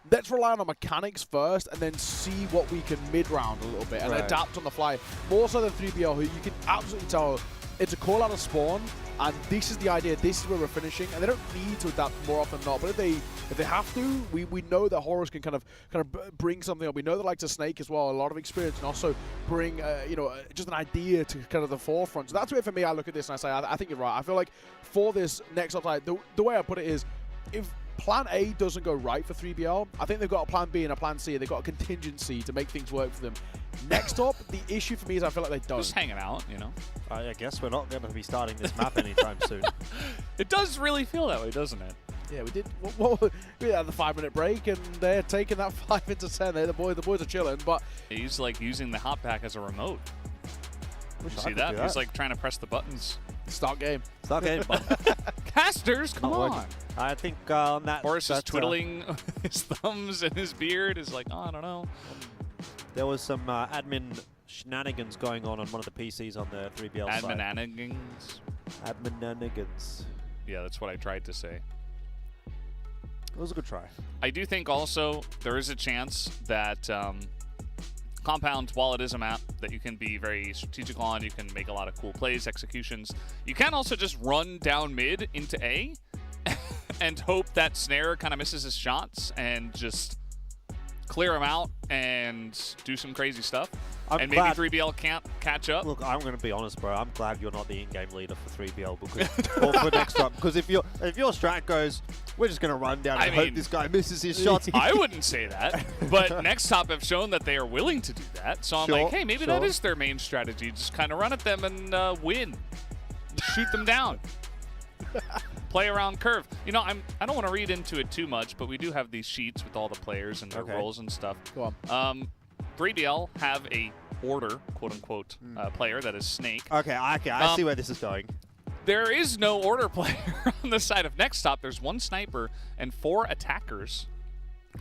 Speaker 4: let's rely on our mechanics first and then see what we can mid-round a little bit and adapt on the fly. More so than 3BL, who you can absolutely tell it's a call out of spawn, and this is the idea, this is where we're finishing, and they don't need to adapt more often than not. But if they have to, we know that Horus can kind of bring something up. We know that like to Snake as well, a lot of experience, and also bring you know, just an idea to kind of the forefront. So that's where for me I look at this and I say I think you're right. I feel like for this NEXTTOP side, the way I put it is, if Plan A doesn't go right for 3BL, I think they've got a Plan B and a Plan C. They've got a contingency to make things work for them. NEXTTOP, the issue for me is I feel like they don't.
Speaker 5: Just hanging out, you know.
Speaker 18: I guess we're not going to be starting this map anytime soon.
Speaker 5: It does really feel that way, doesn't it?
Speaker 4: Yeah, we did. We had the 5-minute break, and they're taking that 5 into 10. The boys are chilling, but
Speaker 5: he's like using the hot pack as a remote. You see that? He's like trying to press the buttons.
Speaker 4: Start game.
Speaker 18: Start game.
Speaker 5: Casters, come on.
Speaker 18: I think on that.
Speaker 5: Horace is twiddling his thumbs and his beard is like, oh, I don't know.
Speaker 18: There was some admin shenanigans going on one of the PCs on the 3BL side.
Speaker 5: Admin-anigans?
Speaker 18: Admin-anigans.
Speaker 5: Yeah, that's what I tried to say.
Speaker 18: It was a good try.
Speaker 5: I do think also there is a chance that Compound, while it is a map that you can be very strategic on, you can make a lot of cool plays, executions, you can also just run down mid into A and hope that Snare kind of misses his shots and just clear him out and do some crazy stuff. And maybe 3BL can't catch up.
Speaker 18: Look, I'm going to be honest, bro. I'm glad you're not the in-game leader for 3BL because or for NEXTTOP. Because if your strat goes, we're just going to run down and hope this guy misses his shots.
Speaker 5: I wouldn't say that, but NEXTTOP have shown that they are willing to do that. So I'm like, hey, maybe that is their main strategy. Just kind of run at them and win, shoot them down. Play around curve. You know, I don't want to read into it too much, but we do have these sheets with all the players and their roles and stuff.
Speaker 4: Go on.
Speaker 5: 3BL have a order, quote-unquote, player that is Snake.
Speaker 18: Okay, I see where this is going.
Speaker 5: There is no order player on the side of NEXTTOP. There's one sniper and 4 attackers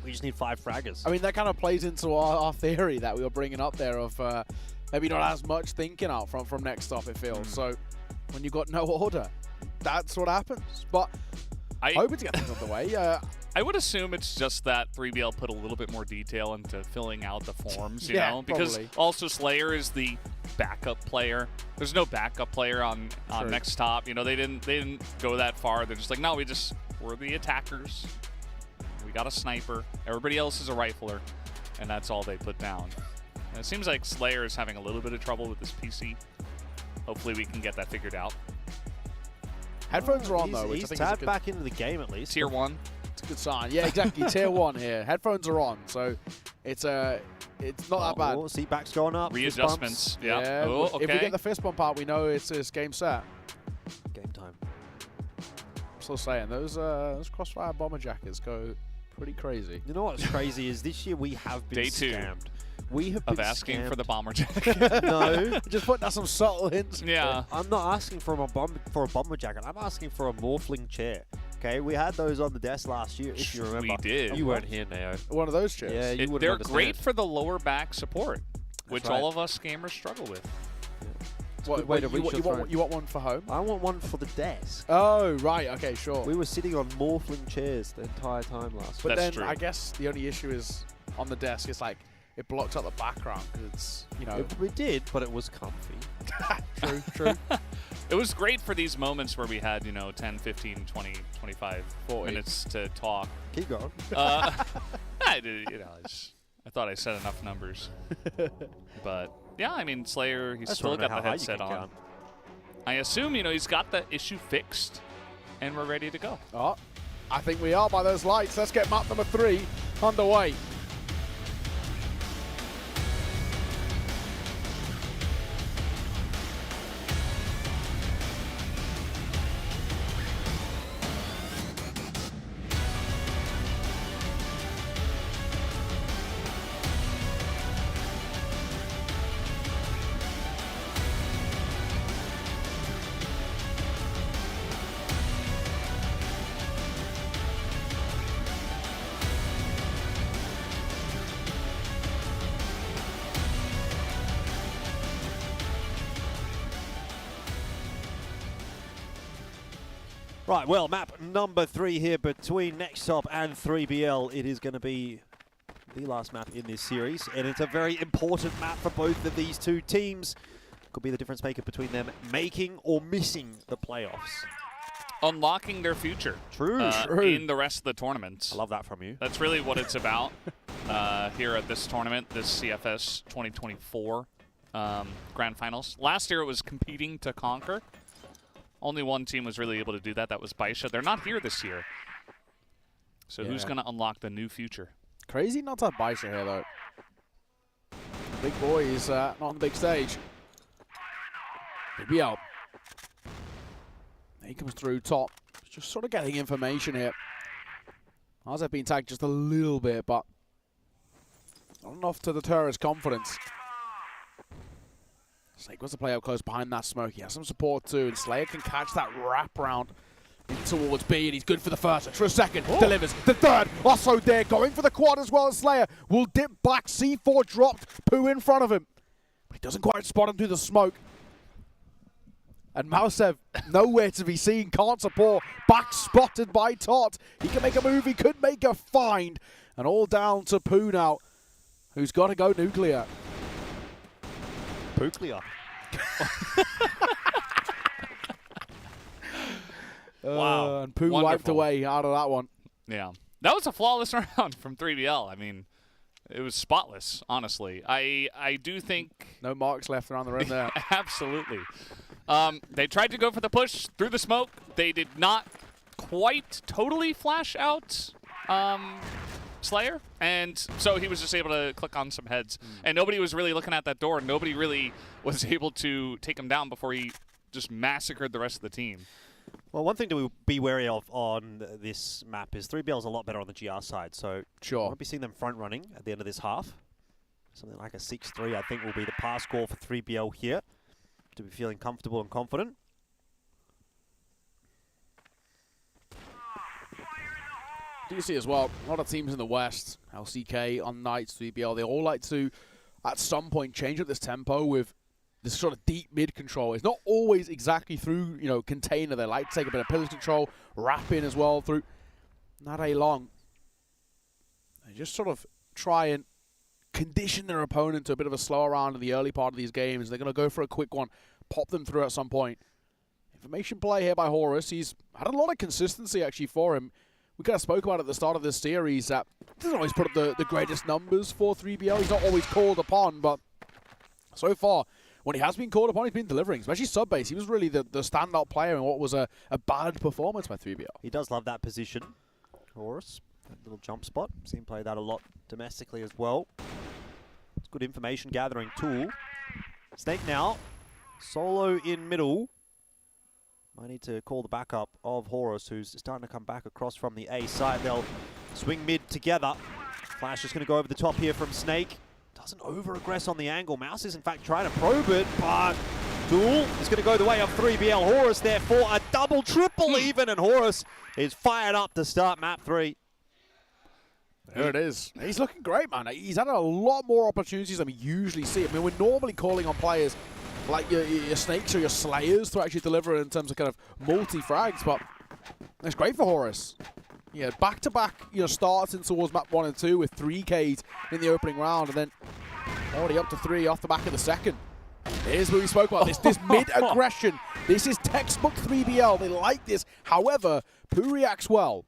Speaker 18: We just need 5 fraggers.
Speaker 4: I mean, that kind of plays into our theory that we were bringing up there of maybe not as much thinking out from NEXTTOP, it feels. So when you got no order, that's what happens. But hoping to get things underway.
Speaker 5: I would assume it's just that 3BL put a little bit more detail into filling out the forms, you know? Because
Speaker 4: probably.
Speaker 5: also Slayer is the backup player. There's no backup player on NEXTTOP. You know, they didn't go that far. They're just like, no, we're the attackers. We got a sniper. Everybody else is a rifler. And that's all they put down. And it seems like Slayer is having a little bit of trouble with this PC. Hopefully we can get that figured out.
Speaker 4: Headphones are on, though, which I think is
Speaker 18: tapped back into the game at least.
Speaker 5: Tier 1.
Speaker 4: It's a good sign. Yeah, exactly. Tier 1 here. Headphones are on, so it's not that bad.
Speaker 18: Oh, see, back's going up.
Speaker 5: Readjustments. Yeah. Oh, okay.
Speaker 4: If we get the fist bump out, we know it's game set.
Speaker 18: Game time.
Speaker 4: I'm still saying, those Crossfire Bomber Jackets go pretty crazy.
Speaker 18: You know what's crazy is this year we have been
Speaker 5: Day 2.
Speaker 18: scammed. We have been
Speaker 5: asking
Speaker 18: scammed.
Speaker 5: for the bomber jacket.
Speaker 18: No.
Speaker 4: Just putting out some subtle hints.
Speaker 5: Yeah.
Speaker 18: I'm not asking for a bomber jacket. I'm asking for a morphling chair. Okay, we had those on the desk last year, if you remember.
Speaker 5: We did.
Speaker 18: You weren't here, Neo.
Speaker 4: One of those chairs.
Speaker 18: Yeah, you wouldn't
Speaker 5: They're
Speaker 18: understand.
Speaker 5: great for the lower back support, which
Speaker 18: right.
Speaker 5: all of us gamers struggle with.
Speaker 18: Good way to reach your throne.
Speaker 4: You want one for home?
Speaker 18: I want one for the desk.
Speaker 4: Oh, right. Okay, sure.
Speaker 18: We were sitting on morphling chairs the entire time last
Speaker 4: But
Speaker 18: week.
Speaker 4: then
Speaker 5: true.
Speaker 4: I guess the only issue is on the desk, it's like it blocked out the background because it's, you know.
Speaker 18: We did, but it was comfy.
Speaker 4: True.
Speaker 5: It was great for these moments where we had, 10, 15, 20, 25 minutes to talk.
Speaker 18: Keep going.
Speaker 5: I did, I thought I said enough numbers. But yeah, I mean, Slayer, he's
Speaker 18: That's
Speaker 5: still
Speaker 18: right,
Speaker 5: got
Speaker 18: how
Speaker 5: the
Speaker 18: high you
Speaker 5: headset
Speaker 18: can
Speaker 5: on.
Speaker 18: count.
Speaker 5: I assume, he's got the issue fixed, and we're ready to go.
Speaker 4: Oh, I think we are by those lights. Let's get map number 3 underway.
Speaker 18: Right, well, map number 3 here between NEXTTOP and 3BL. It is going to be the last map in this series, and it's a very important map for both of these two teams. Could be the difference maker between them making or missing the playoffs.
Speaker 5: Unlocking their future.
Speaker 18: True.
Speaker 5: In the rest of the tournament.
Speaker 18: I love that from you.
Speaker 5: That's really what it's about here at this tournament, this CFS 2024 Grand Finals. Last year it was competing to conquer. Only one team was really able to do that. That was Baisha. They're not here this year. So who's going to unlock the new future?
Speaker 4: Crazy not to have Baisha here, though. The big boy is not on the big stage. BBL. He comes through top. Just sort of getting information here. Azeb being tagged just a little bit, but not enough to deter his confidence. Snake wants to play up close behind that smoke. He has some support too, and Slayer can catch that wrap round in towards B, and he's good for the first. For a second, delivers. The third, also there, going for the quad as well as Slayer. Will dip back, C4 dropped, Poo in front of him. But he doesn't quite spot him through the smoke. And Mausev, nowhere to be seen, can't support. Back spotted by Tot. He can make a move, he could make a find. And all down to Poo now, who's got to go nuclear.
Speaker 18: Nuclear.
Speaker 5: Wow.
Speaker 4: And Poo wiped away out of that one.
Speaker 5: Yeah. That was a flawless round from 3BL. I mean, it was spotless, honestly. I do think...
Speaker 4: No marks left around the rim there.
Speaker 5: Absolutely. They tried to go for the push through the smoke. They did not quite totally flash out Slayer, and so he was just able to click on some heads. And nobody was really looking at that door. Nobody really was able to take him down before he just massacred the rest of the team.
Speaker 18: Well, one thing to be wary of on this map is 3BL's a lot better on the GR side, so
Speaker 4: sure.
Speaker 18: I won't be seeing them front running at the end of this half. Something like a 6-3, I think, will be the pass score for 3BL here, to be feeling comfortable and confident.
Speaker 8: Do you see as well, a lot of teams in the West, LCK, on Knights, 3BL, they all like to, at some point, change up this tempo with this sort of deep mid control. It's not always exactly through, you know, container. They like to take a bit of pillage control, wrap in as well through. Not a long. They just sort of try and condition their opponent to a bit of a slower round in the early part of these games. They're going to go for a quick one, pop them through at some point. Information play here by Horus. He's had a lot of consistency actually for him. We kind of spoke about at the start of this series that he doesn't always put up the greatest numbers for 3BL. He's not always called upon, but so far, when he has been called upon, he's been delivering, especially sub-base. He was really the standout player in what was a bad performance by 3BL.
Speaker 18: He does love that position, Horus. That little jump spot. Seen him play that a lot domestically as well. It's good information gathering tool. Snake now. Solo in middle. Might need to call the backup of Horus, who's starting to come back across from the A side. They'll swing mid together. Flash is going to go over the top here from Snake. Doesn't over-aggress on the angle. Mouse is in fact trying to probe it, but Duel is going to go the way of 3BL. Horus there for a double, triple even, and Horus is fired up to start map 3.
Speaker 8: There it is. He's looking great, man. He's had a lot more opportunities than we usually see. I mean, we're normally calling on players like your Snakes or your Slayers to actually deliver in terms of kind of multi-frags, but it's great for Horus. Yeah, back-to-back, starts in towards map 1 and 2 with 3Ks in the opening round, and then already up to 3 off the back of the second. Here's what we spoke about, this mid-aggression. This is textbook 3BL. They like this. However, Pooh reacts well.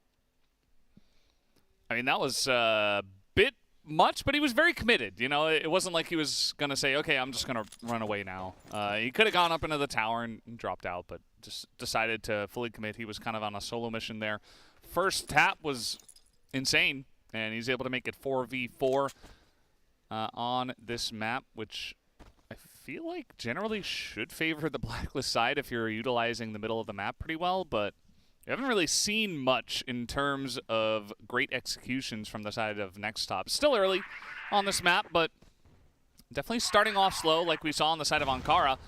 Speaker 5: I mean, that was a bit much, but he was very committed. It wasn't like he was going to say, okay, I'm just going to run away now. He could have gone up into the tower and dropped out, but just decided to fully commit. He was kind of on a solo mission there. First tap was insane, and he's able to make it 4v4 on this map, which I feel like generally should favor the Blacklist side if you're utilizing the middle of the map pretty well, but we haven't really seen much in terms of great executions from the side of NEXTTOP. Still early on this map, but definitely starting off slow like we saw on the side of Ankara.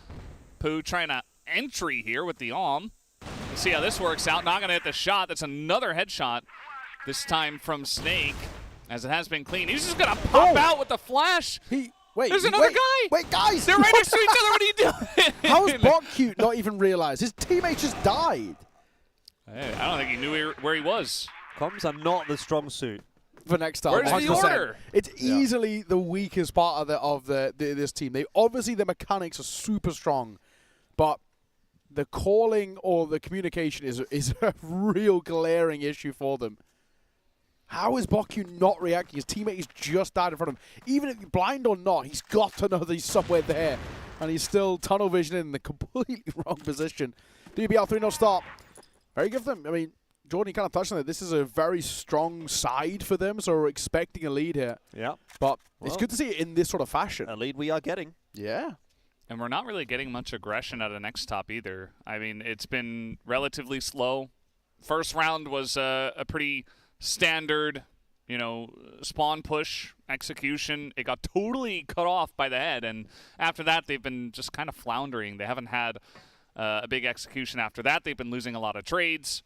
Speaker 5: Pooh trying to entry here with the Alm. Let's see how this works out. Not going to hit the shot. That's another headshot, this time from Snake, as it has been clean. He's just going to pop out with the flash. There's another guy.
Speaker 8: Wait, guys.
Speaker 5: They're right next to each other. What are you doing?
Speaker 8: How has Botcute not even realized? His teammate just died.
Speaker 5: Hey, I don't think he knew where he was.
Speaker 18: Comms are not the strong suit
Speaker 8: for NEXTTOP.
Speaker 5: Where's
Speaker 8: 100%.
Speaker 5: the order?
Speaker 8: It's easily the weakest part of this team. Obviously the mechanics are super strong, but the calling or the communication is a real glaring issue for them. How is Botcute not reacting? His teammate has just died in front of him. Even if blind or not, he's got to know that he's somewhere there, and he's still tunnel vision in the completely wrong position. DBL 3-0 start. Very good for them. I mean, Jordan, you kind of touched on it. This is a very strong side for them, so we're expecting a lead here.
Speaker 18: Yeah.
Speaker 8: But it's good to see it in this sort of fashion.
Speaker 18: A lead we are getting.
Speaker 8: Yeah.
Speaker 5: And we're not really getting much aggression out of NEXTTOP either. I mean, it's been relatively slow. First round was a pretty standard, spawn push execution. It got totally cut off by the head, and after that, they've been just kind of floundering. They haven't had a big execution after that. They've been losing a lot of trades,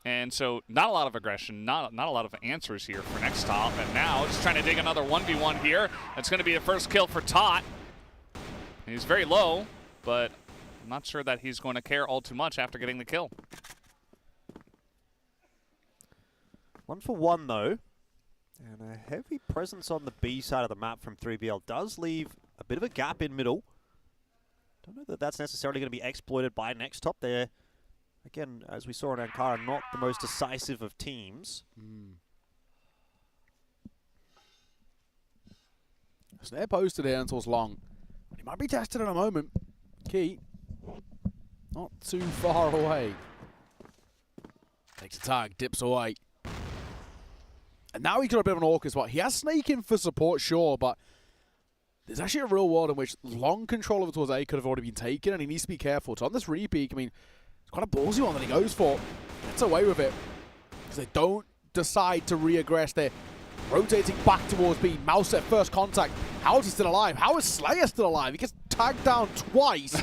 Speaker 5: and so not a lot of aggression, not a lot of answers here for NEXTTOP. And now just trying to dig another 1v1 here. That's going to be the first kill for Tot. He's very low, but I'm not sure that he's going to care all too much after getting the kill.
Speaker 18: 1 for 1 though, and a heavy presence on the B side of the map from 3BL does leave a bit of a gap in middle. Don't know that that's necessarily going to be exploited by NEXTTOP. They're, again, as we saw in Ankara, not the most decisive of teams.
Speaker 8: Snare posted here until it's long. He might be tested in a moment. Key. Not too far away. Takes a tag, dips away. And now he's got a bit of an awkward spot. He has Snake in for support, sure, but there's actually a real world in which long control of it towards A could have already been taken, and he needs to be careful. So on this repeat, I mean, it's quite a ballsy one that he goes for. Gets away with it. Because they don't decide to re-aggress. They're rotating back towards B. Mouse at first contact. How is he still alive? How is Slayer still alive? He gets tagged down twice,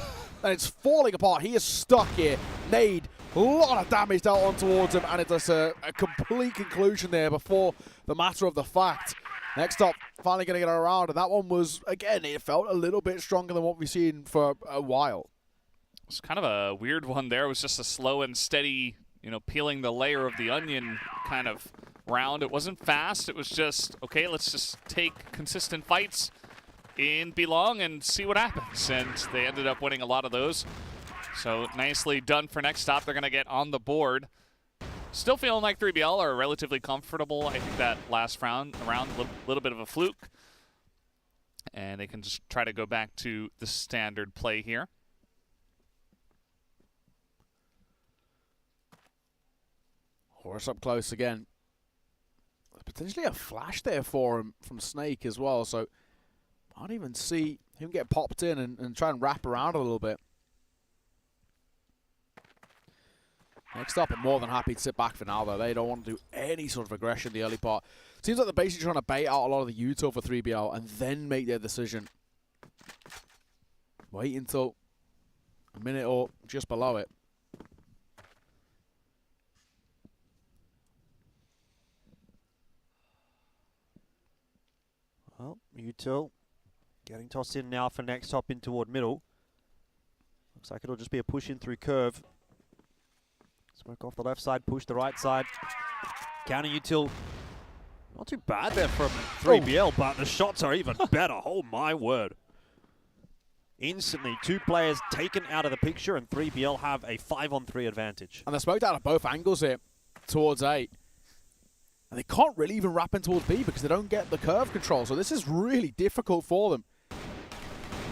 Speaker 8: and it's falling apart. He is stuck here. Nade
Speaker 4: A lot of damage dealt on towards him, and it's a complete conclusion there before the matter of the fact. NEXTTOP finally going to get around, and that one was, again, it felt a little bit stronger than what we've seen for a while.
Speaker 5: It's kind of a weird one there. It was just a slow and steady, you know, peeling the layer of the onion kind of round. It wasn't fast. It was just, okay, let's just take consistent fights in Belong and see what happens. And they ended up winning a lot of those. So nicely done for NEXTTOP. They're going to get on the board. Still feeling like 3BL are relatively comfortable. I think that last round, a little bit of a fluke. And they can just try to go back to the standard play here.
Speaker 4: Horse up close again. Potentially a flash there for him from Snake as well. So might even see him get popped in and try and wrap around a little bit. NEXTTOP are more than happy to sit back for now, though. They don't want to do any sort of aggression in the early part. Seems like they're basically trying to bait out a lot of the util for 3BL and then make their decision. Wait until a minute or just below it.
Speaker 18: Well, util getting tossed in now for NEXTTOP in toward middle. Looks like it'll just be a push in through curve. Smoke off the left side, push the right side. Counter util. Not too bad there from 3BL, but the shots are even better. Oh my word. Instantly, 2 players taken out of the picture, and 3BL have a 5-on-3 advantage.
Speaker 4: And they're smoked out of both angles here towards A. And they can't really even wrap in towards B because they don't get the curve control. So this is really difficult for them.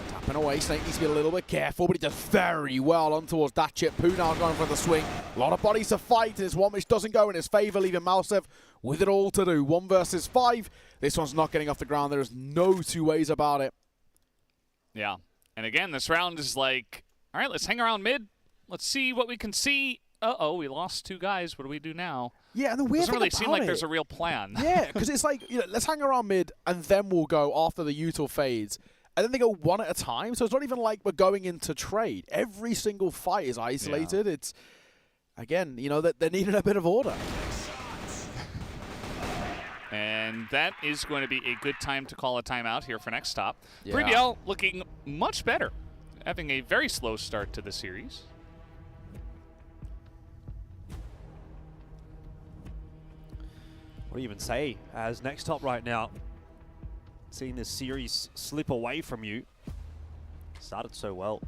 Speaker 4: Tapping away, Snake needs to be a little bit careful, but he does very well on towards that chip. Poo now going for the swing. A lot of bodies to fight. This one which doesn't go in his favor, leaving Mousev with it all to do. 1 versus 5. This one's not getting off the ground. There is no two ways about it.
Speaker 5: Yeah. And again, this round is like, all right, let's hang around mid. Let's see what we can see. Uh-oh, we lost 2 guys. What do we do now?
Speaker 4: Yeah, and the weird
Speaker 5: thing
Speaker 4: thing
Speaker 5: doesn't really seem like there's a real plan.
Speaker 4: Yeah, because it's like, you know, let's hang around mid, and then we'll go after the util fades. And then they go one at a time, so it's not even like we're going into trade. Every single fight is isolated. Yeah. It's, again, you know, that they're needing a bit of order.
Speaker 5: And that is going to be a good time to call a timeout here for NEXTTOP.
Speaker 4: Yeah.
Speaker 5: 3BL looking much better, having a very slow start to the series.
Speaker 18: What do you even say as NEXTTOP right now? Seeing this series slip away from you. Started so well.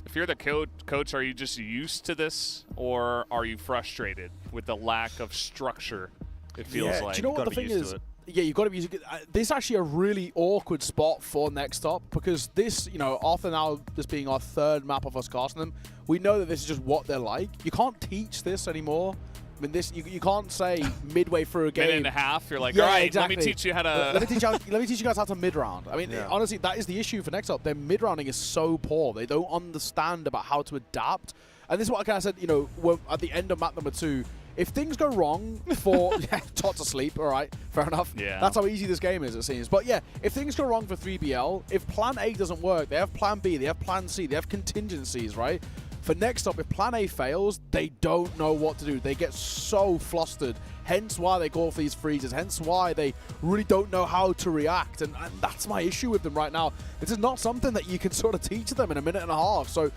Speaker 5: If you're the coach, are you just used to this, or are you frustrated with the lack of structure? It feels like.
Speaker 4: Do you know what the thing is? Yeah, you've got to be used to it. This is actually a really awkward spot for NEXTTOP because this, you know, after now this being our 3rd map of us casting them, we know that this is just what they're like. You can't teach this anymore. I mean, this you can't say midway through a game.
Speaker 5: Minute and a half, you're like,
Speaker 4: yeah,
Speaker 5: all right,
Speaker 4: exactly.
Speaker 5: let me teach you how to.
Speaker 4: let me teach you guys how to mid round. I mean, honestly, that is the issue for NEXTTOP. Their mid rounding is so poor. They don't understand about how to adapt. And this is what I kind of said. You know, at the end of map number 2, if things go wrong for Tot's asleep, all right, fair enough.
Speaker 5: Yeah.
Speaker 4: That's how easy this game is, it seems. But yeah, if things go wrong for 3BL, if Plan A doesn't work, they have Plan B, they have Plan C, they have contingencies, right? For NEXTTOP, if Plan A fails, they don't know what to do. They get so flustered. Hence why they go for these freezes. Hence why they really don't know how to react. And that's my issue with them right now. This is not something that you can sort of teach them in a minute and a half. So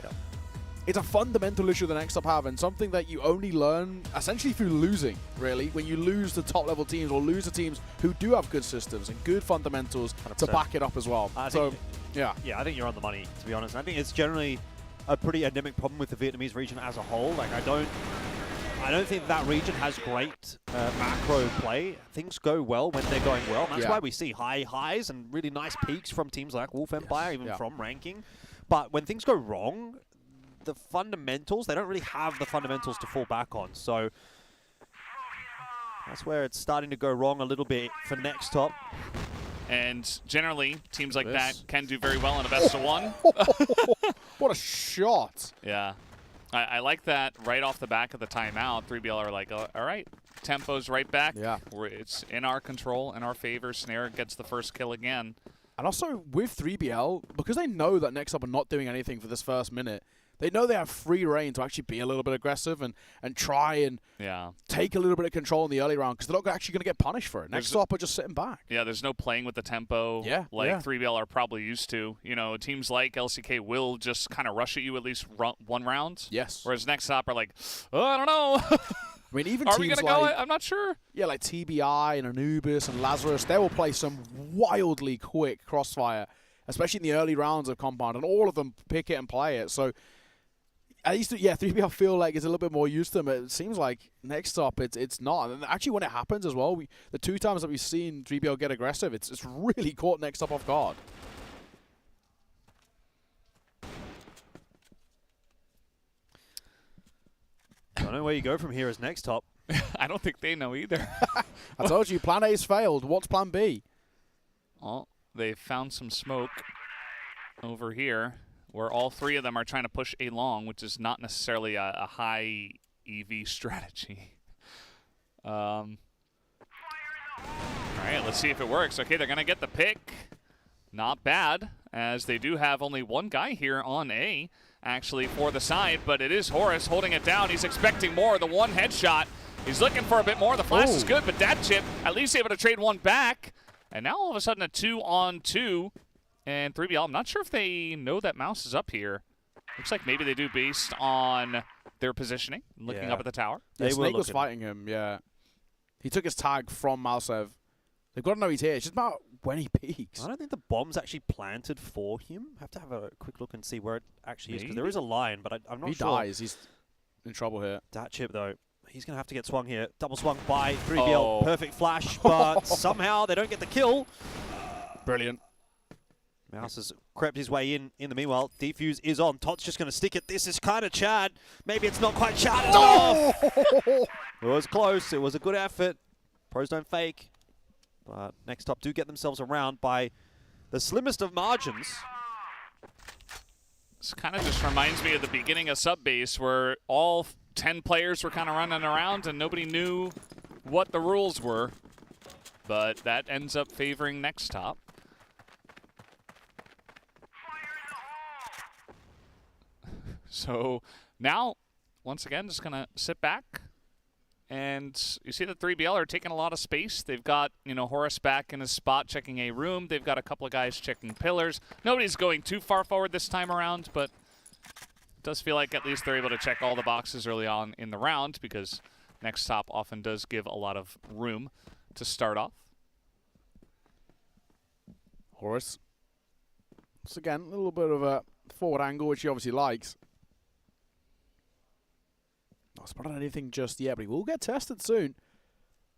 Speaker 4: it's a fundamental issue that NEXTTOP have, and something that you only learn essentially through losing, really. When you lose the top-level teams or lose the teams who do have good systems and good fundamentals 100%. To back it up as well. So, yeah.
Speaker 18: Yeah, I think you're on the money, to be honest. I think it's generally a pretty endemic problem with the Vietnamese region as a whole. Like, I don't think that region has great macro play. Things go well when they're going well. And that's why we see high highs and really nice peaks from teams like Wolf Empire, even from ranking. But when things go wrong, the fundamentals, they don't really have the fundamentals to fall back on. So that's where it's starting to go wrong a little bit for NEXTTOP.
Speaker 5: And generally, teams like that can do very well in a best-of-1.
Speaker 4: What a shot.
Speaker 5: Yeah. I like that right off the back of the timeout. 3BL are like, all right, tempo's right back.
Speaker 4: Yeah.
Speaker 5: It's in our control, in our favor. Snare gets the first kill again.
Speaker 4: And also with 3BL, because they know that NEXTTOP are not doing anything for this first minute, They know they have free reign to actually be a little bit aggressive and try and take a little bit of control in the early round because they're not actually going to get punished for it. NEXTTOP are just sitting back.
Speaker 5: Yeah, there's no playing with the tempo like 3BL are probably used to. You know, teams like LCK will just kind of rush at you at least one round.
Speaker 4: Yes.
Speaker 5: Whereas NEXTTOP are like, oh, I don't know.
Speaker 4: I mean, even
Speaker 5: are
Speaker 4: teams
Speaker 5: we going to
Speaker 4: like,
Speaker 5: go? I'm not sure.
Speaker 4: Yeah, like TBI and Anubis and Lazarus, they will play some wildly quick crossfire, especially in the early rounds of Compound, and all of them pick it and play it. So at least, 3BL feel like it's a little bit more used to them. It seems like NEXTTOP, it's not. And actually, when it happens as well, the 2 times that we've seen 3BL get aggressive, it's really caught NEXTTOP off guard.
Speaker 18: I don't know where you go from here as NEXTTOP.
Speaker 5: I don't think they know either.
Speaker 4: I told you, plan A's failed. What's plan B?
Speaker 5: Well, they found some smoke over here where all 3 of them are trying to push A long, which is not necessarily a high EV strategy. All right, let's see if it works. Okay, they're going to get the pick. Not bad, as they do have only 1 guy here on A, actually, for the side, but it is Horus holding it down. He's expecting more. The 1 headshot. He's looking for a bit more. The flash is good, but that chip at least able to trade 1 back. And now all of a sudden a 2-on-2. And 3BL, I'm not sure if they know that Mouse is up here. Looks like maybe they do based on their positioning, looking up at the tower.
Speaker 4: Yeah, Snake was fighting him, yeah. He took his tag from Mousev. They've got to know he's here. It's just about when he peaks.
Speaker 18: I don't think the bomb's actually planted for him. Have to have a quick look and see where it actually is, because there is a line, but I'm not sure.
Speaker 4: He dies. He's in trouble here.
Speaker 18: That chip, though, he's going to have to get swung here. Double swung by 3BL. Perfect flash, but somehow they don't get the kill.
Speaker 4: Brilliant.
Speaker 18: Mouse has crept his way in the meanwhile. Defuse is on. Tot's just going to stick it. This is kind of Chad. Maybe it's not quite Chad enough. It was close. It was a good effort. Pros don't fake. But NEXTTOP do get themselves around by the slimmest of margins.
Speaker 5: This kind of just reminds me of the beginning of Subbase, where all 10 players were kind of running around and nobody knew what the rules were. But that ends up favoring NEXTTOP. So now, once again, just going to sit back. And you see the 3BL are taking a lot of space. They've got, Horus back in his spot checking a room. They've got a couple of guys checking pillars. Nobody's going too far forward this time around, but it does feel like at least they're able to check all the boxes early on in the round, because NEXTTOP often does give a lot of room to start off.
Speaker 4: Horus. Once again, a little bit of a forward angle, which he obviously likes. Not spotted anything just yet, but he will get tested soon.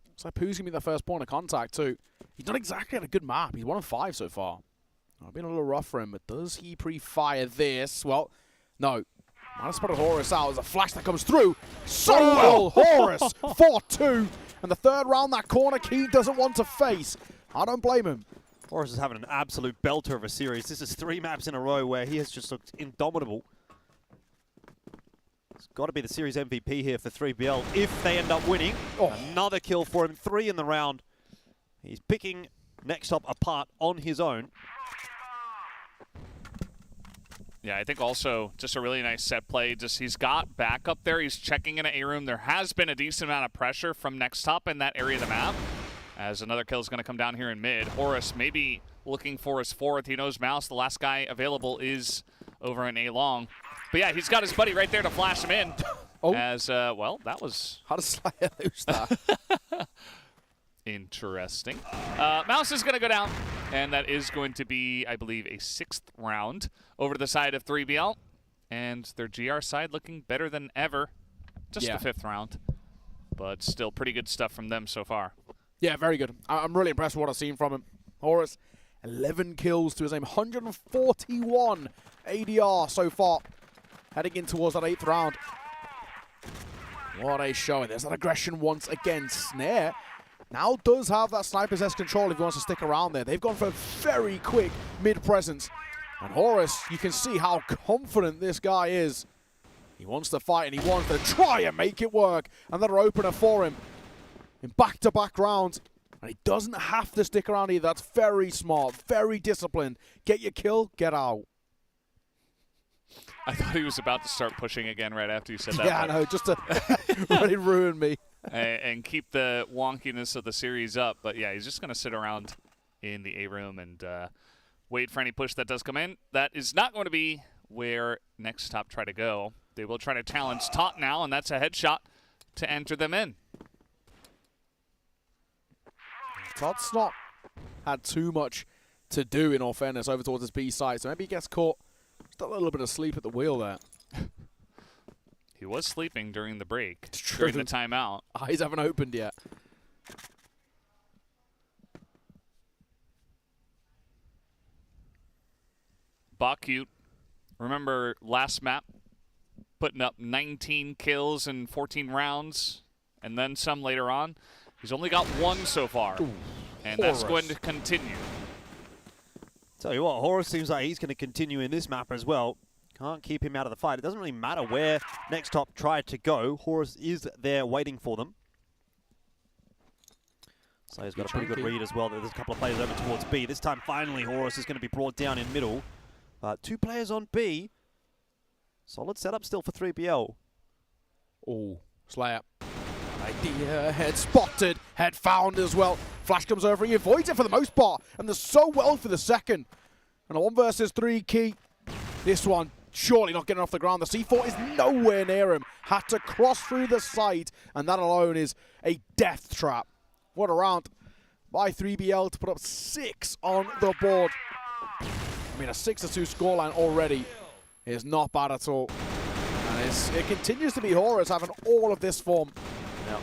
Speaker 4: Looks like Pooh's going to be the first point of contact, too. He's not exactly on a good map. He's 1 of 5 so far. Been a little rough for him, but does he pre-fire this? Well, no. Might have spotted Horus out. There's a flash that comes through. So well, Horus, 4-2. And the 3rd round, that corner key doesn't want to face. I don't blame him.
Speaker 18: Horus is having an absolute belter of a series. This is 3 maps in a row where he has just looked indomitable. It's got to be the series MVP here for 3BL if they end up winning. Another kill for him, 3 in the round. He's picking NEXTTOP apart on his own.
Speaker 5: Yeah, I think also just a really nice set play. Just he's got back up there. He's checking in an A-room. There has been a decent amount of pressure from NEXTTOP in that area of the map, as another kill is going to come down here in mid. Horus maybe looking for his 4th. He knows Mouse, the last guy available, is over in A-long. But yeah, he's got his buddy right there to flash him in. As, well, that was...
Speaker 4: How does Slayer lose that?
Speaker 5: Interesting. Mouse is going to go down, and that is going to be, I believe, a 6th round over to the side of 3BL. And their GR side looking better than ever. Just the 5th round. But still pretty good stuff from them so far.
Speaker 4: Yeah, very good. I'm really impressed with what I've seen from him. Horus, 11 kills to his name, 141 ADR so far. Heading in towards that 8th round. What a showing. There's that aggression once again. Snare now does have that sniper's S control if he wants to stick around there. They've gone for a very quick mid-presence. And Horus, you can see how confident this guy is. He wants to fight and he wants to try and make it work. Another opener for him in back-to-back rounds. And he doesn't have to stick around either. That's very smart, very disciplined. Get your kill, get out.
Speaker 5: I thought he was about to start pushing again right after you said that.
Speaker 4: Yeah, I know, just to really ruin me.
Speaker 5: And keep the wonkiness of the series up. But yeah, he's just going to sit around in the A room and wait for any push that does come in. That is not going to be where NEXTTOP try to go. They will try to challenge Top now, and that's a headshot to enter them in.
Speaker 4: Todd's not had too much to do, in all fairness, over towards his B side, so maybe he gets caught just a little bit of sleep at the wheel there.
Speaker 5: He was sleeping during the break, during the timeout.
Speaker 4: Eyes haven't opened yet.
Speaker 5: Bakute, remember last map, putting up 19 kills in 14 rounds, and then some later on. He's only got 1 so far, and that's going to continue.
Speaker 18: Tell you what, Horus seems like he's going to continue in this map as well. Can't keep him out of the fight. It doesn't really matter where NEXTTOP tried to go. Horus is there waiting for them. So he's got a pretty good read as well. There's a couple of players over towards B. This time, finally, Horus is going to be brought down in middle. 2 players on B. Solid setup still for 3BL.
Speaker 4: Oh, Slayer. Idea, head spotted, head found as well. Flash comes over, he avoids it for the most part, and does so well for the second. And a 1 versus 3 key. This one, surely not getting off the ground. The C4 is nowhere near him. Had to cross through the site, and that alone is a death trap. What a round by 3BL to put up 6 on the board. I mean, a 6-2 scoreline already is not bad at all. And it continues to be Horus having all of this form.
Speaker 18: Yep.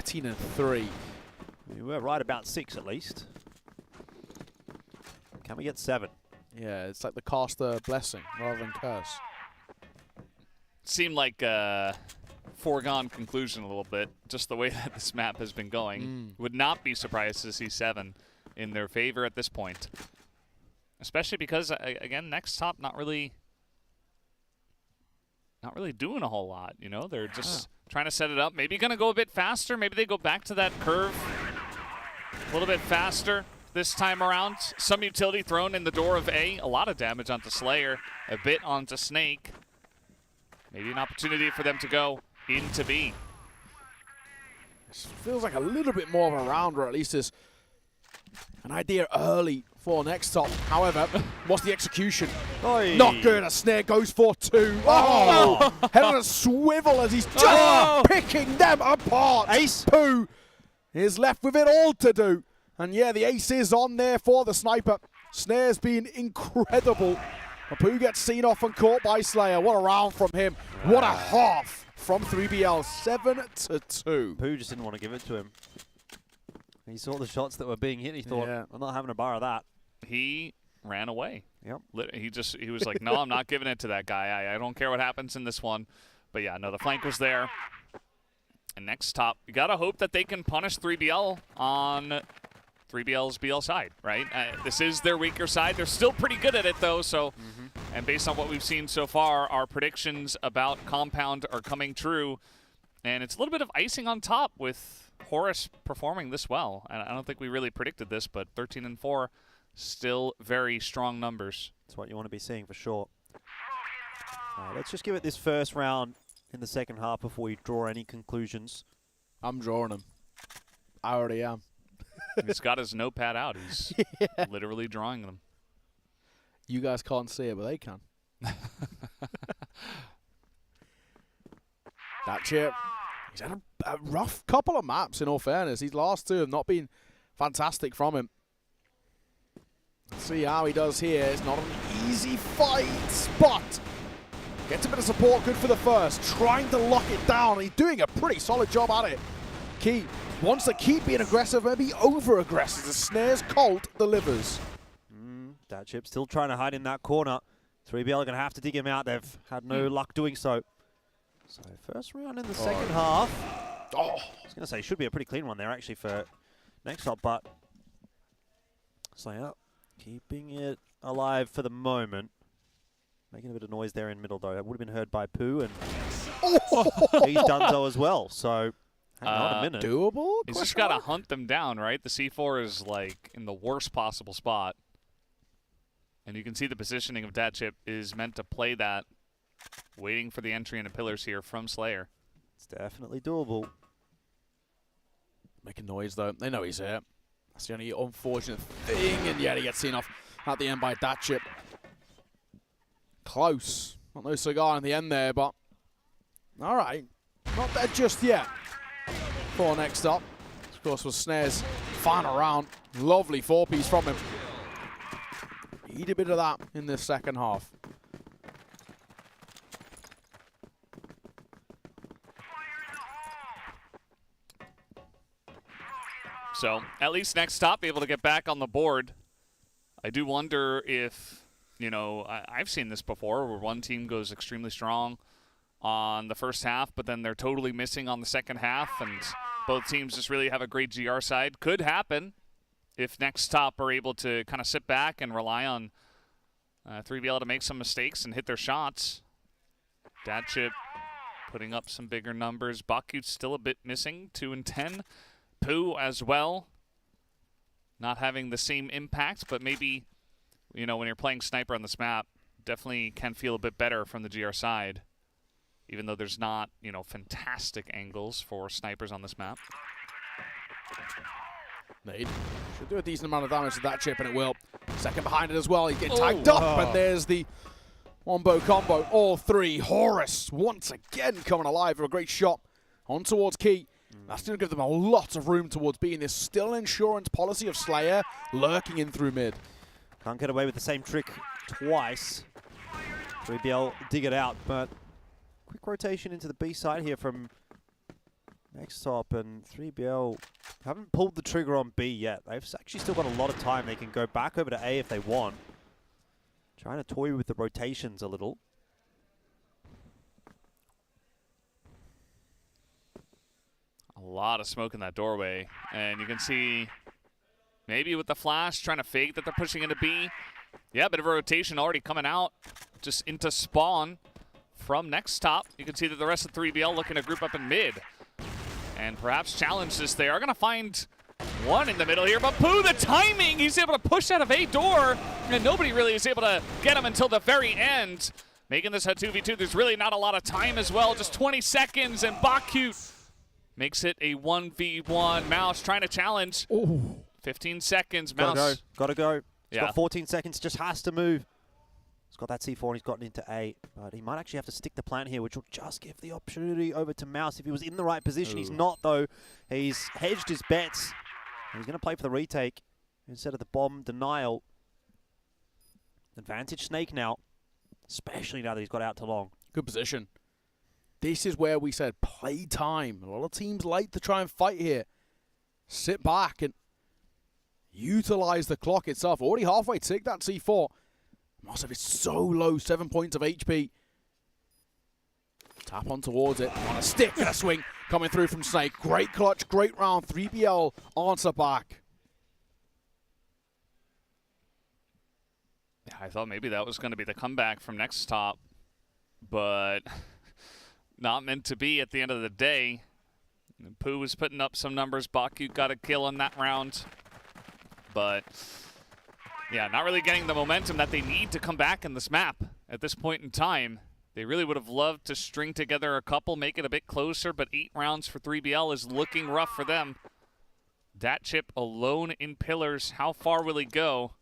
Speaker 4: 13-3.
Speaker 18: We were right about 6 at least. Can we get 7?
Speaker 4: Yeah, it's like the caster blessing rather than curse.
Speaker 5: Seemed like a foregone conclusion a little bit, just the way that this map has been going. Would not be surprised to see 7 in their favor at this point. Especially because, again, NEXTTOP not really doing a whole lot, you know? They're just trying to set it up. Maybe going to go a bit faster. Maybe they go back to that curve a little bit faster this time around. Some utility thrown in the door of A. A lot of damage onto Slayer, a bit onto Snake. Maybe an opportunity for them to go into B.
Speaker 4: This feels like a little bit more of a round, or at least is an idea early for NEXTTOP. However, what's the execution?
Speaker 18: Oy.
Speaker 4: Not good. A snare goes for 2. Oh! Head on a swivel as he's just picking them apart.
Speaker 18: Ace.
Speaker 4: Pooh is left with it all to do. And yeah, the ace is on there for the sniper. Snare's been incredible. Pooh gets seen off and caught by Slayer. What a round from him. What a half from 3BL. 7-2.
Speaker 18: Pooh just didn't want to give it to him. He saw the shots that were being hit. He thought, I'm not having a bar of that.
Speaker 5: He ran away.
Speaker 18: Yep.
Speaker 5: He was like, no, I'm not giving it to that guy. I don't care what happens in this one. But yeah, no, the flank was there. And NEXTTOP, you got to hope that they can punish 3BL on 3BL's BL side, right? This is their weaker side. They're still pretty good at it, though. So, and based on what we've seen so far, our predictions about Compound are coming true. And it's a little bit of icing on top with Horus performing this well. And I don't think we really predicted this, but 13-4, still very strong numbers.
Speaker 18: That's what you want to be seeing for sure. Let's just give it this first round in the second half before we draw any conclusions.
Speaker 4: I'm drawing them. I already am.
Speaker 5: He's got his notepad out. He's literally drawing them.
Speaker 4: You guys can't see it, but they can. That chip. He's had a rough couple of maps, in all fairness. These last 2 have not been fantastic from him. Let's see how he does here. It's not an easy fight, but gets a bit of support. Good for the first. Trying to lock it down. He's doing a pretty solid job at it. Key wants to keep being aggressive, maybe over-aggressive. The Snares Colt delivers.
Speaker 18: That chip still trying to hide in that corner. 3BL are going to have to dig him out. They've had no luck doing so. So first round in the second half. I was going to say, should be a pretty clean one there actually for NEXTTOP, but Slayer keeping it alive for the moment. Making a bit of noise there in middle though. That would have been heard by Pooh, and he's done so as well. So hang on a minute.
Speaker 4: Doable?
Speaker 5: He's just got to hunt them down, right? The C4 is like in the worst possible spot. And you can see the positioning of Datchip is meant to play that, waiting for the entry into pillars here from Slayer.
Speaker 18: It's definitely doable.
Speaker 4: Making noise, though. They know he's here. That's the only unfortunate thing, and yet he gets seen off at the end by Datchip. Close. Not no cigar in the end there, but all right. Not dead just yet. For NEXTTOP. Of course, was Snare's final round. Lovely 4-piece from him. He did a bit of that in the second half.
Speaker 5: So at least NEXTTOP able to get back on the board. I do wonder if, you know, I've seen this before where one team goes extremely strong on the first half, but then they're totally missing on the second half, and both teams just really have a great GR side. Could happen if NEXTTOP are able to kind of sit back and rely on 3BL to make some mistakes and hit their shots. Datchip putting up some bigger numbers. Baku's still a bit missing, 2 and 10. Pooh as well, not having the same impact, but maybe, you know, when you're playing sniper on this map, definitely can feel a bit better from the GR side, even though there's not, you know, fantastic angles for snipers on this map.
Speaker 4: Nade should do a decent amount of damage to that chip, and it will. Second behind it as well. He's getting tagged up, and there's the wombo combo. All three. Horus once again coming alive for a great shot on towards Key. That's going to give them a lot of room towards being this still insurance policy of Slayer lurking in through mid.
Speaker 18: Can't get away with the same trick twice. 3BL dig it out, but quick rotation into the B side here from NEXTTOP, and 3BL haven't pulled the trigger on B yet. They've actually still got a lot of time. They can go back over to A if they want. Trying to toy with the rotations a little.
Speaker 5: A lot of smoke in that doorway, and you can see maybe with the flash trying to fake that they're pushing into B. Yeah, bit of a rotation already coming out just into spawn from NEXTTOP. You can see that the rest of 3BL looking to group up in mid and perhaps challenge this. They are going to find one in the middle here, but Pooh, the timing, he's able to push out of a door, and nobody really is able to get him until the very end, making this a 2v2. There's really not a lot of time as well, just 20 seconds, and Baku makes it a 1v1. Mouse trying to challenge.
Speaker 4: Ooh.
Speaker 5: 15 seconds. Mouse.
Speaker 18: Gotta go. He's
Speaker 5: Yeah.
Speaker 18: got 14 seconds, just has to move. He's got that C4 and he's gotten into A, but he might actually have to stick the plant here, which will just give the opportunity over to Mouse if he was in the right position. He's not, though. He's hedged his bets. He's going to play for the retake instead of the bomb denial. Advantage Snake now, especially now that he's got out to long.
Speaker 4: Good position. This is where we said play time. A lot of teams like to try and fight here. Sit back and utilize the clock itself. Already halfway, take that C4. Mosov is so low, 7 points of HP. Tap on towards it. On a stick and a swing coming through from Snake. Great clutch, great round. 3BL answer back.
Speaker 5: Yeah, I thought maybe that was going to be the comeback from NEXTTOP, but not meant to be at the end of the day. And Pooh was putting up some numbers. Baku got a kill in that round, but yeah, not really getting the momentum that they need to come back in this map at this point in time. They really would have loved to string together a couple, make it a bit closer, but 8 rounds for 3BL is looking rough for them. Datchip alone in pillars. How far will he go?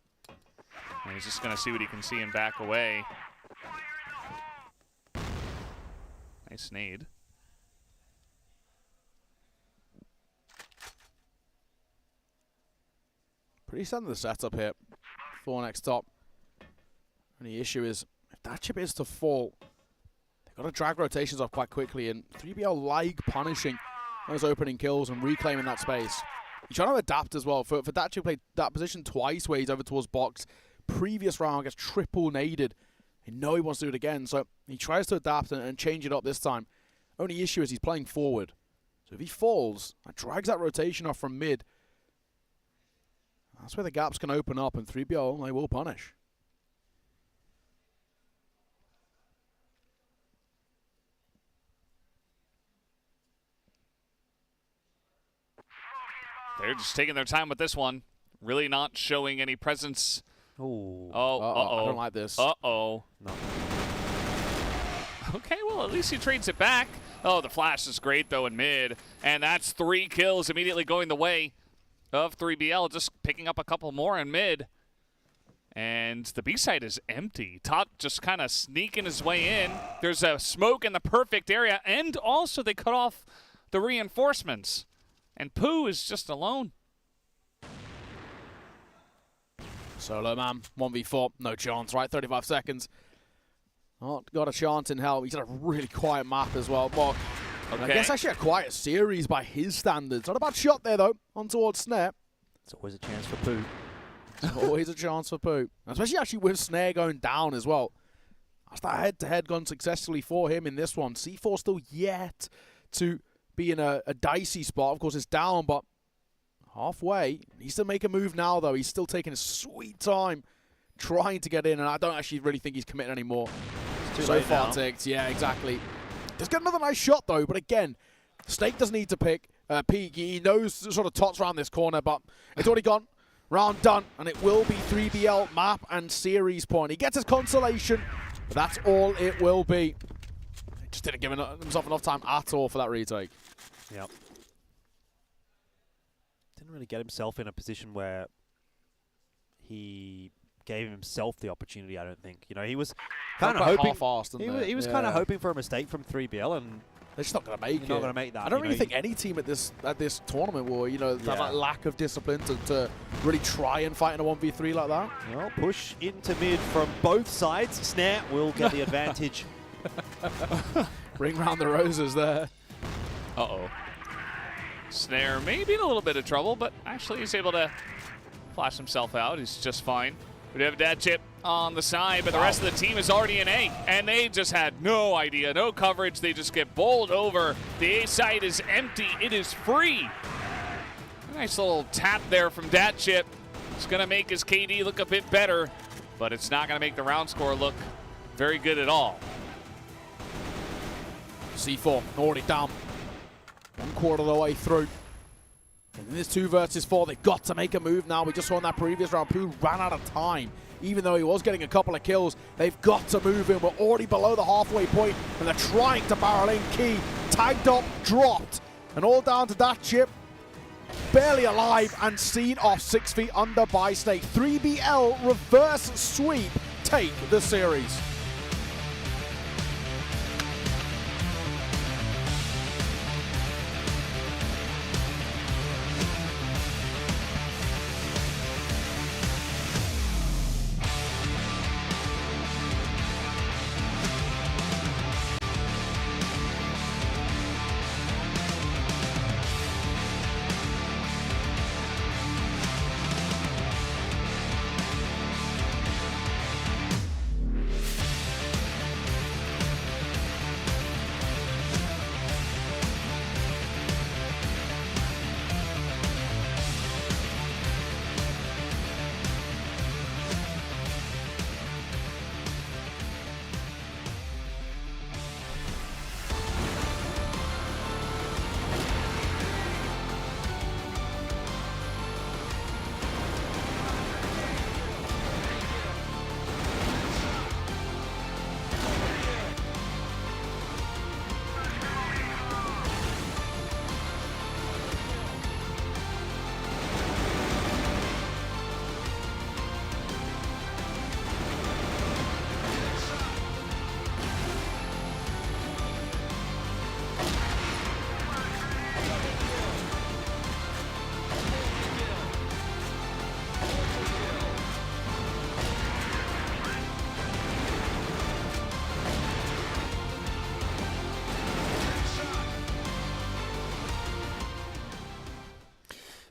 Speaker 5: And he's just going to see what he can see and back away. Nice nade.
Speaker 4: Pretty standard setup here for NEXTTOP. Only issue is if Datchip is to fall, they've got to drag rotations off quite quickly, and 3BL like punishing those opening kills and reclaiming that space. He's trying to adapt as well. For Datchip played that position twice where he's over towards box. Previous round gets triple naded. They know he wants to do it again, so he tries to adapt and change it up this time. Only issue is he's playing forward. So if he falls, that drags that rotation off from mid. That's where the gaps can open up, and 3BL, they will punish.
Speaker 5: They're just taking their time with this one. Really not showing any presence
Speaker 18: Ooh.
Speaker 5: Oh, uh-oh.
Speaker 4: I don't like this.
Speaker 5: Uh-oh.
Speaker 18: No.
Speaker 5: Okay, well, at least he trades it back. Oh, the flash is great, though, in mid. And that's 3 kills immediately going the way of 3BL, just picking up a couple more in mid. And the B side is empty. Top just kind of sneaking his way in. There's a smoke in the perfect area. And also they cut off the reinforcements. And Pooh is just alone.
Speaker 4: Solo man, 1v4, no chance, right? 35 seconds. Not got a chance in hell. He's had a really quiet map as well. But I guess actually a quiet series by his standards. Not a bad shot there, though, on towards Snare.
Speaker 18: It's always a chance for Pooh.
Speaker 4: Always a chance for Pooh. Especially actually with Snare going down as well. That's that head-to-head gone successfully for him in this one. C4 still yet to be in a dicey spot. Of course, it's down, but halfway. He needs to make a move now, though. He's still taking a sweet time trying to get in, and I don't actually really think he's committing anymore. So far ticked. Yeah, exactly. Does get another nice shot, though, but again, Snake doesn't need to peek. He knows sort of tots around this corner, but it's already gone. Round done, and it will be 3BL map and series point. He gets his consolation, but that's all it will be. He just didn't give himself enough time at all for that retake.
Speaker 18: Yep. Didn't really get himself in a position where he gave himself the opportunity, I don't think. You know, he was kind of hoping. He was kind of hoping for a mistake from 3BL, and
Speaker 4: they're just not going to make it.
Speaker 18: Not going to make that.
Speaker 4: I don't really think any team at this tournament will, have that lack of discipline to really try and fight in a 1v3 like that.
Speaker 18: Well, push into mid from both sides. Snare will get the advantage.
Speaker 4: Ring round the roses there.
Speaker 5: Uh-oh. Snare maybe in a little bit of trouble, but actually he's able to flash himself out. He's just fine. We have Dad Chip on the side, but the rest of the team is already in A, and they just had no idea, no coverage. They just get bowled over. The A side is empty. It is free. Nice little tap there from Dad Chip. It's going to make his KD look a bit better, but it's not going to make the round score look very good at all.
Speaker 4: C4 already down. 1/4 of the way through. And in this 2 versus 4, they've got to make a move now. We just saw in that previous round, Pooh ran out of time. Even though he was getting a couple of kills, they've got to move in. We're already below the halfway point, and they're trying to barrel in Key. Tagged up, dropped, and all down to that Chip. Barely alive and seen off 6 feet under by Snake. 3BL reverse sweep take the series.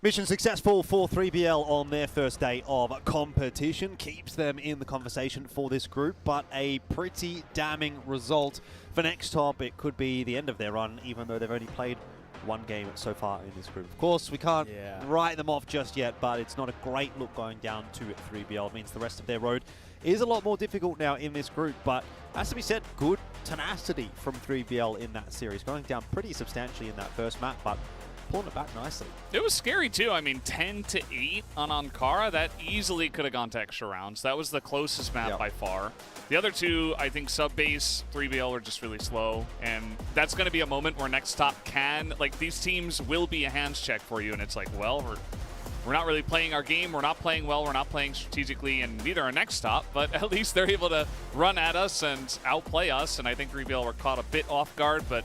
Speaker 18: Mission successful for 3BL on their first day of competition. Keeps them in the conversation for this group, but a pretty damning result for NEXTTOP. It could be the end of their run, even though they've only played 1 game so far in this group. Of course, we can't write them off just yet, but it's not a great look going down to 3BL. It means the rest of their road is a lot more difficult now in this group, but has to be said, good tenacity from 3BL in that series, going down pretty substantially in that first map, but pulling it back nicely.
Speaker 5: It was scary too. I mean, 10-8 on Ankara. That easily could have gone to extra rounds. That was the closest map by far. The other two, I think sub-base, 3BL were just really slow. And that's going to be a moment where NEXTTOP can, like, these teams will be a hands check for you. And it's like, well, we're not really playing our game. We're not playing well. We're not playing strategically. And neither are NEXTTOP. But at least they're able to run at us and outplay us. And I think 3BL were caught a bit off guard, but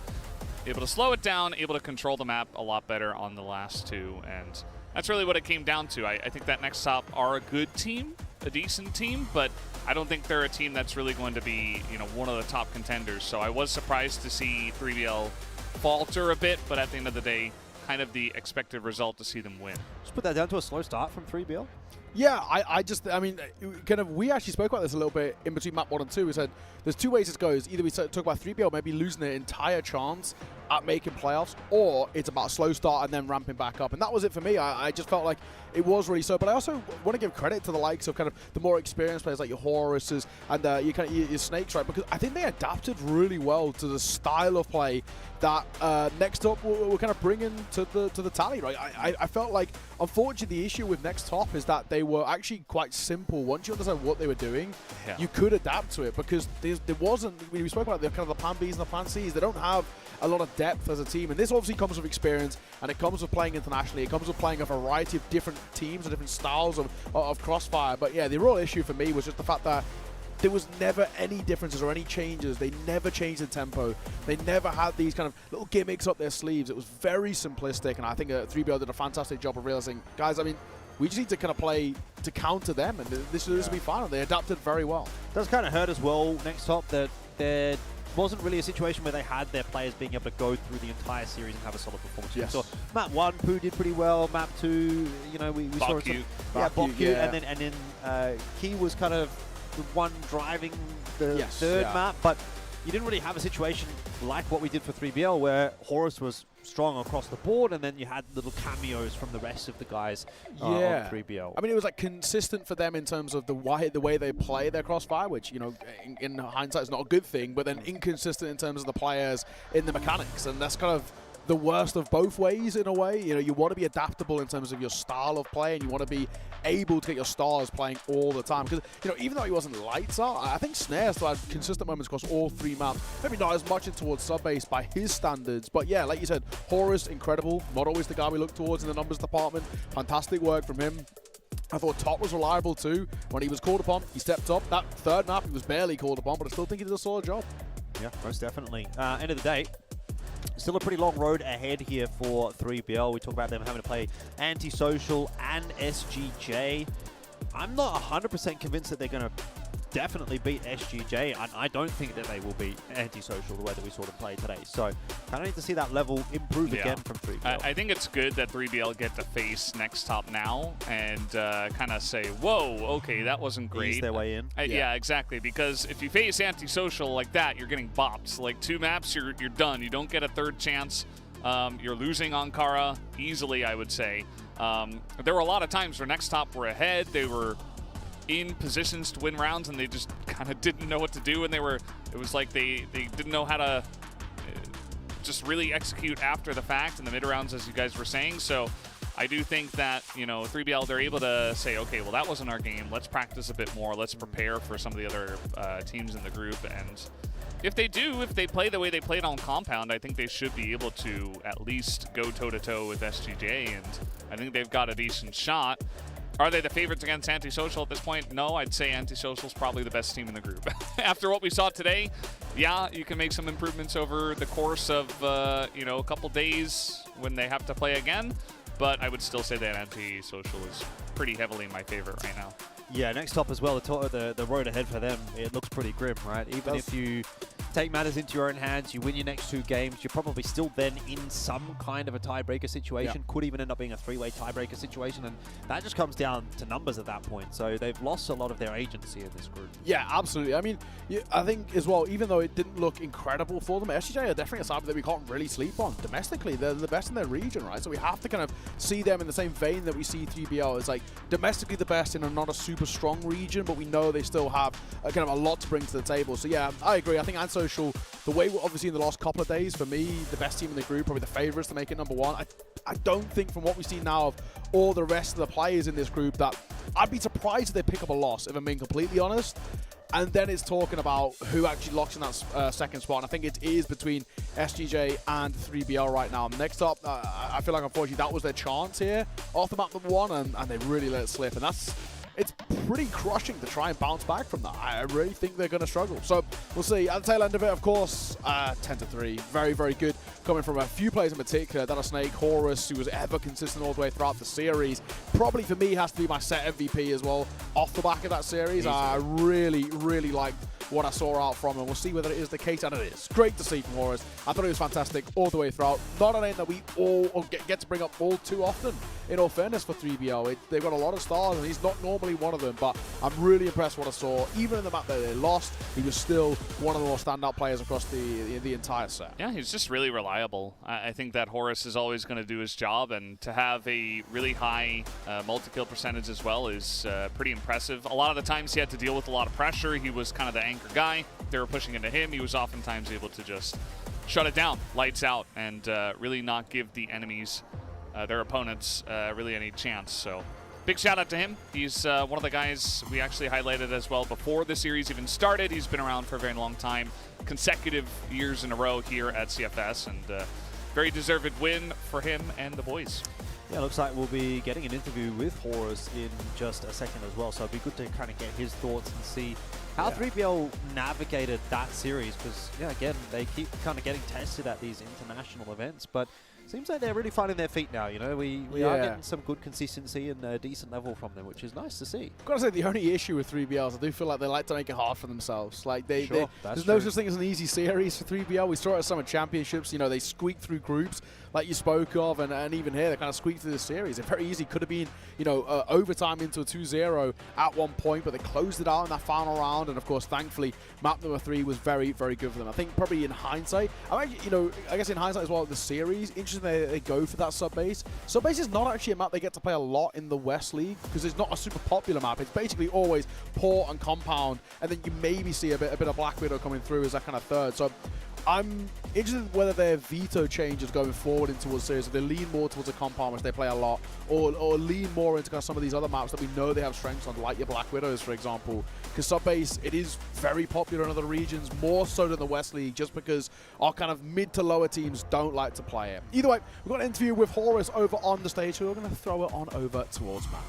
Speaker 5: able to slow it down, able to control the map a lot better on the last two. And that's really what it came down to. I think that NEXTTOP are a good team, a decent team, but I don't think they're a team that's really going to be, you know, one of the top contenders. So I was surprised to see 3BL falter a bit, but at the end of the day, kind of the expected result to see them win.
Speaker 18: Just put that down to a slow start from 3BL.
Speaker 4: Yeah, I mean, kind of, we actually spoke about this a little bit in between map 1 and 2. We said there's two ways it goes. Either we talk about 3BL maybe losing their entire chance at making playoffs, or it's about a slow start and then ramping back up. And that was it for me. I just felt like it was really so. But I also want to give credit to the likes of kind of the more experienced players like your Horuses and your Snakes, right? Because I think they adapted really well to the style of play that NEXTTOP were kind of bringing to the tally, right? I felt like, unfortunately, the issue with NEXTTOP is that they were actually quite simple. Once you understand what they were doing, you could adapt to it, because there wasn't, we spoke about the kind of the plan Bs and the plan Cs. They don't have a lot of depth as a team, and this obviously comes with experience, and it comes with playing internationally. It comes with playing a variety of different teams and different styles of CROSSFIRE. But yeah, the real issue for me was just the fact that there was never any differences or any changes. They never changed the tempo. They never had these kind of little gimmicks up their sleeves. It was very simplistic, and I think 3BL did a fantastic job of realizing, guys, I mean, we just need to kind of play to counter them, and this will be fine. And they adapted very well.
Speaker 18: It does kind of hurt as well, NEXTTOP, that there wasn't really a situation where they had their players being able to go through the entire series and have a solid performance.
Speaker 4: Yes.
Speaker 18: So map 1, Pooh did pretty well. Map 2, you know, we saw some, Baku, and then Key was kind of the one driving the third map, but you didn't really have a situation like what we did for 3BL, where Horus was strong across the board, and then you had little cameos from the rest of the guys on 3BL.
Speaker 4: I mean, it was like consistent for them in terms of the way they play their CROSSFIRE, which, you know, in hindsight is not a good thing, but then inconsistent in terms of the players in the mechanics, and that's kind of the worst of both ways in a way. You know, you want to be adaptable in terms of your style of play, and you want to be able to get your stars playing all the time. Because, you know, even though he wasn't lights out, I think Snare still had consistent moments across all three maps. Maybe not as much in towards sub-base by his standards, but yeah, like you said, Horus, incredible. Not always the guy we look towards in the numbers department. Fantastic work from him. I thought Top was reliable too. When he was called upon, he stepped up. That third map, he was barely called upon, but I still think he did a solid job.
Speaker 18: Yeah, most definitely. End of the day, still a pretty long road ahead here for 3BL. We talk about them having to play Antisocial and SGJ. I'm not 100% convinced that they're going to definitely beat SGJ. I don't think that they will beat Antisocial the way that we saw them play today. So kind of need to see that level improve again from 3BL.
Speaker 5: I think it's good that 3BL get to face NEXTTOP now and kind of say, whoa, okay, that wasn't great.
Speaker 18: Ease their way in.
Speaker 5: Yeah, exactly. Because if you face Antisocial like that, you're getting bopped. Like 2 maps, you're done. You don't get a third chance. You're losing Ankara easily, I would say. There were a lot of times where NEXTTOP were ahead. They were in positions to win rounds, and they just kind of didn't know what to do, and it was like they didn't know how to just really execute after the fact in the mid rounds, as you guys were saying. So I do think that, you know, 3BL, they're able to say, okay, well, that wasn't our game. Let's practice a bit more. Let's prepare for some of the other teams in the group. And if they play the way they played on Compound, I think they should be able to at least go toe-to-toe with SGJ, and I think they've got a decent shot. Are they the favorites against Antisocial at this point? No, I'd say Antisocial's probably the best team in the group. After what we saw today, yeah, you can make some improvements over the course of, you know, a couple days when they have to play again, but I would still say that Antisocial is pretty heavily my favorite right now.
Speaker 18: Yeah, NEXTTOP as well, the road ahead for them, it looks pretty grim, right? Even if you take matters into your own hands, you win your next 2 games, you're probably still then in some kind of a tiebreaker situation. Could even end up being a 3-way tiebreaker situation, and that just comes down to numbers at that point. So they've lost a lot of their agency in this group.
Speaker 4: Yeah, absolutely. I mean, I think as well, even though it didn't look incredible for them, SGJ are definitely a side that we can't really sleep on. Domestically, they're the best in their region, right? So we have to kind of see them in the same vein that we see 3BL. It's like domestically the best in a not a super strong region, but we know they still have kind of a lot to bring to the table. So yeah, I agree. I think Antisocial
Speaker 8: social, the way we're obviously in the last couple of days, for me, the best team in the group, probably the favourites to make it #1. I don't think from what we see now of all the rest of the players in this group that I'd be surprised if they pick up a loss, if I'm being completely honest. And then it's talking about who actually locks in that second spot. And I think it is between SGJ and 3BL right now. Next up, I feel like unfortunately that was their chance here off the map #1, and they really let it slip. And it's pretty crushing to try and bounce back from that. I really think they're going to struggle. So we'll see. At the tail end of it, of course, 10-3. Very, very good. Coming from a few players in particular. Dana Snake, Horus, who was ever consistent all the way throughout the series. Probably for me has to be my set MVP as well. Off the back of that series, I really, really liked what I saw out from him. We'll see whether it is the case, and it is. Great to see from Horus. I thought it was fantastic all the way throughout. Not a name that we all get to bring up all too often, in all fairness, for 3BL. They've got a lot of stars, and he's not normally one of them, but I'm really impressed what I saw. Even in the map that they lost, he was still one of the more standout players across the entire set.
Speaker 5: Yeah, he's just really reliable. I think that Horus is always going to do his job, and to have a really high multi-kill percentage as well is pretty impressive. A lot of the times he had to deal with a lot of pressure. He was kind of the anchor guy. They were pushing into him. He was oftentimes able to just shut it down, lights out, and really not give the enemies, their opponents, really any chance. So big shout out to him. He's one of the guys we actually highlighted as well before the series even started. He's been around for a very long time, consecutive years in a row here at CFS, and very deserved win for him and the boys.
Speaker 18: Yeah, looks like we'll be getting an interview with Horus in just a second as well, so it'd be good to kind of get his thoughts and see how 3BL navigated that series, because, yeah, again, they keep kind of getting tested at these international events, but seems like they're really finding their feet now, you know. We are getting some good consistency and a decent level from them, which is nice to see.
Speaker 8: I've got to say, the only issue with 3BL is I do feel like they like to make it hard for themselves. Like there's no such thing as an easy series for 3BL. We saw it at Summer Championships, you know, they squeak through groups like you spoke of, and even here they kind of squeaked through the series. It very easy could have been, you know, overtime into a 2-0 at one point, but they closed it out in that final round, and of course, thankfully, map #3 was very, very good for them. I think probably in hindsight, I guess in hindsight as well, the series, interesting they go for that sub-base. Sub-base is not actually a map they get to play a lot in the West League, because it's not a super popular map. It's basically always Port and Compound, and then you maybe see a bit of Black Widow coming through as that kind of third. So I'm interested in whether their veto changes going forward into a series, if they lean more towards a Compound, which they play a lot, or lean more into kind of some of these other maps that we know they have strengths on, like your Black Widows, for example. Because sub-base, it is very popular in other regions, more so than the West League, just because our kind of mid to lower teams don't like to play it. Either way, we've got an interview with Horus over on the stage, so we're going to throw it on over towards Matt.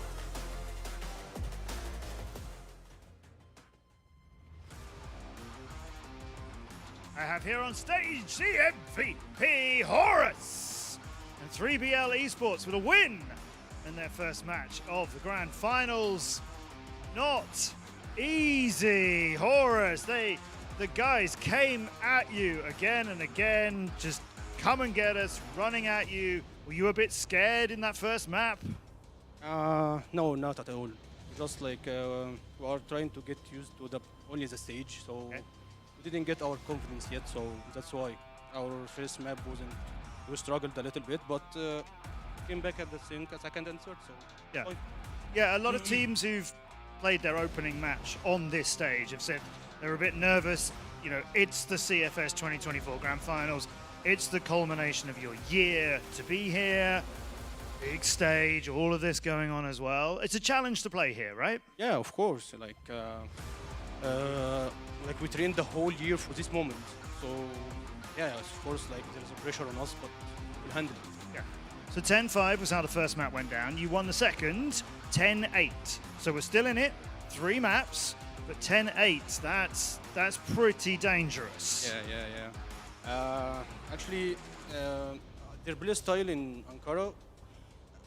Speaker 6: I have here on stage the MVP Horus and 3BL Esports with a win in their first match of the Grand Finals. Not easy, Horus. The guys came at you again and again, just come and get us, running at you. Were you a bit scared in that first map?
Speaker 10: No, not at all. Just like we are trying to get used to only the stage, so. Okay. We didn't get our confidence yet, so that's why our first map we struggled a little bit, but came back at the second and third. So
Speaker 6: yeah, a lot of teams who've played their opening match on this stage have said they're a bit nervous. You know, it's the CFS 2024 Grand Finals. It's the culmination of your year to be here. Big stage, all of this going on as well. It's a challenge to play here, right?
Speaker 10: Yeah, of course. Like we trained the whole year for this moment. So yeah, of course, like there's a pressure on us, but we'll handle it.
Speaker 6: Yeah. So 10-5 was how the first map went down. You won the second, 10-8. So we're still in it, 3 maps, but 10-8. That's pretty dangerous.
Speaker 10: Yeah. Actually, their play style in Ankara,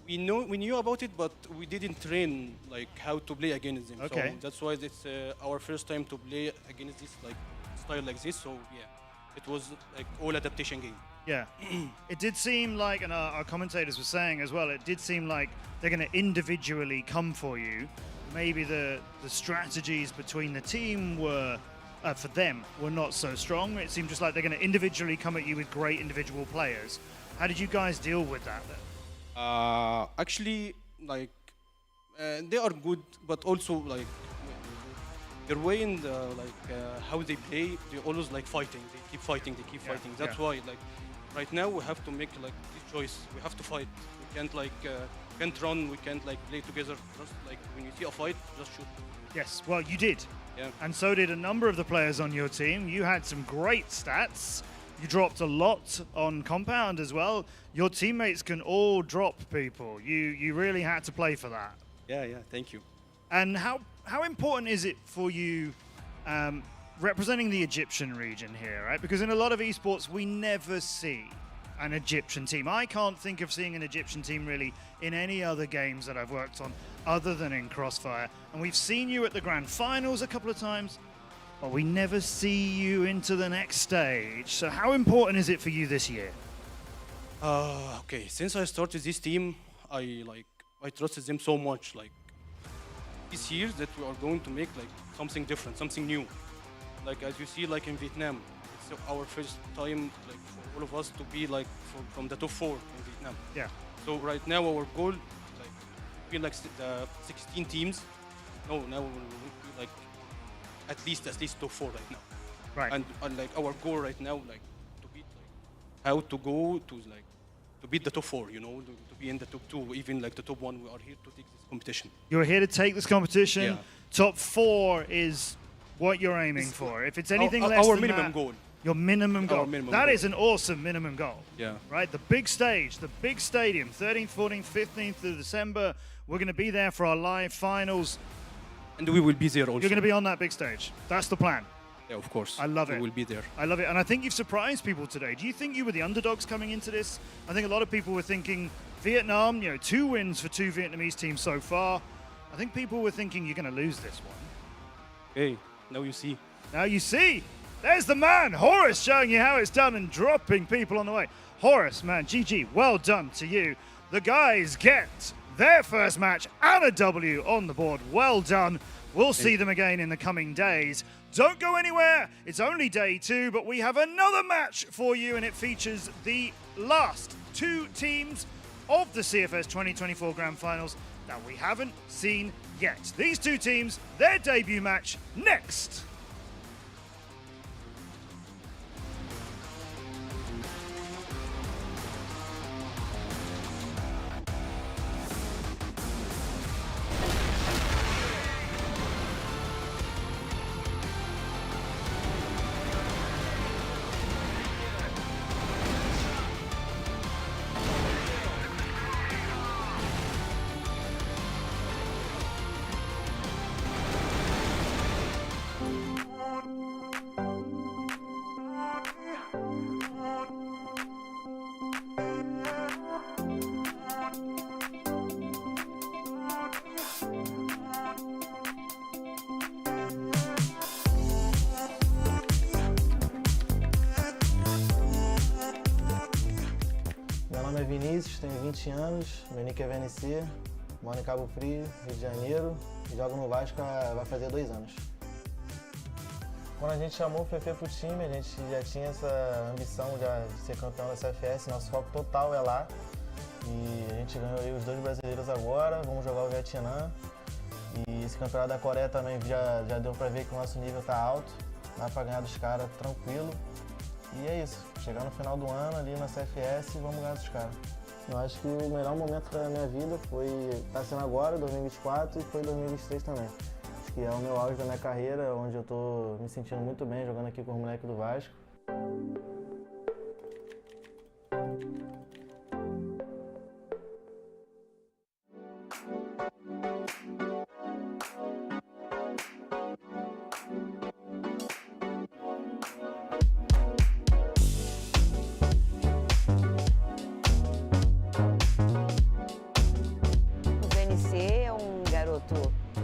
Speaker 10: we knew about it, but we didn't train like how to play against them.
Speaker 6: Okay.
Speaker 10: So that's why it's our first time to play against this like style like this. So yeah, it was like all adaptation game.
Speaker 6: Yeah, it did seem like, and our commentators were saying as well, it did seem like they're going to individually come for you. Maybe the strategies between the team were, for them, were not so strong. It seemed just like they're going to individually come at you with great individual players. How did you guys deal with that then?
Speaker 10: Actually, like they are good, but also like their way in the, how they play, they always like fighting. They keep fighting. They keep fighting. That's why like right now we have to make like this choice. We have to fight. We can't can't run. We can't like play together. Just like when you see a fight, just shoot.
Speaker 6: Yes, well, you did.
Speaker 10: Yeah.
Speaker 6: And so did a number of the players on your team. You had some great stats. You dropped a lot on compound as well. Your teammates can all drop people. You really had to play for that.
Speaker 10: Yeah, thank you.
Speaker 6: And how important is it for you representing the Egyptian region here, right? Because in a lot of esports, we never see an Egyptian team. I can't think of seeing an Egyptian team really in any other games that I've worked on other than in CROSSFIRE. And we've seen you at the grand finals a couple of times, but we never see you into the next stage. So how important is it for you this year?
Speaker 10: Okay, since I started this team, I trusted them so much. Like this year that we are going to make like something different, something new. Like as you see, like in Vietnam, it's our first time like for all of us to be like from the top 4 in Vietnam.
Speaker 6: Yeah.
Speaker 10: So right now our goal, like be like 16 teams. No, now we will be like at least top 4 right now.
Speaker 6: Right.
Speaker 10: And like our goal right now, like to beat like how to go to like to beat the top 4, you know, to be in the top 2, even like the top 1. We are here to take this competition.
Speaker 6: You're here to take this competition.
Speaker 10: Yeah.
Speaker 6: Top 4 is what you're aiming for. If it's anything less
Speaker 10: our
Speaker 6: than
Speaker 10: minimum
Speaker 6: that,
Speaker 10: goal.
Speaker 6: Your minimum goal. That is an awesome minimum goal.
Speaker 10: Yeah.
Speaker 6: Right? The big stage, the big stadium, 13th, 14th, 15th of December. We're going to be there for our live finals.
Speaker 10: And we will be there also.
Speaker 6: You're going to be on that big stage. That's the plan.
Speaker 10: Yeah, of course.
Speaker 6: I love it.
Speaker 10: We will be there.
Speaker 6: I love it. And I think you've surprised people today. Do you think you were the underdogs coming into this? I think a lot of people were thinking Vietnam, 2 wins for 2 Vietnamese teams so far. I think people were thinking you're going to lose this one.
Speaker 10: Hey, now you see.
Speaker 6: Now you see. There's the man, Horace, showing you how it's done and dropping people on the way. Horace, man, GG, well done to you. The guys get their first match and a W on the board. Well done. We'll see them again in the coming days. Don't go anywhere. It's only day 2, but we have another match for you, and it features the last 2 teams of the CFS 2024 Grand Finals that we haven't seen yet. These 2 teams, their debut match next.
Speaker 11: Meu nome é Vinícius, tenho 20 anos, meu nick é VNC, moro em Cabo Frio, Rio de Janeiro, e jogo no Vasco vai fazer 2 anos. Quando a gente chamou o Fefe pro time, a gente já tinha essa ambição de ser campeão da CFS, nosso foco total é lá. E a gente ganhou aí os 2 brasileiros agora, vamos jogar o Vietnã. E esse campeonato da Coreia também já deu pra ver que o nosso nível tá alto, dá pra ganhar dos caras tranquilo. E é isso, chegar no final do ano ali na CFS e vamos ganhar dos caras. Eu acho que o melhor momento da minha vida tá sendo agora, 2024, e foi 2023 também. Acho que é o meu auge da minha carreira, onde eu tô me sentindo muito bem jogando aqui com os moleques do Vasco.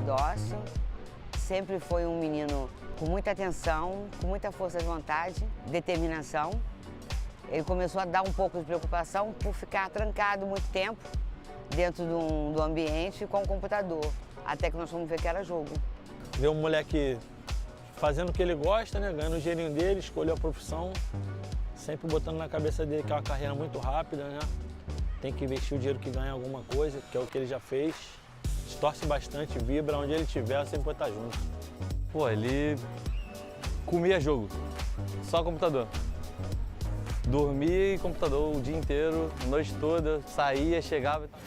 Speaker 12: Dócil, sempre foi um menino com muita atenção, com muita força de vontade, determinação. Ele começou a dar um pouco de preocupação por ficar trancado muito tempo dentro do ambiente com o computador, até que nós fomos ver que era jogo.
Speaker 23: Ver um moleque fazendo o que ele gosta, né? Ganhando o dinheirinho dele, escolheu a profissão, sempre botando na cabeça dele que é uma carreira muito rápida, né? Tem que investir o dinheiro que ganha em alguma coisa, que é o que ele já fez. Torce bastante, vibra, onde ele estiver, sempre vou estar junto.
Speaker 13: Pô, ele comia jogo, só computador. Dormia em computador o dia inteiro, a noite toda, saía, chegava e tal.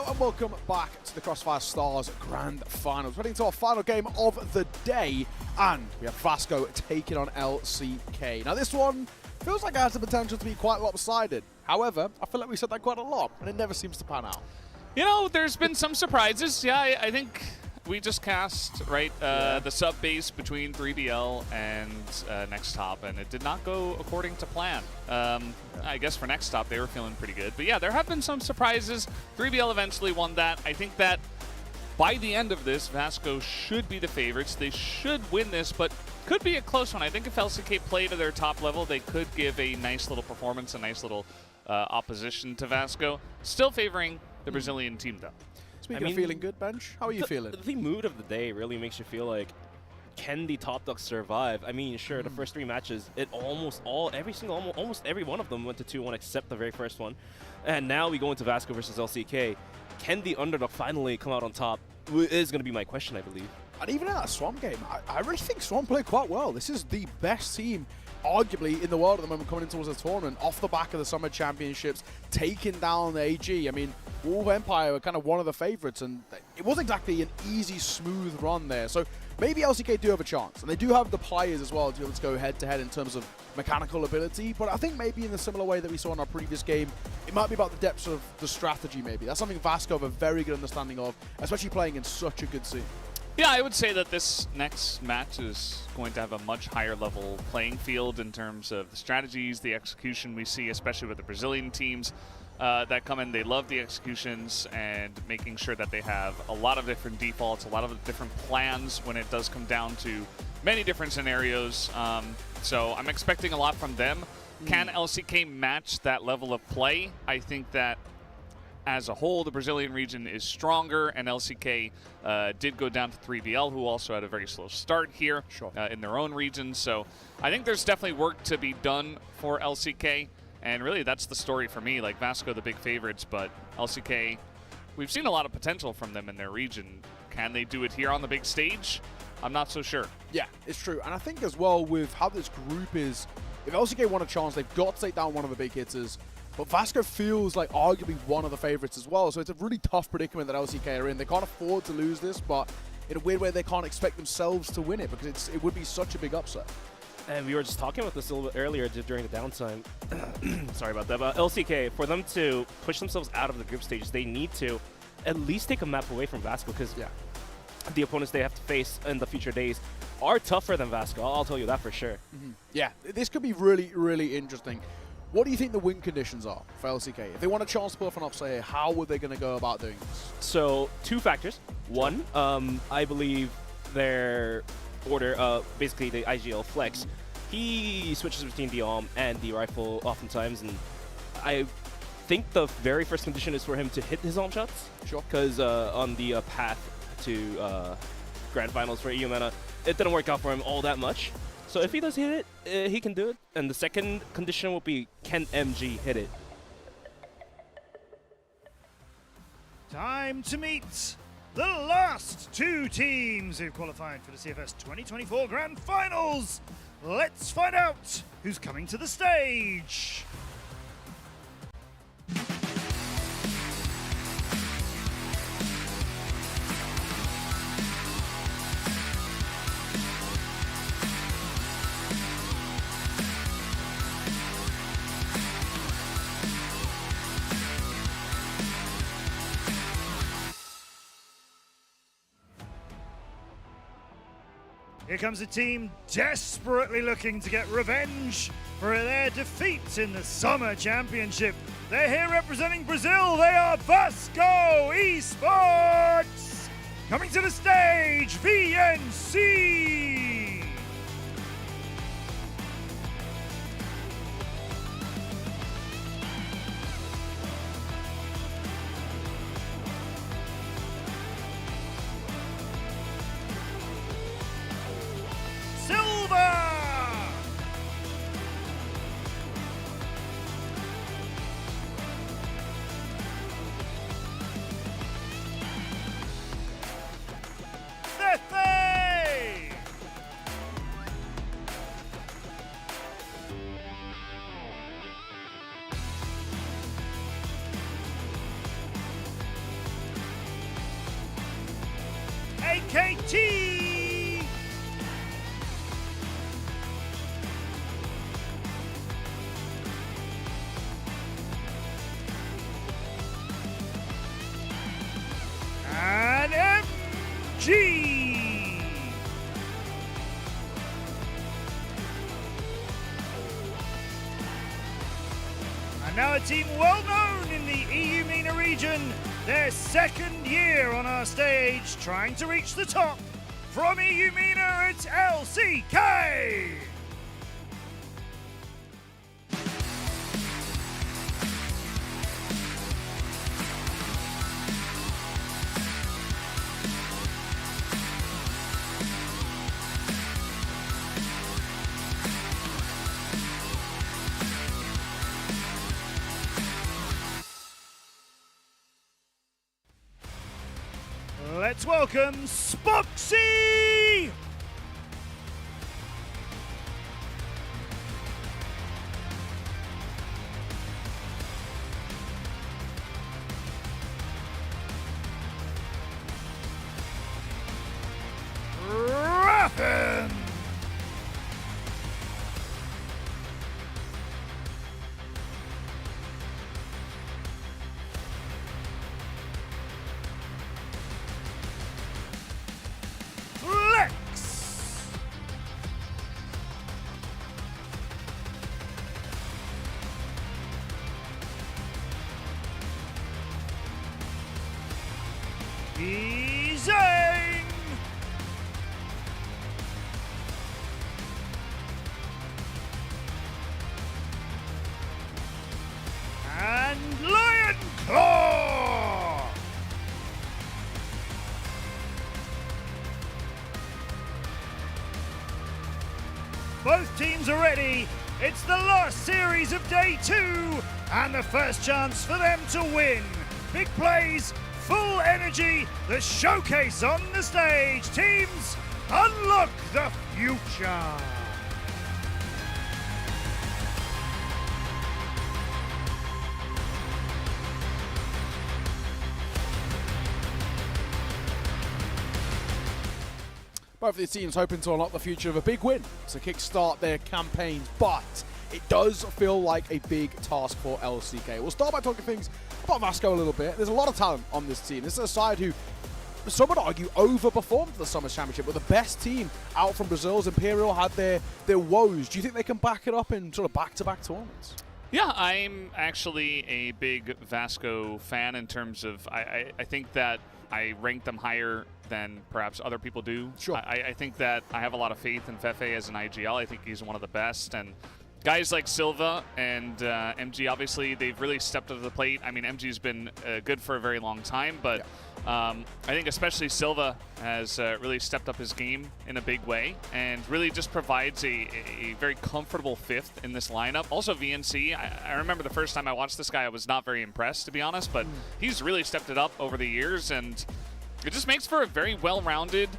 Speaker 4: Hello and welcome back to the CROSSFIRE Stars Grand Finals. Heading to our final game of the day, and we have Vasco taking on LCK. Now this one feels like it has the potential to be quite lopsided. However, I feel like we said that quite a lot, and it never seems to pan out.
Speaker 5: You know, there's been some surprises. Yeah, I think we just cast, right, the sub base between 3BL and NEXTTOP, and it did not go according to plan. I guess for NEXTTOP, they were feeling pretty good. But yeah, there have been some surprises. 3BL eventually won that. I think that by the end of this, Vasco should be the favorites. They should win this, but could be a close one. I think if LCK play to their top level, they could give a nice little performance, a nice little opposition to Vasco. Still favoring the Brazilian team, though.
Speaker 4: Speaking of feeling good, Bench, how are you feeling?
Speaker 9: The mood of the day really makes you feel like, can the top dogs survive? I mean, sure, the first 3 matches, almost every one of them went to 2-1 except the very first one. And now we go into Vasco versus LCK. Can the underdog finally come out on top? Is going to be my question, I believe.
Speaker 4: And even in that Swarm game, I really think Swarm played quite well. This is the best team, arguably, in the world at the moment coming in towards the tournament, off the back of the Summer Championships, taking down the AG. I mean, Wolf Empire were kind of one of the favorites, and it wasn't exactly an easy, smooth run there. So maybe LCK do have a chance, and they do have the players as well to be able to go head-to-head in terms of mechanical ability, but I think maybe in the similar way that we saw in our previous game, it might be about the depths of the strategy maybe. That's something Vasco have a very good understanding of, especially playing in such a good scene.
Speaker 5: Yeah, I would say that this next match is going to have a much higher level playing field in terms of the strategies, the execution we see, especially with the Brazilian teams that come in. They love the executions and making sure that they have a lot of different defaults, a lot of different plans when it does come down to many different scenarios. So I'm expecting a lot from them. Can LCK match that level of play? I think that as a whole, the Brazilian region is stronger, and LCK did go down to 3BL, who also had a very slow start here in their own region. So I think there's definitely work to be done for LCK, and really that's the story for me. Like Vasco, the big favorites, but LCK, we've seen a lot of potential from them in their region. Can they do it here on the big stage? I'm not so sure.
Speaker 4: Yeah, it's true. And I think as well with how this group is, if LCK want a chance, they've got to take down one of the big hitters. But Vasco feels like arguably one of the favorites as well. So it's a really tough predicament that LCK are in. They can't afford to lose this, but in a weird way, they can't expect themselves to win it because it would be such a big upset.
Speaker 9: And we were just talking about this a little bit earlier during the downtime. Sorry about that. But LCK, for them to push themselves out of the group stages, they need to at least take a map away from Vasco because the opponents they have to face in the future days are tougher than Vasco. I'll tell you that for sure.
Speaker 4: Yeah, this could be really, really interesting. What do you think the win conditions are for LCK? If they want a chance to pull off an upset here, how would they going to go about doing this?
Speaker 9: So, 2 factors. One, I believe their order, basically the IGL Flex, he switches between the ARM and the rifle oftentimes, and I think the very first condition is for him to hit his ARM shots.
Speaker 4: Sure.
Speaker 9: Because on the path to Grand Finals for UMENA, it didn't work out for him all that much. So if he does hit it, he can do it. And the second condition will be, can MG hit it?
Speaker 6: Time to meet the last 2 teams who've qualified for the CFS 2024 Grand Finals. Let's find out who's coming to the stage. Here comes a team desperately looking to get revenge for their defeat in the Summer Championship. They're here representing Brazil. They are Vasco Esports. Coming to the stage, VNC. NEXTTOP. And MG. And now a team well known in the EU MENA region, their second year on our stage, trying to reach the top. From EU MENA, it's LCK! Let's welcome Spoxy! Raffin! Zane! And Lion Claw! Both teams are ready. It's the last series of day 2 and the first chance for them to win. Big plays, full energy, the showcase on the stage. Teams, unlock the future.
Speaker 4: Both of these teams hoping to unlock the future of a big win to kickstart their campaigns, but it does feel like a big task for LCK. We'll start by talking things about Vasco a little bit. There's a lot of talent on this team. This is a side who, some would argue, overperformed the Summer Championship. With the best team out from Brazil's Imperial had their woes. Do you think they can back it up in sort of back-to-back tournaments?
Speaker 5: Yeah, I'm actually a big Vasco fan in terms of I think that I rank them higher than perhaps other people do.
Speaker 4: Sure.
Speaker 5: I think that I have a lot of faith in Fefe as an IGL. I think he's one of the best. And guys like Silva and MG, obviously, they've really stepped up to the plate. I mean, MG's been good for a very long time, but I think especially Silva has really stepped up his game in a big way and really just provides a very comfortable fifth in this lineup. Also, VNC, I remember the first time I watched this guy, I was not very impressed, to be honest, but he's really stepped it up over the years, and it just makes for a very well-rounded,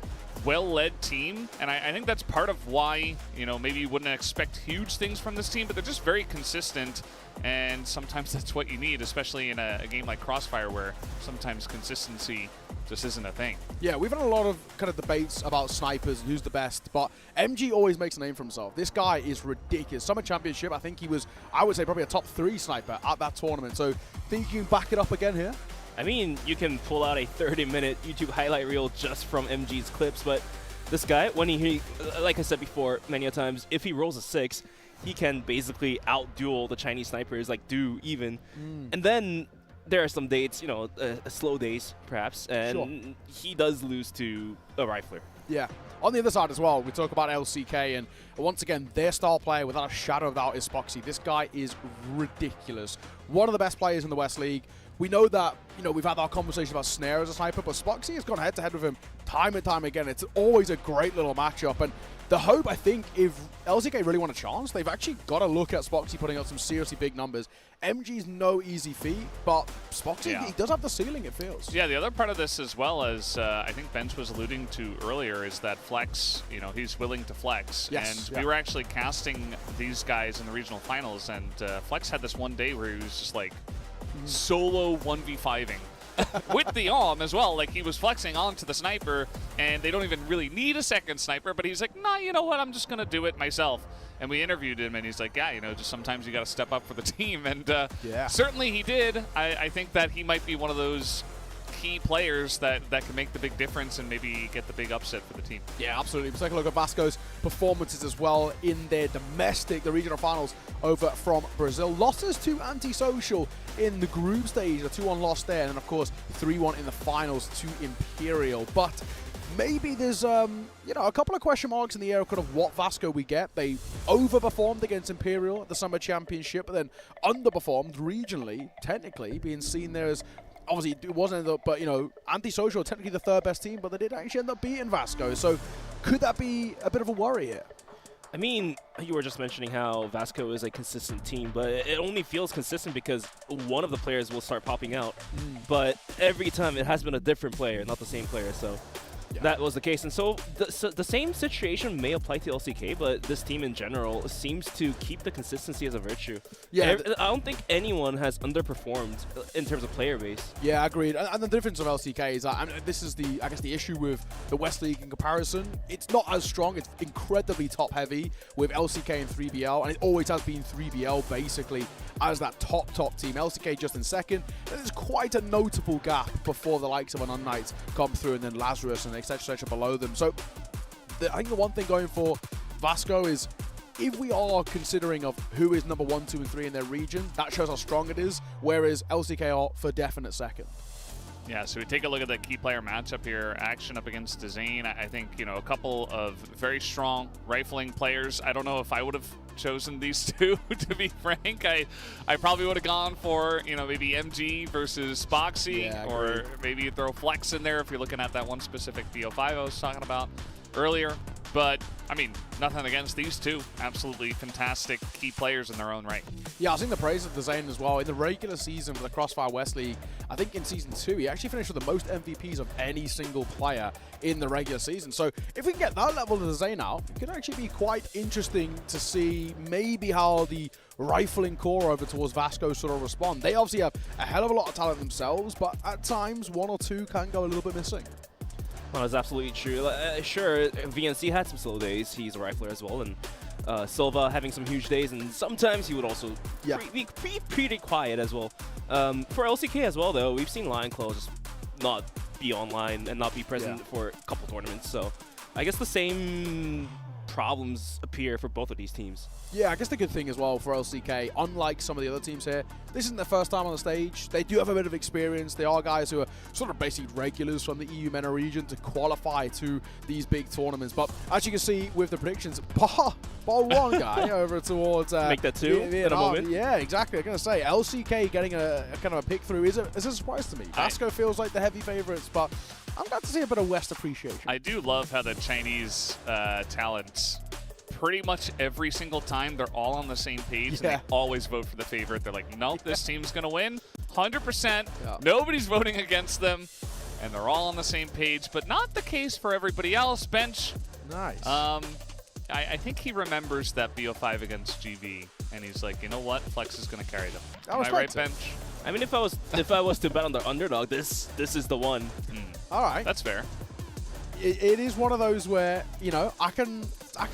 Speaker 5: well-led team, and I think that's part of why, you know, maybe you wouldn't expect huge things from this team, but they're just very consistent, and sometimes that's what you need, especially in a game like CROSSFIRE, where sometimes consistency just isn't a thing.
Speaker 4: Yeah, we've had a lot of kind of debates about snipers and who's the best, but MG always makes a name for himself. This guy is ridiculous. Summer Championship, I think he was, I would say, probably a top 3 sniper at that tournament, so think you can back it up again here?
Speaker 9: I mean, you can pull out a 30-minute YouTube highlight reel just from MG's clips, but this guy, when he, like I said before many a times, if he rolls a 6, he can basically out-duel the Chinese snipers, like do even. And then there are some dates, you know, slow days perhaps, and he does lose to a rifler.
Speaker 4: Yeah. On the other side as well, we talk about LCK, and once again, their star player, without a shadow of doubt, is Spoxy. This guy is ridiculous. One of the best players in the West League. We know that, you know, we've had our conversation about Snare as a sniper, but Spoxy has gone head-to-head with him time and time again. It's always a great little matchup, and the hope, I think, if LCK really want a chance, they've actually got to look at Spoxy putting out some seriously big numbers. MG's no easy feat, but Spoxy, he does have the ceiling, it feels.
Speaker 5: Yeah, the other part of this, as well as I think Bench was alluding to earlier, is that Flex, you know, he's willing to flex.
Speaker 4: Yes,
Speaker 5: and we were actually casting these guys in the regional finals, and Flex had this one day where he was just like solo 1v5ing with the arm as well. Like, he was flexing onto the sniper, and they don't even really need a second sniper, but he's like, nah, you know what, I'm just going to do it myself. And we interviewed him, and he's like, yeah, you know, just sometimes you got to step up for the team. And certainly he did. I think that he might be one of those key players that can make the big difference and maybe get the big upset for the team.
Speaker 4: Yeah, absolutely. Let's take a look at Vasco's performances as well in their the regional finals over from Brazil. Losses to Antisocial in the group stage, a 2-1 loss there, and then of course 3-1 in the finals to Imperial. But maybe there's you know, a couple of question marks in the air of kind of what Vasco we get. They overperformed against Imperial at the Summer Championship, but then underperformed regionally, technically being seen there as, obviously it wasn't, but you know, Antisocial technically the third best team, but they did actually end up beating Vasco. So could that be a bit of a worry here?
Speaker 9: I mean, you were just mentioning how Vasco is a consistent team, but it only feels consistent because one of the players will start popping out. But every time it has been a different player, not the same player. So that was the case. And so the same situation may apply to LCK, but this team in general seems to keep the consistency as a virtue. Yeah, I don't think anyone has underperformed in terms of player base.
Speaker 4: Yeah, agreed. And the difference of LCK is that, I mean, this is I guess the issue with the West League in comparison. It's not as strong. It's incredibly top heavy with LCK and 3BL, and it always has been 3BL basically as that top team. LCK just in second. And there's quite a notable gap before the likes of an Unnight come through, and then Lazarus and etc. below them. So I think the one thing going for Vasco is, if we are considering of who is number 1, 2, and 3 in their region, that shows how strong it is, whereas LCK are for definite second.
Speaker 5: Yeah, so we take a look at the key player matchup here. Action up against Dezane. I think, you know, a couple of very strong rifling players. I don't know if I would have chosen these two, to be frank. I probably would have gone for, you know, maybe MG versus Boxy, or maybe you throw Flex in there if you're looking at that one specific BO5 I was talking about earlier. But, I mean, nothing against these two. Absolutely fantastic key players in their own right.
Speaker 4: Yeah, I think the praise of Dezane as well. In the regular season for the CROSSFIRE West League, I think in Season 2, he actually finished with the most MVPs of any single player in the regular season. So if we can get that level of Dezane out, it could actually be quite interesting to see maybe how the rifling core over towards Vasco sort of respond. They obviously have a hell of a lot of talent themselves, but at times, one or two can go a little bit missing.
Speaker 9: Well, that's absolutely true. Sure, VNC had some slow days. He's a rifler as well, and Silva having some huge days, and sometimes he would also be pretty quiet as well. For LCK as well, though, we've seen Lionclaw just not be online and not be present for a couple tournaments. So I guess the same problems appear for both of these teams.
Speaker 4: Yeah, I guess the good thing as well for LCK, unlike some of the other teams here, this isn't their first time on the stage. They do have a bit of experience. They are guys who are sort of basically regulars from the EU MENA region to qualify to these big tournaments. But as you can see with the predictions, bar one guy over towards...
Speaker 9: Make that two in a moment.
Speaker 4: Yeah, exactly. I'm going to say, LCK getting a kind of a pick through is a surprise to me. Vasco feels like the heavy favorites, but I'm glad to see a bit of West appreciation.
Speaker 5: I do love how the Chinese talents, pretty much every single time, they're all on the same page, and they always vote for the favorite. They're like, nope, this team's going to win 100%. Nobody's voting against them, and they're all on the same page, but not the case for everybody else. Bench.
Speaker 4: Nice.
Speaker 5: I think he remembers that BO5 against GV, and he's like, you know what? Flex is going to carry them. Am I right, Bench?
Speaker 9: I mean, if I was to bet on the underdog, this is the one.
Speaker 4: All right.
Speaker 5: That's fair.
Speaker 4: It is one of those where, you know, I can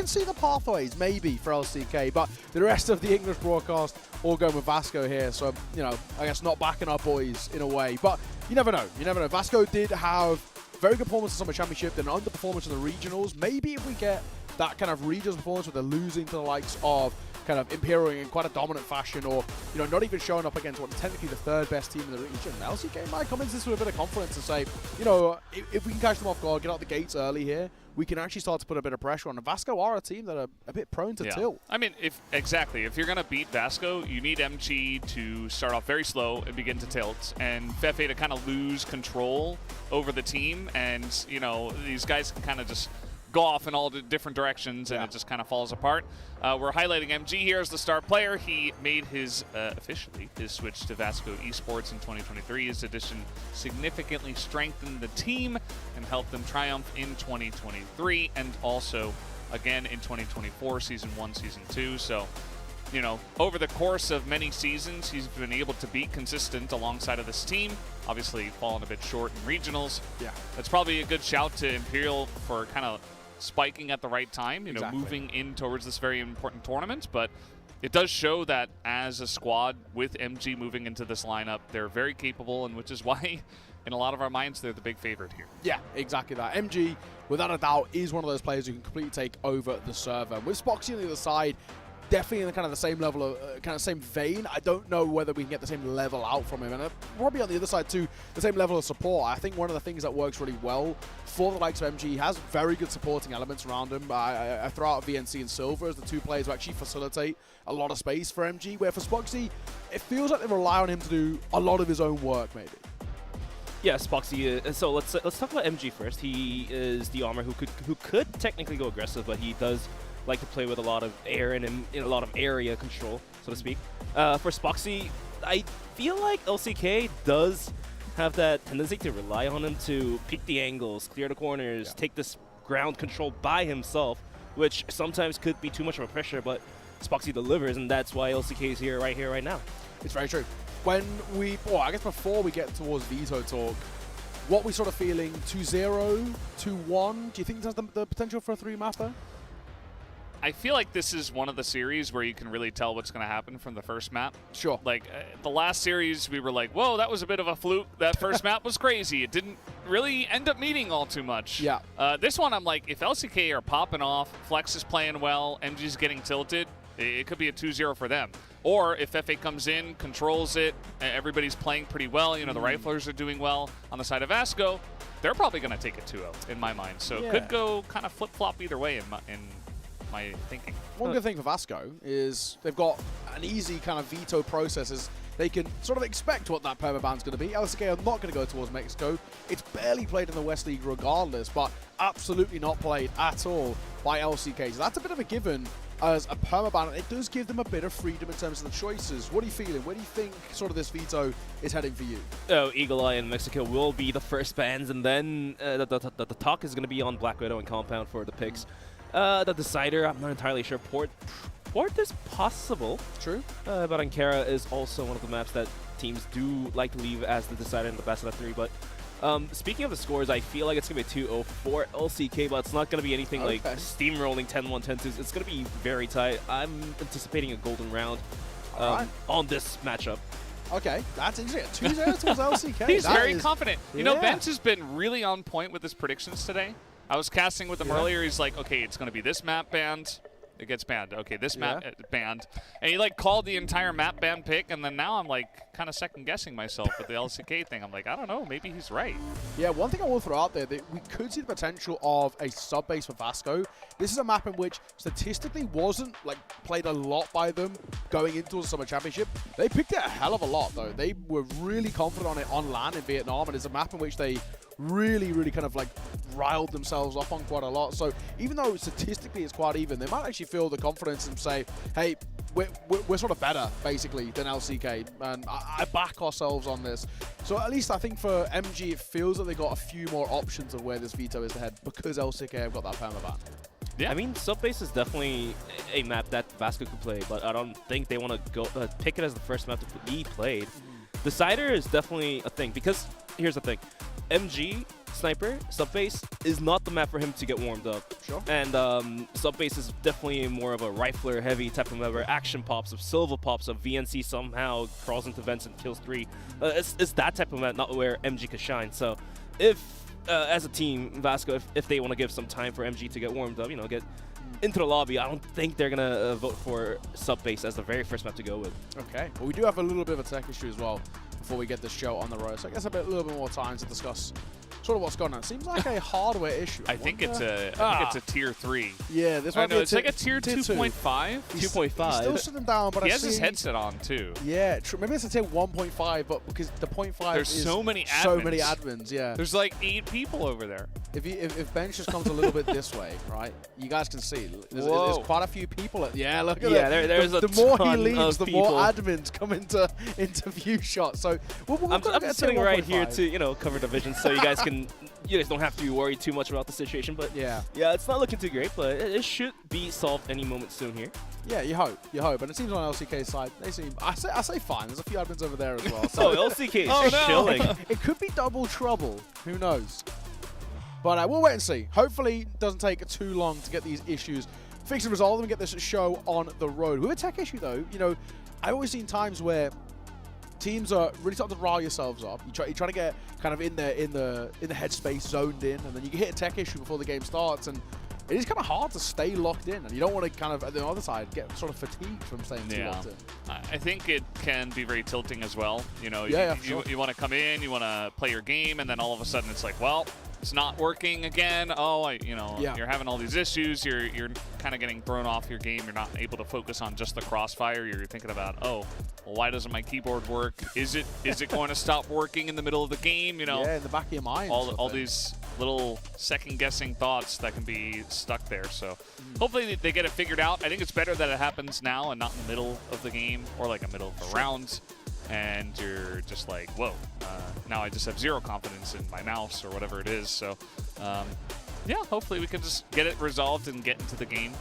Speaker 4: see the pathways maybe for LCK, but the rest of the English broadcast all going with Vasco here. So, you know, I guess not backing our boys in a way. But you never know. You never know. Vasco did have very good performance in the Summer Championship, then underperformance in the regionals. Maybe if we get that kind of regionals performance where they're losing to the likes of kind of Imperial in quite a dominant fashion, or, you know, not even showing up against what is technically the third best team in the region, LCK might come into this with a bit of confidence and say, you know, if we can catch them off guard, get out the gates early here, we can actually start to put a bit of pressure on. And Vasco are a team that are a bit prone to tilt.
Speaker 5: I mean, if you're going to beat Vasco, you need MG to start off very slow and begin to tilt, and Fefe to kind of lose control over the team, and, you know, these guys can kind of just go off in all the different directions, and it just kind of falls apart. We're highlighting MG here as the star player. He made his officially his switch to Vasco Esports in 2023. His addition significantly strengthened the team and helped them triumph in 2023, and also again in 2024, Season 1, Season 2. So you know, over the course of many seasons, he's been able to be consistent alongside of this team. Obviously, fallen a bit short in regionals.
Speaker 4: Yeah.
Speaker 5: That's probably a good shout to Imperial for kind of spiking at the right time, you know,
Speaker 4: Exactly.
Speaker 5: moving in towards this very important tournament. But it does show that as a squad with MG moving into this lineup, they're very capable, and which is why in a lot of our minds they're the big favorite here.
Speaker 4: Yeah, exactly that. MG, without a doubt, is one of those players who can completely take over the server. With Spoxy on the other side, definitely in the kind of the same level of kind of same vein. I don't know whether we can get the same level out from him, and probably on the other side too, the same level of support. I think one of the things that works really well for the likes of MG, he has very good supporting elements around him. I throw out VNC and Silver as the two players who actually facilitate a lot of space for MG, where for Spoxy, it feels like they rely on him to do a lot of his own work, maybe.
Speaker 9: Yeah, Spoxy. So let's talk about MG first. He is the armor who could technically go aggressive, but he does like to play with a lot of air and in a lot of area control, so to speak. For Spoxy, I feel like LCK does have that tendency to rely on him to pick the angles, clear the corners, take this ground control by himself, which sometimes could be too much of a pressure, but Spoxy delivers, and that's why LCK is here, right now.
Speaker 4: It's very true. When we, well, I guess before we get towards Veto talk, what we sort of feeling, 2-0, 2-1? Do you think there's the potential for a 3-mapper?
Speaker 5: I feel like this is one of the series where you can really tell what's going to happen from the first map.
Speaker 4: Sure.
Speaker 5: Like, the last series, we were like, whoa, that was a bit of a fluke. That first map was crazy. It didn't really end up meaning all too much.
Speaker 4: Yeah.
Speaker 5: This one, I'm like, if LCK are popping off, Flex is playing well, MG's getting tilted, it could be a 2-0 for them. Or if FA comes in, controls it, everybody's playing pretty well, you know, the Riflers are doing well on the side of Vasco, they're probably going to take a 2-0 in my mind. So it could go kind of flip-flop either way in my thinking.
Speaker 4: One good thing for Vasco is they've got an easy kind of veto process. Is they can sort of expect what that permaban's going to be. LCK are not going to go towards Mexico. It's barely played in the West League regardless, but absolutely not played at all by LCK. So that's a bit of a given as a permaban, and it does give them a bit of freedom in terms of the choices. What are you feeling? Where do you think sort of this veto is heading for you?
Speaker 9: Oh, Eagle Eye and Mexico will be the first bans, and then the talk is going to be on Black Widow and Compound for the picks. The Decider, I'm not entirely sure. Port is possible.
Speaker 4: True.
Speaker 9: But Ankara is also one of the maps that teams do like to leave as the Decider in the best of 3. But speaking of the scores, I feel like it's going to be 2-0 for LCK, but it's not going to be anything like steamrolling 10-1, 10-2. It's going to be very tight. I'm anticipating a golden round on this matchup.
Speaker 4: Okay, that's interesting. 2-0 towards LCK.
Speaker 5: He's very confident. You know, Bench has been really on point with his predictions today. I was casting with him earlier. He's like, okay, it's going to be this map banned. It gets banned. Okay, this map banned. And he like called the entire map ban pick, and then now I'm like kind of second guessing myself with the LCK thing. I'm like, I don't know, maybe he's right.
Speaker 4: Yeah, one thing I will throw out there, that we could see the potential of a sub base for Vasco. This is a map in which statistically wasn't like played a lot by them going into the Summer Championship. They picked it a hell of a lot though. They were really confident on it on LAN in Vietnam, and it's a map in which they really kind of like riled themselves up on quite a lot. So even though statistically it's quite even, they might actually feel the confidence and say, hey, we're sort of better basically than LCK, and I back ourselves on this. So at least I think for MG it feels that they got a few more options of where this veto is ahead because LCK have got that permaban.
Speaker 9: Yeah, I mean, Subbase is definitely a map that Vasco could play, but I don't think they want to go pick it as the first map to be played. Decider is definitely a thing, because here's the thing. MG, Sniper, Subbase is not the map for him to get warmed up.
Speaker 4: Sure. And
Speaker 9: Subbase is definitely more of a rifler-heavy type of map where action pops, of Silva pops, of VNC somehow crawls into vents and kills 3. It's that type of map, not where MG could shine. So if, as a team, Vasco, if they want to give some time for MG to get warmed up, you know, get into the lobby, I don't think they're going to vote for Subbase as the very first map to go with.
Speaker 4: Okay. Well, we do have a little bit of a tech issue as well before we get this show on the road. So I guess a little bit more time to discuss sort of what's going on. It seems like a hardware issue.
Speaker 5: I think it's a tier 3.
Speaker 4: Yeah, this might be
Speaker 5: it's like a tier 2.5.
Speaker 9: 2.5.
Speaker 4: He's still sitting down, but
Speaker 5: he has his headset on too.
Speaker 4: Yeah, maybe it's a tier 1.5, but because the 0.5
Speaker 5: there's
Speaker 4: is
Speaker 5: so many
Speaker 4: admins. Yeah,
Speaker 5: there's like 8 people over there.
Speaker 4: If bench just comes a little bit this way, right? You guys can see there's quite a few people. Look at that.
Speaker 9: There's
Speaker 4: the more he leaves, the more admins come into view shot. So
Speaker 9: I'm sitting right here to cover the vision so you guys can you guys don't have to worry too much about the situation. But yeah, it's not looking too great, but it should be solved any moment soon here.
Speaker 4: Yeah, you hope. And it seems on LCK's side, they seem, I say fine. There's a few admins over there as well. So
Speaker 9: LCK is chilling.
Speaker 4: It could be double trouble. Who knows? But we'll wait and see. Hopefully, it doesn't take too long to get these issues fixed and resolved and get this show on the road. With a tech issue, though, you know, I've always seen times where teams are really starting to rile yourselves up. You try to get kind of in the headspace, zoned in, and then you hit a tech issue before the game starts, and it is kind of hard to stay locked in, and you don't want to kind of, at the other side, get sort of fatigued from staying too locked in.
Speaker 5: I think it can be very tilting as well. You know,
Speaker 4: sure.
Speaker 5: you want to come in, you want to play your game, and then all of a sudden it's like, well, it's not working again. Oh, you're having all these issues. You're kind of getting thrown off your game. You're not able to focus on just the crossfire. You're thinking about, oh, well, why doesn't my keyboard work? Is it going to stop working in the middle of the game? You know,
Speaker 4: in the back of your mind.
Speaker 5: All these little second-guessing thoughts that can be stuck there. So hopefully they get it figured out. I think it's better that it happens now and not in the middle of the game or like a middle of the rounds. And you're just like, whoa, now I just have zero confidence in my mouse or whatever it is. So, yeah, hopefully we can just get it resolved and get into the game.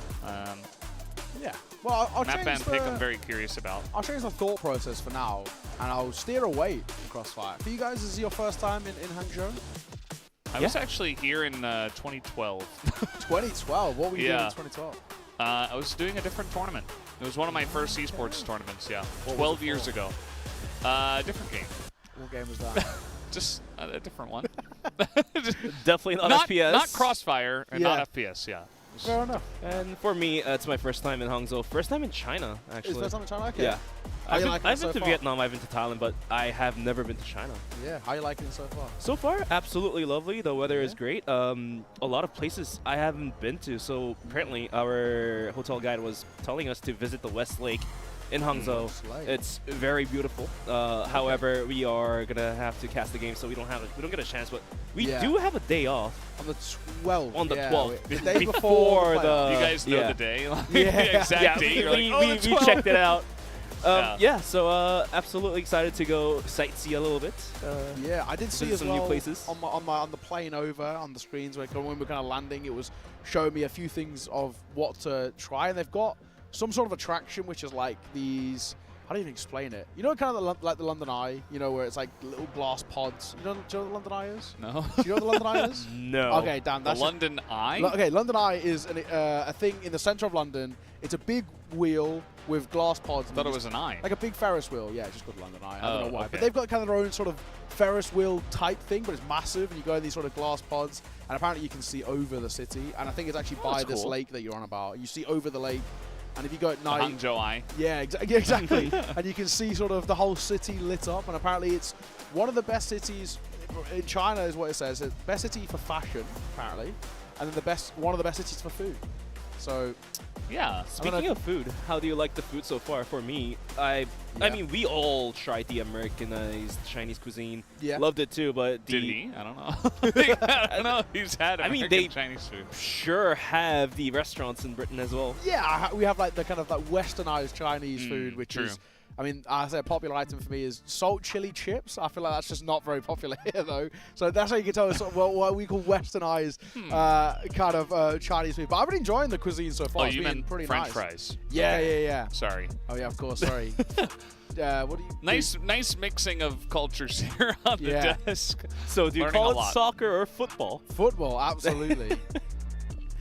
Speaker 4: Yeah. Well, I'll
Speaker 5: map
Speaker 4: change
Speaker 5: ban pick I'm very curious about.
Speaker 4: I'll change the thought process for now, and I'll steer away from Crossfire. For you guys, is this your first time in Hangzhou?
Speaker 5: I was actually here in 2012.
Speaker 4: 2012? What were you doing in 2012?
Speaker 5: I was doing a different tournament. It was one of my first esports tournaments, 12 years ago. Different game.
Speaker 4: What game was that?
Speaker 5: Just a different one.
Speaker 9: Definitely not FPS.
Speaker 5: Not Crossfire and not FPS,
Speaker 4: Fair enough.
Speaker 9: And for me, it's my first time in Hangzhou. First time in China, actually.
Speaker 4: It's first time in China? Okay.
Speaker 9: Yeah. I've been to
Speaker 4: far?
Speaker 9: Vietnam, I've been to Thailand, but I have never been to China.
Speaker 4: Yeah, how are you liking it so far?
Speaker 9: So far, absolutely lovely. The weather is great. A lot of places I haven't been to. So apparently our hotel guide was telling us to visit the West Lake in Hangzhou. It's very beautiful. However, we are gonna have to cast the game, so we don't get a chance. But we do have a day off
Speaker 4: on the 12th.
Speaker 9: On the 12th,
Speaker 4: the day before
Speaker 9: the.
Speaker 5: You guys know the day, the exact date. You're
Speaker 9: we checked it out. So absolutely excited to go sightsee a little bit.
Speaker 4: Yeah, I did see as
Speaker 9: some
Speaker 4: well
Speaker 9: new places
Speaker 4: on the plane over on the screens when we were kind of landing. It was showing me a few things of what to try, and they've got some sort of attraction which is like these. How do you even explain it? You know, kind of like the London Eye. You know, where it's like little glass pods. Do you know what the London Eye is?
Speaker 5: No.
Speaker 4: Do you know what the London Eye is?
Speaker 9: No.
Speaker 4: Okay, damn.
Speaker 5: The London Eye.
Speaker 4: Okay, London Eye is a thing in the center of London. It's a big wheel with glass pods.
Speaker 5: I thought it was an eye.
Speaker 4: Like a big Ferris wheel. Yeah, it's just called London Eye. I don't know why.
Speaker 5: Okay.
Speaker 4: But they've got kind of their own sort of Ferris wheel type thing, but it's massive, and you go in these sort of glass pods, and apparently you can see over the city. And I think it's actually by this lake that you're on about. You see over the lake. And if you go at night,
Speaker 5: Hangzhou Eye.
Speaker 4: Yeah, exactly. And you can see sort of the whole city lit up. And apparently, it's one of the best cities in China, is what it says. It's best city for fashion, apparently, and then one of the best cities for food. So,
Speaker 5: yeah.
Speaker 9: Speaking of food, how do you like the food so far? For me, I mean, we all tried the Americanized Chinese cuisine.
Speaker 4: Yeah.
Speaker 9: Loved it too, but
Speaker 5: Did he? I don't know. I don't know. He's had American Chinese food.
Speaker 9: Sure have the restaurants in Britain as well.
Speaker 4: Yeah, we have like the kind of like westernized Chinese food, which
Speaker 5: true.
Speaker 4: is. I mean, I say a popular item for me is salt chili chips. I feel like that's just not very popular here, though. So that's how you can tell it's sort of what we call westernized kind of Chinese food. But I've been enjoying the cuisine so far.
Speaker 5: Oh,
Speaker 4: it's
Speaker 5: you
Speaker 4: been
Speaker 5: meant
Speaker 4: pretty
Speaker 5: French
Speaker 4: nice.
Speaker 5: fries.
Speaker 4: Yeah, yeah.
Speaker 5: Sorry.
Speaker 4: Oh yeah, of course. Sorry. What do you?
Speaker 5: Nice mixing of cultures here on the desk.
Speaker 9: So do you call it soccer or football?
Speaker 4: Football, absolutely.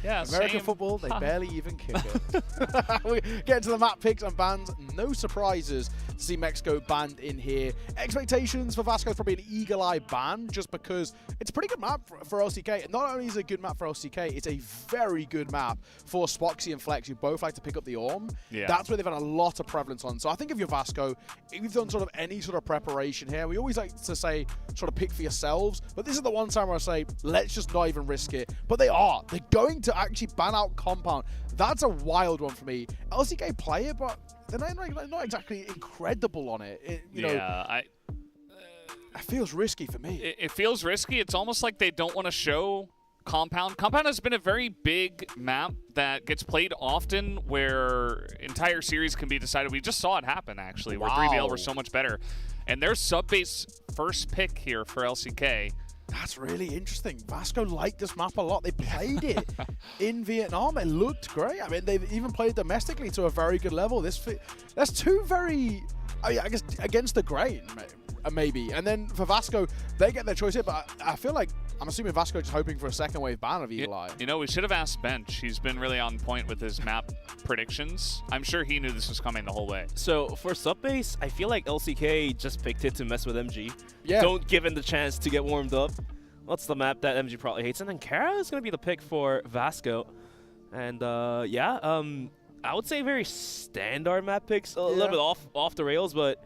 Speaker 5: Yeah,
Speaker 4: American football, they barely even kick it. We get to the map picks and bans. No surprises to see Mexico banned in here. Expectations for Vasco is probably an eagle-eye ban, just because it's a pretty good map for LCK. And not only is it a good map for LCK, it's a very good map for Spoxy and Flex, who both like to pick up the Orm.
Speaker 5: Yeah.
Speaker 4: That's where they've had a lot of prevalence on. So I think if you're Vasco, if you've done sort of any sort of preparation here, we always like to say sort of pick for yourselves. But this is the one time where I say, let's just not even risk it. But they are. They're going to actually ban out Compound. That's a wild one for me. LCK play it, but they're not exactly incredible on it. You know, it feels risky for me.
Speaker 5: It feels risky. It's almost like they don't want to show Compound. Compound has been a very big map that gets played often, where entire series can be decided. We just saw it happen, actually, where 3VL were so much better. And their sub-base first pick here for LCK
Speaker 4: That's really interesting. Vasco liked this map a lot. They played it in Vietnam. It looked great. I mean, they've even played domestically to a very good level. That's two very, I guess, against the grain, maybe. And then for Vasco, they get their choice here. But I feel like, I'm assuming Vasco just hoping for a second wave ban of Eagle Eye.
Speaker 5: You know, we should have asked Bench. He's been really on point with his map predictions. I'm sure he knew this was coming the whole way.
Speaker 9: So for sub-base, I feel like LCK just picked it to mess with MG.
Speaker 4: Yeah.
Speaker 9: Don't give him the chance to get warmed up. That's the map that MG probably hates. And then Kara is going to be the pick for Vasco. And yeah, I would say very standard map picks. A little bit off the rails, but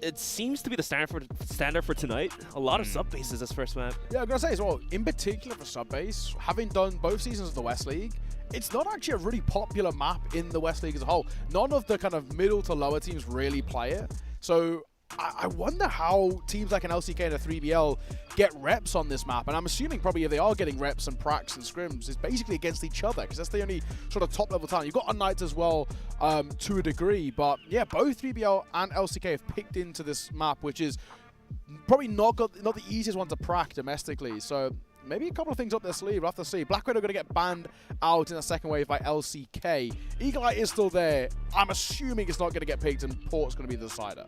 Speaker 9: it seems to be the standard for tonight. A lot of sub-bases this first map.
Speaker 4: Yeah, I'm going to say as well, in particular for sub-base, having done both seasons of the West League, it's not actually a really popular map in the West League as a whole. None of the kind of middle to lower teams really play it. So I wonder how teams like an LCK and a 3BL get reps on this map. And I'm assuming probably if they are getting reps and pracs and scrims, it's basically against each other, because that's the only sort of top level talent. You've got Untitled as well to a degree. But yeah, both 3BL and LCK have picked into this map, which is probably not the easiest one to prac domestically. So maybe a couple of things up their sleeve. We'll have to see. Black Widow going to get banned out in the second wave by LCK. Eagle Eye is still there. I'm assuming it's not going to get picked, and Port's going to be the decider.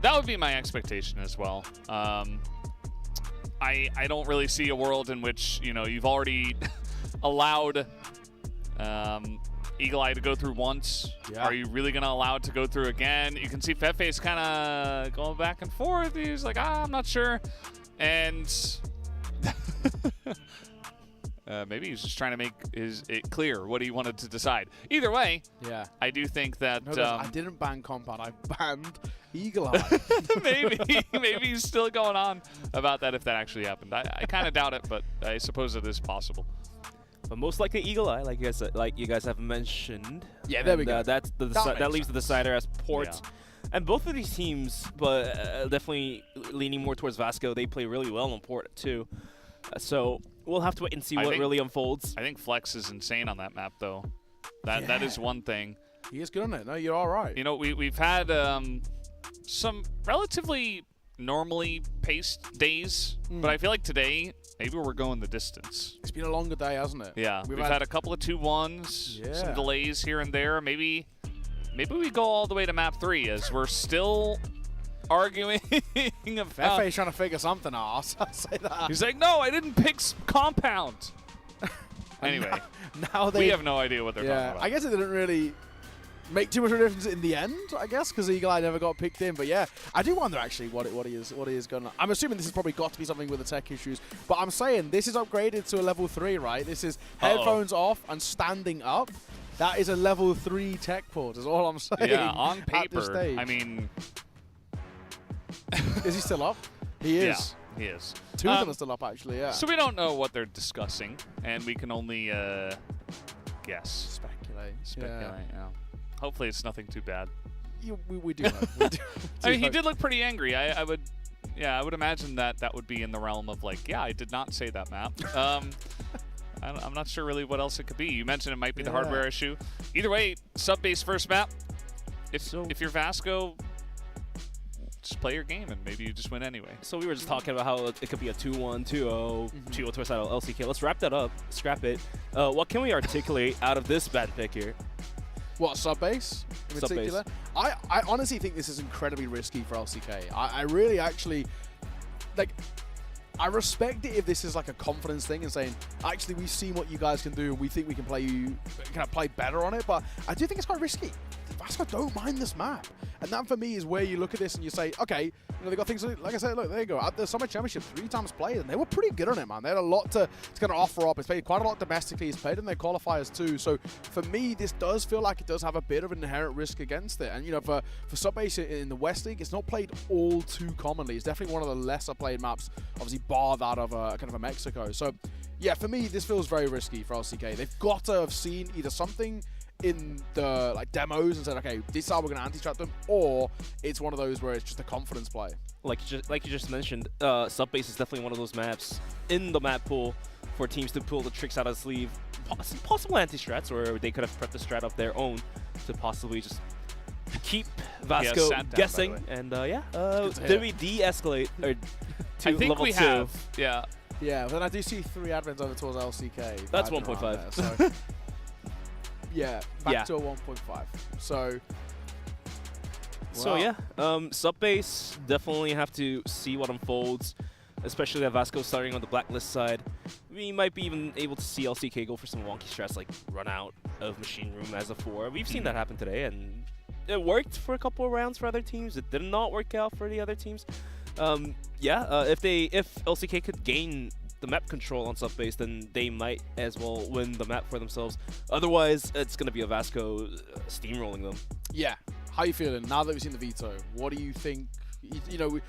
Speaker 5: That would be my expectation as well. I don't really see a world in which, you know, you've already allowed Eagle Eye to go through once. Yeah. Are you really going to allow it to go through again? You can see Fefe's kind of going back and forth. He's like, I'm not sure. And maybe he's just trying to make it clear what he wanted to decide. Either way,
Speaker 4: yeah,
Speaker 5: I do think that
Speaker 4: I didn't ban Compound. I banned Eagle Eye.
Speaker 5: maybe he's still going on about that if that actually happened. I kind of doubt it, but I suppose it is possible.
Speaker 9: But most likely Eagle Eye, like you guys have mentioned.
Speaker 4: Yeah, there we go.
Speaker 9: That leaves the decider as Port. Yeah. And both of these teams, but definitely leaning more towards Vasco, they play really well on Port too. So we'll have to wait and see what really unfolds.
Speaker 5: I think Flex is insane on that map, though. That is one thing.
Speaker 4: He is good on it. No, you're all right.
Speaker 5: You know, we've had some relatively normally paced days, but I feel like today maybe we're going the distance.
Speaker 4: It's been a longer day, hasn't it?
Speaker 5: Yeah, we've had a couple of 2-1s, some delays here and there. Maybe we go all the way to map 3 as we're still arguing about.
Speaker 4: Fefe's trying to figure something out. I'll say that.
Speaker 5: He's like, no, I didn't pick Compound. Anyway,
Speaker 4: now
Speaker 5: we have no idea what they're talking about.
Speaker 4: I guess it didn't really make too much of a difference in the end, I guess, because Eagle Eye never got picked in. But yeah, I do wonder actually what he is going on. I'm assuming this has probably got to be something with the tech issues, but I'm saying this is upgraded to a level 3, right? This is headphones off and standing up. That is a level 3 tech port, is all I'm saying.
Speaker 5: Yeah, on paper,
Speaker 4: at this stage.
Speaker 5: I mean...
Speaker 4: Is he still up? He is.
Speaker 5: Yeah, he is.
Speaker 4: 2 of them are still up, actually, yeah.
Speaker 5: So we don't know what they're discussing, and we can only guess.
Speaker 4: Speculate,
Speaker 5: yeah. Hopefully it's nothing too bad.
Speaker 4: We do know. We do
Speaker 5: I mean, he did look pretty angry. I would imagine that would be in the realm of like, yeah, I did not say that map. I'm not sure really what else it could be. You mentioned it might be the hardware issue. Either way, sub-base first map. If you're Vasco, just play your game and maybe you just win anyway.
Speaker 9: So we were just talking about how it could be a 2-1, 2-0, 2-0 towards LCK. Let's wrap that up. Scrap it. What can we articulate out of this bad pick here?
Speaker 4: What, sub-base in particular? I honestly think this is incredibly risky for LCK. I really actually, like, I respect it if this is like a confidence thing and saying, actually, we've seen what you guys can do and we think we can play better on it, but I do think it's quite risky. Vasco don't mind this map. And that for me is where you look at this and you say, okay, you know, they got things like I said, look, there you go. At the Summer Championship, 3 times played, and they were pretty good on it, man. They had a lot to kind of offer up. It's played quite a lot domestically. It's played in their qualifiers too. So for me, this does feel like it does have a bit of an inherent risk against it. And you know, for sub-base in the West League, it's not played all too commonly. It's definitely one of the lesser played maps, obviously bar that of kind of a Mexico. So yeah, for me, this feels very risky for LCK. They've got to have seen either something in the like demos and said, okay, this is how we're going to anti-trap them, or it's one of those where it's just a confidence play.
Speaker 9: Like you just mentioned, sub-base is definitely one of those maps in the map pool for teams to pull the tricks out of the sleeve. Possible anti-strats, or they could have prepped the strat of their own to possibly just keep Vasco guessing. And did we de-escalate or to
Speaker 5: I think
Speaker 9: level
Speaker 5: we
Speaker 9: 2.
Speaker 5: have. Yeah.
Speaker 4: Yeah, but then I do see 3 admins over towards LCK.
Speaker 9: That's
Speaker 4: around
Speaker 9: 1.5.
Speaker 4: there, so yeah, back to a 1.5. So.
Speaker 9: So yeah, sub-base, definitely have to see what unfolds, especially that Vasco starting on the blacklist side. We might be even able to see LCK go for some wonky strats like run out of Machine Room as a 4. We've seen that happen today, and it worked for a couple of rounds for other teams. It did not work out for the other teams. If LCK could gain the map control on sub-base, then they might as well win the map for themselves. Otherwise, it's going to be a Vasco steamrolling them.
Speaker 4: Yeah. How are you feeling now that we've seen the veto? What do you think? You know,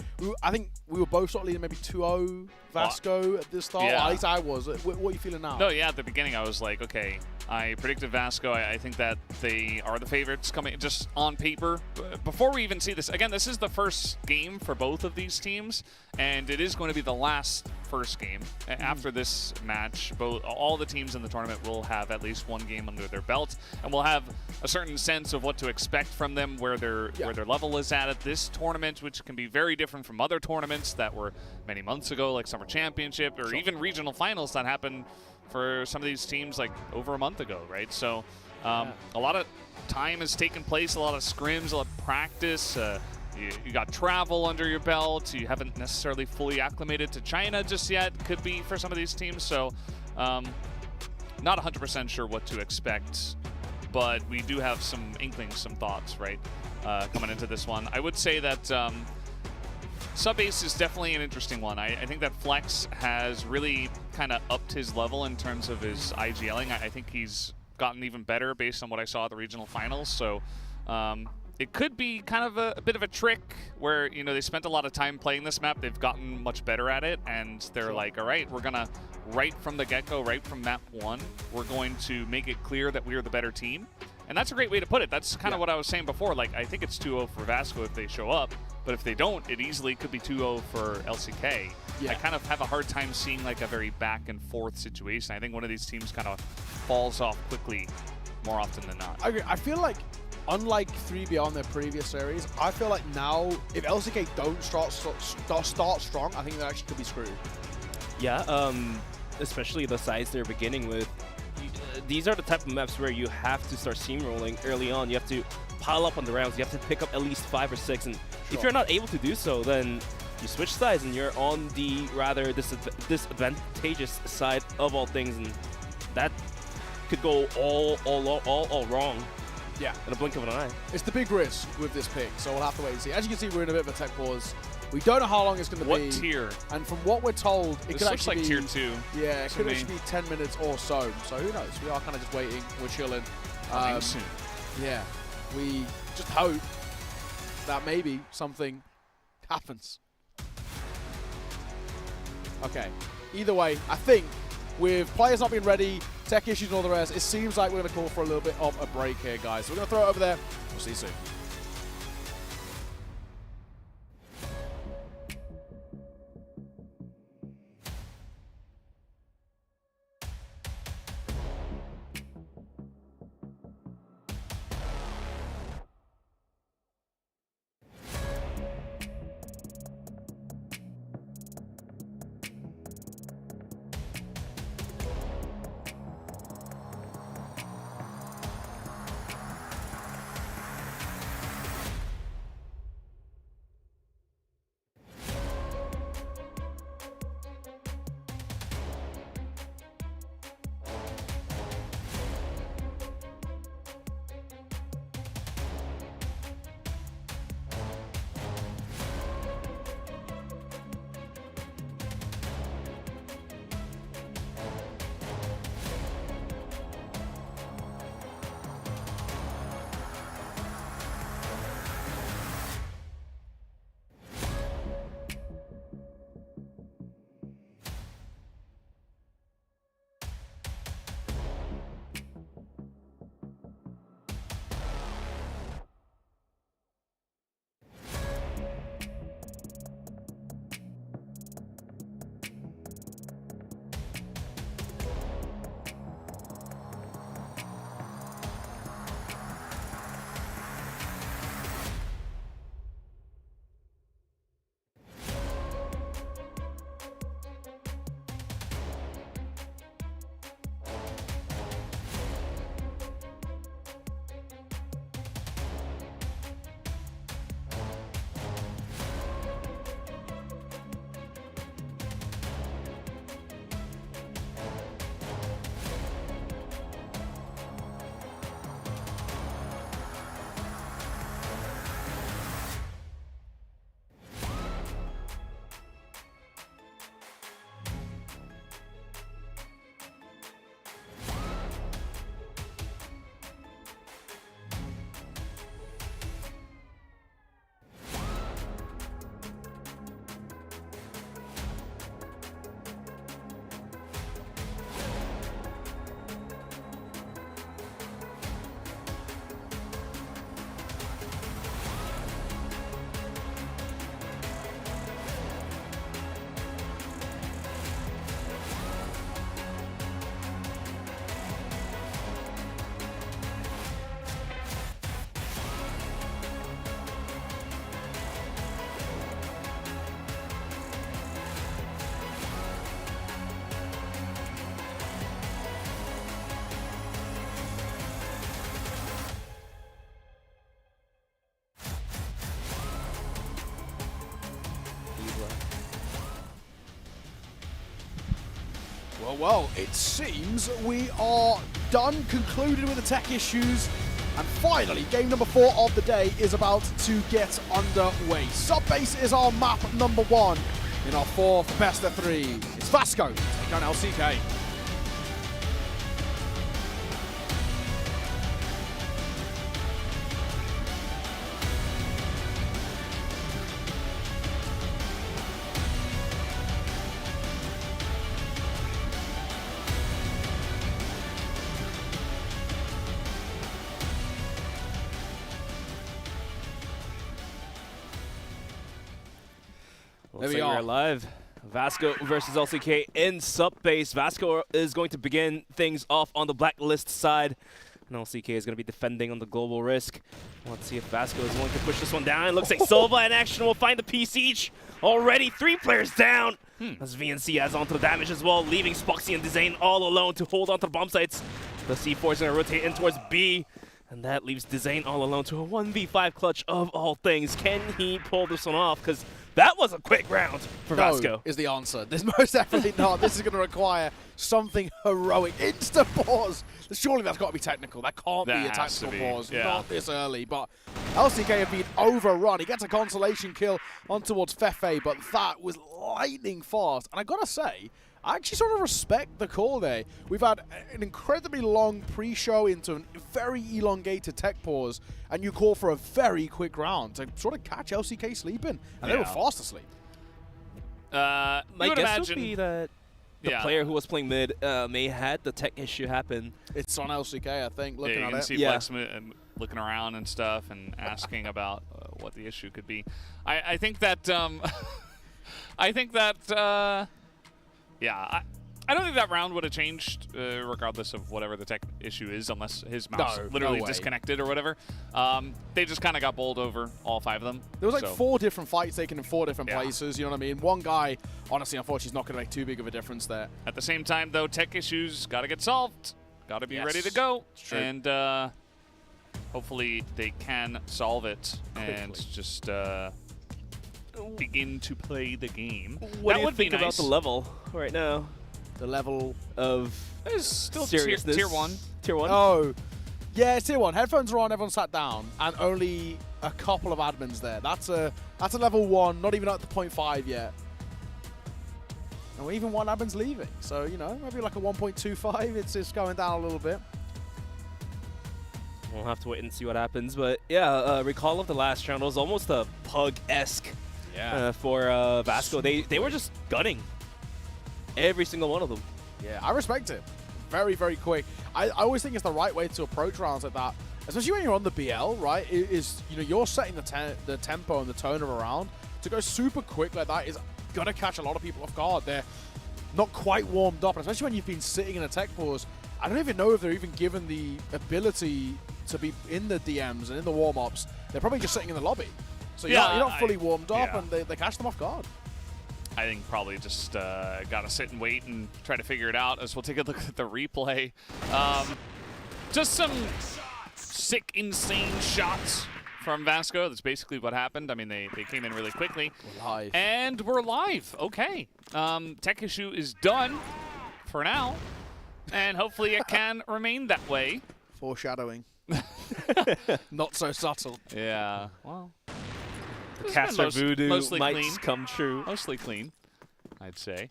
Speaker 4: I think we were both sort of leading maybe 2-0 Vasco at the start.
Speaker 5: Yeah.
Speaker 4: At least I was. What are you feeling now?
Speaker 5: No, yeah, at the beginning I was like, okay, I predicted Vasco. I think that they are the favorites coming just on paper. Before we even see this, again, this is the first game for both of these teams, and it is going to be the last first game. After this match, all the teams in the tournament will have at least one game under their belt, and we'll have a certain sense of what to expect from them, where their level is at this tournament, which can be very different from other tournaments that were many months ago, like Summer Championship or even regional finals that happened for some of these teams like over a month ago, right? So a lot of time has taken place, a lot of scrims, a lot of practice. You got travel under your belt. You haven't necessarily fully acclimated to China just yet, could be for some of these teams. So not 100% sure what to expect, but we do have some inklings, some thoughts, right, coming into this one. I would say that sub-base is definitely an interesting one. I think that Flex has really kind of upped his level in terms of his IGLing. I think he's gotten even better based on what I saw at the regional finals. So it could be kind of a bit of a trick where, you know, they spent a lot of time playing this map. They've gotten much better at it, and they're like, all right, we're going to, right from the get-go, right from map 1, we're going to make it clear that we are the better team. And that's a great way to put it. That's kind of what I was saying before. Like, I think it's 2-0 for Vasco if they show up, but if they don't, it easily could be 2-0 for LCK. I kind of have a hard time seeing like a very back and forth situation. I think one of these teams kind of falls off quickly more often than not.
Speaker 4: I agree. I feel like, unlike 3B on their previous series, I feel like now, if LCK don't start strong, I think they actually could be screwed.
Speaker 9: Yeah, especially the sides they're beginning with. These are the type of maps where you have to start steamrolling early on. You have to pile up on the rounds. You have to pick up at least 5 or 6. And if you're not able to do so, then you switch sides and you're on the rather disadvantageous side of all things. And that could go all wrong.
Speaker 4: Yeah.
Speaker 9: In a blink of an eye.
Speaker 4: It's the big risk with this pick, so we'll have to wait and see. As you can see, we're in a bit of a tech pause. We don't know how long it's going to be.
Speaker 5: What tier?
Speaker 4: And from what we're told, it could actually
Speaker 5: like
Speaker 4: be
Speaker 5: tier 2.
Speaker 4: Yeah, it could actually be 10 minutes or so. So who knows? We are kind of just waiting. We're chilling.
Speaker 5: Soon.
Speaker 4: Yeah. We just hope that maybe something happens. Okay. Either way, I think with players not being ready, tech issues and all the rest, it seems like we're going to call for a little bit of a break here, guys. So we're going to throw it over there. We'll see you soon. Well, it seems we are done, concluded with the tech issues, and finally, game number 4 of the day is about to get underway. Subbase is our map number 1 in our 4th best of 3. It's Vasco taking on LCK.
Speaker 9: Looks like we're live. Vasco versus LCK in Subbase. Vasco is going to begin things off on the blacklist side, and LCK is going to be defending on the global risk. Let's see if Vasco is willing to push this one down. It looks like Silva in action will find the piece each. Already 3 players down. As VNC adds onto the damage as well, leaving Spoxy and Dizane all alone to hold onto the bomb sites. The C4 is going to rotate in towards B. And that leaves Dizane all alone to a 1v5 clutch of all things. Can he pull this one off? Because that was a quick round for Vasco.
Speaker 4: Is the answer. There's most definitely not. This is going to require something heroic. Insta pause. Surely that's got to be technical. That can't be a tactical pause.
Speaker 5: Yeah.
Speaker 4: Not this early. But LCK have been overrun. He gets a consolation kill on towards Fefe, but that was lightning fast. And I got to say, I actually sort of respect the call there. We've had an incredibly long pre-show into a very elongated tech pause, and you call for a very quick round to sort of catch LCK sleeping, and they were fast asleep.
Speaker 9: My guess would be that the player who was playing mid may had the tech issue happen.
Speaker 4: It's on LCK, I think, looking
Speaker 5: you
Speaker 4: at
Speaker 5: can
Speaker 4: it.
Speaker 5: see Flex looking around and stuff and asking about what the issue could be. I think that yeah, I don't think that round would have changed regardless of whatever the tech issue is, unless his mouse literally disconnected or whatever. They just kind of got bowled over, all 5 of them.
Speaker 4: There was like 4 different fights taken in 4 different places, you know what I mean? One guy, honestly, unfortunately, is not going to make too big of a difference there.
Speaker 5: At the same time, though, tech issues got to get solved. Got to be ready to go. And hopefully they can solve it and just begin to play the game.
Speaker 9: What do you think about the level right now?
Speaker 4: The level
Speaker 9: of
Speaker 5: still
Speaker 9: seriousness.
Speaker 5: tier 1.
Speaker 9: Tier 1?
Speaker 4: Oh, yeah, it's tier 1. Headphones are on, everyone sat down, and only a couple of admins there. That's a level 1, not even at the 0.5 yet. And even one admin's leaving, so, you know, maybe like a 1.25. It's going down a little bit.
Speaker 9: We'll have to wait and see what happens, but yeah, recall of the last round was almost a Pug-esque for Vasco. They were just gunning every single one of them.
Speaker 4: Yeah, I respect it. Very, very quick. I always think it's the right way to approach rounds like that, especially when you're on the BL, right? Is you know, you're setting the tempo and the tone of a round. To go super quick like that is gonna catch a lot of people off guard. They're not quite warmed up, and especially when you've been sitting in a tech pause. I don't even know if they're even given the ability to be in the DMs and in the warm-ups. They're probably just sitting in the lobby. So you're not fully warmed up, and they catch them off guard.
Speaker 5: I think probably just got to sit and wait and try to figure it out as we'll take a look at the replay. Just some sick, insane shots from Vasco. That's basically what happened. I mean, they came in really quickly.
Speaker 4: We're live.
Speaker 5: And we're live. Okay. Tech issue is done for now. And hopefully it can remain that way.
Speaker 4: Foreshadowing. Not so subtle.
Speaker 5: Yeah. Well,
Speaker 9: the caster voodoo might
Speaker 5: clean.
Speaker 9: come true.
Speaker 5: Mostly clean, I'd say.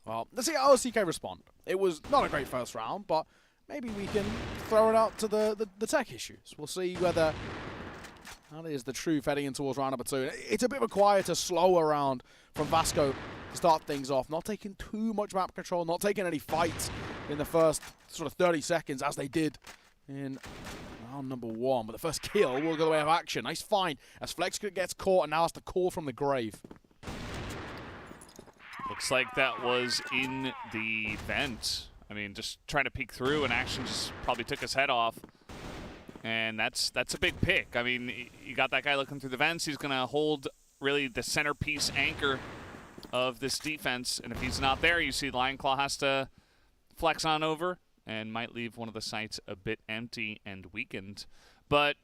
Speaker 4: Well, let's see how LCK respond. It was not a great first round, but maybe we can throw it out to the tech issues. We'll see whether that is the truth heading in towards round number 2. It's a bit of a quieter, slower round from Vasco to start things off. Not taking too much map control, not taking any fights in the first sort of 30 seconds as they did in round number 1. But the first kill will go the way of action. Nice find as Flex gets caught and now has to call from the grave.
Speaker 5: Looks like that was in the vent. I mean, just trying to peek through, and Action just probably took his head off. And that's a big pick. I mean, you got that guy looking through the vents. He's going to hold really the centerpiece anchor of this defense. And if he's not there, you see Lion Claw has to flex on over and might leave one of the sites a bit empty and weakened. But,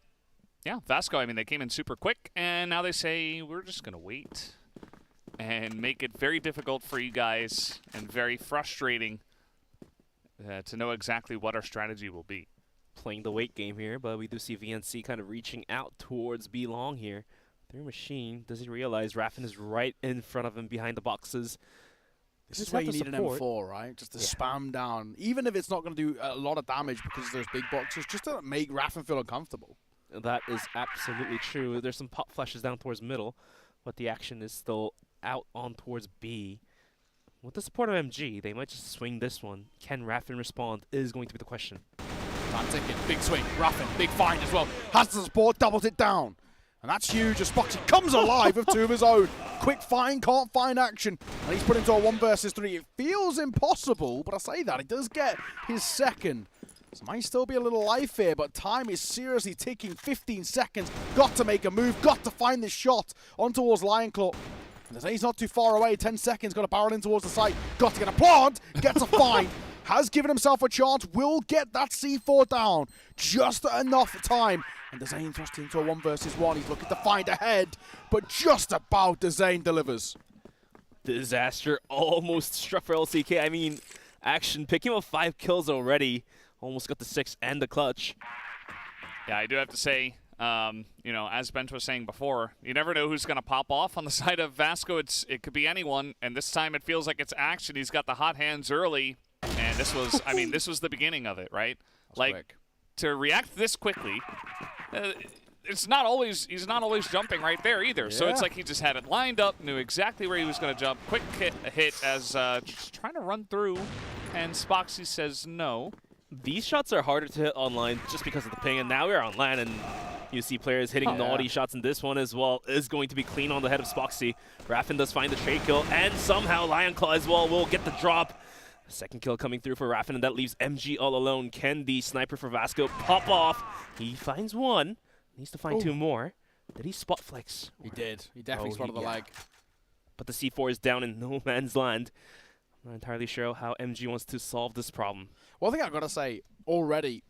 Speaker 5: yeah, Vasco, I mean, they came in super quick, and now they say, we're just going to wait. and make it very difficult for you guys and very frustrating to know exactly what our strategy will be.
Speaker 9: Playing the wait game here, but we do see VNC kind of reaching out towards B long here. Through machine, does he realize Raffin is right in front of him behind the boxes?
Speaker 4: This is where you need an M4, right? Just to spam down. Even if it's not going to do a lot of damage because of those big boxes, just to make Raffin feel uncomfortable.
Speaker 9: That is absolutely true. There's some pop flashes down towards middle, but the action is still out on towards B. With the support of MG, they might just swing this one. Can Raffin respond is going to be the question.
Speaker 4: Time ticking, big swing, Raffin, big find as well. Has the support, doubles it down. And that's huge as Spoxy comes alive with 2 of his own. Quick find, can't find action. And he's put into a 1 versus 3. It feels impossible, but I say that. He does get his second. So might still be a little life here, but time is seriously ticking. 15 seconds. Got to make a move, got to find this shot on towards Lionclaw. And he's not too far away. 10 seconds, got to barrel in towards the site. Got to get a plant, gets a find. Has given himself a chance, will get that C4 down. Just enough time. And Dezane thrust into a 1 versus 1. He's looking to find ahead, but just about Dezane delivers.
Speaker 9: Disaster almost struck for LCK. I mean, action picking up 5 kills already. Almost got the 6 and the clutch.
Speaker 5: Yeah, I do have to say, you know, as Bent was saying before, you never know who's going to pop off on the side of Vasco. It could be anyone, and this time it feels like it's action. He's got the hot hands early, and this was, I mean, this was the beginning of it, right? Like, quick. To react this quickly, he's not always jumping right there either. Yeah. So it's like he just had it lined up, knew exactly where he was going to jump. Quick hit as just trying to run through, and Spoxy says no.
Speaker 9: These shots are harder to hit online just because of the ping, and now we're online, and you see players hitting naughty shots, and this one as well is going to be clean on the head of Spoxy. Raffin does find the trade kill, and somehow Lionclaw as well will get the drop. Second kill coming through for Raffin, and that leaves MG all alone. Can the sniper for Vasco pop off? He finds 1. Needs to find 2 more. Did he spot flex?
Speaker 4: He did. He definitely spotted the leg.
Speaker 9: But the C4 is down in no man's land. I'm not entirely sure how MG wants to solve this problem.
Speaker 4: One thing I've got to say already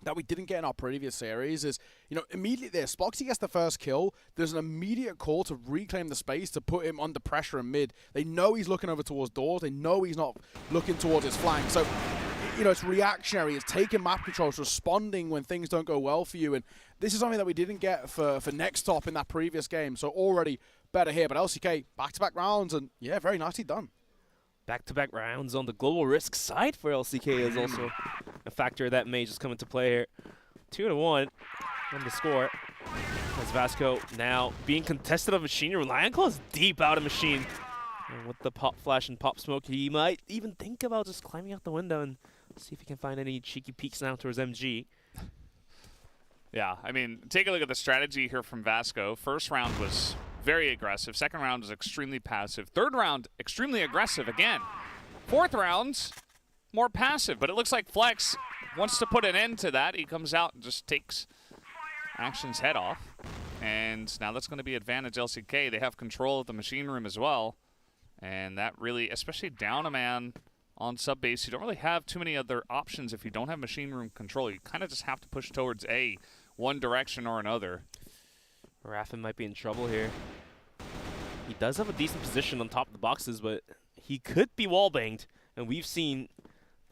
Speaker 4: that we didn't get in our previous series is, you know, immediately there, Spoxy gets the first kill. There's an immediate call to reclaim the space, to put him under pressure in mid. They know he's looking over towards doors. They know he's not looking towards his flank. So, you know, it's reactionary. It's taking map control. It's responding when things don't go well for you. And this is something that we didn't get for NEXTTOP in that previous game. So already better here. But LCK, back-to-back rounds, and yeah, very nicely done.
Speaker 9: Back-to-back rounds on the global risk side for LCK is also a factor that may just come into play here. 2-1 on the score. As Vasco now being contested on Machine. Lionclaw is deep out of Machine. And with the pop flash and pop smoke, he might even think about just climbing out the window and see if he can find any cheeky peeks now towards MG.
Speaker 5: Yeah, I mean, take a look at the strategy here from Vasco. First round was very aggressive. Second round was extremely passive. Third round, extremely aggressive again. Fourth round, more passive. But it looks like Flex wants to put an end to that. He comes out and just takes Action's head off. And now that's going to be advantage LCK. They have control of the machine room as well. And that really, especially down a man on sub base, you don't really have too many other options if you don't have machine room control. You kind of just have to push towards one direction or another.
Speaker 9: Raffin might be in trouble here. He does have a decent position on top of the boxes, but he could be wallbanged. And we've seen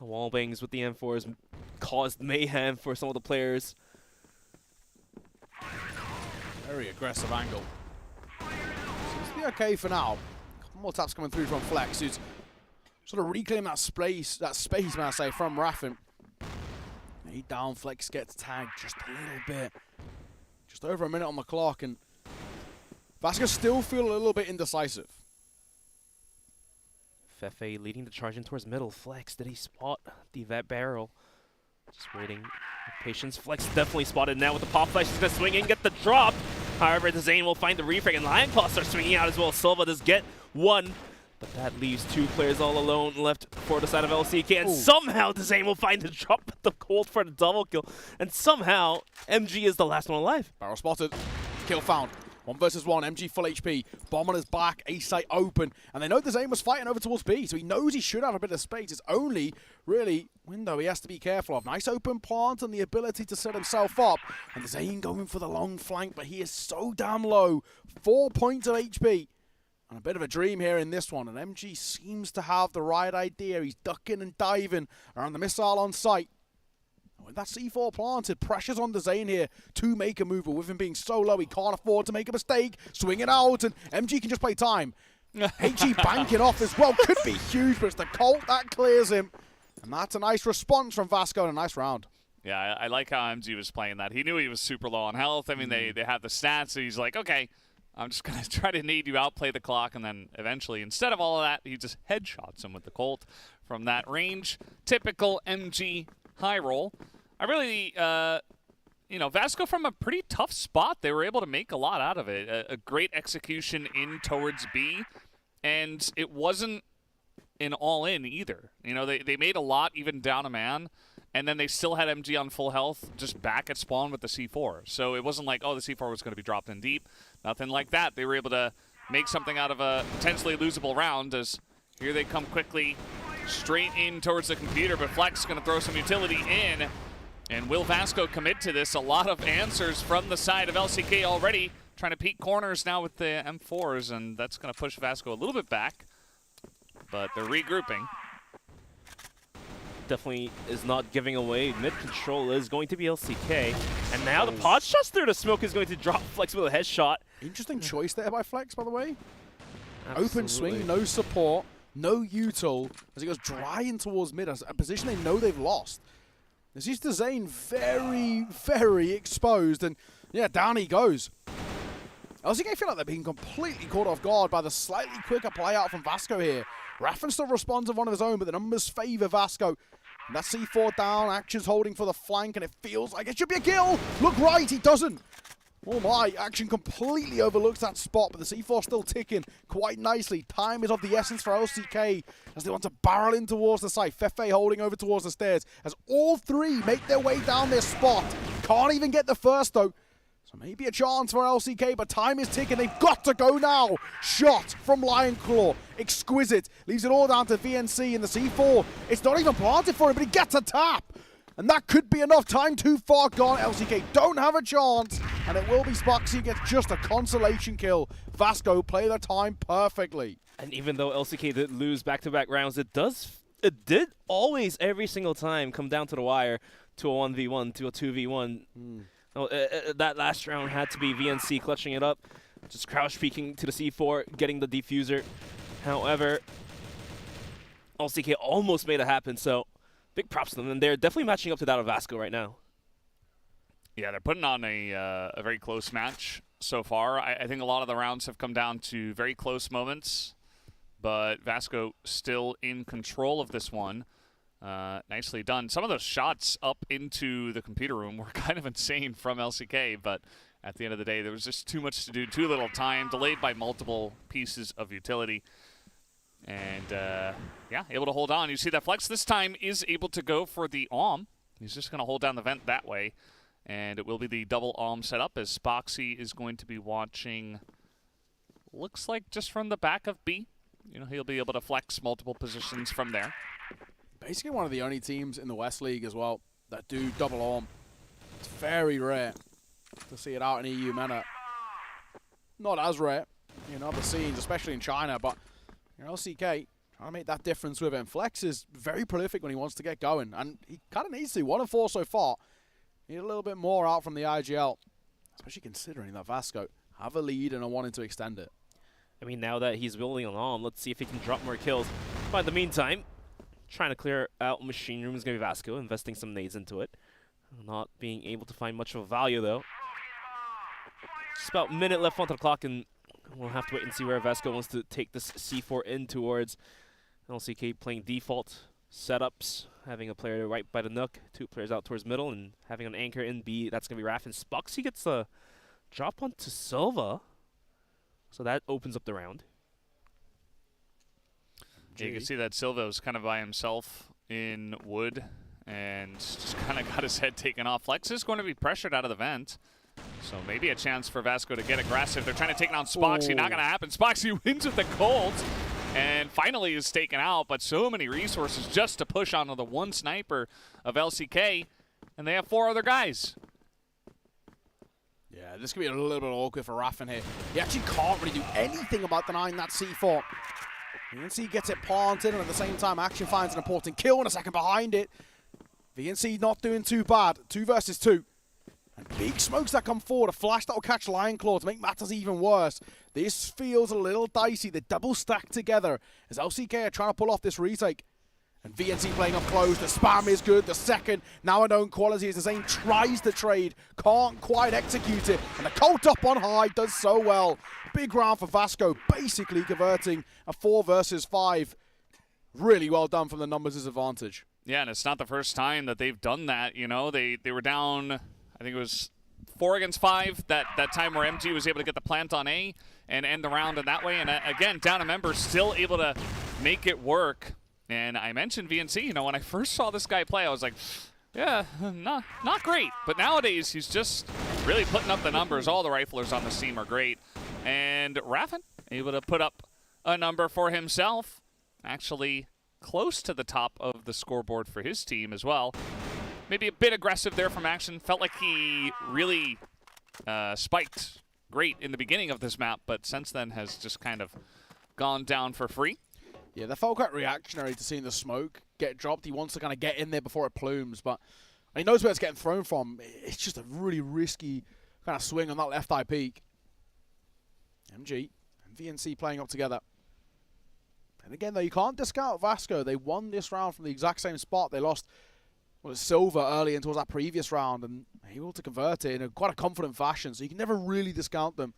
Speaker 9: the wallbangs with the M4s caused mayhem for some of the players.
Speaker 4: Very aggressive angle. Seems to be okay for now. A couple more taps coming through from Flex, who's sort of reclaiming that space, may I say, from Raffin. 8 down, Flex gets tagged just a little bit. Just over a minute on the clock, and Vasco still feel a little bit indecisive.
Speaker 9: Fefe leading the charge in towards middle. Flex, did he spot the vet barrel? Just waiting. Patience. Flex definitely spotted now with the pop flash. He's going to swing in, get the drop. However, the Zane will find the refrag, and Lionclaw starts swinging out as well. Silva does get 1. But that leaves 2 players all alone left for the side of LCK. And somehow Dezane will find the drop with the cold for the double kill. And somehow MG is the last one alive.
Speaker 4: Barrel spotted. Kill found. 1 versus 1. MG full HP. Bomb on his back. A site open. And they know Dezane was fighting over towards B. So he knows he should have a bit of space. It's only really window he has to be careful of. Nice open plant and the ability to set himself up. And Dezane going for the long flank. But he is so damn low. 4 points of HP. And a bit of a dream here in this one, and MG seems to have the right idea. He's ducking and diving around the missile on site. With that C4 planted, pressure's on the Zane here to make a move, but with him being so low, he can't afford to make a mistake. Swing it out, and MG can just play time. HE banking off as well, could be huge, but it's the Colt that clears him. And that's a nice response from Vasco and a nice round.
Speaker 5: Yeah, I like how MG was playing that. He knew he was super low on health. I mean, they have the stats, so he's like, okay, I'm just going to try to need you, outplay the clock, and then eventually, instead of all of that, he just headshots him with the Colt from that range. Typical MG high roll. I really, you know, Vasco from a pretty tough spot. They were able to make a lot out of it. A great execution in towards B, and it wasn't an all-in either. You know, they made a lot even down a man, and then they still had MG on full health just back at spawn with the C4. So it wasn't like, oh, the C4 was going to be dropped in deep. Nothing like that. They were able to make something out of a potentially losable round, as here they come quickly straight in towards the computer, but Flex is going to throw some utility in. And will Vasco commit to this? A lot of answers from the side of LCK already. Trying to peek corners now with the M4s, and that's going to push Vasco a little bit back. But they're regrouping.
Speaker 9: Definitely is not giving away. Mid control is going to be LCK. And now the pod shots through the smoke is going to drop Flex with a headshot.
Speaker 4: Interesting choice there by Flex, by the way.
Speaker 9: Absolutely.
Speaker 4: Open swing, no support, no util, as he goes dry in towards mid, a position they know they've lost. This is the Zane very, very exposed, and yeah, down he goes. LCK feel like they're being completely caught off guard by the slightly quicker play out from Vasco here. Raffen still responds with one of his own, but the numbers favor Vasco. And that C4 down, Action's holding for the flank, and it feels like it should be a kill. Look right, he doesn't. Oh my, Action completely overlooks that spot, but the C4 still ticking quite nicely. Time is of the essence for LCK as they want to barrel in towards the site. Fefe holding over towards the stairs as all three make their way down their spot. Can't even get the first though. So maybe a chance for LCK, but time is ticking. They've got to go now. Shot from Lion Claw. Exquisite. Leaves it all down to VNC and the C4. It's not even planted for him, but he gets a tap. And that could be enough. Time too far gone. LCK don't have a chance. And it will be Sparksy who gets just a consolation kill. Vasco play the time perfectly.
Speaker 9: And even though LCK did lose back-to-back rounds, it did always, every single time, come down to the wire to a 1v1, to a 2v1. That last round had to be VNC clutching it up. Just crouch peeking to the C4, getting the defuser. However, LCK almost made it happen, so big props to them, and they're definitely matching up to that of Vasco right now.
Speaker 5: Yeah, they're putting on a very close match so far. I think a lot of the rounds have come down to very close moments, but Vasco still in control of this one. Nicely done. Some of those shots up into the computer room were kind of insane from LCK, but at the end of the day, there was just too much to do, too little time, delayed by multiple pieces of utility. And, yeah, able to hold on. You see that Flex this time is able to go for the AWM. He's just going to hold down the vent that way. And it will be the double AWM setup as Spoxy is going to be watching, looks like just from the back of B. You know, he'll be able to flex multiple positions from there.
Speaker 4: Basically one of the only teams in the West League as well that do double AWM. It's very rare to see it out in EU MENA. Not as rare in other scenes, especially in China, but you know, LCK trying to make that difference with him. Flex is very prolific when he wants to get going, and he kind of needs to. 1 and 4 so far. Need a little bit more out from the IGL, especially considering that Vasco have a lead and are wanting to extend it.
Speaker 9: I mean, now that he's building on, let's see if he can drop more kills. But in the meantime, trying to clear out Machine Room is going to be Vasco, investing some nades into it. Not being able to find much of a value, though. Just about a minute left on the clock, and we'll have to wait and see where Vasco wants to take this C4 in towards. LCK playing default setups, having a player right by the nook, 2 players out towards middle, and having an anchor in B. That's going to be Raff. And Spoxy gets a drop onto Silva. So that opens up the round.
Speaker 5: Yeah, you can see that Silva was kind of by himself in wood and just kind of got his head taken off. Flex is going to be pressured out of the vent. So maybe a chance for Vasco to get aggressive. They're trying to take down Spoxy. Not going to happen. Spoxy wins with the Colt and finally is taken out. But so many resources just to push onto the one sniper of LCK. And they have 4 other guys.
Speaker 8: Yeah, this could be a little bit awkward for Raffin here. He actually can't really do anything about denying that C4. VNC gets it planted, and at the same time, Action finds an important kill and a second behind it. VNC not doing too bad. 2 versus 2. And big smokes that come forward. A flash that will catch Lion Claw to make matters even worse. This feels a little dicey. They're double stacked together as LCK are trying to pull off this retake. And VNC playing up close. The spam is good. The second, now a known quality as the Zane tries to trade. Can't quite execute it. And the Colt up on high does so well. Big round for Vasco, basically converting a 4 versus 5. Really well done from the numbers' advantage.
Speaker 5: Yeah, and it's not the first time that they've done that. You know, they were down, I think it was 4 against 5, that time where MG was able to get the plant on A and end the round in that way. And again, down a member, still able to make it work. And I mentioned VNC, you know, when I first saw this guy play, I was like, yeah, not great. But nowadays, he's just really putting up the numbers. All the riflers on this team are great. And Raffin able to put up a number for himself. Actually close to the top of the scoreboard for his team as well. Maybe a bit aggressive there from Action. Felt like he really spiked great in the beginning of this map, but since then has just kind of gone down for free.
Speaker 8: Yeah, they felt quite reactionary to seeing the smoke get dropped. He wants to kind of get in there before it plumes, but he knows where it's getting thrown from. It's just a really risky kind of swing on that left eye peak. MG and VNC playing up together. And again, though, you can't discount Vasco. They won this round from the exact same spot. They lost silver early and towards that previous round, and able to convert it in quite a confident fashion. So you can never really discount them.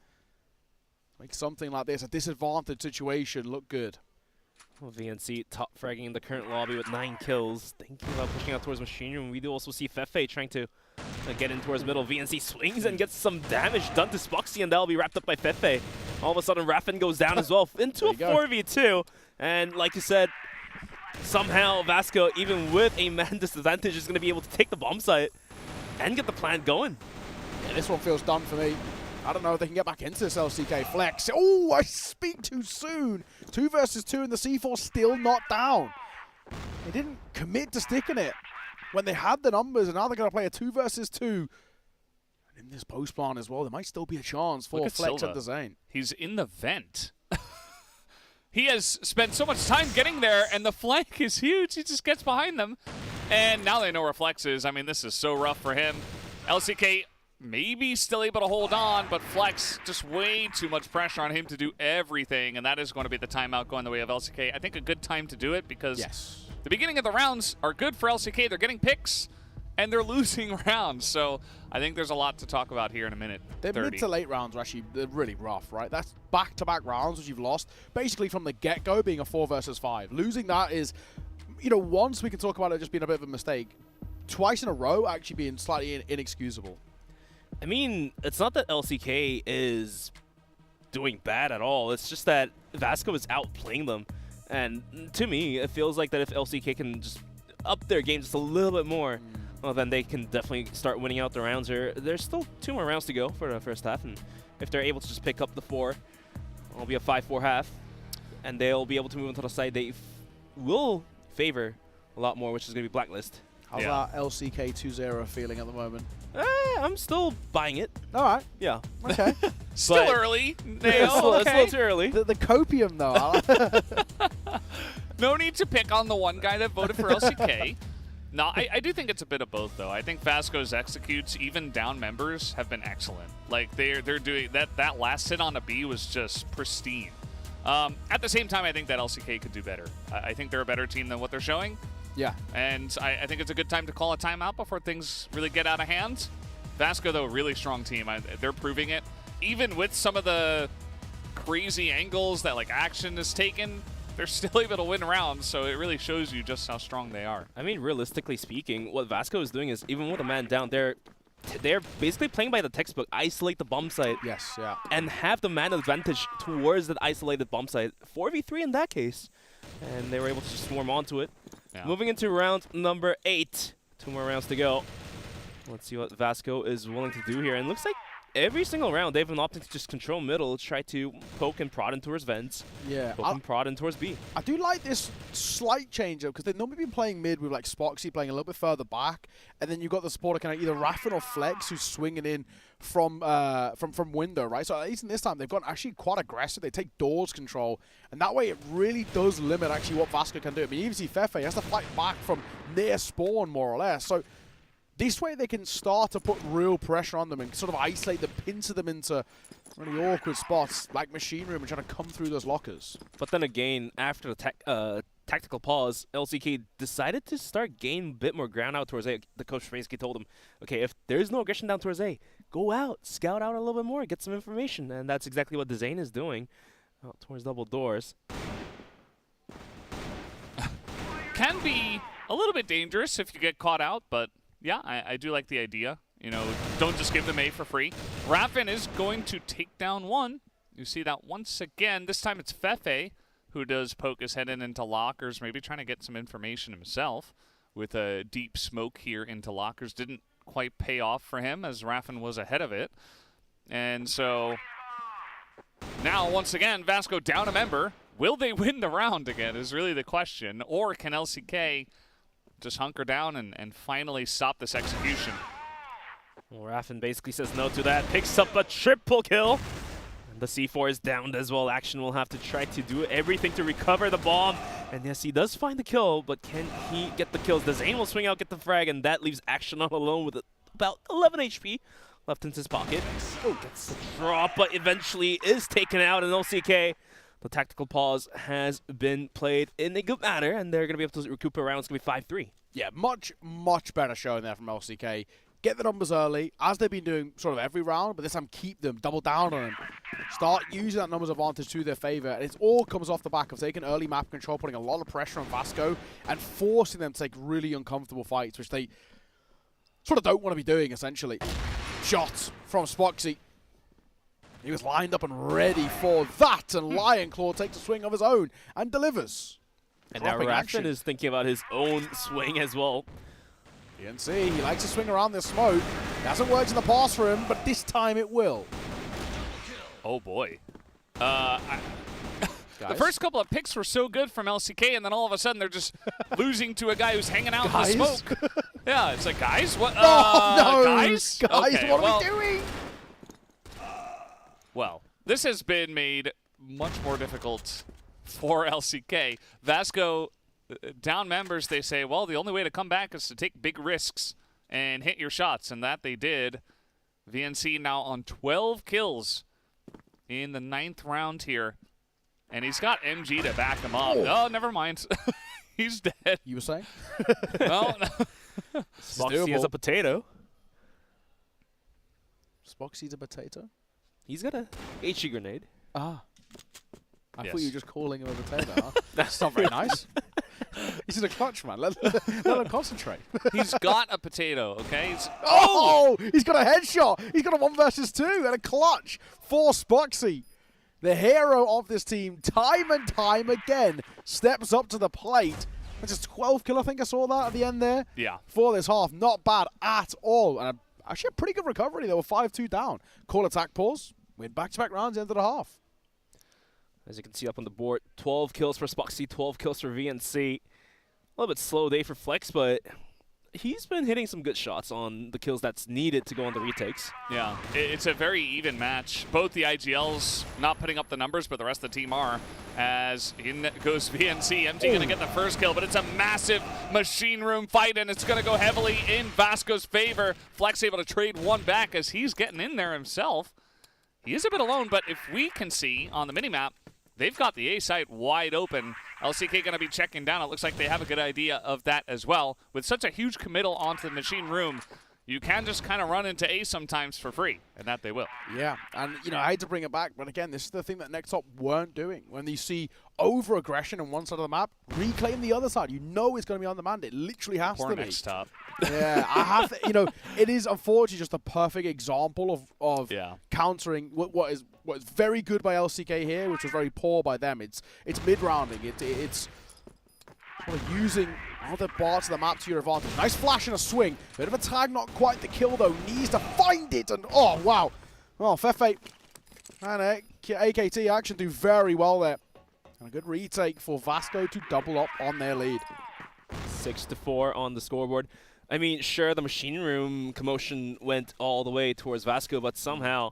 Speaker 8: Make something like this, a disadvantaged situation, look good.
Speaker 9: Well, VNC top fragging in the current lobby with 9 kills. Thinking about pushing out towards Machinery. And we do also see Fefe trying to get in towards middle. VNC swings and gets some damage done to Spoxy, and that'll be wrapped up by Fefe. All of a sudden, Raffin goes down as well into a 4v2. And like you said, somehow Vasco, even with a man disadvantage, is going to be able to take the bomb site and get the plant going.
Speaker 8: Yeah, this one feels done for me. I don't know if they can get back into this LCK flex. Oh, I speak too soon. 2 versus 2 and the C4 still not down. They didn't commit to sticking it when they had the numbers, and now they're going to play a 2 versus 2. And in this post plan as well, there might still be a chance for Flex at the Zane.
Speaker 5: He's in the vent. He has spent so much time getting there, and the flank is huge. He just gets behind them. And now they know where Flex is. I mean, this is so rough for him. LCK maybe still able to hold on, but Flex, just way too much pressure on him to do everything, and that is going to be the timeout going the way of LCK. I think a good time to do it because the beginning of the rounds are good for LCK. They're getting picks, and they're losing rounds, so I think there's a lot to talk about here in a minute.
Speaker 8: Their
Speaker 5: 30.
Speaker 8: mid to late rounds are actually really rough, right? That's back-to-back rounds which you've lost, basically from the get-go being a 4 versus 5. Losing that is, you know, once we can talk about it just being a bit of a mistake, twice in a row actually being slightly inexcusable.
Speaker 9: I mean, it's not that LCK is doing bad at all. It's just that Vasco is outplaying them. And to me, it feels like that if LCK can just up their game just a little bit more, well, then they can definitely start winning out the rounds. There's still 2 more rounds to go for the first half. And if they're able to just pick up the 4, it'll be a 5-4 half. And they'll be able to move into the side they will favor a lot more, which is going to be Blacklist.
Speaker 8: How's that LCK 2-0 feeling at the moment?
Speaker 9: I'm still buying it.
Speaker 8: All right.
Speaker 9: Yeah.
Speaker 8: Okay.
Speaker 5: Still early.
Speaker 9: It's a little too early.
Speaker 8: The copium, though.
Speaker 5: No need to pick on the one guy that voted for LCK. No, I do think it's a bit of both, though. I think Vasco's executes, even down members, have been excellent. Like, they're doing that last hit on a B was just pristine. At the same time, I think that LCK could do better. I think they're a better team than what they're showing.
Speaker 8: Yeah.
Speaker 5: And I think it's a good time to call a timeout before things really get out of hand. Vasco, though, really strong team. They're proving it. Even with some of the crazy angles that, like, Action has taken, they're still able to win rounds, so it really shows you just how strong they are.
Speaker 9: I mean, realistically speaking, what Vasco is doing is, even with a man down, they're basically playing by the textbook, isolate the bomb site.
Speaker 8: Yes, yeah.
Speaker 9: And have the man advantage towards that isolated bomb site. 4v3 in that case. And they were able to just swarm onto it. Yeah. Moving into round number 8. 2 more rounds to go. Let's see what Vasco is willing to do here. And it looks like every single round, they've been opting to just control middle, try to poke and prod in towards vents.
Speaker 4: Yeah.
Speaker 9: Poke and prod in towards B.
Speaker 4: I do like this slight change up because they've normally been playing mid with like Spoxy playing a little bit further back, and then you've got the supporter kind of either Raffin or Flex who's swinging in from window, right? So at least in this time they've gone actually quite aggressive. They take doors control, and that way it really does limit actually what Vasco can do. I mean, even see Fefe has to fight back from near spawn more or less. So this way they can start to put real pressure on them and sort of isolate them, pincer them into really awkward spots like Machine Room and trying to come through those lockers.
Speaker 9: But then again, after the tactical pause, LCK decided to start gaining a bit more ground out towards A. The coach basically told him, okay, if there's no aggression down towards A, go out, scout out a little bit more, get some information. And that's exactly what Zane is doing out towards double doors.
Speaker 5: Can be a little bit dangerous if you get caught out, but yeah, I do like the idea. You know, don't just give them A for free. Raffin is going to take down one. You see that once again. This time it's Fefe who does poke his head into lockers, maybe trying to get some information himself with a deep smoke here into lockers. Didn't quite pay off for him as Raffin was ahead of it. And so now, once again, Vasco down a member. Will they win the round again is really the question. Or can LCK just hunker down and finally stop this execution?
Speaker 9: Well, Raffin basically says no to that, picks up a triple kill. And the C4 is downed as well. Action will have to try to do everything to recover the bomb. And yes, he does find the kill, but can he get the kills? The Zane will swing out, get the frag, and that leaves Action all alone with about 11 HP left in his pocket. Oh, gets the drop, but eventually is taken out in LCK. The tactical pause has been played in a good manner, and they're going to be able to recoup around. It's going to be 5-3.
Speaker 4: Yeah, much better showing there from LCK. Get the numbers early, as they've been doing sort of every round, but this time keep them, double down on them. Start using that numbers advantage to their favor, and it all comes off the back of taking early map control, putting a lot of pressure on Vasco, and forcing them to take really uncomfortable fights, which they sort of don't want to be doing, essentially. Shot from Spoxy. He was lined up and ready for that, and Lion Claw takes a swing of his own and delivers.
Speaker 9: And now Raffin is thinking about his own swing as well.
Speaker 4: PNC, he likes to swing around this smoke. It hasn't worked in the past for him, but this time it will.
Speaker 5: Oh boy. The first couple of picks were so good from LCK, and then all of a sudden they're just losing to a guy who's hanging out in the smoke. Yeah, it's like, guys? What?
Speaker 4: No,
Speaker 5: guys? Okay,
Speaker 4: what are we doing?
Speaker 5: Well, this has been made much more difficult for LCK. Vasco, down members, they say, well, the only way to come back is to take big risks and hit your shots, and that they did. VNC now on 12 kills in the 9th round here, and he's got MG to back him up. Oh, never mind. He's dead.
Speaker 4: You were saying?
Speaker 5: Well,
Speaker 9: Spoxy is a potato.
Speaker 4: Spoxy's a potato?
Speaker 9: He's got a HE grenade.
Speaker 4: Ah. I thought you were just calling him a potato. Huh? That's not very nice. He's in a clutch, man. Let him concentrate.
Speaker 5: He's got a potato, okay?
Speaker 4: Oh! He's got a headshot. He's got a 1 versus 2 and a clutch for Spoxy. The hero of this team, time and time again, steps up to the plate. That's just 12 kill, I think I saw that at the end there.
Speaker 5: Yeah.
Speaker 4: For this half. Not bad at all. And actually a pretty good recovery. They were 5-2 down. Call attack pause. Win back-to-back rounds into the half.
Speaker 9: As you can see up on the board, 12 kills for Spoxy, 12 kills for VNC. A little bit slow day for Flex, but he's been hitting some good shots on the kills that's needed to go on the retakes.
Speaker 5: Yeah, it's a very even match. Both the IGLs not putting up the numbers, but the rest of the team are. As in goes VNC. MG going to get the first kill, but it's a massive machine room fight, and it's going to go heavily in Vasco's favor. Flex able to trade one back as he's getting in there himself. He is a bit alone, but if we can see on the minimap, they've got the A site wide open. LCK going to be checking down. It looks like they have a good idea of that as well. With such a huge committal onto the machine room, you can just kind of run into A sometimes for free, and that they will.
Speaker 4: Yeah, and you know, I hate to bring it back, but again, this is the thing that NEXTTOP weren't doing. When you see over-aggression on one side of the map, reclaim the other side. You know it's going to be on demand. It literally has
Speaker 5: Poor
Speaker 4: to be.
Speaker 5: NEXTTOP.
Speaker 4: Yeah, I have to, you know, it is unfortunately just a perfect example of countering what is very good by LCK here, which was very poor by them. It's mid-rounding. It's sort of using other parts of the map to your advantage. Nice flash and a swing. Bit of a tag, not quite the kill though. Needs to find it, and oh wow. Well, Fefe and AKT Action do very well there. And a good retake for Vasco to double up on their lead.
Speaker 9: 6-4 on the scoreboard. I mean, sure, the machine room commotion went all the way towards Vasco, but somehow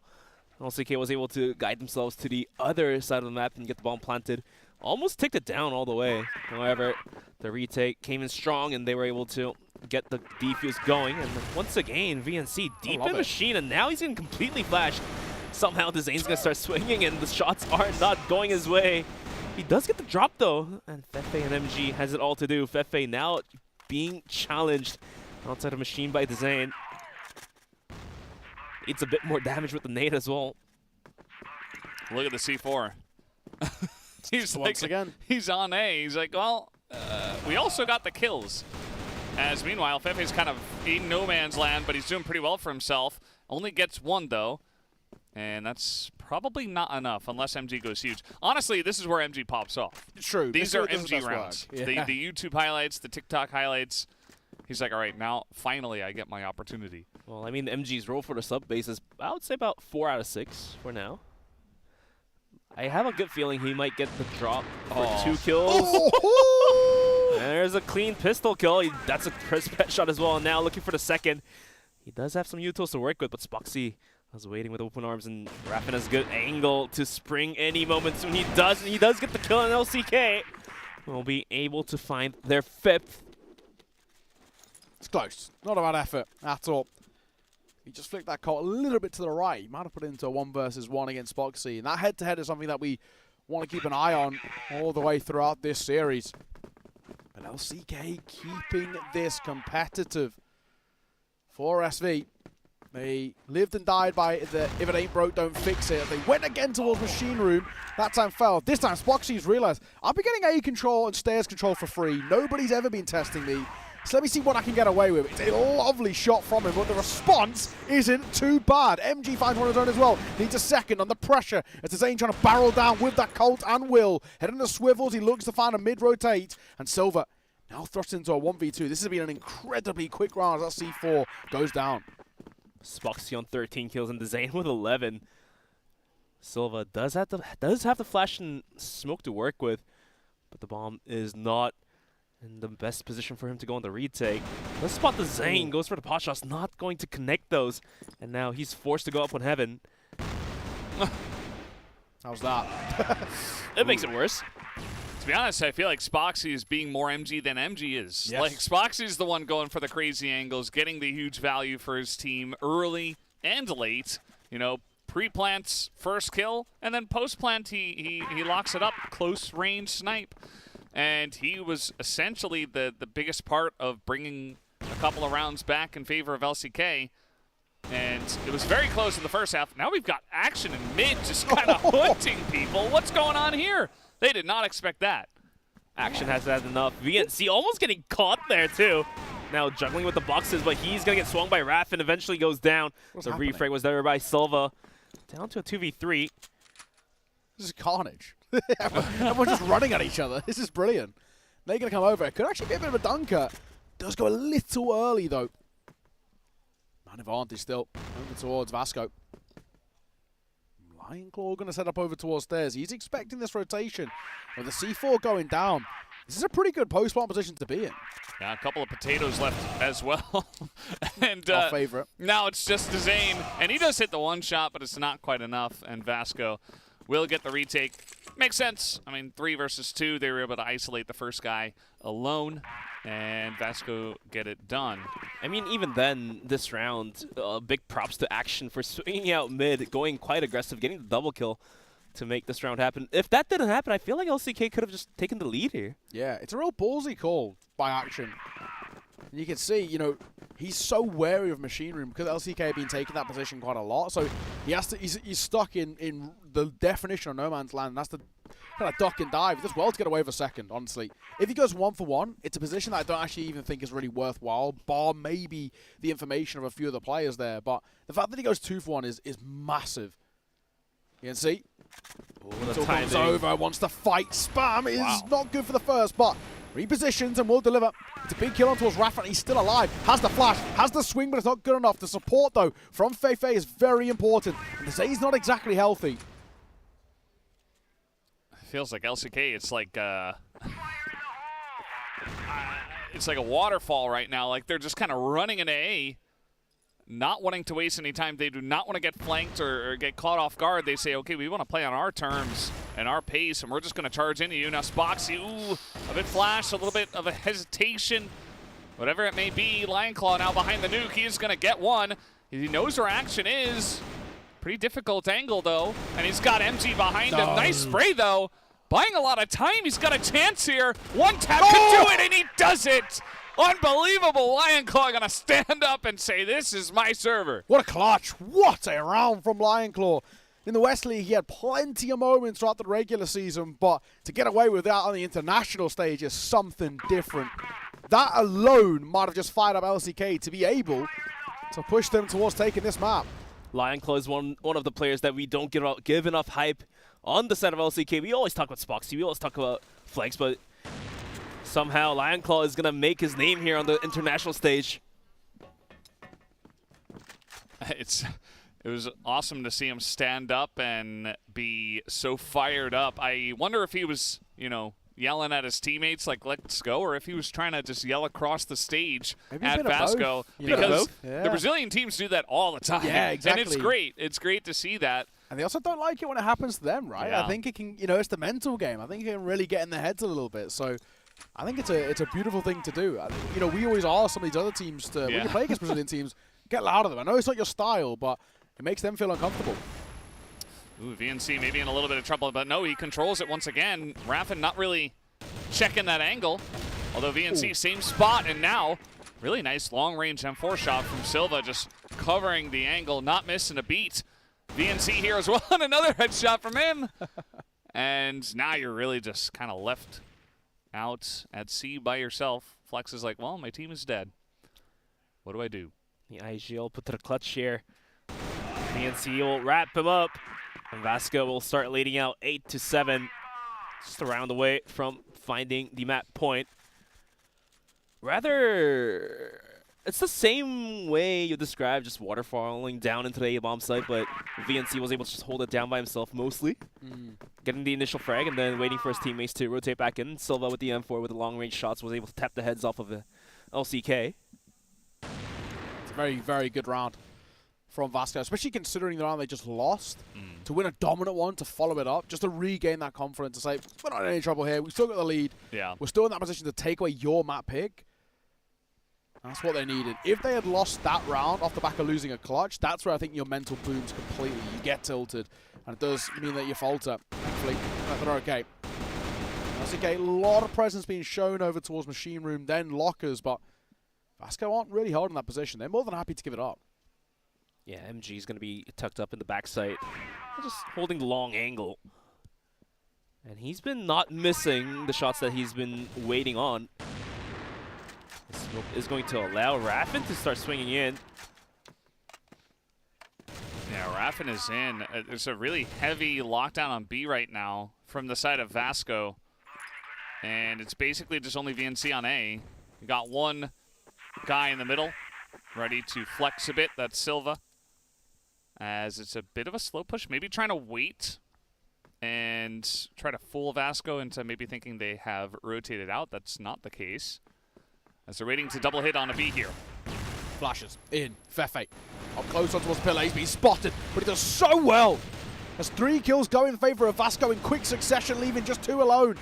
Speaker 9: LCK was able to guide themselves to the other side of the map and get the bomb planted. Almost ticked it down all the way. However, the retake came in strong and they were able to get the defuse going. And once again, VNC deep in machine, and now he's getting completely flashed. Somehow Dezane's going to start swinging and the shots are not going his way. He does get the drop though, and Fefe and MG has it all to do. Fefe now being challenged outside of machine by Dezane. It's a bit more damage with the nade as well.
Speaker 5: Look at the C4. He's
Speaker 4: once again.
Speaker 5: He's on A. He's like, well, we also got the kills. As meanwhile, Fefe's kind of in no man's land, but he's doing pretty well for himself. Only gets one though, and that's probably not enough unless MG goes huge. Honestly, this is where MG pops off.
Speaker 4: True.
Speaker 5: These are MG rounds.
Speaker 4: Yeah.
Speaker 5: The YouTube highlights, the TikTok highlights. He's like, all right, now finally I get my opportunity.
Speaker 9: Well, I mean, MG's roll for the sub base is, I would say, about 4 out of 6 for now. I have a good feeling he might get the drop for 2 kills. And there's a clean pistol kill. That's a crisp headshot as well. And now looking for the second. He does have some utils to work with, but Spoxy was waiting with open arms, and Raffin has a good angle to spring any moment soon. He does, and he does get the kill on LCK. Will be able to find their 5th.
Speaker 4: It's close. Not a bad effort at all. He just flicked that call a little bit to the right. He might have put it into a 1 versus 1 against Spoxy. And that head-to-head is something that we want to keep an eye on all the way throughout this series. And LCK keeping this competitive for SV. They lived and died by the if it ain't broke, don't fix it. They went again towards Machine Room. That time failed. This time Spoxy's realized, I'll be getting A control and stairs control for free. Nobody's ever been testing me. So let me see what I can get away with. It's a lovely shot from him, but the response isn't too bad. MG finds one of his own as well. Needs a second under pressure as Zane trying to barrel down with that Colt and Will. Heading to swivels, he looks to find a mid-rotate. And Silva now thrust into a 1v2. This has been an incredibly quick round as that C4 goes down.
Speaker 9: Spoxy on 13 kills and Zane with 11. Silva does have the flash and smoke to work with, but the bomb is not in the best position for him to go on the retake. Let's spot the Zane, goes for the pot shots, not going to connect those. And now he's forced to go up on Heaven.
Speaker 4: How's that?
Speaker 9: It makes it worse.
Speaker 5: To be honest, I feel like Spoxy is being more MG than MG is.
Speaker 4: Yes.
Speaker 5: Like, Spoxy's the one going for the crazy angles, getting the huge value for his team early and late. You know, pre-plants first kill, and then post-plant he locks it up, close range snipe. And he was essentially the biggest part of bringing a couple of rounds back in favor of LCK. And it was very close in the first half. Now we've got Action in mid just kind of hunting people. What's going on here? They did not expect that.
Speaker 9: Action has had enough. VNC almost getting caught there too. Now juggling with the boxes, but he's going to get swung by Raph and eventually goes down. The refrag was there by Silva. Down to a 2v3.
Speaker 4: This is carnage. Everyone's just running at each other. This is brilliant. They're going to come over. It could actually be a bit of a dunker. Does go a little early, though. Man advantage still. Over towards Vasco. Lion Claw going to set up over towards stairs. He's expecting this rotation. With the C4 going down, this is a pretty good post-spawn position to be in.
Speaker 5: Yeah, a couple of potatoes left as well. And
Speaker 4: our favorite.
Speaker 5: Now it's just Zane. And he does hit the one shot, but it's not quite enough. And Vasco will get the retake. Makes sense. I mean, 3 versus 2. They were able to isolate the first guy alone. And Vasco get it done.
Speaker 9: I mean, even then, this round, big props to Action for swinging out mid, going quite aggressive, getting the double kill to make this round happen. If that didn't happen, I feel like LCK could have just taken the lead here.
Speaker 4: Yeah, it's a real ballsy call by Action. And you can see, you know, he's so wary of Machine Room because LCK have been taking that position quite a lot. So he has to, he's stuck in the definition of no man's land, and that's the kind of duck and dive. He does well to get away with a second, honestly. If he goes 1 for 1, it's a position that I don't actually even think is really worthwhile, bar maybe the information of a few of the players there. But the fact that he goes 2 for 1 is massive. You can see. Until comes over, wants to fight. Spam is not good for the first, but Repositions and will deliver. It's a big kill on towards Rafa, and he's still alive. Has the flash, has the swing, but it's not good enough. The support, though, from Feifei is very important. And the Zay's not exactly healthy.
Speaker 5: It feels like LCK, it's like a waterfall right now. Like they're just kind of running into A, not wanting to waste any time. They do not want to get flanked or get caught off guard. They say, okay, we want to play on our terms and our pace, and we're just going to charge into you. Now Spoxy, ooh, a bit flash, a little bit of a hesitation. Whatever it may be, Lionclaw now behind the nuke. He is going to get one. He knows where action is. Pretty difficult angle, though. And he's got MG behind him. Nice spray, though. Buying a lot of time. He's got a chance here. One tap could do it, and he does it. Unbelievable. Lionclaw going to stand up and say, this is my server.
Speaker 4: What a clutch. What a round from Lionclaw. In the West League, he had plenty of moments throughout the regular season, but to get away with that on the international stage is something different. That alone might have just fired up LCK to be able to push them towards taking this map.
Speaker 9: Lionclaw is one of the players that we don't give enough hype on the side of LCK. We always talk about Spoxy, we always talk about Flex, but somehow Lionclaw is going to make his name here on the international stage.
Speaker 5: It was awesome to see him stand up and be so fired up. I wonder if he was, yelling at his teammates like, let's go, or if he was trying to just yell across the stage at Vasco. Because the Brazilian teams do that all the time.
Speaker 4: Yeah, exactly.
Speaker 5: And it's great. It's great to see that.
Speaker 4: And they also don't like it when it happens to them, right?
Speaker 5: Yeah.
Speaker 4: I think it can, it's the mental game. I think it can really get in their heads a little bit. So I think it's a beautiful thing to do. We always ask some of these other teams to, when you play against Brazilian teams, get loud of them. I know it's not your style, but it makes them feel uncomfortable.
Speaker 5: Ooh, VNC maybe in a little bit of trouble, but no, he controls it once again. Raffin not really checking that angle, although VNC same spot, and now really nice long-range M4 shot from Silva, just covering the angle, not missing a beat. VNC here as well, and another headshot from him. And now you're really just kind of left out at sea by yourself. Flex is like, well, my team is dead. What do I do?
Speaker 9: The IGL put to the clutch here. VNC will wrap him up, and Vasco will start leading out 8-7. Just a round away from finding the map point. Rather, it's the same way you described, just waterfalling down into the A-bomb site, but VNC was able to just hold it down by himself mostly. Getting the initial frag and then waiting for his teammates to rotate back in. Silva with the M4 with the long-range shots was able to tap the heads off of the LCK.
Speaker 4: It's a very, very good round from Vasco, especially considering the round they just lost. To win a dominant one, to follow it up, just to regain that confidence, to say, we're not in any trouble here, we've still got the lead.
Speaker 5: Yeah.
Speaker 4: We're still in that position to take away your map pick. That's what they needed. If they had lost that round off the back of losing a clutch, that's where I think your mental booms completely. You get tilted, and it does mean that you falter. Thankfully, they're okay. LCK, a lot of presence being shown over towards Machine Room, then Lockers, but Vasco aren't really holding that position. They're more than happy to give it up.
Speaker 9: Yeah, MG is going to be tucked up in the backside, just holding the long angle. And he's been not missing the shots that he's been waiting on. This is going to allow Raffin to start swinging in.
Speaker 5: Yeah, Raffin is in. There's a really heavy lockdown on B right now from the side of Vasco. And it's basically just only VNC on A. You got one guy in the middle ready to flex a bit. That's Silva. As it's a bit of a slow push, maybe trying to wait and try to fool Vasco into maybe thinking they have rotated out. That's not the case, as they're waiting to double hit on a B here.
Speaker 4: Flashes in. Fefe up close on towards Pele. He's been spotted, but he does so well. As 3 kills go in favor of Vasco in quick succession, leaving just 2 alone.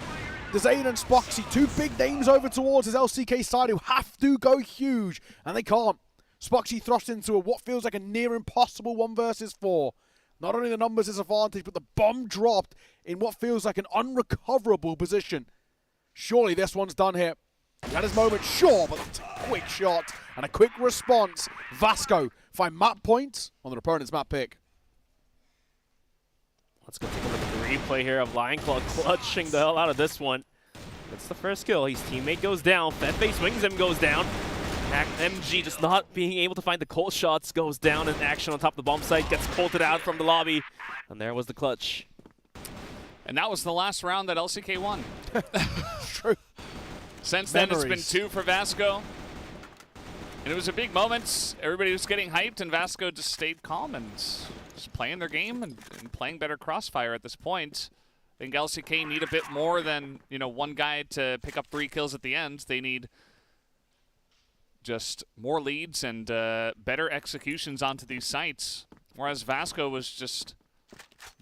Speaker 4: Zane and Spoxy, 2 big names over towards his LCK side who have to go huge, and they can't. Spoxy thrust into what feels like a near impossible 1 versus 4. Not only the numbers disadvantage, but the bomb dropped in what feels like an unrecoverable position. Surely this one's done here. He had his moment, sure, but a quick shot and a quick response. Vasco find map point on their opponent's map pick.
Speaker 9: Let's go take a look at the replay here of Lionclaw clutching the hell out of this one. That's the first kill. His teammate goes down. Fefe swings him, goes down. MG just not being able to find the cold shots, goes down in action on top of the bomb site, gets bolted out from the lobby, and there was the clutch.
Speaker 5: And that was the last round that LCK won.
Speaker 4: True.
Speaker 5: Since then, it's
Speaker 4: Memories.
Speaker 5: been 2 for Vasco. And it was a big moment. Everybody was getting hyped, and Vasco just stayed calm and just playing their game and playing better Crossfire at this point. I think LCK need a bit more than, you know, one guy to pick up 3 kills at the end. They need just more leads and better executions onto these sites. Whereas Vasco was just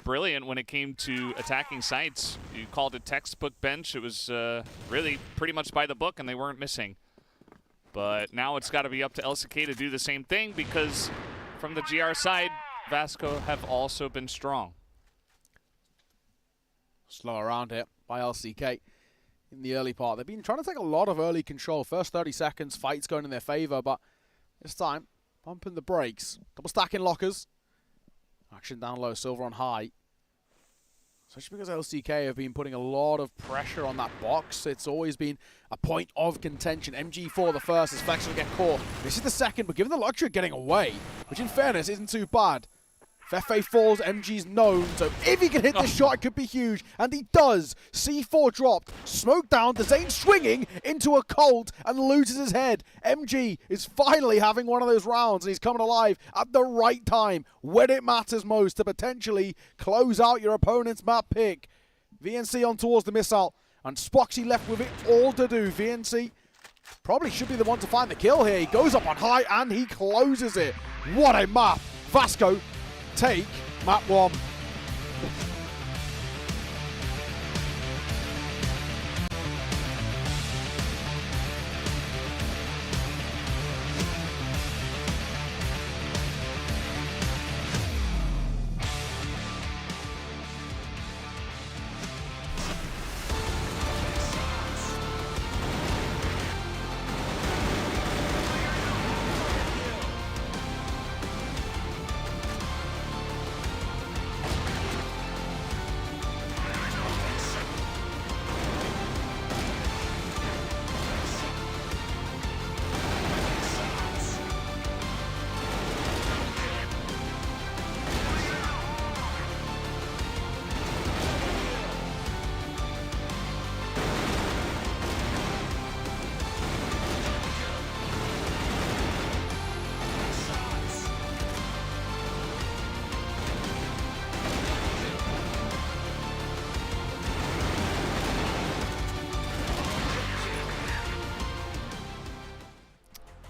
Speaker 5: brilliant when it came to attacking sites. You called it textbook bench. It was really pretty much by the book, and they weren't missing. But now it's got to be up to LCK to do the same thing, because from the GR side, Vasco have also been strong.
Speaker 4: Slow around here by LCK in the early part. They've been trying to take a lot of early control. First 30 seconds, fights going in their favor, but this time, pumping the brakes. Double stacking lockers. Action down low, Silver on high. Especially because LCK have been putting a lot of pressure on that box. It's always been a point of contention. MG4 the first as Flex will get caught. This is the second, but given the luxury of getting away, which in fairness isn't too bad. Fefe falls, MG's known, so if he can hit this shot, it could be huge. And he does. C4 dropped, smoke down, Dezane swinging into a Colt and loses his head. MG is finally having one of those rounds, and he's coming alive at the right time, when it matters most, to potentially close out your opponent's map pick. VNC on towards the missile, and Spoxy left with it all to do. VNC probably should be the one to find the kill here. He goes up on high, and he closes it. What a map. Vasco take map 1.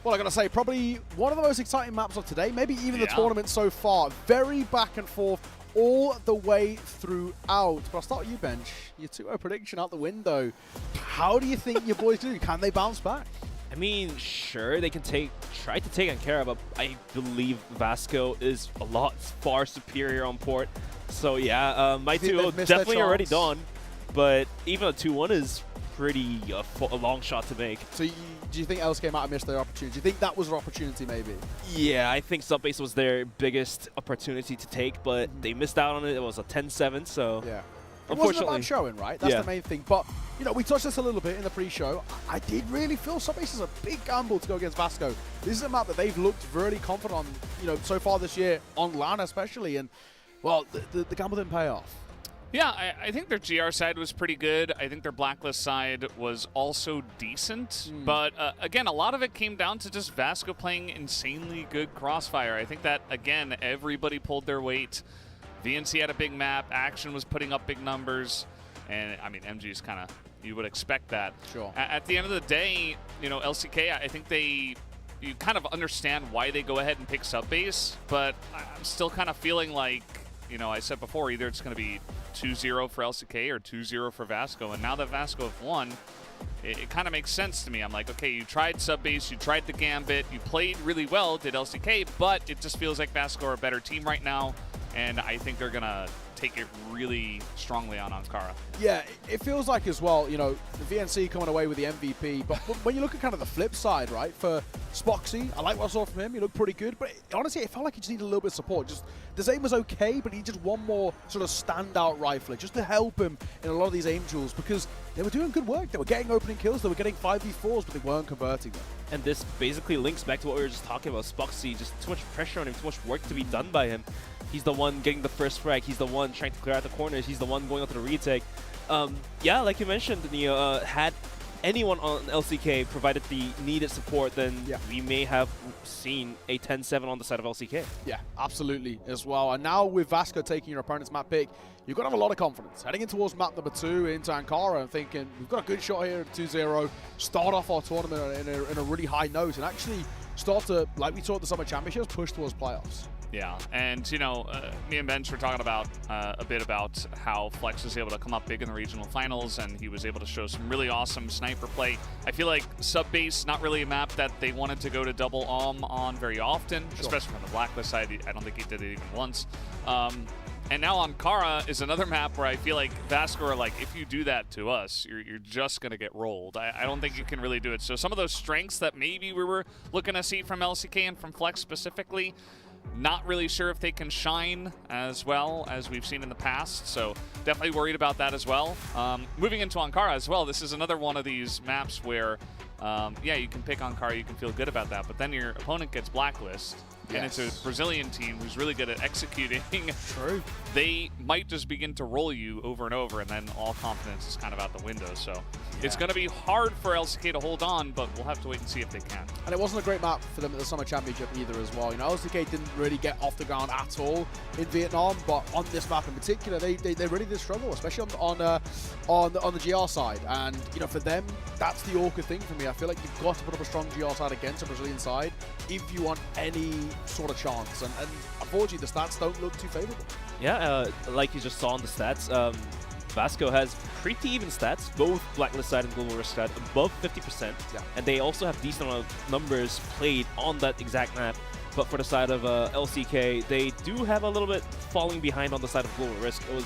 Speaker 4: Well, I gotta say, probably one of the most exciting maps of today, maybe even the tournament so far. Very back and forth all the way throughout. But I'll start with you, Bench. Your 2-0 prediction out the window. How do you think your boys do? Can they bounce back?
Speaker 9: I mean, sure, they can try to take on Kara, but I believe Vasco is a lot far superior on port. So yeah, my 2-0 definitely already done, but even a 2-1 is pretty a long shot to make.
Speaker 4: So do you think LCK might have missed their opportunity? Do you think that was their opportunity, maybe?
Speaker 9: Yeah, I think Subbase was their biggest opportunity to take, but they missed out on it. It was a 10-7, so
Speaker 4: yeah.
Speaker 9: Unfortunately,
Speaker 4: it wasn't a bad showing, right? That's the main thing. But, you know, we touched this a little bit in the pre-show. I did really feel Subbase is a big gamble to go against Vasco. This is a map that they've looked really confident on, you know, so far this year, on LAN especially. And, well, the gamble didn't pay off.
Speaker 5: Yeah, I think their GR side was pretty good. I think their Blacklist side was also decent. But, again, a lot of it came down to just Vasco playing insanely good Crossfire. I think that, again, everybody pulled their weight. VNC had a big map. Action was putting up big numbers. And, I mean, MG's kind of, you would expect that.
Speaker 4: Sure.
Speaker 5: At the end of the day, you know, LCK, I think you kind of understand why they go ahead and pick Subbase. But I'm still kind of feeling like, you know, I said before, either it's going to be 2-0 for LCK or 2-0 for Vasco. And now that Vasco have won, it kind of makes sense to me. I'm like, okay, you tried Subbase, you tried the Gambit, you played really well, did LCK, but it just feels like Vasco are a better team right now. And I think they're going to take it really strongly on Ankara.
Speaker 4: Yeah, it feels like as well, you know, the VNC coming away with the MVP. But when you look at kind of the flip side, right, for Spoxy, I like what I saw from him. He looked pretty good. But honestly, it felt like he just needed a little bit of support. Just his aim was okay, but he just one more sort of standout rifler just to help him in a lot of these aim duels, because they were doing good work. They were getting opening kills. They were getting 5v4s, but they weren't converting them.
Speaker 9: And this basically links back to what we were just talking about. Spoxy, just too much pressure on him, too much work to be done by him. He's the one getting the first frag. He's the one trying to clear out the corners. He's the one going out to the retake. Yeah, like you mentioned, had anyone on LCK provided the needed support, then we may have seen a 10-7 on the side of LCK.
Speaker 4: Yeah, absolutely as well. And now with Vasco taking your opponent's map pick, you've got to have a lot of confidence. Heading in towards map number 2 into Ankara and thinking, we've got a good shot here at 2-0, start off our tournament in a really high note and actually start to, like we saw at the Summer Championships, push towards playoffs.
Speaker 5: Yeah, and you know, me and Bench were talking about a bit about how Flex was able to come up big in the regional finals, and he was able to show some really awesome sniper play. I feel like sub-base, not really a map that they wanted to go to double on very often, especially from the Blacklist side. I don't think he did it even once. And now Ankara is another map where I feel like Vasco are like, if you do that to us, you're just going to get rolled. I don't think you can really do it. So some of those strengths that maybe we were looking to see from LCK and from Flex specifically, not really sure if they can shine as well as we've seen in the past, so definitely worried about that as well. Moving into Ankara as well, this is another one of these maps where, yeah, you can pick Ankara, you can feel good about that, but then your opponent gets Blacklist, and it's a Brazilian team who's really good at executing.
Speaker 4: True.
Speaker 5: They might just begin to roll you over and over, and then all confidence is kind of out the window. So it's going to be hard for LCK to hold on, but we'll have to wait and see if they can.
Speaker 4: And it wasn't a great map for them at the Summer Championship either as well. You know, LCK didn't really get off the ground at all in Vietnam, but on this map in particular, they really did struggle, especially on the GR side. And, you know, for them, that's the awkward thing for me. I feel like you've got to put up a strong GR side against a Brazilian side if you want any sort of chance. And unfortunately, the stats don't look too favorable.
Speaker 9: Yeah, like you just saw on the stats, Vasco has pretty even stats, both Blacklist side and Global Risk side, above 50%.
Speaker 4: Yeah.
Speaker 9: And they also have decent amount of numbers played on that exact map. But for the side of LCK, they do have a little bit falling behind on the side of Global Risk. It was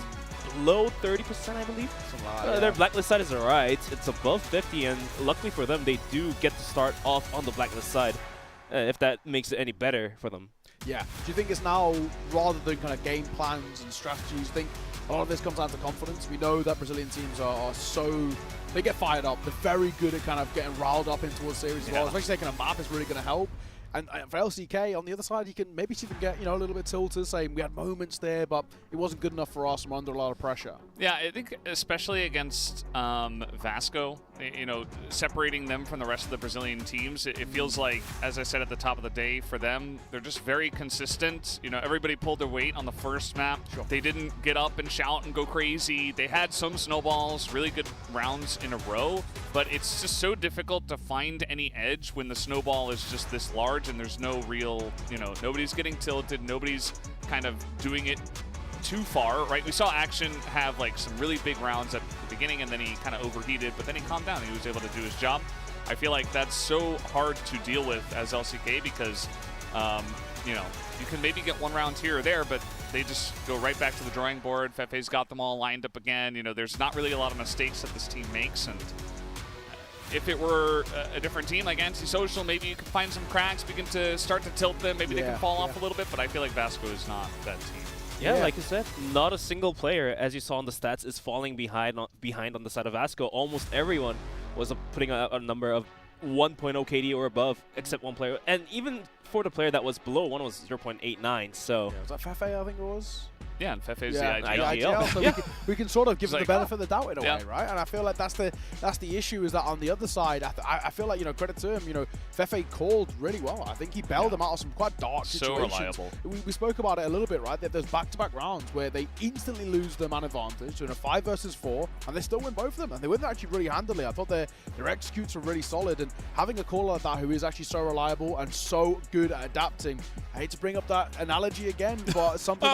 Speaker 9: below 30%, I believe. Their Blacklist side is alright. It's above 50, and luckily for them, they do get to start off on the Blacklist side, if that makes it any better for them.
Speaker 4: Yeah. Do you think it's now, rather than kind of game plans and strategies, you think a lot of this comes down to confidence? We know that Brazilian teams are so, they get fired up. They're very good at kind of getting riled up into a series as well. Especially taking a map is really going to help. And for LCK, on the other side, you can maybe see them get, you know, a little bit tilted, saying we had moments there, but it wasn't good enough for us. We're under a lot of pressure.
Speaker 5: Yeah, I think especially against Vasco, you know, separating them from the rest of the Brazilian teams, it feels like, as I said at the top of the day, for them, they're just very consistent. You know, everybody pulled their weight on the first map. Sure. They didn't get up and shout and go crazy. They had some snowballs, really good rounds in a row, but it's just so difficult to find any edge when the snowball is just this large and there's no real, you know, nobody's getting tilted, nobody's kind of doing it too far, right? We saw Action have like some really big rounds at the beginning, and then he kind of overheated, but then he calmed down and he was able to do his job. I feel like that's so hard to deal with as LCK because, you know, you can maybe get one round here or there, but they just go right back to the drawing board. Fefe's got them all lined up again. You know, there's not really a lot of mistakes that this team makes, and if it were a different team like Antisocial, maybe you could find some cracks, begin to start to tilt them. Maybe they can fall off a little bit, but I feel like Vasco is not that team.
Speaker 9: Yeah, like you said, not a single player, as you saw in the stats, is falling behind on the side of Vasco. Almost everyone was putting a number of 1.0 KD or above, except one player. And even for the player that was below, one was 0.89, so...
Speaker 4: Yeah, was that Fefe, I think it was?
Speaker 5: Yeah, and Fefe's
Speaker 4: the
Speaker 5: IGL.
Speaker 4: So we can sort of give them the benefit of the doubt in a
Speaker 5: Yeah.
Speaker 4: way, right? And I feel like that's the issue, is that on the other side, I feel like, you know, credit to him, you know, Fefe called really well. I think he bailed them out of some quite dark situations.
Speaker 5: So reliable.
Speaker 4: We spoke about it a little bit, right? That there's back-to-back rounds where they instantly lose the man advantage in a 5 versus 4, and they still win both of them. And they win that actually really handily. I thought their executes were really solid, and having a caller like that who is actually so reliable and so good at adapting. I hate to bring up that analogy again, but something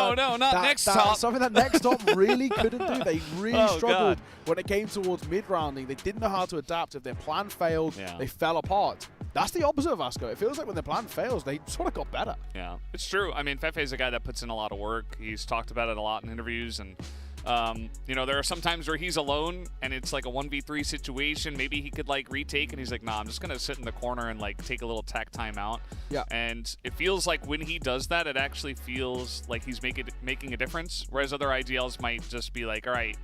Speaker 4: something that NEXTTOP really couldn't do. They really struggled when it came towards mid-rounding. They didn't know how to adapt. If their plan failed, they fell apart. That's the opposite of Vasco. It feels like when their plan fails, they sort of got better.
Speaker 5: Yeah, it's true. I mean, Fefe's a guy that puts in a lot of work. He's talked about it a lot in interviews, and you know, there are some times where he's alone and it's like a 1v3 situation. Maybe he could like retake, and he's like, nah, I'm just gonna sit in the corner and like take a little tech time out.
Speaker 4: Yeah.
Speaker 5: And it feels like when he does that, it actually feels like he's making a difference. Whereas other IGLs might just be like, all right,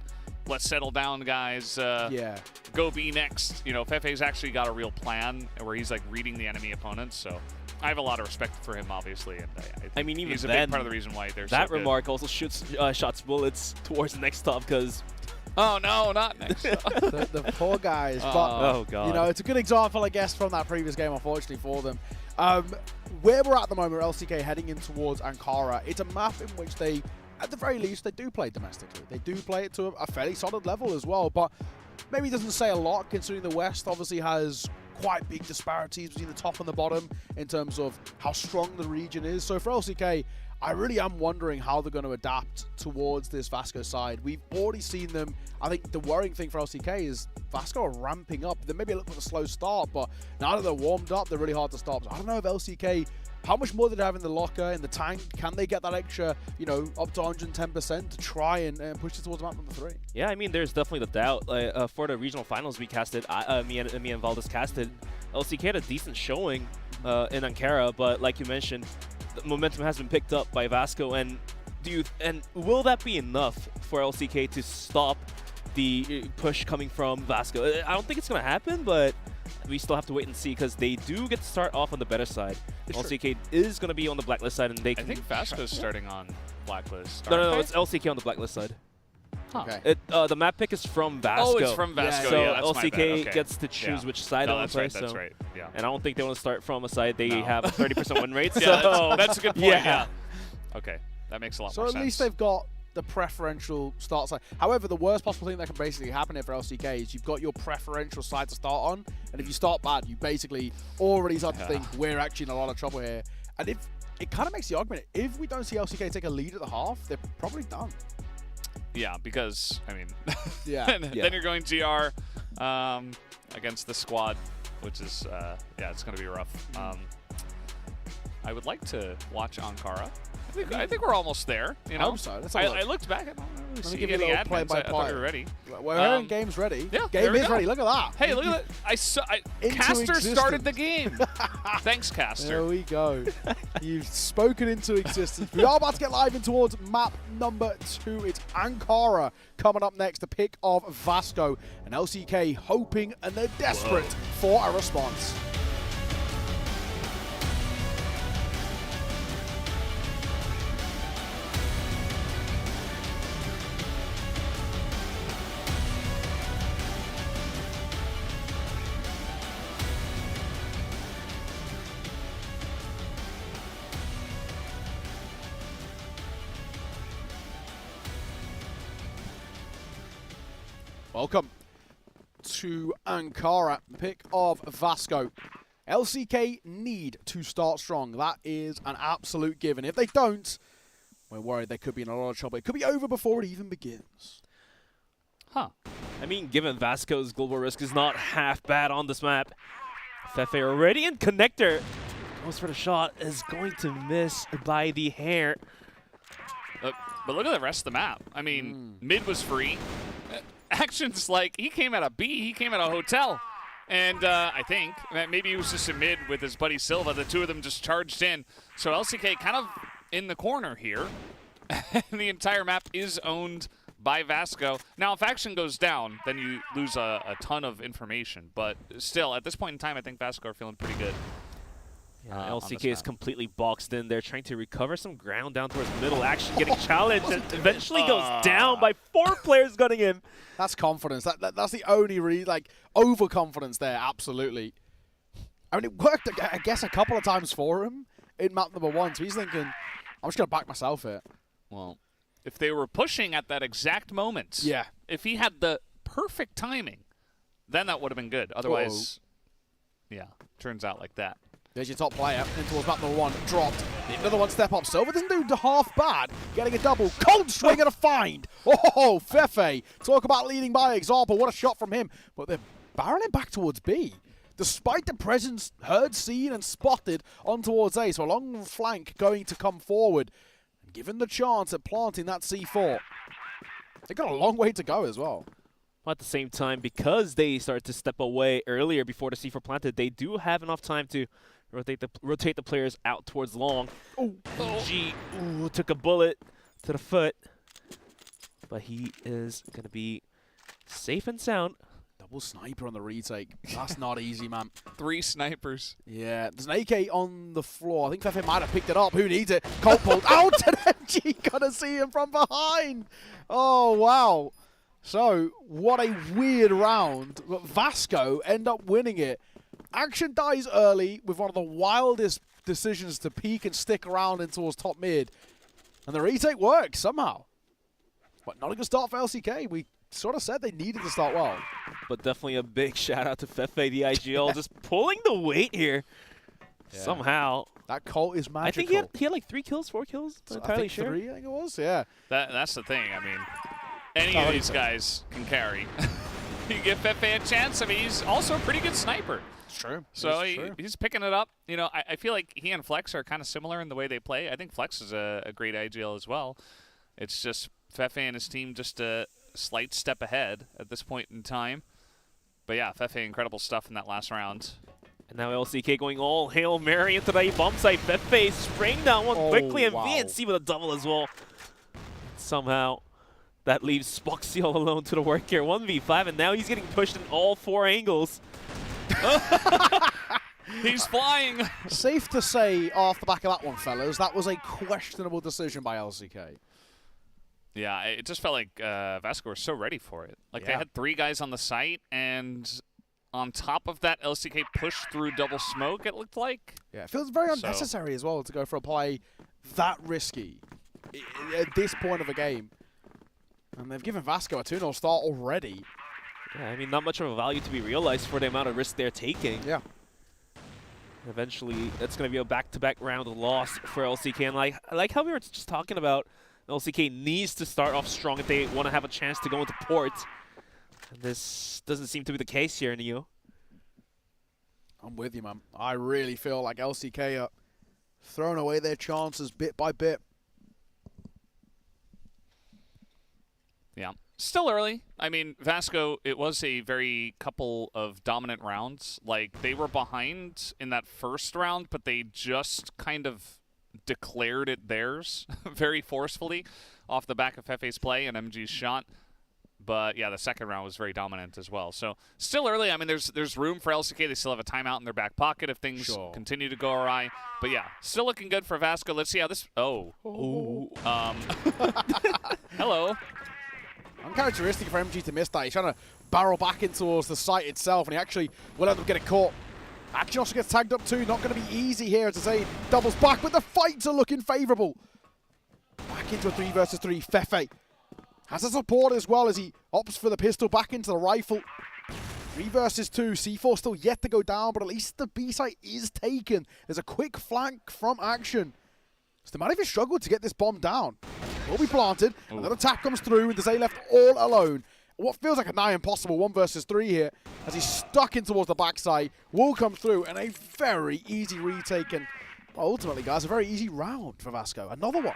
Speaker 5: let's settle down, guys. Go B next. You know, Fefe's actually got a real plan where he's like reading the enemy opponents. So I have a lot of respect for him, obviously, and I mean, even he's a big part of the reason why they're
Speaker 9: that
Speaker 5: so good.
Speaker 9: remark also shoots shots bullets towards NEXTTOP, because
Speaker 5: Oh no, not next.
Speaker 4: the poor guys. But,
Speaker 7: oh god.
Speaker 4: You know, it's a good example, I guess, from that previous game, unfortunately for them. Where we're at the moment, LCK heading in towards Ankara, it's a map in which they, at the very least, they do play domestically. They do play it to a fairly solid level as well, but maybe it doesn't say a lot considering the West obviously has quite big disparities between the top and the bottom in terms of how strong the region is. So for LCK, I really am wondering how they're going to adapt towards this Vasco side. We've already seen them. I think the worrying thing for LCK is Vasco are ramping up. They maybe a little bit of a slow start, but now that they're warmed up, they're really hard to stop. So I don't know if LCK, how much more do they have in the locker, in the tank? Can they get that extra, you know, up to 110% to try and push it towards map number 3?
Speaker 9: Yeah, I mean, there's definitely the doubt. For the regional finals we casted, me and Valdez casted, LCK had a decent showing in Ankara, but like you mentioned, the momentum has been picked up by Vasco, and will that be enough for LCK to stop the push coming from Vasco? I don't think it's going to happen, but we still have to wait and see because they do get to start off on the better side. LCK is going to be on the blacklist side, and they can...
Speaker 5: I think Vasco's starting on blacklist.
Speaker 9: No, it's LCK on the blacklist side.
Speaker 5: Huh.
Speaker 9: Okay. The map pick is from Vasco.
Speaker 5: Oh, it's from Vasco.
Speaker 9: So
Speaker 5: yeah, that's my bad.
Speaker 9: LCK
Speaker 5: Okay.
Speaker 9: gets to choose which side they want to play.
Speaker 5: That's right. Yeah.
Speaker 9: And I don't think they want to start from a side they have a 30% win rate.
Speaker 5: Yeah,
Speaker 9: So
Speaker 5: that's a good point. Yeah. Okay, that makes a lot more sense.
Speaker 4: So at least they've got the preferential start side. However, the worst possible thing that can basically happen here for LCK is you've got your preferential side to start on, and if you start bad, you basically already start to think we're actually in a lot of trouble here. And if it kind of makes the argument, if we don't see LCK take a lead at the half, they're probably done.
Speaker 5: Yeah, because, I mean,
Speaker 4: yeah.
Speaker 5: then you're going GR against the squad, which is, yeah, it's going to be rough. I would like to watch Ankara. I think we're almost there. You know,
Speaker 4: I hope so.
Speaker 5: I looked back. I don't really see any admins. I thought we were ready.
Speaker 4: We're in game's ready.
Speaker 5: Yeah,
Speaker 4: game is ready. Look at that.
Speaker 5: Hey, look at that. Caster started the game. Thanks, Caster.
Speaker 4: There we go. You've spoken into existence. We are about to get live in towards map number 2. It's Ankara coming up next. The pick of Vasco and LCK hoping and they're desperate for a response. Welcome to Ankara, pick of Vasco. LCK need to start strong. That is an absolute given. If they don't, we're worried they could be in a lot of trouble. It could be over before it even begins.
Speaker 9: Huh. I mean, given Vasco's global risk is not half bad on this map, Fefe already in connector. Goes for the shot, is going to miss by the hair.
Speaker 5: But look at the rest of the map. I mean, mid was free. Actions like he came out of B, he came out of hotel. And I think maybe he was just in mid with his buddy Silva. The two of them just charged in. So LCK kind of in the corner here. The entire map is owned by Vasco. Now, if action goes down, then you lose a ton of information. But still, at this point in time, I think Vasco are feeling pretty good.
Speaker 9: Yeah, LCK is completely boxed in. They're trying to recover some ground down towards middle. Action getting challenged and eventually goes down by 4 players gunning him.
Speaker 4: That's confidence. That's the only overconfidence there, absolutely. I mean, it worked, I guess, a couple of times for him in map number 1. So he's thinking, I'm just going to back myself here.
Speaker 5: Well, if they were pushing at that exact moment, if he had the perfect timing, then that would have been good. Otherwise, yeah, turns out like that.
Speaker 4: There's your top player in towards map number 1, dropped. Another one step up. Silva doesn't do half bad. Getting a double. Cold swing and a find. Oh, Fefe. Talk about leading by example. What a shot from him. But they're barreling back towards B. Despite the presence heard, seen, and spotted on towards A. So a long flank going to come forward. And given the chance at planting that C4, they've got a long way to go as well.
Speaker 9: At the same time, because they started to step away earlier before the C4 planted, they do have enough time to rotate the players out towards long. G took a bullet to the foot, but he is going to be safe and sound.
Speaker 4: Double sniper on the retake. That's not easy, man.
Speaker 5: 3 snipers.
Speaker 4: Yeah, there's an AK on the floor. I think Fefe might have picked it up. Who needs it? Colt pulled out, and MG gonna see him from behind. Oh, wow. So, what a weird round. But Vasco end up winning it. Action dies early with one of the wildest decisions to peek and stick around in towards top mid. And the retake works somehow. But not a good start for LCK. We sort of said they needed to start well.
Speaker 9: But definitely a big shout out to Fefe, the IGL, just pulling the weight here. Yeah. Somehow.
Speaker 4: That Colt is magical.
Speaker 9: I think he had like 3 kills, 4 kills.
Speaker 4: So
Speaker 9: entirely
Speaker 4: I think
Speaker 9: sure.
Speaker 4: 3, I think it was, yeah.
Speaker 5: That's the thing. I mean, any of these guys can carry. You give Fefe a chance. I mean, he's also a pretty good sniper.
Speaker 4: It's true.
Speaker 5: So he's picking it up. You know, I feel like he and Flex are kind of similar in the way they play. I think Flex is a great IGL as well. It's just Fefe and his team just a slight step ahead at this point in time. But yeah, Fefe, incredible stuff in that last round.
Speaker 9: And now LCK going all Hail Mary into the bomb site. Fefe spraying down one quickly, and VNC with a double as well. Somehow, that leaves Spoxy all alone to the work here. 1v5, and now he's getting pushed in all 4 angles.
Speaker 5: He's flying.
Speaker 4: Safe to say, off the back of that one, fellas, that was a questionable decision by LCK.
Speaker 5: Yeah, it just felt like Vasco were so ready for it. Like they had 3 guys on the site, and on top of that, LCK pushed through double smoke, it looked like.
Speaker 4: Yeah, it feels very unnecessary as well to go for a play that risky at this point of a game. And they've given Vasco a 2-0 start already.
Speaker 9: Yeah, I mean, not much of a value to be realized for the amount of risk they're taking.
Speaker 4: Yeah.
Speaker 9: Eventually, that's going to be a back-to-back round loss for LCK. And I like how we were just talking about LCK needs to start off strong if they want to have a chance to go into port. And this doesn't seem to be the case here in EU.
Speaker 4: I'm with you, man. I really feel like LCK are throwing away their chances bit by bit.
Speaker 5: Yeah. Still early. I mean, Vasco, it was a very couple of dominant rounds. Like, they were behind in that first round, but they just kind of declared it theirs very forcefully off the back of Fefe's play and MG's shot. But yeah, the second round was very dominant as well. So still early. I mean, there's room for LCK. They still have a timeout in their back pocket if things continue to go awry. But yeah, still looking good for Vasco. Let's see how this. Hello.
Speaker 4: Uncharacteristic for MG to miss that. He's trying to barrel back in towards the site itself, and he actually will end up getting caught. Action also gets tagged up too. Not going to be easy here, as I say. Doubles back, but the fights are looking favorable. Back into a 3 versus 3. Fefe has a support as well as he opts for the pistol back into the rifle. 3 versus 2. C4 still yet to go down, but at least the B site is taken. There's a quick flank from Action. So they might even struggle to get this bomb down. Will be planted. Another tap comes through with Zay left all alone. What feels like a nigh impossible 1 versus 3 here as he's stuck in towards the backside. Will come through and a very easy retake. And well, ultimately, guys, a very easy round for Vasco. Another one.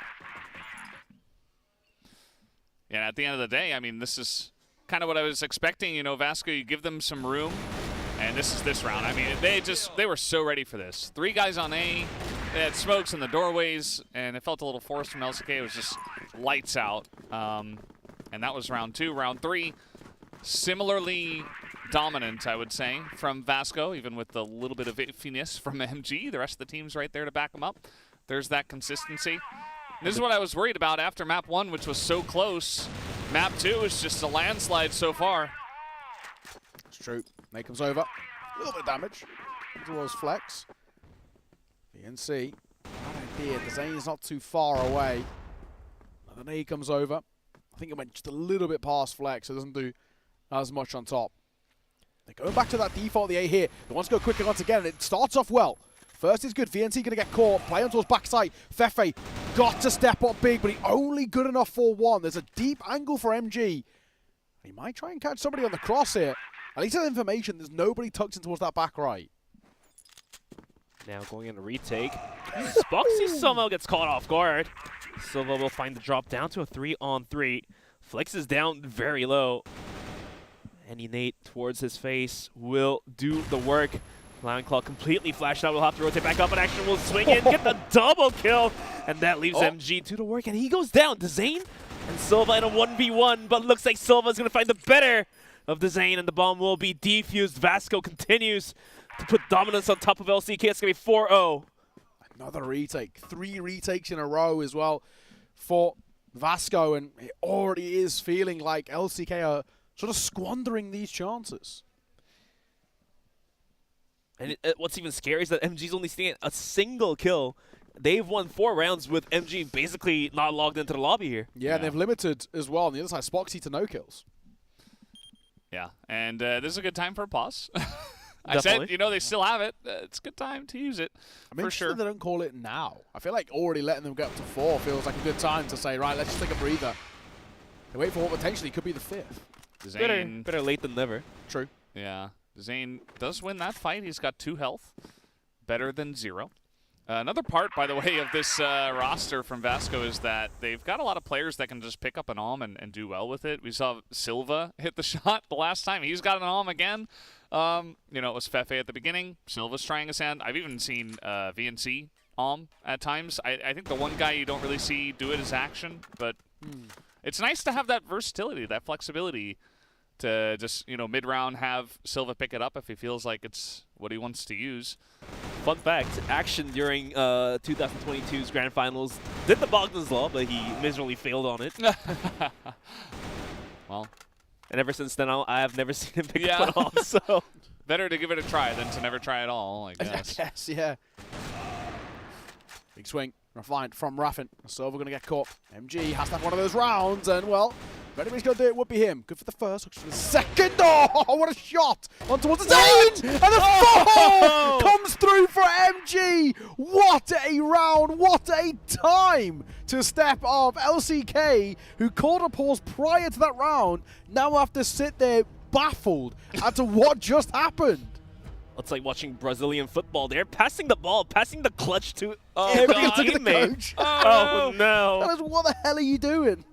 Speaker 5: Yeah, at the end of the day, I mean, this is kind of what I was expecting. You know, Vasco, you give them some room, and this is this round. I mean, they were so ready for this. 3 guys on A. They had smokes in the doorways, and it felt a little forced from LCK. It was just lights out. And that was round 2. Round 3, similarly dominant, I would say, from Vasco, even with a little bit of iffiness from MG. The rest of the team's right there to back them up. There's that consistency. This is what I was worried about after map 1, which was so close. Map 2 is just a landslide so far.
Speaker 4: It's true. Nate comes over. A little bit of damage towards Flex. VNC. Bad idea. The Zane's not too far away. Another nade comes over. I think it went just a little bit past Flex, so it doesn't do as much on top. They're going back to that default the A here. They want to go quicker once again, and it starts off well. First is good. VNC going to get caught. Play on towards backside. Fefe got to step up big, but he only good enough for 1. There's a deep angle for MG. He might try and catch somebody on the cross here. At least that information, there's nobody tucked in towards that back right.
Speaker 9: Now going in a retake. Spoxy somehow gets caught off guard. Silva will find the drop down to a 3-on-3. Flex is down very low. Any nade towards his face will do the work. Lion Claw completely flashed out. We'll have to rotate back up, and Action will swing in, get the double kill, and that leaves MG to the work, and he goes down. Zane and Silva in a 1v1, but looks like Silva's going to find the better of Zane, and the bomb will be defused. Vasco continues to put dominance on top of LCK. It's going to be 4-0.
Speaker 4: Another retake. 3 retakes in a row as well for Vasco, and it already is feeling like LCK are sort of squandering these chances.
Speaker 9: And what's even scary is that MG's only seeing a single kill. They've won 4 rounds with MG basically not logged into the lobby here.
Speaker 4: Yeah, and they've limited as well on the other side. Spoxy to no kills.
Speaker 5: Yeah, and this is a good time for a pause. I
Speaker 9: Definitely.
Speaker 5: said, you know, they still have it. It's a good time to use it, for sure.
Speaker 4: They don't call it now. I feel like already letting them get up to 4 feels like a good time to say, right, let's just take a breather. They wait for what potentially could be the 5th.
Speaker 5: Zane,
Speaker 9: better late than never.
Speaker 4: True.
Speaker 5: Yeah, Zane does win that fight. He's got 2 health, better than 0. Another part, by the way, of this roster from Vasco is that they've got a lot of players that can just pick up an AWM and do well with it. We saw Silva hit the shot the last time. He's got an AWM again. You know, it was Fefe at the beginning. Silva's trying his hand. I've even seen VNC AWM at times. I think the one guy you don't really see do it is Action, but it's nice to have that versatility, that flexibility to just, you know, mid-round have Silva pick it up if he feels like it's what he wants to use.
Speaker 9: Fun fact, Action during 2022's Grand Finals did the Bogdan's Law, but he miserably failed on it.
Speaker 5: Well.
Speaker 9: And ever since then, I have never seen him pick up an off, so.
Speaker 5: Better to give it a try than to never try at all, I guess.
Speaker 4: Yes, yeah. Big swing. Refined from Raffin. Silva going to get caught. MG has to have one of those rounds, and well, if anybody's going to do it, it would be him. Good for the first, looks for the second. Oh, what a shot! On towards the Zane! And the 4 comes through for MG! What a round! What a time to step up. LCK, who called a pause prior to that round, now have to sit there baffled as to what just happened.
Speaker 9: It's like watching Brazilian football. They're passing the ball, passing the clutch to
Speaker 4: every
Speaker 9: teammate. Oh, no.
Speaker 4: That is, what the hell are you doing?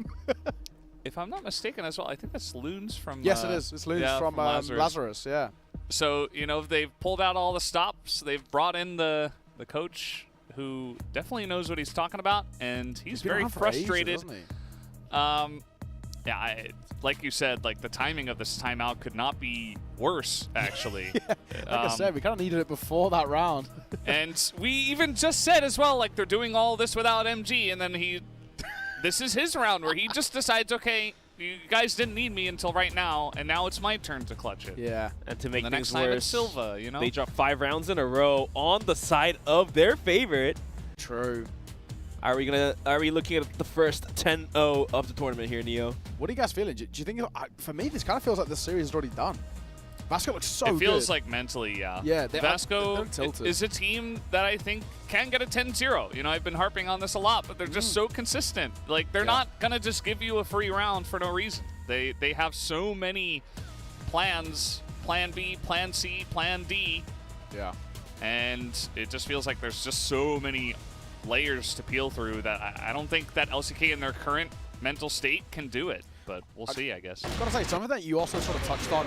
Speaker 5: If I'm not mistaken as well, I think that's Loons from...
Speaker 4: Yes, it is. It's Loons from Lazarus, yeah.
Speaker 5: So, you know, they've pulled out all the stops. They've brought in the coach who definitely knows what he's talking about, and he's very frustrated. Yeah, like you said, like the timing of this timeout could not be worse, actually.
Speaker 4: Like I said, we kind of needed it before that round.
Speaker 5: And we even just said as well, like they're doing all this without MG, and then this is his round where he just decides, okay, you guys didn't need me until right now, and now it's my turn to clutch it.
Speaker 4: Yeah.
Speaker 9: And to make
Speaker 5: the
Speaker 9: things
Speaker 5: next time
Speaker 9: worse,
Speaker 5: it's Silva, you know?
Speaker 9: they dropped 5 rounds in a row on the side of their favorite.
Speaker 4: True.
Speaker 9: Are we looking at the first 10-0 of the tournament here, Neo?
Speaker 4: What are you guys feeling? Do you think, for me, this kind of feels like this series is already done. Vasco looks so good.
Speaker 5: It feels like mentally, yeah.
Speaker 4: Yeah,
Speaker 5: Vasco is a team that I think can get a 10-0. You know, I've been harping on this a lot, but they're just so consistent. Like, they're not going to just give you a free round for no reason. They have so many plans, plan B, plan C, plan D.
Speaker 4: Yeah.
Speaker 5: And it just feels like there's just so many layers to peel through that I don't think that LCK in their current mental state can do it. But we'll see, I guess.
Speaker 4: I've got to say, something that you also sort of touched on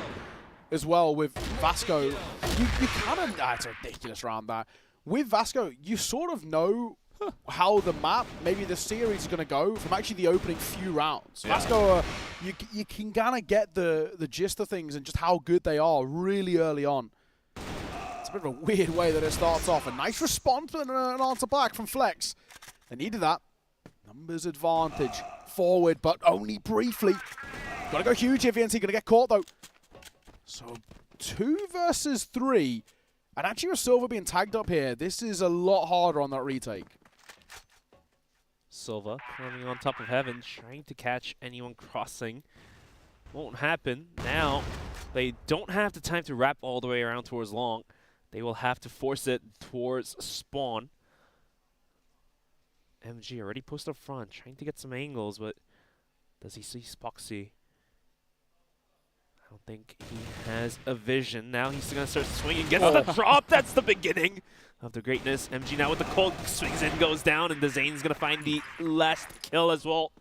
Speaker 4: as well with Vasco, you kind of, it's a ridiculous round that. With Vasco, you sort of know how the map, maybe the series is going to go from actually the opening few rounds.
Speaker 5: Yeah.
Speaker 4: Vasco, you can kind of get the gist of things and just how good they are really early on. It's a bit of a weird way that it starts off. A nice response and an answer back from Flex. They needed that. Numbers advantage. Forward, but only briefly. Got to go huge here, VNC. Going to get caught, though. So 2 versus 3. And actually with Silva being tagged up here, this is a lot harder on that retake.
Speaker 9: Silva running on top of Heaven, trying to catch anyone crossing. Won't happen. Now, they don't have the time to wrap all the way around towards Long. They will have to force it towards Spawn. MG already posted up front, trying to get some angles, but does he see Spoxy? I don't think he has a vision. Now he's going to start swinging, gets the drop. That's the beginning of the greatness. MG now with the cold swings in, goes down, and the Zane's going to find the last kill as well.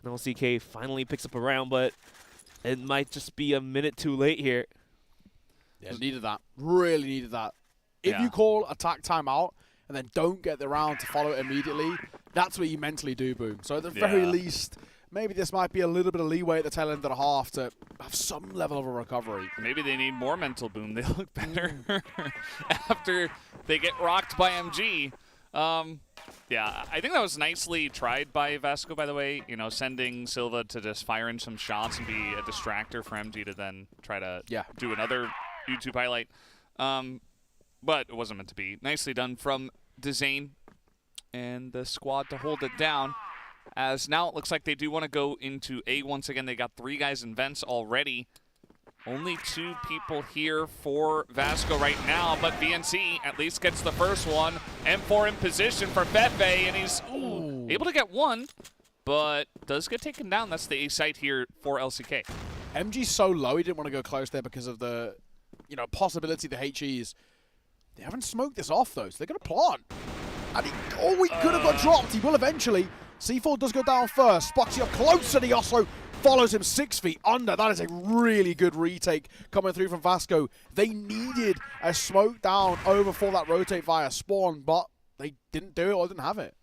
Speaker 9: And LCK finally picks up a round, but it might just be a minute too late here.
Speaker 4: Yeah, needed that. Really needed that. If you call attack timeout and then don't get the round to follow it immediately, that's what you mentally do, Boom. So at the very least, maybe this might be a little bit of leeway at the tail end of the half to have some level of a recovery.
Speaker 5: Maybe they need more mental, Boom. They look better after they get rocked by MG. Yeah, Yeah, I think that was nicely tried by Vasco, by the way. You know, sending Silva to just fire in some shots and be a distractor for MG to then try to do another YouTube highlight. But it wasn't meant to be. Nicely done from Dezane and the squad to hold it down. As now it looks like they do want to go into A once again. They got 3 guys in vents already. Only 2 people here for Vasco right now, but VNC at least gets the first one. M4 in position for Fefe, and he's able to get 1, but does get taken down. That's the A site here for LCK.
Speaker 4: MG's so low, he didn't want to go close there because of the, possibility the HEs. They haven't smoked this off, though, so they're going to plant. And he could have got dropped. He will eventually. C4 does go down first. Spoxy up close, and he also follows him 6 feet under. That is a really good retake coming through from Vasco. They needed a smoke down over for that rotate via spawn, but they didn't do it or didn't have it.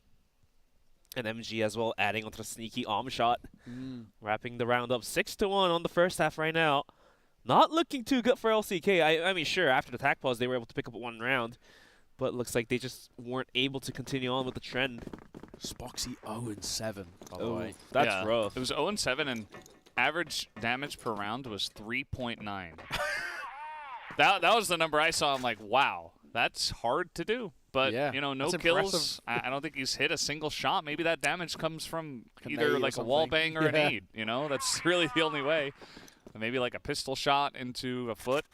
Speaker 9: And MG as well adding onto the sneaky arm shot. Wrapping the round up 6-1 on the first half right now. Not looking too good for LCK. I mean, sure, after the attack pause, they were able to pick up 1 round. But it looks like they just weren't able to continue on with the trend.
Speaker 4: Spoxy 0-7, by the way.
Speaker 9: That's rough.
Speaker 5: It was 0-7, and average damage per round was 3.9. that was the number I saw. I'm like, wow, that's hard to do. But, no kills. I don't think he's hit a single shot. Maybe that damage comes from either like a wall bang or a nade. That's really the only way. Maybe like a pistol shot into a foot.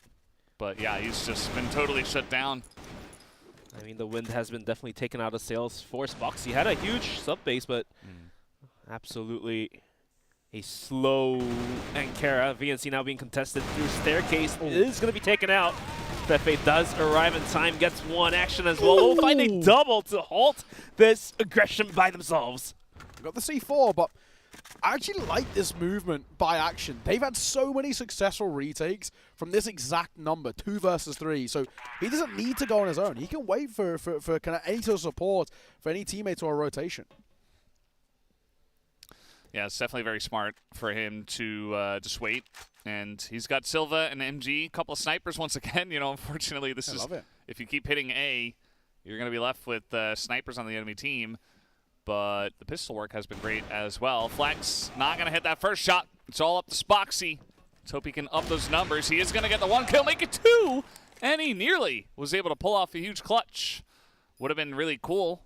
Speaker 5: But, yeah, he's just been totally shut down.
Speaker 9: I mean, the wind has been definitely taken out of sails for Spoxy. Had a huge sub base, but absolutely a slow Ankara. VNC now being contested through staircase is going to be taken out. Fefe does arrive in time, gets 1 action as well. Oh, find a double to halt this aggression by themselves.
Speaker 4: Got the C4, but I actually like this movement by Action. They've had so many successful retakes from this exact number, 2 versus 3. So he doesn't need to go on his own. He can wait for kind of any sort of support for any teammates or a rotation.
Speaker 5: Yeah, it's definitely very smart for him to just wait. And he's got Silva and MG, a couple of snipers once again. Unfortunately, this is if you keep hitting A, you're going to be left with snipers on the enemy team. But the pistol work has been great as well. Flex not going to hit that first shot. It's all up to Spoxy. Let's hope he can up those numbers. He is going to get the 1 kill, make it 2. And he nearly was able to pull off a huge clutch. Would have been really cool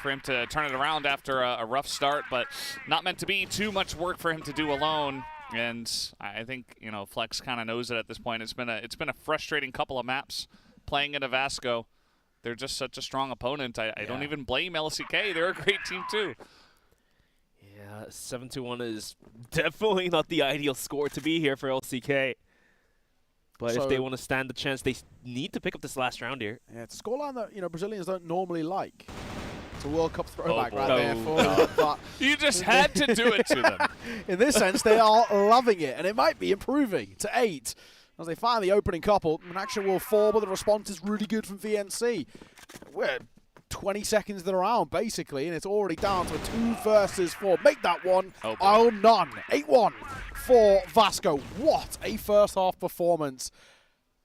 Speaker 5: for him to turn it around after a rough start, but not meant to be. Too much work for him to do alone. And I think, Flex kind of knows it at this point. It's been a frustrating couple of maps playing into Vasco. They're just such a strong opponent. I don't even blame LCK. They're a great team, too.
Speaker 9: Yeah, 7-1 is definitely not the ideal score to be here for LCK. But if they want to stand the chance, they need to pick up this last round here.
Speaker 4: Yeah, it's a scoreline that, Brazilians don't normally like. It's a World Cup throwback right there for them. But
Speaker 5: you just had to do it to them.
Speaker 4: In this sense, they are loving it, and it might be improving to 8. As they find the opening couple, an Action will fall, but the response is really good from VNC. We're 20 seconds into the round, basically, and it's already down to a 2 versus 4. Make that one. Oh, none. 8-1 for Vasco. What a first half performance.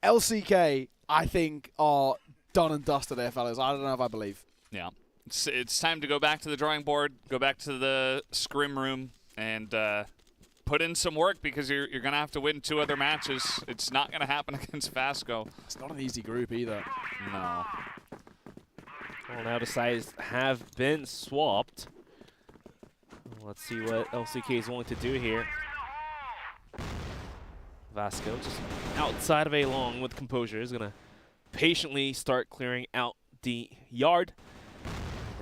Speaker 4: LCK, I think, are done and dusted there, fellas. I don't know if I believe.
Speaker 5: Yeah. It's time to go back to the drawing board, go back to the scrim room, and put in some work because you're going to have to win 2 other matches. It's not going to happen against Vasco.
Speaker 4: It's not an easy group either.
Speaker 5: No.
Speaker 9: Well, now the sides have been swapped. Let's see what LCK is willing to do here. Vasco just outside of A long with composure is going to patiently start clearing out the yard.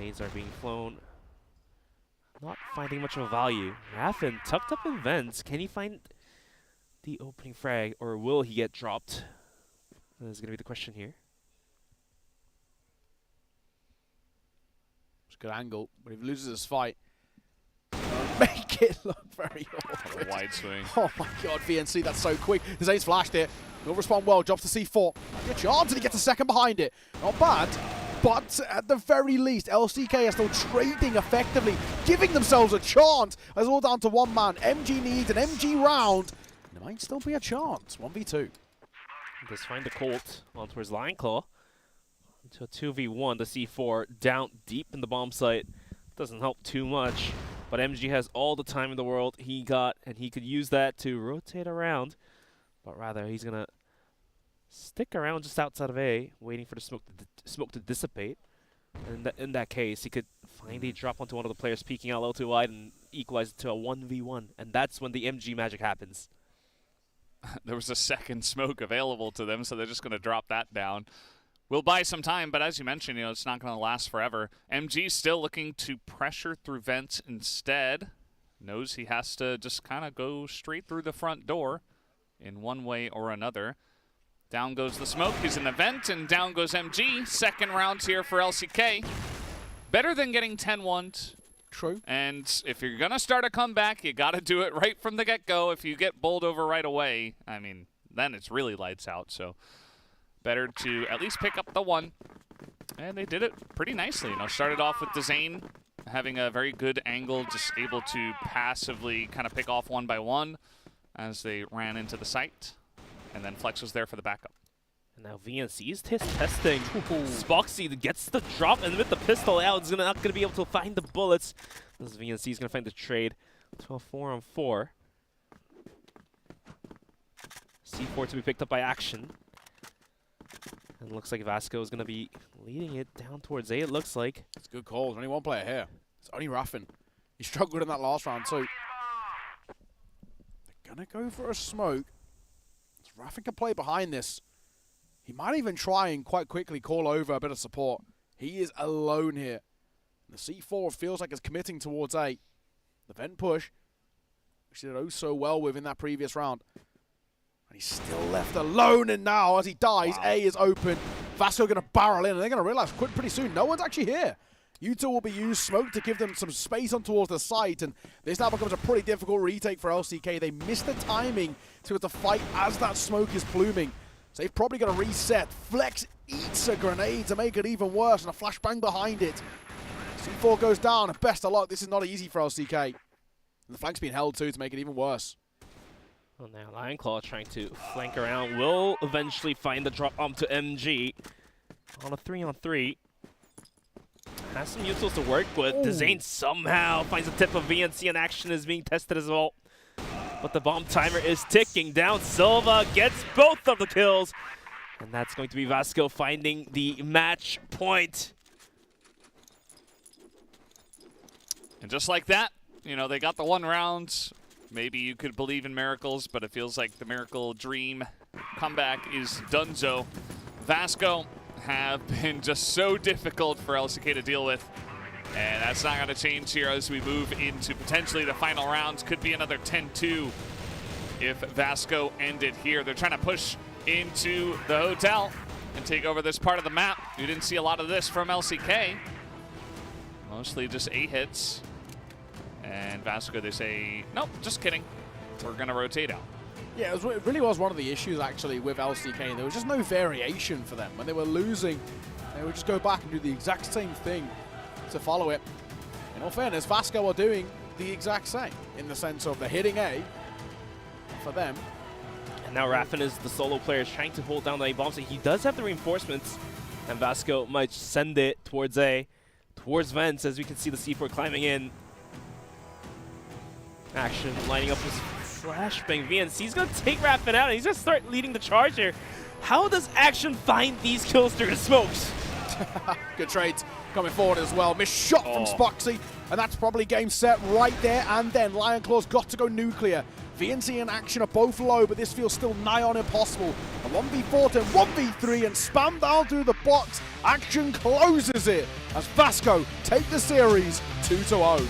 Speaker 9: Nades are being flown. Not finding much of a value. Raffin tucked up in vents. Can he find the opening frag, or will he get dropped? That is going to be the question here.
Speaker 4: It's a good angle, but if he loses this fight, make it look very awkward.
Speaker 5: A wide swing.
Speaker 4: Oh my god, VNC, that's so quick. His ace flashed it. He'll respond well, drops to C4. Good chance, and he gets a second behind it. Not bad. But at the very least, LCK are still trading effectively, giving themselves a chance. It's all down to 1 man. MG needs an MG round. There might still be a chance. 1v2.
Speaker 9: Does find the Colt on towards Lion Claw. into a 2v1. The C4 down deep in the bomb site. Doesn't help too much, but MG has all the time in the world he could use that to rotate around, but rather he's gonna stick around just outside of A, waiting for the smoke to dissipate. And in that case, he could finally drop onto one of the players peeking out a little too wide and equalize it to a 1v1, and that's when the MG magic happens.
Speaker 5: There was a second smoke available to them, so they're just going to drop that down. We'll buy some time, but as you mentioned, it's not going to last forever. MG still looking to pressure through vents instead. Knows he has to just kind of go straight through the front door in one way or another. Down goes the smoke. He's in the vent, and down goes MG. Second round here for LCK. Better than getting 10-1.
Speaker 4: True.
Speaker 5: And if you're going to start a comeback, you got to do it right from the get-go. If you get bowled over right away, I mean, then it's really lights out. So better to at least pick up the one. And they did it pretty nicely. Started off with Dezane having a very good angle, just able to passively kind of pick off one by one as they ran into the site. And then Flex was there for the backup.
Speaker 9: And now VNC is testing. Spoxy gets the drop, and with the pistol out, is not going to be able to find the bullets. This VNC is going to find the trade to a 4-on-4. C4 to be picked up by Action. And it looks like Vasco is going to be leading it down towards A, it looks like.
Speaker 4: It's a good call. There's only one player here. It's only Raffin. He struggled in that last round, too. They're going to go for a smoke. Raffin can play behind this. He might even try and quite quickly call over a bit of support. He is alone here. The C4 feels like it's committing towards A. The vent push, which he did oh so well with in that previous round. And he's still left alone, and now as he dies, A is open. Vasco going to barrel in, and they're going to realize pretty soon no one's actually here. U2 will be used, smoke to give them some space on towards the site, and this now becomes a pretty difficult retake for LCK. They missed the timing to have to fight as that smoke is pluming. So they've probably got to reset. Flex eats a grenade to make it even worse, and a flashbang behind it. C4 goes down, and best of luck, this is not easy for LCK. And the flank's being held too to make it even worse.
Speaker 9: Well, now Lionclaw trying to flank around will eventually find the drop onto MG on a 3-on-3. Has some utils to work with. Dezane somehow finds a tip of VNC, and Action is being tested as well. But the bomb timer is ticking down. Silva gets both of the kills. And that's going to be Vasco finding the match point.
Speaker 5: And just like that, they got the one round. Maybe you could believe in miracles, but it feels like the miracle dream comeback is donezo. Vasco have been just so difficult for LCK to deal with. And that's not going to change here as we move into potentially the final rounds. Could be another 10-2 if Vasco ended here. They're trying to push into the hotel and take over this part of the map. You didn't see a lot of this from LCK. Mostly just 8 hits. And Vasco, they say, nope, just kidding. We're going to rotate out.
Speaker 4: Yeah, it really was one of the issues, actually, with LCK. There was just no variation for them. When they were losing, they would just go back and do the exact same thing to follow it. In all fairness, Vasco are doing the exact same in the sense of they're hitting A for them.
Speaker 9: And now Raffin is the solo player trying to hold down the A bomb. So he does have the reinforcements, and Vasco might send it towards A, towards Vents, as we can see the C4 climbing in. Action lining up his flashbang. VNC's going to take Raffin out, and he's going to start leading the charge here. How does Action find these kills through the smokes?
Speaker 4: Good trades coming forward as well. Missed shot from Spoxy, and that's probably game set right there and then. Lionclaw's got to go nuclear. VNC and Action are both low, but this feels still nigh on impossible. A 1v4 to 1v3 and spam down through the box. Action closes it as Vasco take the series 2-0.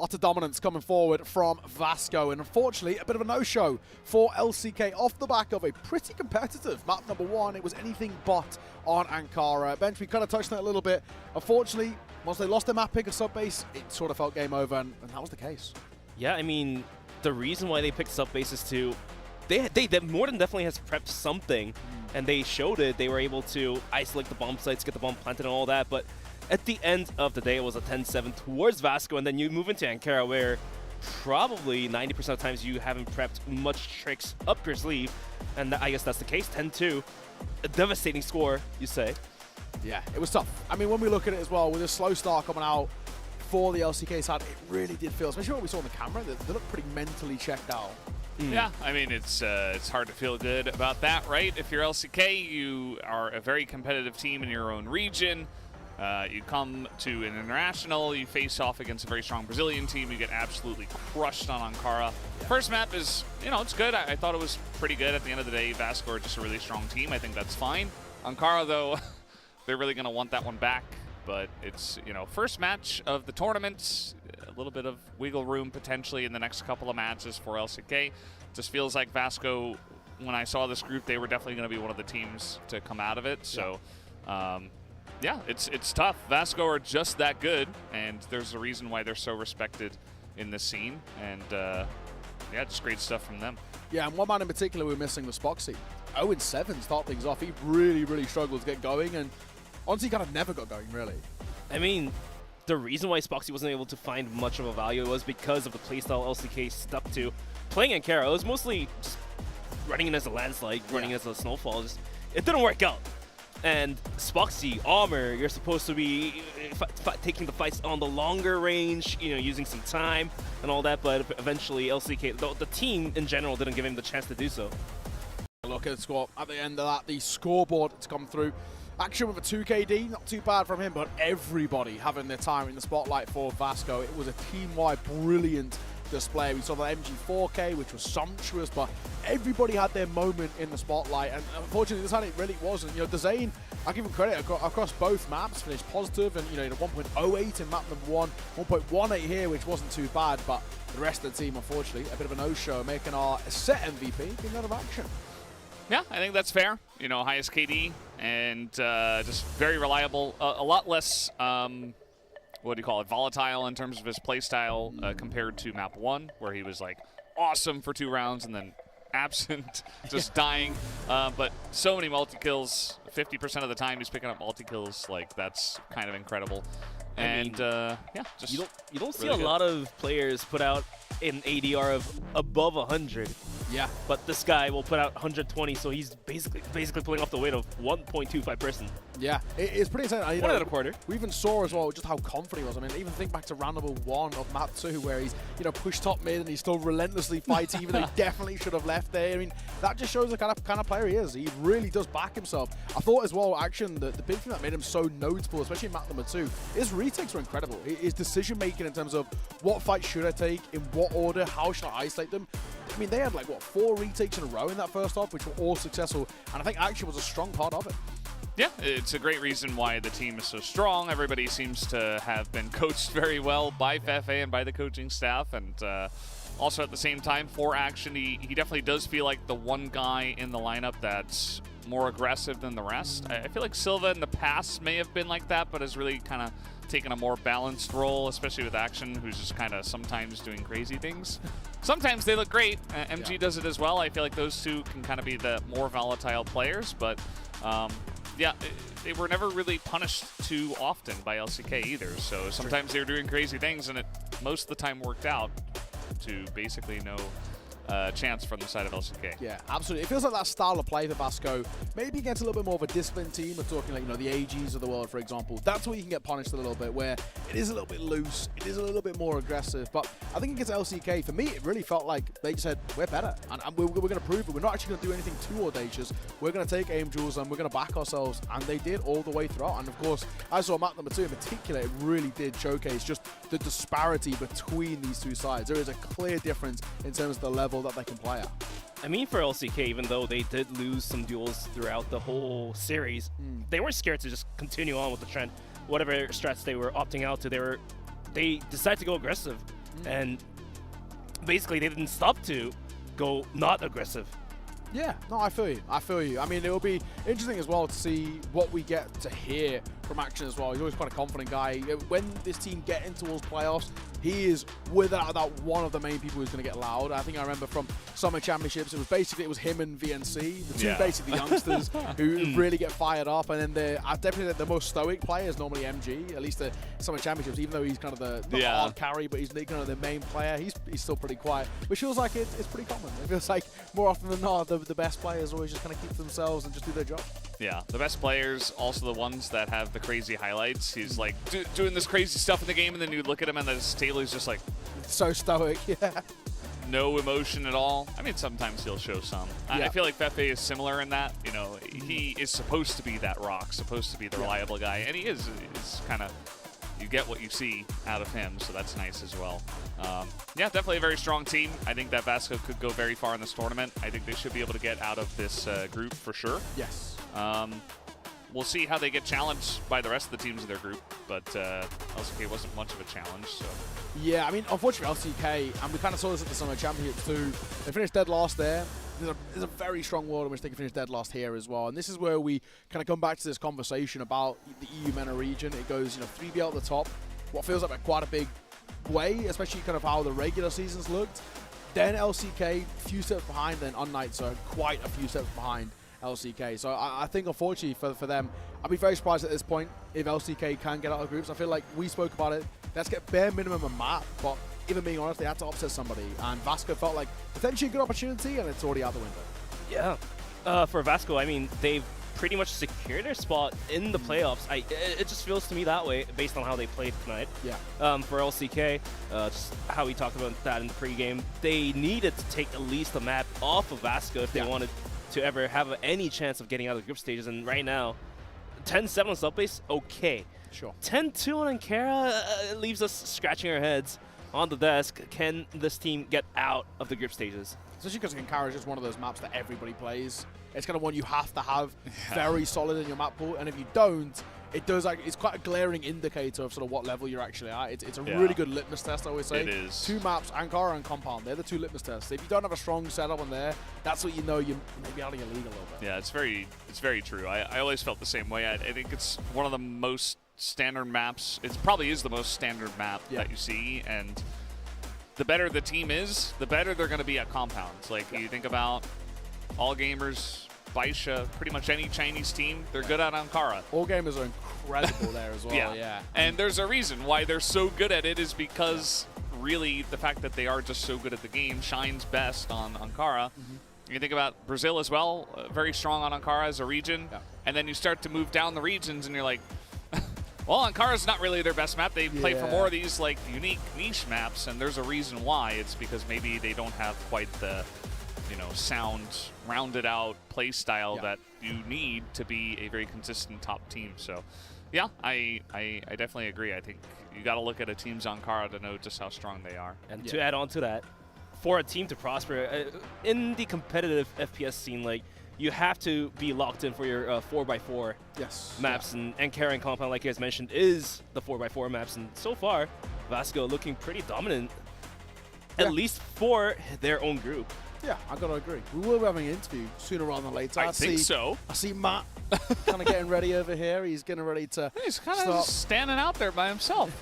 Speaker 4: Utter dominance coming forward from Vasco, and unfortunately a bit of a no-show for LCK off the back of a pretty competitive map number 1. It was anything but on Ankara. Bench, we kind of touched on it a little bit. Unfortunately, once they lost their map pick of sub-base, it sort of felt game over, and that was the case.
Speaker 9: Yeah, I mean, the reason why they picked sub-base is to... They more than definitely has prepped something, and they showed it. They were able to isolate the bomb sites, get the bomb planted and all that, but at the end of the day, it was a 10-7 towards Vasco, and then you move into Ankara, where probably 90% of the times you haven't prepped much tricks up your sleeve, and I guess that's the case. 10-2, a devastating score, you say.
Speaker 4: Yeah, it was tough. I mean, when we look at it as well, with a slow start coming out for the LCK side, it really did feel, especially what we saw on the camera, they looked pretty mentally checked out.
Speaker 5: Yeah, I mean, it's hard to feel good about that, right? If you're LCK, you are a very competitive team in your own region. You come to an international, you face off against a very strong Brazilian team, you get absolutely crushed on Ankara. Yeah. First map is, it's good. I thought it was pretty good. At the end of the day, Vasco are just a really strong team. I think that's fine. Ankara, though, they're really going to want that one back. But it's, first match of the tournament, a little bit of wiggle room potentially in the next couple of matches for LCK. Just feels like Vasco, when I saw this group, they were definitely going to be one of the teams to come out of it. So, yeah, it's tough. Vasco are just that good, and there's a reason why they're so respected in this scene. And, yeah, just great stuff from them.
Speaker 4: Yeah, and one man in particular we're missing was Spoxy. 0-7 start things off. He really, really struggled to get going, and honestly kind of never got going, really.
Speaker 9: I mean, the reason why Spoxy wasn't able to find much of a value was because of the playstyle LCK stuck to. Playing Ankara, it was mostly just running in as a landslide, running as a snowfall. It didn't work out. And Spoxy, Armor, you're supposed to be taking the fights on the longer range, using some time and all that, but eventually LCK, the team in general didn't give him the chance to do so.
Speaker 4: Look at the score. At the end of that, the scoreboard to come through. Action with a 2KD, not too bad from him, but everybody having their time in the spotlight for Vasco. It was a team-wide brilliant display. We saw the MG4K, which was sumptuous, but everybody had their moment in the spotlight, and unfortunately this time it really wasn't. Dezane, I'll give him credit, across both maps, finished positive, and 1.08 in map number 1, 1.18 here, which wasn't too bad, but the rest of the team, unfortunately, a bit of a no-show, making our set MVP being out of action.
Speaker 5: Yeah, I think that's fair. Highest KD, and just very reliable, a lot less volatile in terms of his playstyle compared to map 1, where he was like awesome for 2 rounds and then absent, just dying. But so many multi-kills, 50% of the time he's picking up multi-kills. Like, that's kind of incredible. And yeah, just
Speaker 9: you don't see
Speaker 5: really
Speaker 9: a lot of players put out an ADR of above 100.
Speaker 4: Yeah.
Speaker 9: But this guy will put out 120, so he's basically pulling off the weight of 1.25 person.
Speaker 4: Yeah, it's pretty insane.
Speaker 9: One and a quarter.
Speaker 4: We even saw as well just how confident he was. I mean, even think back to round number 1 of map 2, where he's pushed top mid and he's still relentlessly fighting, even though he definitely should have left there. I mean, that just shows the kind of player he is. He really does back himself. I thought as well, Action, the big thing that made him so notable, especially in map number 2, his retakes were incredible. His decision making in terms of what fight should I take, in what order, how should I isolate them. I mean, they had like, 4 retakes in a row in that first half, which were all successful, and I think Action was a strong part of it.
Speaker 5: Yeah, it's a great reason why the team is so strong. Everybody seems to have been coached very well by Fefe and by the coaching staff, and also at the same time, for Action, he definitely does feel like the one guy in the lineup that's more aggressive than the rest. I feel like Silva in the past may have been like that, but has really kind of taken a more balanced role, especially with Action, who's just kind of sometimes doing crazy things. Sometimes they look great. MG does it as well. I feel like those two can kind of be the more volatile players, but yeah, they were never really punished too often by LCK either. So sometimes they were doing crazy things, and it most of the time worked out to basically no chance from the side of LCK.
Speaker 4: Yeah, absolutely. It feels like that style of play for Vasco maybe against a little bit more of a disciplined team. We're talking like, the AGs of the world, for example. That's where you can get punished a little bit, where it is a little bit loose, it is a little bit more aggressive. But I think against LCK, for me, it really felt like they just said, we're better, and we're going to prove it. We're not actually going to do anything too audacious. We're going to take aim duels, and we're going to back ourselves, and they did all the way throughout. And of course, I saw map number 2 in particular, it really did showcase just the disparity between these two sides. There is a clear difference in terms of the level that they can play at.
Speaker 9: I mean, for LCK, even though they did lose some duels throughout the whole series, they weren't scared to just continue on with the trend. Whatever strats they were opting out to, they decided to go aggressive. And basically, they didn't stop to go not aggressive.
Speaker 4: Yeah, no, I feel you. I feel you. I mean, it will be interesting as well to see what we get to hear from Action as well. He's always quite a confident guy. When this team get into towards playoffs, he is without a doubt one of the main people who's going to get loud. I think I remember from Summer Championships, it was him and VNC, the two basically youngsters who really get fired up. And then definitely the most stoic player is normally MG, at least the Summer Championships, even though he's kind of the hard carry, but he's kind of the main player. He's still pretty quiet, which feels like it's pretty common. It feels like more often than not, the best players always just kind of keep to themselves and just do their job.
Speaker 5: Yeah, the best players, also the ones that have the crazy highlights. He's like doing this crazy stuff in the game, and then you look at him and his Taylor's just like
Speaker 4: so stoic,
Speaker 5: no emotion at all. I mean, sometimes he'll show some. I feel like Fefe is similar in that. You know, he is supposed to be that rock, supposed to be the reliable guy, and he is. It's kind of, you get what you see out of him, so that's nice as well. Yeah, definitely a very strong team. I think that Vasco could go very far in this tournament. I think they should be able to get out of this group for sure.
Speaker 4: Yes.
Speaker 5: We'll see how they get challenged by the rest of the teams in their group, but LCK wasn't much of a challenge, so.
Speaker 4: Yeah, I mean, unfortunately, LCK, and we kind of saw this at the Summer Championships too, they finished dead last there. There's a very strong world in which they can finish dead last here as well, and this is where we kind of come back to this conversation about the EU MENA region. It goes, 3BL at the top, what feels like quite a big way, especially kind of how the regular seasons looked. Then LCK, few steps behind, then Untitled are quite a few steps behind LCK. So I think, unfortunately, for them, I'd be very surprised at this point if LCK can get out of groups. I feel like we spoke about it. Let's get bare minimum a map, but even being honest, they had to upset somebody. And Vasco felt like potentially a good opportunity, and it's already out the window.
Speaker 9: Yeah. For Vasco, I mean, they've pretty much secured their spot in the playoffs. It just feels to me that way based on how they played tonight.
Speaker 4: Yeah.
Speaker 9: For LCK, just how we talked about that in the pregame, they needed to take at least a map off of Vasco if they wanted to ever have any chance of getting out of the group stages. And right now, 10-7 on subbase, okay.
Speaker 4: Sure.
Speaker 9: 10-2 on Ankara leaves us scratching our heads on the desk. Can this team get out of the group stages?
Speaker 4: Especially because Ankara is just one of those maps that everybody plays. It's kind of one you have to have very solid in your map pool, and if you don't, it's quite a glaring indicator of sort of what level you're actually at. It's a really good litmus test, I always say.
Speaker 5: It is.
Speaker 4: Two maps, Ankara and Compound, they're the two litmus tests. If you don't have a strong setup on there, that's what you know you're maybe out of your league a little bit.
Speaker 5: Yeah, it's very true. I always felt the same way. I think it's one of the most standard maps. It probably is the most standard map that you see, and the better the team is, the better they're going to be at compounds. Like, you think about All Gamers, Baisha, pretty much any Chinese team, they're good at Ankara.
Speaker 4: All Gamers are incredible there as well, yeah.
Speaker 5: And there's a reason why they're so good at it is because really the fact that they are just so good at the game shines best on Ankara. You think about Brazil as well, very strong on Ankara as a region, and then you start to move down the regions and you're like, well, Ankara's not really their best map. They play for more of these like unique niche maps, and there's a reason why. It's because maybe they don't have quite the, sound, rounded out play style that you need to be a very consistent top team. So, yeah, I definitely agree. I think you got to look at a team's Ankara to know just how strong they are.
Speaker 9: And to add on to that, for a team to prosper in the competitive FPS scene, like, you have to be locked in for your 4x4 maps, and Ankara and Compound, like you guys mentioned, is the 4x4 maps, and so far, Vasco looking pretty dominant, at least for their own group.
Speaker 4: Yeah, I gotta agree. We will be having an interview sooner rather than later.
Speaker 5: I think so.
Speaker 4: I see Matt kind of getting ready over here. He's getting ready to
Speaker 5: He's kind of standing out there by himself.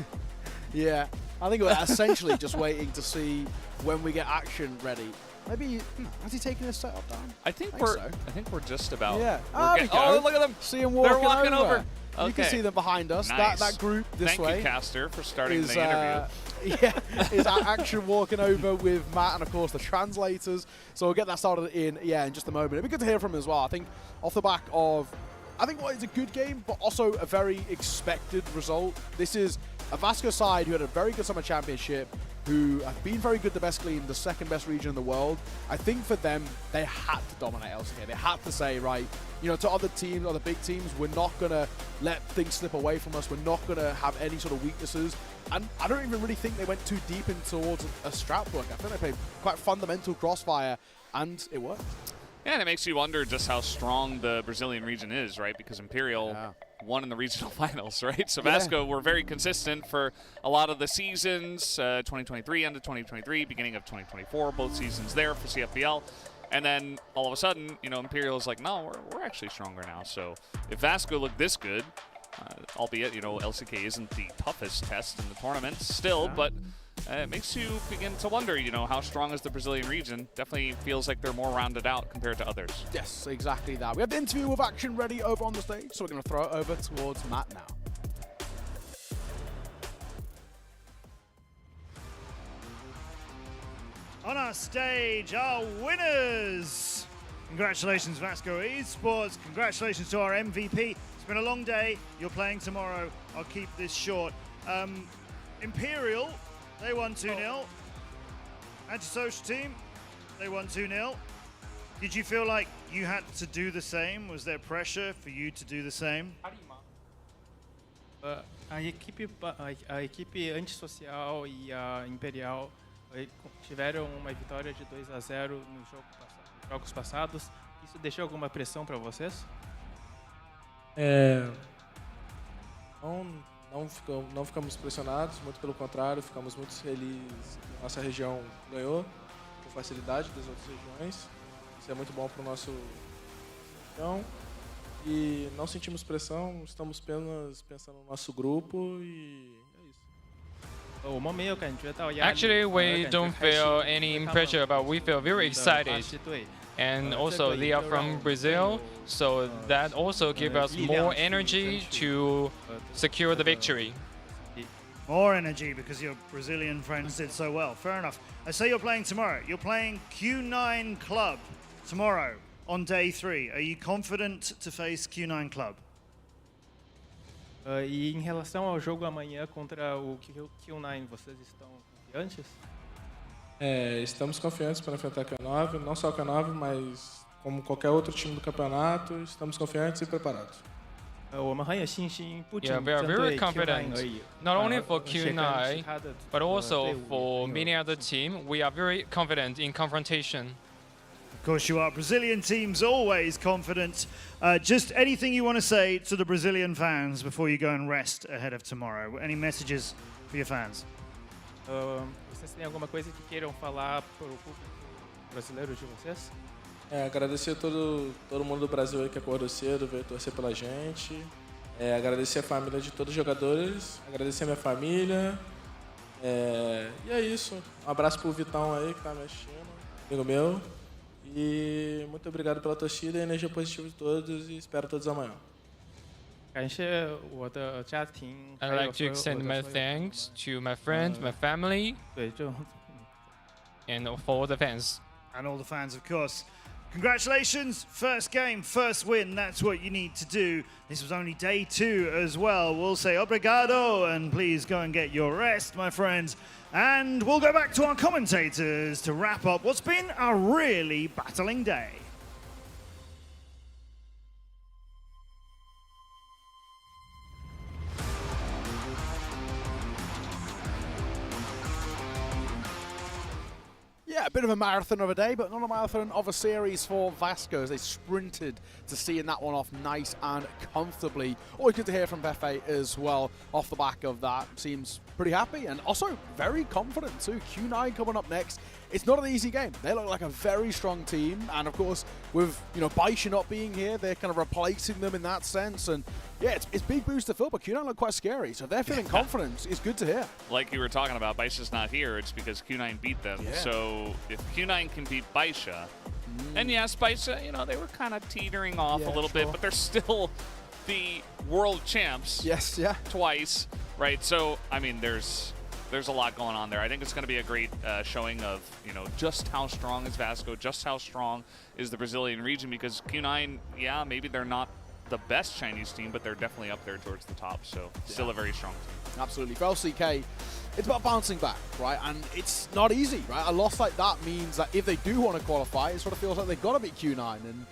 Speaker 4: Yeah, I think we're essentially just waiting to see when we get Action ready. Maybe has he taken his setup down?
Speaker 5: I think we're just about.
Speaker 4: Yeah.
Speaker 5: Oh, look at them!
Speaker 4: See him walking
Speaker 5: They're walking over.
Speaker 4: Okay. You can see them behind us.
Speaker 5: Nice.
Speaker 4: That group this way.
Speaker 5: Thank you, Caster, for starting the interview.
Speaker 4: Is Action walking over with Matt and of course the translators. So we'll get that started in just a moment. It'd be good to hear from him as well. I think off the back of, what is a good game, but also a very expected result. This is a Vasco side who had a very good Summer Championship, who have been very good domestically in the second best region in the world. I think for them, they had to dominate LCK. They had to say, right, to other teams, other big teams, we're not going to let things slip away from us. We're not going to have any sort of weaknesses. And I don't even really think they went too deep in towards a strat book. I think they played quite fundamental Crossfire, and it worked.
Speaker 5: Yeah, and it makes you wonder just how strong the Brazilian region is, right? Because Imperial won in the regional finals, right? So Vasco were very consistent for a lot of the seasons, 2023 into 2023, beginning of 2024, both seasons there for CFPL. And then all of a sudden, you know, Imperial is like, no, we're actually stronger now. So if Vasco looked this good, albeit, you know, LCK isn't the toughest test in the tournament still, but it makes you begin to wonder, you know, how strong is the Brazilian region? Definitely feels like they're more rounded out compared to others.
Speaker 8: Yes, exactly that. We have the interview with Action ready over on the stage, so we're going to throw it over towards Matt now.
Speaker 6: On our stage, our winners. Congratulations, Vasco Esports. Congratulations to our MVP. It's been a long day. You're playing tomorrow. I'll keep this short. Imperial, they won 2-0. Antisocial team, they won 2-0. Did you feel like you had to do the same? Was there pressure for you to do the same?
Speaker 14: A equipe antissocial e a Imperial tiveram uma vitória de 2-0 nos jogos passados. Isso deixou alguma pressão para vocês?
Speaker 17: Não ficamos pressionados, muito pelo contrário, ficamos muito felizes que nossa região ganhou com facilidade das outras regiões. Isso é muito bom para o nosso região. E não sentimos pressão, estamos apenas pensando no nosso grupo e é isso.
Speaker 19: Actually, we don't feel any pressure, but we feel very excited. And also, they are from Brazil, so that also gives us more energy to secure the victory.
Speaker 6: More energy because your Brazilian friends did so well. Fair enough. I say you're playing tomorrow. You're playing Q9 Club tomorrow on day 3. Are you confident to face Q9 Club?
Speaker 14: E em relação ao jogo amanhã contra o Q9, vocês estão confiantes?
Speaker 17: Estamos confiantes para enfrentar a Q9, não só a Q9, mas como qualquer outro time do campeonato, estamos confiantes e preparados.
Speaker 19: Yeah, we are very confident, not only for Q9, but also for many other teams. We are very confident in confrontation.
Speaker 6: Of course you are. Brazilian teams always confident. Just anything you want to say to the Brazilian fans before you go and rest ahead of tomorrow? Any messages for your fans?
Speaker 14: Vocês têm alguma coisa que queiram falar para o público brasileiro de vocês?
Speaker 17: Agradecer a todo mundo do Brasil aí que acordou cedo, veio torcer pela gente. Agradecer a família de todos os jogadores, agradecer a minha família. E é isso. Um abraço pro Vitão aí que tá me assistindo, amigo meu. E muito obrigado pela torcida e energia positiva de todos e espero todos amanhã.
Speaker 14: I'd
Speaker 19: like to extend my thanks to my friends, my family, and for all the fans.
Speaker 6: And all the fans, of course. Congratulations, first game, first win. That's what you need to do. This was only day 2 as well. We'll say obrigado and please go and get your rest, my friends. And we'll go back to our commentators to wrap up what's been a really battling day.
Speaker 8: Yeah, a bit of a marathon of a day, but not a marathon of a series for Vasco as they sprinted to seeing that one off nice and comfortably. Always good to hear from Befe as well off the back of that. Seems pretty happy and also very confident too. Q9 coming up next. It's not an easy game. They look like a very strong team, and of course, with Baisha not being here, they're kind of replacing them in that sense. And yeah, it's big boost to fill, but Q9 look quite scary. So if they're feeling confident, it's good to hear.
Speaker 5: Like you were talking about, Baisha's not here. It's because Q9 beat them. Yeah. So if Q9 can beat Baisha, and yes, Baisha, they were kind of teetering off a little bit, but they're still the world champs.
Speaker 8: Yes, yeah.
Speaker 5: Twice, right? So I mean, there's a lot going on there. I think it's going to be a great showing of, just how strong is Vasco, just how strong is the Brazilian region, because Q9, yeah, maybe they're not the best Chinese team, but they're definitely up there towards the top, so still a very strong team.
Speaker 8: Absolutely. For LCK, it's about bouncing back, right? And it's not easy, right? A loss like that means that if they do want to qualify, it sort of feels like they've got to beat Q9, and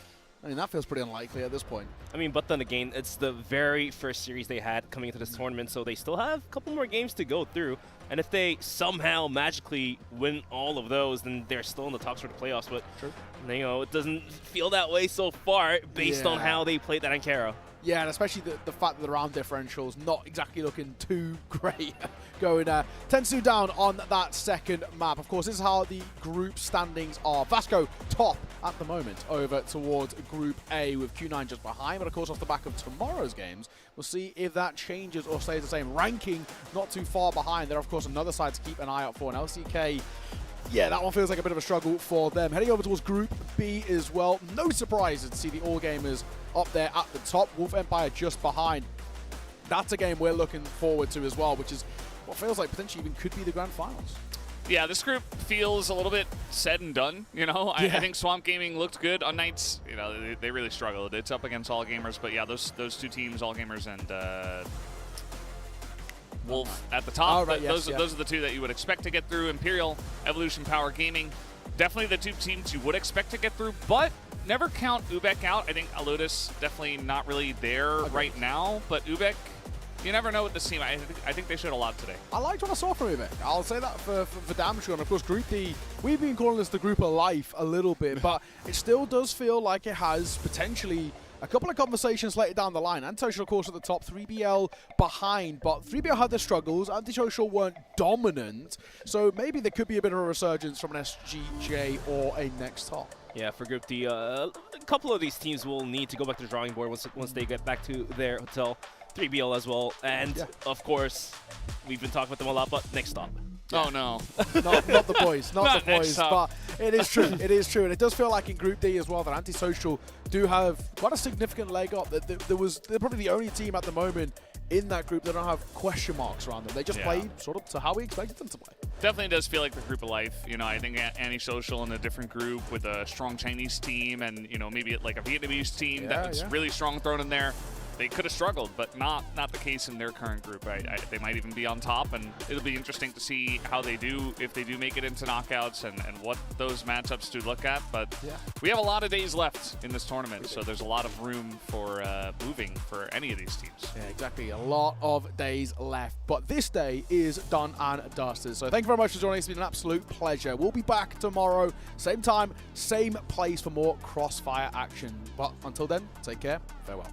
Speaker 4: I mean, that feels pretty unlikely at this point.
Speaker 9: I mean, but then again, it's the very first series they had coming into this tournament, so they still have a couple more games to go through. And if they somehow magically win all of those, then they're still in the talks for the playoffs. But, you know, it doesn't feel that way so far based on how they played that Ankara.
Speaker 4: Yeah, and especially the fact that the round differential's not exactly looking too great going 10-2 down on that second map. Of course, this is how the group standings are. Vasco top at the moment over towards Group A with Q9 just behind. But of course, off the back of tomorrow's games, we'll see if that changes or stays the same. Ranking not too far behind. They're, of course, another side to keep an eye out for. And LCK, yeah, that one feels like a bit of a struggle for them. Heading over towards Group B as well. No surprises to see the All Gamers up there at the top. Wolf Empire just behind. That's a game we're looking forward to as well, which is what feels like potentially even could be the grand finals.
Speaker 5: Yeah, this group feels a little bit said and done, you know? I think Swamp Gaming looked good on nights. You know, they really struggled. It's up against All Gamers, but yeah, those two teams, All Gamers and Wolf at the top. Those are the two that you would expect to get through. Imperial, Evolution Power Gaming, definitely the two teams you would expect to get through, but never count UBEC out. I think Alotus definitely not really there right now, but UBEC, you never know with this team. I think they showed a lot today.
Speaker 4: I liked what I saw from UBEC. I'll say that for damn sure. And of course, Group D, we've been calling this the group of life a little bit, but it still does feel like it has potentially a couple of conversations later down the line. Antisocial, of course, at the top, 3BL behind, but 3BL had their struggles. Antisocial weren't dominant, so maybe there could be a bit of a resurgence from an SGJ or a NEXTTOP.
Speaker 9: Yeah, for Group D, a couple of these teams will need to go back to the drawing board once they get back to their hotel. 3BL as well, and of course, we've been talking about them a lot, but NEXTTOP.
Speaker 5: Oh no.
Speaker 4: not the boys, not the boys,
Speaker 5: NEXTTOP.
Speaker 4: but it is true, it is true, and it does feel like in Group D as well that Antisocial do have quite a significant leg up. They're probably the only team at the moment in that group that don't have question marks around them. They just played sort of to how we expected them to play.
Speaker 5: Definitely does feel like the group of life. You know, I think Antisocial in a different group with a strong Chinese team and, you know, maybe like a Vietnamese team that's really strong thrown in there. They could have struggled, but not the case in their current group. They might even be on top, and it'll be interesting to see how they do, if they do make it into knockouts, and what those matchups do look at. But we have a lot of days left in this tournament, so there's a lot of room for moving for any of these teams.
Speaker 4: Yeah, exactly. A lot of days left, but this day is done and dusted. So thank you very much for joining us. It's been an absolute pleasure. We'll be back tomorrow, same time, same place for more Crossfire action. But until then, take care. Farewell.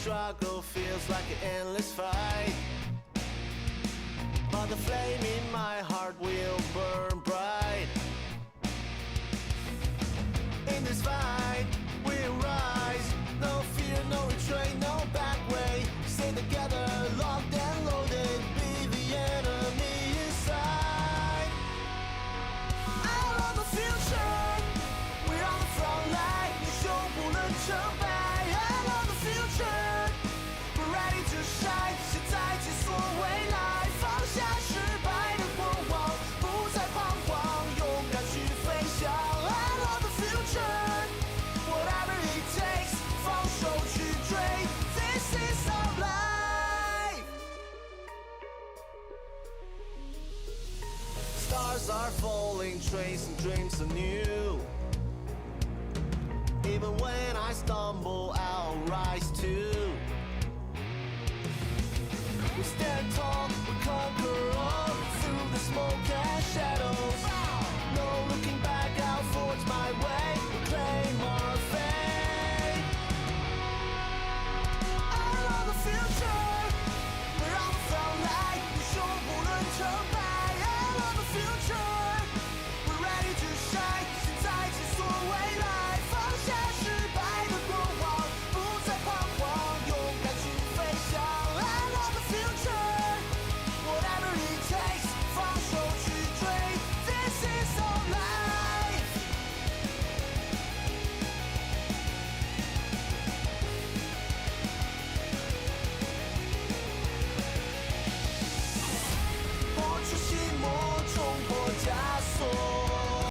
Speaker 2: struggle feels like an endless fight, but the flame in my heart will burn bright. In this fight, we'll rise. No fear, no retreat, no back way. Stay together, locked and loaded. Be the enemy inside. I love the future. We're on the front line. 你就不能成败。I love the future. We're ready to shine. 现在解锁未来，放下失败的过往，不再彷徨，勇敢去飞翔。I love the future. Whatever it takes, 放手去追。This is our life. Stars are falling, tracing dreams anew. Even when I start